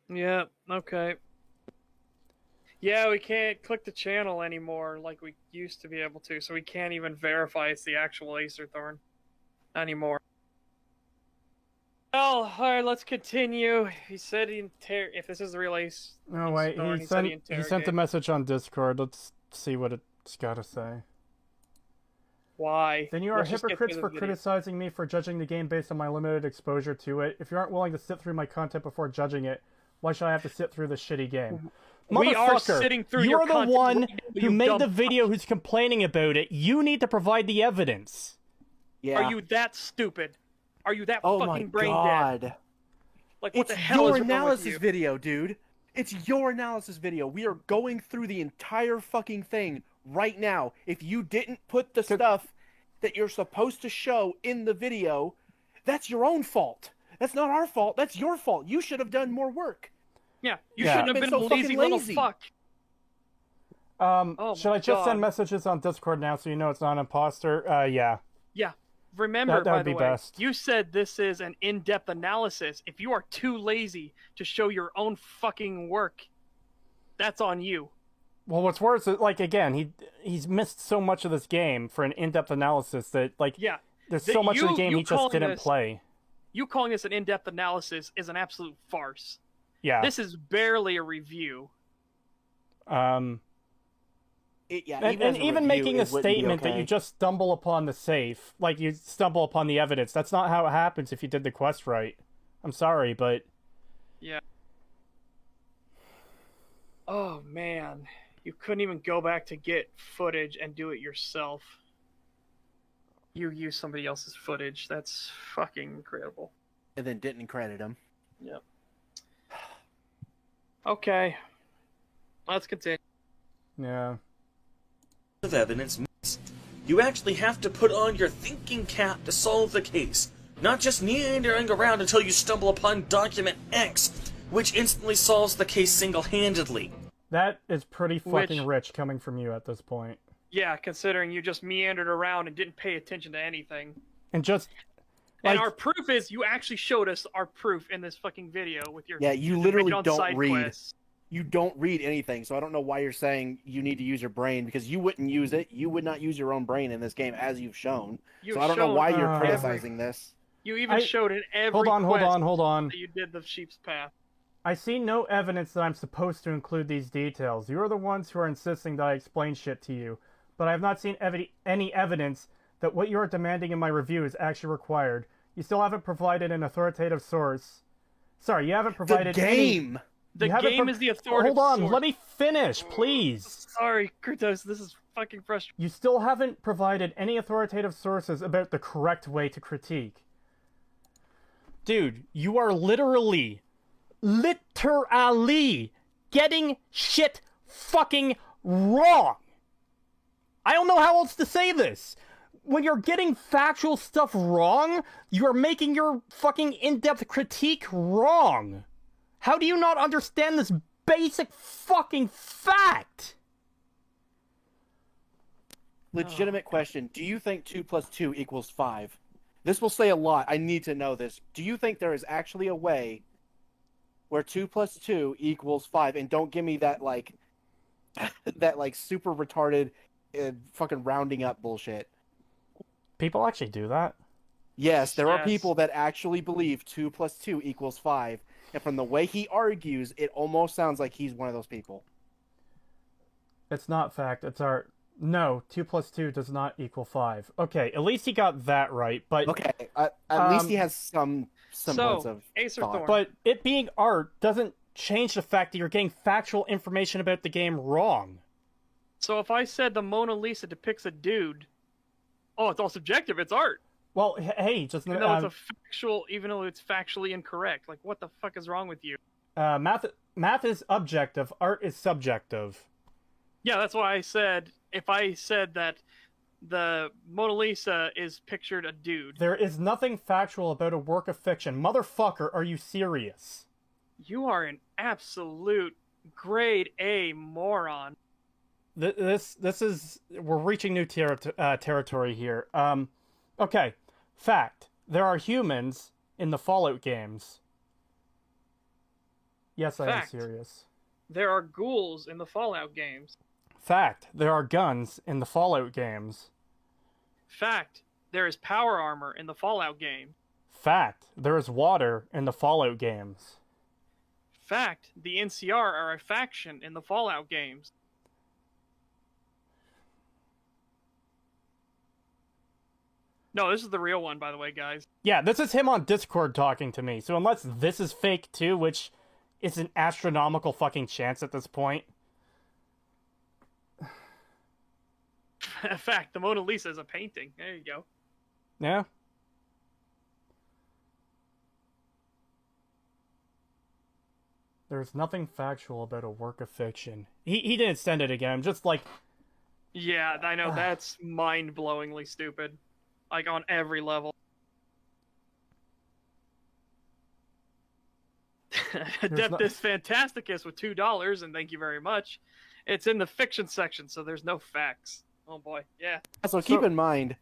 Yeah, okay. Yeah, we can't click the channel anymore like we used to be able to, so we can't even verify it's the actual Acer Thorn anymore. Well, alright, let's continue. He said if this is the real Ace Thorn, he sent a message on Discord. Let's see what it's got to say. Why? Then you are hypocrites for criticizing me for judging the game based on my limited exposure to it. If you aren't willing to sit through my content before judging it, why should I have to sit through this shitty game? We are sitting through your content. You're the one who made the video who's complaining about it. You need to provide the evidence. Yeah. Are you that stupid? Are you that fucking brain dead? Like, what it's the hell your is analysis video, dude. It's your analysis video. We are going through the entire fucking thing right now. If you didn't put the stuff that you're supposed to show in the video, that's your own fault. That's not our fault. That's your fault. You should have done more work. Yeah, you shouldn't have been so a lazy little fuck. Should I just send messages on Discord now so you know it's not an imposter? Yeah. Yeah. Remember, that by would the be way, best. you said this is an in-depth analysis. If you are too lazy to show your own fucking work, that's on you. Well, what's worse is, like, again, he's missed so much of this game for an in-depth analysis that, like, yeah, there's so much of the game he just didn't play. You calling this an in-depth analysis is an absolute farce. Yeah. This is barely a review. And even making a statement that you just stumble upon the safe, like you stumble upon the evidence, that's not how it happens if you did the quest right. I'm sorry, but... Yeah. Oh, man. You couldn't even go back to get footage and do it yourself. You used somebody else's footage. That's fucking incredible. And then didn't credit him. Yep. Okay. Let's continue. Yeah. Of evidence means you actually have to put on your thinking cap to solve the case, not just meandering around until you stumble upon document X, which instantly solves the case single-handedly. That is pretty fucking rich coming from you at this point. Yeah, considering you just meandered around and didn't pay attention to anything. And just... And our proof is, you actually showed us our proof in this fucking video with your... Yeah, you literally don't read. Quests. You don't read anything, so I don't know why you're saying you need to use your brain, because you wouldn't use it. You would not use your own brain in this game, as you've shown. So I don't know why you're criticizing this. You even showed it every Hold on. That you did the sheep's path. I see no evidence that I'm supposed to include these details. You are the ones who are insisting that I explain shit to you. But I have not seen any evidence that what you are demanding in my review is actually required. You still haven't provided an authoritative source. Sorry, you haven't provided the game! The game is the authoritative source. Hold on, let me finish, please! Sorry, Kratos, this is fucking frustrating. You still haven't provided any authoritative sources about the correct way to critique. Dude, you are literally getting shit fucking wrong! I don't know how else to say this. When you're getting factual stuff wrong, you're making your fucking in-depth critique wrong. How do you not understand this basic fucking fact? Legitimate question. Do you think 2 + 2 = 5? This will say a lot. I need to know this. Do you think there is actually a way where 2 + 2 = 5? And don't give me that, like, super retarded fucking rounding up bullshit. People actually do that? Yes, there are people that actually believe 2 + 2 = 5. And from the way he argues, it almost sounds like he's one of those people. It's not fact, it's art. No, 2 + 2 does not equal 5. Okay, at least he got that right, but... Okay, at least he has some semblance of Acer thought. Thorn. But it being art doesn't change the fact that you're getting factual information about the game wrong. So if I said the Mona Lisa depicts a dude... Oh, it's all subjective, it's art! Well, hey, just... Even though it's factually incorrect. Like, what the fuck is wrong with you? Math is objective, art is subjective. Yeah, that's why I said, if I said that the Mona Lisa is pictured a dude. There is nothing factual about a work of fiction. Motherfucker, are you serious? You are an absolute grade A moron. This is... We're reaching new territory here. Okay. Fact. There are humans in the Fallout games. Yes, I am serious. There are ghouls in the Fallout games. Fact. There are guns in the Fallout games. Fact. There is power armor in the Fallout game. Fact. There is water in the Fallout games. Fact. The NCR are a faction in the Fallout games. No, this is the real one, by the way, guys. Yeah, this is him on Discord talking to me. So unless this is fake too, which is an astronomical fucking chance at this point. In fact, the Mona Lisa is a painting. There you go. Yeah. There's nothing factual about a work of fiction. He didn't send it again. I'm just like... Yeah, I know. That's mind-blowingly stupid. Like, on every level. Adeptus Fantasticus with $2, and thank you very much. It's in the fiction section, so there's no facts. Oh boy, yeah. So keep in mind,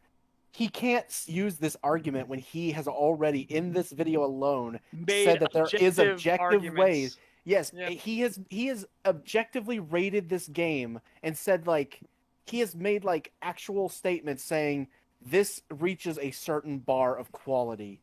he can't use this argument when he has already, in this video alone, said that there is objective ways. Yes, he has objectively rated this game and said like he has made like actual statements saying this reaches a certain bar of quality.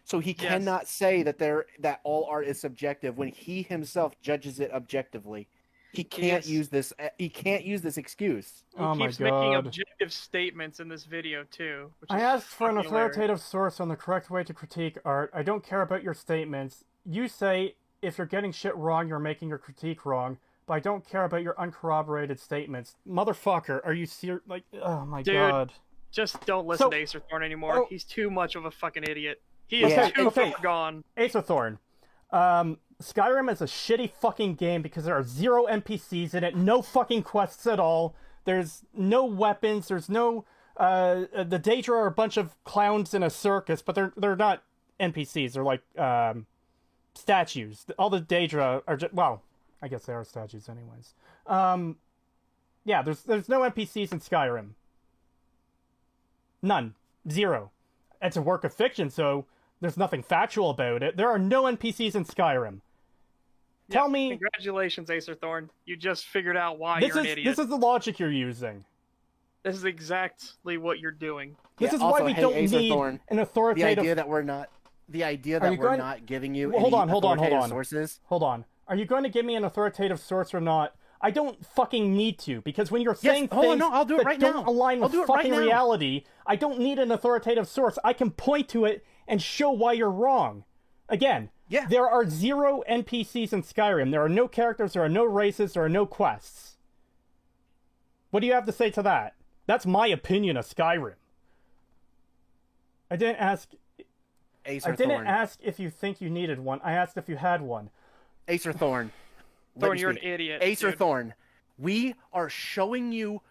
So he cannot say that all art is subjective when he himself judges it objectively. He can't use this. He can't use this excuse. He keeps making objective statements in this video too. I asked for an authoritative source on the correct way to critique art. I don't care about your statements. You say if you're getting shit wrong, you're making your critique wrong. But I don't care about your uncorroborated statements. Motherfucker, are you serious? Like, oh my god. Just don't listen to Acer Thorn anymore. He's too much of a fucking idiot. He is too far gone. Acer Thorn. Skyrim is a shitty fucking game because there are 0 NPCs in it, no fucking quests at all. There's no weapons. There's no. The Daedra are a bunch of clowns in a circus, but they're not NPCs. They're like statues. All the Daedra are just, well, I guess they are statues anyways. Yeah, there's no NPCs in Skyrim. None. 0. It's a work of fiction, so there's nothing factual about it. There are no NPCs in Skyrim. Tell me... Congratulations, Acer Thorn. You just figured out why you're an idiot. This is the logic you're using. This is exactly what you're doing. This is why we don't Acer need Thorn, an authoritative... The idea that we're not giving you hold on. sources... Hold on. Are you going to give me an authoritative source or not? I don't fucking need to, because when you're saying things I'll do it that don't align with fucking reality, I don't need an authoritative source. I can point to it and show why you're wrong. Again, there are 0 NPCs in Skyrim. There are no characters, there are no races, there are no quests. What do you have to say to that? That's my opinion of Skyrim. I didn't ask... Acer Thorn. ask if you think you needed one. I asked if you had one. Acer Thorn. Thorn, you're an idiot. Acer Thorn, we are showing you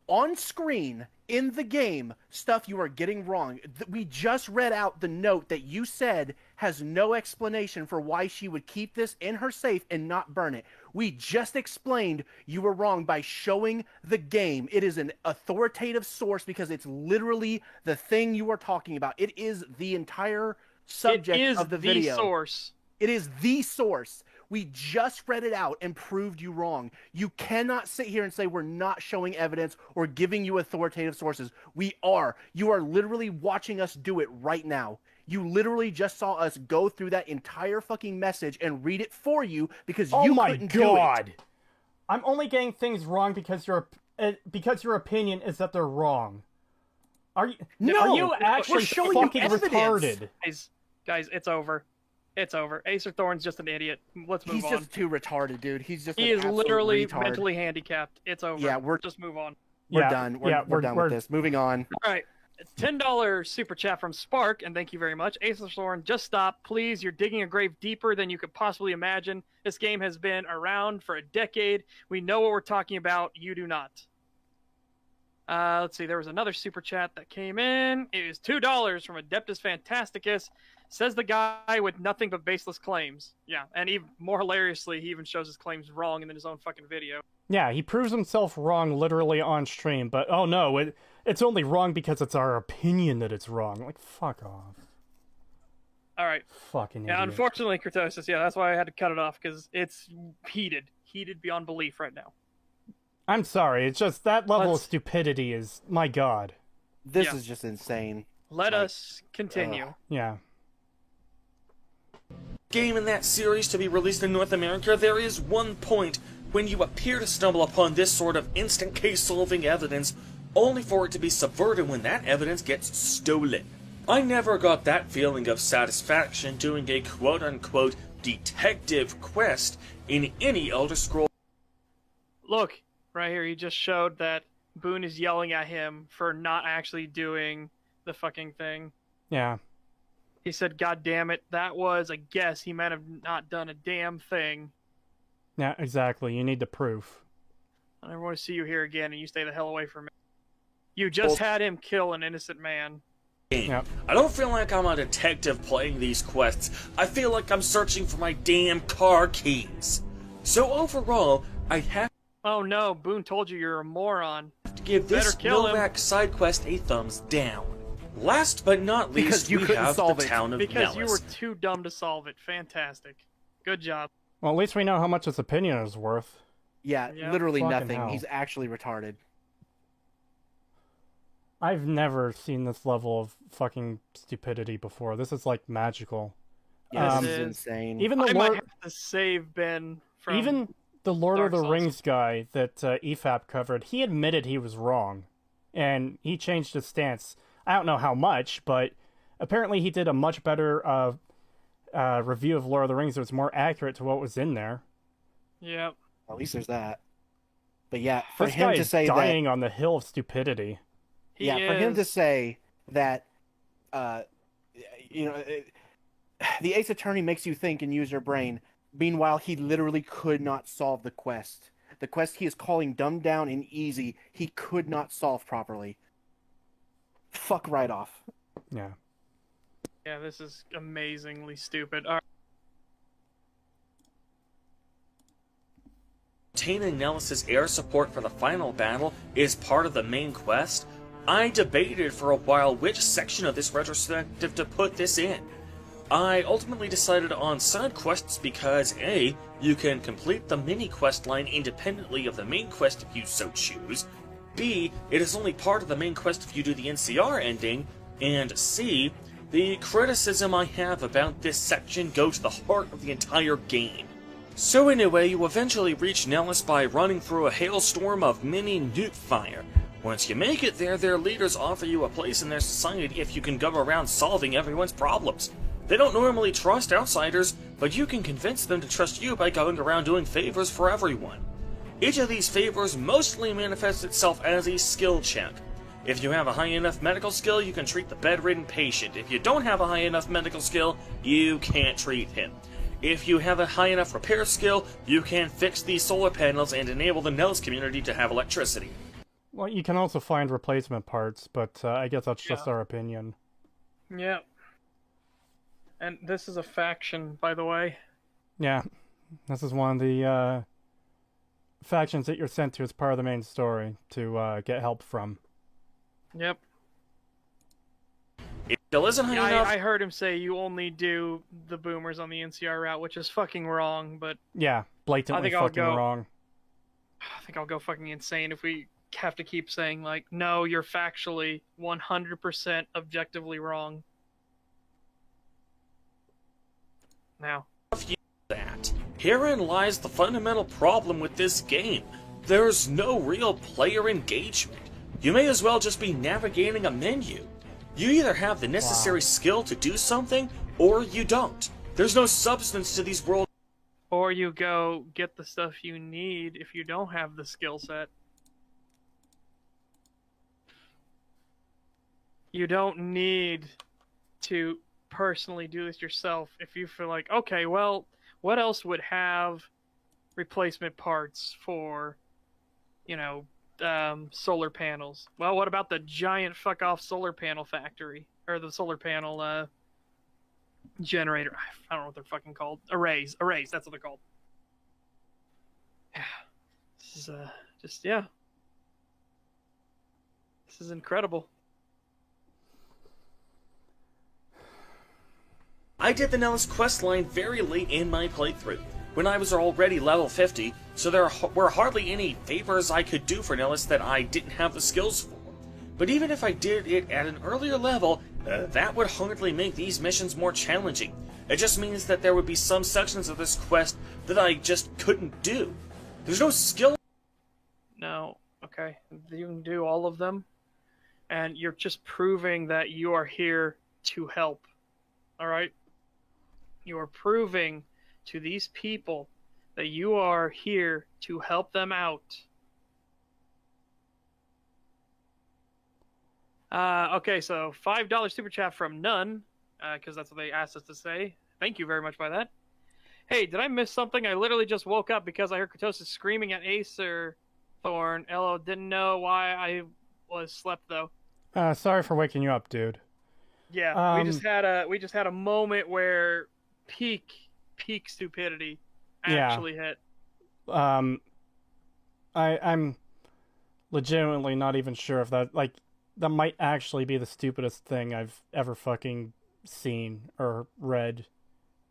on screen in the game stuff you are getting wrong. We just read out the note that you said has no explanation for why she would keep this in her safe and not burn it. We just explained you were wrong by showing the game. It is an authoritative source because it's literally the thing you are talking about. It is the entire subject of the video. It is the source. It is the source. We just read it out and proved you wrong. You cannot sit here and say we're not showing evidence or giving you authoritative sources. We are. You are literally watching us do it right now. You literally just saw us go through that entire fucking message and read it for you because you couldn't do it. I'm only getting things wrong because your opinion is that they're wrong. Are you actually fucking retarded? Guys, it's over. It's over. Acer Thorn's just an idiot. Let's move on. He's just too retarded, dude. He is literally literally handicapped. It's over. Yeah, just move on. We're done. We're done with this. Moving on. All right. It's $10 super chat from Spark, and thank you very much. Acer Thorn, just stop. Please, you're digging a grave deeper than you could possibly imagine. This game has been around for a decade. We know what we're talking about. You do not. Let's see. There was another super chat that came in. It is $2 from Adeptus Fantasticus. Says the guy with nothing but baseless claims. Yeah, and even more hilariously, he even shows his claims wrong in his own fucking video. Yeah, he proves himself wrong literally on stream, but oh no, it's only wrong because it's our opinion that it's wrong. Like, fuck off. All right. Fucking idiot. Unfortunately, Kurtosis, that's why I had to cut it off, because it's heated beyond belief right now. I'm sorry, it's just that level of stupidity is, my god. This is just insane. Let us continue. Yeah. Game in that series to be released in North America, there is one point when you appear to stumble upon this sort of instant case-solving evidence, only for it to be subverted when that evidence gets stolen. I never got that feeling of satisfaction doing a quote-unquote detective quest in any Elder Scrolls. Look, right here, he just showed that Boone is yelling at him for not actually doing the fucking thing. Yeah. He said, God damn it, that was a guess. He might have not done a damn thing. Yeah, exactly. You need the proof. I never want to see you here again, and you stay the hell away from me. You just had him kill an innocent man. Yep. I don't feel like I'm a detective playing these quests. I feel like I'm searching for my damn car keys. So overall, I have... Oh no, Boone told you you're a moron. To give this Novak side quest a thumbs down. Last but not least, we have the town of Because Nellis. you were too dumb to solve it. Fantastic. Good job. Well, at least we know how much his opinion is worth. Yeah, Yep. literally Fucking nothing. hell. He's actually retarded. I've never seen this level of fucking stupidity before. This is like magical. Yeah, this is insane. Even the I Lord, might have to save Ben from even the Lord Dark of the Souls. Rings guy that EFAP covered, he admitted he was wrong, and he changed his stance. I don't know how much, but apparently he did a much better review of Lord of the Rings that was more accurate to what was in there. Yep. At least there's that. But yeah, for This him guy to is say dying that, on the hill of stupidity. He yeah, for him is. to say that, the Ace Attorney makes you think and use your brain. Meanwhile, he literally could not solve the quest. The quest he is calling dumbed down and easy, he could not solve properly. Fuck right off. Yeah. Yeah, this is amazingly stupid. All right. Obtaining Nellis's air support for the final battle is part of the main quest. I debated for a while which section of this retrospective to put this in. I ultimately decided on side quests because A, you can complete the mini quest line independently of the main quest if you so choose, B, it is only part of the main quest if you do the NCR ending, and C, the criticism I have about this section go to the heart of the entire game. So anyway, you eventually reach Nellis by running through a hailstorm of mini nuke fire. Once you make it there, their leaders offer you a place in their society if you can go around solving everyone's problems. They don't normally trust outsiders, but you can convince them to trust you by going around doing favors for everyone. Each of these favors mostly manifests itself as a skill check. If you have a high enough medical skill, you can treat the bedridden patient. If you don't have a high enough medical skill, you can't treat him. If you have a high enough repair skill, you can fix these solar panels and enable the Nellis community to have electricity. Well, you can also find replacement parts, but I guess that's just our opinion. Yeah. And this is a faction, by the way. Yeah. This is one of the factions that you're sent to as part of the main story to get help from. Yep. It still isn't high enough. I heard him say you only do the boomers on the NCR route, which is fucking wrong, but... Yeah, blatantly fucking wrong. I think I'll go fucking insane if we have to keep saying, like, no, you're factually 100% objectively wrong. Now. That. Herein lies the fundamental problem with this game. There's no real player engagement. You may as well just be navigating a menu. You either have the necessary skill to do something, or you don't. There's no substance to these worlds. Or you go get the stuff you need if you don't have the skill set. You don't need to personally do this yourself if you feel like, okay, well, what else would have replacement parts for, solar panels? Well, what about the giant fuck-off solar panel factory? Or the solar panel, generator. I don't know what they're fucking called. Arrays, that's what they're called. Yeah. This is, This is incredible. I did the Nellis questline very late in my playthrough, when I was already level 50, so there were hardly any favors I could do for Nellis that I didn't have the skills for. But even if I did it at an earlier level, that would hardly make these missions more challenging. It just means that there would be some sections of this quest that I just couldn't do. There's no skill. No, okay. You can do all of them, and you're just proving that you are here to help. Alright? You are proving to these people that you are here to help them out. Okay, so $5 super chat from None, because that's what they asked us to say. Thank you very much by that. Hey, did I miss something? I literally just woke up because I heard Katosis screaming at Acer Thorn. LO, didn't know why I was slept though. Sorry for waking you up, dude. Yeah, we just had a moment where peak stupidity actually hit. I'm legitimately not even sure if that might actually be the stupidest thing I've ever fucking seen or read.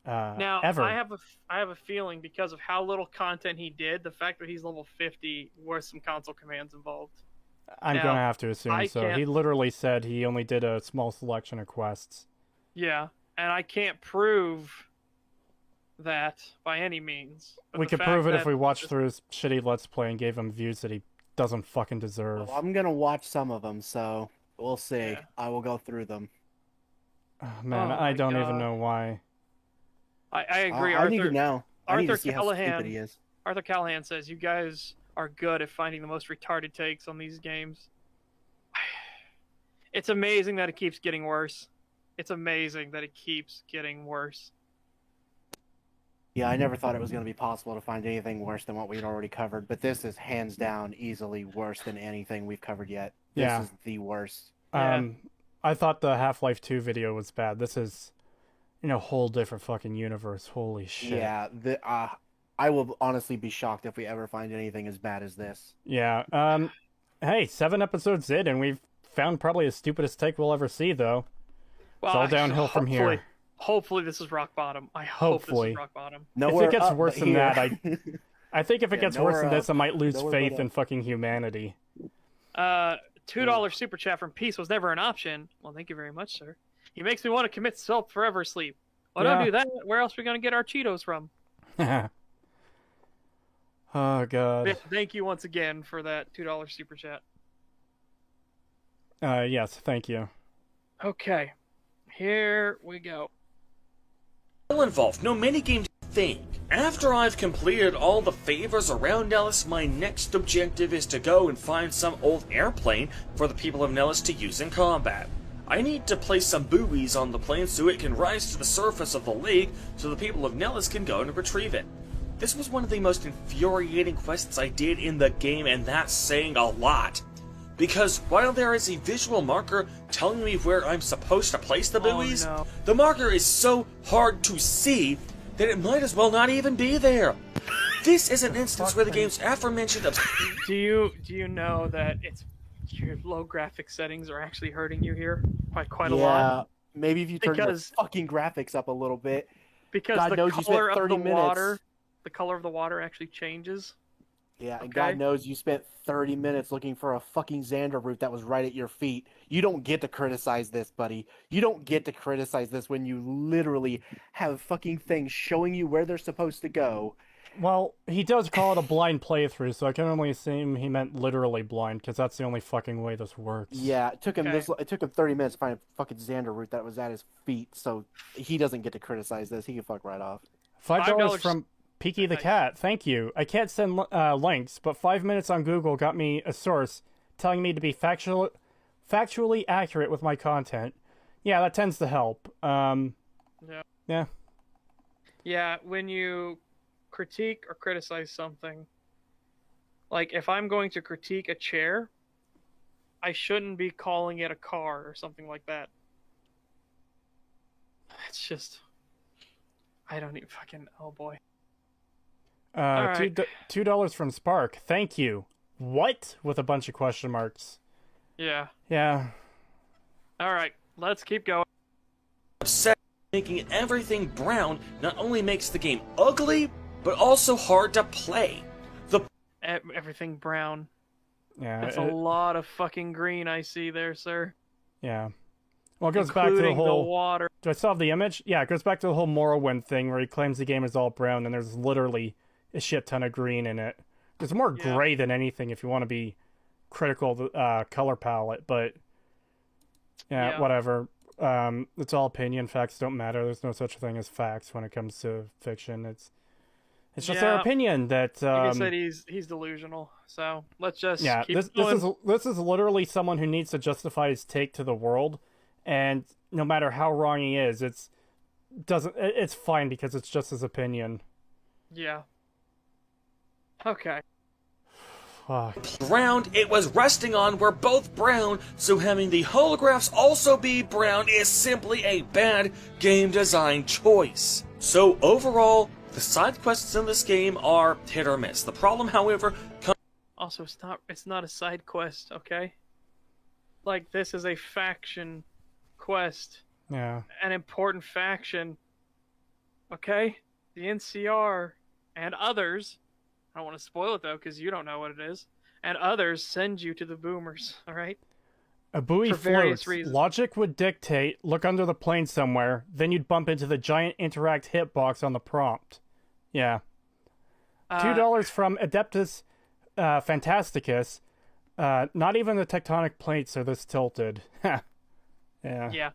Now, ever. I have a feeling because of how little content he did, the fact that he's level 50, was some console commands involved. I'm going to have to assume so. He literally said he only did a small selection of quests. Yeah, and I can't prove that by any means. We could prove it if we watched through his shitty Let's Play and gave him views that he doesn't fucking deserve. Well, I'm going to watch some of them, so we'll see. Yeah. I will go through them. Oh, man, I don't even know why. I agree, Arthur. I need to know. I need to see how stupid he is. Arthur Callahan says, you guys are good at finding the most retarded takes on these games. It's amazing that it keeps getting worse. It's amazing that it keeps getting worse. Yeah, I never thought it was going to be possible to find anything worse than what we'd already covered, but this is hands down easily worse than anything we've covered yet. This is the worst. I thought the Half-Life 2 video was bad. This is, a whole different fucking universe. Holy shit. Yeah, I will honestly be shocked if we ever find anything as bad as this. Yeah. Hey, 7 episodes in, and we've found probably the stupidest take we'll ever see, though. Well, it's all downhill from here. Hopefully this is rock bottom. I hope this is rock bottom. If it gets worse than that, I think if it gets worse than this, I might lose faith in fucking humanity. $2 super chat from Peace was never an option. Well, thank you very much, sir. He makes me want to commit self-forever sleep. Well, don't do that. Where else are we going to get our Cheetos from? Oh, God. Thank you once again for that $2 super chat. Yes, thank you. Okay. Here we go. Involved. No minigame to think. After I've completed all the favors around Nellis, my next objective is to go and find some old airplane for the people of Nellis to use in combat. I need to place some buoys on the plane so it can rise to the surface of the lake so the people of Nellis can go and retrieve it. This was one of the most infuriating quests I did in the game, and that's saying a lot. Because while there is a visual marker telling me where I'm supposed to place the buoys, the marker is so hard to see that it might as well not even be there. This is an instance where the game's aforementioned... Do you know that your low graphic settings are actually hurting you here by quite a lot? Yeah, maybe if you turn your fucking graphics up a little bit. Because God knows you spent 30 minutes. The color of the water actually changes. Yeah, and God knows you spent 30 minutes looking for a fucking Xander root that was right at your feet. You don't get to criticize this, buddy. You don't get to criticize this when you literally have fucking things showing you where they're supposed to go. Well, he does call it a blind playthrough, so I can only assume he meant literally blind, because that's the only fucking way this works. Yeah, it took him 30 minutes to find a fucking Xander root that was at his feet, so he doesn't get to criticize this. He can fuck right off. $5 from Peaky the Cat. Thank you. I can't send links, but 5 minutes on Google got me a source telling me to be factually accurate with my content. Yeah, that tends to help. Yeah. Yeah, when you critique or criticize something, like if I'm going to critique a chair, I shouldn't be calling it a car or something like that. It's just, I don't even fucking, oh boy. Right. $2 from Spark. Thank you. What? With a bunch of question marks. Yeah. Yeah. Alright, let's keep going. Upset making everything brown not only makes the game ugly, but also hard to play. Everything brown. Yeah. It's a lot of fucking green I see there, sir. Yeah. Well, it goes back to the whole... water. Do I still have the image? Yeah, it goes back to the whole Morrowind thing where he claims the game is all brown and there's literally a shit ton of green in it. There's more gray than anything if you want to be critical of the color palette, but yeah, whatever. It's all opinion. Facts don't matter. There's no such thing as facts when it comes to fiction. It's just their opinion that... like I said, he's delusional, so let's just keep going. This is literally someone who needs to justify his take to the world, and no matter how wrong he is, it's fine because it's just his opinion. Yeah. Okay. Fuck. Ground it was resting on were both brown, so having the holographs also be brown is simply a bad game design choice. So overall, the side quests in this game are hit or miss. The problem, however, also it's not a side quest, okay? Like, this is a faction quest. Yeah. An important faction. Okay? The NCR and others, I don't want to spoil it though, because you don't know what it is, and others send you to the boomers, alright? A buoy For various floats. reasons. Logic would dictate, look under the plane somewhere, then you'd bump into the giant interact hitbox on the prompt. Yeah. $2 from Adeptus Fantasticus. Not even the tectonic plates are this tilted. Yeah. Yeah.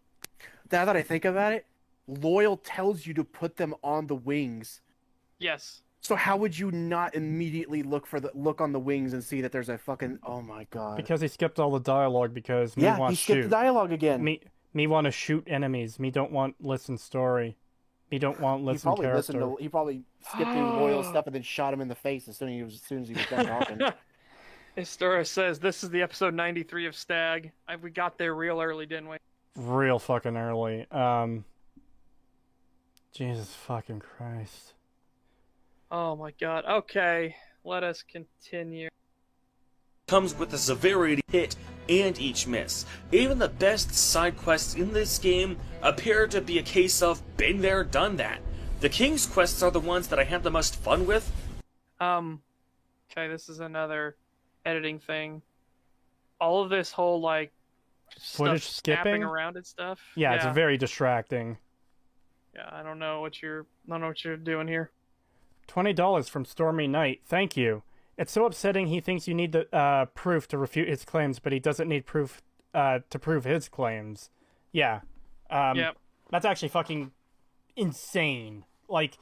Now that I think about it, Loyal tells you to put them on the wings. Yes. So how would you not immediately look on the wings and see that there's a fucking... Oh my god. Because he skipped all the dialogue because me want he shoot. skipped the dialogue again. Me want to shoot enemies. Me don't want listen story. Me don't want listen character. He probably skipped through Loyal stuff and then shot him in the face as soon as he was done talking. Histora says, this is the episode 93 of STAG. We got there real early, didn't we? Real fucking early. Jesus fucking Christ. Oh my god. Okay, let us continue. Comes with a severity hit and each miss. Even the best side quests in this game appear to be a case of been there, done that. The King's quests are the ones that I have the most fun with. Okay, this is another editing thing. All of this whole, like, footage skipping around and stuff. Yeah, it's very distracting. Yeah, I don't know what you're doing here. $20 from Stormy Knight. Thank you. It's so upsetting he thinks you need the proof to refute his claims, but he doesn't need proof to prove his claims. Yeah. Yep. That's actually fucking insane. Like,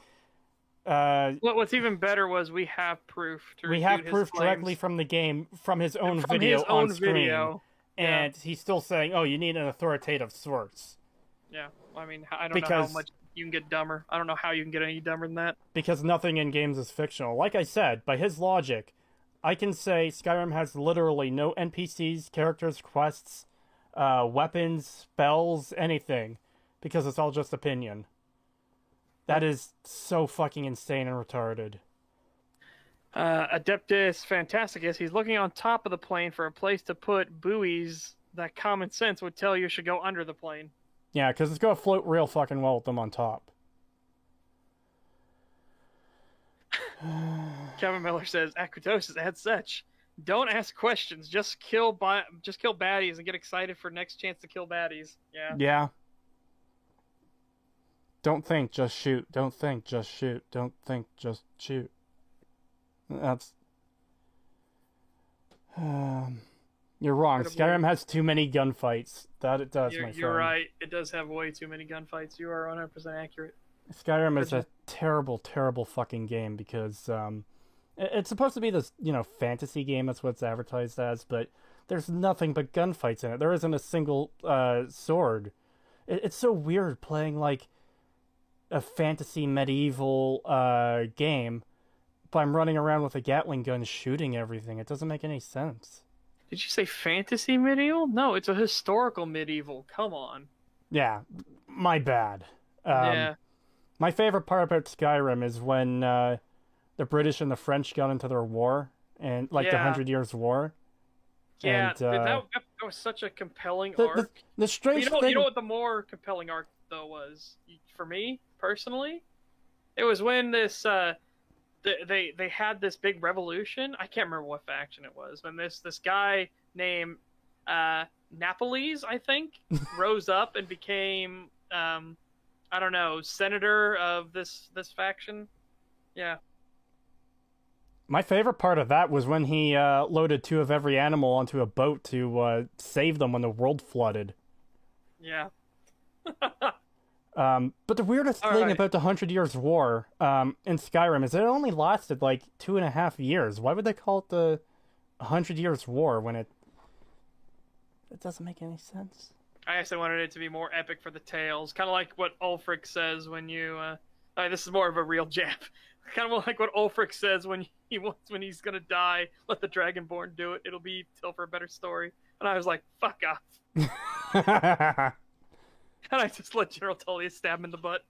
what's even better was we have proof to refute his claims. We have proof directly from the game, from his own video on screen. Video. And he's still saying, oh, you need an authoritative source. Yeah. I mean, I don't know how much you can get dumber. I don't know how you can get any dumber than that. Because nothing in games is fictional. Like I said, by his logic, I can say Skyrim has literally no NPCs, characters, quests, weapons, spells, anything. Because it's all just opinion. That is so fucking insane and retarded. Adeptus Fantasticus, he's looking on top of the plane for a place to put buoys that common sense would tell you should go under the plane. Yeah, because it's going to float real fucking well with them on top. Kevin Miller says, Aquitosis adds such. Don't ask questions. Just kill baddies and get excited for next chance to kill baddies. Yeah. Yeah. Don't think, just shoot. Don't think, just shoot. Don't think, just shoot. That's... You're wrong. Skyrim has too many gunfights. That it does, my friend. You're right. It does have way too many gunfights. You are 100% accurate. Skyrim is a terrible, terrible fucking game because it's supposed to be this, fantasy game. That's what it's advertised as, but there's nothing but gunfights in it. There isn't a single sword. It's so weird playing like a fantasy medieval game, but I'm running around with a Gatling gun shooting everything. It doesn't make any sense. Did you say fantasy medieval? No, it's a historical medieval. Come on. Yeah, my bad. Yeah. My favorite part about Skyrim is when the British and the French got into their war, and the 100 Years' War. Yeah, and, that was such a compelling arc. The strange thing... You know what the more compelling arc, though, was? For me, personally? It was when this... They had this big revolution. I can't remember what faction it was. When this guy named Napoles, I think, rose up and became I don't know, senator of this faction. Yeah. My favorite part of that was when he loaded 2 of every animal onto a boat to save them when the world flooded. Yeah. But the weirdest thing about the 100 Years' War in Skyrim is it only lasted like 2.5 years. Why would they call it the 100 Years' War when it doesn't make any sense? I guess I wanted it to be more epic for the tales, kind of like what Ulfric says when you. This is more of a real jab. Kind of like what Ulfric says when he's gonna die. Let the Dragonborn do it. It'll be tell for a better story. And I was like, fuck off. And I just let General Tullius stab him in the butt.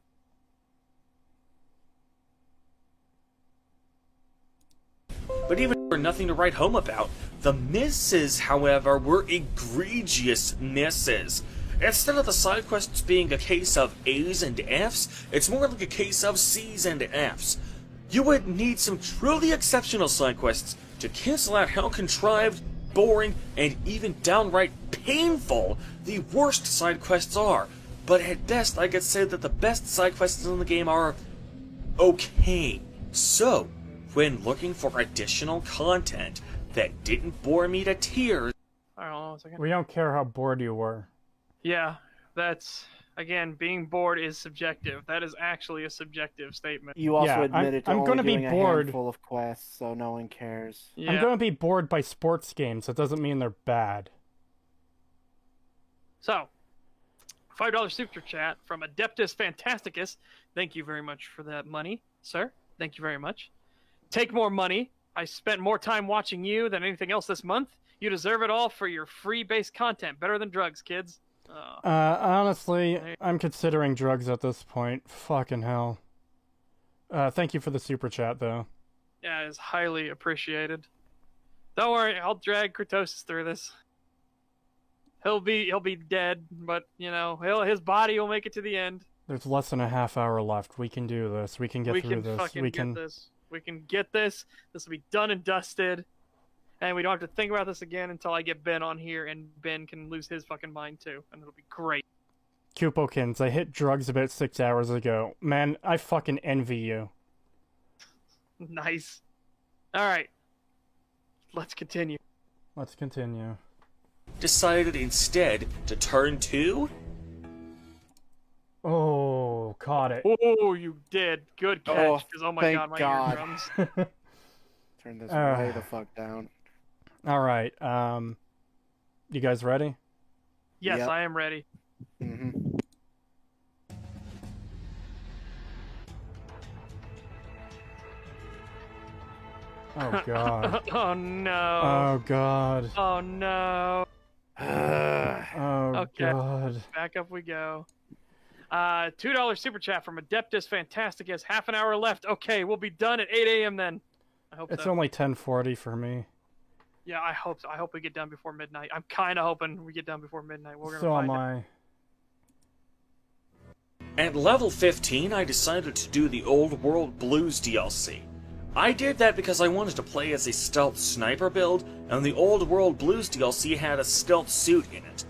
But even for nothing to write home about, the misses, however, were egregious misses. Instead of the side quests being a case of A's and F's, it's more like a case of C's and F's. You would need some truly exceptional side quests to cancel out how contrived, boring, and even downright painful the worst side quests are. But at best, I could say that the best side quests in the game are okay. So, when looking for additional content that didn't bore me to tears... Hold on a second. We don't care how bored you were. Yeah, that's... Again, being bored is subjective. That is actually a subjective statement. You also admitted to I'm only gonna doing be a bored. handful of quests, so no one cares. Yeah. I'm going to be bored by sports games. That doesn't mean they're bad. So, $5 super chat from Adeptus Fantasticus. Thank you very much for that money, sir. Thank you very much. Take more money. I spent more time watching you than anything else this month. You deserve it all for your free-based content. Better than drugs, kids. Honestly, I'm considering drugs at this point. Fucking hell. Thank you for the super chat, though. Yeah, it's highly appreciated. Don't worry, I'll drag Kurtosis through this. He'll be dead, but you know, his body will make it to the end. There's less than a half hour left. We can do this. We can get through this. We can get this. This will be done and dusted. And we don't have to think about this again until I get Ben on here, and Ben can lose his fucking mind too, and it'll be great. Kupokins, I hit drugs about 6 hours ago. Man, I fucking envy you. Nice. Alright. Let's continue. Let's continue. Decided instead to turn to... Oh, caught it. Oh, you did. Good catch, because oh my god, my eardrums. Turn this way the fuck down. Alright, you guys ready? Yes, yep. I am ready. Mm-hmm. Oh god. Oh no. Oh god. Oh no. Oh okay. god. Back up we go. $2 super chat from Adeptus Fantasticus. Half an hour left. Okay, we'll be done at 8 a.m. then. I hope it's so. only 10:40 for me. Yeah, I hope so. I hope we get done before midnight. I'm kind of hoping we get done before midnight. We're gonna so find am I. At level 15, I decided to do the Old World Blues DLC. I did that because I wanted to play as a stealth sniper build, and the Old World Blues DLC had a stealth suit in it.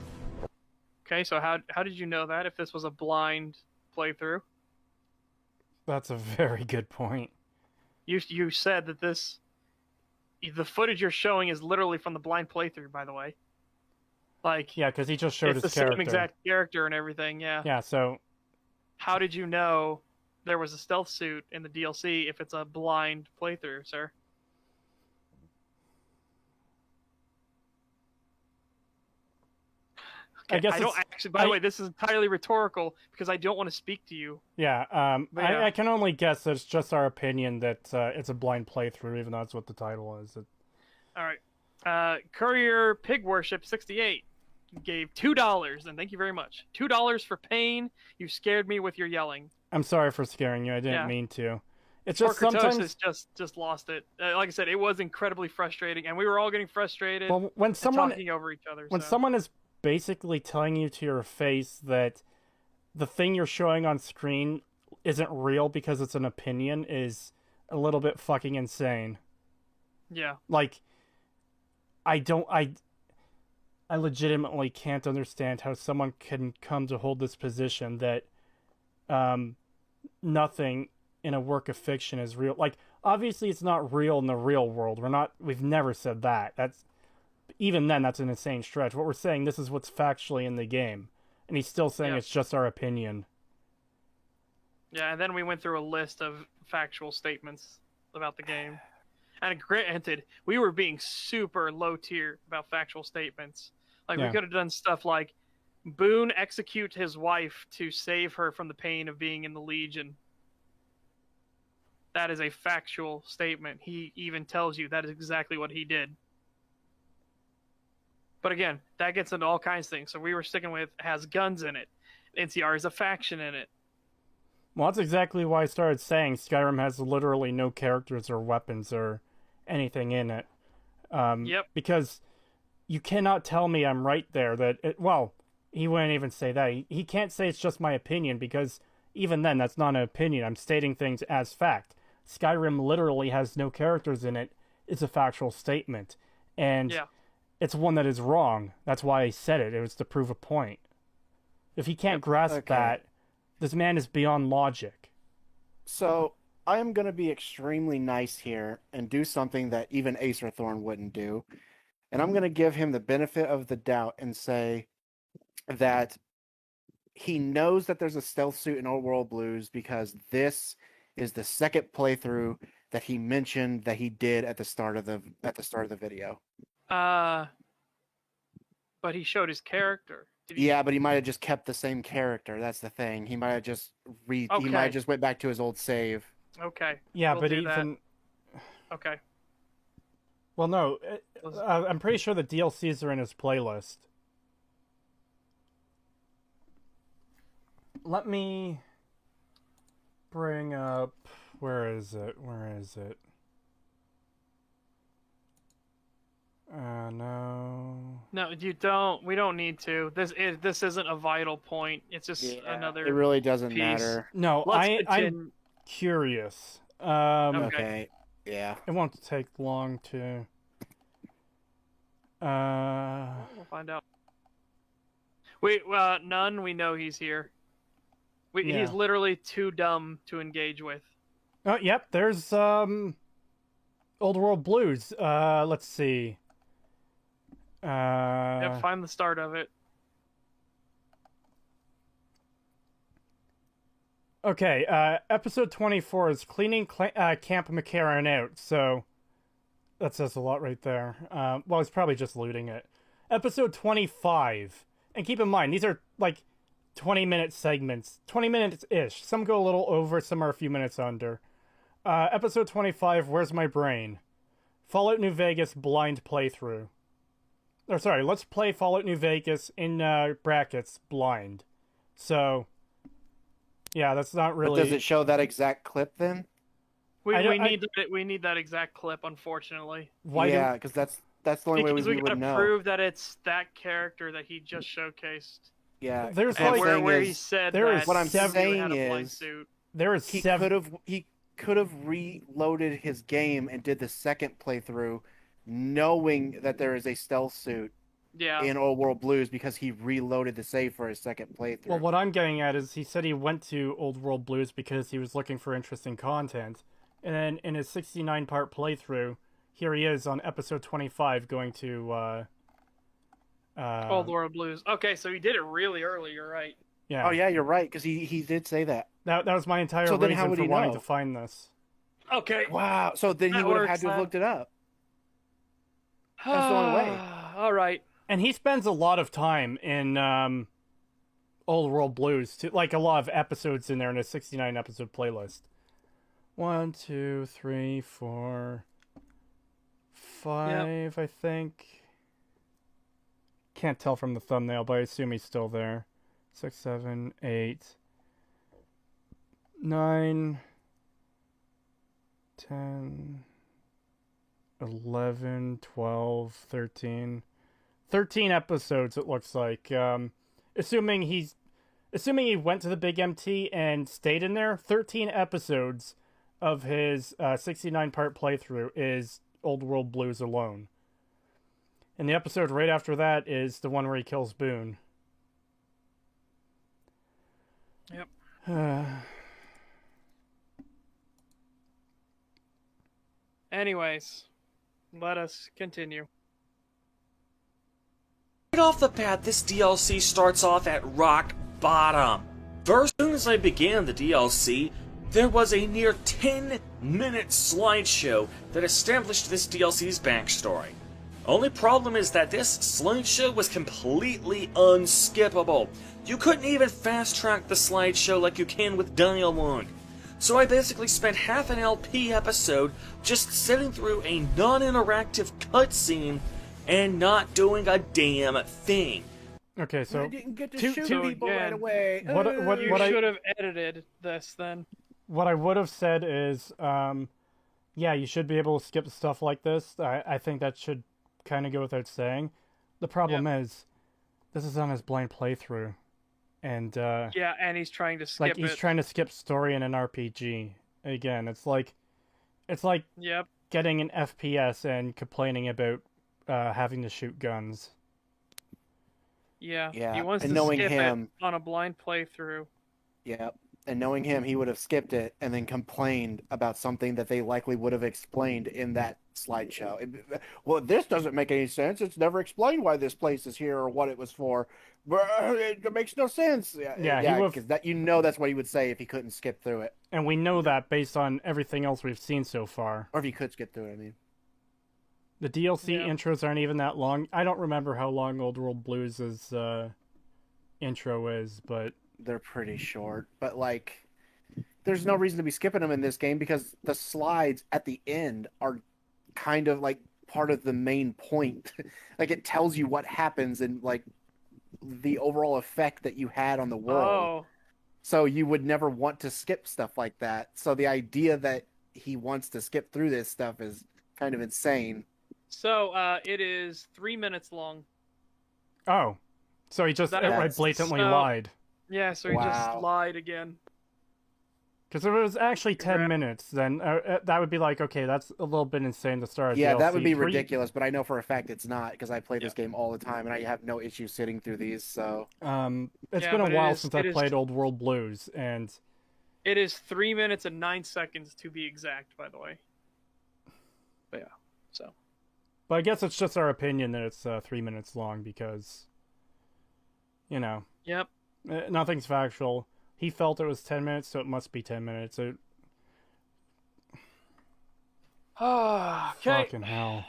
Okay, so how did you know that, if this was a blind playthrough? That's a very good point. You said that the footage you're showing is literally from the blind playthrough, by the way. Like, yeah, because he just showed his character. It's the same exact character and everything, yeah. Yeah, so... How did you know there was a stealth suit in the DLC if it's a blind playthrough, sir? Okay, I guess I don't actually. By the way, this is entirely rhetorical because I don't want to speak to you. Yeah, I can only guess that it's just our opinion that it's a blind playthrough, even though that's what the title is. All right, Courier Pig Worship 68 gave $2, and thank you very much. $2 for pain. You scared me with your yelling. I'm sorry for scaring you. I didn't mean to. It's just sometimes just lost it. Like I said, it was incredibly frustrating, and we were all getting frustrated. Well, when someone talking over each other, when someone is basically telling you to your face that the thing you're showing on screen isn't real because it's an opinion is a little bit fucking insane. Yeah. Like, I legitimately can't understand how someone can come to hold this position that nothing in a work of fiction is real. Like, obviously it's not real in the real world. We've never said that. Even then, that's an insane stretch. What we're saying, this is what's factually in the game. And he's still saying it's just our opinion. Yeah, and then we went through a list of factual statements about the game. And granted, we were being super low tier about factual statements. Like, we could have done stuff like, Boone execute his wife to save her from the pain of being in the Legion. That is a factual statement. He even tells you that is exactly what he did. But again, that gets into all kinds of things. So we were sticking with has guns in it. NCR is a faction in it. Well, that's exactly why I started saying Skyrim has literally no characters or weapons or anything in it. Because you cannot tell me I'm right there. he wouldn't even say that. He can't say it's just my opinion, because even then, that's not an opinion. I'm stating things as fact. Skyrim literally has no characters in it. It's a factual statement. And it's one that is wrong. That's why I said it. It was to prove a point. If he can't grasp that, this man is beyond logic. So, I am going to be extremely nice here and do something that even Acer Thorn wouldn't do. And I'm going to give him the benefit of the doubt and say that he knows that there's a stealth suit in Old World Blues because this is the second playthrough that he mentioned that he did at the start of the video. But he showed his character. Yeah, but he might have just kept the same character. That's the thing. He might have just he might have just went back to his old save. Okay. Yeah, we'll but even okay. Well, no, I'm pretty sure the DLCs are in his playlist. Let me bring up... Where is it? No. No, you don't. We don't need to. This isn't a vital point. It's just another. It really doesn't piece. matter. No, I'm curious. Okay. Yeah. It won't take long to. We'll find out. None. We know he's here. He's literally too dumb to engage with. Oh, yep. There's Old World Blues. Let's see. Find the start of it. Okay, episode 24 is cleaning Camp McCarran out, so that says a lot right there. Well, he's probably just looting it. Episode 25, and keep in mind, these are like 20-minute segments, 20 minutes-ish. Some go a little over, some are a few minutes under. Episode 25, Where's My Brain? Fallout New Vegas blind playthrough. Or sorry, let's play Fallout New Vegas in brackets blind. So, yeah, that's not really. But does it show that exact clip then? We need that exact clip, unfortunately. Yeah, because that's the only way we would know. Because we gotta prove that it's that character that he just showcased. Yeah, there's and where he said that. What I'm saying had a blind is suit. There is he could have reloaded his game and did the second playthrough, knowing that there is a stealth suit in Old World Blues because he reloaded the save for his second playthrough. Well, what I'm getting at is he said he went to Old World Blues because he was looking for interesting content. And then in his 69-part playthrough, here he is on episode 25 going to... Old World Blues. Okay, so he did it really early, you're right. Yeah. Oh, yeah, you're right, because he did say that. That was my entire reason for wanting to find this. Okay. Wow, so then he would have had to have looked it up. That's the only way. All right. And he spends a lot of time in Old World Blues, like a lot of episodes in there in a 69-episode playlist. 1, 2, 3, 4, 5, I think. Can't tell from the thumbnail, but I assume he's still there. 6, 7, 8, 9, 10, 11, 12, 13. 13 episodes, it looks like. Assuming he went to the Big MT and stayed in there, 13 episodes of his 69-part playthrough is Old World Blues alone. And the episode right after that is the one where he kills Boone. Yep. Anyways, let us continue. Right off the bat, this DLC starts off at rock bottom. First, as soon as I began the DLC, there was a near 10-minute slideshow that established this DLC's backstory. Only problem is that this slideshow was completely unskippable. You couldn't even fast-track the slideshow like you can with dialogue. So I basically spent half an LP episode just sitting through a non-interactive cutscene and not doing a damn thing. Okay, so I didn't get to shoot people right away. You should have edited this then. What I would have said is, yeah, you should be able to skip stuff like this. I think that should kind of go without saying. The problem is, this is on his blind playthrough, and yeah, and he's trying to skip he's trying to skip story in an RPG. Again, it's like yep. getting an FPS and complaining about having to shoot guns. Yeah, Yeah, he wants and to knowing skip him, it on a blind playthrough. Yeah, and knowing him, he would have skipped it and then complained about something that they likely would have explained in that slideshow. Well, this doesn't make any sense. It's never explained why this place is here or what it was for. It makes no sense. Yeah, because that that's what he would say if he couldn't skip through it. And we know that based on everything else we've seen so far. Or if he could skip through it, I mean. The DLC intros aren't even that long. I don't remember how long Old World Blues' intro is, but they're pretty short. But like, there's no reason to be skipping them in this game because the slides at the end are kind of like part of the main point. Like, it tells you what happens and like the overall effect that you had on the world. Oh. So you would never want to skip stuff like that. So the idea that he wants to skip through this stuff is kind of insane. So, it is 3 minutes long. Oh. So he just blatantly lied. Yeah, so he just lied again. Because if it was actually 10 minutes, then that would be like, okay, that's a little bit insane to start. Yeah, DLC. that would be ridiculous, but I know for a fact it's not, because I play this game all the time, and I have no issue sitting through these, so... It's been a while since I played Old World Blues, and... It is 3 minutes and 9 seconds to be exact, by the way. But yeah, so... But I guess it's just our opinion that it's 3 minutes long, because... You know. Yep. Nothing's factual. He felt it was 10 minutes, so it must be 10 minutes. Okay. Fucking hell.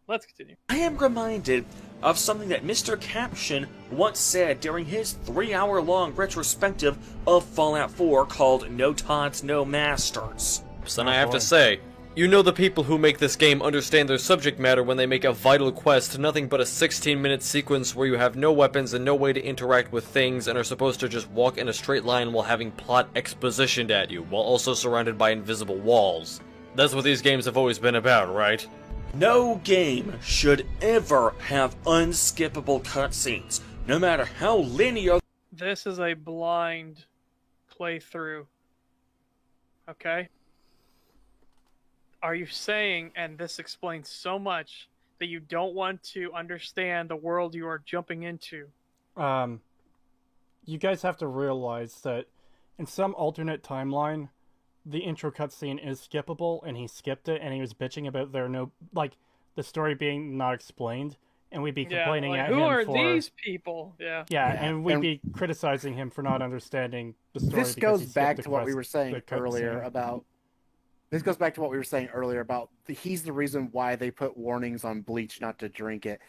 Let's continue. I am reminded of something that Mr. Caption once said during his 3-hour-long retrospective of Fallout 4 called No Tods, No Masters. And I have to say, you know the people who make this game understand their subject matter when they make a vital quest nothing but a 16-minute sequence where you have no weapons and no way to interact with things and are supposed to just walk in a straight line while having plot expositioned at you, while also surrounded by invisible walls. That's what these games have always been about, right? No game should ever have unskippable cutscenes, no matter how linear. This is a blind playthrough. Okay? Are you saying, and this explains so much, that you don't want to understand the world you are jumping into? You guys have to realize that in some alternate timeline, the intro cutscene is skippable, and he skipped it, and he was bitching about the story being not explained, and we'd be complaining at him for... Who are these people? Yeah, and we'd be criticizing him for not understanding the story. This goes back to what we were saying earlier about... This goes back to what we were saying earlier about he's the reason why they put warnings on Bleach not to drink it.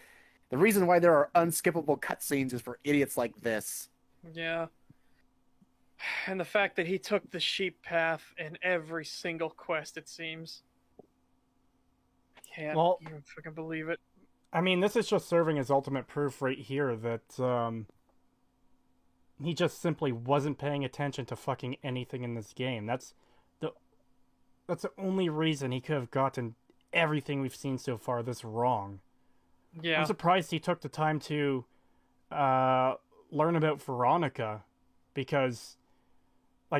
The reason why there are unskippable cutscenes is for idiots like this. Yeah. And the fact that he took the sheep path in every single quest, it seems. I can't even fucking believe it. I mean, this is just serving as ultimate proof right here that he just simply wasn't paying attention to fucking anything in this game. That's the only reason he could have gotten everything we've seen so far this wrong. Yeah. I'm surprised he took the time to learn about Veronica, because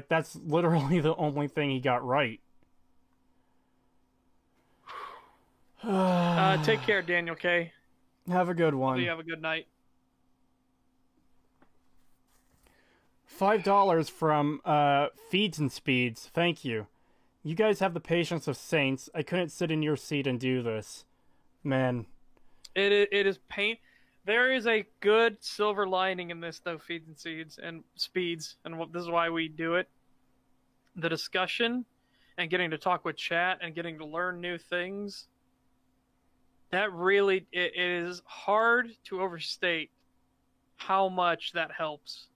that's literally the only thing he got right. Take care, Daniel K. Have a good one. You have a good night. $5 from Feeds and Speeds. Thank you. You guys have the patience of saints. I couldn't sit in your seat and do this. Man. It is pain. There is a good silver lining in this, though, Feeds and Seeds and Speeds, and this is why we do it. The discussion and getting to talk with chat and getting to learn new things. That really, it is hard to overstate how much that helps.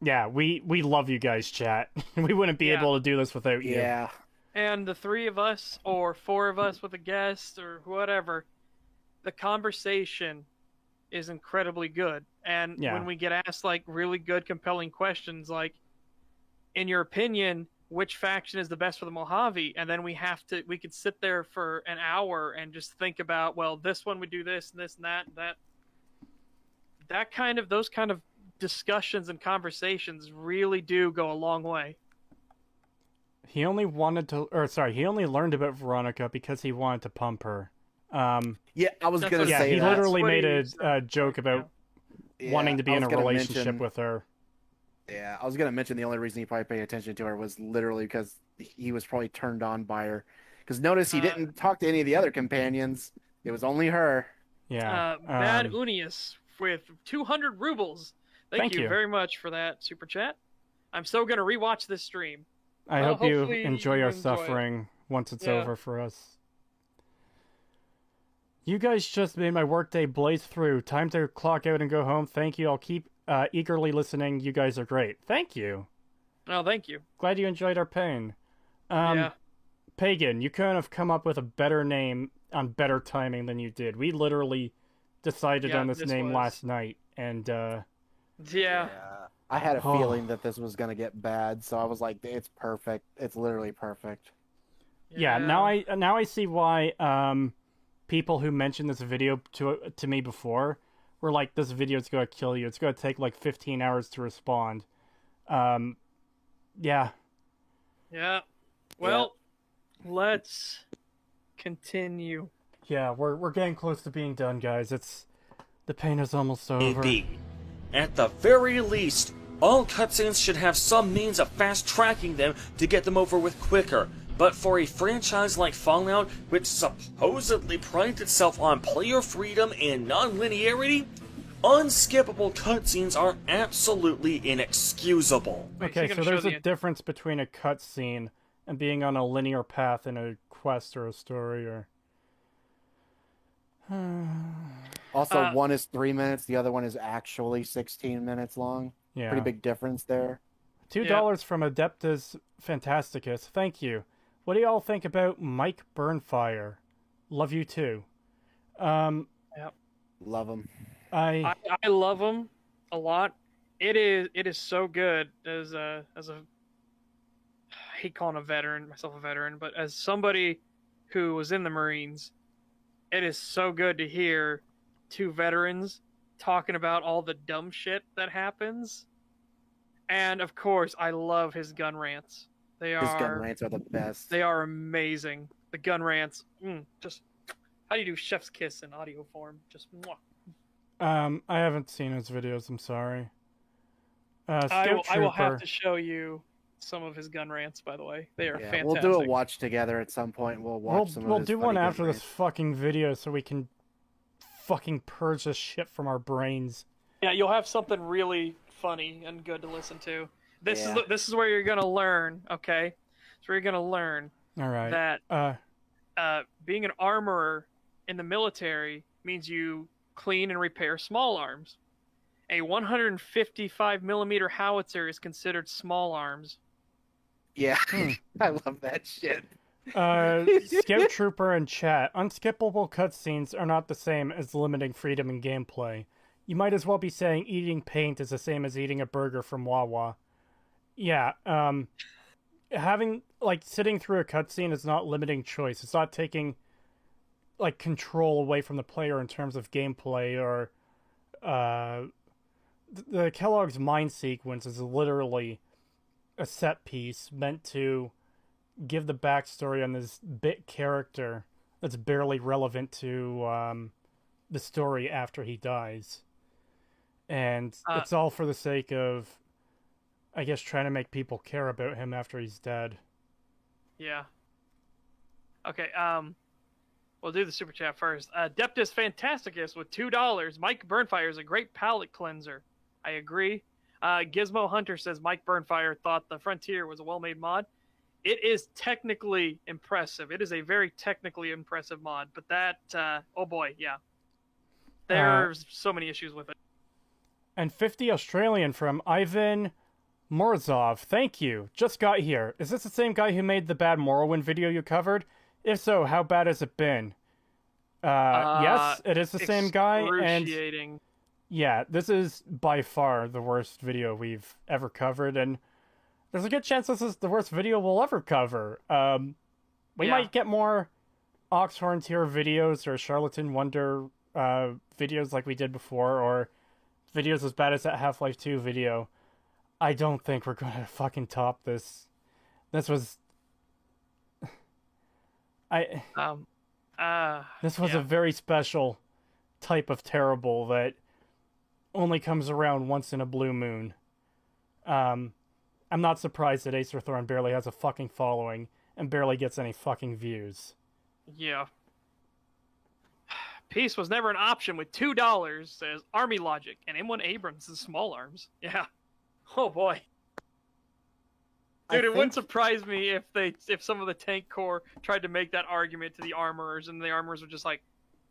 Yeah, we love you guys, chat. We wouldn't be able to do this without you. Yeah. And the 3 of us, or 4 of us with a guest, or whatever, the conversation is incredibly good. And when we get asked, really good, compelling questions, in your opinion, which faction is the best for the Mojave? And then we could sit there for an hour and just think about, well, this one would do this, and this, and that, and that. those kind of discussions and conversations really do go a long way. He only learned about Veronica because he wanted to pump her. Yeah, I was gonna say he that. literally made a joke about wanting to be in a relationship with her. Yeah, I was gonna mention the only reason he probably paid attention to her was literally because he was probably turned on by her. Because notice he didn't talk to any of the other companions; it was only her. Yeah. Mad Unius with 200 rubles. Thank you very much for that super chat. I'm so gonna rewatch this stream. I hope you enjoy our suffering once it's over for us. You guys just made my workday blaze through. Time to clock out and go home. Thank you. I'll keep eagerly listening. You guys are great. Thank you. Oh, thank you. Glad you enjoyed our pain. Pagan, you couldn't have come up with a better name on better timing than you did. We literally decided on this name last night, and I had a feeling that this was gonna get bad, so I was like, "It's perfect. It's literally perfect." Yeah. Now I see why people who mentioned this video to me before were like, "This video's gonna kill you. It's gonna take like 15 hours to respond." Yeah. Yeah. Well, let's continue. Yeah, we're getting close to being done, guys. The pain is almost over. At the very least, all cutscenes should have some means of fast-tracking them to get them over with quicker. But for a franchise like Fallout, which supposedly prides itself on player freedom and non-linearity, unskippable cutscenes are absolutely inexcusable. Okay, so there's a difference between a cutscene and being on a linear path in a quest or a story, or... Also, one is 3 minutes, the other one is actually 16 minutes long. Yeah. Pretty big difference there. $2 from Adeptus Fantasticus. Thank you. What do y'all think about Mike Burnfire? Love you too. Love him. I love him a lot. It is so good as a I hate calling myself a veteran, but as somebody who was in the Marines, it is so good to hear two veterans talking about all the dumb shit that happens. And of course, I love his gun rants. His gun rants are the best. They are amazing. The gun rants, just how do you do chef's kiss in audio form? Just mwah. I haven't seen his videos. I'm sorry. I will have to show you some of his gun rants. By the way, they are fantastic. We'll do a watch together at some point. We'll do one after this fucking video so we can fucking purge this shit from our brains. Yeah, you'll have something really funny and good to listen to. This is where you're gonna learn. Okay, it's where you're gonna learn. All right. That being an armorer in the military means you clean and repair small arms. A 155 millimeter howitzer is considered small arms. Yeah, I love that shit. Scout Trooper in chat. Unskippable cutscenes are not the same as limiting freedom in gameplay. You might as well be saying eating paint is the same as eating a burger from Wawa. Yeah, having, sitting through a cutscene is not limiting choice. It's not taking, control away from the player in terms of gameplay or, the Kellogg's Mind sequence is literally a set piece meant to give the backstory on this bit character that's barely relevant to, the story after he dies. And it's all for the sake of, I guess, trying to make people care about him after he's dead. Yeah. Okay, we'll do the super chat first. Adeptus Fantasticus with $2. Mike Burnfire is a great palate cleanser. I agree. Gizmo Hunter says Mike Burnfire thought the Frontier was a well-made mod. It is technically impressive. It is a very technically impressive mod, but that, oh boy, yeah. There's so many issues with it. And 50 Australian from Ivan Morozov. Thank you. Just got here. Is this the same guy who made the bad Morrowind video you covered? If so, how bad has it been? Yes, it is the same guy. And yeah, this is by far the worst video we've ever covered, and there's a good chance this is the worst video we'll ever cover. We might get more Oxhorn tier videos or Charlatan Wonder videos like we did before, or video's as bad as that Half-Life 2 video, I don't think we're gonna fucking top this. This was... This was a very special type of terrible that only comes around once in a blue moon. I'm not surprised that Acer Thorn barely has a fucking following and barely gets any fucking views. Yeah. Peace was never an option with $2, says Army Logic, and M1 Abrams' small arms. Yeah. Oh boy. Dude, it wouldn't surprise me if some of the tank corps tried to make that argument to the armorers, and the armorers were just like,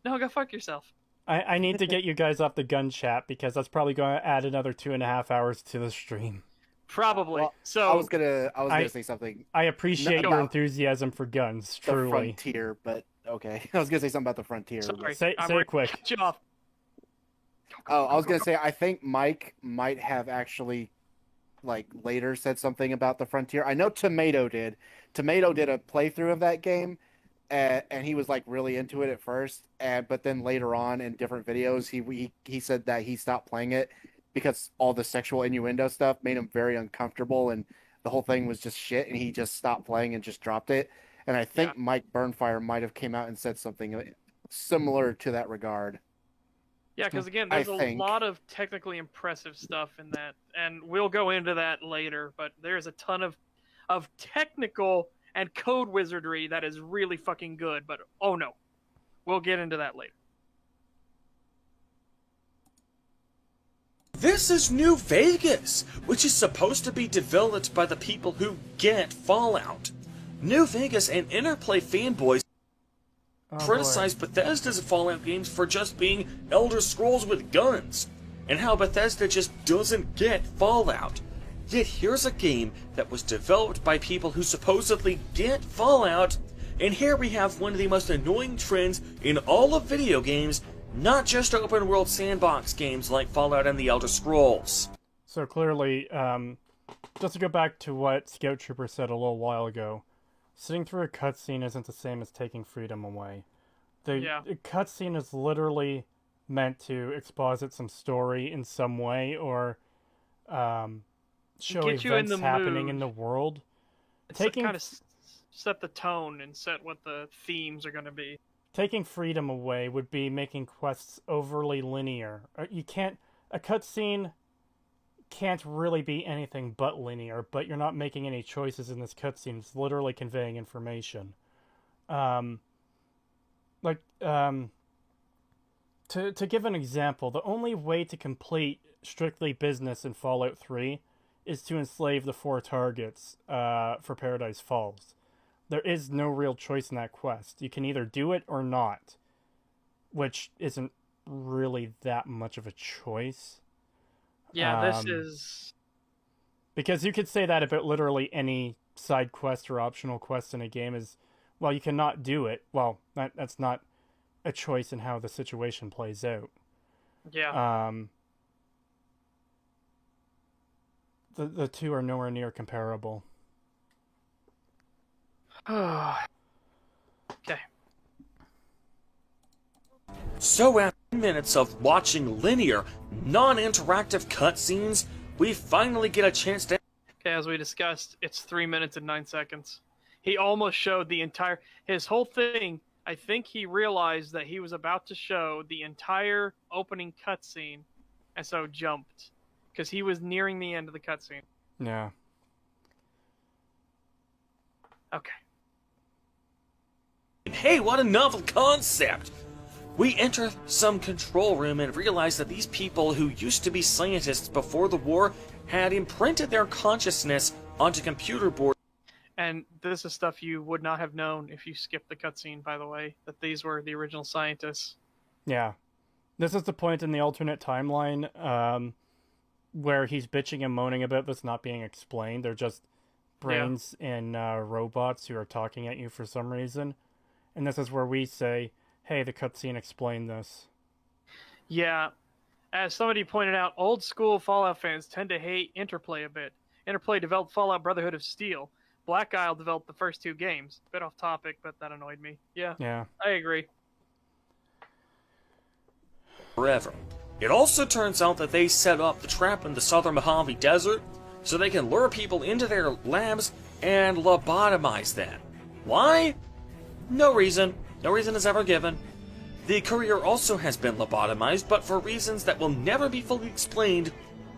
no, go fuck yourself. I need to get you guys off the gun chat, because that's probably going to add another 2.5 hours to the stream. Probably. Well, so I was gonna say something. I appreciate your enthusiation for guns, truly. The Frontier, but okay. I was gonna say something about the Frontier. Sorry, say it quick. Cut you off. Oh, I was gonna say I think Mike might have actually, like, later said something about the Frontier. I know Tomato did. Tomato did a playthrough of that game, and he was like really into it at first, but then later on in different videos, he said that he stopped playing it because all the sexual innuendo stuff made him very uncomfortable, and the whole thing was just shit, and he just stopped playing and just dropped it. And I think Mike Burnfire might have came out and said something similar to that regard. Yeah, because again, there's a lot of technically impressive stuff in that, and we'll go into that later, but there's a ton of technical and code wizardry that is really fucking good, but oh no. We'll get into that later. This is New Vegas, which is supposed to be developed by the people who get Fallout. New Vegas and Interplay fanboys criticized Bethesda's Fallout games for just being Elder Scrolls with guns, and how Bethesda just doesn't get Fallout. Yet here's a game that was developed by people who supposedly get Fallout, and here we have one of the most annoying trends in all of video games, not just open world sandbox games like Fallout and the Elder Scrolls. So clearly, just to go back to what Scout Trooper said a little while ago, sitting through a cutscene isn't the same as taking freedom away. The cutscene is literally meant to exposit some story in some way, or show events happening in the world. It's kind of set the tone and set what the themes are going to be. Taking freedom away would be making quests overly linear. A cutscene can't really be anything but linear, but you're not making any choices in this cutscene. It's literally conveying information. To give an example, the only way to complete strictly business in Fallout 3 is to enslave the 4 targets for Paradise Falls. There is no real choice in that quest. You can either do it or not, which isn't really that much of a choice. Yeah, this is... Because you could say that about literally any side quest or optional quest in a game is, well, you cannot do it. Well, that's not a choice in how the situation plays out. Yeah. The two are nowhere near comparable. Okay. So after 10 minutes of watching linear, non-interactive cutscenes, we finally get a chance to... Okay, as we discussed, it's 3 minutes and 9 seconds. He almost showed the entire... His whole thing, I think he realized that he was about to show the entire opening cutscene, and so jumped. Because he was nearing the end of the cutscene. Yeah. Okay. Hey, what a novel concept! We enter some control room and realize that these people who used to be scientists before the war had imprinted their consciousness onto computer boards. And this is stuff you would not have known if you skipped the cutscene, by the way, that these were the original scientists. Yeah. This is the point in the alternate timeline where he's bitching and moaning about this not being explained. They're just brains in robots who are talking at you for some reason. And this is where we say, hey, the cutscene explained this. Yeah. As somebody pointed out, old school Fallout fans tend to hate Interplay a bit. Interplay developed Fallout Brotherhood of Steel. Black Isle developed the first 2 games. Bit off topic, but that annoyed me. Yeah. I agree. Forever. It also turns out that they set up the trap in the southern Mojave Desert so they can lure people into their labs and lobotomize them. Why? No reason. No reason is ever given. The courier also has been lobotomized, but for reasons that will never be fully explained,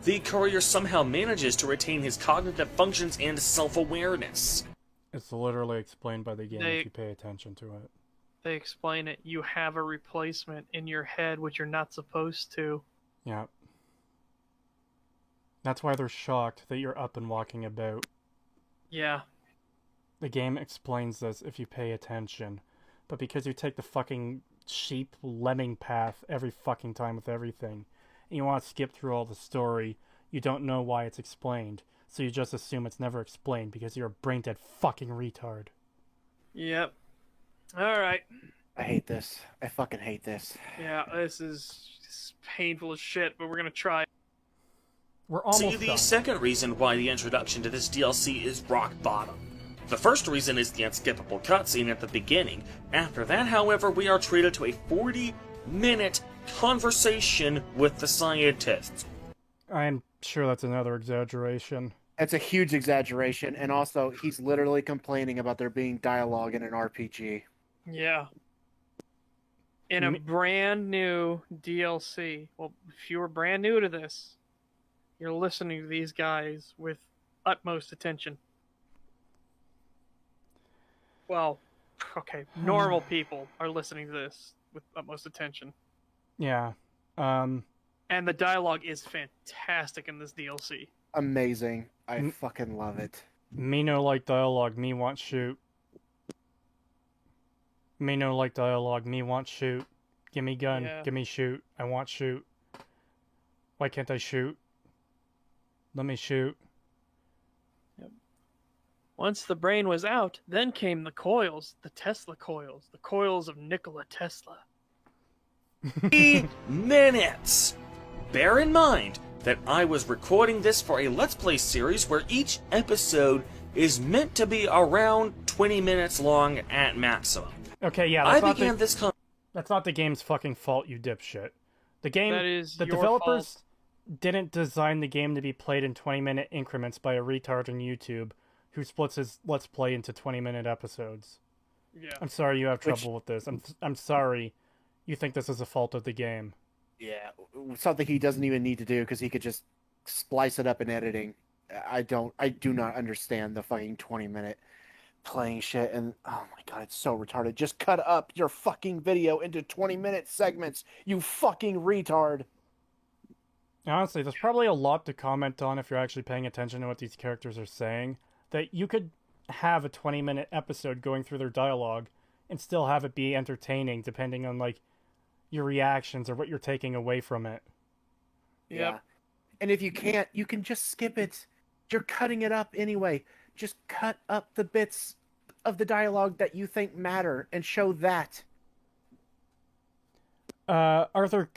the courier somehow manages to retain his cognitive functions and self-awareness. It's literally explained by the game if you pay attention to it. They explain it. You have a replacement in your head, which you're not supposed to. Yeah. That's why they're shocked that you're up and walking about. Yeah. The game explains this if you pay attention. But because you take the fucking sheep lemming path every fucking time with everything, and you want to skip through all the story, you don't know why it's explained. So you just assume it's never explained because you're a brain-dead fucking retard. Yep. Alright. I hate this. I fucking hate this. Yeah, this is painful as shit, but we're gonna try. We're almost See, the second reason why the introduction to this DLC is rock bottom. The first reason is the unskippable cutscene at the beginning. After that, however, we are treated to a 40-minute conversation with the scientists. I'm sure that's another exaggeration. It's a huge exaggeration, and also, he's literally complaining about there being dialogue in an RPG. Yeah. In a brand new DLC. Well, if you were brand new to this, you're listening to these guys with utmost attention. Well, okay, normal people are listening to this with utmost attention. Yeah. And the dialogue is fantastic in this DLC. Amazing. I fucking love it. Me no like dialogue, me want shoot. Me no like dialogue, me want shoot. Give me gun, give me shoot. I want shoot. Why can't I shoot? Let me shoot. Yep. Once the brain was out, then came the coils, the Tesla coils, the coils of Nikola Tesla. 3 minutes! Bear in mind that I was recording this for a Let's Play series where each episode is meant to be around 20 minutes long at maximum. Okay, yeah, that's not the game's fucking fault, you dipshit. The game, the developers didn't design the game to be played in 20-minute increments by a retard on YouTube who splits his Let's Play into 20-minute episodes. Yeah. I'm sorry you have trouble with this. I'm sorry you think this is a fault of the game. Yeah, something he doesn't even need to do because he could just splice it up in editing. I do not understand the fucking 20-minute playing shit, and oh my god, it's so retarded. Just cut up your fucking video into 20-minute segments, you fucking retard. Honestly, there's probably a lot to comment on if you're actually paying attention to what these characters are saying. That you could have a 20-minute episode going through their dialogue and still have it be entertaining depending on, like, your reactions or what you're taking away from it. Yep. Yeah. And if you can't, you can just skip it. You're cutting it up anyway. Just cut up the bits of the dialogue that you think matter and show that. Arthur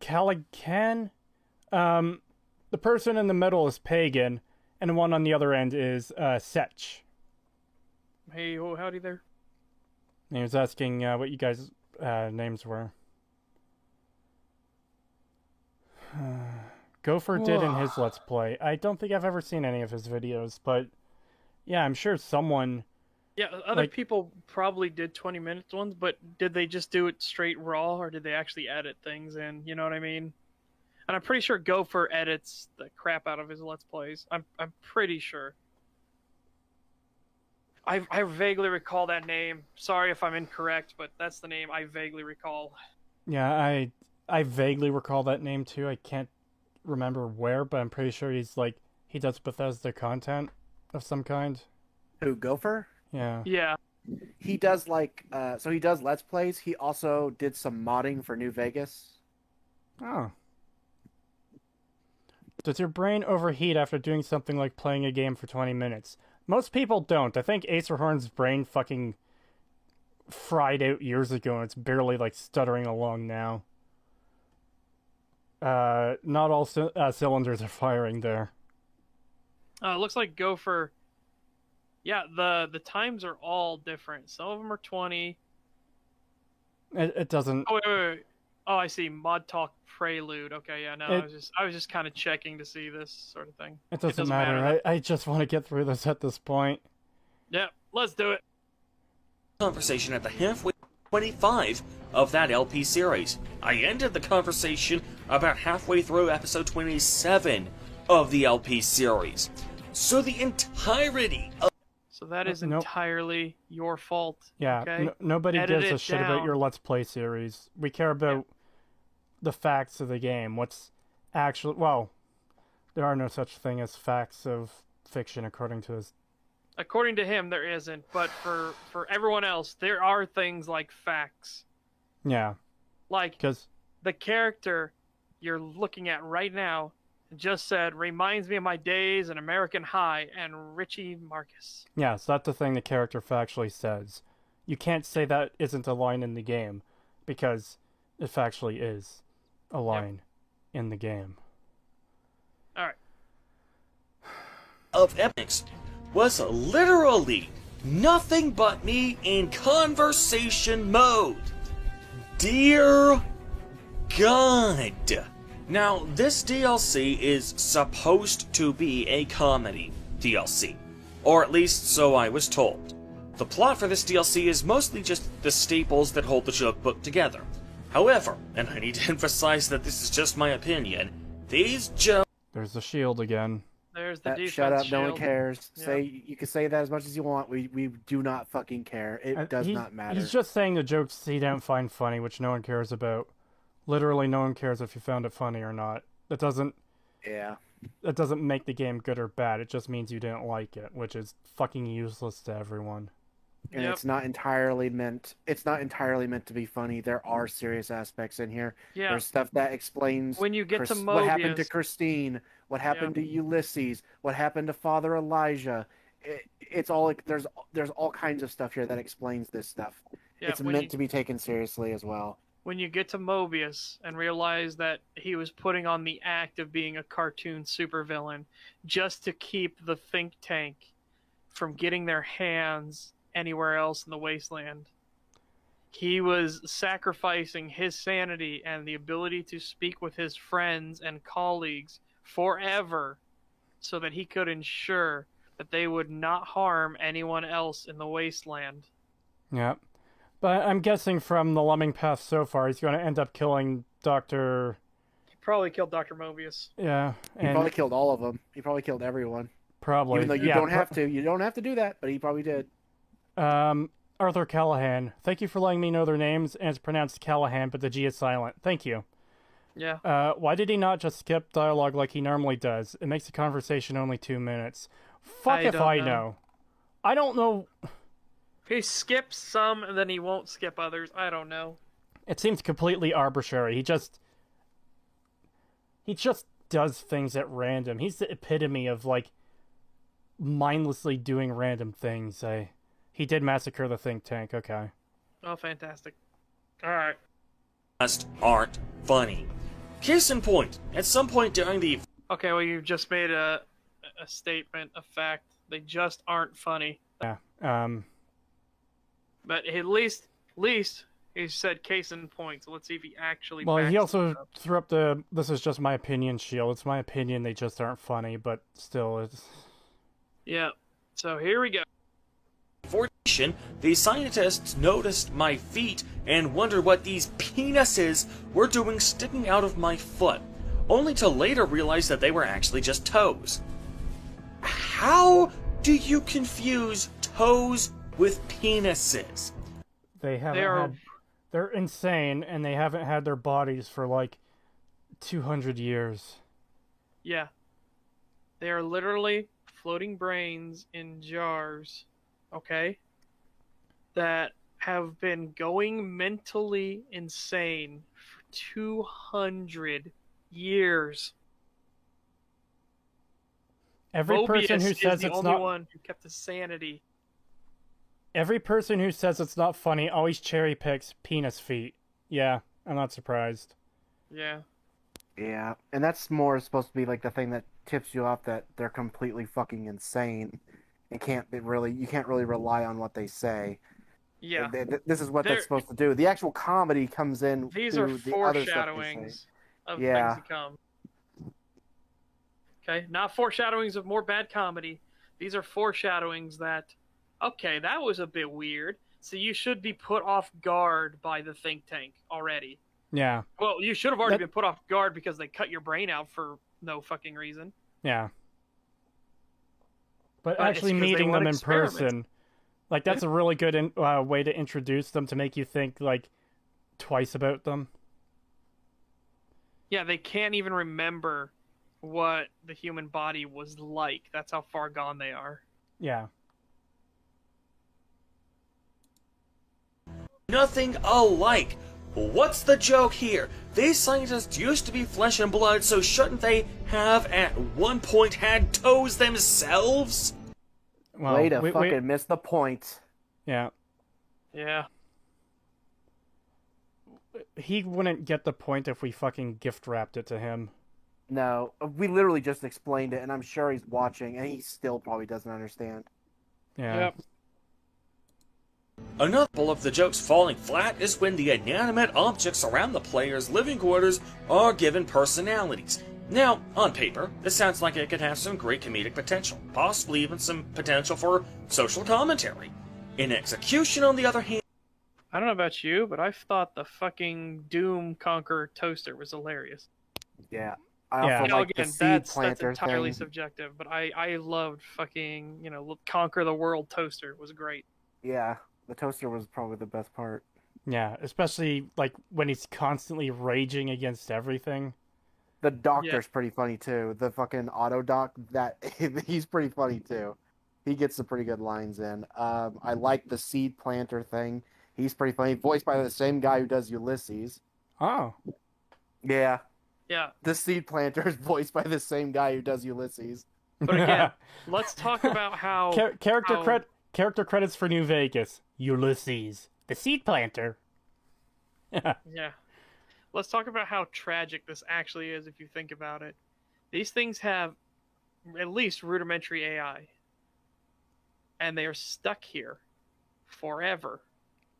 Callaghan, the person in the middle is Pagan, and the one on the other end is Setch. Hey, howdy there. He was asking what you guys' names were. Gopher did in his Let's Play. I don't think I've ever seen any of his videos, but yeah, I'm sure someone... Yeah, other people probably did 20-minute ones, but did they just do it straight raw, or did they actually edit things in? You know what I mean? And I'm pretty sure Gopher edits the crap out of his Let's Plays. I'm pretty sure. I vaguely recall that name. Sorry if I'm incorrect, but that's the name I vaguely recall. Yeah, I vaguely recall that name too. I can't remember where, but I'm pretty sure he does Bethesda content of some kind. Who, Gopher? Yeah. Yeah. He does so he does Let's Plays. He also did some modding for New Vegas. Oh. Does your brain overheat after doing something like playing a game for 20 minutes? Most people don't. I think Acerhorn's brain fucking fried out years ago and it's barely stuttering along now. Not all cylinders are firing there. It looks like Gopher... Yeah, the times are all different. Some of them are 20. It doesn't... Oh, wait. Oh, I see. Mod Talk Prelude. Okay, yeah, no, I was just kind of checking to see this sort of thing. It doesn't matter. I just want to get through this at this point. Yep, let's do it. Conversation at the halfway 25 of that LP series. I ended the conversation about halfway through episode 27 of the LP series. So the entirety of... So that is entirely your fault. Yeah, okay? Nobody gives a shit about your Let's Play series. We care about the facts of the game. What's actually... Well, there are no such thing as facts of fiction according to his... According to him, there isn't. But for everyone else, there are things like facts. Yeah. Like, the character you're looking at right now just said, reminds me of my days in American High and Richie Marcus. Yeah, so that's the thing the character factually says. You can't say that isn't a line in the game, because it factually is a line in the game. Alright. Of epics was literally nothing but me in conversation mode. Dear God. Now, this DLC is supposed to be a comedy DLC, or at least so I was told. The plot for this DLC is mostly just the staples that hold the joke book together. However, and I need to emphasize that this is just my opinion, these jokes... There's the shield again. There's the defense Shut up, shield. no one cares. Yep. You can say that as much as you want. We do not fucking care. It does not matter. He's just saying the jokes he didn't find funny, which no one cares about. Literally, no one cares if you found it funny or not. That doesn't... Yeah. That doesn't make the game good or bad. It just means you didn't like it, which is fucking useless to everyone. And it's not entirely meant... It's not entirely meant to be funny. There are serious aspects in here. Yeah. There's stuff that explains... When you get to Mobius... What happened to Christine, what happened to Ulysses, what happened to Father Elijah. It's all like... There's all kinds of stuff here that explains this stuff. Yeah, it's meant to be taken seriously as well. When you get to Mobius and realize that he was putting on the act of being a cartoon supervillain just to keep the think tank from getting their hands anywhere else in the wasteland. He was sacrificing his sanity and the ability to speak with his friends and colleagues forever so that he could ensure that they would not harm anyone else in the wasteland. Yep. But I'm guessing from the lemming path so far, he's going to end up killing Dr... He probably killed Dr. Mobius. Yeah. He probably killed all of them. He probably killed everyone. Probably. Even though you don't have to. You don't have to do that, but he probably did. Arthur Callahan. Thank you for letting me know their names, and it's pronounced Callahan, but the G is silent. Thank you. Yeah. Why did he not just skip dialogue like he normally does? It makes the conversation only 2 minutes. Fuck if I know. I don't know... He skips some, and then he won't skip others. I don't know. It seems completely arbitrary. He just does things at random. He's the epitome of, like, mindlessly doing random things. He did massacre the think tank, okay. Oh, fantastic. Alright. Just aren't funny. Case in point, at some point during the... Okay, well, you've just made a statement, a fact. They just aren't funny. Yeah, But at least he said case in point, so let's see if he actually... Well, he also threw up the, this is just my opinion shield. It's my opinion, they just aren't funny, but still it's... Yeah, so here we go. Fortune, the scientists noticed my feet and wondered what these penises were doing sticking out of my foot, only to later realize that they were actually just toes. How do you confuse toes with penises? They're insane, and they haven't had their bodies for like 200 years. Yeah. They are literally floating brains in jars, okay? That have been going mentally insane for 200 years. Every person who says it's not... Mobius is the only one who kept his sanity. Every person who says it's not funny always cherry picks penis feet. Yeah, I'm not surprised. Yeah. Yeah, and that's more supposed to be like the thing that tips you off that they're completely fucking insane. You can't really rely on what they say. Yeah. This is what that's supposed to do. The actual comedy comes in. These through are the other stuff they foreshadowings say. of things to come. Okay, not foreshadowings of more bad comedy. These are foreshadowings that, okay, that was a bit weird. So you should be put off guard by the think tank already. Yeah. Well, you should have already been put off guard because they cut your brain out for no fucking reason. Yeah. But actually meeting them in person, like, that's a really good way to introduce them, to make you think, like, twice about them. Yeah, they can't even remember what the human body was like. That's how far gone they are. Yeah. Nothing alike. What's the joke here? These scientists used to be flesh and blood, so shouldn't they have at one point had toes themselves? Well, way to fucking miss the point. Yeah. Yeah. He wouldn't get the point if we fucking gift wrapped it to him. No, we literally just explained it, and I'm sure he's watching, and he still probably doesn't understand. Yeah. Yep. Another of the jokes falling flat is when the inanimate objects around the player's living quarters are given personalities. Now, on paper, this sounds like it could have some great comedic potential, possibly even some potential for social commentary. In execution, on the other hand... I don't know about you, but I thought the fucking Doom Conquer toaster was hilarious. Yeah. I also like the seed planter that's entirely thing. subjective, but I loved fucking, Conquer the World toaster. It was great. Yeah, the toaster was probably the best part. Yeah, especially, like, when he's constantly raging against everything. The doctor's pretty funny, too. The fucking auto doc, he's pretty funny, too. He gets some pretty good lines in. I like the seed planter thing. He's pretty funny. Voiced by the same guy who does Ulysses. Oh. Yeah. Yeah. The seed planter is voiced by the same guy who does Ulysses. But again, let's talk about how... Character credits for New Vegas. Ulysses. The seed planter. Yeah. Let's talk about how tragic this actually is if you think about it. These things have at least rudimentary AI. And they are stuck here forever.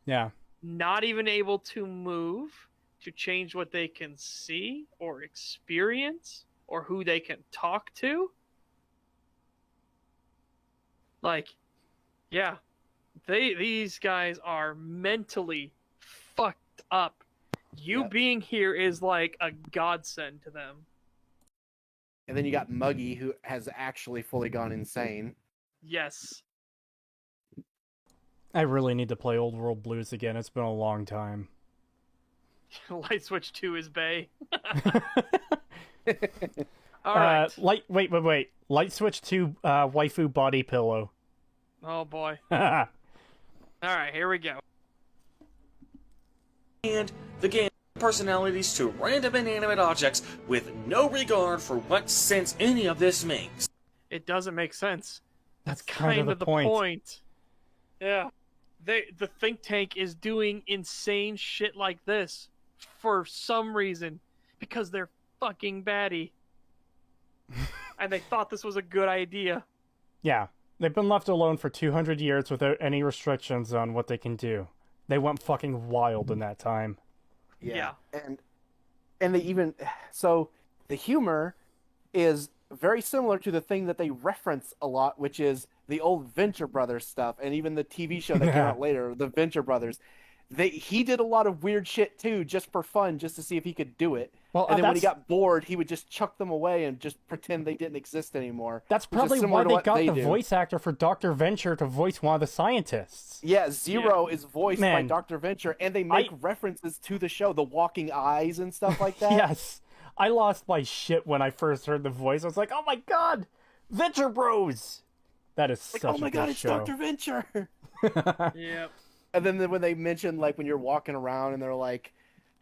Yeah. Not even able to move, to change what they can see or experience or who they can talk to. Like, yeah, these guys are mentally fucked up. You being here is like a godsend to them. And then you got Muggy, who has actually fully gone insane. Yes. I really need to play Old World Blues again. It's been a long time. Light Switch 2 is Bay. All right. Wait. Light Switch 2 waifu body pillow. Oh boy. All right, here we go. And the game personalities to random inanimate objects with no regard for what sense any of this makes. It doesn't make sense. That's kind of the point. Yeah. The think tank is doing insane shit like this for some reason because they're fucking batty. And they thought this was a good idea. Yeah. They've been left alone for 200 years without any restrictions on what they can do. They went fucking wild in that time. Yeah. And they even... So, the humor is very similar to the thing that they reference a lot, which is the old Venture Brothers stuff, and even the TV show that came out later, the Venture Brothers. He did a lot of weird shit too, just for fun, just to see if he could do it. Well, and then when he got bored, he would just chuck them away and just pretend they didn't exist anymore. That's probably why they got the voice actor for Dr. Venture to voice one of the scientists. Yeah, Zero is voiced by Dr. Venture, and they make references to the show, the walking eyes and stuff like that. Yes. I lost my shit when I first heard the voice. I was like, oh my god, Venture Bros! That is such a good show. Oh my god, it's Dr. Venture! Yep. And then when they mention, like, when you're walking around and they're like,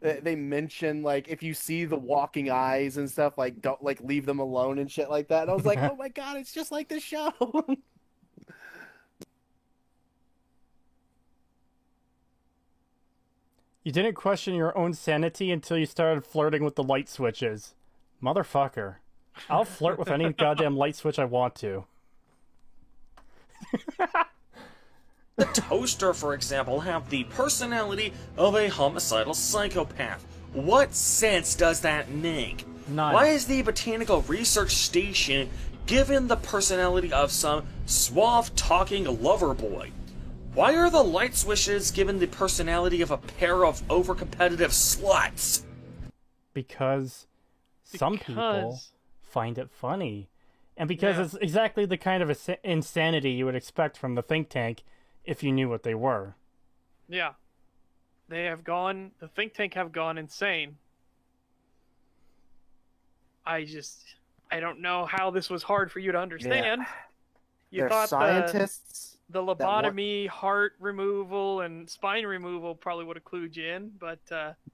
they mention, like, if you see the walking eyes and stuff, like, don't, like, leave them alone and shit like that. And I was like, oh my god, it's just like the show. You didn't question your own sanity until you started flirting with the light switches. Motherfucker. I'll flirt with any goddamn light switch I want to. The toaster, for example, have the personality of a homicidal psychopath. What sense does that make? None. Why is the Botanical Research Station given the personality of some suave-talking lover boy? Why are the light switches given the personality of a pair of overcompetitive sluts? Because some people find it funny. And because it's exactly the kind of insanity you would expect from the think tank if you knew what they were. Yeah. The think tank have gone insane. I don't know how this was hard for you to understand. Yeah. You thought scientists the lobotomy, heart removal, and spine removal probably would have clued you in, but...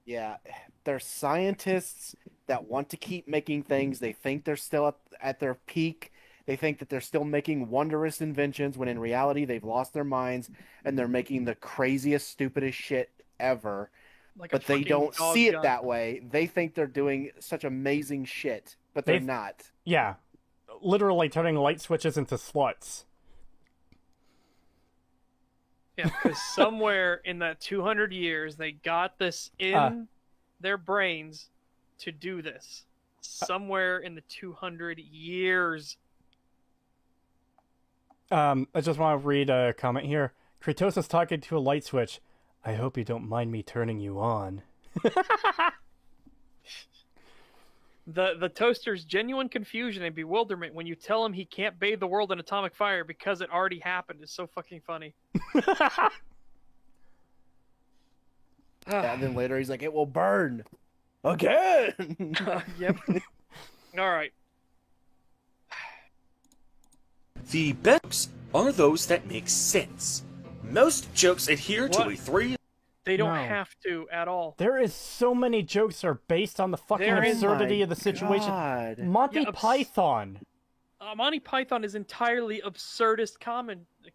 Yeah, they're scientists that want to keep making things. They think they're still at their peak. They think that they're still making wondrous inventions when in reality they've lost their minds and they're making the craziest, stupidest shit ever. But they don't see it that way. They think they're doing such amazing shit, but they're not. Yeah, literally turning light switches into sluts. Yeah, because somewhere in that 200 years, they got this in their brains to do this. Somewhere in the 200 years. I just want to read a comment here. Kratos is talking to a light switch. I hope you don't mind me turning you on. The toaster's genuine confusion and bewilderment when you tell him he can't bathe the world in atomic fire because it already happened is so fucking funny. And then later he's like, it will burn again. Yep. All right. The best are those that make sense. Most jokes adhere to a three... They don't have to at all. There is so many jokes that are based on the fucking absurdity of the situation. God. Monty Python. Monty Python is entirely absurdist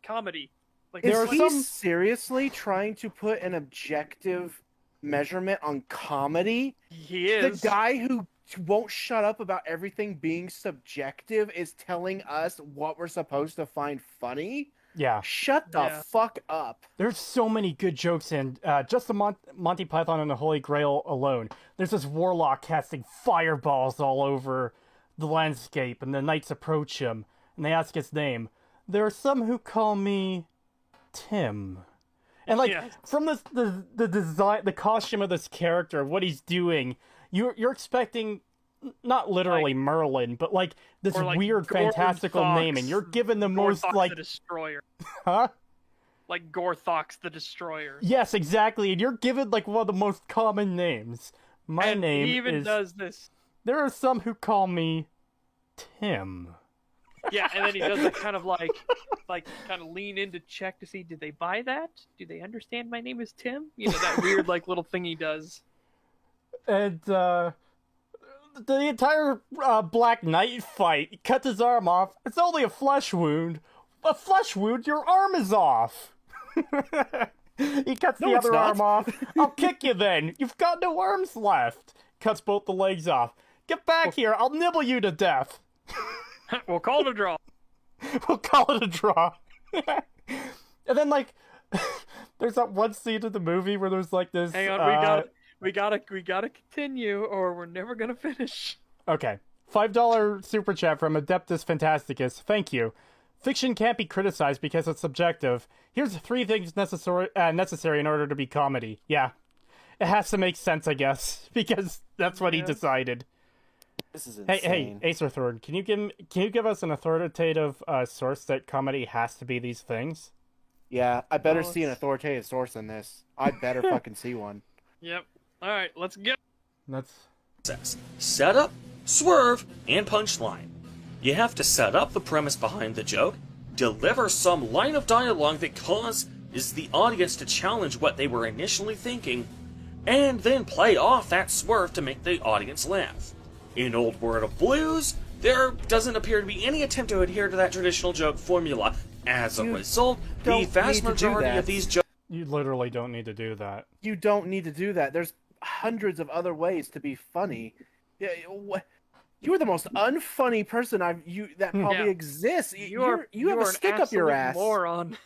comedy. Like, is he seriously trying to put an objective measurement on comedy? He is. The guy who won't shut up about everything being subjective is telling us what we're supposed to find funny? Yeah. Shut the fuck up. There's so many good jokes in just the Monty Python and the Holy Grail alone. There's this warlock casting fireballs all over the landscape, and the knights approach him, and they ask his name. There are some who call me Tim. And from the design, the costume of this character, what he's doing, you're expecting not literally Merlin, but this weird fantastical name, and you're given the most the Destroyer. Huh? Like Gorthox the Destroyer. Yes, exactly, and you're given one of the most common names. My name he even is... does this. There are some who call me Tim. Yeah, and then he does it kind of kind of lean in to check to see, did they buy that? Do they understand my name is Tim? You know, that weird little thing he does. And the entire Black Knight fight, he cuts his arm off. It's only a flesh wound. A flesh wound? Your arm is off. He cuts the other arm off. I'll kick you then. You've got no arms left. Cuts both the legs off. Get back here. I'll nibble you to death. We'll call it a draw. We'll call it a draw. And then there's that one scene in the movie where there's this. Hang on, we gotta continue, or we're never gonna finish. Okay, $5 super chat from Adeptus Fantasticus. Thank you. Fiction can't be criticized because it's subjective. Here's 3 things necessary in order to be comedy. Yeah, it has to make sense, I guess, because that's what he decided. This is insane. Hey, Acer Thorn, can you give us an authoritative source that comedy has to be these things? Yeah, I better see an authoritative source in this. I better fucking see one. Yep. All right, let's go. Set up, swerve, and punchline. You have to set up the premise behind the joke, deliver some line of dialogue that causes the audience to challenge what they were initially thinking, and then play off that swerve to make the audience laugh. In Old World of Blues, there doesn't appear to be any attempt to adhere to that traditional joke formula. As a result, the vast majority of these jokes... You literally don't need to do that. You don't need to do that. There's hundreds of other ways to be funny. You're the most unfunny person that probably exists. You have a stick up your ass. Moron.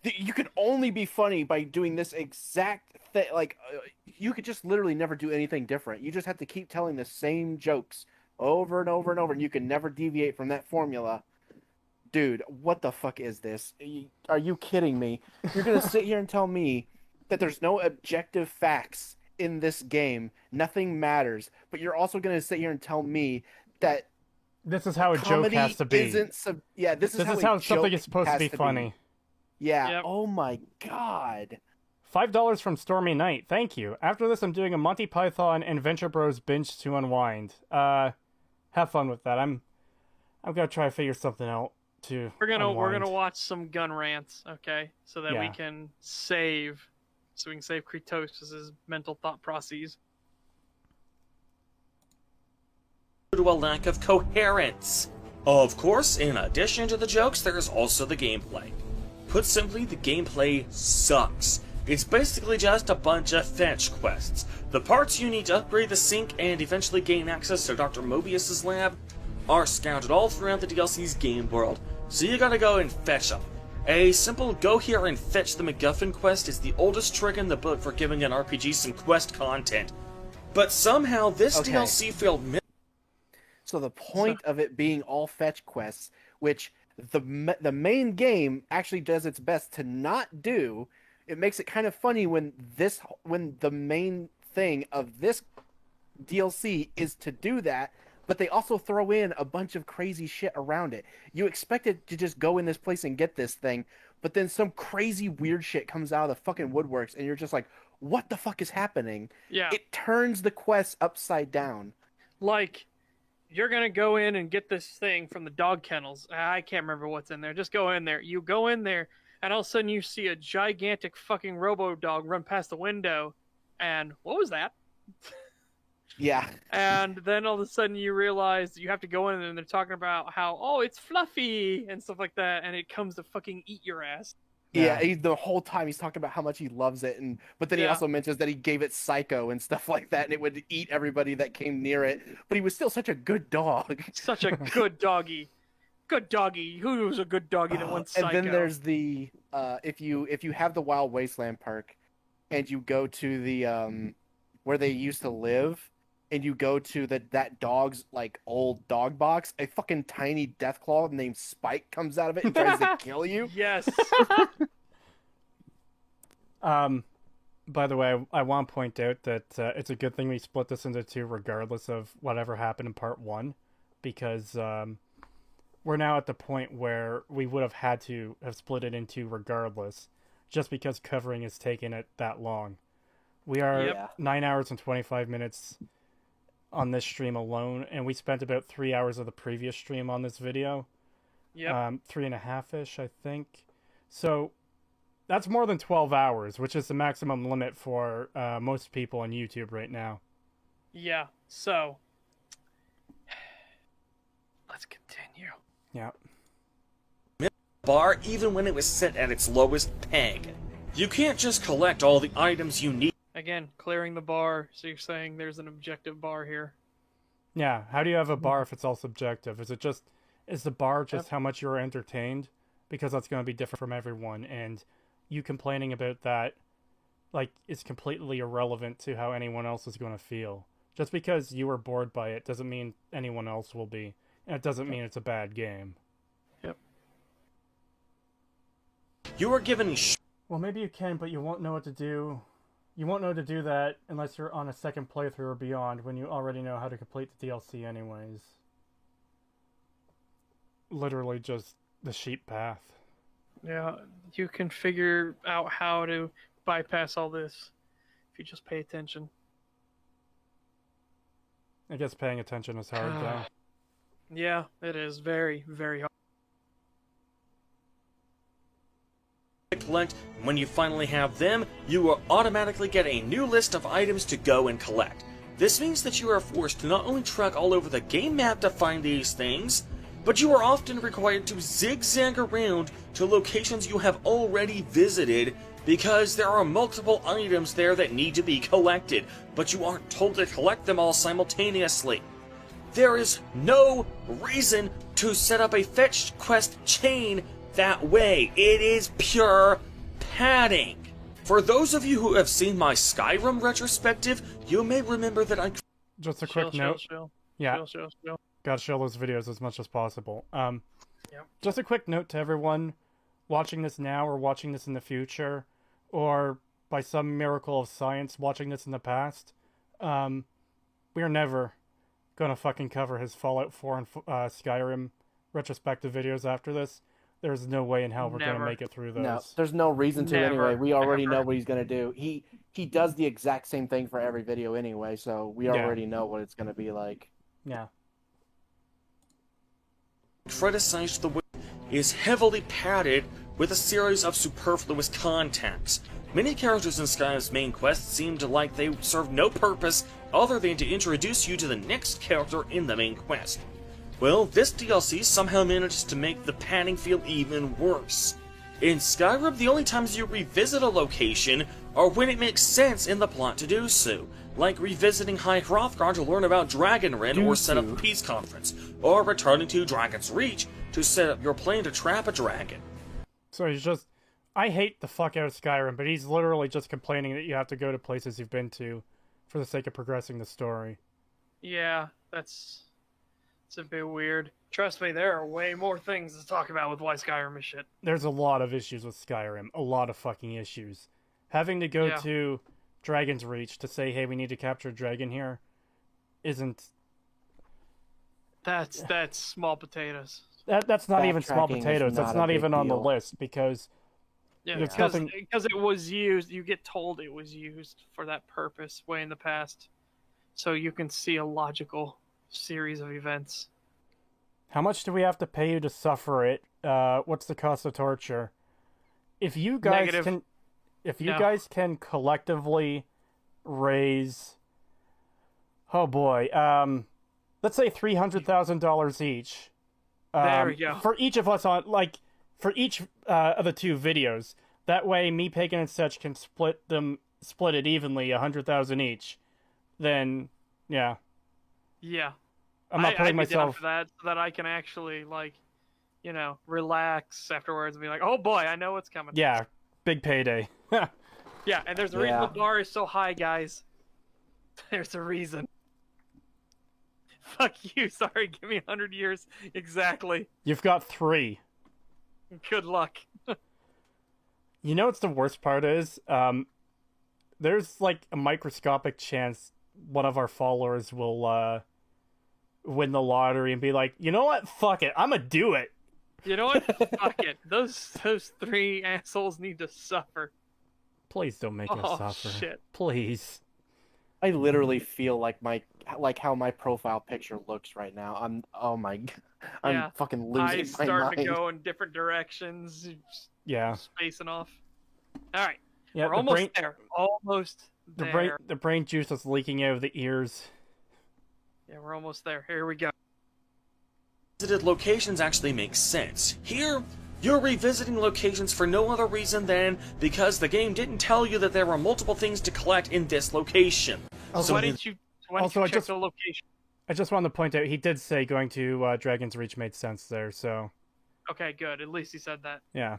You can only be funny by doing this exact thing. Like, you could just literally never do anything different. You just have to keep telling the same jokes over and over and over, and you can never deviate from that formula. Dude, what the fuck is this? Are you kidding me? You're gonna sit here and tell me that there's no objective facts in this game, nothing matters, but you're also gonna sit here and tell me that this is how a joke has to be. This is how something is supposed to be funny. Yeah. Yep. Oh my god. $5 from Stormy Knight. Thank you. After this, I'm doing a Monty Python and Venture Bros binge to unwind. Have fun with that. I'm gonna try to figure something out to. We're gonna watch some gun rants, okay, so that we can save Kratos' mental thought processes. Due to a lack of coherence. Of course, in addition to the jokes, there's also the gameplay. Put simply, the gameplay sucks. It's basically just a bunch of fetch quests. The parts you need to upgrade the sink and eventually gain access to Dr. Mobius's lab are scattered all throughout the DLC's game world, so you gotta go and fetch them. A simple go here and fetch the MacGuffin quest is the oldest trick in the book for giving an RPG some quest content. But somehow this DLC failed. So the point of it being all fetch quests, which the main game actually does its best to not do, it makes it kind of funny when the main thing of this DLC is to do that, but they also throw in a bunch of crazy shit around it. You expect it to just go in this place and get this thing, but then some crazy weird shit comes out of the fucking woodworks, and you're just like, what the fuck is happening? Yeah. It turns the quest upside down. Like, you're going to go in and get this thing from the dog kennels. I can't remember what's in there. Just go in there. You go in there, and all of a sudden you see a gigantic fucking robo-dog run past the window, and what was that? Yeah. And then all of a sudden you realize you have to go in and they're talking about how, oh, it's fluffy and stuff like that, and it comes to fucking eat your ass. Yeah, the whole time he's talking about how much he loves it, but then he also mentions that he gave it psycho and stuff like that, and it would eat everybody that came near it. But he was still such a good dog. Such a good doggy. Good doggy. Who was a good doggy that went psycho? And then there's the if you have the Wild Wasteland Park, and you go to the where they used to live, and you go to that dog's like old dog box, a fucking tiny Deathclaw named Spike comes out of it and tries to kill you. Yes. By the way, I want to point out that it's a good thing we split this into two, regardless of whatever happened in part one, because we're now at the point where we would have had to have split it into regardless, just because covering has taken it that long. We are 9 hours and 25 minutes on this stream alone, and we spent about 3 hours of the previous stream on this video. Yep. 3.5-ish, I think. So that's more than 12 hours, which is the maximum limit for most people on YouTube right now. Yeah, so let's continue. Yeah. Bar even when it was set at its lowest peg. You can't just collect all the items you need. Again, clearing the bar, so you're saying there's an objective bar here. Yeah, how do you have a bar if it's all subjective? Is the bar just how much you're entertained? Because that's going to be different from everyone, and you complaining about that, like, is completely irrelevant to how anyone else is going to feel. Just because you were bored by it doesn't mean anyone else will be, and it doesn't mean it's a bad game. Yep. You are given well, maybe you can, but you won't know what to do. You won't know to do that unless you're on a second playthrough or beyond, when you already know how to complete the DLC anyways. Literally just the sheep path. Yeah, you can figure out how to bypass all this if you just pay attention. I guess paying attention is hard, though. Yeah, it is very, very hard. Collect. When you finally have them, you will automatically get a new list of items to go and collect. This means that you are forced to not only trek all over the game map to find these things, but you are often required to zigzag around to locations you have already visited, because there are multiple items there that need to be collected, but you aren't told to collect them all simultaneously. There is no reason to set up a fetch quest chain that way. It is pure padding. For those of you who have seen my Skyrim retrospective, you may remember that I... Just a quick note. Yeah. Gotta show those videos as much as possible. Just a quick note to everyone watching this now or watching this in the future, or by some miracle of science watching this in the past. We are never gonna fucking cover his Fallout 4 and Skyrim retrospective videos after this. There's no way in hell we're gonna make it through those. No, there's no reason to anyway. We already know what he's gonna do. He does the exact same thing for every video anyway, so we already know what it's gonna be like. Yeah. Criticized the way is heavily padded with a series of superfluous contents. Many characters in Skyrim's main quest seemed like they served no purpose other than to introduce you to the next character in the main quest. Well, this DLC somehow manages to make the padding feel even worse. In Skyrim, the only times you revisit a location are when it makes sense in the plot to do so, like revisiting High Hrothgar to learn about Dragonrend or set up the peace conference, or returning to Dragon's Reach to set up your plan to trap a dragon. So he's just... I hate the fuck out of Skyrim, but he's literally just complaining that you have to go to places you've been to for the sake of progressing the story. Yeah, it's a bit weird. Trust me, there are way more things to talk about with why Skyrim is shit. There's a lot of issues with Skyrim. A lot of fucking issues. Having to go to Dragon's Reach to say, hey, we need to capture a dragon here, isn't... That's small potatoes. That's not even small potatoes. That's not even on the list, because... Yeah, because it was used, you get told it was used for that purpose way in the past. So you can see a logical series of events. How much do we have to pay you to suffer it? What's the cost of torture? If you guys guys can collectively raise, oh boy, let's say $300,000 each. There we go. For each of us for each of the two videos. That way, me, Pagan, and Such can split it evenly, 100,000 each. Then, yeah. Yeah. I'm not putting myself for that, so that I can actually relax afterwards and be like, oh boy, I know what's coming. Yeah, big payday. Yeah, and there's a reason the bar is so high, guys. There's a reason. Fuck you. Sorry, give me 100 years exactly. You've got 3. Good luck. You know what's the worst part is? There's like a microscopic chance one of our followers will win the lottery and be like, you know what? Fuck it. I'm gonna do it. You know what? Fuck it. Those 3 assholes need to suffer. Please don't make us suffer. Shit. Please. I literally feel like how my profile picture looks right now. I'm fucking losing my mind. Eyes starting to go in different directions. Yeah. Spacing off. All right. Yeah, we're almost there. Almost there. The brain juice is leaking out of the ears. Yeah, we're almost there. Here we go. Visited locations actually make sense. Here, you're revisiting locations for no other reason than because the game didn't tell you that there were multiple things to collect in this location. Also, why didn't you check the location? I just wanted to point out, he did say going to Dragon's Reach made sense there, so... Okay, good. At least he said that. Yeah.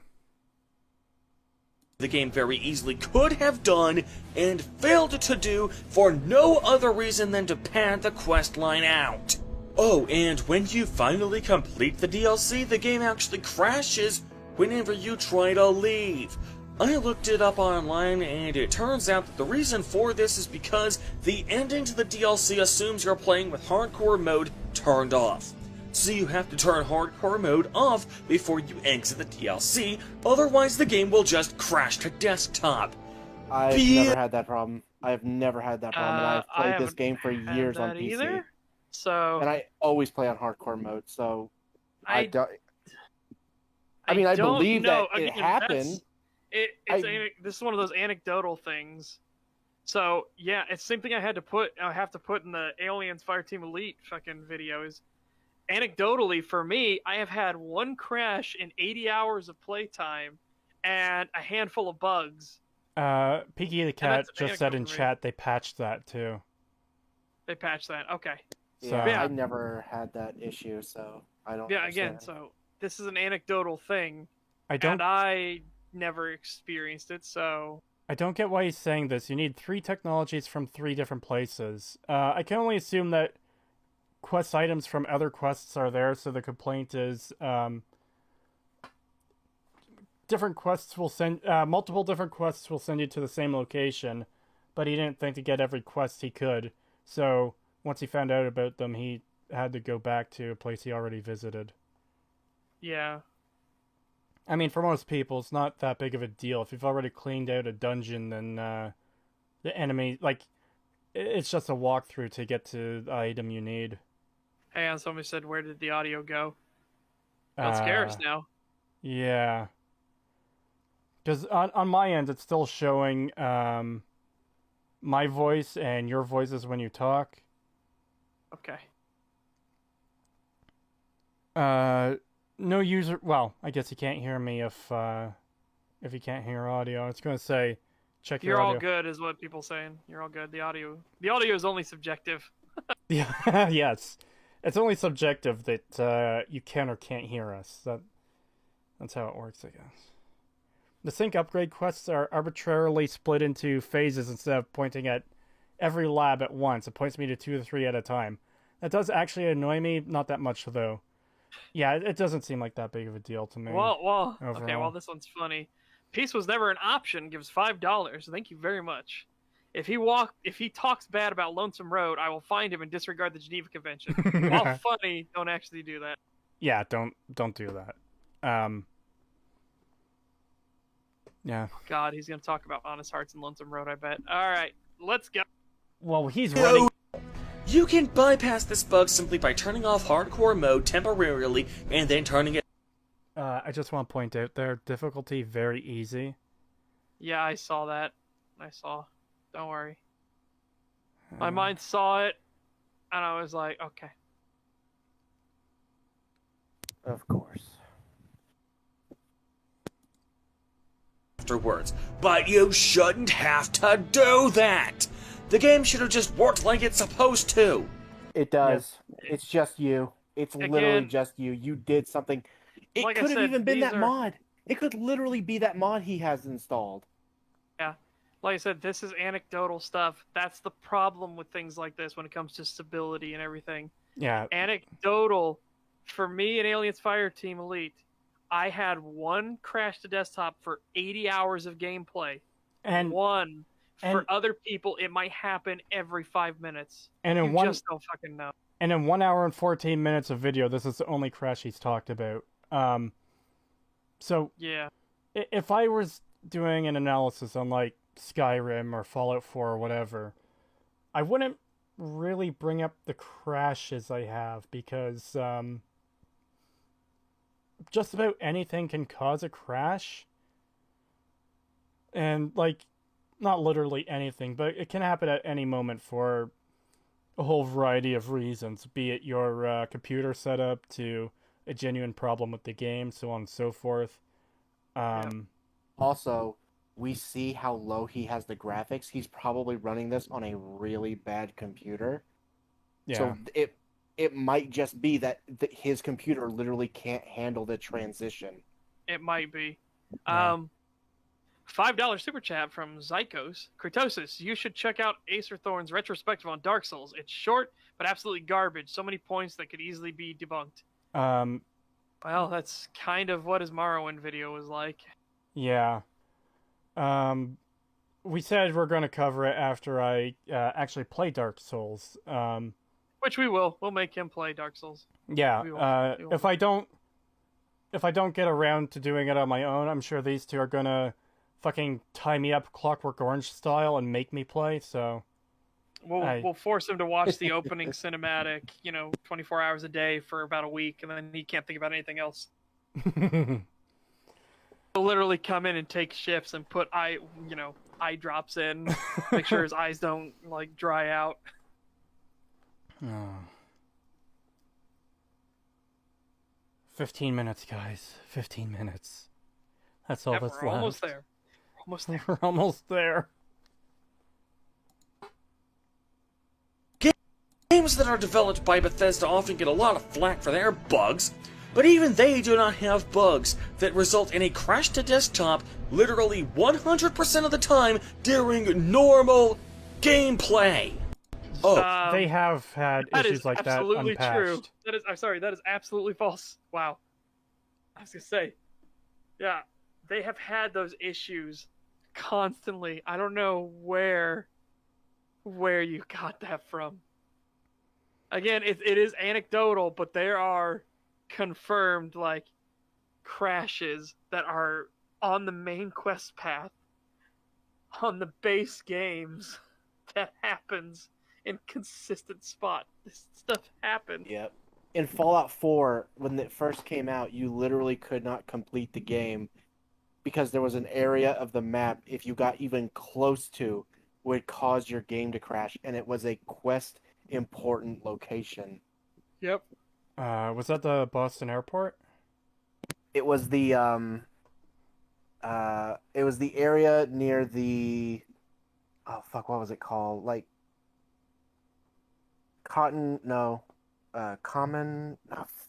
The game very easily could have done and failed to do for no other reason than to pad the quest line out. Oh, and when you finally complete the DLC, the game actually crashes whenever you try to leave. I looked it up online, and it turns out that the reason for this is because the ending to the DLC assumes you're playing with hardcore mode turned off. So you have to turn hardcore mode off before you exit the DLC, otherwise the game will just crash to desktop. I've never had that problem. I've never had that problem, and I've played this game for years on PC. Either. So... And I always play on hardcore mode, so I don't... I believe know. that it happened. This is one of those anecdotal things. So yeah, it's the same thing I have to put in the Aliens Fireteam Elite fucking videos. Anecdotally, for me, I have had one crash in 80 hours of playtime and a handful of bugs. Peaky the Cat just said in chat they patched that too. They patched that. Okay. Yeah, I never had that issue, so I don't. Yeah, again, so this is an anecdotal thing. And I never experienced it, so... I don't get why he's saying this. You need 3 technologies from 3 different places. I can only assume that quest items from other quests are there, so the complaint is different quests will send multiple different quests will send you to the same location, but he didn't think to get every quest he could. So once he found out about them, he had to go back to a place he already visited. Yeah. I mean, for most people, it's not that big of a deal. If you've already cleaned out a dungeon, then the enemy, like, it's just a walkthrough to get to the item you need. Hey, and somebody said, where did the audio go? Don't scare us now. Yeah. Because on my end, it's still showing my voice and your voices when you talk. Okay. No user. Well, I guess you can't hear me if you can't hear audio. It's going to say, check your audio. You're all good, is what people saying. You're all good. The audio is only subjective. Yeah. Yes, it's only subjective that you can or can't hear us. That's how it works, I guess. The sync upgrade quests are arbitrarily split into phases instead of pointing at every lab at once. It points me to 2 or 3 at a time. That does actually annoy me, not that much though. Yeah, it doesn't seem like that big of a deal to me. Well, overall. Okay, well, this one's funny. Peace was never an option, gives $5. Thank you very much. If he talks bad about Lonesome Road, I will find him and disregard the Geneva Convention. While funny, don't actually do that. Yeah, don't do that. Yeah. God, he's gonna talk about Honest Hearts and Lonesome Road, I bet. Alright, let's go. Well, he's running... You can bypass this bug simply by turning off hardcore mode temporarily and then turning it... I just want to point out there, difficulty very easy. Yeah, I saw that. Don't worry. My mind saw it, and I was like, okay. Of course. Afterwards. But you shouldn't have to do that! The game should have just worked like it's supposed to! It does. Yeah. It's just you. It's literally just you. You did something. It like could have even been that mod. It could literally be that mod he has installed. Yeah. Like I said, this is anecdotal stuff. That's the problem with things like this when it comes to stability and everything. Yeah. Anecdotal. For me and Aliens Fireteam Elite, I had one crash to desktop for 80 hours of gameplay. And one. For other people, it might happen every 5 minutes. And you just don't fucking know. And in 1 hour and 14 minutes of video, this is the only crash he's talked about. So yeah, if I was doing an analysis on like Skyrim or Fallout 4 or whatever, I wouldn't really bring up the crashes I have because just about anything can cause a crash. And like, not literally anything, but it can happen at any moment for a whole variety of reasons, be it your computer setup to a genuine problem with the game, so on and so forth. Also, we see how low he has the graphics. He's probably running this on a really bad computer. Yeah. So it might just be that his computer literally can't handle the transition. It might be. Yeah. $5 super chat from Zykos. Kratosis, you should check out Acer Thorne's retrospective on Dark Souls. It's short, but absolutely garbage. So many points that could easily be debunked. Well, that's kind of what his Morrowind video was like. Yeah. We said we're going to cover it after I actually play Dark Souls. Which we will. We'll make him play Dark Souls. Yeah. We will. If I don't get around to doing it on my own, I'm sure these two are going to fucking tie me up Clockwork Orange style and make me play, so... We'll force him to watch the opening cinematic, 24 hours a day for about a week, and then he can't think about anything else. He'll literally come in and take shifts and put eye drops in, make sure his eyes don't, dry out. Oh. 15 minutes, guys. 15 minutes. That's all that's left. We're almost there. We're almost there. Games that are developed by Bethesda often get a lot of flack for their bugs. but even they do not have bugs that result in a crash to desktop literally 100% of the time during normal gameplay. Oh, they have had issues like that absolutely unpatched. True. That is, I'm sorry, that is absolutely false. Wow. I was gonna say, yeah, they have had those issues constantly. I don't know where you got that from. Again, it is anecdotal, but there are confirmed like crashes that are on the main quest path on the base games that happens in consistent spot. This stuff happens. Yep. In Fallout 4, when it first came out, you literally could not complete the game because there was an area of the map, if you got even close to, would cause your game to crash, and it was a quest important location. Yep. Was that the Boston airport? It was the area near the, oh fuck, what was it called? Like Common, oh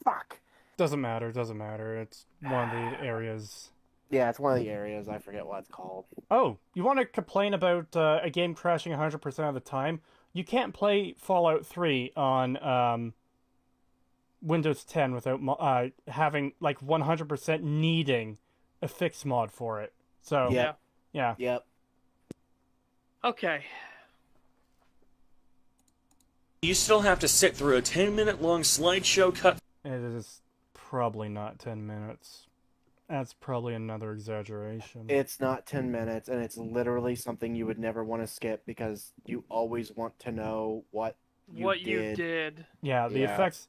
fuck. Doesn't matter, It's one of the areas. Yeah, it's one of the areas. I forget what it's called. Oh, you want to complain about a game crashing 100% of the time? You can't play Fallout 3 on Windows 10 without having like 100% needing a fix mod for it. So yeah. Yep. Okay. You still have to sit through a 10-minute long slideshow cut. It is probably not 10 minutes. That's probably another exaggeration. It's not 10 minutes, and it's literally something you would never want to skip because you always want to know what you did. Yeah, the effects.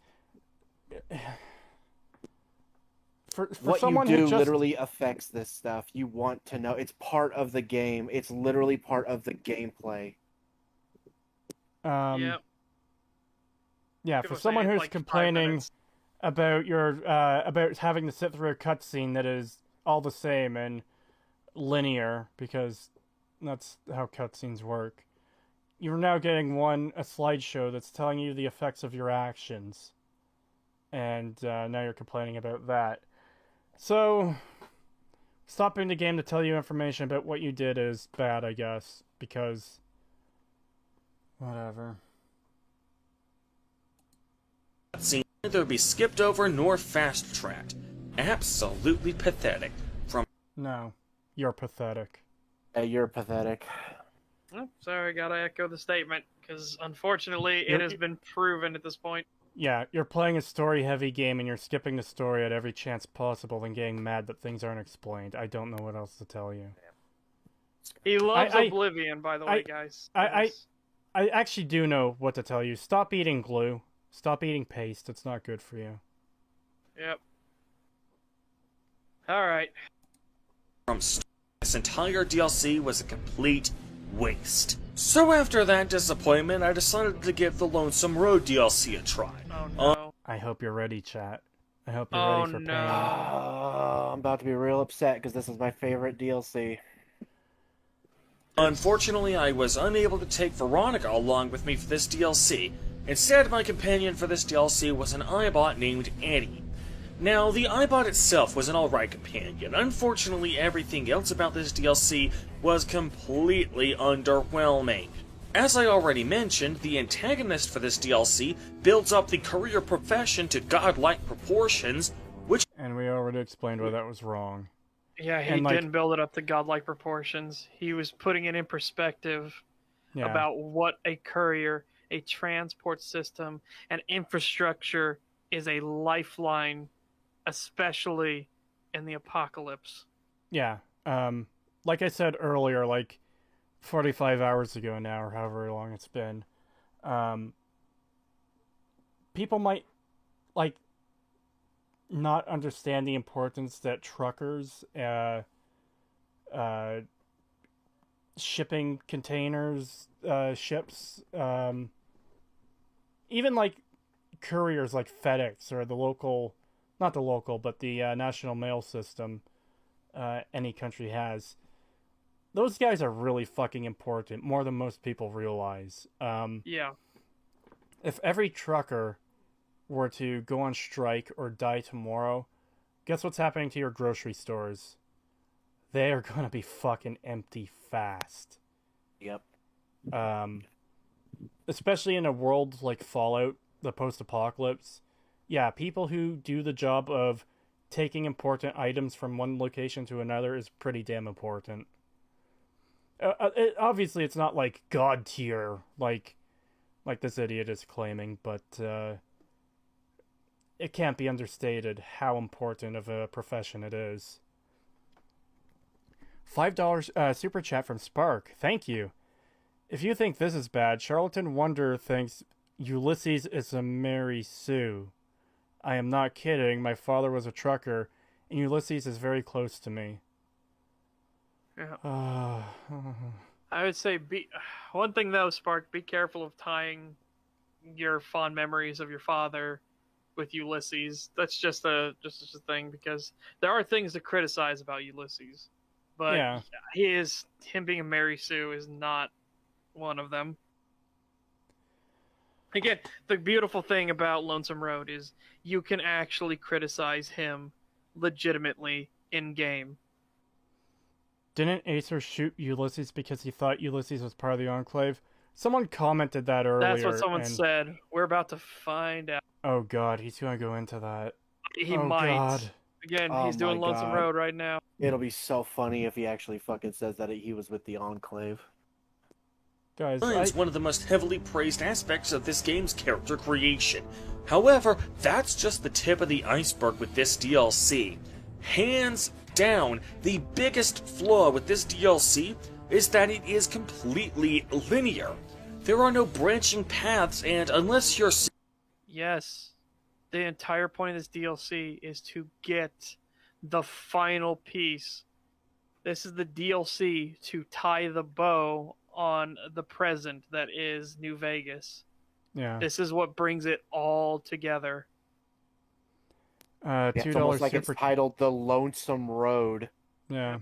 For what someone you do who just... literally affects this stuff. You want to know. It's part of the game. It's literally part of the gameplay. Yep. Yeah, for someone who's like complaining about about having to sit through a cutscene that is all the same and linear, because that's how cutscenes work. You're now getting a slideshow that's telling you the effects of your actions, and now you're complaining about that. So, stopping the game to tell you information about what you did is bad, I guess, because whatever. Scene neither be skipped over nor fast-tracked. Absolutely pathetic. No, you're pathetic. You're pathetic. Oh, sorry, gotta echo the statement, because unfortunately it has been proven at this point. Yeah, you're playing a story-heavy game and you're skipping the story at every chance possible and getting mad that things aren't explained. I don't know what else to tell you. He loves Oblivion, by the way, guys. I actually do know what to tell you. Stop eating glue. Stop eating paste. It's not good for you. Yep. Alright. This entire DLC was a complete waste. So after that disappointment, I decided to give the Lonesome Road DLC a try. Oh no. I hope you're ready, chat. I hope you're ready for pain. I'm about to be real upset because this is my favorite DLC. Unfortunately, I was unable to take Veronica along with me for this DLC. Instead, my companion for this DLC was an iBot named Annie. Now, the iBot itself was an alright companion. Unfortunately, everything else about this DLC was completely underwhelming. As I already mentioned, the antagonist for this DLC builds up the career profession to godlike proportions, which... And we already explained why that was wrong. Yeah, he didn't build it up to godlike proportions. He was putting it in perspective about what a courier, a transport system, and infrastructure is a lifeline, especially in the apocalypse. Yeah. Like I said earlier, like 45 hours ago now, or however long it's been, people might, like, not understand the importance that truckers, shipping containers, ships, even like couriers like FedEx or the local, not the local, but the national mail system any country has. Those guys are really fucking important, more than most people realize. Yeah. If every trucker were to go on strike or die tomorrow, guess what's happening to your grocery stores? They are gonna be fucking empty fast. Yep. Especially in a world like Fallout, the post-apocalypse. Yeah, people who do the job of taking important items from one location to another is pretty damn important. Obviously, it's not like god tier, like this idiot is claiming, but it can't be understated how important of a profession it is. $5 super chat from Spark. Thank you. If you think this is bad, Charlatan Wonder thinks Ulysses is a Mary Sue. I am not kidding. My father was a trucker, and Ulysses is very close to me. Yeah. I would say one thing though, Spark, be careful of tying your fond memories of your father with Ulysses. That's just a thing, because there are things to criticize about Ulysses, but yeah. him being a Mary Sue is not one of them. Again, the beautiful thing about Lonesome Road is you can actually criticize him legitimately in game. Didn't Acer shoot Ulysses because he thought Ulysses was part of the Enclave? Someone commented that earlier. That's what someone said. We're about to find out. Oh god, he's gonna go into that. He might. God. Again, he's doing Lonesome Road right now. It'll be so funny if he actually fucking says that he was with the Enclave. Guys, It's one of the most heavily praised aspects of this game's character creation. However, that's just the tip of the iceberg with this DLC. Hands down, the biggest flaw with this DLC is that it is completely linear. There are no branching paths, and unless you're... Yes, the entire point of this DLC is to get the final piece. This is the DLC to tie the bow on the present that is New Vegas. Yeah. This is what brings it all together. $2 it's almost like super it's titled The Lonesome Road. Yeah.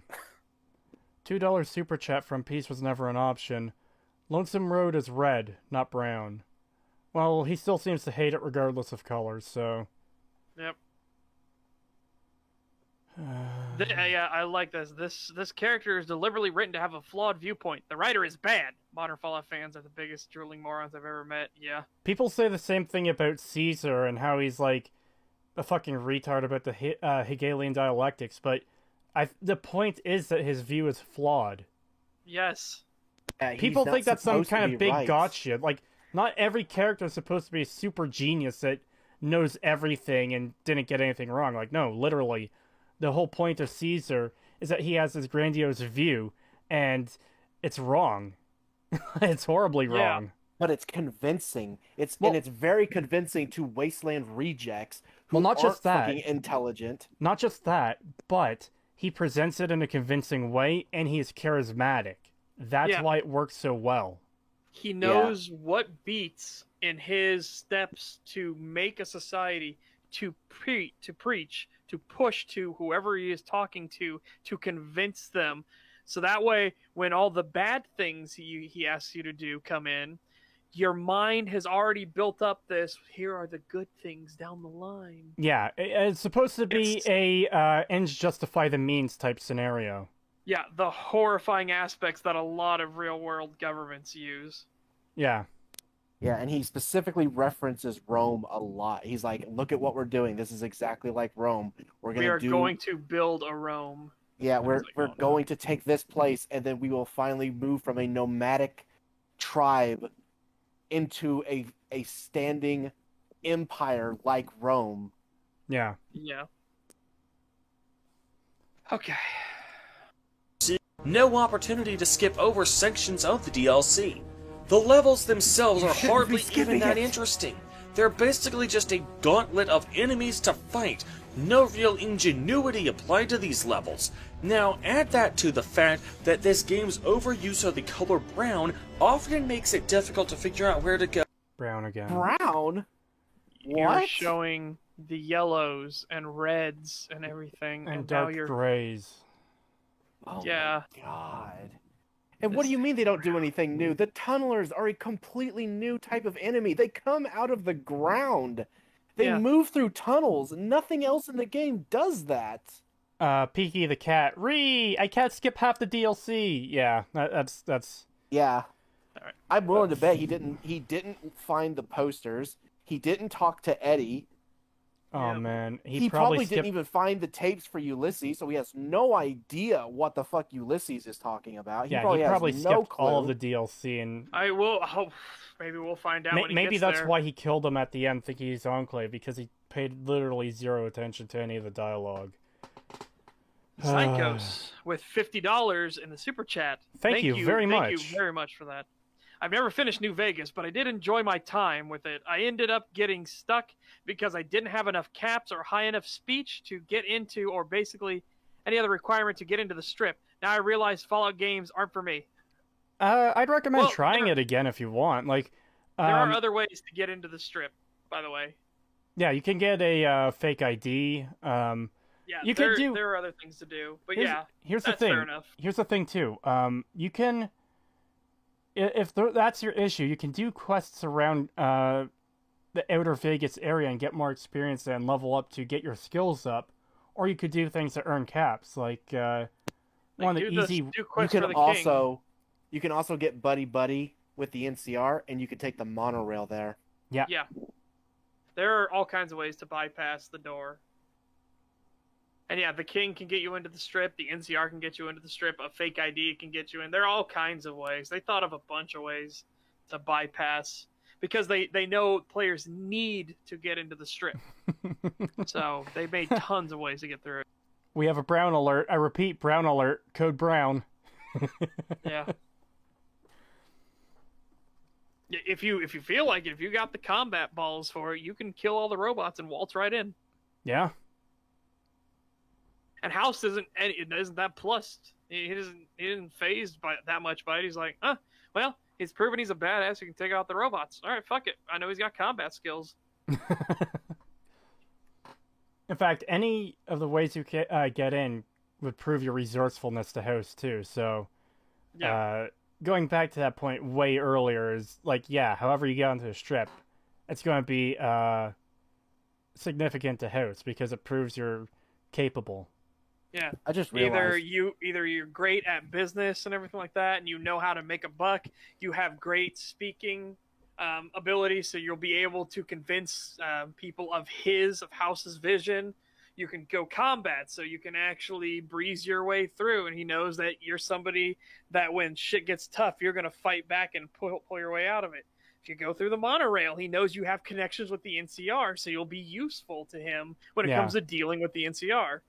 $2 super chat from Peace was never an option. Lonesome Road is red, not brown. Well, he still seems to hate it regardless of colors, so... Yep. Yeah, I like this. This character is deliberately written to have a flawed viewpoint. The writer is bad. Modern Fallout fans are the biggest drooling morons I've ever met. Yeah. People say the same thing about Caesar and how he's like a fucking retard about the Hegelian dialectics, but the point is that his view is flawed. Yes. People think that's some kind of big right. gotcha. Like, not every character is supposed to be a super genius that knows everything and didn't get anything wrong. Like, no, literally. The whole point of Caesar is that he has this grandiose view, and it's wrong. It's horribly wrong. But it's convincing. And it's very convincing to Wasteland rejects who not just aren't that. fucking intelligent. Not just that, but he presents it in a convincing way, and he is charismatic. That's why it works so well. He knows what beats in his steps to make a society, to preach, to push to whoever he is talking to convince them. So that way, when all the bad things he asks you to do come in, your mind has already built up this, here are the good things down the line. Yeah, it's supposed to be a ends justify the means type scenario. Yeah, the horrifying aspects that a lot of real-world governments use. Yeah. Yeah, and he specifically references Rome a lot. He's like, look at what we're doing. This is exactly like Rome. We are going to build a Rome. Yeah, we're going to take this place, and then we will finally move from a nomadic tribe into a standing empire like Rome. Yeah. Yeah. Okay. No opportunity to skip over sections of the DLC. The levels themselves are hardly even that interesting. They're basically just a gauntlet of enemies to fight. No real ingenuity applied to these levels. Now, add that to the fact that this game's overuse of the color brown often makes it difficult to figure out where to go. Brown again. Brown? You're What? showing the yellows and reds and everything. And now dark you're... grays. Oh yeah. my god. And what do you mean they don't do anything new? The tunnelers are a completely new type of enemy. They come out of the ground. They move through tunnels. Nothing else in the game does that. Peaky the cat. I can't skip half the DLC. Yeah, that's. Yeah. All right. I'm willing to bet he didn't find the posters. He didn't talk to Eddie. Oh man, he probably didn't even find the tapes for Ulysses, so he has no idea what the fuck Ulysses is talking about. He probably has skipped no clue. all of the DLC, and I will. Maybe we'll find out. Maybe that's why he killed him at the end, thinking he's Enclave, because he paid literally zero attention to any of the dialogue. Psychos with $50 in the super chat. Thank you very much. Thank you very much for that. I've never finished New Vegas, but I did enjoy my time with it. I ended up getting stuck because I didn't have enough caps or high enough speech to get into, or basically any other requirement to get into the strip. Now I realize Fallout games aren't for me. I'd recommend trying it again if you want. Like, there are other ways to get into the strip, by the way. Yeah, you can get a fake ID. Yeah, there are other things to do, but here's that's the thing. fair enough. Here's the thing too. You can, if that's your issue, you can do quests around the outer Vegas area and get more experience and level up to get your skills up, or you could do things to earn caps, like one of the easy. You can also get buddy with the NCR, and you can take the monorail there. Yeah. Yeah. There are all kinds of ways to bypass the door. And yeah, the King can get you into the strip, the NCR can get you into the strip, a fake ID can get you in. There are all kinds of ways. They thought of a bunch of ways to bypass, because they know players need to get into the strip. So they made tons of ways to get through it. We have a brown alert. I repeat, brown alert. Code brown. Yeah. If you feel like it, if you got the combat balls for it, you can kill all the robots and waltz right in. Yeah. And House isn't that plussed. He isn't phased by that much by it. He's like, well, he's proven he's a badass who can take out the robots. All right, fuck it. I know he's got combat skills. In fact, any of the ways you get in would prove your resourcefulness to House too. So, going back to that point way earlier is like, however you get onto the strip, it's going to be significant to House because it proves you're capable. Yeah, I just realized either you're great at business and everything like that, and you know how to make a buck. You have great speaking ability, so you'll be able to convince people of House's vision. You can go combat, so you can actually breeze your way through, and he knows that you're somebody that when shit gets tough, you're going to fight back and pull your way out of it. If you go through the monorail, he knows you have connections with the NCR, so you'll be useful to him when it comes to dealing with the NCR.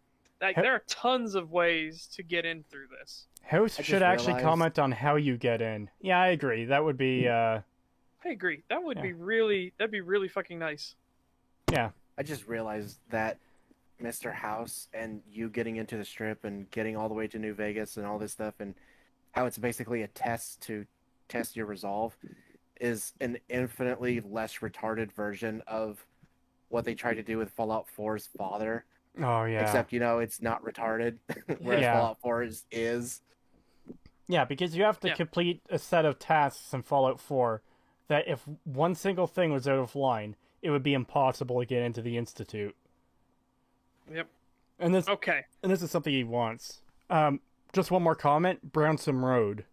There are tons of ways to get in through this. House should actually comment on how you get in. Yeah, I agree. That would be... I agree. That would be really fucking nice. Yeah. I just realized that Mr. House and you getting into the strip and getting all the way to New Vegas and all this stuff, and how it's basically a test to test your resolve, is an infinitely less retarded version of what they tried to do with Fallout 4's father. Oh, yeah. Except, it's not retarded, whereas Fallout 4 is. Yeah, because you have to complete a set of tasks in Fallout 4 that if one single thing was out of line, it would be impossible to get into the Institute. Yep. And this is something he wants. Just one more comment. Brownsome Road.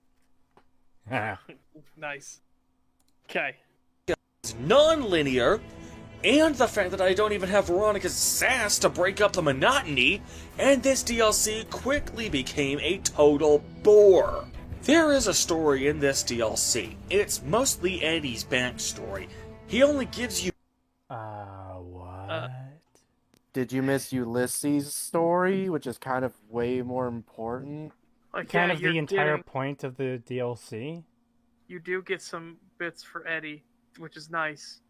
Nice. Okay. It's non-linear, and the fact that I don't even have Veronica's sass to break up the monotony, and this DLC quickly became a total bore. There is a story in this DLC. It's mostly Eddie's backstory. He only gives you... what? Did you miss Ulysses' story, which is kind of way more important? Kind of the entire point of the DLC? You do get some bits for Eddie, which is nice.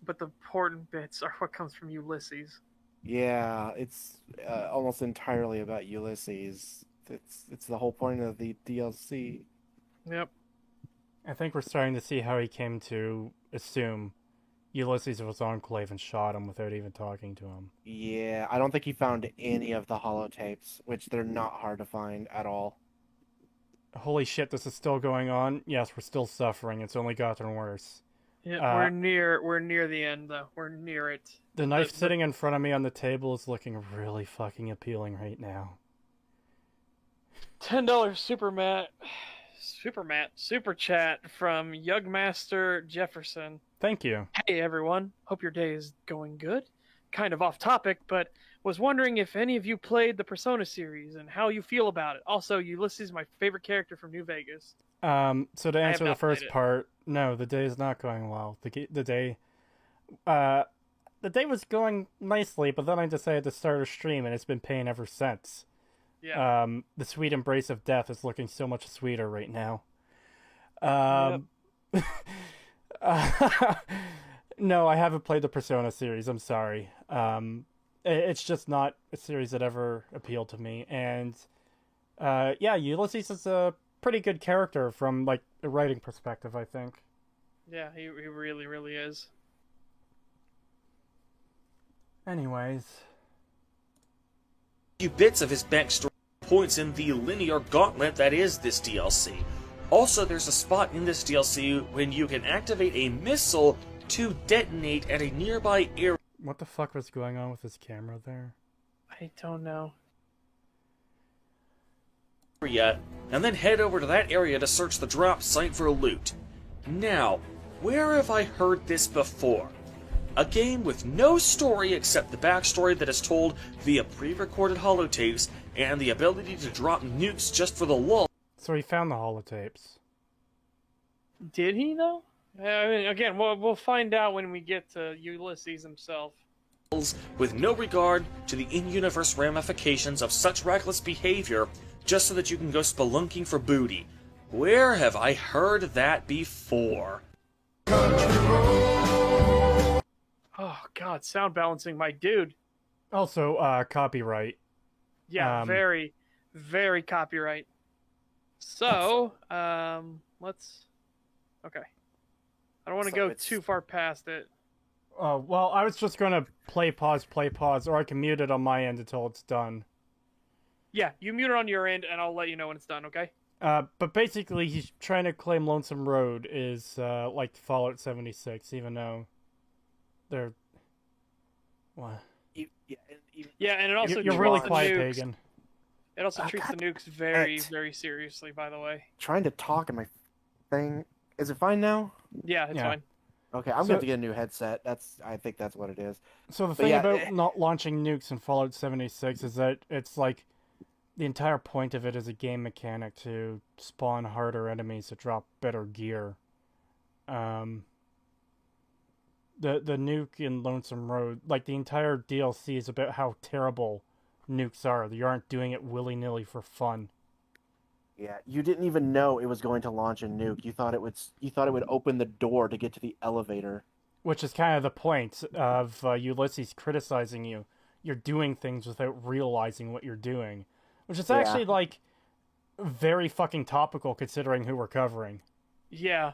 But the important bits are what comes from Ulysses. Yeah, it's almost entirely about Ulysses. It's the whole point of the DLC. Yep. I think we're starting to see how he came to assume Ulysses was Enclave and shot him without even talking to him. Yeah, I don't think he found any of the holotapes, which they're not hard to find at all. Holy shit, this is still going on? Yes, we're still suffering. It's only gotten worse. Yeah, we're near the end though. We're near it. The knife sitting in front of me on the table is looking really fucking appealing right now. $10 super chat from Yugmaster Jefferson. Thank you. Hey everyone, hope your day is going good. Kind of off topic, but was wondering if any of you played the Persona series and how you feel about it. Also, Ulysses is my favorite character from New Vegas. So to answer the first part, no, the day is not going well. The day was going nicely, but then I decided to start a stream, and it's been paying ever since. Yeah. The sweet embrace of death is looking so much sweeter right now. No, I haven't played the Persona series. I'm sorry. It's just not a series that ever appealed to me. And yeah, Ulysses is a pretty good character from like a writing perspective, I think. Yeah, he really, really is. Anyways, a few bits of his backstory points in the linear gauntlet that is this DLC. Also, there's a spot in this DLC when you can activate a missile to detonate at a nearby area. What the fuck was going on with his camera there? I don't know. And then head over to that area to search the drop site for loot. Now, where have I heard this before? A game with no story except the backstory that is told via pre-recorded holotapes and the ability to drop nukes just for the lull. So he found the holotapes. Did he though? I mean, again, we'll find out when we get to Ulysses himself. With no regard to the in-universe ramifications of such reckless behavior, just so that you can go spelunking for booty. Where have I heard that before? Oh god, sound balancing, my dude. Also, copyright. Yeah, very, very copyright. So, let's... Okay. I don't want to go too far past it. Oh, well, I was just gonna play, pause, or I can mute it on my end until it's done. Yeah, you mute it on your end, and I'll let you know when it's done, okay? But basically, he's trying to claim Lonesome Road is, like Fallout 76, even though they're... What? Yeah, and it also... You're really quiet, Pagan. It also treats the nukes very, very seriously, by the way. Trying to talk in my thing. Is it fine now? Yeah, it's fine. Okay, I'm going to get a new headset. I think that's what it is. So the thing about not launching nukes in Fallout 76 is that it's like the entire point of it is a game mechanic to spawn harder enemies to drop better gear. The nuke in Lonesome Road, like the entire DLC is about how terrible nukes are. You aren't doing it willy-nilly for fun. Yeah, you didn't even know it was going to launch a nuke. You thought it would open the door to get to the elevator. Which is kind of the point of Ulysses criticizing you. You're doing things without realizing what you're doing. Which is actually, like, very fucking topical considering who we're covering. Yeah.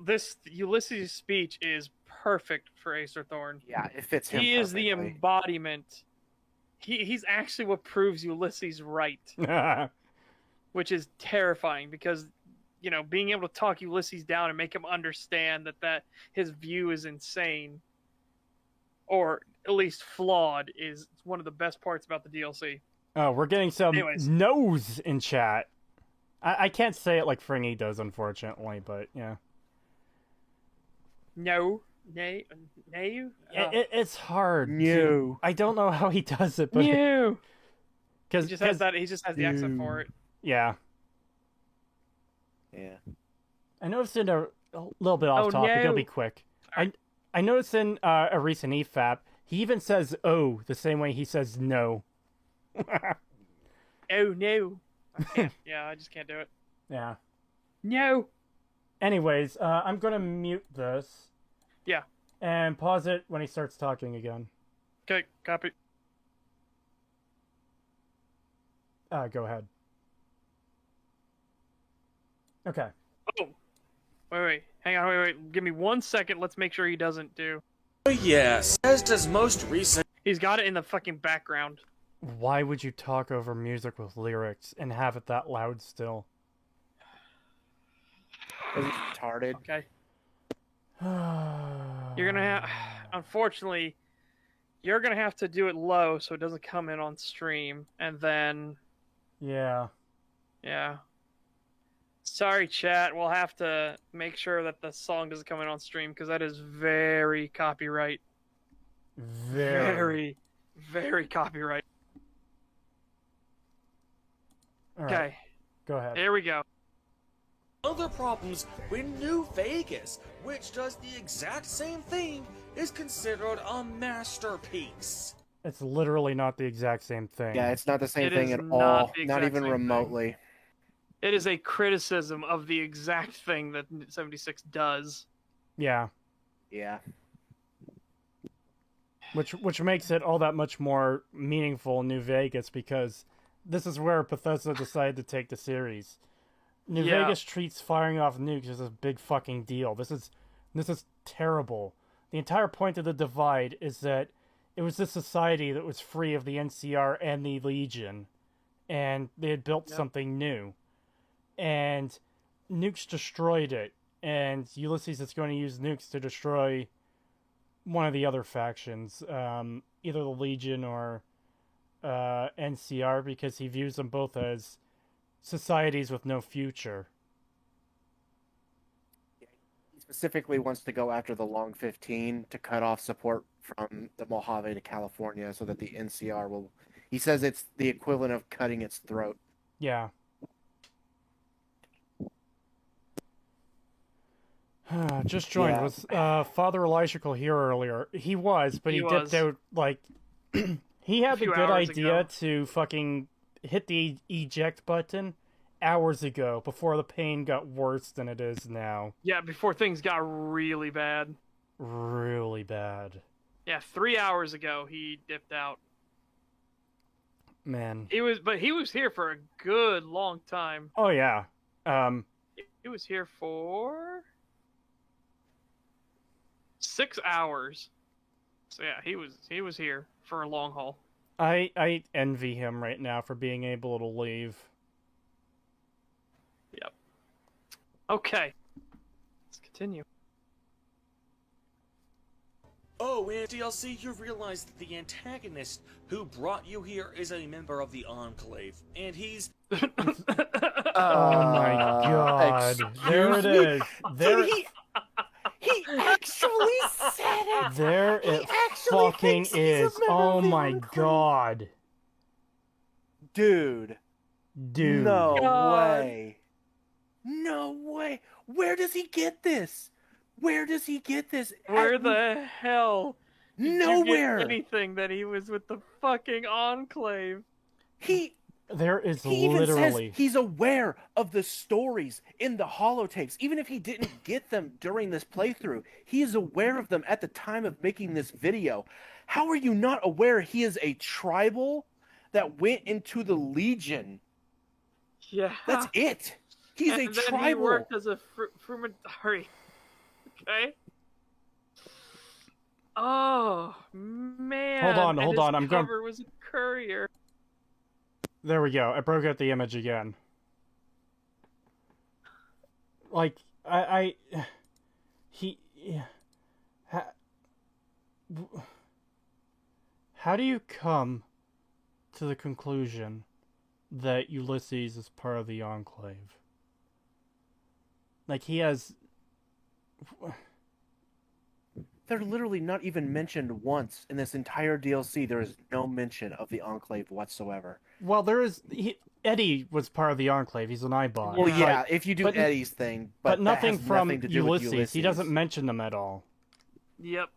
This Ulysses' speech is perfect for Acer Thorn. Yeah, it fits him. He is the embodiment. He's actually what proves Ulysses right. Which is terrifying because, you know, being able to talk Ulysses down and make him understand that his view is insane, or at least flawed, is one of the best parts about the DLC. Oh, we're getting some no's in chat. I can't say it like Fringy does, unfortunately, but yeah. No. It's hard. No. I don't know how he does it, but... No. He just has the accent for it. Yeah. Yeah. I noticed in a little bit off topic, it'll be quick. I noticed in a recent EFAP, he even says "oh" the same way he says "no." Oh no. Yeah, I just can't do it. Yeah. No. Anyways, I'm gonna mute this. Yeah. And pause it when he starts talking again. Okay, copy. Go ahead. Okay. Oh. Wait. Hang on, wait. Give me 1 second. Let's make sure he doesn't do. Yes, as does most recent. He's got it in the fucking background. Why would you talk over music with lyrics and have it that loud still? Is it retarded? Okay. You're gonna have, unfortunately, you're gonna have to do it low so it doesn't come in on stream, and then. Yeah. Yeah. Sorry, chat. We'll have to make sure that the song doesn't come in on stream because that is very copyright. Very, very copyright. Right. Okay. Go ahead. Here we go. Other problems with New Vegas, which does the exact same thing, is considered a masterpiece. It's literally not the exact same thing. Yeah, it's not the same thing at all. Not even remotely. It is a criticism of the exact thing that 76 does. Yeah. Yeah. Which makes it all that much more meaningful in New Vegas because this is where Bethesda decided to take the series. New Vegas treats firing off nukes as a big fucking deal. This is terrible. The entire point of the Divide is that it was this society that was free of the NCR and the Legion, and they had built something new. And nukes destroyed it, and Ulysses is going to use nukes to destroy one of the other factions, either the Legion or NCR, because he views them both as societies with no future. He specifically wants to go after the Long 15 to cut off support from the Mojave to California so that the NCR will... He says it's the equivalent of cutting its throat. Yeah. Just joined. Was Father Elijahcal here earlier? He was, but he dipped out, like... he had the good idea to fucking hit the eject button hours ago, before the pain got worse than it is now. Yeah, before things got really bad. Really bad. Yeah, 3 hours ago he dipped out. Man. He was here for a good long time. Oh yeah. He was here for 6 hours. So yeah, he was here for a long haul. I envy him right now for being able to leave. Yep. Okay. Let's continue. Oh, and DLC, you realize that the antagonist who brought you here is a member of the Enclave, and he's... Oh my god. There it is. There... He actually said it! There it fucking is. Oh my god. Dude. No way. No way. Where does he get this? Where does he get this? Where the hell? Nowhere. Did you get anything that he was with the fucking Enclave? There is He even literally... says he's aware of the stories in the holotapes. Even if he didn't get them during this playthrough, he is aware of them at the time of making this video. How are you not aware he is a tribal that went into the Legion? Yeah. That's it. He's a tribal. He worked as a Frumentari. Okay. Oh, man. Hold on. I'm going... cover was a courier. There we go. I broke out the image again. Like, how do you come to the conclusion that Ulysses is part of the Enclave? Like, he has... They're literally not even mentioned once in this entire DLC. There is no mention of the Enclave whatsoever. Well, there is... Eddie was part of the Enclave. He's an Eyebot. Well, yeah, if you do Eddie's thing. But nothing from nothing to do with Ulysses. He doesn't mention them at all. Yep.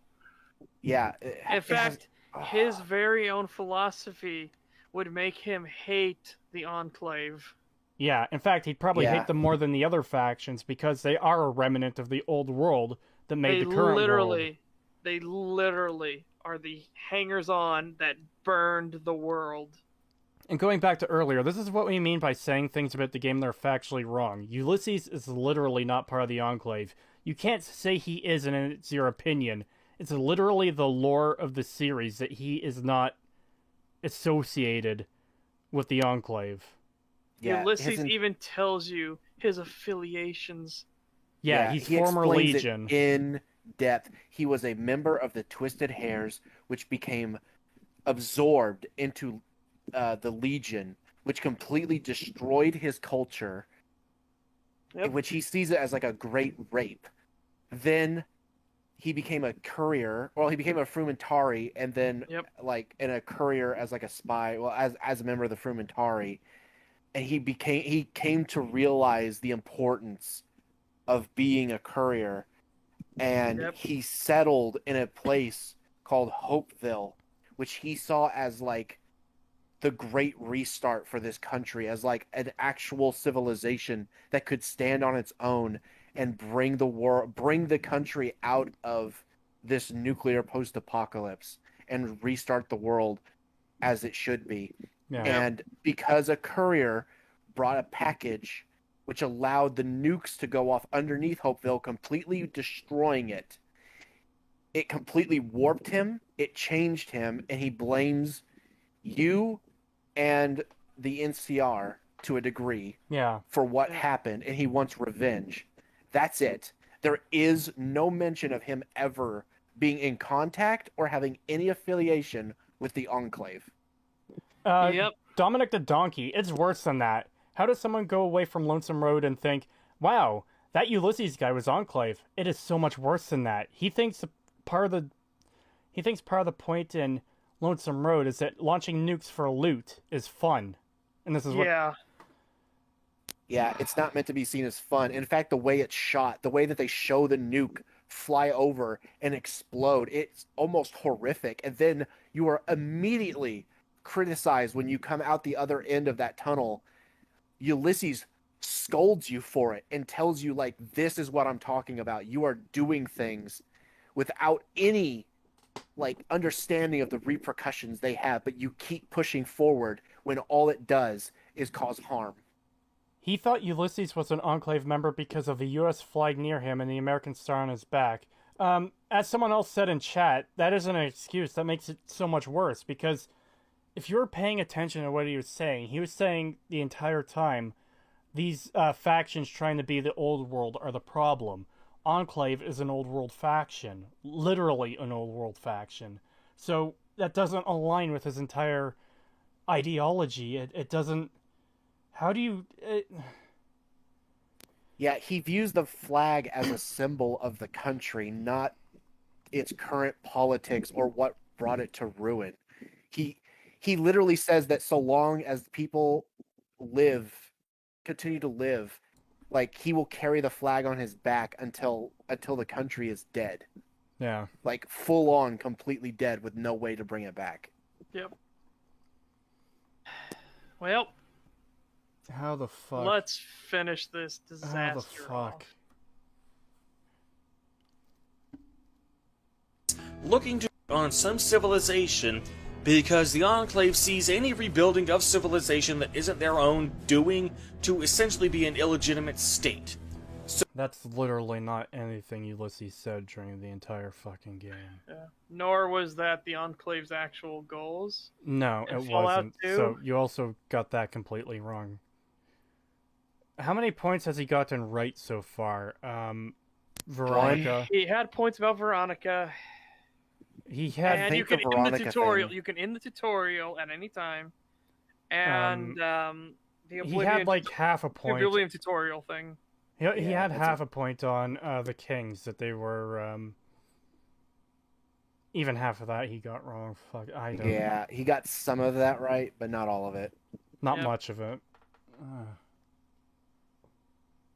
Yeah. In fact, his very own philosophy would make him hate the Enclave. Yeah, in fact, he'd probably hate them more than the other factions because they are a remnant of the old world that made the current world. They literally are the hangers-on that burned the world. And going back to earlier, this is what we mean by saying things about the game that are factually wrong. Ulysses is literally not part of the Enclave. You can't say he is and it's your opinion. It's literally the lore of the series that he is not associated with the Enclave. Yeah, Ulysses even tells you his affiliations. Yeah, he's former Legion. depth. He was a member of the Twisted Hairs, which became absorbed into the Legion, which completely destroyed his culture, in which he sees it as like a great rape. Then he became a courier. Well, he became a Frumentari, and then and a courier as like a spy. Well, as a member of the Frumentari, and he came to realize the importance of being a courier, and he settled in a place called Hopeville, which he saw as like the great restart for this country, as like an actual civilization that could stand on its own and bring the country out of this nuclear post-apocalypse and restart the world as it should be. Yeah. And because a courier brought a package which allowed the nukes to go off underneath Hopeville, completely destroying it, it completely warped him, it changed him, and he blames you and the NCR to a degree for what happened, and he wants revenge. That's it. There is no mention of him ever being in contact or having any affiliation with the Enclave. Dominic the Donkey, it's worse than that. How does someone go away from Lonesome Road and think, wow, that Ulysses guy was Enclave? It is so much worse than that. He thinks part of the point in Lonesome Road is that launching nukes for loot is fun. And this is what... Yeah, it's not meant to be seen as fun. In fact, the way it's shot, the way that they show the nuke fly over and explode, it's almost horrific. And then you are immediately criticized when you come out the other end of that tunnel. Ulysses scolds you for it and tells you, like, this is what I'm talking about. You are doing things without any, like, understanding of the repercussions they have, but you keep pushing forward when all it does is cause harm. He thought Ulysses was an Enclave member because of the U.S. flag near him and the American star on his back. As someone else said in chat, that isn't an excuse. That makes it so much worse, because if you were paying attention to what he was saying the entire time, these factions trying to be the old world are the problem. Enclave is an old world faction. Literally an old world faction. So that doesn't align with his entire ideology. It doesn't... How do you... Yeah, he views the flag as a symbol of the country, not its current politics or what brought it to ruin. He literally says that so long as people continue to live, like, he will carry the flag on his back until the country is dead. Yeah. Like, full on, completely dead with no way to bring it back. Yep. Well... How the fuck? Let's finish this disaster. How the fuck? Looking to on some civilization because the Enclave sees any rebuilding of civilization that isn't their own doing to essentially be an illegitimate state. So that's literally not anything Ulysses said during the entire fucking game. Yeah. Nor was that the Enclave's actual goals. No, it wasn't. So you also got that completely wrong. How many points has he gotten right so far? Veronica. He had points about Veronica. He had. And you can end the tutorial. You can end the tutorial at any time. And the Oblivion. He had like half a point. The Oblivion tutorial thing. He had half a point on the Kings, that they were. Even half of that he got wrong. Fuck, I don't. Yeah, he got some of that right, but not all of it. Not much of it.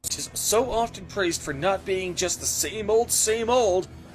Is so often praised for not being just the same old,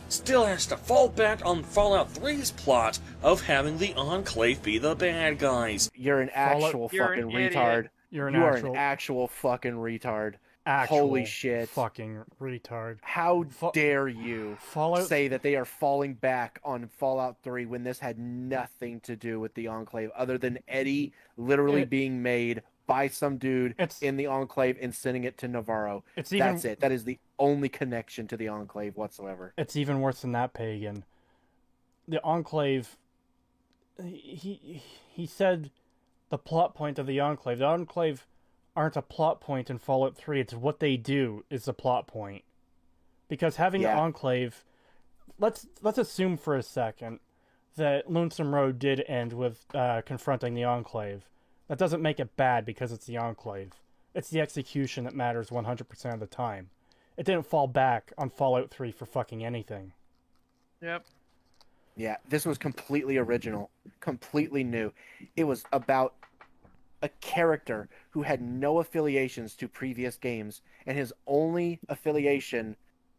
still has to fall back on Fallout 3's plot of having the Enclave be the bad guys. You're an actual fucking retard. You are an actual fucking retard. Actual Holy shit. Fucking retard. How dare you say that they are falling back on Fallout 3 when this had nothing to do with the Enclave other than Eddie literally being made by some dude in the Enclave and sending it to Navarro. That's it. That is the only connection to the Enclave whatsoever. It's even worse than that, Pagan. The Enclave... He said the plot point of the Enclave. The Enclave aren't a plot point in Fallout 3. It's what they do is the plot point. Because having the Enclave let's assume for a second that Lonesome Road did end with confronting the Enclave. That doesn't make it bad because it's the Enclave. It's the execution that matters 100% of the time. It didn't fall back on Fallout 3 for fucking anything. Yep. Yeah, this was completely original, completely new. It was about a character who had no affiliations to previous games, and his only affiliation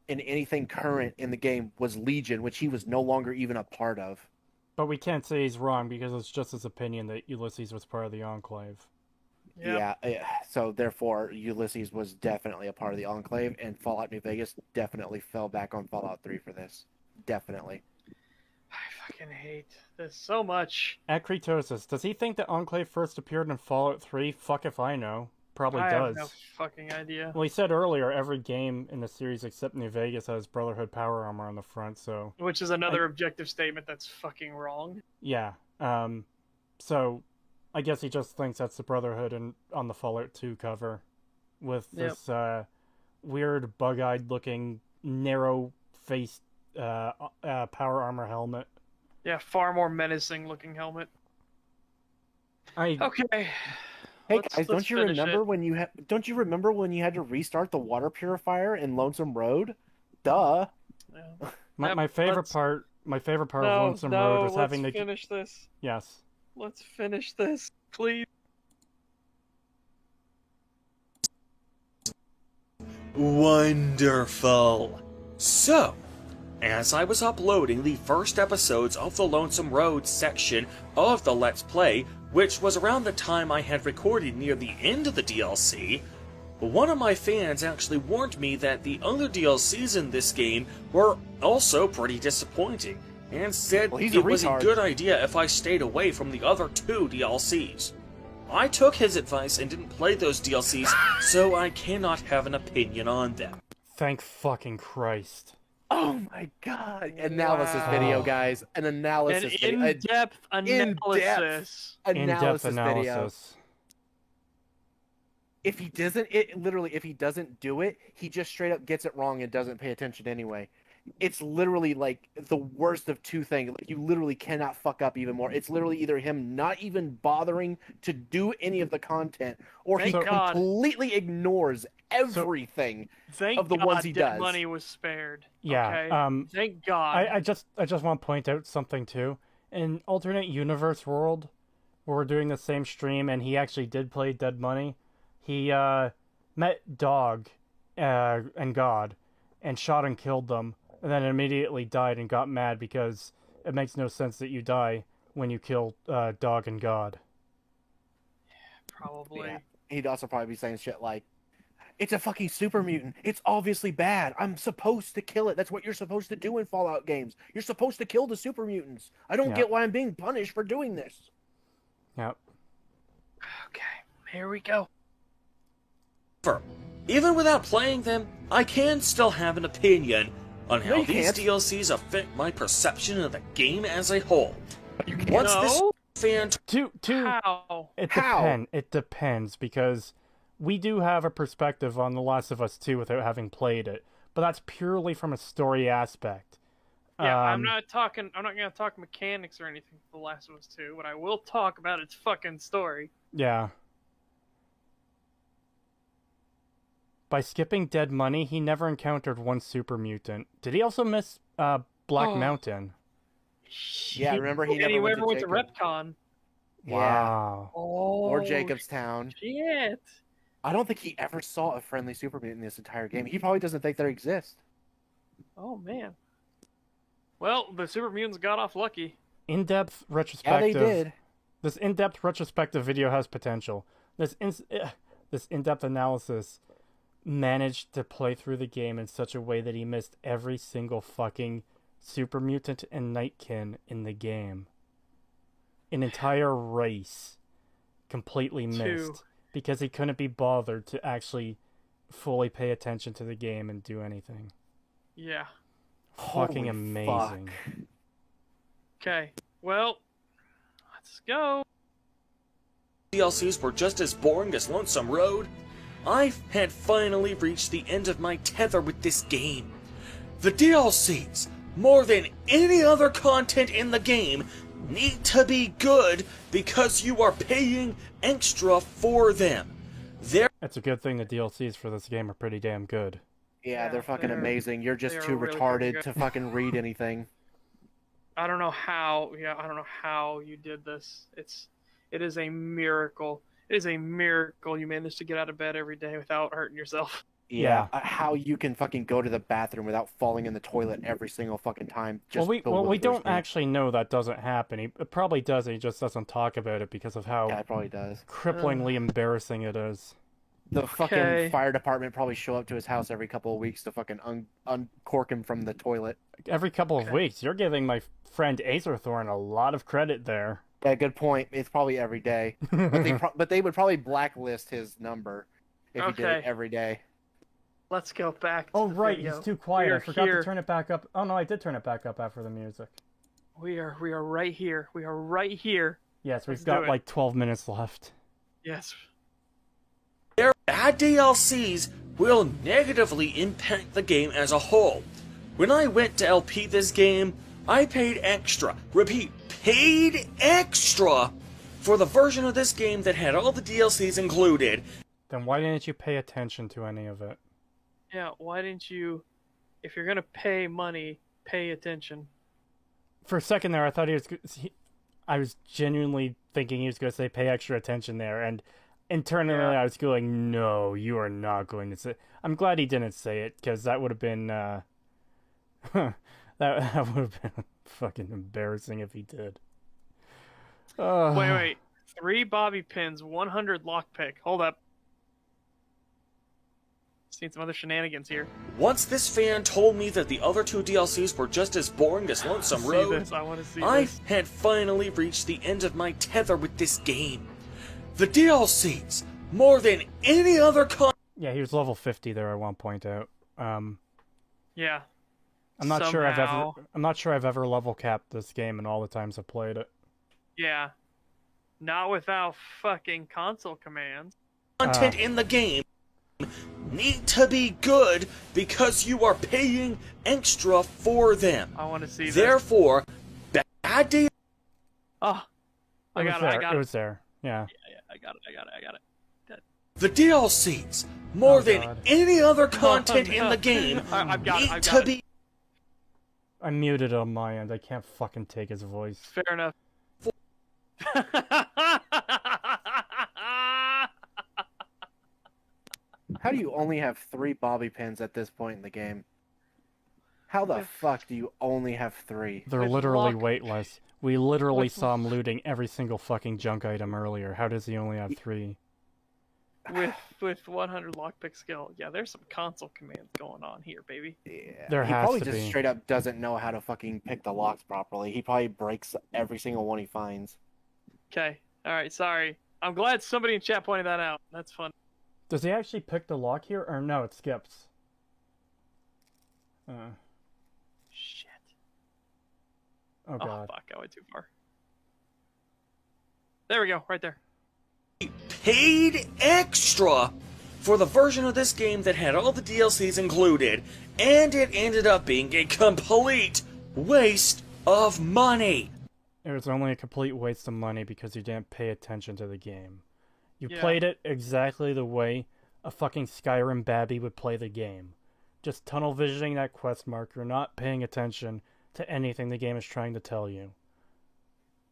in anything current in the game was Legion, which he was no longer even a part of. But we can't say he's wrong because it's just his opinion that Ulysses was part of the Enclave. Yep. Yeah, so therefore Ulysses was definitely a part of the Enclave, and Fallout New Vegas definitely fell back on Fallout 3 for this. Definitely. I fucking hate this so much. Akritosis, does he think that Enclave first appeared in Fallout 3? Fuck if I know. Probably I does. have no fucking idea. Well, he said earlier every game in the series except New Vegas has Brotherhood power armor on the front, so... Which is another objective statement that's fucking wrong. Yeah. So, I guess he just thinks that's the Brotherhood on the Fallout 2 cover. With this weird, bug-eyed looking, narrow-faced power armor helmet. Yeah, far more menacing looking helmet. Okay. Hey guys, don't you remember when you had to restart the water purifier in Lonesome Road? Duh. Yeah. My favorite part of Lonesome Road was having to finish this. Yes. Let's finish this, please. Wonderful. So, as I was uploading the first episodes of the Lonesome Road section of the Let's Play, which was around the time I had recorded near the end of the DLC, one of my fans actually warned me that the other DLCs in this game were also pretty disappointing, and said it was a good idea if I stayed away from the other 2 DLCs. I took his advice and didn't play those DLCs, so I cannot have an opinion on them. Thank fucking Christ. Oh my god. Analysis video, guys. An analysis video. An in-depth analysis. In-depth analysis. Video. If he doesn't do it, he just straight up gets it wrong and doesn't pay attention anyway. It's literally like the worst of 2 things. Like, you literally cannot fuck up even more. It's literally either him not even bothering to do any of the content, or he completely ignores everything of the ones he does. Money was spared. Yeah. Okay? Thank God. I just want to point out something too. In alternate universe world, where we're doing the same stream, and he actually did play Dead Money, he met Dog and God, and shot and killed them. And then immediately died and got mad because it makes no sense that you die when you kill Dog and God. Probably. Yeah. He'd also probably be saying shit like, "It's a fucking super mutant. It's obviously bad. I'm supposed to kill it. That's what you're supposed to do in Fallout games. You're supposed to kill the super mutants. I don't get why I'm being punished for doing this." Yep. Okay, here we go. Even without playing them, I can still have an opinion on how these DLCs affect my perception of the game as a whole. What's this fan? How? It depends, because we do have a perspective on The Last of Us 2 without having played it, but that's purely from a story aspect. Yeah, I'm not going to talk mechanics or anything for The Last of Us 2, but I will talk about its fucking story. Yeah. By skipping Dead Money, he never encountered one super mutant. Did he also miss Black Mountain? Yeah, remember he never went to Repcon. Wow. Yeah. Or Jacobstown. Shit. I don't think he ever saw a friendly super mutant in this entire game. He probably doesn't think they exist. Oh, man. Well, the super mutants got off lucky. In-depth retrospective. Yeah, they did. This in-depth retrospective video has potential. This in-depth analysis managed to play through the game in such a way that he missed every single fucking super mutant and nightkin in the game. An entire race completely missed because he couldn't be bothered to actually fully pay attention to the game and do anything. Yeah. Fucking amazing. Okay, well, let's go. DLCs were just as boring as Lonesome Road. I had finally reached the end of my tether with this game. The DLCs more than any other content in the game, need to be good because you are paying extra for them. It's a good thing the DLCs for this game are pretty damn good. Yeah, they're fucking amazing. You're just too retarded to fucking read anything. I don't know how. Yeah, I don't know how you did this. It is a miracle. It is a miracle you managed to get out of bed every day without hurting yourself. Yeah, how you can fucking go to the bathroom without falling in the toilet every single fucking time. Just we don't actually know that doesn't happen. It probably does. He just doesn't talk about it because of how it probably does. Cripplingly embarrassing it is. The fucking fire department probably show up to his house every couple of weeks to fucking uncork him from the toilet. Every couple of weeks. You're giving my friend Acerthorn a lot of credit there. Yeah, good point. It's probably every day. But they would probably blacklist his number if he did it every day. Let's go back to the right, video. He's too quiet. I forgot to turn it back up. Oh no, I did turn it back up after the music. We are right here. We are right here. Yes, we've got like 12 minutes left. Yes. Their bad DLCs will negatively impact the game as a whole. When I went to LP this game, I paid extra. Repeat, paid extra for the version of this game that had all the DLCs included. Then why didn't you pay attention to any of it? Yeah, why didn't you, if you're gonna pay money, pay attention? For a second there, I thought I was genuinely thinking he was going to say pay extra attention there, and internally I was going, no, you are not going to say. I'm glad he didn't say it, because that would have been, that would have been fucking embarrassing if he did. Wait. 3 bobby pins, 100 lockpick. Hold up. Seen some other shenanigans here. Once this fan told me that the other 2 DLCs were just as boring as Lonesome Road, I had finally reached the end of my tether with this game. The DLCs, more than any other Yeah, he was level 50 there, I want to point out. Yeah. I'm not sure I've ever level capped this game in all the times I've played it. Yeah. Not without fucking console commands. Content in the game need to be good because you are paying extra for them. I want to see this. Therefore, bad deal. Oh, I got it. It was there. Yeah. Yeah, I got it. The DLCs, more than any other content in the game, need to be. I muted on my end. I can't fucking take his voice. Fair enough. How do you only have 3 bobby pins at this point in the game? How the fuck do you only have 3? They're literally weightless. We literally saw him looting every single fucking junk item earlier. How does he only have 3? With 100 lockpick skill. Yeah, there's some console commands going on here, baby. Yeah. There he has probably to just be. straight up doesn't know how to fucking pick the locks properly. He probably breaks every single one he finds. Okay. Alright, sorry. I'm glad somebody in chat pointed that out. That's fun. Does he actually pick the lock here, or no, it skips? Shit. Oh god. Oh fuck, I went too far. There we go, right there. Paid extra for the version of this game that had all the DLCs included, and it ended up being a complete waste of money. It was only a complete waste of money because you didn't pay attention to the game. You played it exactly the way a fucking Skyrim babby would play the game. Just tunnel visioning that quest marker, not paying attention to anything the game is trying to tell you.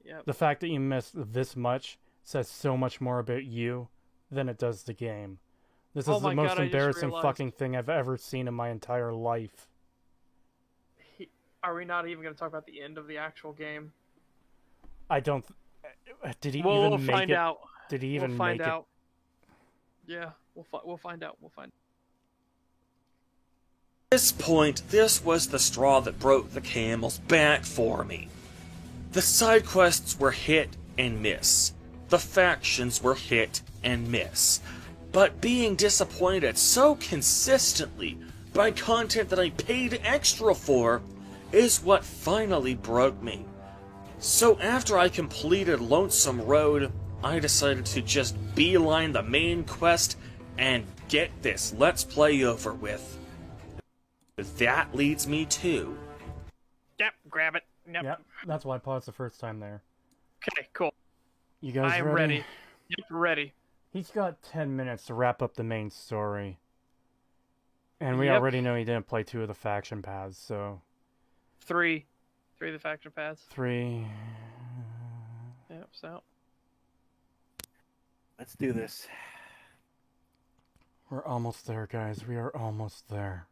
Yep. The fact that you missed this much says so much more about you than it does the game. This is the most embarrassing fucking thing I've ever seen in my entire life. Are we not even going to talk about the end of the actual game? I don't... Did he even we'll make find it? out. Did he even we'll find make out. Yeah, we'll find out. We'll find. At this point, this was the straw that broke the camel's back for me. The side quests were hit and miss. The factions were hit and miss. But being disappointed so consistently by content that I paid extra for is what finally broke me. So after I completed Lonesome Road, I decided to just beeline the main quest and get this Let's Play over with. That leads me to Yep, grab it. Yep, that's why I paused the first time there. Okay, cool. You guys I'm ready. Yep, ready. He's got 10 minutes to wrap up the main story. And we already know he didn't play 2 of the faction paths, so... 3 of the faction paths. 3... Yep, so... Let's do this. We're almost there, guys. We are almost there.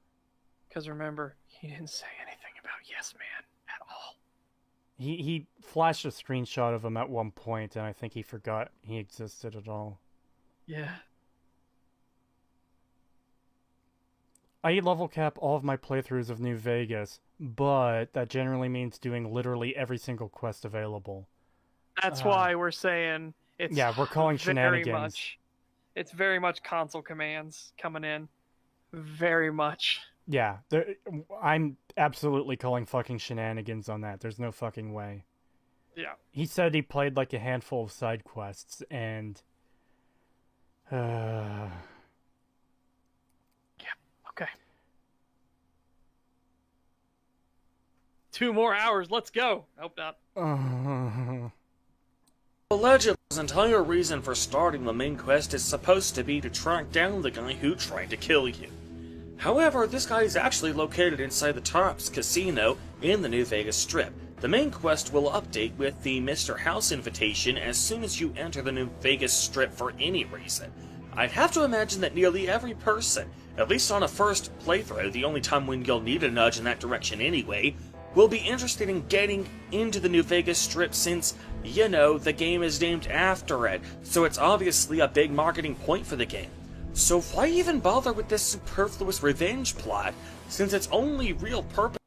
Because remember, he didn't say anything about Yes Man at all. He flashed a screenshot of him at one point, and I think he forgot he existed at all. Yeah. I level cap all of my playthroughs of New Vegas, but that generally means doing literally every single quest available. That's why we're saying it's we're calling shenanigans. It's very much console commands coming in. Very much. Yeah, I'm absolutely calling fucking shenanigans on that. There's no fucking way. Yeah. He said he played like a handful of side quests, and... Yeah, okay. 2 more hours, let's go! Hope not. Allegedly, his entire reason for starting the main quest is supposed to be to track down the guy who tried to kill you. However, this guy is actually located inside the Tops Casino in the New Vegas Strip. The main quest will update with the Mr. House invitation as soon as you enter the New Vegas Strip for any reason. I'd have to imagine that nearly every person, at least on a first playthrough, the only time when you'll need a nudge in that direction anyway, will be interested in getting into the New Vegas Strip since, you know, the game is named after it, so it's obviously a big marketing point for the game. So why even bother with this superfluous revenge plot, since its only real purpose...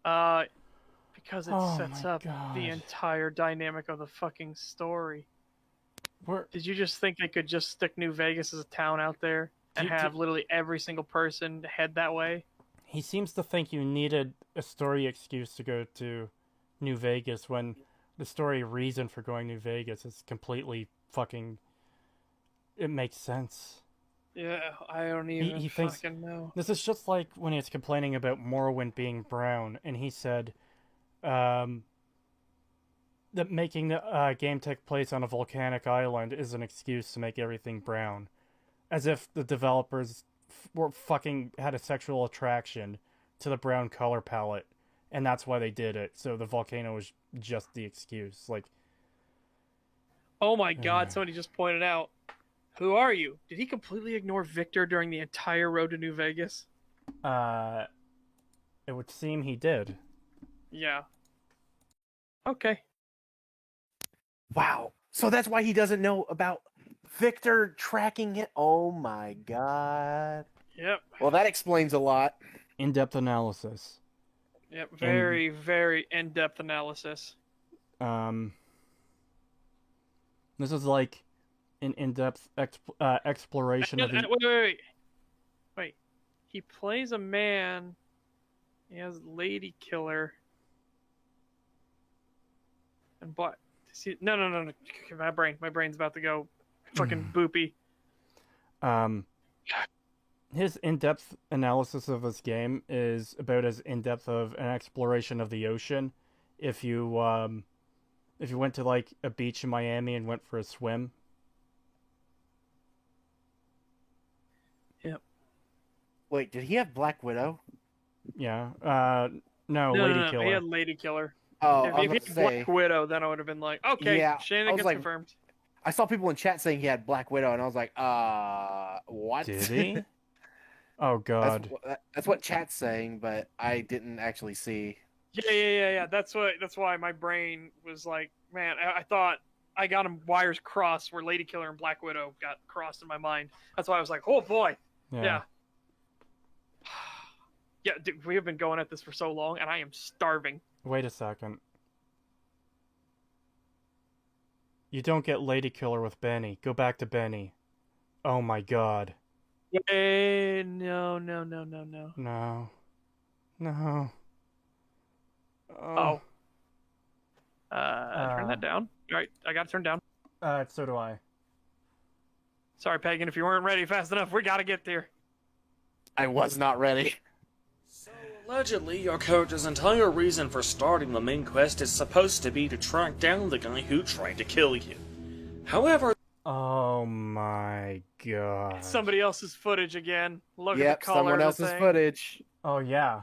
Because it sets up the entire dynamic of the fucking story. Did you just think they could just stick New Vegas as a town out there and have literally every single person head that way? He seems to think you needed a story excuse to go to New Vegas when the story reason for going to New Vegas is completely fucking... It makes sense. Yeah, I don't even he fucking thinks, know. This is just like when he's complaining about Morrowind being brown, and he said that making the game take place on a volcanic island is an excuse to make everything brown. As if the developers were fucking had a sexual attraction to the brown color palette, and that's why they did it. So the volcano was just the excuse. Like, oh my god, somebody just pointed out. Who are you? Did he completely ignore Victor during the entire road to New Vegas? It would seem he did. Yeah. Okay. Wow. So that's why he doesn't know about Victor tracking it. Oh my god. Yep. Well, that explains a lot. In-depth analysis. Yep. Very, very in-depth analysis. This is like an in-depth exploration of the... Wait. He plays a man. He has Lady Killer. And what? No. My brain's about to go fucking boopy. His in-depth analysis of this game is about as in-depth of an exploration of the ocean. If you went to like a beach in Miami and went for a swim. Yep. Wait, did he have Black Widow? Yeah. No, Lady Killer. He had Lady Killer. Oh, if he had Black Widow, then I would have been like, okay, yeah, shenanigans confirmed. I saw people in chat saying he had Black Widow, and I was like, what? Did he? Oh, God. That's what chat's saying, but I didn't actually see. Yeah. That's why my brain was like, man, I thought I got them wires crossed where Lady Killer and Black Widow got crossed in my mind. That's why I was like, oh boy. Yeah. Yeah, dude, we have been going at this for so long, and I am starving. Wait a second. You don't get Lady Killer with Benny. Go back to Benny. Oh my god. No. No. Oh. Turn that down. All right, I got to turn down. So do I. Sorry, Pagan, if you weren't ready fast enough, we got to get there. I was not ready. So, Allegedly, your character's entire reason for starting the main quest is supposed to be to track down the guy who tried to kill you. However... Oh my god. It's somebody else's footage again. Look Yep, at the color someone of the else's thing. footage. Oh yeah.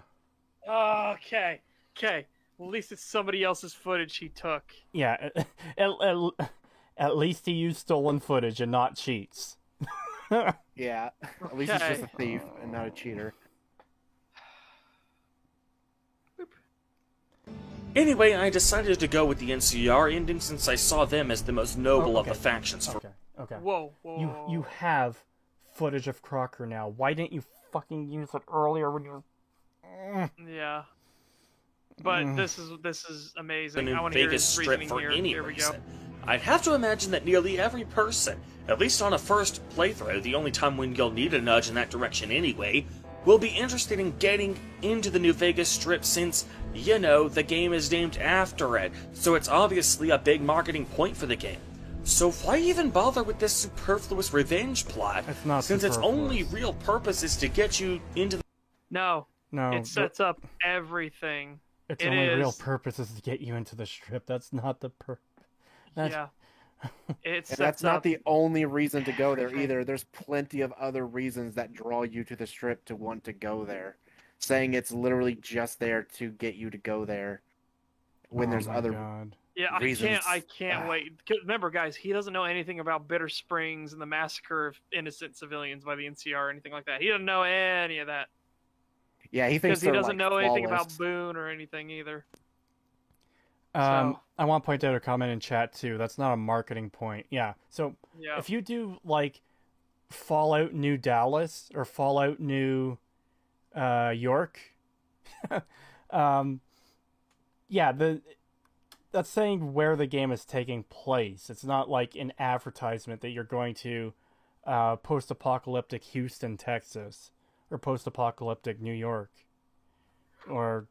Okay. At least it's somebody else's footage he took. Yeah. At least he used stolen footage and not cheats. Yeah. At least he's just a thief and not a cheater. Anyway, I decided to go with the NCR ending since I saw them as the most noble of the factions. Okay. Whoa. You have footage of Crocker now. Why didn't you fucking use it earlier when you were... Yeah. But this is amazing. The I new want to hear Vegas his strip reasoning for here. any Here we go. reason. I'd have to imagine that nearly every person, at least on a first playthrough, the only time when you'll need a nudge in that direction anyway, will be interested in getting into the new Vegas strip since, you know, the game is named after it, so it's obviously a big marketing point for the game. So why even bother with this superfluous revenge plot, since its only real purpose is to get you into the... No, it sets up everything. Its only real purpose is to get you into the strip. That's not the Yeah. And that's not the only reason to go there either. There's plenty of other reasons that draw you to the strip to want to go there. Saying it's literally just there to get you to go there when there's other reasons. I can't wait. Remember, guys, he doesn't know anything about Bitter Springs and the massacre of innocent civilians by the NCR or anything like that. He doesn't know any of that. Yeah, he thinks because he doesn't know anything flawless. about Boone or anything either. I want to point out a comment in chat too. That's not a marketing point. Yeah. So if you do like Fallout New Dallas or Fallout New York, that's saying where the game is taking place. It's not like an advertisement that you're going to post-apocalyptic Houston, Texas, or post-apocalyptic New York, or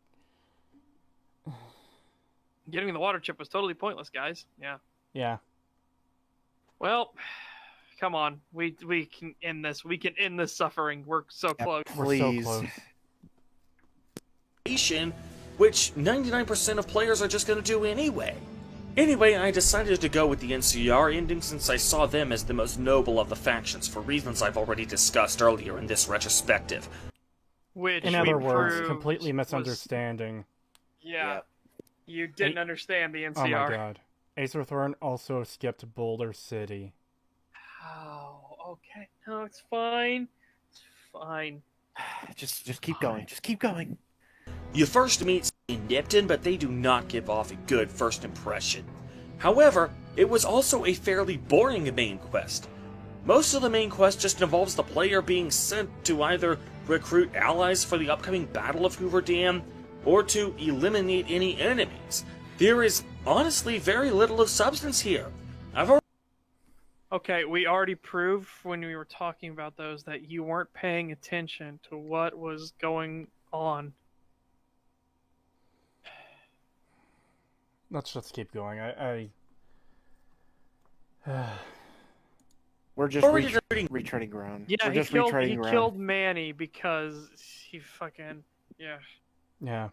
getting the water chip was totally pointless, guys. Yeah. Well, come on. We can end this. We can end this suffering. We're so close. Please. We're so close. Which 99% of players are just going to do anyway. Anyway, I decided to go with the NCR ending since I saw them as the most noble of the factions for reasons I've already discussed earlier in this retrospective. Which, in other words, completely misunderstanding. Yeah. You didn't understand the NCR. Oh my god. Acer Thorn also skipped Boulder City. Oh, okay. No, it's fine. It's fine. Just keep going. Just keep going. You first meet in Nipton, but they do not give off a good first impression. However, it was also a fairly boring main quest. Most of the main quest just involves the player being sent to either recruit allies for the upcoming Battle of Hoover Dam, or to eliminate any enemies. There is honestly very little of substance here. Okay, we already proved when we were talking about those that you weren't paying attention to what was going on. Let's just keep going. We're just retreading ground. Yeah, We're just he killed Manny because he fucking Yeah.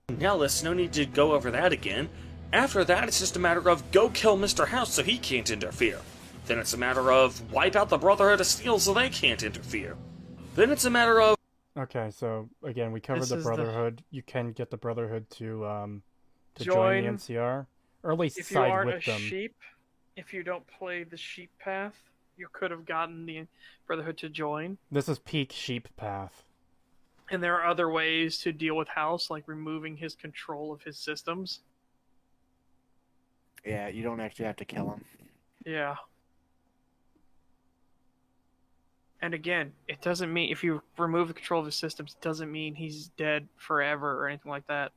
Nellis, no need to go over that again. After that, it's just a matter of go kill Mr. House so he can't interfere. Then it's a matter of wipe out the Brotherhood of Steel so they can't interfere. Then it's a matter of... Okay, so again, we covered the Brotherhood. You can get the Brotherhood to join the NCR, or at least side with them. Sheep, if you don't play the sheep path, you could have gotten the Brotherhood to join. This is peak sheep path. And there are other ways to deal with House, like removing his control of his systems. Yeah, you don't actually have to kill him. Yeah. And again, it doesn't mean, if you remove the control of his systems, it doesn't mean he's dead forever or anything like that.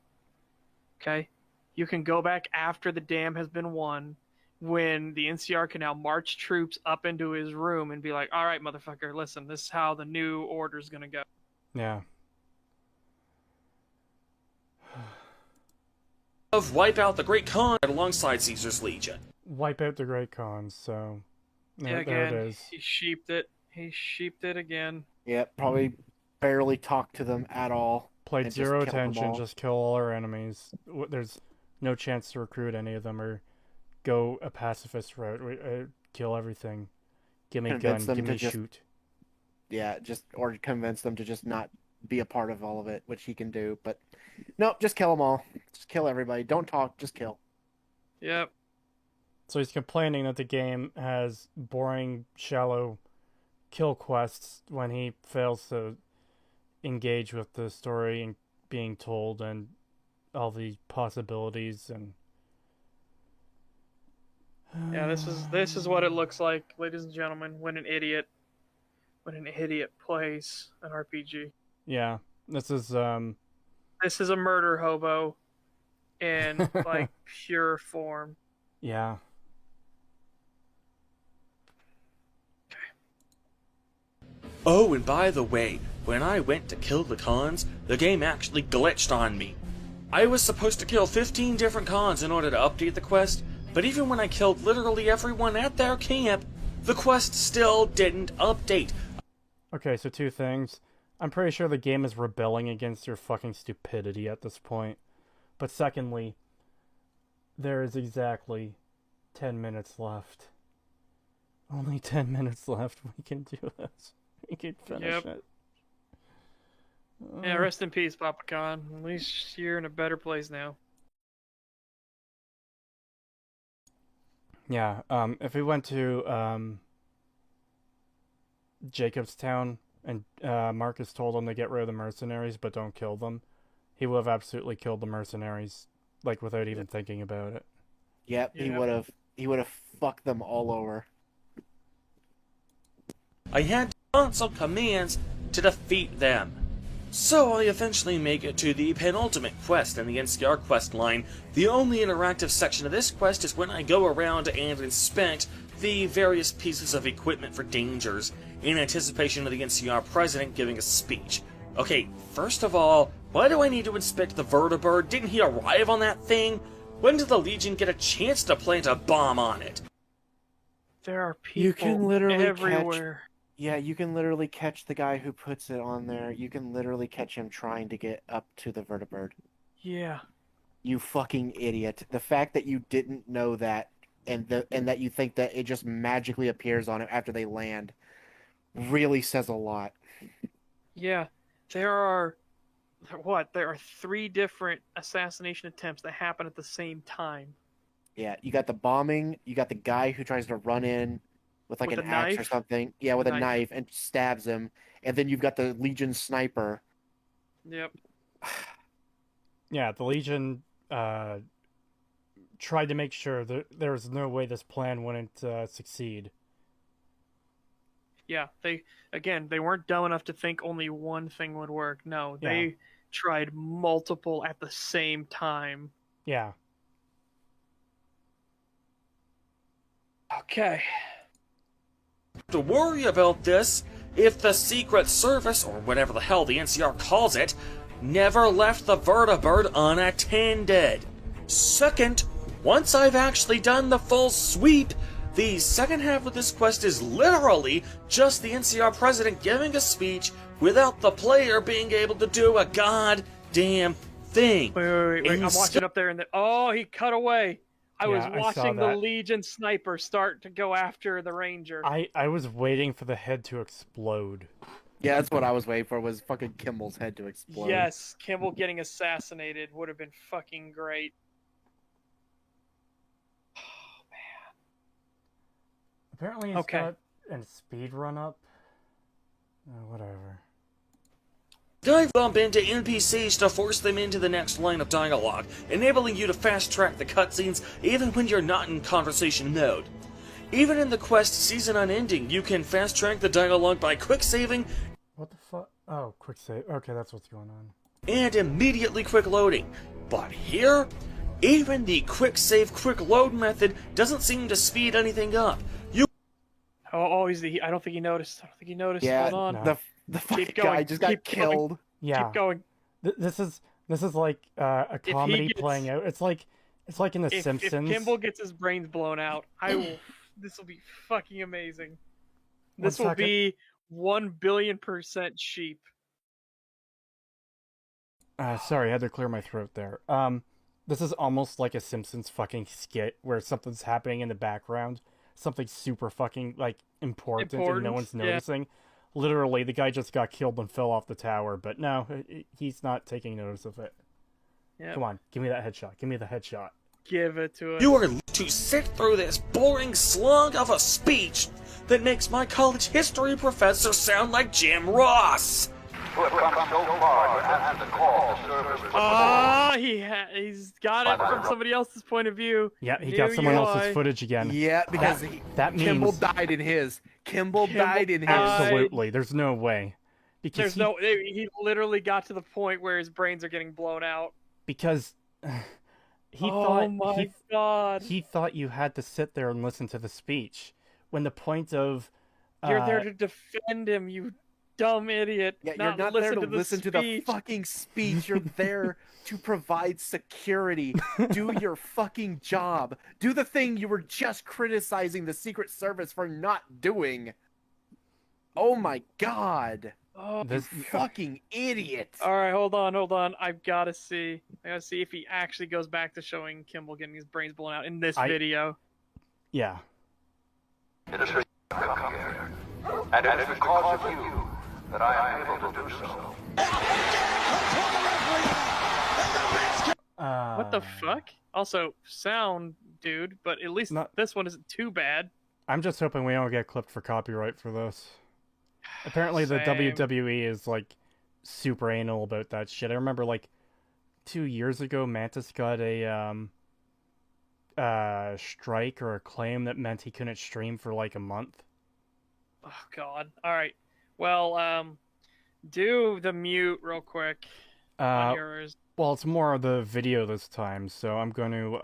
Okay? You can go back after the dam has been won, when the NCR can now march troops up into his room and be like, alright, motherfucker, listen, this is how the new order's gonna go. Yeah. Of wipe out the Great Khan alongside Caesar's Legion. Wipe out the Great Khan, so... Yeah, there again, it is. he sheeped it. He sheeped it again. Yeah, probably barely talk to them at all. Played zero attention, just kill all our enemies. There's no chance to recruit any of them or go a pacifist route. Kill everything. Give me a gun, give me shoot. Yeah, or convince them to just not be a part of all of it, which he can do. But no, just kill them all. Just kill everybody. Don't talk, just kill. Yep. So he's complaining that the game has boring, shallow kill quests when he fails to engage with the story and being told and all the possibilities and yeah, this is what it looks like, ladies and gentlemen, when an idiot plays an RPG. Yeah, this is a murder hobo in like pure form. Yeah. Oh, and by the way, when I went to kill the cons, the game actually glitched on me. I was supposed to kill 15 different cons in order to update the quest, but even when I killed literally everyone at their camp, the quest still didn't update. Okay, so 2 things. I'm pretty sure the game is rebelling against your fucking stupidity at this point. But secondly, there is exactly 10 minutes left. Only 10 minutes left. We can do this. We can finish it. Yeah, rest in peace, Papa Khan. At least you're in a better place now. Yeah, if we went to Jacobstown and Marcus told him to get rid of the mercenaries but don't kill them, he would have absolutely killed the mercenaries, like, without even thinking about it. Yep, he would have fucked them all over. I had to console commands to defeat them. So I eventually make it to the penultimate quest in the NCR quest line. The only interactive section of this quest is when I go around and inspect the various pieces of equipment for dangers in anticipation of the NCR president giving a speech. Okay, first of all, why do I need to inspect the vertibird? Didn't he arrive on that thing? When did the Legion get a chance to plant a bomb on it? There are people everywhere. You can literally catch the guy who puts it on there. You can literally catch him trying to get up to the vertibird. Yeah. You fucking idiot. The fact that you didn't know that and that you think that it just magically appears on it after they land really says a lot. Yeah. There are 3 different assassination attempts that happen at the same time. Yeah, you got the bombing, you got the guy who tries to run in with an axe or something. Yeah, with a knife and stabs him. And then you've got the Legion sniper. Yep. Yeah, the Legion tried to make sure that there was no way this plan wouldn't succeed. Yeah, they weren't dumb enough to think only one thing would work. No, they tried multiple at the same time. Yeah. Okay. To worry about this if the Secret Service, or whatever the hell the NCR calls it, never left the vertibird unattended. Second, once I've actually done the full sweep, the second half of this quest is literally just the NCR president giving a speech without the player being able to do a goddamn thing. Wait. I'm watching up there and he cut away. I was watching the Legion sniper start to go after the Ranger. I was waiting for the head to explode. Yeah, that's what I was waiting for, was fucking Kimball's head to explode. Yes, Kimball getting assassinated would have been fucking great. Oh, man. Apparently it's got a speed run up. Whatever. Dive bump into NPCs to force them into the next line of dialogue, enabling you to fast-track the cutscenes even when you're not in conversation mode. Even in the quest Season Unending, you can fast-track the dialogue by quick-saving. What the fuck? Oh, quick save. Okay, that's what's going on. And immediately quick-loading. But here, even the quick-save, quick-load method doesn't seem to speed anything up. I don't think he noticed. Yeah, hold on. The fucking guy just got killed. Yeah. Keep going. This is like a comedy playing out. It's like in The Simpsons. If Kimball gets his brains blown out, this will be fucking amazing. This will be 1 billion% sheep. Sorry, I had to clear my throat there. This is almost like a Simpsons fucking skit where something's happening in the background, something super fucking like important and no one's noticing. Literally, the guy just got killed and fell off the tower, but no, he's not taking notice of it. Yep. Come on, give me that headshot. Give me the headshot. Give it to us. You are to sit through this boring slug of a speech that makes my college history professor sound like Jim Ross. He's got it from somebody else's point of view. Yeah, he got someone else's footage again. Yeah, because that means Kimball died in his. Kimball died in his. Absolutely, there's no way. Because he literally got to the point where his brains are getting blown out. Because he thought you had to sit there and listen to the speech when the point of you're there to defend him, you dumb idiot. Yeah, you're not there to listen to the fucking speech. You're there to provide security. Do your fucking job. Do the thing you were just criticizing the Secret Service for not doing. Oh my god. Oh, this fucking idiot. Alright, hold on. I gotta see if he actually goes back to showing Kimball getting his brains blown out in this video. Yeah. It is for you to come here. And it is because of you that I am able to do so. What the fuck? Also, sound, dude, but at least this one isn't too bad. I'm just hoping we don't get clipped for copyright for this. Apparently the WWE is, like, super anal about that shit. I remember, like, 2 years ago, Mantis got a, strike or a claim that meant he couldn't stream for, like, a month. Oh, God. Alright. Well, do the mute real quick on yours. Well, it's more of the video this time, so I'm going to,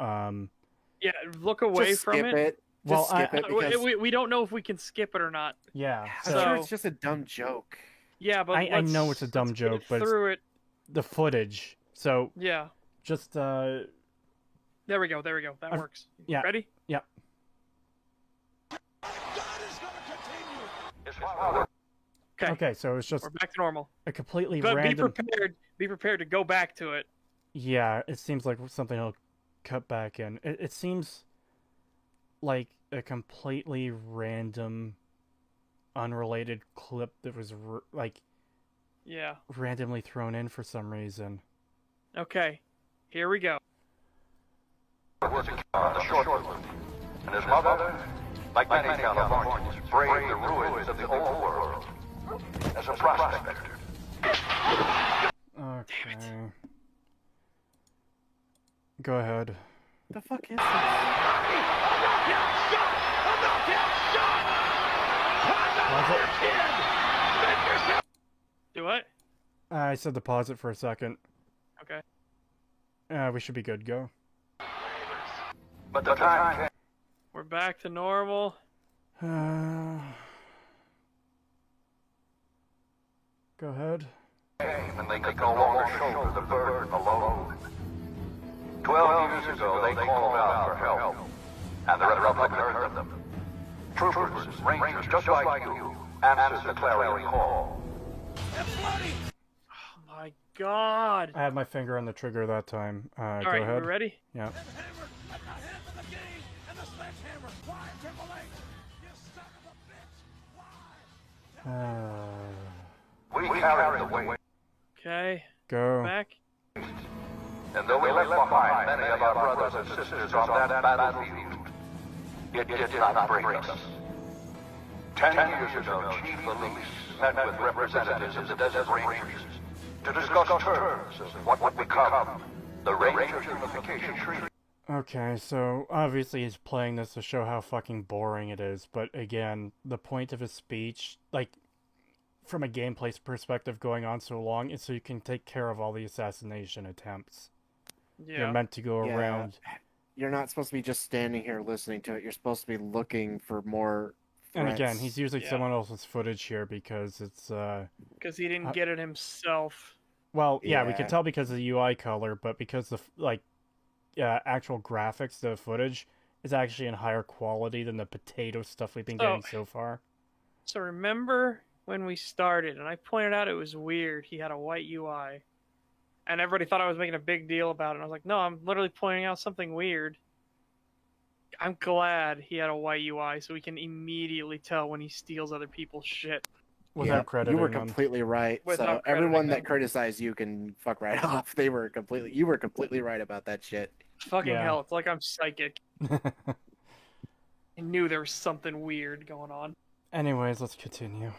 yeah, look away from it. Well, skip it because... we don't know if we can skip it or not. Yeah. I'm sure it's just a dumb joke. Yeah, but I know it's a dumb joke, but through it. The footage. So yeah, just there we go. That works. Yeah. Ready? Yeah. Okay, so it's just we're back to normal. A completely but random. Be prepared to go back to it. Yeah, it seems like something will cut back in. It seems like a completely random, unrelated clip that was randomly thrown in for some reason. Okay, here we go. The short one. And his mother, like many Californians, braved the ruins of the old world as a prospector. Okay. Go ahead. The fuck is this? Do what? I said to pause it for a second. Okay. We should be good. Go. But the time we're back to normal. Go ahead. And they could no longer shoulder the burden alone. 12 years ago, they called out for help, and the Republic heard them. Troopers, Rangers, just like you, answered the clarion call. Oh my god! I had my finger on the trigger that time. Go Alright, ahead. you ready? Yeah. We carried the weight. Okay. Go. Back. And though we left behind many of our brothers and sisters on that battlefield, it did not break us. 10 years ago, Chief Elise met with representatives of the Desert Rangers to discuss terms of what would become the Ranger Unification Treaty. Okay, so obviously he's playing this to show how fucking boring it is, but again, the point of his speech, like, from a gameplay perspective going on so long, is so you can take care of all the assassination attempts. Yeah. You're meant to go around. You're not supposed to be just standing here listening to it. You're supposed to be looking for more threats. And again, he's using someone else's footage here because it's... Because he didn't get it himself. Well, yeah, we can tell because of the UI color, but because the, actual graphics, the footage, is actually in higher quality than the potato stuff we've been getting so far. So remember when we started, and I pointed out it was weird, he had a white UI. and everybody thought I was making a big deal about it. And I was like, no, I'm literally pointing out something weird. I'm glad he had a white UI so we can immediately tell when he steals other people's shit. Without crediting you were them. completely right. So everyone that criticized you can fuck right off. You were completely right about that shit. Fucking hell, it's like I'm psychic. I knew there was something weird going on. Anyways, let's continue.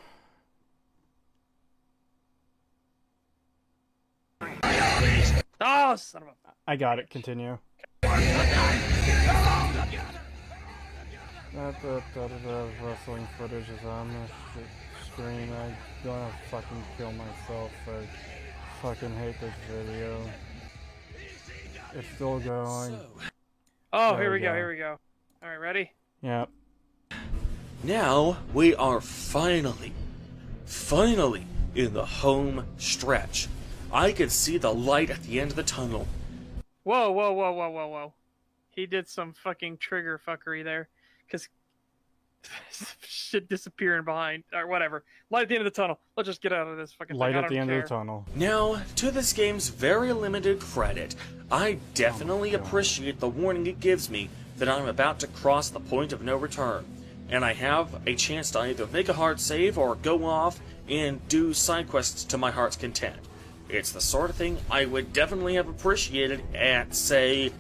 Oh, son of a... I got it. Continue. The wrestling footage is on the screen. I'm gonna fucking kill myself. I fucking hate this video. It's still going. Oh, here we go. Alright, ready? Yep. Now we are finally in the home stretch. I can see the light at the end of the tunnel. Whoa. He did some fucking trigger fuckery there. Because shit disappearing behind. Or whatever. Light at the end of the tunnel. Let's just get out of this fucking light thing. at the end of the tunnel. Now, to this game's very limited credit, I definitely appreciate the warning it gives me that I'm about to cross the point of no return. And I have a chance to either make a hard save or go off and do side quests to my heart's content. It's the sort of thing I would definitely have appreciated at, say,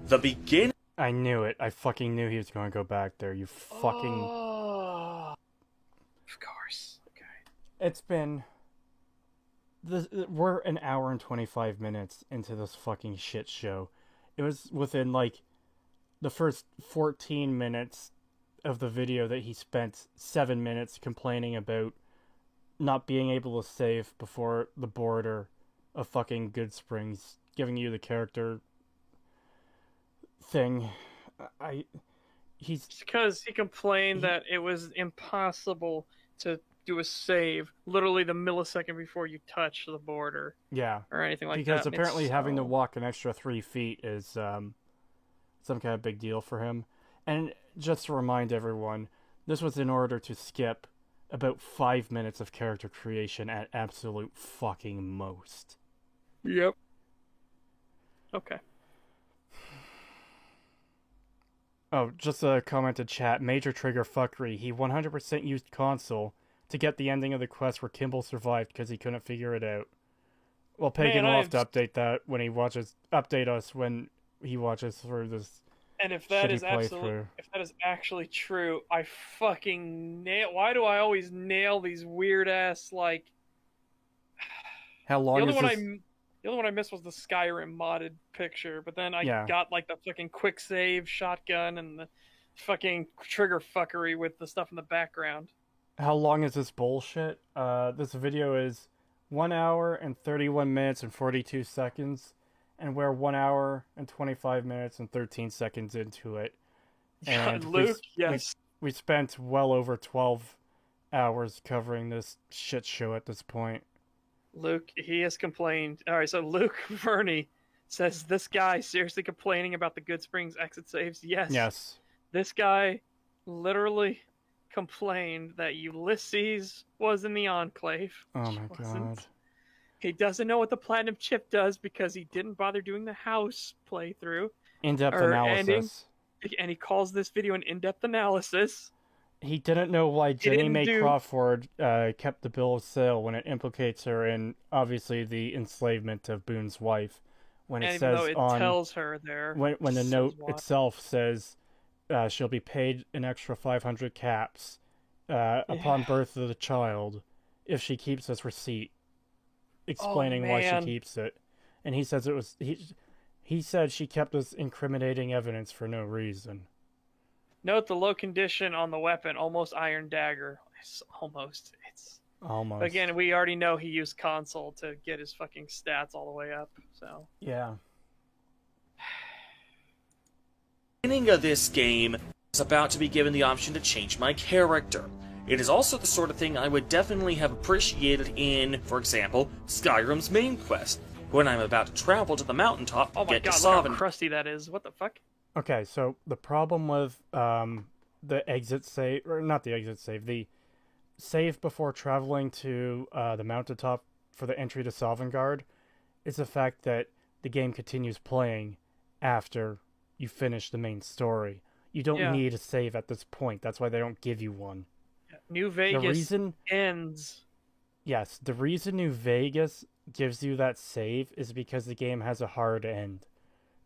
the beginning. I knew it. I fucking knew he was going to go back there. You fucking... Oh, of course. Okay. It's been... We're an hour and 25 minutes into this fucking shit show. It was within, like, the first 14 minutes of the video that he spent 7 minutes complaining about not being able to save before the border of fucking Good Springs, giving you the character thing. He's because he complained that it was impossible to do a save literally the millisecond before you touch the border. Yeah. Or anything like that. Because apparently having to walk an extra 3 feet is some kind of big deal for him. And just to remind everyone, this was in order to skip about 5 minutes of character creation at absolute fucking most. Yep. Okay. Oh, just a comment to chat. Major trigger fuckery. He 100% used console to get the ending of the quest where Kimball survived because he couldn't figure it out. Well, Pagan will have to update that when he watches. Update us when he watches through this. And if that is actually true, I fucking nail. Why do I always nail these weird ass like? How long is this? The only one I missed was the Skyrim modded picture, but then I got like the fucking quick save shotgun and the fucking trigger fuckery with the stuff in the background. How long is this bullshit? This video is 1 hour and 31 minutes and 42 seconds, and we're 1 hour and 25 minutes and 13 seconds into it. And Luke, yes. We spent well over 12 hours covering this shit show at this point. Luke, he has complained. Alright, so Luke Verney says, this guy seriously complaining about the Good Springs exit saves? Yes. Yes. This guy literally complained that Ulysses was in the Enclave. Oh my god. He doesn't know what the Platinum Chip does because he didn't bother doing the house playthrough. In-depth analysis. And he calls this video an in-depth analysis. He didn't know why Jenny May Crawford kept the bill of sale when it implicates her in, obviously, the enslavement of Boone's wife. When it says tells her there. When the note itself says she'll be paid an extra 500 caps upon birth of the child if she keeps this receipt, explaining why she keeps it. And he says it was he said she kept this incriminating evidence for no reason. Note the low condition on the weapon, almost iron dagger. It's almost. Almost. Again, we already know he used console to get his fucking stats all the way up, so. Yeah. Beginning of this game is about to be given the option to change my character. It is also the sort of thing I would definitely have appreciated in, for example, Skyrim's main quest, when I'm about to travel to the mountaintop to get to Sovngarde. Look how crusty that is. What the fuck? Okay, so the problem with the exit save, or not the exit save, the save before traveling to the mountaintop for the entry to Sovngarde is the fact that the game continues playing after you finish the main story. You don't need a save at this point. That's why they don't give you one. New Vegas ends. Yes, the reason New Vegas gives you that save is because the game has a hard end.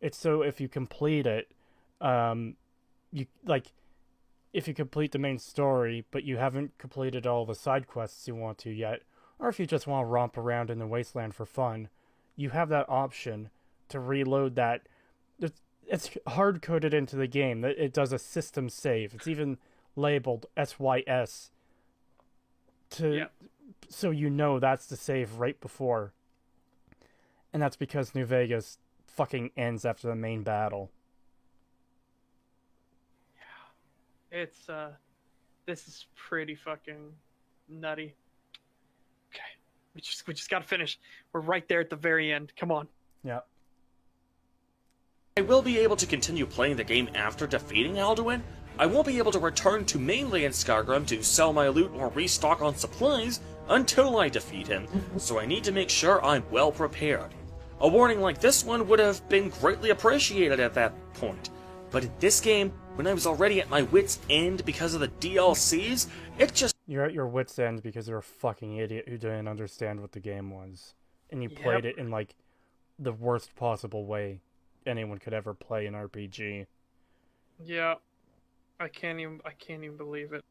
It's so if you complete it, if you complete the main story, but you haven't completed all the side quests you want to yet, or if you just want to romp around in the wasteland for fun, you have that option to reload that. It's hard-coded into the game that it does a system save. It's even labeled SYS so you know that's the save right before. And that's because New Vegas fucking ends after the main battle. Yeah. It's, this is pretty fucking nutty. Okay. We just gotta finish. We're right there at the very end. Come on. Yeah. I will be able to continue playing the game after defeating Alduin. I won't be able to return to mainland Skyrim to sell my loot or restock on supplies until I defeat him, so I need to make sure I'm well prepared. A warning like this one would have been greatly appreciated at that point, but in this game, when I was already at my wit's end because of the DLCs, it just... You're at your wit's end because you're a fucking idiot who didn't understand what the game was. And you played it in, like, the worst possible way anyone could ever play an RPG. Yeah. I can't even believe it.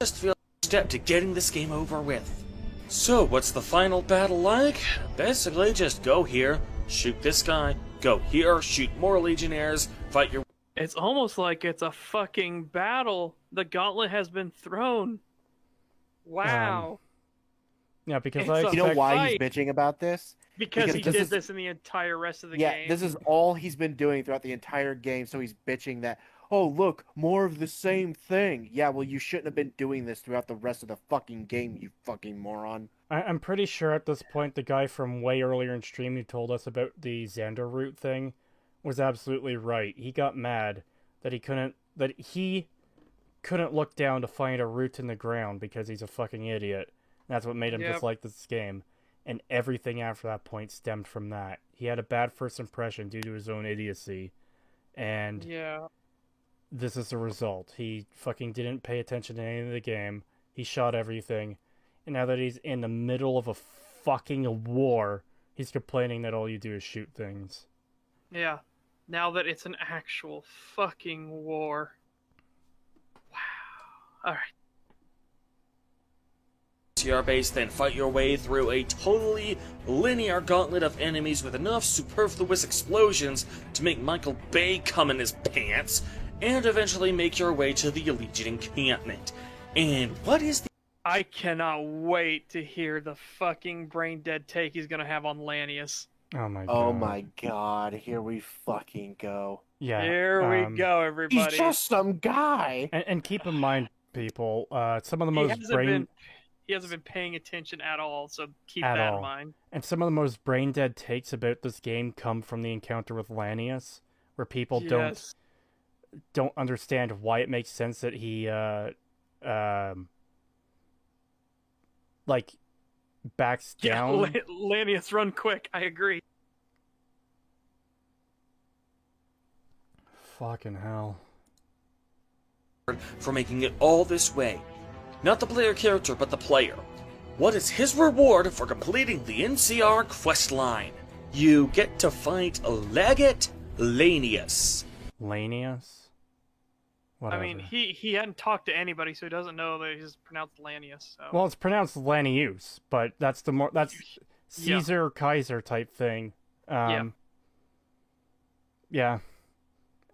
Just feel a step to getting this game over with. So, what's the final battle like? Basically, just go here, shoot this guy, go here, shoot more legionnaires, fight your... It's almost like it's a fucking battle. The gauntlet has been thrown. Wow. Yeah, because you know why he's bitching about this? Because he did this in the entire rest of the game. Yeah, this is all he's been doing throughout the entire game, so he's bitching that, oh, look, more of the same thing. Yeah, well, you shouldn't have been doing this throughout the rest of the fucking game, you fucking moron. I'm pretty sure at this point the guy from way earlier in stream who told us about the Xander route thing was absolutely right. He got mad that he couldn't look down to find a root in the ground because he's a fucking idiot. And that's what made him dislike this game. And everything after that point stemmed from that. He had a bad first impression due to his own idiocy. And this is the result. He fucking didn't pay attention to any of the game. He shot everything. And now that he's in the middle of a fucking war, he's complaining that all you do is shoot things. Yeah. Now that it's an actual fucking war. Wow. Alright. Your base, then fight your way through a totally linear gauntlet of enemies with enough superfluous explosions to make Michael Bay come in his pants, and eventually make your way to the Legion encampment. And what is the... I cannot wait to hear the fucking brain dead take he's gonna have on Lanius. Oh my god. Oh my god, here we fucking go. Yeah. Here we go, everybody. He's just some guy! And keep in mind, people, some of the most He hasn't been paying attention at all, so keep that in mind. And some of the most brain-dead takes about this game come from the encounter with Lanius, where people don't understand why it makes sense that he, backs down. Yeah, Lanius, run quick, I agree. Fucking hell. For making it all this way. Not the player character, but the player. What is his reward for completing the NCR quest line? You get to fight Legate Lanius. Lanius? Whatever. I mean, he hadn't talked to anybody, so he doesn't know that he's pronounced Lanius. So. Well, it's pronounced Lanius, but that's Caesar Kaiser type thing. Yeah.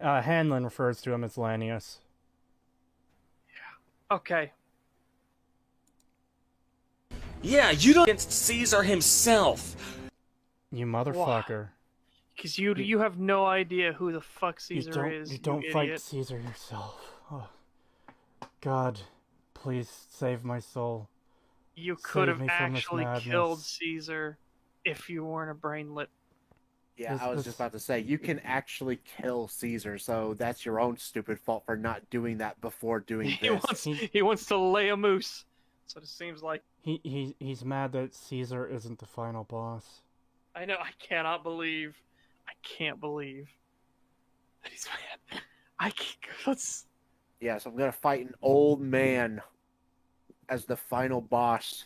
Hanlon refers to him as Lanius. Yeah. Okay. Yeah, you don't against Caesar himself. You motherfucker. Because you have no idea who the fuck Caesar is. You don't fight Caesar yourself. Oh. God, please save my soul. You could have actually killed Caesar if you weren't a brainlet. Yeah, I was just about to say, you can actually kill Caesar, so that's your own stupid fault for not doing that before doing this. He wants to lay a moose. So it seems like he's mad that Caesar isn't the final boss. I know. I can't believe that he's mad. I can't. Let's. Yeah, so I'm gonna fight an old man as the final boss.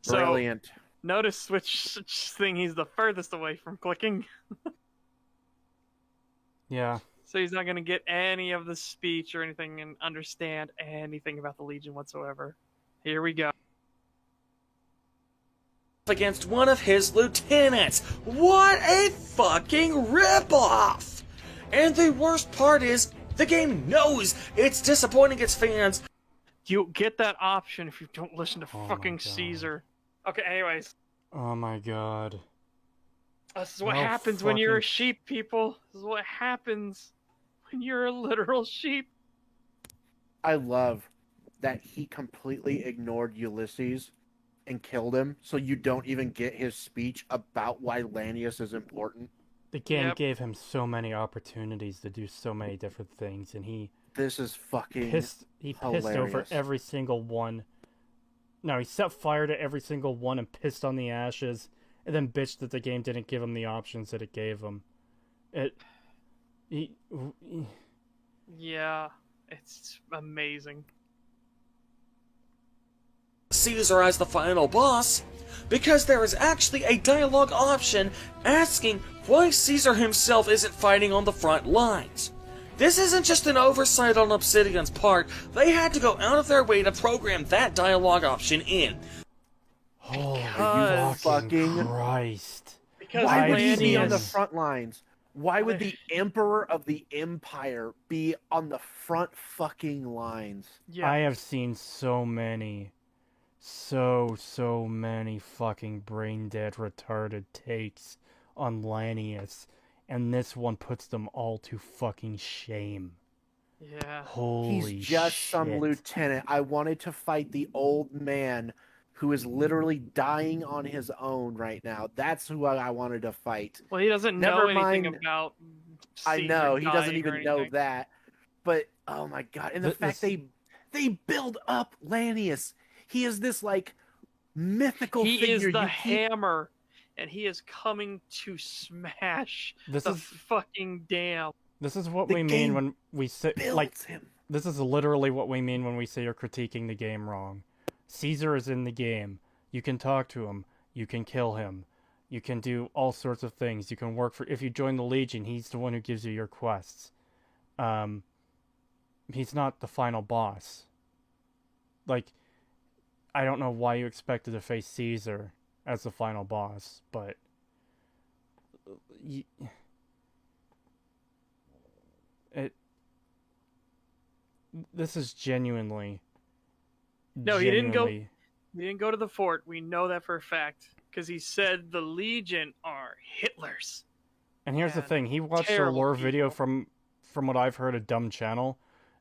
Brilliant. So, notice which thing he's the furthest away from clicking. Yeah. So he's not gonna get any of the speech or anything and understand anything about the Legion whatsoever. Here we go. Against one of his lieutenants. What a fucking ripoff! And the worst part is, the game knows it's disappointing its fans. You get that option if you don't listen to fucking Caesar. Okay, anyways. Oh my god. This is what happens when you're a sheep, people. This is what happens when you're a literal sheep. I love that he completely ignored Ulysses and killed him, so you don't even get his speech about why Lanius is important. The game gave him so many opportunities to do so many different things, and this is fucking pissed over every single one. No, he set fire to every single one and pissed on the ashes, and then bitched that the game didn't give him the options that it gave him. Yeah, it's amazing. Caesar as the final boss, because there is actually a dialogue option asking why Caesar himself isn't fighting on the front lines. This isn't just an oversight on Obsidian's part, they had to go out of their way to program that dialogue option in. Holy fucking Christ. Because why would he be on the front lines? Why would the Emperor of the Empire be on the front fucking lines? Yeah. I have seen so many fucking brain-dead, retarded takes on Lanius, and this one puts them all to fucking shame. Yeah. Holy He's just shit. some lieutenant. I wanted to fight the old man who is literally dying on his own right now. That's who I wanted to fight. Well, he doesn't know anything about Caesar. I know, he doesn't even know anything. that. But, oh my god, and the fact they build up Lanius. He is this, like, mythical figure. He is the hammer, and he is coming to smash the fucking dam. This is what we mean when we say, like, this is literally what we mean when we say you're critiquing the game wrong. Caesar is in the game. You can talk to him. You can kill him. You can do all sorts of things. You can work for... If you join the Legion, he's the one who gives you your quests. He's not the final boss. Like, I don't know why you expected to face Caesar as the final boss, but... This is genuinely... No, he didn't go. He didn't go to the fort. We know that for a fact because he said the Legion are Hitlers. And here's the thing: he watched a lore video from what I've heard, a dumb channel.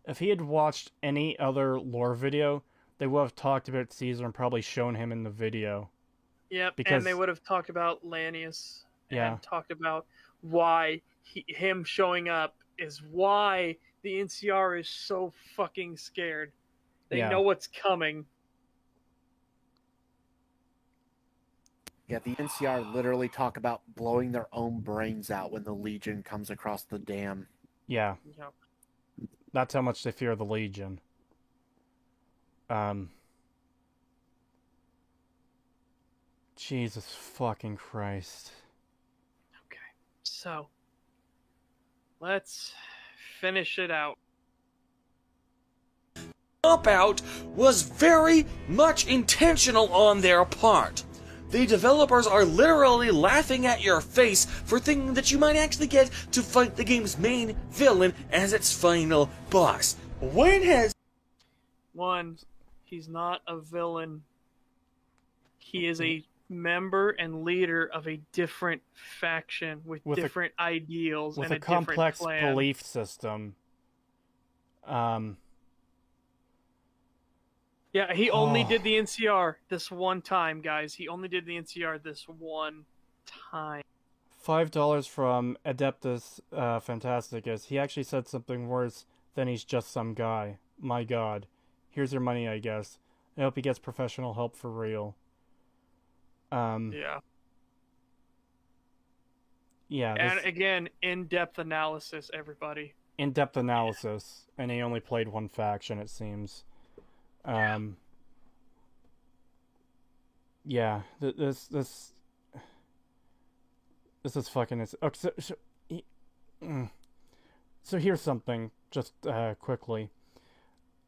If he had watched any other lore video, they would have talked about Caesar and probably shown him in the video. Yep, and they would have talked about Lanius. Yeah. And talked about why him showing up is why the NCR is so fucking scared. They know what's coming. Yeah, the NCR literally talk about blowing their own brains out when the Legion comes across the dam. Yeah. Yep. That's how much they fear the Legion. Jesus fucking Christ. Okay, so let's finish it out. Dropout was very much intentional on their part. The developers are literally laughing at your face for thinking that you might actually get to fight the game's main villain as its final boss. When has... One, he's not a villain. He is a member and leader of a different faction with different ideals and a different complex plan. Belief system. Yeah, he only did the NCR this one time, guys. He only did the NCR this one time. $5 from Adeptus Fantasticus. He actually said something worse than he's just some guy. My god. Here's your money, I guess. I hope he gets professional help for real. Yeah. Yeah. And again, in-depth analysis, everybody. In-depth analysis, and he only played one faction, it seems. Yeah. This is fucking. Okay, so here's something, just quickly.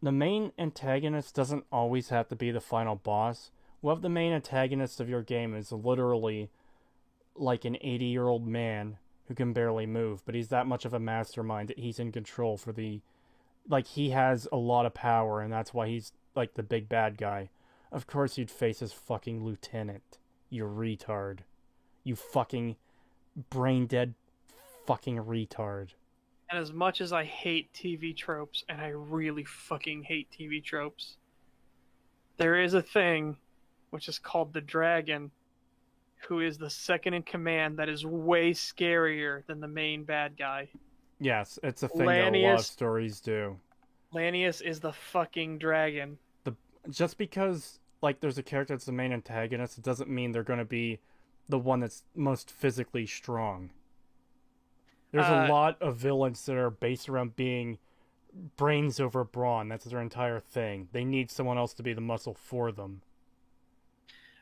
The main antagonist doesn't always have to be the final boss. What if the main antagonist of your game is literally like an 80-year-old man who can barely move, but he's that much of a mastermind that he's in control for the... Like, he has a lot of power, and that's why he's, like, the big bad guy. Of course you'd face his fucking lieutenant, you retard. You fucking brain-dead fucking retard. And as much as I hate TV tropes, and I really fucking hate TV tropes, there is a thing which is called the Dragon, who is the second in command that is way scarier than the main bad guy. Yes, it's a thing that a lot of stories do. Lanius is the fucking dragon. Just because, like, there's a character that's the main antagonist, it doesn't mean they're going to be the one that's most physically strong. There's a lot of villains that are based around being brains over brawn. That's their entire thing. They need someone else to be the muscle for them.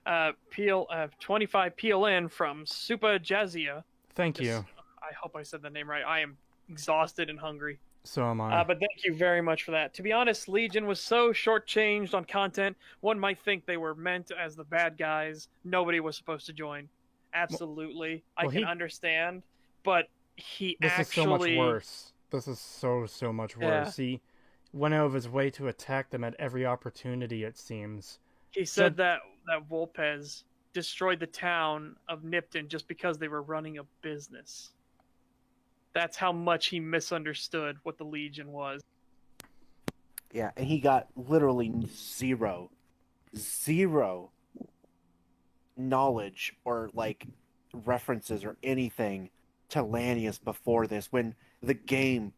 25 PLN from Super Jazzia. Thank you. I hope I said the name right. I am exhausted and hungry. So am I. But thank you very much for that. To be honest, Legion was so shortchanged on content, one might think they were meant as the bad guys. Nobody was supposed to join. Absolutely. I can understand, but This is so much worse. This is so much worse. He went out of his way to attack them at every opportunity, it seems. He said that Volpez destroyed the town of Nipton just because they were running a business. That's how much he misunderstood what the Legion was. Yeah, and he got literally zero knowledge or, like, references or anything to Lanius before this, when the game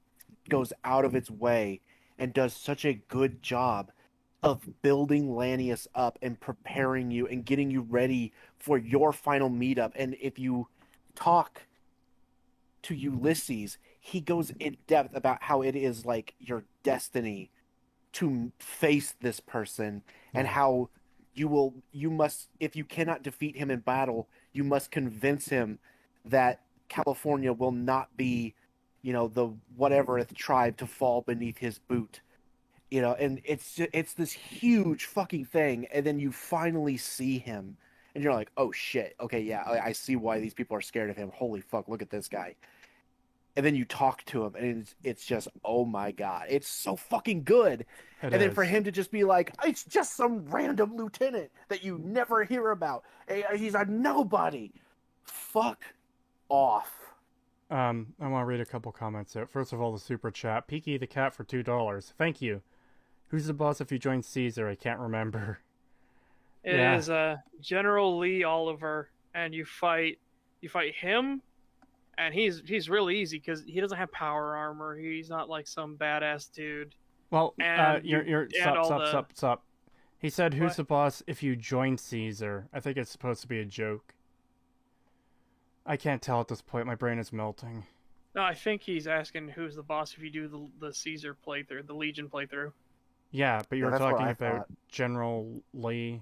goes out of its way and does such a good job of building Lanius up and preparing you and getting you ready for your final meetup. And if you talk to Ulysses, he goes in depth about how it is like your destiny to face this person, and how you must, if you cannot defeat him in battle, you must convince him that California will not be, the whatevereth tribe to fall beneath his boot. And it's this huge fucking thing, and then you finally see him, and you're like, oh shit, okay, yeah, I see why these people are scared of him. Holy fuck, look at this guy. And then you talk to him, and it's just, oh my god, it's so fucking good. Then for him to just be like, it's just some random lieutenant that you never hear about. He's a nobody. Fuck off. I want to read a couple comments out. First of all, the super chat. Peaky the Cat for $2. Thank you. Who's the boss if you join Caesar? I can't remember. It is General Lee Oliver, and you fight him, and he's really easy because he doesn't have power armor. He's not like some badass dude. Well, stop. He said, "Who's the boss if you join Caesar?" I think it's supposed to be a joke. I can't tell at this point. My brain is melting. No, I think he's asking who's the boss if you do the Caesar playthrough, the Legion playthrough. Yeah, but you were talking about General Lee.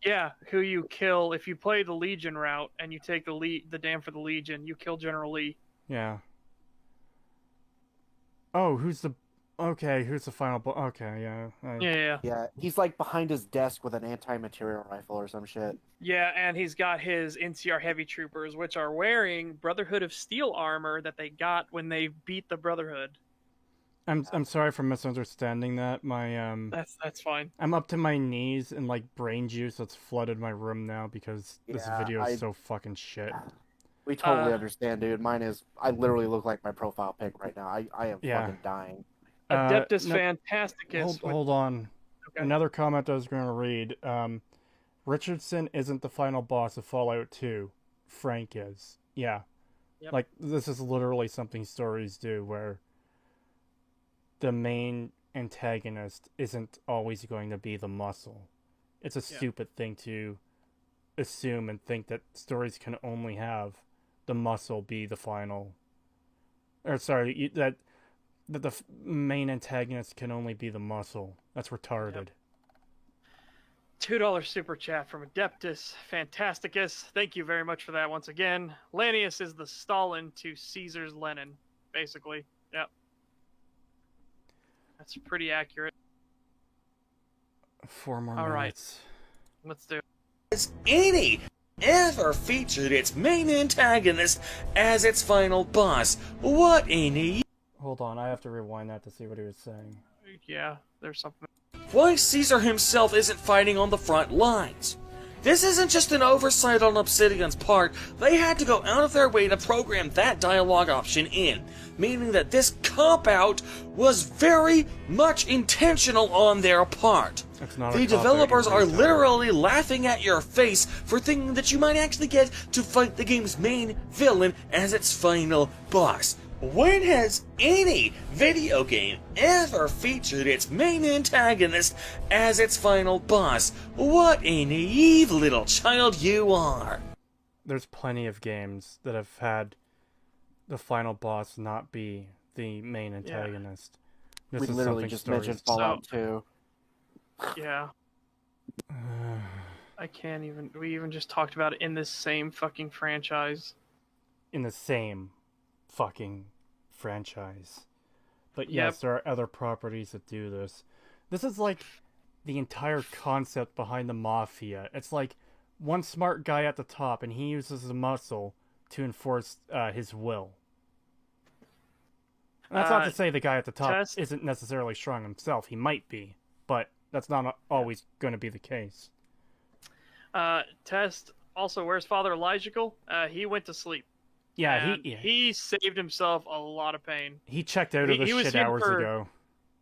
Yeah, who you kill if you play the Legion route and you take the dam for the Legion, you kill General Lee. Yeah. Oh, who's the final boss? Okay, yeah. Yeah, he's like behind his desk with an anti-material rifle or some shit. Yeah, and he's got his NCR heavy troopers, which are wearing Brotherhood of Steel armor that they got when they beat the Brotherhood. I'm sorry for misunderstanding that. My That's fine. I'm up to my knees in like brain juice that's flooded my room now because this video is so fucking shit. We totally understand, dude. Mine is, I literally look like my profile pic right now. I am fucking dying. Adeptus Fantasticus. Hold on. Okay. Another comment I was going to read. Richardson isn't the final boss of Fallout 2. Frank is. Yeah. Yep. Like, this is literally something stories do, where the main antagonist isn't always going to be the muscle. It's a stupid thing to assume and think that stories can only have the muscle be the final. Or sorry, that the main antagonist can only be the muscle. That's retarded. Yep. $2 super chat from Adeptus Fantasticus. Thank you very much for that once again. Lanius is the Stalin to Caesar's Lenin, basically. Yep. That's pretty accurate. 4 more All minutes. Right. Let's do it. Has any ever featured its main antagonist as its final boss? What a... Hold on, I have to rewind that to see what he was saying. Yeah, there's something. Why Caesar himself isn't fighting on the front lines. This isn't just an oversight on Obsidian's part. They had to go out of their way to program that dialogue option in, meaning that this cop-out was very much intentional on their part. The developers are literally laughing at your face for thinking that you might actually get to fight the game's main villain as its final boss. When has any video game ever featured its main antagonist as its final boss? What a naive little child you are! There's plenty of games that have had the final boss not be the main antagonist. Yeah. We literally just mentioned Fallout 2. Yeah. I can't even... We even just talked about it in this same fucking franchise. In the same fucking franchise. But yes, there are other properties that do this. This is like the entire concept behind the Mafia. It's like one smart guy at the top, and he uses the muscle to enforce his will. And that's not to say the guy at the top isn't necessarily strong himself. He might be, but that's not always going to be the case. Test, also, where's Father Elijahcal? He went to sleep. Yeah, he saved himself a lot of pain. He checked out of this shit hours ago.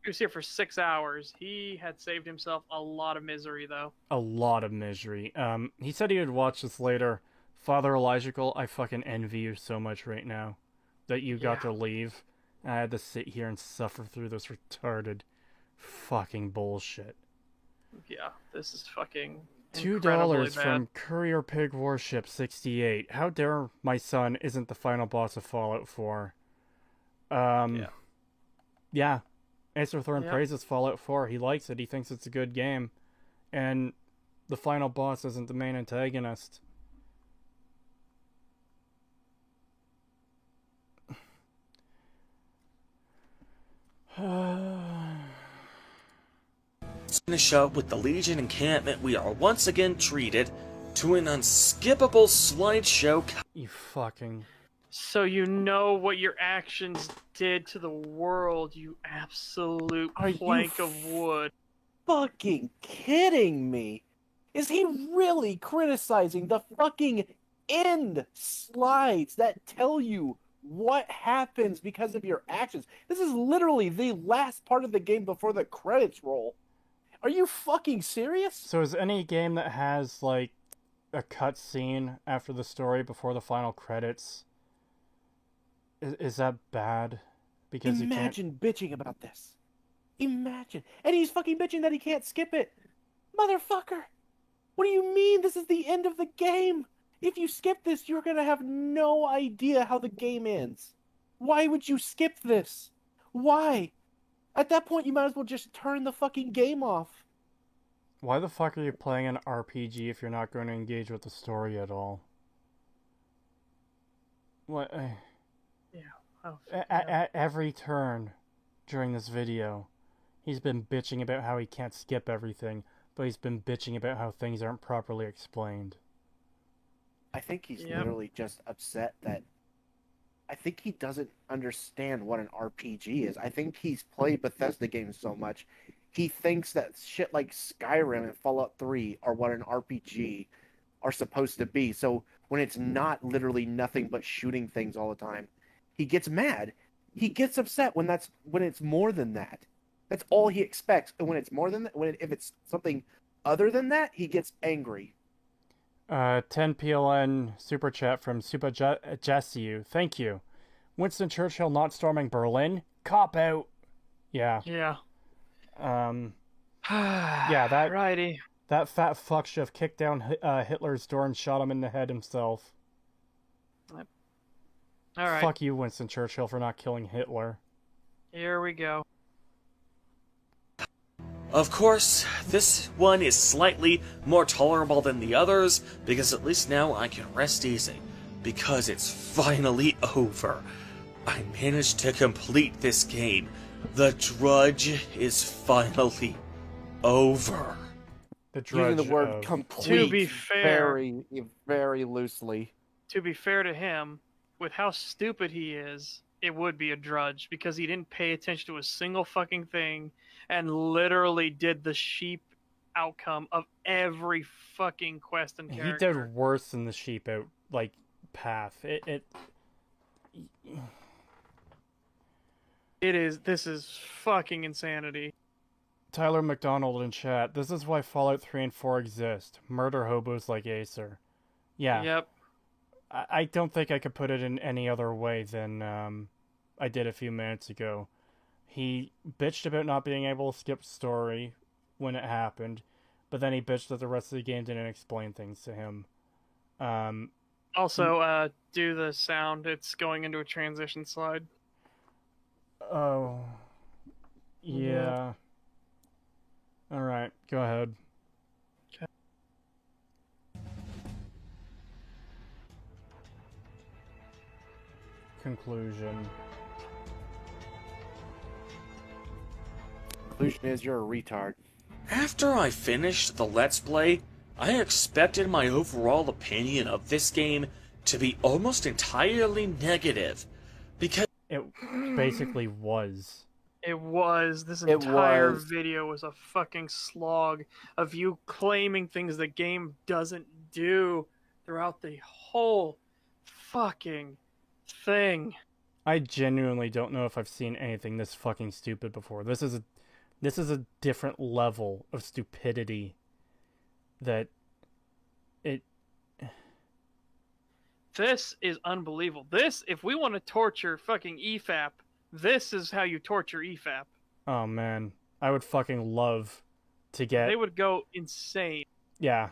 He was here for 6 hours. He had saved himself a lot of misery, though. A lot of misery. He said he would watch this later. Father Elijahcal, I fucking envy you so much right now that you got to leave. I had to sit here and suffer through this retarded fucking bullshit. Yeah, this is fucking $2 from Courier Pig Warship 68. How dare my son isn't the final boss of Fallout 4? Yeah. Acer Thorn praises Fallout 4. He likes it. He thinks it's a good game. And the final boss isn't the main antagonist. Finish up with the Legion encampment, we are once again treated to an unskippable slideshow. You fucking... So you know what your actions did to the world, you absolute plank of wood. Fucking kidding me? Is he really criticizing the fucking end slides that tell you what happens because of your actions? This is literally the last part of the game before the credits roll. Are you fucking serious? So is any game that has, like, a cutscene after the story before the final credits, is that bad? Because Imagine bitching about this. Imagine. And he's fucking bitching that he can't skip it. Motherfucker! What do you mean this is the end of the game? If you skip this, you're gonna have no idea how the game ends. Why would you skip this? Why? At that point, you might as well just turn the fucking game off. Why the fuck are you playing an RPG if you're not going to engage with the story at all? What? At every turn during this video, he's been bitching about how he can't skip everything, but he's been bitching about how things aren't properly explained. I think he's literally just upset that... I think he doesn't understand what an RPG is. I think he's played Bethesda games so much, he thinks that shit like Skyrim and Fallout 3 are what an RPG are supposed to be. So when it's not literally nothing but shooting things all the time, he gets mad. He gets upset when it's more than that. That's all he expects. And when it's more than that, if it's something other than that, he gets angry. 10 PLN super chat from Super Jessiu. Thank you. Winston Churchill not storming Berlin? Cop out. Yeah. Yeah. Yeah, that... Righty. That fat fuck should have kicked down Hitler's door and shot him in the head himself. All right. Fuck you, Winston Churchill, for not killing Hitler. Here we go. Of course, this one is slightly more tolerable than the others, because at least now I can rest easy, because it's finally over. I managed to complete this game. The Drudge is finally over. The Drudge. Using the word complete to be fair, very, very loosely. To be fair to him, with how stupid he is, it would be a Drudge, because he didn't pay attention to a single fucking thing and literally did the sheep outcome of every fucking quest and character. He did worse than the sheep path. This is fucking insanity. Tyler McDonald in chat. This is why Fallout 3 and 4 exist. Murder hobos like Acer. Yeah. Yep. I don't think I could put it in any other way than I did a few minutes ago. He bitched about not being able to skip story when it happened, but then he bitched that the rest of the game didn't explain things to him. Also, do the sound. It's going into a transition slide. Oh. Yeah. Alright, go ahead. Okay. Conclusion. Conclusion is you're a retard. After I finished the Let's Play, I expected my overall opinion of this game to be almost entirely negative, because it basically was. It was. This entire video was a fucking slog of you claiming things the game doesn't do throughout the whole fucking thing. I genuinely don't know if I've seen anything this fucking stupid before. This is a different level of stupidity that it... This is unbelievable. This, if we want to torture fucking EFAP, this is how you torture EFAP. Oh man, I would fucking love to get... They would go insane. Yeah.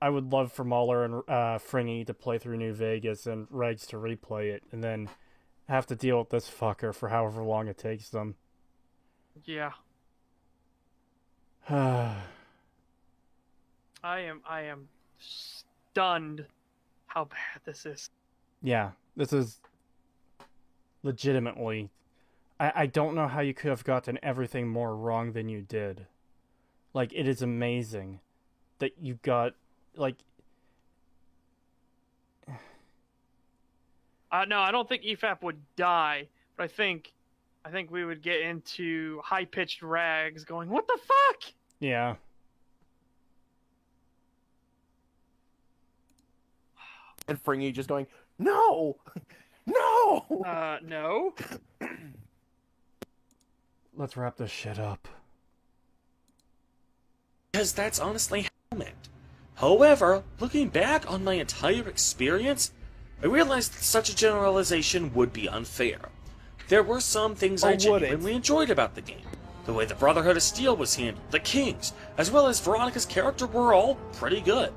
I would love for Mahler and Fringy to play through New Vegas and Regs to replay it, and then have to deal with this fucker for however long it takes them. Yeah. I am stunned how bad this is. Yeah, this is legitimately... I don't know how you could have gotten everything more wrong than you did. Like, it is amazing that you got, like... No, I don't think EFAP would die, but I think we would get into high-pitched rags going, what the fuck? Yeah. And Fringy just going, no! No! No. Let's wrap this shit up. Because that's honestly how I meant. However, looking back on my entire experience, I realized that such a generalization would be unfair. There were some things I genuinely enjoyed about the game. The way the Brotherhood of Steel was handled, the Kings, as well as Veronica's character were all pretty good.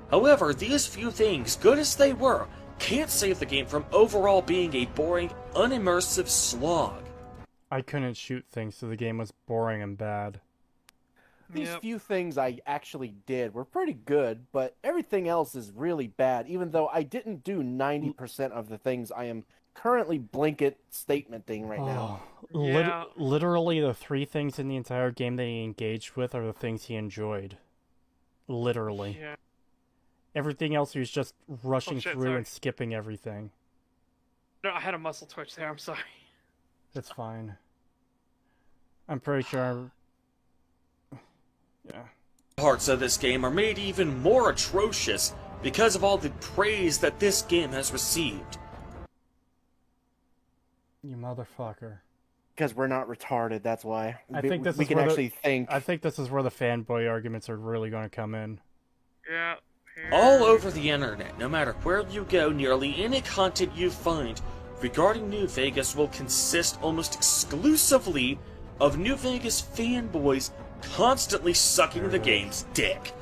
However, these few things, good as they were, can't save the game from overall being a boring, unimmersive slog. I couldn't shoot things, so the game was boring and bad. These few things I actually did were pretty good, but everything else is really bad, even though I didn't do 90% of the things I am currently blanket statementing right now. Literally, the three things in the entire game that he engaged with are the things he enjoyed. Literally. Yeah. Everything else he was just rushing through sorry. and skipping everything. No, I had a muscle twitch there, I'm sorry. That's fine. I'm pretty sure yeah. Parts of this game are made even more atrocious because of all the praise that this game has received. You motherfucker. Because we're not retarded, that's why. I think we can actually think. I think this is where the fanboy arguments are really going to come in. Yeah. All over the internet, no matter where you go, nearly any content you find regarding New Vegas will consist almost exclusively of New Vegas fanboys constantly sucking the game's dick.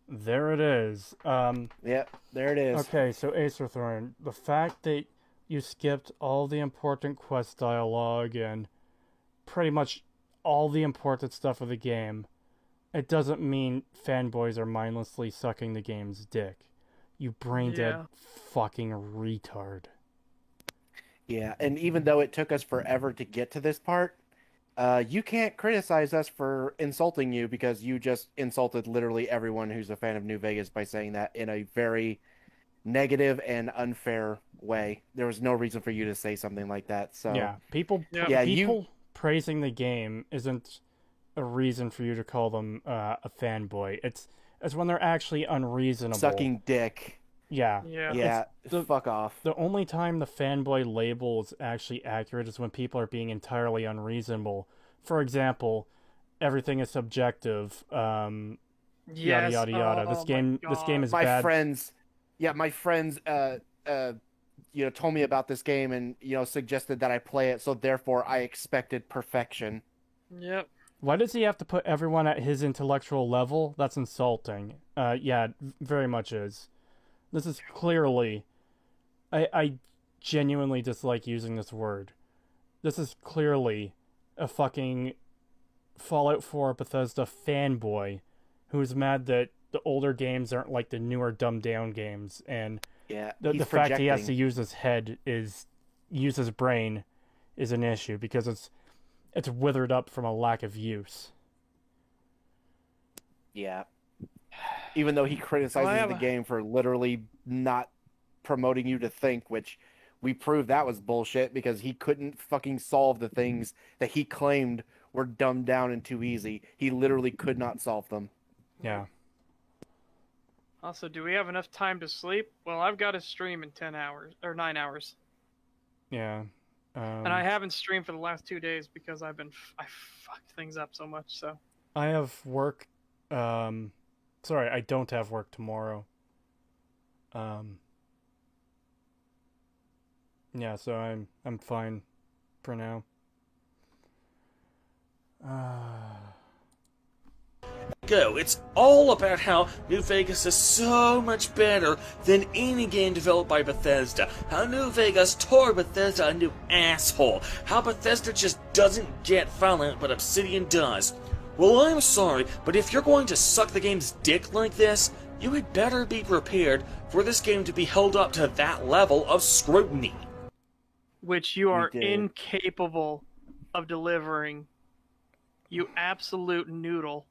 There it is. Yep, there it is. Okay, so Acer Thorn, the fact that you skipped all the important quest dialogue and pretty much all the important stuff of the game, it doesn't mean fanboys are mindlessly sucking the game's dick. You brain-dead fucking retard. Yeah, and even though it took us forever to get to this part, you can't criticize us for insulting you because you just insulted literally everyone who's a fan of New Vegas by saying that in a very negative and unfair way. There was no reason for you to say something like that. So yeah, people praising the game isn't a reason for you to call them a fanboy. It's when they're actually unreasonable. Sucking dick. Yeah. Fuck off. The only time the fanboy label is actually accurate is when people are being entirely unreasonable. For example, everything is subjective. Yada yada yada. This game is bad. My friends told me about this game and suggested that I play it, so therefore I expected perfection. Yep. Why does he have to put everyone at his intellectual level? That's insulting. Yeah, very much is. This is clearly... I genuinely dislike using this word. This is clearly a fucking Fallout 4 Bethesda fanboy who's mad that the older games aren't like the newer dumbed-down games, and the fact he has to use his head use his brain is an issue, because it's withered up from a lack of use. Yeah. Even though he criticizes the game for literally not promoting you to think, which we proved that was bullshit because he couldn't fucking solve the things that he claimed were dumbed down and too easy. He literally could not solve them. Yeah. Also, do we have enough time to sleep? Well, I've got to stream in 10 hours, or 9 hours. Yeah. And I haven't streamed for the last 2 days because I fucked things up so much, so. I have work, sorry, I don't have work tomorrow. Yeah, so I'm fine for now. It's all about how New Vegas is so much better than any game developed by Bethesda. How New Vegas tore Bethesda a new asshole. How Bethesda just doesn't get Fallout, but Obsidian does. Well, I'm sorry, but if you're going to suck the game's dick like this, you had better be prepared for this game to be held up to that level of scrutiny. Which you are incapable of delivering, you absolute noodle.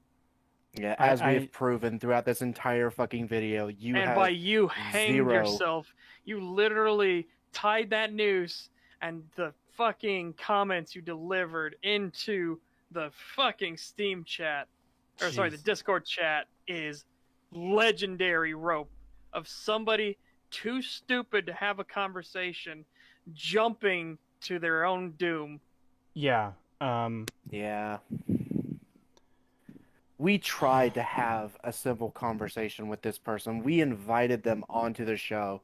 Yeah, as we have proven throughout this entire fucking video, by you hanged yourself, you literally tied that noose and the fucking comments you delivered into the fucking Steam chat, or sorry, the Discord chat is legendary rope of somebody too stupid to have a conversation jumping to their own doom. Yeah. Yeah. We tried to have a simple conversation with this person. We invited them onto the show,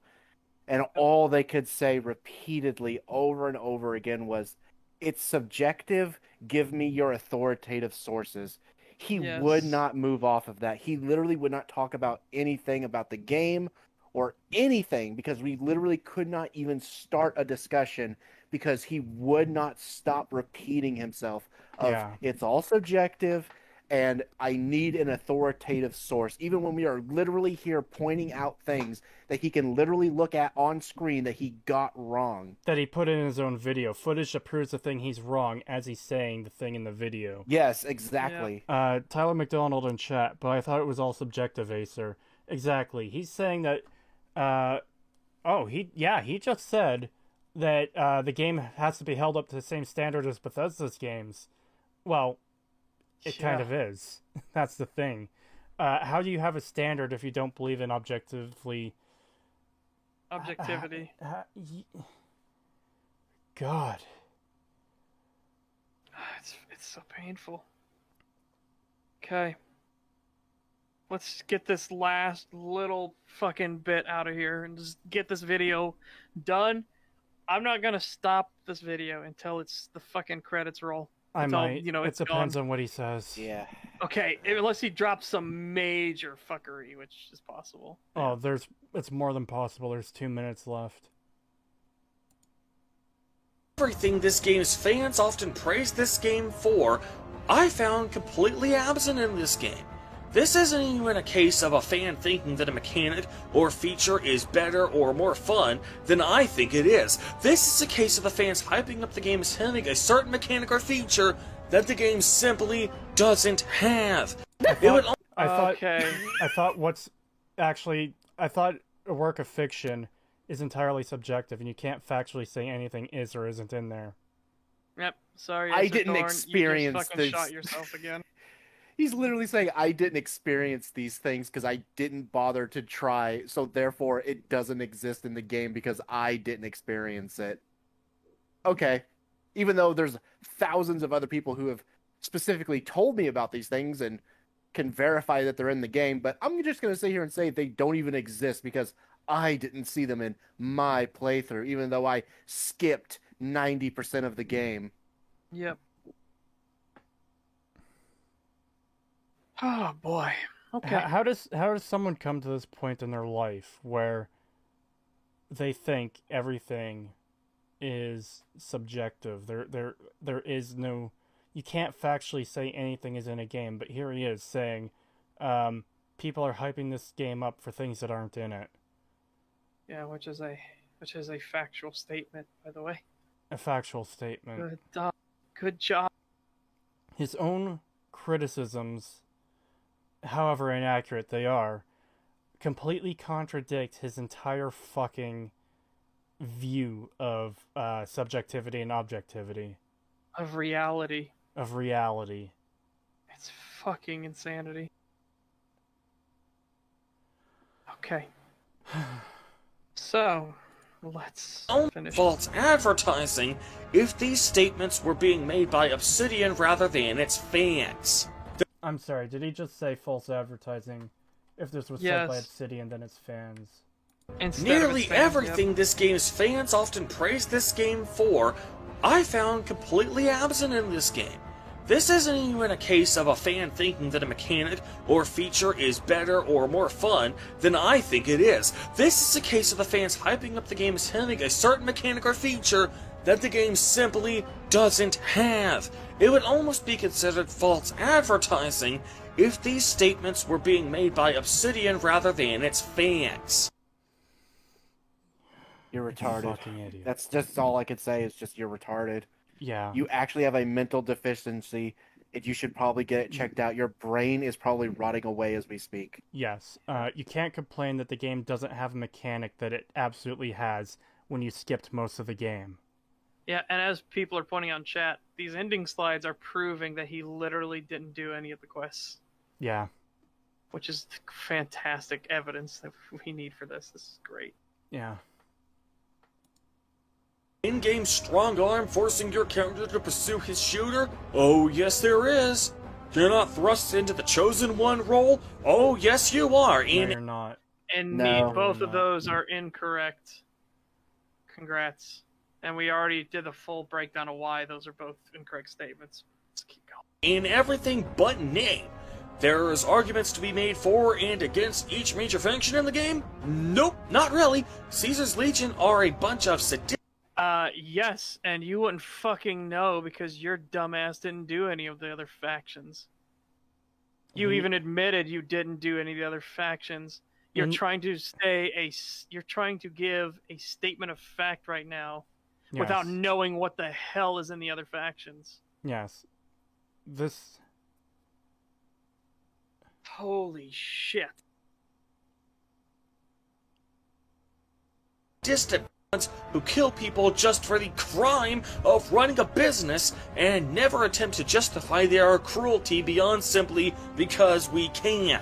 and all they could say repeatedly over and over again was, "It's subjective. Give me your authoritative sources." He would not move off of that. He literally would not talk about anything about the game or anything, because we literally could not even start a discussion because he would not stop repeating himself of, it's all subjective and I need an authoritative source, even when we are literally here pointing out things that he can literally look at on screen that he got wrong. That he put in his own video. Footage that proves the thing he's wrong as he's saying the thing in the video. Yes, exactly. Tyler McDonald in chat, but I thought it was all subjective, Acer. Exactly. He's saying that, he just said that the game has to be held up to the same standard as Bethesda's games. Well, it kind of is. That's the thing. How do you have a standard if you don't believe in objectivity? God. It's so painful. Okay. Let's get this last little fucking bit out of here and just get this video done. I'm not gonna stop this video until the fucking credits roll. I might. It's it depends gone. on what he says. Yeah. Okay, unless he drops some major fuckery, which is possible. Oh, it's more than possible. There's 2 minutes left. Everything this game's fans often praise this game for, I found completely absent in this game. This isn't even a case of a fan thinking that a mechanic or feature is better or more fun than I think it is. This is a case of the fans hyping up the game as having a certain mechanic or feature that the game simply doesn't have. I thought a work of fiction is entirely subjective, and you can't factually say anything is or isn't in there. Yep, sorry. I didn't Thorn, experience you just fucking shot yourself again. He's literally saying, I didn't experience these things because I didn't bother to try, so therefore it doesn't exist in the game because I didn't experience it. Okay. Even though there's thousands of other people who have specifically told me about these things and can verify that they're in the game, but I'm just going to sit here and say they don't even exist because I didn't see them in my playthrough, even though I skipped 90% of the game. Yep. Oh boy. Okay. How does someone come to this point in their life where they think everything is subjective? There is no, you can't factually say anything is in a game, but here he is saying people are hyping this game up for things that aren't in it. Yeah, which is a factual statement, by the way. A factual statement. Good job. His own criticisms, however inaccurate they are, completely contradict his entire fucking view of subjectivity and objectivity. Of reality. It's fucking insanity. Okay. So, let's finish. False advertising if these statements were being made by Obsidian rather than its fans. I'm sorry, did he just say false advertising? If this was said by Obsidian, then it's fans. Nearly everything this game's fans often praise this game for, I found completely absent in this game. This isn't even a case of a fan thinking that a mechanic or feature is better or more fun than I think it is. This is a case of the fans hyping up the game as having a certain mechanic or feature that the game simply doesn't have. It would almost be considered false advertising if these statements were being made by Obsidian rather than its fans. You're retarded. Fucking idiot. That's just all I could say is just you're retarded. Yeah. You actually have a mental deficiency, and you should probably get it checked out. Your brain is probably rotting away as we speak. Yes. You can't complain that the game doesn't have a mechanic that it absolutely has when you skipped most of the game. Yeah, and as people are pointing out in chat, these ending slides are proving that he literally didn't do any of the quests. Yeah. Which is fantastic evidence that we need for this. This is great. Yeah. In-game strong arm forcing your character to pursue his shooter? Oh, yes there is. You're not thrust into the chosen one role? Oh, yes you are. No, you're not. And No, both of those are incorrect. Congrats. And we already did the full breakdown of why those are both incorrect statements. Let's keep going. In everything but name. There's arguments to be made for and against each major faction in the game? Nope, not really. Caesar's Legion are a bunch of sadistic. Yes, and you wouldn't fucking know because your dumbass didn't do any of the other factions. You even admitted you didn't do any of the other factions. You're trying to you're trying to give a statement of fact right now without knowing what the hell is in the other factions. Yes. Holy shit. Distant who kill people just for the crime of running a business and never attempt to justify their cruelty beyond simply because we can.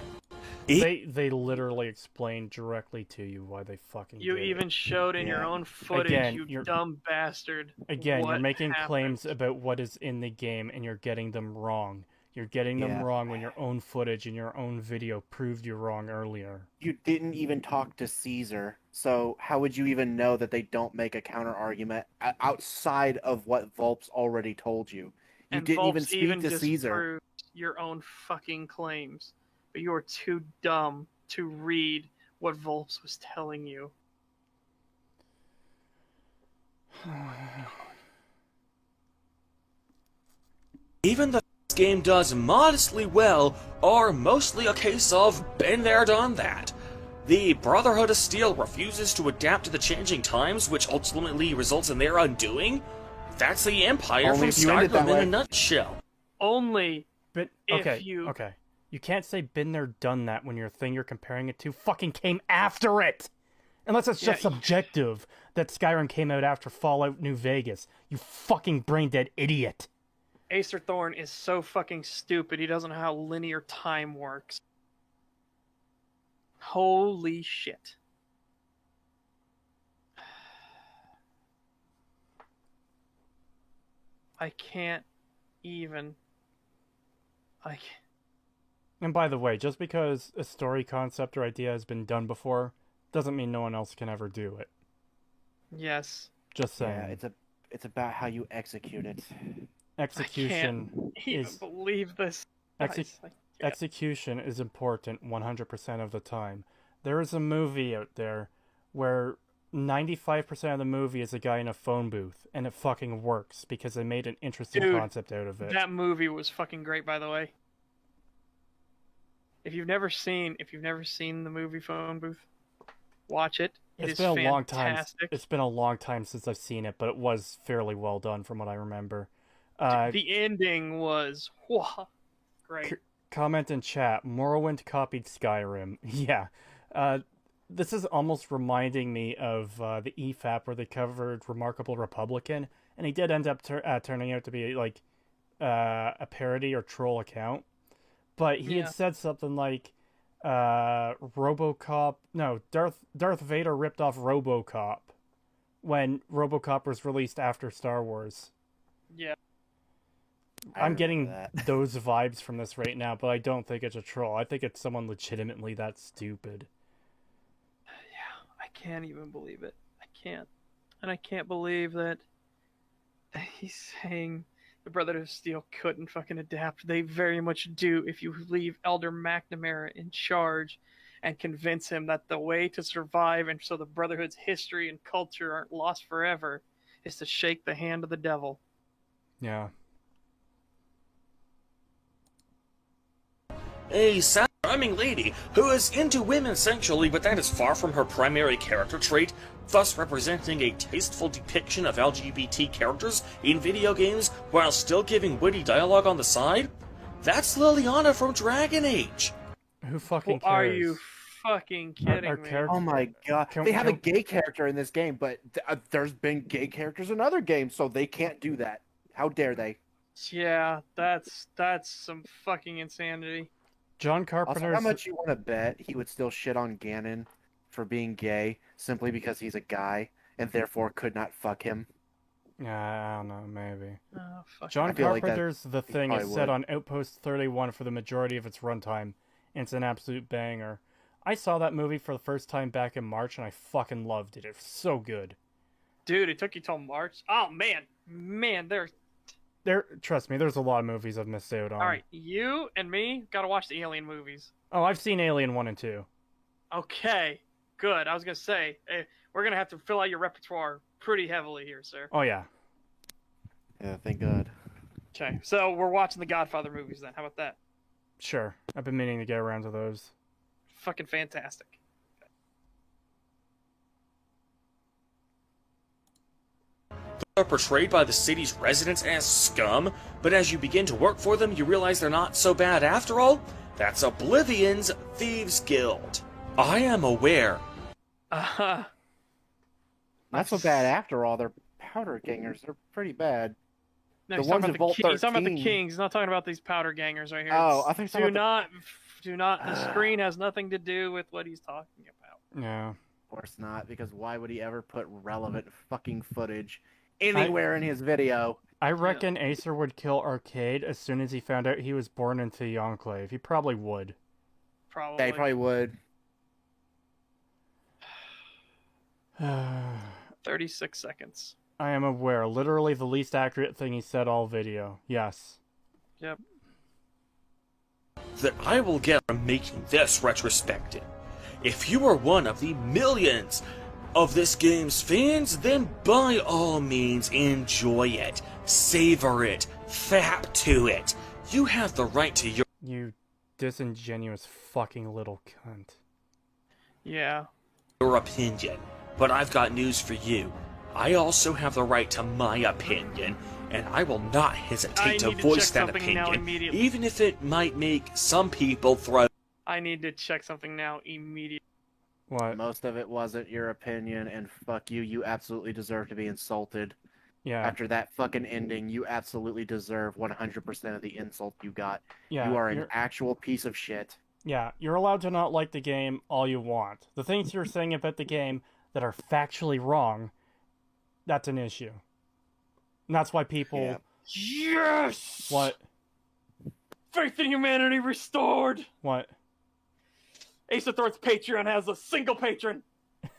They literally explain directly to you why they fucking You did even it. showed in your own footage, you dumb bastard. Again, you're making happened. claims about what is in the game and you're getting them wrong. You're getting them wrong when your own footage and your own video proved you wrong earlier. You didn't even talk to Caesar, so how would you even know that they don't make a counter argument outside of what Volp's already told you? You didn't even speak to Caesar. Your own fucking claims, but you are too dumb to read what Volps was telling you. Even the game does modestly well are mostly a case of been there, done that. The Brotherhood of Steel refuses to adapt to the changing times, which ultimately results in their undoing. That's the Empire from Skyrim in a nutshell. Only but okay, okay. You can't say been there, done that when your thing you're comparing it to fucking came after it! Unless it's just subjective that Skyrim came out after Fallout New Vegas. You fucking brain-dead idiot! Acer Thorn is so fucking stupid, he doesn't know how linear time works. Holy shit. I can't even... And by the way, just because a story concept or idea has been done before, doesn't mean no one else can ever do it. Yes. Just saying. Yeah, it's about how you execute it. Execution I can't even believe this. Execution is important 100% of the time. There is a movie out there where 95% of the movie is a guy in a phone booth, and it fucking works because they made an interesting concept out of it. That movie was fucking great, by the way. If you've never seen the movie Phone Booth, watch it. It's been a long time. It's been a long time since I've seen it, but it was fairly well done from what I remember. The ending was great. Comment in chat. Morrowind copied Skyrim. Yeah. This is almost reminding me of the EFAP where they covered Remarkable Republican, and he did end up turning out to be like a parody or troll account. But he had said something like RoboCop. No, Darth Vader ripped off RoboCop when RoboCop was released after Star Wars. Yeah. I'm getting those vibes from this right now, but I don't think it's a troll. I think it's someone legitimately that stupid. Yeah, I can't even believe it. I can't. And I can't believe that he's saying the Brotherhood of Steel couldn't fucking adapt. They very much do if you leave Elder McNamara in charge and convince him that the way to survive and so the Brotherhood's history and culture aren't lost forever is to shake the hand of the devil. Yeah. A charming lady who is into women sexually, but that is far from her primary character trait, thus representing a tasteful depiction of LGBT characters in video games while still giving witty dialogue on the side? That's Liliana from Dragon Age. Who fucking cares? Are you fucking kidding me? Oh my god. They have a gay character in this game, but there's been gay characters in other games, so they can't do that. How dare they? Yeah, that's some fucking insanity. John Carpenter's... Also, how much you want to bet he would still shit on Ganon for being gay simply because he's a guy and therefore could not fuck him? I don't know, maybe. Oh, John Carpenter's The Thing is set on Outpost 31 for the majority of its runtime, and it's an absolute banger. I saw that movie for the first time back in March, and I fucking loved it. It was so good. Dude, it took you till March? Oh, man. Trust me, there's a lot of movies I've missed out on. Alright, you and me gotta watch the Alien movies. Oh, I've seen Alien 1 and 2. Okay, good. I was gonna say, we're gonna have to fill out your repertoire pretty heavily here, sir. Oh, yeah. Yeah, thank God. Okay, so we're watching the Godfather movies then. How about that? Sure. I've been meaning to get around to those. Fucking fantastic. Are portrayed by the city's residents as scum, but as you begin to work for them, you realize they're not so bad after all. That's Oblivion's Thieves Guild. I am aware. Not so bad after all. They're powder gangers. They're pretty bad. No, he's talking about the Kings. He's not talking about these powder gangers right here. Oh, I think do not. The screen has nothing to do with what he's talking about. Yeah. Of course not, because why would he ever put relevant fucking footage anywhere in his video? I reckon Acer would kill Arcade as soon as he found out he was born into the Enclave. He probably would. Probably. Yeah, he probably would. 36 seconds. I am aware. Literally the least accurate thing he said all video. Yes. Yep. That I will get from making this retrospective. If you are one of the millions of this game's fans, then by all means enjoy it, savor it, fap to it. You have the right to your... You disingenuous fucking little cunt. Yeah. ...your opinion. But I've got news for you. I also have the right to my opinion, and I will not hesitate to voice that opinion, even if it might make some people throw... I need to check something now immediately. What? Most of it wasn't your opinion, and fuck you. You absolutely deserve to be insulted. Yeah. After that fucking ending, you absolutely deserve 100% of the insult you got. Yeah, you are an actual piece of shit. Yeah, you're allowed to not like the game all you want. The things you're saying about the game that are factually wrong, that's an issue. And that's why people... Yeah. Yes! What? Faith in humanity restored! What? Ace of Thorns Patreon has a single patron!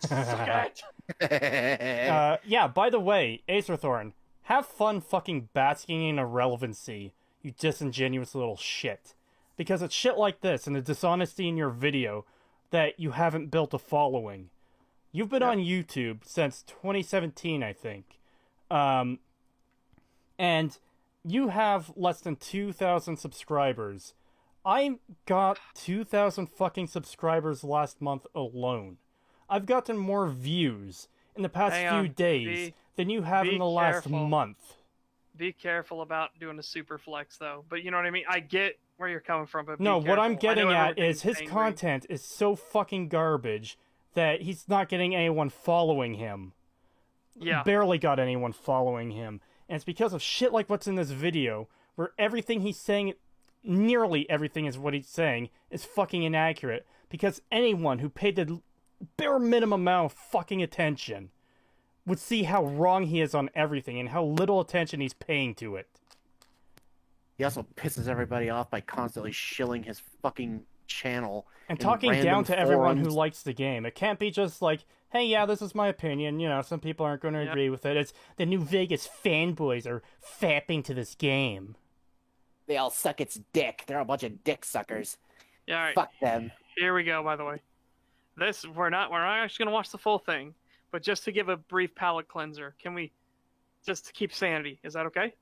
Suck it! Yeah, by the way, Acerthorn, have fun fucking basking in irrelevancy, you disingenuous little shit. Because it's shit like this and the dishonesty in your video that you haven't built a following. You've been on YouTube since 2017, I think. And you have less than 2,000 subscribers. I got 2,000 fucking subscribers last month alone. I've gotten more views in the past few days than you have in the last month. Be careful about doing a super flex, though. But you know what I mean? I get where you're coming from, but no, be what careful. I'm getting at is his angry. content is so fucking garbage that he's not getting anyone following him. Yeah. Barely got anyone following him. And it's because of shit like what's in this video, where everything he's saying, nearly everything is what he's saying, is fucking inaccurate. Because anyone who paid the bare minimum amount of fucking attention would see how wrong he is on everything and how little attention he's paying to it. He also pisses everybody off by constantly shilling his fucking channel. And talking down to everyone who likes the game. It can't be just like, hey, yeah, this is my opinion. You know, some people aren't going to agree with it. It's the New Vegas fanboys are fapping to this game. They all suck its dick. They're a bunch of dick suckers. Yeah, all right. Fuck them. Here we go, by the way. We're not actually going to watch the full thing, but just to give a brief palate cleanser, can we just to keep sanity? Is that okay?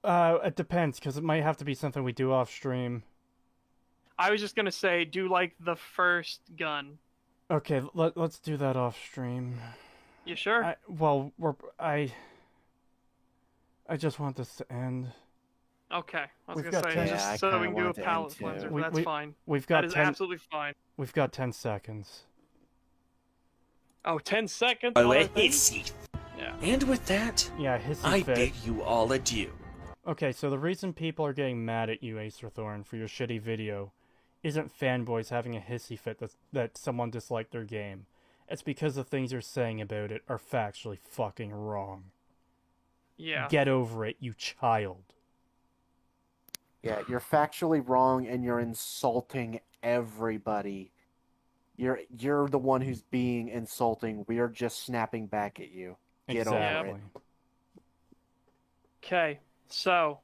It depends, because it might have to be something we do off stream. I was just going to say, do like the first gun. Okay, let's do that off stream. You sure? I just want this to end. Okay, I was going to say, just so we can do a palate cleanser, that's fine. That is absolutely fine. We've got 10 seconds. Oh, 10 seconds? Oh, hissy. Yeah. And with that, I bid you all adieu. Okay, so the reason people are getting mad at you, Acerthorn, for your shitty video isn't fanboys having a hissy fit that someone disliked their game. It's because the things you're saying about it are factually fucking wrong. Yeah. Get over it, you child. Yeah, you're factually wrong and you're insulting everybody. You're the one who's being insulting. We are just snapping back at you. Get over it. Okay, so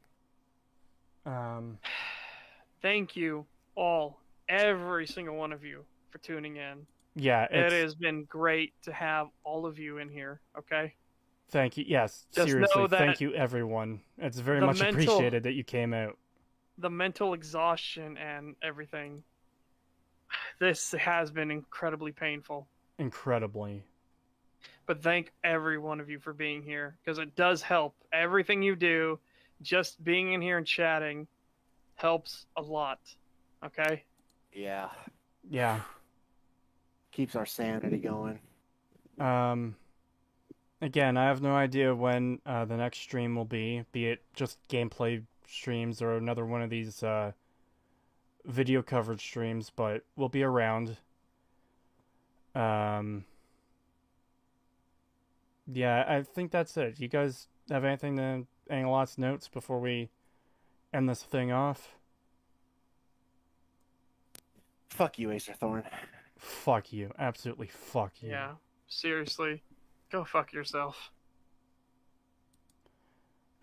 thank you all, every single one of you, for tuning in. Yeah, it has been great to have all of you in here. Okay. Thank you. Yes, just seriously, thank you, everyone. It's very much appreciated that you came out. The mental exhaustion and everything. This has been incredibly painful. Incredibly. But thank every one of you for being here, because it does help. Everything you do, just being in here and chatting, helps a lot. Okay? Yeah. Yeah. Keeps our sanity going. Again, I have no idea when the next stream will be it just gameplay streams or another one of these video coverage streams, but we'll be around. Yeah, I think that's it. You guys have any last notes before we end this thing off? Fuck you, Acerthorn. Fuck you. Absolutely fuck you. Yeah, seriously. Go fuck yourself.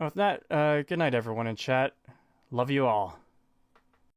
With that, good night everyone in chat. Love you all.